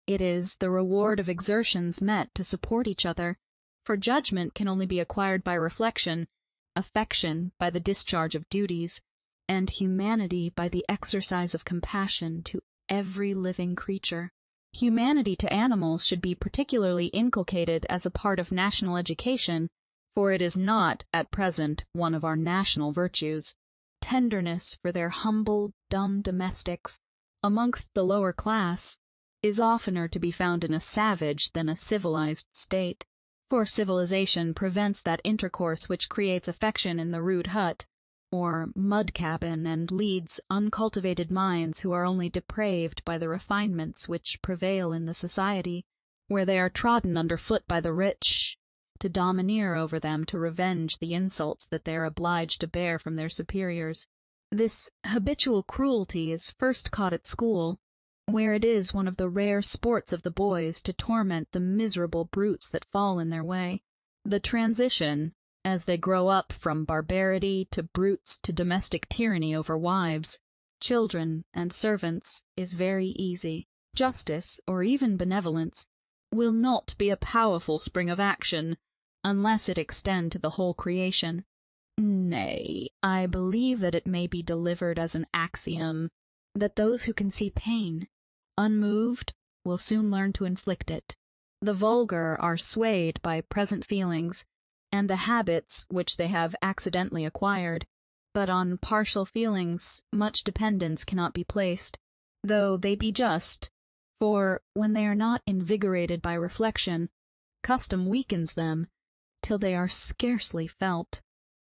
It is the reward of exertions met to support each other, for judgment can only be acquired by reflection, affection by the discharge of duties, and humanity by the exercise of compassion to every living creature. Humanity to animals should be particularly inculcated as a part of national education, for it is not, at present, one of our national virtues. Tenderness for their humble, dumb domestics, amongst the lower class, is oftener to be found in a savage than a civilized state, for civilization prevents that intercourse which creates affection in the rude hut, or mud cabin, and leads uncultivated minds who are only depraved by the refinements which prevail in the society, where they are trodden under foot by the rich, to domineer over them to revenge the insults that they are obliged to bear from their superiors. This habitual cruelty is first caught at school, where it is one of the rare sports of the boys to torment the miserable brutes that fall in their way. The transition, as they grow up from barbarity to brutes to domestic tyranny over wives, children, and servants, is very easy. Justice, or even benevolence, will not be a powerful spring of action, unless it extend to the whole creation. Nay, I believe that it may be delivered as an axiom, that those who can see pain, unmoved, will soon learn to inflict it. The vulgar are swayed by present feelings, and the habits which they have accidentally acquired, but on partial feelings much dependence cannot be placed, though they be just, for, when they are not invigorated by reflection, custom weakens them, till they are scarcely felt.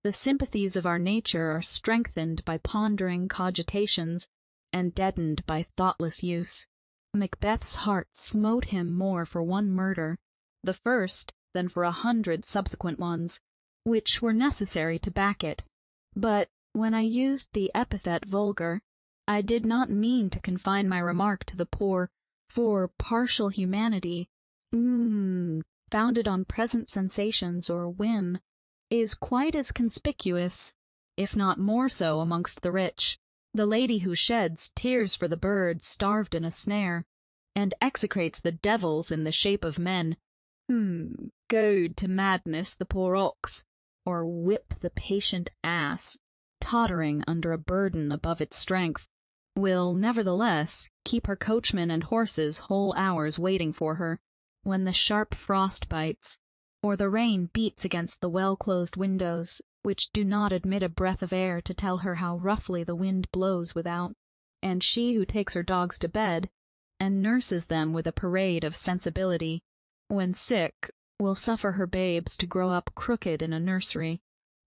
The sympathies of our nature are strengthened by pondering cogitations, and deadened by thoughtless use. Macbeth's heart smote him more for one murder, the first, than for 100 subsequent ones, which were necessary to back it. But, when I used the epithet vulgar, I did not mean to confine my remark to the poor, for partial humanity, founded on present sensations or whim, is quite as conspicuous, if not more so, amongst the rich. The lady who sheds tears for the bird starved in a snare, and execrates the devils in the shape of men, goad to madness the poor ox, or whip the patient ass, tottering under a burden above its strength, will nevertheless keep her coachman and horses whole hours waiting for her, when the sharp frost bites, or the rain beats against the well-closed windows, which do not admit a breath of air to tell her how roughly the wind blows without. And she who takes her dogs to bed, and nurses them with a parade of sensibility, when sick, will suffer her babes to grow up crooked in a nursery.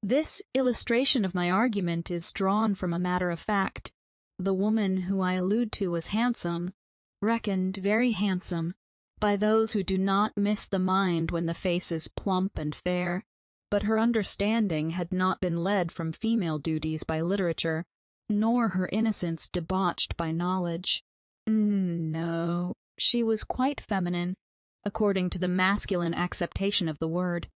This illustration of my argument is drawn from a matter of fact. The woman who I allude to was handsome, reckoned very handsome, by those who do not miss the mind when the face is plump and fair, but her understanding had not been led from female duties by literature, nor her innocence debauched by knowledge. No, she was quite feminine, according to the masculine acceptation of the word,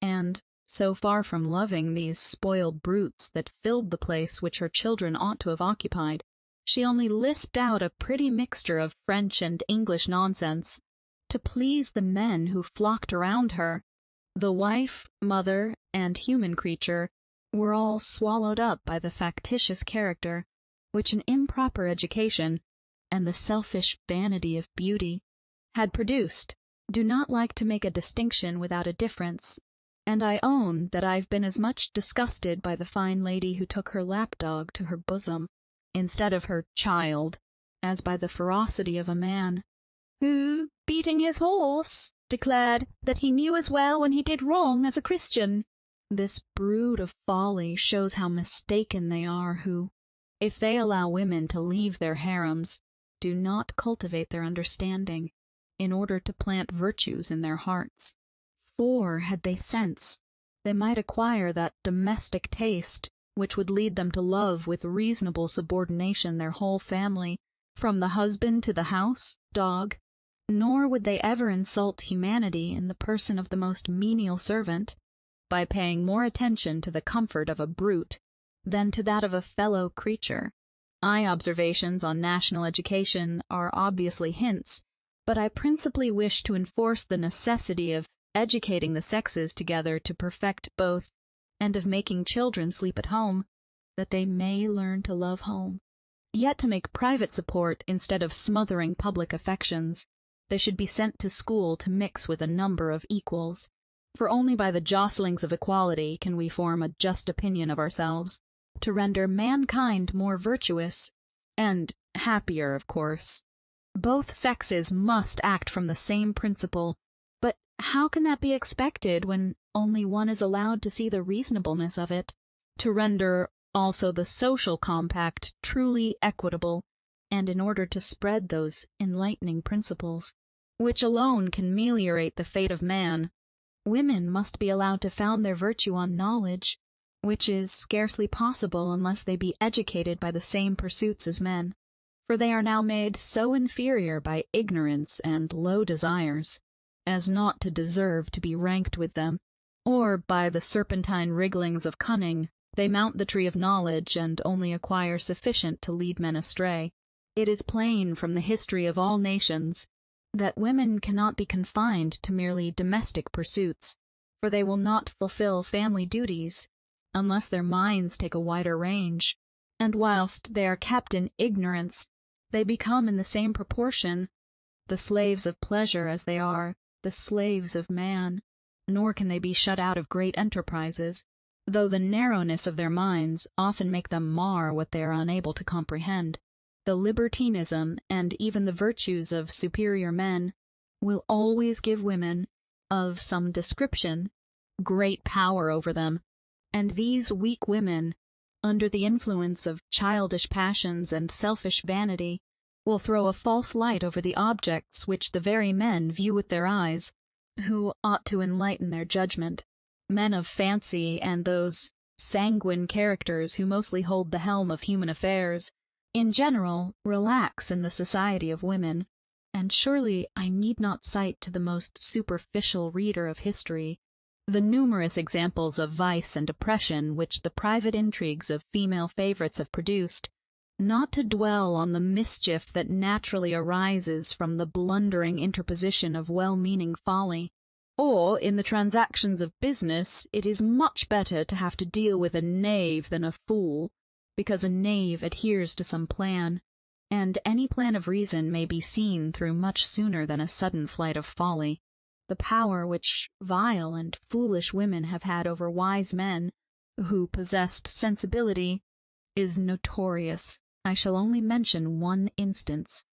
and, so far from loving these spoiled brutes that filled the place which her children ought to have occupied, she only lisped out a pretty mixture of French and English nonsense, to please the men who flocked around her. The wife, mother, and human creature were all swallowed up by the factitious character, which an improper education, and the selfish vanity of beauty, had produced. Do not like to make a distinction without a difference, and I own that I've been as much disgusted by the fine lady who took her lapdog to her bosom, instead of her child, as by the ferocity of a man, who, beating his horse, declared that he knew as well when he did wrong as a Christian. This brood of folly shows how mistaken they are who, if they allow women to leave their harems, do not cultivate their understanding, in order to plant virtues in their hearts. For, had they sense, they might acquire that domestic taste which would lead them to love with reasonable subordination their whole family, from the husband to the house dog, nor would they ever insult humanity in the person of the most menial servant, by paying more attention to the comfort of a brute than to that of a fellow creature. My observations on national education are obviously hints, but I principally wish to enforce the necessity of educating the sexes together to perfect both, and of making children sleep at home, that they may learn to love home. Yet to make private support instead of smothering public affections, they should be sent to school to mix with a number of equals, for only by the jostlings of equality can we form a just opinion of ourselves, to render mankind more virtuous, and happier, of course. Both sexes must act from the same principle, but how can that be expected when only one is allowed to see the reasonableness of it, to render also the social compact truly equitable, and in order to spread those enlightening principles, which alone can meliorate the fate of man, women must be allowed to found their virtue on knowledge, which is scarcely possible unless they be educated by the same pursuits as men, for they are now made so inferior by ignorance and low desires, as not to deserve to be ranked with them, or by the serpentine wrigglings of cunning, they mount the tree of knowledge and only acquire sufficient to lead men astray. It is plain from the history of all nations that women cannot be confined to merely domestic pursuits, for they will not fulfill family duties unless their minds take a wider range, and whilst they are kept in ignorance, they become in the same proportion the slaves of pleasure as they are the slaves of man, nor can they be shut out of great enterprises, though the narrowness of their minds often make them mar what they are unable to comprehend. The libertinism and even the virtues of superior men will always give women, of some description, great power over them, and these weak women, under the influence of childish passions and selfish vanity, will throw a false light over the objects which the very men view with their eyes, who ought to enlighten their judgment. Men of fancy and those sanguine characters who mostly hold the helm of human affairs, in general, relax in the society of women, and surely I need not cite to the most superficial reader of history the numerous examples of vice and oppression which the private intrigues of female favorites have produced, not to dwell on the mischief that naturally arises from the blundering interposition of well-meaning folly. Or, in the transactions of business, it is much better to have to deal with a knave than a fool, because a knave adheres to some plan, and any plan of reason may be seen through much sooner than a sudden flight of folly. The power which vile and foolish women have had over wise men, who possessed sensibility, is notorious. I shall only mention one instance.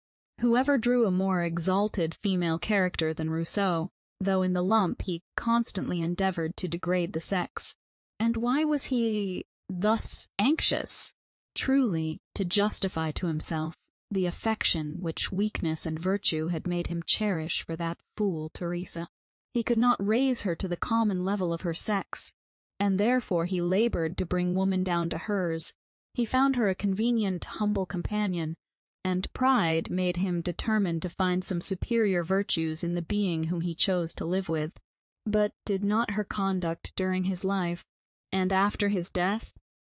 Whoever drew a more exalted female character than Rousseau, though in the lump he constantly endeavored to degrade the sex. And why was he thus anxious? Truly, to justify to himself the affection which weakness and virtue had made him cherish for that fool Teresa. He could not raise her to the common level of her sex, and therefore he labored to bring woman down to hers. He found her a convenient, humble companion, and pride made him determined to find some superior virtues in the being whom he chose to live with. But did not her conduct during his life, and after his death,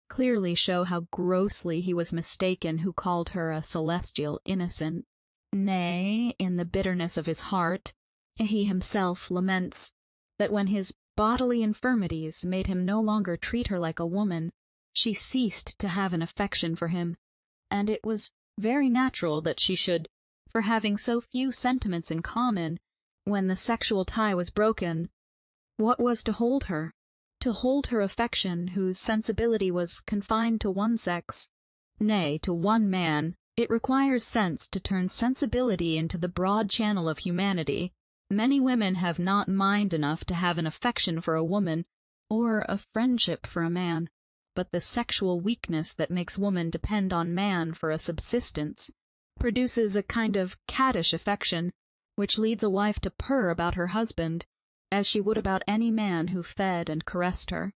clearly show how grossly he was mistaken who called her a celestial innocent? Nay, in the bitterness of his heart, he himself laments that when his bodily infirmities made him no longer treat her like a woman, she ceased to have an affection for him, and it was very natural that she should, for having so few sentiments in common, when the sexual tie was broken. What was to hold her? To hold her affection, whose sensibility was confined to one sex, nay, to one man. It requires sense to turn sensibility into the broad channel of humanity. Many women have not mind enough to have an affection for a woman, or a friendship for a man, but the sexual weakness that makes woman depend on man for a subsistence produces a kind of cattish affection, which leads a wife to purr about her husband, as she would about any man who fed and caressed her.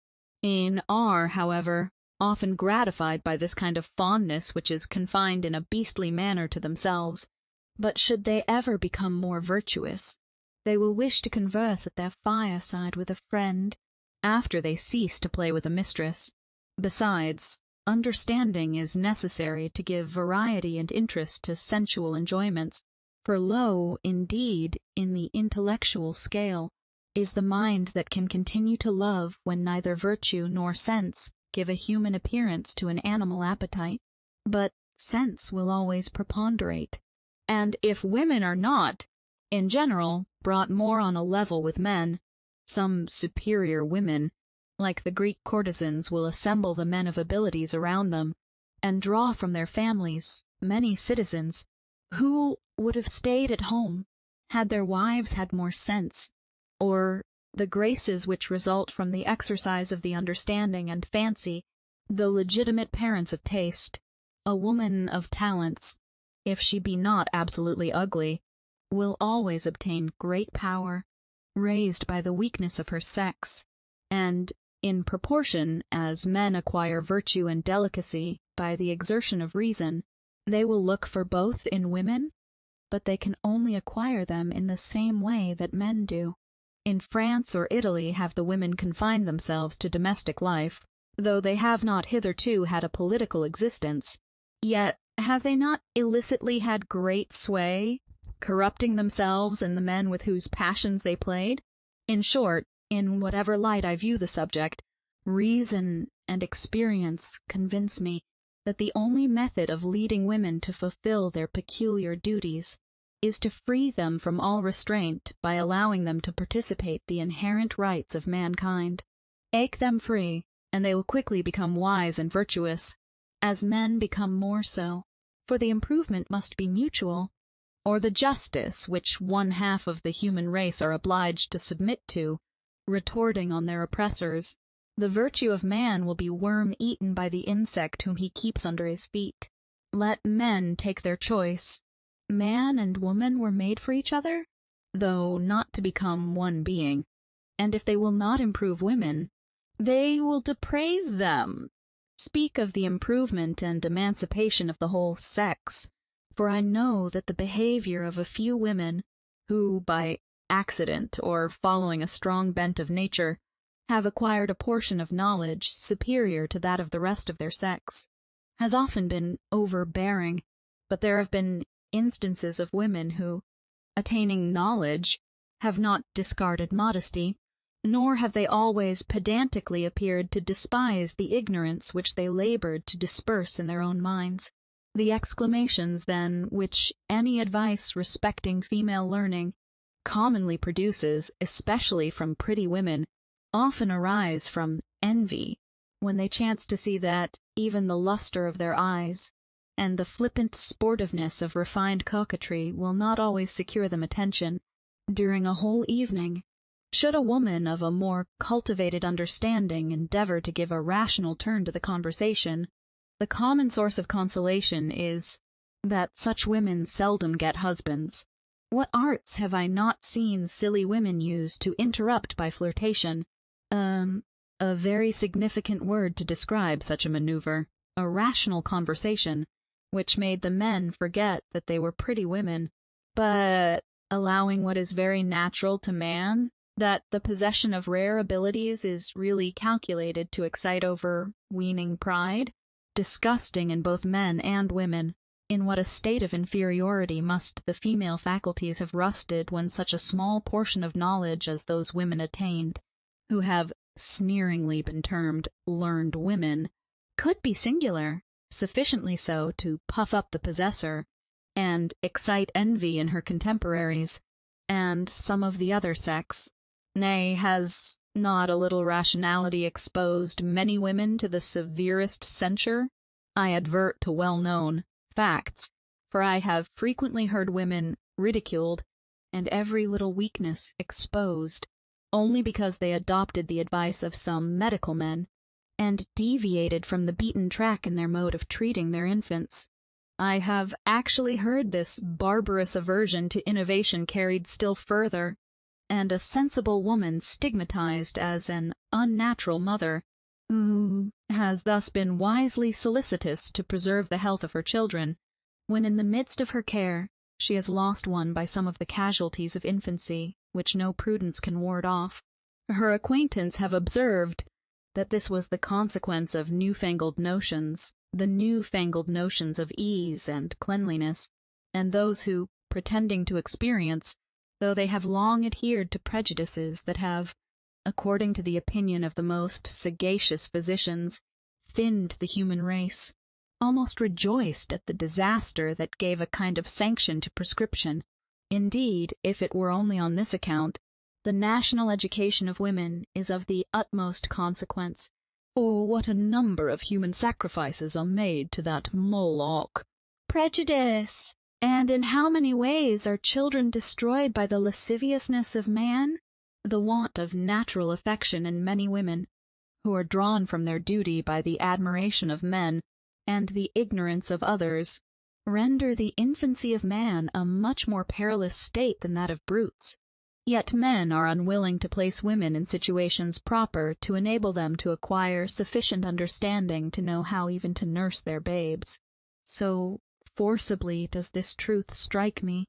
Are, however, often gratified by this kind of fondness which is confined in a beastly manner to themselves, but should they ever become more virtuous, they will wish to converse at their fireside with a friend, after they cease to play with a mistress. Besides, understanding is necessary to give variety and interest to sensual enjoyments, for low, indeed, in the intellectual scale, is the mind that can continue to love when neither virtue nor sense give a human appearance to an animal appetite, but sense will always preponderate. And if women are not, in general, brought more on a level with men, some superior women, like the Greek courtesans, will assemble the men of abilities around them, and draw from their families many citizens who would have stayed at home had their wives had more sense, or the graces which result from the exercise of the understanding and fancy, the legitimate parents of taste. A woman of talents, if she be not absolutely ugly, will always obtain great power, raised by the weakness of her sex, and, in proportion as men acquire virtue and delicacy by the exertion of reason, they will look for both in women, but they can only acquire them in the same way that men do. In France or Italy have the women confined themselves to domestic life, though they have not hitherto had a political existence. Yet have they not illicitly had great sway, corrupting themselves and the men with whose passions they played? In short, in whatever light I view the subject, reason and experience convince me that the only method of leading women to fulfill their peculiar duties is to free them from all restraint by allowing them to participate the inherent rights of mankind. Make them free, and they will quickly become wise and virtuous, as men become more so, for the improvement must be mutual, or the justice which one half of the human race are obliged to submit to, retorting on their oppressors, the virtue of man will be worm-eaten by the insect whom he keeps under his feet. Let men take their choice. Man and woman were made for each other, though not to become one being, and if they will not improve women, they will deprave them. Speak of the improvement and emancipation of the whole sex, for I know that the behavior of a few women, who, by accident or following a strong bent of nature, have acquired a portion of knowledge superior to that of the rest of their sex, has often been overbearing, but there have been instances of women who, attaining knowledge, have not discarded modesty, nor have they always pedantically appeared to despise the ignorance which they labored to disperse in their own minds. The exclamations, then, which any advice respecting female learning commonly produces, especially from pretty women, often arise from envy, when they chance to see that even the luster of their eyes and the flippant sportiveness of refined coquetry will not always secure them attention during a whole evening. Should a woman of a more cultivated understanding endeavor to give a rational turn to the conversation, the common source of consolation is that such women seldom get husbands. What arts have I not seen silly women use to interrupt by flirtation? A very significant word to describe such a maneuver, a rational conversation, which made the men forget that they were pretty women, but allowing what is very natural to man, that the possession of rare abilities is really calculated to excite overweening pride, disgusting in both men and women. In what a state of inferiority must the female faculties have rusted when such a small portion of knowledge as those women attained, who have sneeringly been termed learned women, could be singular, sufficiently so to puff up the possessor, and excite envy in her contemporaries, and some of the other sex. Nay, has not a little rationality exposed many women to the severest censure? I advert to well-known facts, for I have frequently heard women ridiculed, and every little weakness exposed, only because they adopted the advice of some medical men, and deviated from the beaten track in their mode of treating their infants. I have actually heard this barbarous aversion to innovation carried still further, and a sensible woman stigmatized as an unnatural mother, who has thus been wisely solicitous to preserve the health of her children, when in the midst of her care she has lost one by some of the casualties of infancy, which no prudence can ward off. Her acquaintance have observed that this was the consequence of newfangled notions, the newfangled notions of ease and cleanliness, and those who, pretending to experience, though they have long adhered to prejudices that have, according to the opinion of the most sagacious physicians, thinned the human race, almost rejoiced at the disaster that gave a kind of sanction to prescription. Indeed, if it were only on this account, the national education of women is of the utmost consequence. Oh, what a number of human sacrifices are made to that Moloch, prejudice! And in how many ways are children destroyed by the lasciviousness of man? The want of natural affection in many women, who are drawn from their duty by the admiration of men, and the ignorance of others, render the infancy of man a much more perilous state than that of brutes. Yet men are unwilling to place women in situations proper to enable them to acquire sufficient understanding to know how even to nurse their babes. So forcibly does this truth strike me,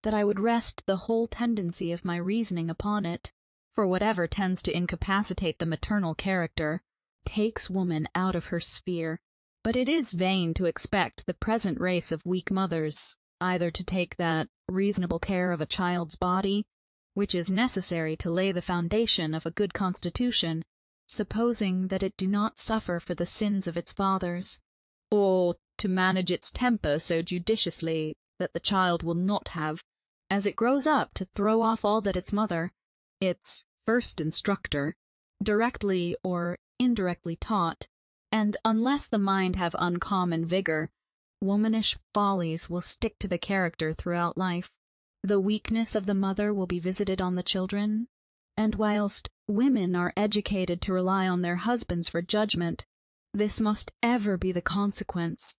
that I would rest the whole tendency of my reasoning upon it, for whatever tends to incapacitate the maternal character takes woman out of her sphere. But it is vain to expect the present race of weak mothers either to take that reasonable care of a child's body which is necessary to lay the foundation of a good constitution, supposing that it do not suffer for the sins of its fathers, or to manage its temper so judiciously that the child will not have, as it grows up, to throw off all that its mother, its first instructor, directly or indirectly taught, and unless the mind have uncommon vigor, womanish follies will stick to the character throughout life. The weakness of the mother will be visited on the children, and whilst women are educated to rely on their husbands for judgment, this must ever be the consequence,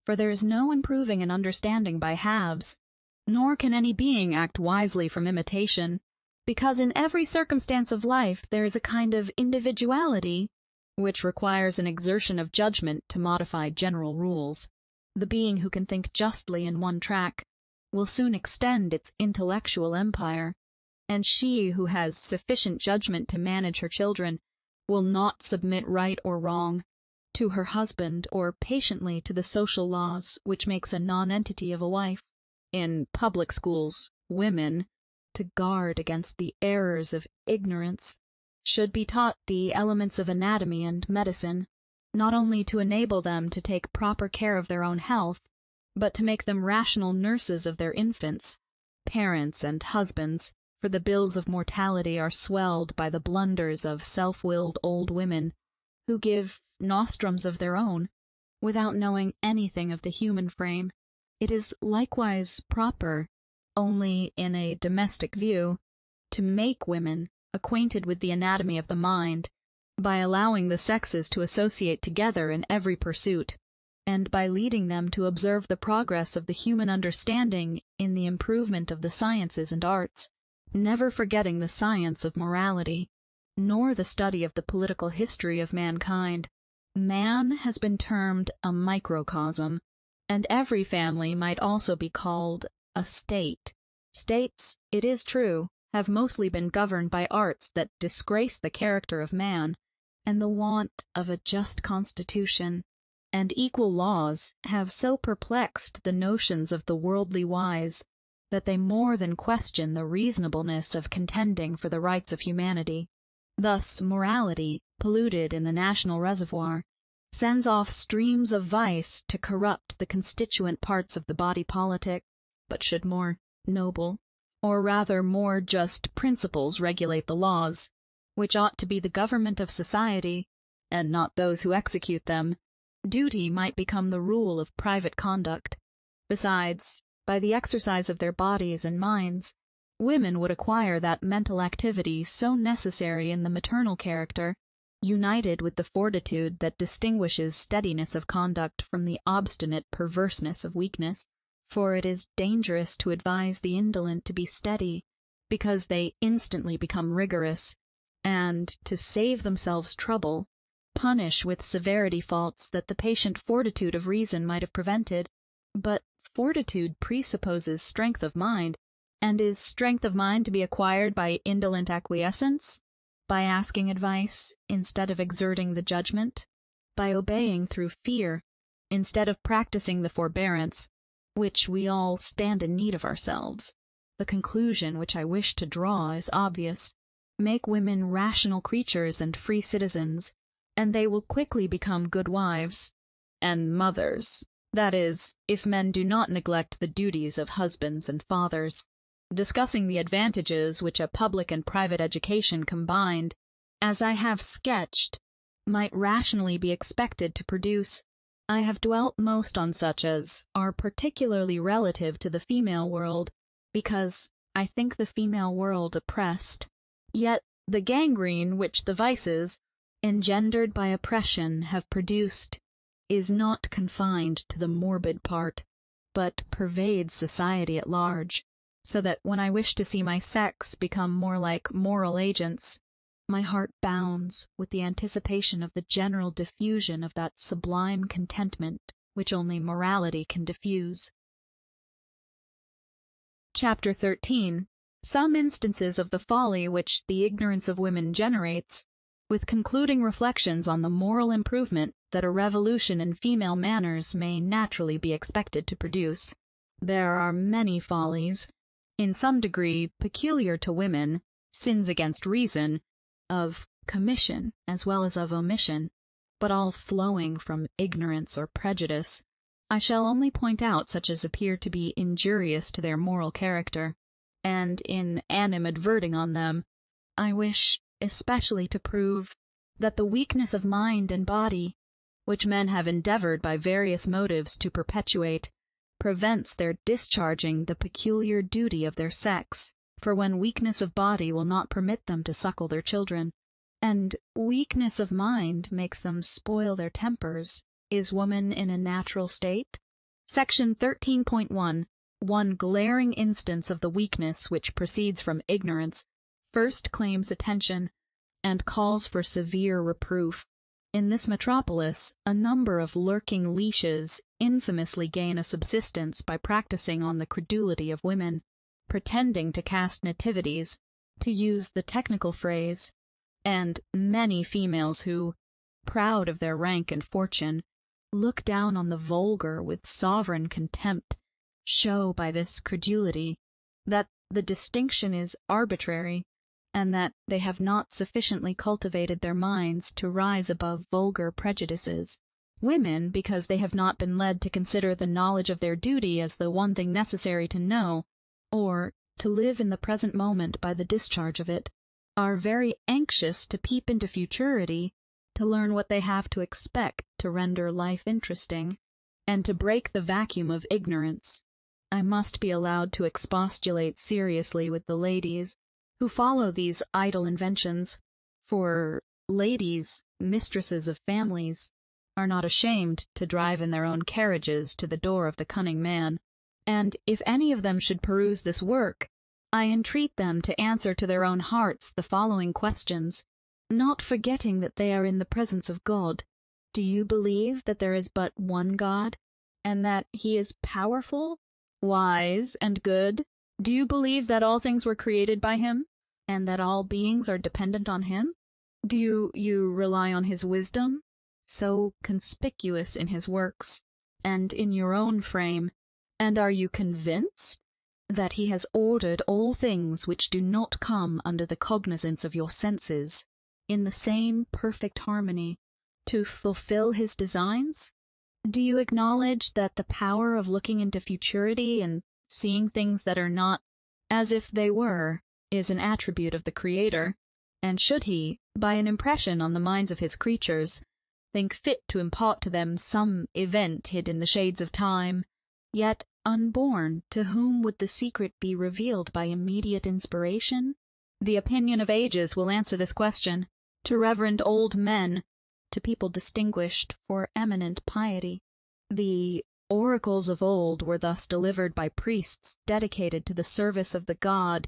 for there is no improving an understanding by halves, nor can any being act wisely from imitation, because in every circumstance of life there is a kind of individuality, which requires an exertion of judgment to modify general rules. The being who can think justly in one track will soon extend its intellectual empire, and she who has sufficient judgment to manage her children will not submit right or wrong to her husband or patiently to the social laws which makes a nonentity of a wife. In public schools, women, to guard against the errors of ignorance, should be taught the elements of anatomy and medicine, not only to enable them to take proper care of their own health, but to make them rational nurses of their infants, parents and husbands, for the bills of mortality are swelled by the blunders of self-willed old women, who give nostrums of their own, without knowing anything of the human frame. It is likewise proper, only in a domestic view, to make women acquainted with the anatomy of the mind, by allowing the sexes to associate together in every pursuit, and by leading them to observe the progress of the human understanding in the improvement of the sciences and arts, never forgetting the science of morality, nor the study of the political history of mankind. Man has been termed a microcosm, and every family might also be called a state. States, it is true, have mostly been governed by arts that disgrace the character of man, and the want of a just constitution and equal laws have so perplexed the notions of the worldly wise, that they more than question the reasonableness of contending for the rights of humanity. Thus morality, polluted in the national reservoir, sends off streams of vice to corrupt the constituent parts of the body politic. But should more noble, or rather more just principles regulate the laws, which ought to be the government of society, and not those who execute them, duty might become the rule of private conduct. Besides, by the exercise of their bodies and minds, women would acquire that mental activity so necessary in the maternal character, united with the fortitude that distinguishes steadiness of conduct from the obstinate perverseness of weakness. For it is dangerous to advise the indolent to be steady, because they instantly become rigorous, and, to save themselves trouble, punish with severity faults that the patient fortitude of reason might have prevented. But fortitude presupposes strength of mind, and is strength of mind to be acquired by indolent acquiescence, by asking advice instead of exerting the judgment, by obeying through fear instead of practicing the forbearance, which we all stand in need of ourselves. The conclusion which I wish to draw is obvious. Make women rational creatures and free citizens, and they will quickly become good wives and mothers. That is, if men do not neglect the duties of husbands and fathers. Discussing the advantages which a public and private education combined, as I have sketched, might rationally be expected to produce, I have dwelt most on such as are particularly relative to the female world, because I think the female world oppressed. Yet the gangrene which the vices, engendered by oppression, have produced, is not confined to the morbid part, but pervades society at large, so that when I wish to see my sex become more like moral agents, my heart bounds with the anticipation of the general diffusion of that sublime contentment which only morality can diffuse. Chapter 13. Some instances of the folly which the ignorance of women generates, with concluding reflections on the moral improvement that a revolution in female manners may naturally be expected to produce. There are many follies, in some degree peculiar to women, sins against reason, of commission as well as of omission, but all flowing from ignorance or prejudice. I shall only point out such as appear to be injurious to their moral character, and in animadverting on them, I wish especially to prove that the weakness of mind and body, which men have endeavored by various motives to perpetuate, prevents their discharging the peculiar duty of their sex, for when weakness of body will not permit them to suckle their children, and weakness of mind makes them spoil their tempers, is woman in a natural state? Section 13.1. One glaring instance of the weakness which proceeds from ignorance first claims attention, and calls for severe reproof. In this metropolis, a number of lurking leashes infamously gain a subsistence by practicing on the credulity of women, pretending to cast nativities, to use the technical phrase, and many females who, proud of their rank and fortune, look down on the vulgar with sovereign contempt, show by this credulity that the distinction is arbitrary, and that they have not sufficiently cultivated their minds to rise above vulgar prejudices. Women, because they have not been led to consider the knowledge of their duty as the one thing necessary to know, or to live in the present moment by the discharge of it, are very anxious to peep into futurity, to learn what they have to expect to render life interesting, and to break the vacuum of ignorance. I must be allowed to expostulate seriously with the ladies who follow these idle inventions, for ladies, mistresses of families, are not ashamed to drive in their own carriages to the door of the cunning man, and if any of them should peruse this work, I entreat them to answer to their own hearts the following questions, not forgetting that they are in the presence of God. Do you believe that there is but one God, and that He is powerful, wise, and good? Do you believe that all things were created by Him, and that all beings are dependent on Him? Do you rely on His wisdom, so conspicuous in His works, and in your own frame, and are you convinced that He has ordered all things which do not come under the cognizance of your senses, in the same perfect harmony, to fulfill His designs? Do you acknowledge that the power of looking into futurity and seeing things that are not as if they were is an attribute of the Creator? And should He, by an impression on the minds of His creatures, think fit to impart to them some event hid in the shades of time, yet unborn, to whom would the secret be revealed by immediate inspiration? The opinion of ages will answer this question, to reverend old men, to people distinguished for eminent piety. The oracles of old were thus delivered by priests dedicated to the service of the God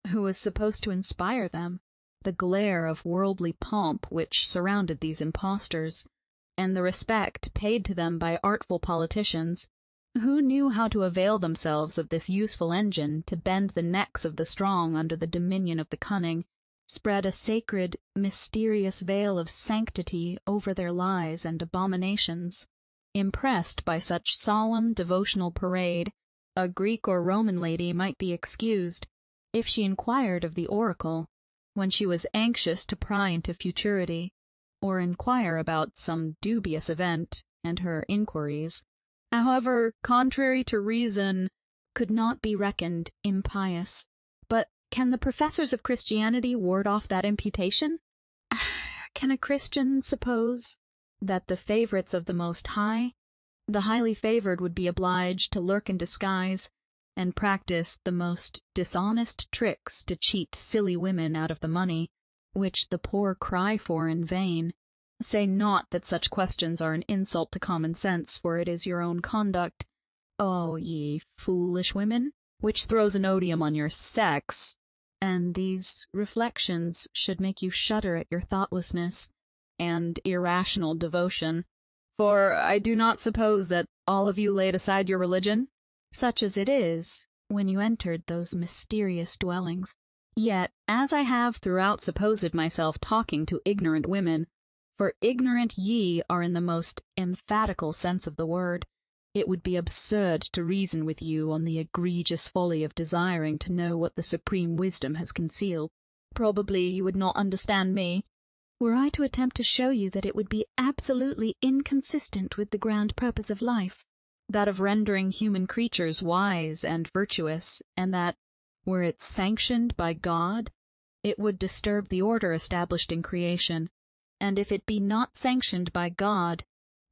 who was supposed to inspire them. The glare of worldly pomp which surrounded these impostors, and the respect paid to them by artful politicians, who knew how to avail themselves of this useful engine to bend the necks of the strong under the dominion of the cunning, spread a sacred, mysterious veil of sanctity over their lies and abominations. Impressed by such solemn devotional parade, a Greek or Roman lady might be excused, if she inquired of the oracle, when she was anxious to pry into futurity, or inquire about some dubious event, and her inquiries, however contrary to reason, could not be reckoned impious. But can the professors of Christianity ward off that imputation? Can a Christian suppose that the favorites of the Most High, the highly favored, would be obliged to lurk in disguise and practice the most dishonest tricks to cheat silly women out of the money which the poor cry for in vain? Say not that such questions are an insult to common sense, for it is your own conduct, O ye foolish women, which throws an odium on your sex, and these reflections should make you shudder at your thoughtlessness and irrational devotion. For I do not suppose that all of you laid aside your religion, such as it is, when you entered those mysterious dwellings. Yet, as I have throughout supposed myself talking to ignorant women, for ignorant ye are in the most emphatical sense of the word, it would be absurd to reason with you on the egregious folly of desiring to know what the supreme wisdom has concealed. Probably you would not understand me, were I to attempt to show you that it would be absolutely inconsistent with the grand purpose of life, that of rendering human creatures wise and virtuous, and that, were it sanctioned by God, it would disturb the order established in creation. And if it be not sanctioned by God,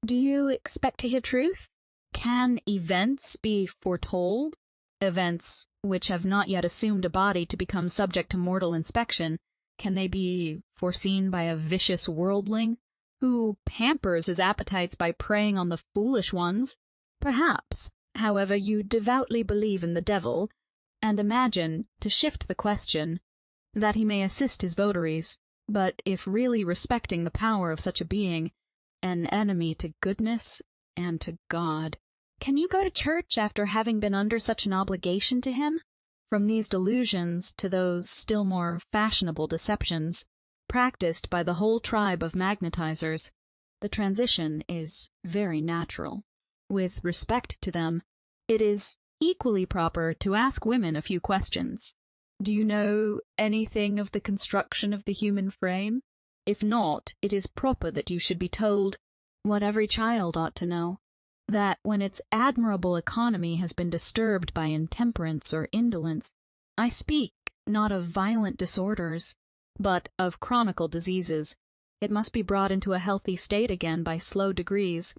do you expect to hear truth? Can events be foretold? Events which have not yet assumed a body to become subject to mortal inspection, can they be foreseen by a vicious worldling, who pampers his appetites by preying on the foolish ones? Perhaps, however, you devoutly believe in the devil, and imagine, to shift the question, that he may assist his votaries. But if really respecting the power of such a being, an enemy to goodness and to God, can you go to church after having been under such an obligation to him? From these delusions to those still more fashionable deceptions, practiced by the whole tribe of magnetizers, the transition is very natural. With respect to them, it is equally proper to ask women a few questions. Do you know anything of the construction of the human frame? If not, it is proper that you should be told, what every child ought to know, that when its admirable economy has been disturbed by intemperance or indolence, I speak not of violent disorders, but of chronical diseases, it must be brought into a healthy state again by slow degrees,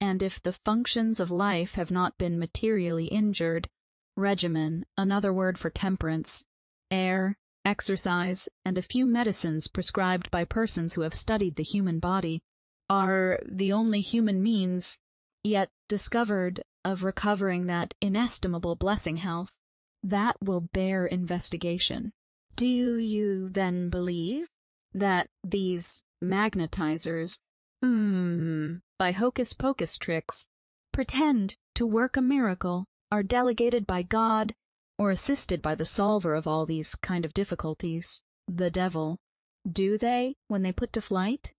and if the functions of life have not been materially injured, regimen, another word for temperance, air, exercise, and a few medicines prescribed by persons who have studied the human body, are the only human means yet discovered of recovering that inestimable blessing health. That will bear investigation. Do you then believe that these magnetizers, by hocus-pocus tricks, pretend to work a miracle, are delegated by God, or assisted by the solver of all these kind of difficulties, the devil? Do they, when they put to flight,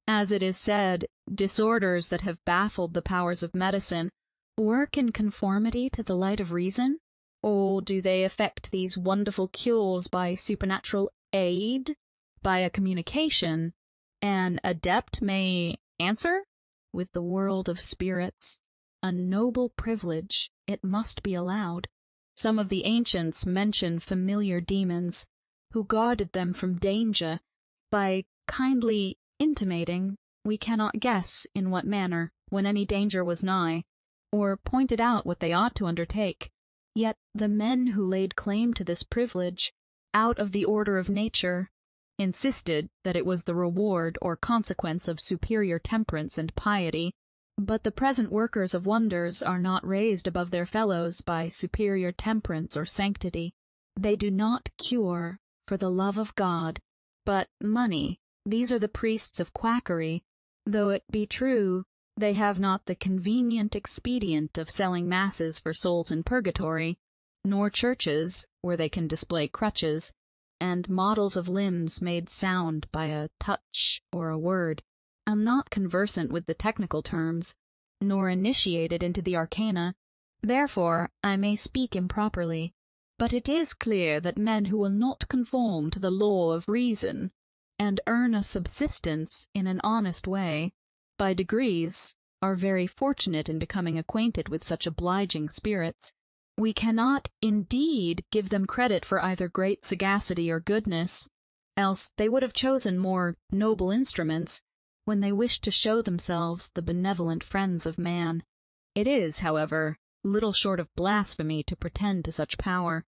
as it is said, disorders that have baffled the powers of medicine, work in conformity to the light of reason? Or do they effect these wonderful cures by supernatural aid, by a communication an adept may answer with the world of spirits? A noble privilege, it must be allowed. Some of the ancients mention familiar demons, who guarded them from danger by kindly intimating, we cannot guess in what manner, when any danger was nigh, or pointed out what they ought to undertake. Yet the men who laid claim to this privilege, out of the order of nature, insisted that it was the reward or consequence of superior temperance and piety. But the present workers of wonders are not raised above their fellows by superior temperance or sanctity. They do not cure for the love of God, but money. These are the priests of quackery. Though it be true, they have not the convenient expedient of selling masses for souls in purgatory, nor churches where they can display crutches, and models of limbs made sound by a touch or a word. I'm not conversant with the technical terms, nor initiated into the arcana, therefore I may speak improperly. But it is clear that men who will not conform to the law of reason and earn a subsistence in an honest way, by degrees, are very fortunate in becoming acquainted with such obliging spirits. We cannot, indeed, give them credit for either great sagacity or goodness, else they would have chosen more noble instruments when they wished to show themselves the benevolent friends of man. It is, however, little short of blasphemy to pretend to such power.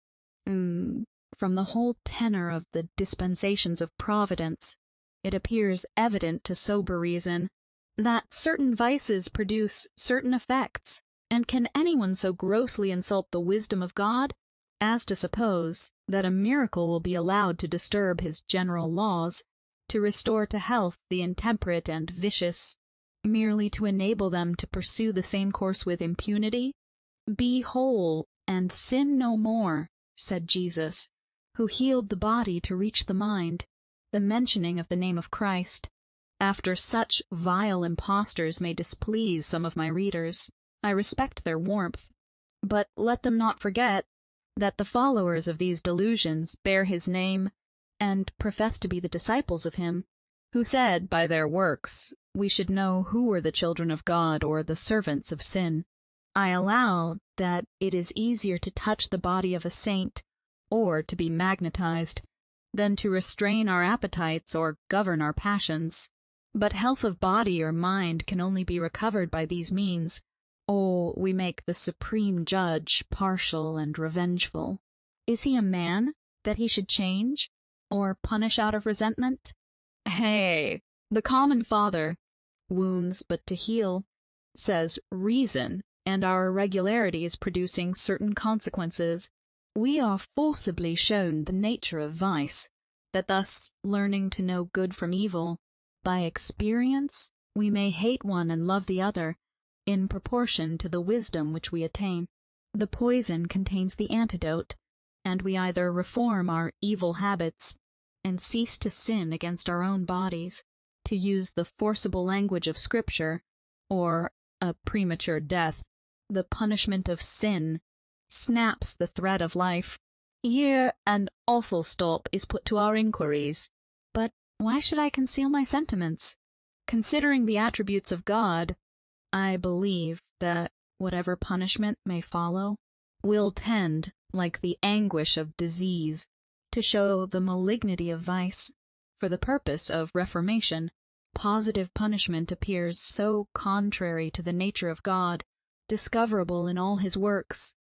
From the whole tenor of the dispensations of Providence, it appears evident to sober reason that certain vices produce certain effects, and can anyone so grossly insult the wisdom of God as to suppose that a miracle will be allowed to disturb his general laws, to restore to health the intemperate and vicious, merely to enable them to pursue the same course with impunity? Be whole, and sin no more, said Jesus, who healed the body to reach the mind, the mentioning of the name of Christ. After such vile impostors may displease some of my readers, I respect their warmth, but let them not forget that the followers of these delusions bear his name, and profess to be the disciples of him, who said by their works we should know who were the children of God or the servants of sin. I allow that it is easier to touch the body of a saint, or to be magnetized, than to restrain our appetites or govern our passions. But health of body or mind can only be recovered by these means, or we make the supreme judge partial and revengeful. Is he a man, that he should change, or punish out of resentment? Hey, the common father, wounds but to heal, says reason, and our irregularity is producing certain consequences. We are forcibly shown the nature of vice, that thus, learning to know good from evil, by experience, we may hate one and love the other, in proportion to the wisdom which we attain. The poison contains the antidote, and we either reform our evil habits, and cease to sin against our own bodies, to use the forcible language of Scripture, or a premature death, the punishment of sin, snaps the thread of life. Here an awful stop is put to our inquiries. But why should I conceal my sentiments? Considering the attributes of God, I believe that whatever punishment may follow will tend, like the anguish of disease, to show the malignity of vice. For the purpose of reformation, positive punishment appears so contrary to the nature of God, discoverable in all his works,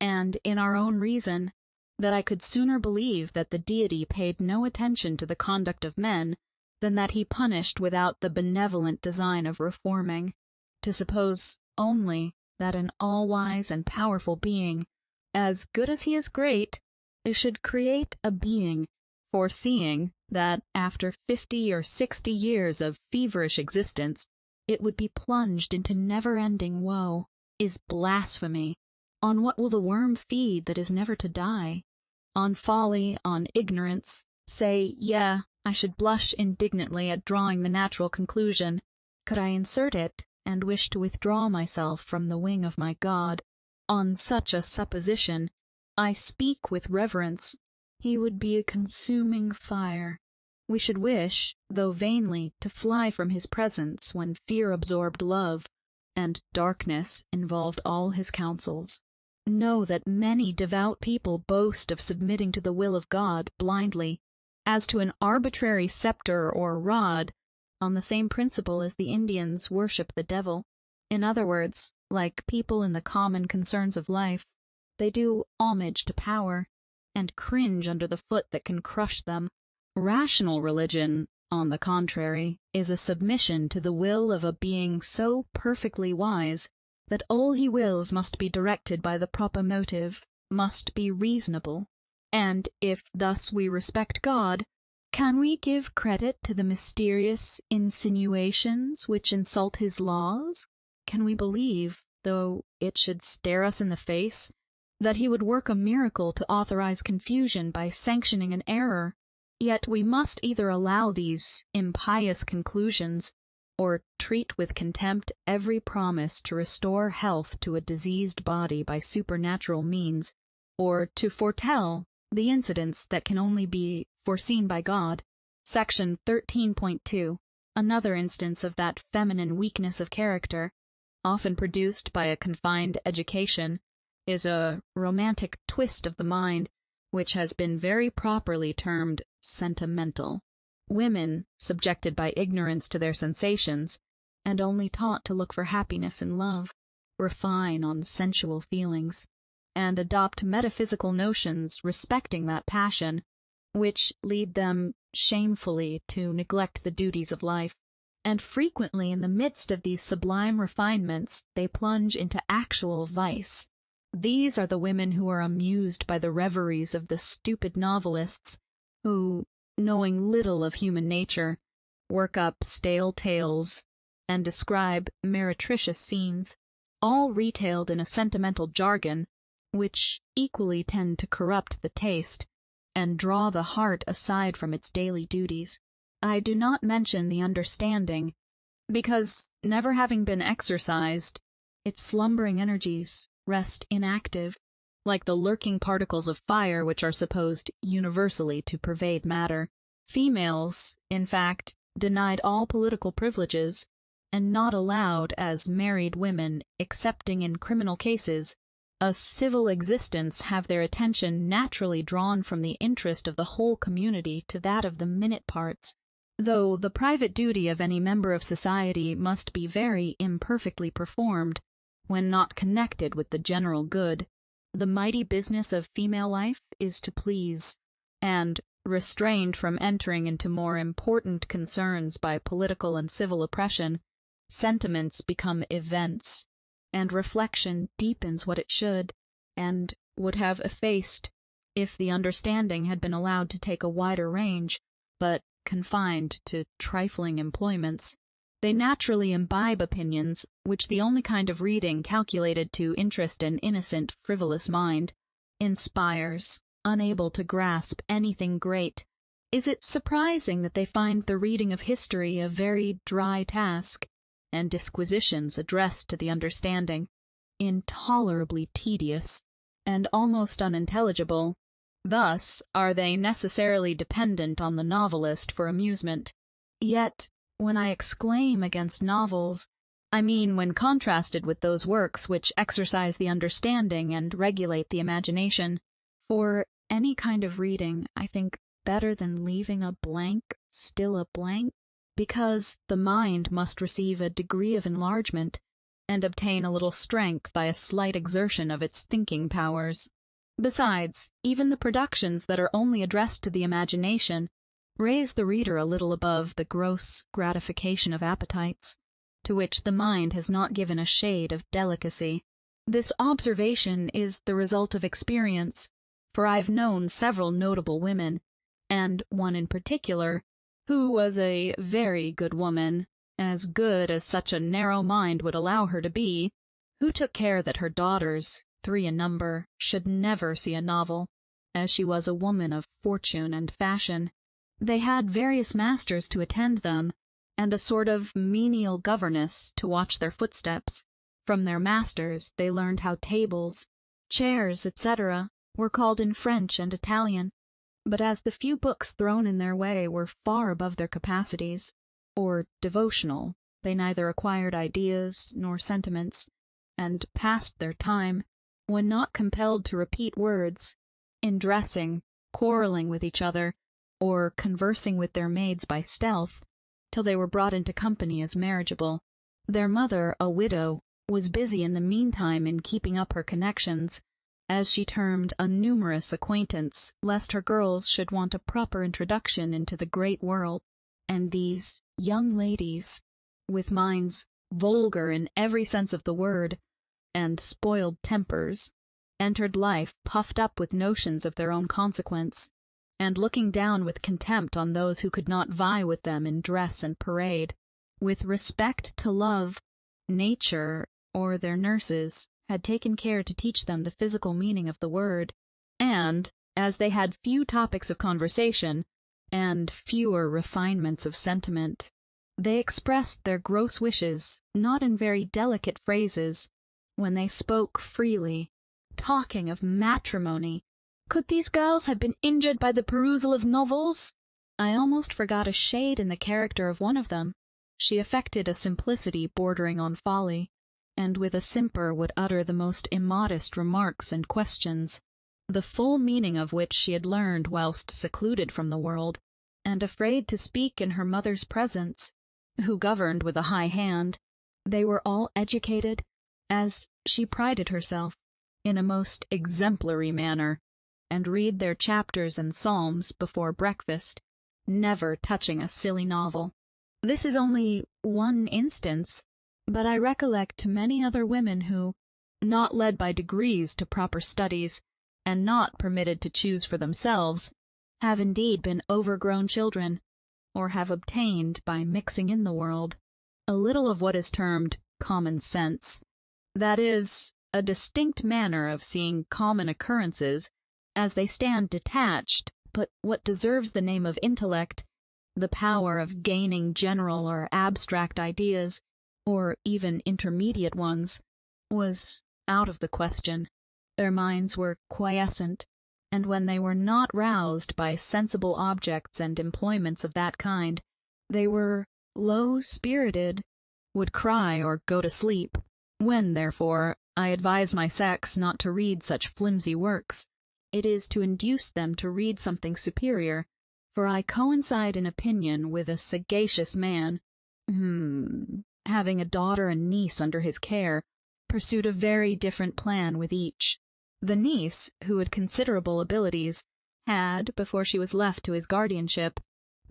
and in our own reason, that I could sooner believe that the Deity paid no attention to the conduct of men than that he punished without the benevolent design of reforming. To suppose only that an all-wise and powerful being, as good as he is great, should create a being, foreseeing that after 50 or 60 years of feverish existence it would be plunged into never-ending woe, is blasphemy. On what will the worm feed that is never to die? On folly, on ignorance. Say, I should blush indignantly at drawing the natural conclusion, could I insert it, and wish to withdraw myself from the wing of my God. On such a supposition, I speak with reverence, he would be a consuming fire. We should wish, though vainly, to fly from his presence when fear absorbed love, and darkness involved all his counsels. Know that many devout people boast of submitting to the will of God blindly, as to an arbitrary scepter or rod, on the same principle as the Indians worship the devil. In other words, like people in the common concerns of life, they do homage to power, and cringe under the foot that can crush them. Rational religion, on the contrary, is a submission to the will of a being so perfectly wise that all he wills must be directed by the proper motive, must be reasonable. And if thus we respect God, can we give credit to the mysterious insinuations which insult his laws? Can we believe, though it should stare us in the face, that he would work a miracle to authorize confusion by sanctioning an error? Yet we must either allow these impious conclusions, or treat with contempt every promise to restore health to a diseased body by supernatural means, or to foretell the incidents that can only be foreseen by God. Section 13.2. Another instance of that feminine weakness of character, often produced by a confined education, is a romantic twist of the mind, which has been very properly termed sentimental. Women, subjected by ignorance to their sensations, and only taught to look for happiness in love, refine on sensual feelings, and adopt metaphysical notions respecting that passion, which lead them shamefully to neglect the duties of life. And frequently in the midst of these sublime refinements they plunge into actual vice. These are the women who are amused by the reveries of the stupid novelists, who, knowing little of human nature, work up stale tales, and describe meretricious scenes, all retailed in a sentimental jargon, which equally tend to corrupt the taste, and draw the heart aside from its daily duties. I do not mention the understanding, because, never having been exercised, its slumbering energies rest inactive, like the lurking particles of fire which are supposed universally to pervade matter. Females, in fact, denied all political privileges, and not allowed, as married women, excepting in criminal cases, a civil existence, have their attention naturally drawn from the interest of the whole community to that of the minute parts. Though the private duty of any member of society must be very imperfectly performed, when not connected with the general good, the mighty business of female life is to please, and, restrained from entering into more important concerns by political and civil oppression, sentiments become events, and reflection deepens what it should, and would have effaced, if the understanding had been allowed to take a wider range, but confined to trifling employments. They naturally imbibe opinions, which the only kind of reading calculated to interest an innocent, frivolous mind inspires, unable to grasp anything great. Is it surprising that they find the reading of history a very dry task, and disquisitions addressed to the understanding intolerably tedious, and almost unintelligible? Thus are they necessarily dependent on the novelist for amusement. Yet, when I exclaim against novels, I mean when contrasted with those works which exercise the understanding and regulate the imagination. For any kind of reading, I think, better than leaving a blank still a blank, because the mind must receive a degree of enlargement, and obtain a little strength by a slight exertion of its thinking powers. Besides, even the productions that are only addressed to the imagination raise the reader a little above the gross gratification of appetites, to which the mind has not given a shade of delicacy. This observation is the result of experience, for I've known several notable women, and one in particular, who was a very good woman, as good as such a narrow mind would allow her to be, who took care that her daughters, 3 in number, should never see a novel, as she was a woman of fortune and fashion. They had various masters to attend them, and a sort of menial governess to watch their footsteps. From their masters they learned how tables, chairs, etc., were called in French and Italian, but as the few books thrown in their way were far above their capacities, or devotional, they neither acquired ideas nor sentiments, and passed their time, when not compelled to repeat words, in dressing, quarreling with each other, or conversing with their maids by stealth, till they were brought into company as marriageable. Their mother, a widow, was busy in the meantime in keeping up her connections, as she termed a numerous acquaintance, lest her girls should want a proper introduction into the great world. And these young ladies, with minds vulgar in every sense of the word, and spoiled tempers, entered life puffed up with notions of their own consequence, and looking down with contempt on those who could not vie with them in dress and parade. With respect to love, nature, or their nurses, had taken care to teach them the physical meaning of the word, and, as they had few topics of conversation, and fewer refinements of sentiment, they expressed their gross wishes, not in very delicate phrases, when they spoke freely, talking of matrimony. Could these girls have been injured by the perusal of novels? I almost forgot a shade in the character of one of them. She affected a simplicity bordering on folly, and with a simper would utter the most immodest remarks and questions, the full meaning of which she had learned whilst secluded from the world, and afraid to speak in her mother's presence, who governed with a high hand. They were all educated, as she prided herself, in a most exemplary manner, and read their chapters and psalms before breakfast, never touching a silly novel. This is only one instance, but I recollect many other women who, not led by degrees to proper studies, and not permitted to choose for themselves, have indeed been overgrown children, or have obtained, by mixing in the world, a little of what is termed common sense, that is, a distinct manner of seeing common occurrences as they stand detached, but what deserves the name of intellect, the power of gaining general or abstract ideas, or even intermediate ones, was out of the question. Their minds were quiescent, and when they were not roused by sensible objects and employments of that kind, they were low-spirited, would cry or go to sleep. When, therefore, I advise my sex not to read such flimsy works, it is to induce them to read something superior, for I coincide in opinion with a sagacious man, having a daughter and niece under his care, pursued a very different plan with each. The niece, who had considerable abilities, had, before she was left to his guardianship,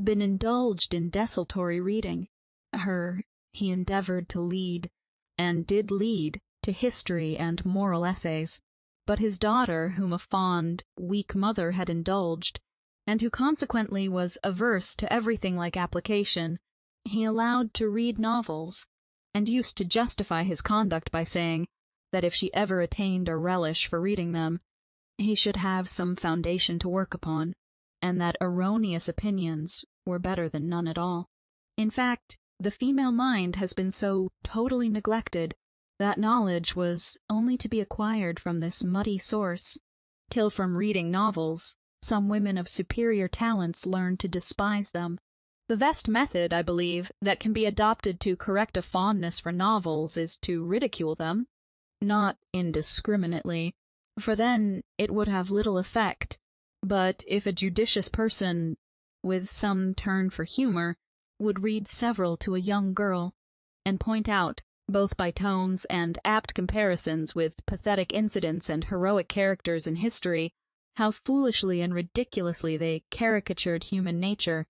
been indulged in desultory reading. Her he endeavored to lead, and did lead, to history and moral essays. But his daughter, whom a fond, weak mother had indulged, and who consequently was averse to everything like application, he allowed to read novels, and used to justify his conduct by saying that if she ever attained a relish for reading them, he should have some foundation to work upon, and that erroneous opinions were better than none at all. In fact, the female mind has been so totally neglected that knowledge was only to be acquired from this muddy source, till from reading novels some women of superior talents learn to despise them. The best method, I believe, that can be adopted to correct a fondness for novels is to ridicule them, not indiscriminately, for then it would have little effect, but if a judicious person, with some turn for humor, would read several to a young girl, and point out, both by tones and apt comparisons with pathetic incidents and heroic characters in history, how foolishly and ridiculously they caricatured human nature,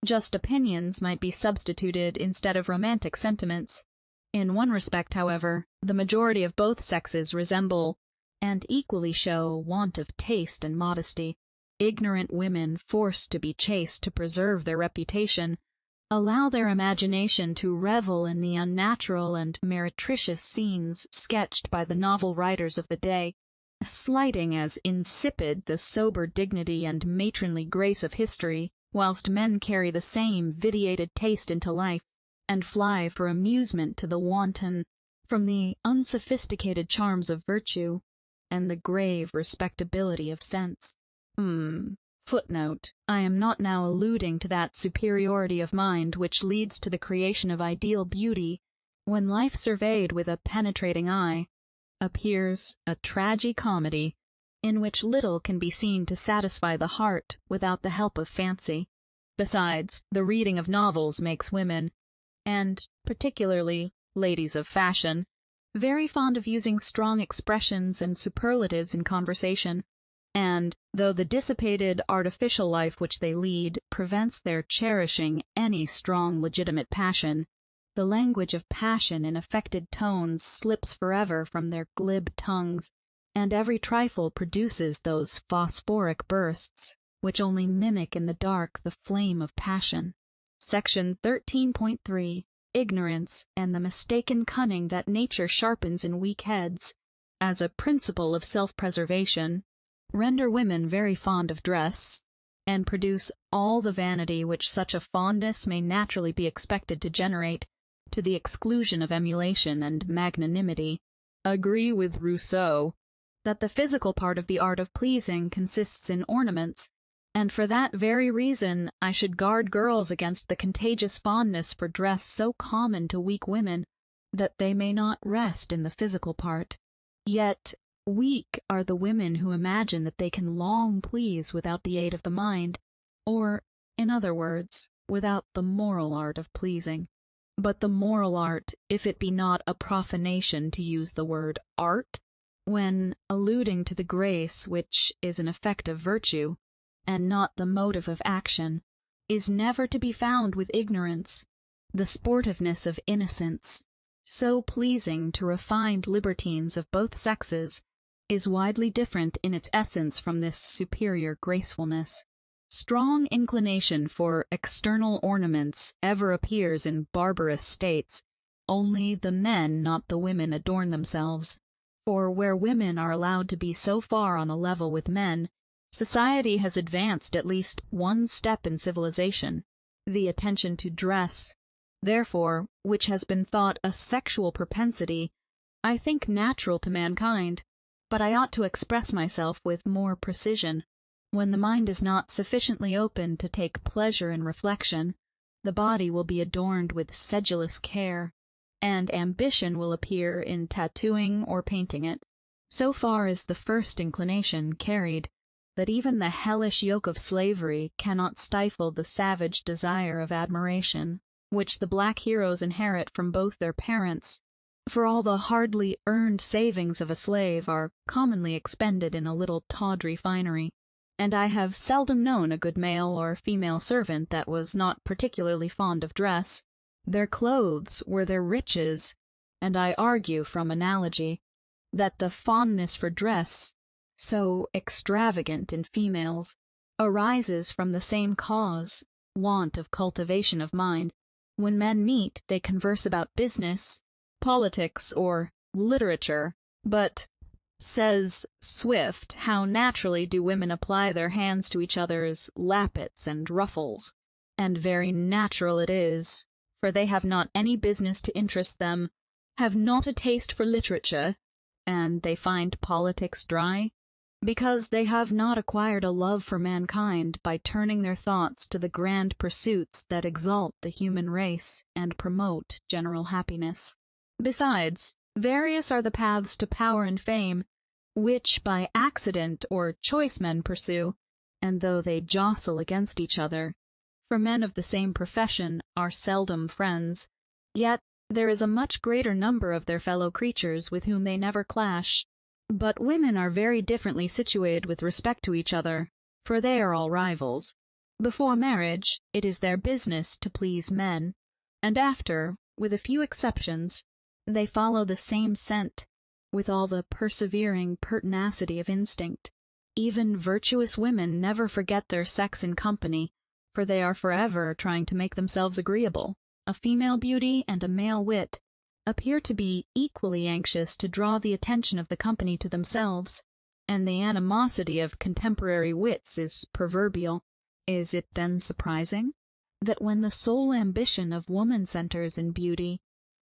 just opinions might be substituted instead of romantic sentiments. In one respect, however, the majority of both sexes resemble, and equally show, want of taste and modesty. Ignorant women, forced to be chaste to preserve their reputation, allow their imagination to revel in the unnatural and meretricious scenes sketched by the novel writers of the day, slighting as insipid the sober dignity and matronly grace of history, whilst men carry the same vitiated taste into life, and fly for amusement to the wanton, from the unsophisticated charms of virtue, and the grave respectability of sense. Footnote: I am not now alluding to that superiority of mind which leads to the creation of ideal beauty, when life surveyed with a penetrating eye appears a tragi-comedy, in which little can be seen to satisfy the heart without the help of fancy. Besides, the reading of novels makes women, and particularly ladies of fashion, very fond of using strong expressions and superlatives in conversation, and, though the dissipated, artificial life which they lead prevents their cherishing any strong legitimate passion, the language of passion in affected tones slips forever from their glib tongues, and every trifle produces those phosphoric bursts which only mimic in the dark the flame of passion. Section 13.3. Ignorance, and the mistaken cunning that nature sharpens in weak heads, as a principle of self-preservation, render women very fond of dress, and produce all the vanity which such a fondness may naturally be expected to generate, to the exclusion of emulation and magnanimity. Agree with Rousseau that the physical part of the art of pleasing consists in ornaments, and for that very reason I should guard girls against the contagious fondness for dress so common to weak women, that they may not rest in the physical part. Yet weak are the women who imagine that they can long please without the aid of the mind, or, in other words, without the moral art of pleasing. But the moral art, if it be not a profanation to use the word art, when alluding to the grace which is an effect of virtue, and not the motive of action, is never to be found with ignorance. The sportiveness of innocence, so pleasing to refined libertines of both sexes, is widely different in its essence from this superior gracefulness. Strong inclination for external ornaments ever appears in barbarous states. Only the men, not the women, adorn themselves. For where women are allowed to be so far on a level with men, society has advanced at least one step in civilization. The attention to dress, therefore, which has been thought a sexual propensity, I think natural to mankind. But I ought to express myself with more precision. When the mind is not sufficiently open to take pleasure in reflection, the body will be adorned with sedulous care, and ambition will appear in tattooing or painting it. So far is the first inclination carried, that even the hellish yoke of slavery cannot stifle the savage desire of admiration, which the black heroes inherit from both their parents, for all the hardly earned savings of a slave are commonly expended in a little tawdry finery, and I have seldom known a good male or female servant that was not particularly fond of dress. Their clothes were their riches, and I argue from analogy that the fondness for dress, so extravagant in females, arises from the same cause, want of cultivation of mind. When men meet, they converse about business, politics, or literature, but, says Swift, how naturally do women apply their hands to each other's lappets and ruffles, and very natural it is, for they have not any business to interest them, have not a taste for literature, and they find politics dry, because they have not acquired a love for mankind by turning their thoughts to the grand pursuits that exalt the human race and promote general happiness. Besides, various are the paths to power and fame, which by accident or choice men pursue, and though they jostle against each other, for men of the same profession are seldom friends, yet there is a much greater number of their fellow creatures with whom they never clash. But women are very differently situated with respect to each other, for they are all rivals. Before marriage, it is their business to please men, and after, with a few exceptions, they follow the same scent, with all the persevering pertinacity of instinct. Even virtuous women never forget their sex in company, for they are forever trying to make themselves agreeable. A female beauty and a male wit appear to be equally anxious to draw the attention of the company to themselves, and the animosity of contemporary wits is proverbial. Is it then surprising that when the sole ambition of woman centers in beauty,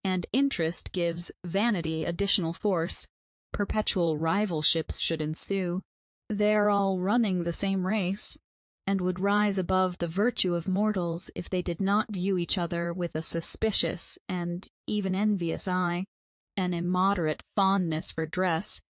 and interest gives vanity additional force, perpetual rivalships should ensue? They are all running the same race, and would rise above the virtue of mortals if they did not view each other with a suspicious and even envious eye. An immoderate fondness for dress,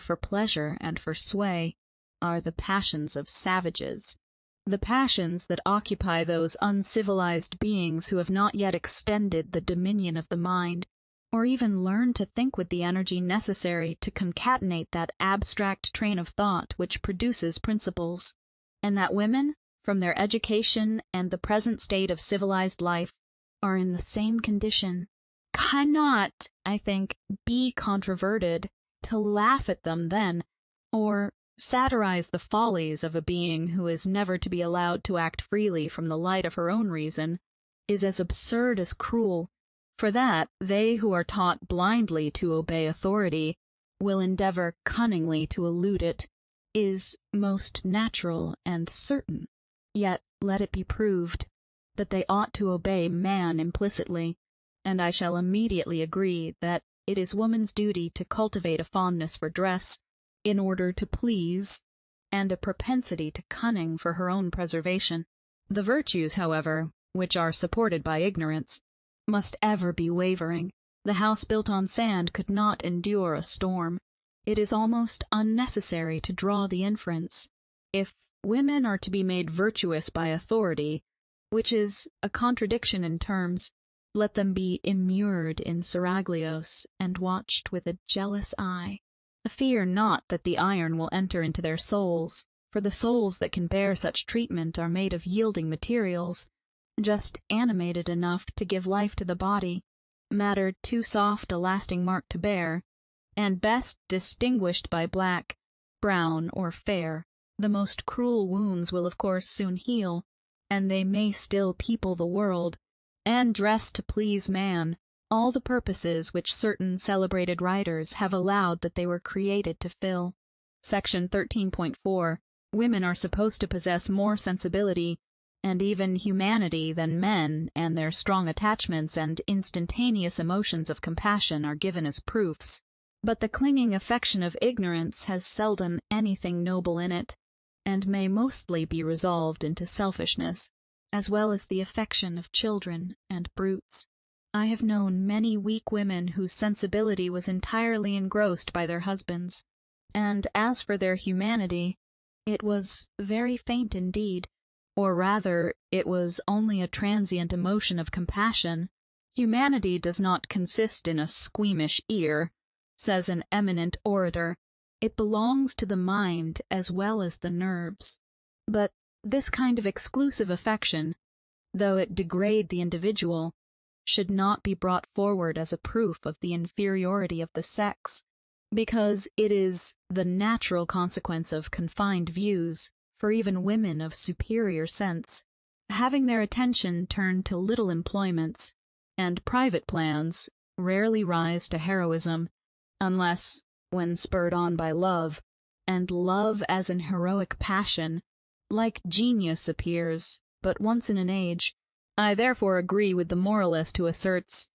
for pleasure and for sway, are the passions of savages, the passions that occupy those uncivilized beings who have not yet extended the dominion of the mind, or even learned to think with the energy necessary to concatenate that abstract train of thought which produces principles. And that women, from their education and the present state of civilized life, are in the same condition, cannot, I think, be controverted. To laugh at them then, or satirize the follies of a being who is never to be allowed to act freely from the light of her own reason, is as absurd as cruel, for that they who are taught blindly to obey authority will endeavor cunningly to elude it, is most natural and certain. Yet let it be proved that they ought to obey man implicitly, and I shall immediately agree that it is woman's duty to cultivate a fondness for dress, in order to please, and a propensity to cunning for her own preservation. The virtues, however, which are supported by ignorance, must ever be wavering. The house built on sand could not endure a storm. It is almost unnecessary to draw the inference. If women are to be made virtuous by authority, which is a contradiction in terms, let them be immured in seraglios and watched with a jealous eye. Fear not that the iron will enter into their souls, for the souls that can bear such treatment are made of yielding materials, just animated enough to give life to the body, matter too soft a lasting mark to bear, and best distinguished by black, brown, or fair. The most cruel wounds will of course soon heal, and they may still people the world, and dress to please man, all the purposes which certain celebrated writers have allowed that they were created to fill. Section 13.4. Women are supposed to possess more sensibility and even humanity than men, and their strong attachments and instantaneous emotions of compassion are given as proofs. But the clinging affection of ignorance has seldom anything noble in it, and may mostly be resolved into selfishness, as well as the affection of children and brutes. I have known many weak women whose sensibility was entirely engrossed by their husbands, and as for their humanity, it was very faint indeed, or rather, it was only a transient emotion of compassion. Humanity does not consist in a squeamish ear, says an eminent orator. It belongs to the mind as well as the nerves. But this kind of exclusive affection, though it degrade the individual, should not be brought forward as a proof of the inferiority of the sex, because it is the natural consequence of confined views, for even women of superior sense, having their attention turned to little employments, and private plans, rarely rise to heroism, unless when spurred on by love, and love as an heroic passion, like genius, appears but once in an age. I therefore agree with the moralist who asserts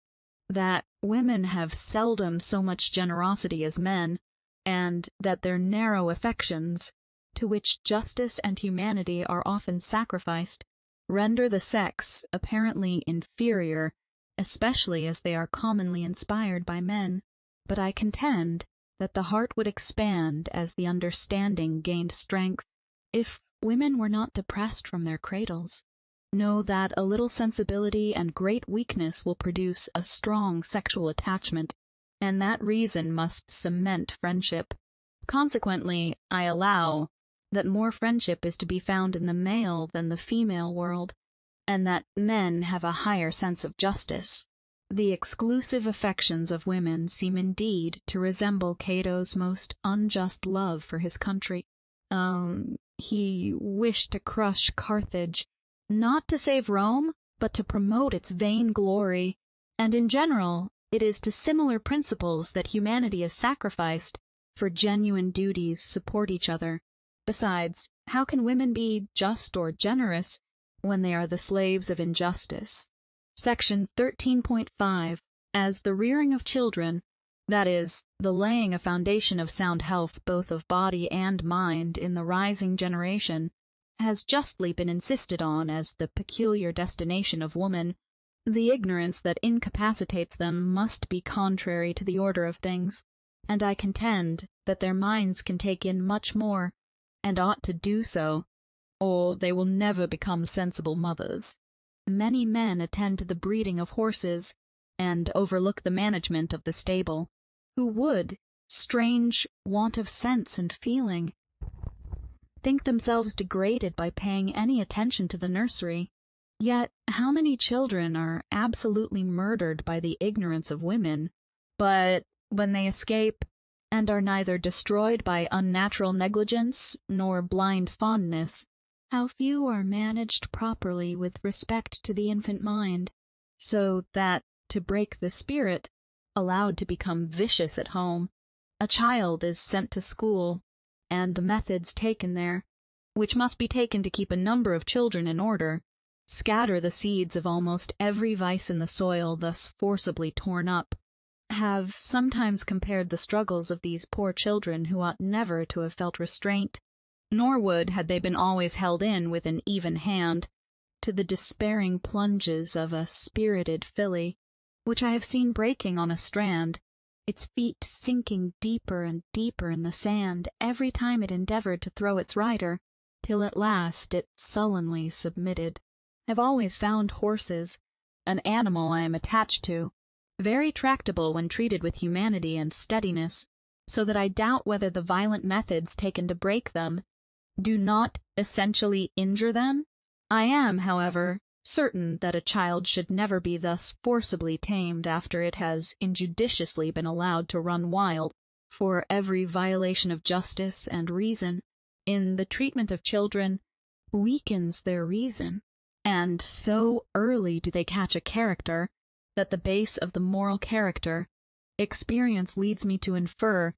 that women have seldom so much generosity as men, and that their narrow affections, to which justice and humanity are often sacrificed, render the sex apparently inferior, especially as they are commonly inspired by men. But I contend that the heart would expand as the understanding gained strength, if women were not depressed from their cradles. Know that a little sensibility and great weakness will produce a strong sexual attachment, and that reason must cement friendship. Consequently, I allow that more friendship is to be found in the male than the female world, and that men have a higher sense of justice. The exclusive affections of women seem indeed to resemble Cato's most unjust love for his country. He wished to crush Carthage, not to save Rome, but to promote its vain glory, and in general, it is to similar principles that humanity is sacrificed, for genuine duties support each other. Besides, how can women be just or generous when they are the slaves of injustice? Section 13.5. As the rearing of children, that is, the laying a foundation of sound health both of body and mind in the rising generation, has justly been insisted on as the peculiar destination of woman, the ignorance that incapacitates them must be contrary to the order of things, and I contend that their minds can take in much more, and ought to do so, or they will never become sensible mothers. Many men attend to the breeding of horses, and overlook the management of the stable, who would, strange want of sense and feeling, think themselves degraded by paying any attention to the nursery. Yet how many children are absolutely murdered by the ignorance of women, but when they escape, and are neither destroyed by unnatural negligence nor blind fondness, how few are managed properly with respect to the infant mind, so that, to break the spirit, allowed to become vicious at home, a child is sent to school, and the methods taken there, which must be taken to keep a number of children in order, scatter the seeds of almost every vice in the soil thus forcibly torn up. Have sometimes compared the struggles of these poor children who ought never to have felt restraint, nor would, had they been always held in with an even hand, to the despairing plunges of a spirited filly, which I have seen breaking on a strand, its feet sinking deeper and deeper in the sand every time it endeavored to throw its rider, till at last it sullenly submitted. I have always found horses, an animal I am attached to, very tractable when treated with humanity and steadiness, so that I doubt whether the violent methods taken to break them do not essentially injure them. I am, however, certain that a child should never be thus forcibly tamed after it has injudiciously been allowed to run wild, for every violation of justice and reason in the treatment of children weakens their reason, and so early do they catch a character that the base of the moral character, experience leads me to infer,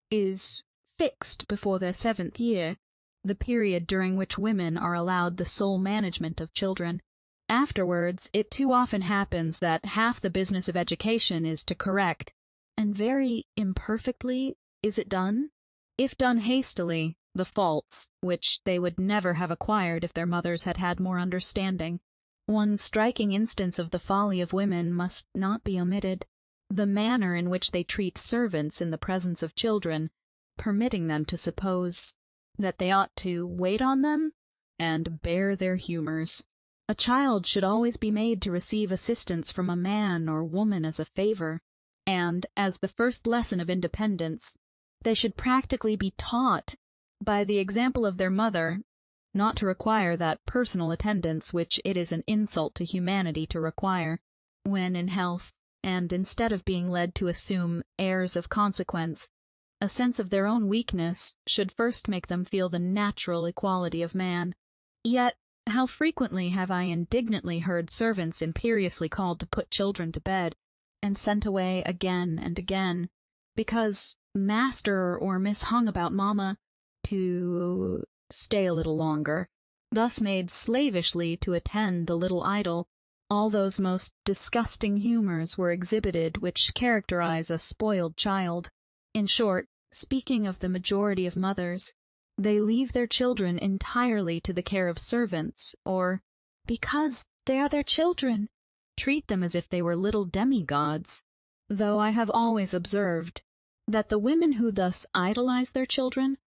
is fixed before their 7th year, the period during which women are allowed the sole management of children. Afterwards, it too often happens that half the business of education is to correct, and very imperfectly is it done. If done hastily, the faults, which they would never have acquired if their mothers had had more understanding. One striking instance of the folly of women must not be omitted: the manner in which they treat servants in the presence of children, permitting them to suppose that they ought to wait on them and bear their humors. A child should always be made to receive assistance from a man or woman as a favor, and, as the first lesson of independence, they should practically be taught, by the example of their mother, not to require that personal attendance which it is an insult to humanity to require, when in health, and instead of being led to assume airs of consequence, a sense of their own weakness should first make them feel the natural equality of man. Yet, how frequently have I indignantly heard servants imperiously called to put children to bed, and sent away again and again, because Master or Miss hung about Mamma to stay a little longer, thus made slavishly to attend the little idol. All those most disgusting humors were exhibited which characterize a spoiled child. In short, speaking of the majority of mothers, they leave their children entirely to the care of servants, or, because they are their children, treat them as if they were little demigods, though I have always observed that the women who thus idolize their children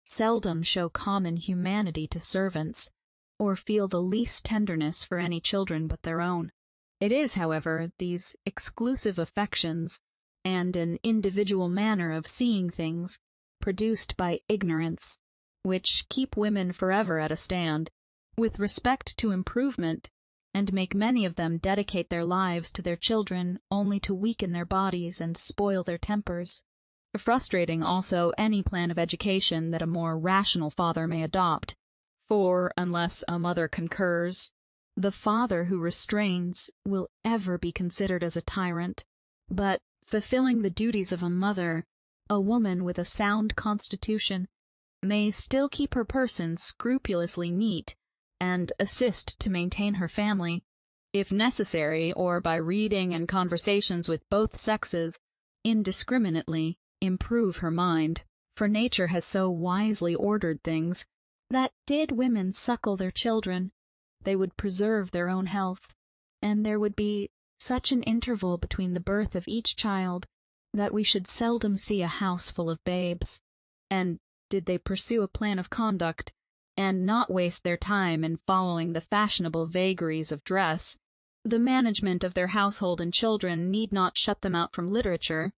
seldom show common humanity to servants, or feel the least tenderness for any children but their own. It is, however, these exclusive affections, and an individual manner of seeing things, produced by ignorance, which keep women forever at a stand, with respect to improvement, and make many of them dedicate their lives to their children only to weaken their bodies and spoil their tempers, frustrating also any plan of education that a more rational father may adopt, for, unless a mother concurs, the father who restrains will ever be considered as a tyrant. But, fulfilling the duties of a mother, a woman with a sound constitution may still keep her person scrupulously neat, and assist to maintain her family, if necessary, or by reading and conversations with both sexes, indiscriminately improve her mind, for nature has so wisely ordered things, that did women suckle their children, they would preserve their own health, and there would be such an interval between the birth of each child that we should seldom see a house full of babes. And did they pursue a plan of conduct, and not waste their time in following the fashionable vagaries of dress, the management of their household and children need not shut them out from literature,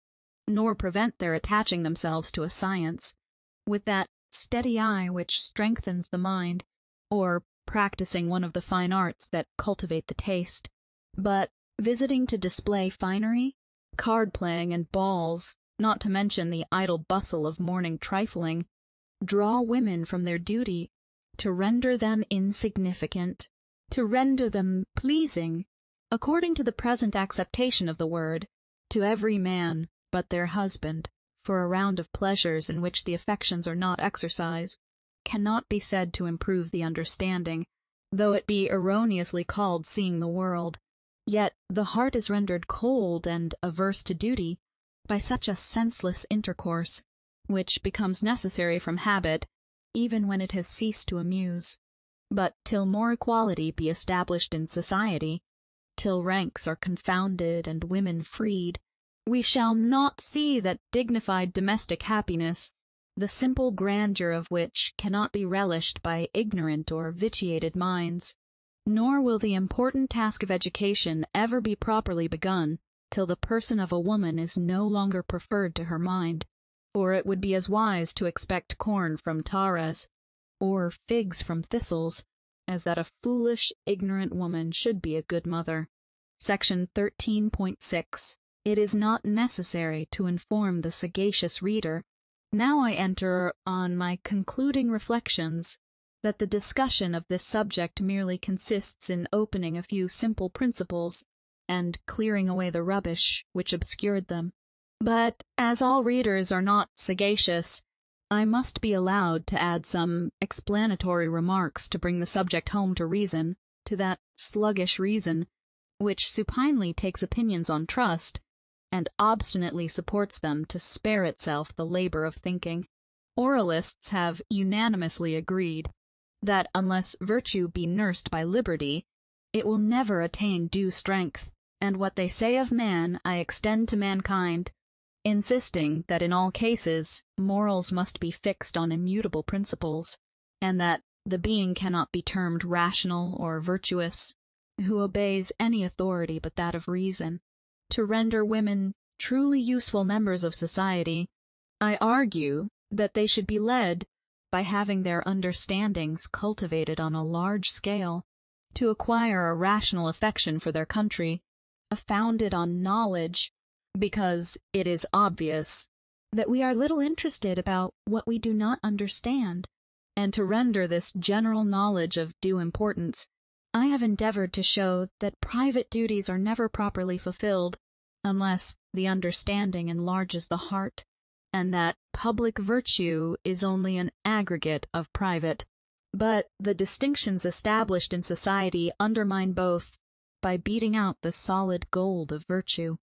nor prevent their attaching themselves to a science, with that steady eye which strengthens the mind, or practicing one of the fine arts that cultivate the taste, but visiting to display finery, card-playing, and balls, not to mention the idle bustle of morning trifling, draw women from their duty, to render them insignificant, to render them pleasing, according to the present acceptation of the word, to every man but their husband, for a round of pleasures in which the affections are not exercised, cannot be said to improve the understanding, though it be erroneously called seeing the world. Yet the heart is rendered cold and averse to duty by such a senseless intercourse, which becomes necessary from habit, even when it has ceased to amuse. But till more equality be established in society, till ranks are confounded and women freed, we shall not see that dignified domestic happiness, the simple grandeur of which cannot be relished by ignorant or vitiated minds. Nor will the important task of education ever be properly begun till the person of a woman is no longer preferred to her mind. For it would be as wise to expect corn from tares, or figs from thistles, as that a foolish, ignorant woman should be a good mother. Section 13.6. It is not necessary to inform the sagacious reader, now I enter on my concluding reflections, that the discussion of this subject merely consists in opening a few simple principles, and clearing away the rubbish which obscured them. But, as all readers are not sagacious, I must be allowed to add some explanatory remarks to bring the subject home to reason, to that sluggish reason, which supinely takes opinions on trust, and obstinately supports them to spare itself the labor of thinking. Oralists have unanimously agreed that unless virtue be nursed by liberty, it will never attain due strength, and what they say of man I extend to mankind, insisting that in all cases morals must be fixed on immutable principles, and that the being cannot be termed rational or virtuous who obeys any authority but that of reason. To render women truly useful members of society, I argue that they should be led, by having their understandings cultivated on a large scale, to acquire a rational affection for their country, founded on knowledge, because it is obvious that we are little interested about what we do not understand, and to render this general knowledge of due importance, I have endeavored to show that private duties are never properly fulfilled unless the understanding enlarges the heart, and that public virtue is only an aggregate of private. But the distinctions established in society undermine both by beating out the solid gold of virtue,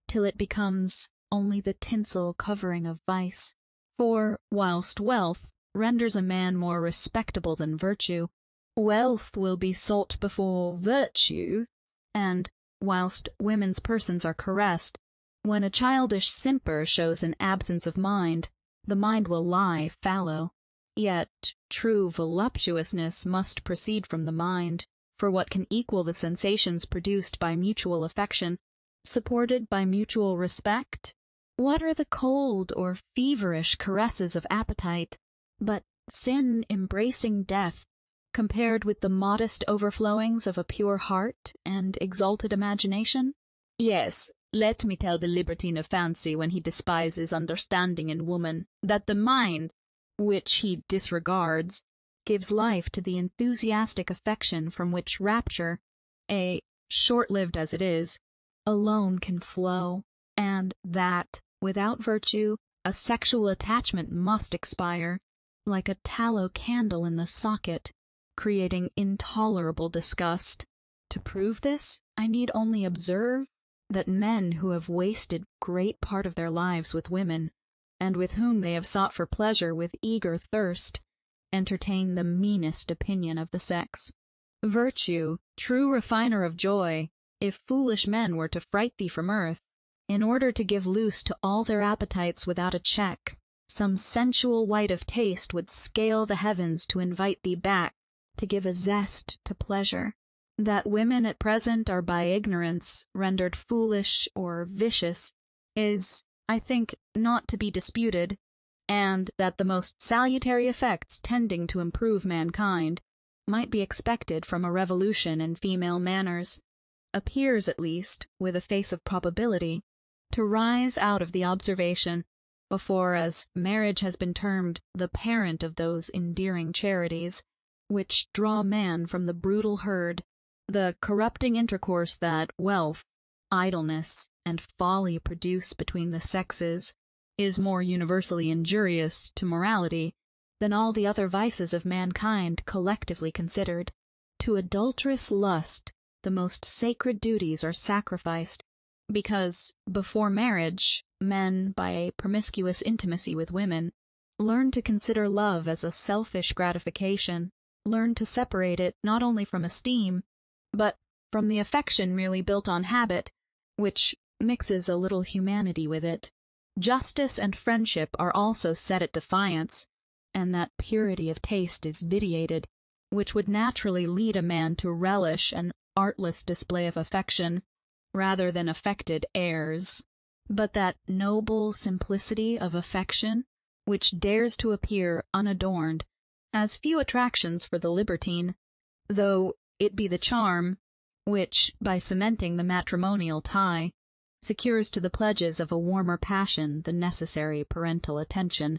till it becomes only the tinsel covering of vice. For, whilst wealth renders a man more respectable than virtue, wealth will be sought before virtue, and, whilst women's persons are caressed, when a childish simper shows an absence of mind, the mind will lie fallow. Yet true voluptuousness must proceed from the mind, for what can equal the sensations produced by mutual affection, supported by mutual respect? What are the cold or feverish caresses of appetite, but sin embracing death, compared with the modest overflowings of a pure heart and exalted imagination? Yes, let me tell the libertine of fancy when he despises understanding in woman, that the mind, which he disregards, gives life to the enthusiastic affection from which rapture, short-lived as it is, alone can flow, and that, without virtue, a sexual attachment must expire, like a tallow candle in the socket, creating intolerable disgust. To prove this, I need only observe that men who have wasted great part of their lives with women, and with whom they have sought for pleasure with eager thirst, entertain the meanest opinion of the sex. Virtue, true refiner of joy, if foolish men were to fright thee from earth, in order to give loose to all their appetites without a check, some sensual wight of taste would scale the heavens to invite thee back, to give a zest to pleasure. That women at present are by ignorance rendered foolish or vicious is, I think, not to be disputed, and that the most salutary effects tending to improve mankind might be expected from a revolution in female manners, appears at least, with a face of probability, to rise out of the observation, before as marriage has been termed the parent of those endearing charities, which draw man from the brutal herd. The corrupting intercourse that wealth, idleness, and folly produce between the sexes is more universally injurious to morality than all the other vices of mankind collectively considered. To adulterous lust the most sacred duties are sacrificed, because, before marriage, men, by a promiscuous intimacy with women, Learn to consider love as a selfish gratification. Learn to separate it not only from esteem, but from the affection merely built on habit, which mixes a little humanity with it. Justice and friendship are also set at defiance, and that purity of taste is vitiated, which would naturally lead a man to relish an artless display of affection, rather than affected airs. But that noble simplicity of affection, which dares to appear unadorned, has few attractions for the libertine, though it be the charm which, by cementing the matrimonial tie, secures to the pledges of a warmer passion the necessary parental attention.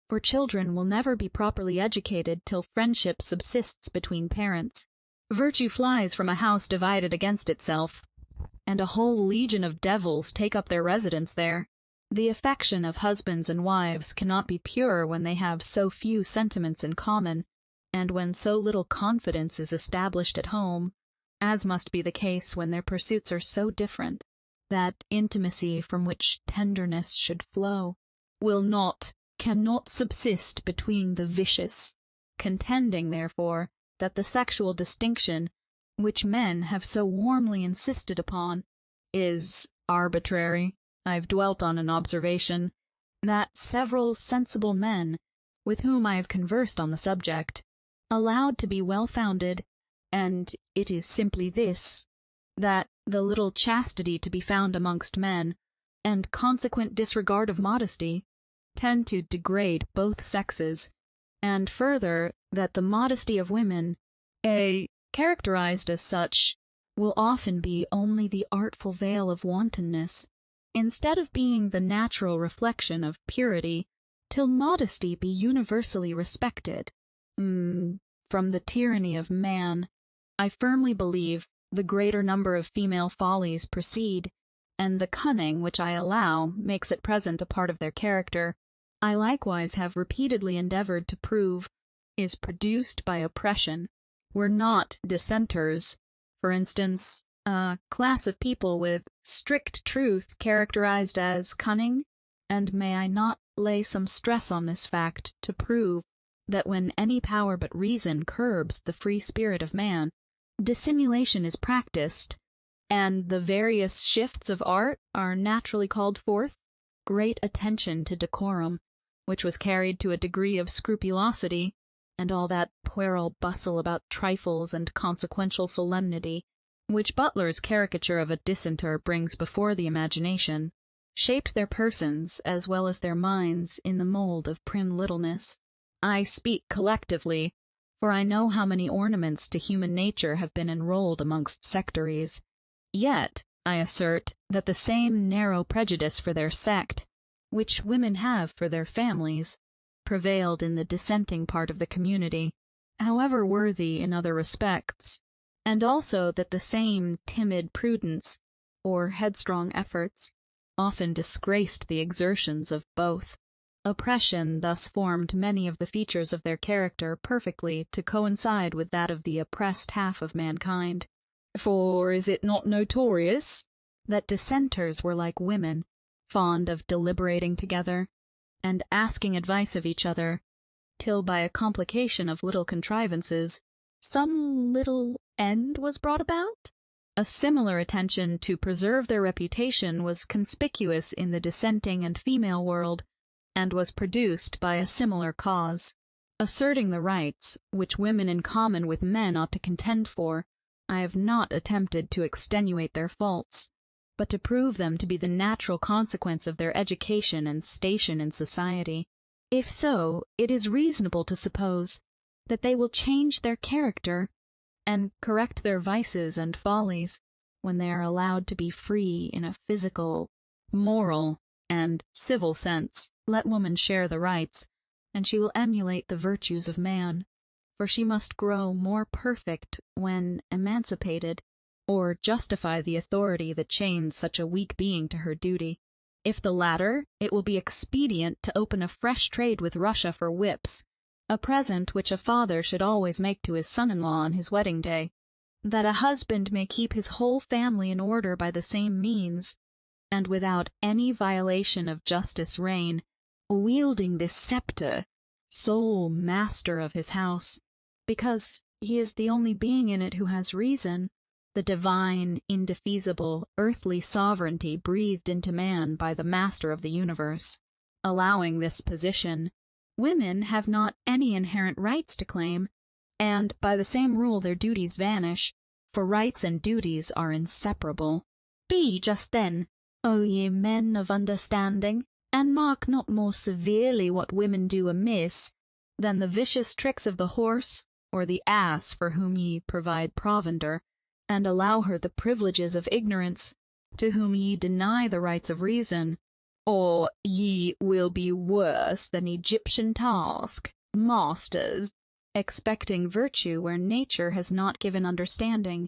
For children will never be properly educated till friendship subsists between parents. Virtue flies from a house divided against itself, and a whole legion of devils take up their residence there. The affection of husbands and wives cannot be pure when they have so few sentiments in common, and when so little confidence is established at home, as must be the case when their pursuits are so different. That intimacy from which tenderness should flow cannot subsist between the vicious, contending, therefore, that the sexual distinction, which men have so warmly insisted upon, is arbitrary. I've dwelt on an observation that several sensible men, with whom I have conversed on the subject, allowed to be well-founded, and it is simply this, that the little chastity to be found amongst men, and consequent disregard of modesty, tend to degrade both sexes, and further, that the modesty of women, characterized as such, will often be only the artful veil of wantonness, instead of being the natural reflection of purity, till modesty be universally respected. From the tyranny of man, I firmly believe, the greater number of female follies proceed, and the cunning which I allow makes at present a part of their character, I likewise have repeatedly endeavored to prove, is produced by oppression. Were not dissenters, for instance, a class of people with strict truth characterized as cunning? And may I not lay some stress on this fact to prove that when any power but reason curbs the free spirit of man, dissimulation is practiced, and the various shifts of art are naturally called forth? Great attention to decorum, which was carried to a degree of scrupulosity, and all that puerile bustle about trifles and consequential solemnity, which Butler's caricature of a dissenter brings before the imagination, shaped their persons as well as their minds in the mold of prim littleness. I speak collectively, for I know how many ornaments to human nature have been enrolled amongst sectaries. Yet, I assert that the same narrow prejudice for their sect, which women have for their families, prevailed in the dissenting part of the community, however worthy in other respects, and also that the same timid prudence, or headstrong efforts, often disgraced the exertions of both. Oppression thus formed many of the features of their character perfectly to coincide with that of the oppressed half of mankind. For is it not notorious that dissenters were like women, fond of deliberating together, and asking advice of each other, till by a complication of little contrivances, some little end was brought about? A similar attention to preserve their reputation was conspicuous in the dissenting and female world, and was produced by a similar cause. Asserting the rights which women in common with men ought to contend for, I have not attempted to extenuate their faults, but to prove them to be the natural consequence of their education and station in society. If so, it is reasonable to suppose that they will change their character, and correct their vices and follies, when they are allowed to be free in a physical, moral, and civil sense. Let woman share the rights, and she will emulate the virtues of man, for she must grow more perfect when emancipated, or justify the authority that chains such a weak being to her duty. If the latter, it will be expedient to open a fresh trade with Russia for whips, a present which a father should always make to his son-in-law on his wedding day, that a husband may keep his whole family in order by the same means, and without any violation of justice reign, wielding this scepter sole master of his house, because he is the only being in it who has reason, the divine, indefeasible, earthly sovereignty breathed into man by the master of the universe. Allowing this position, women have not any inherent rights to claim, and by the same rule their duties vanish, for rights and duties are inseparable. Be just then, O ye men of understanding, and mark not more severely what women do amiss, than the vicious tricks of the horse, or the ass for whom ye provide provender, and allow her the privileges of ignorance, to whom ye deny the rights of reason, or ye will be worse than Egyptian task masters, expecting virtue where nature has not given understanding.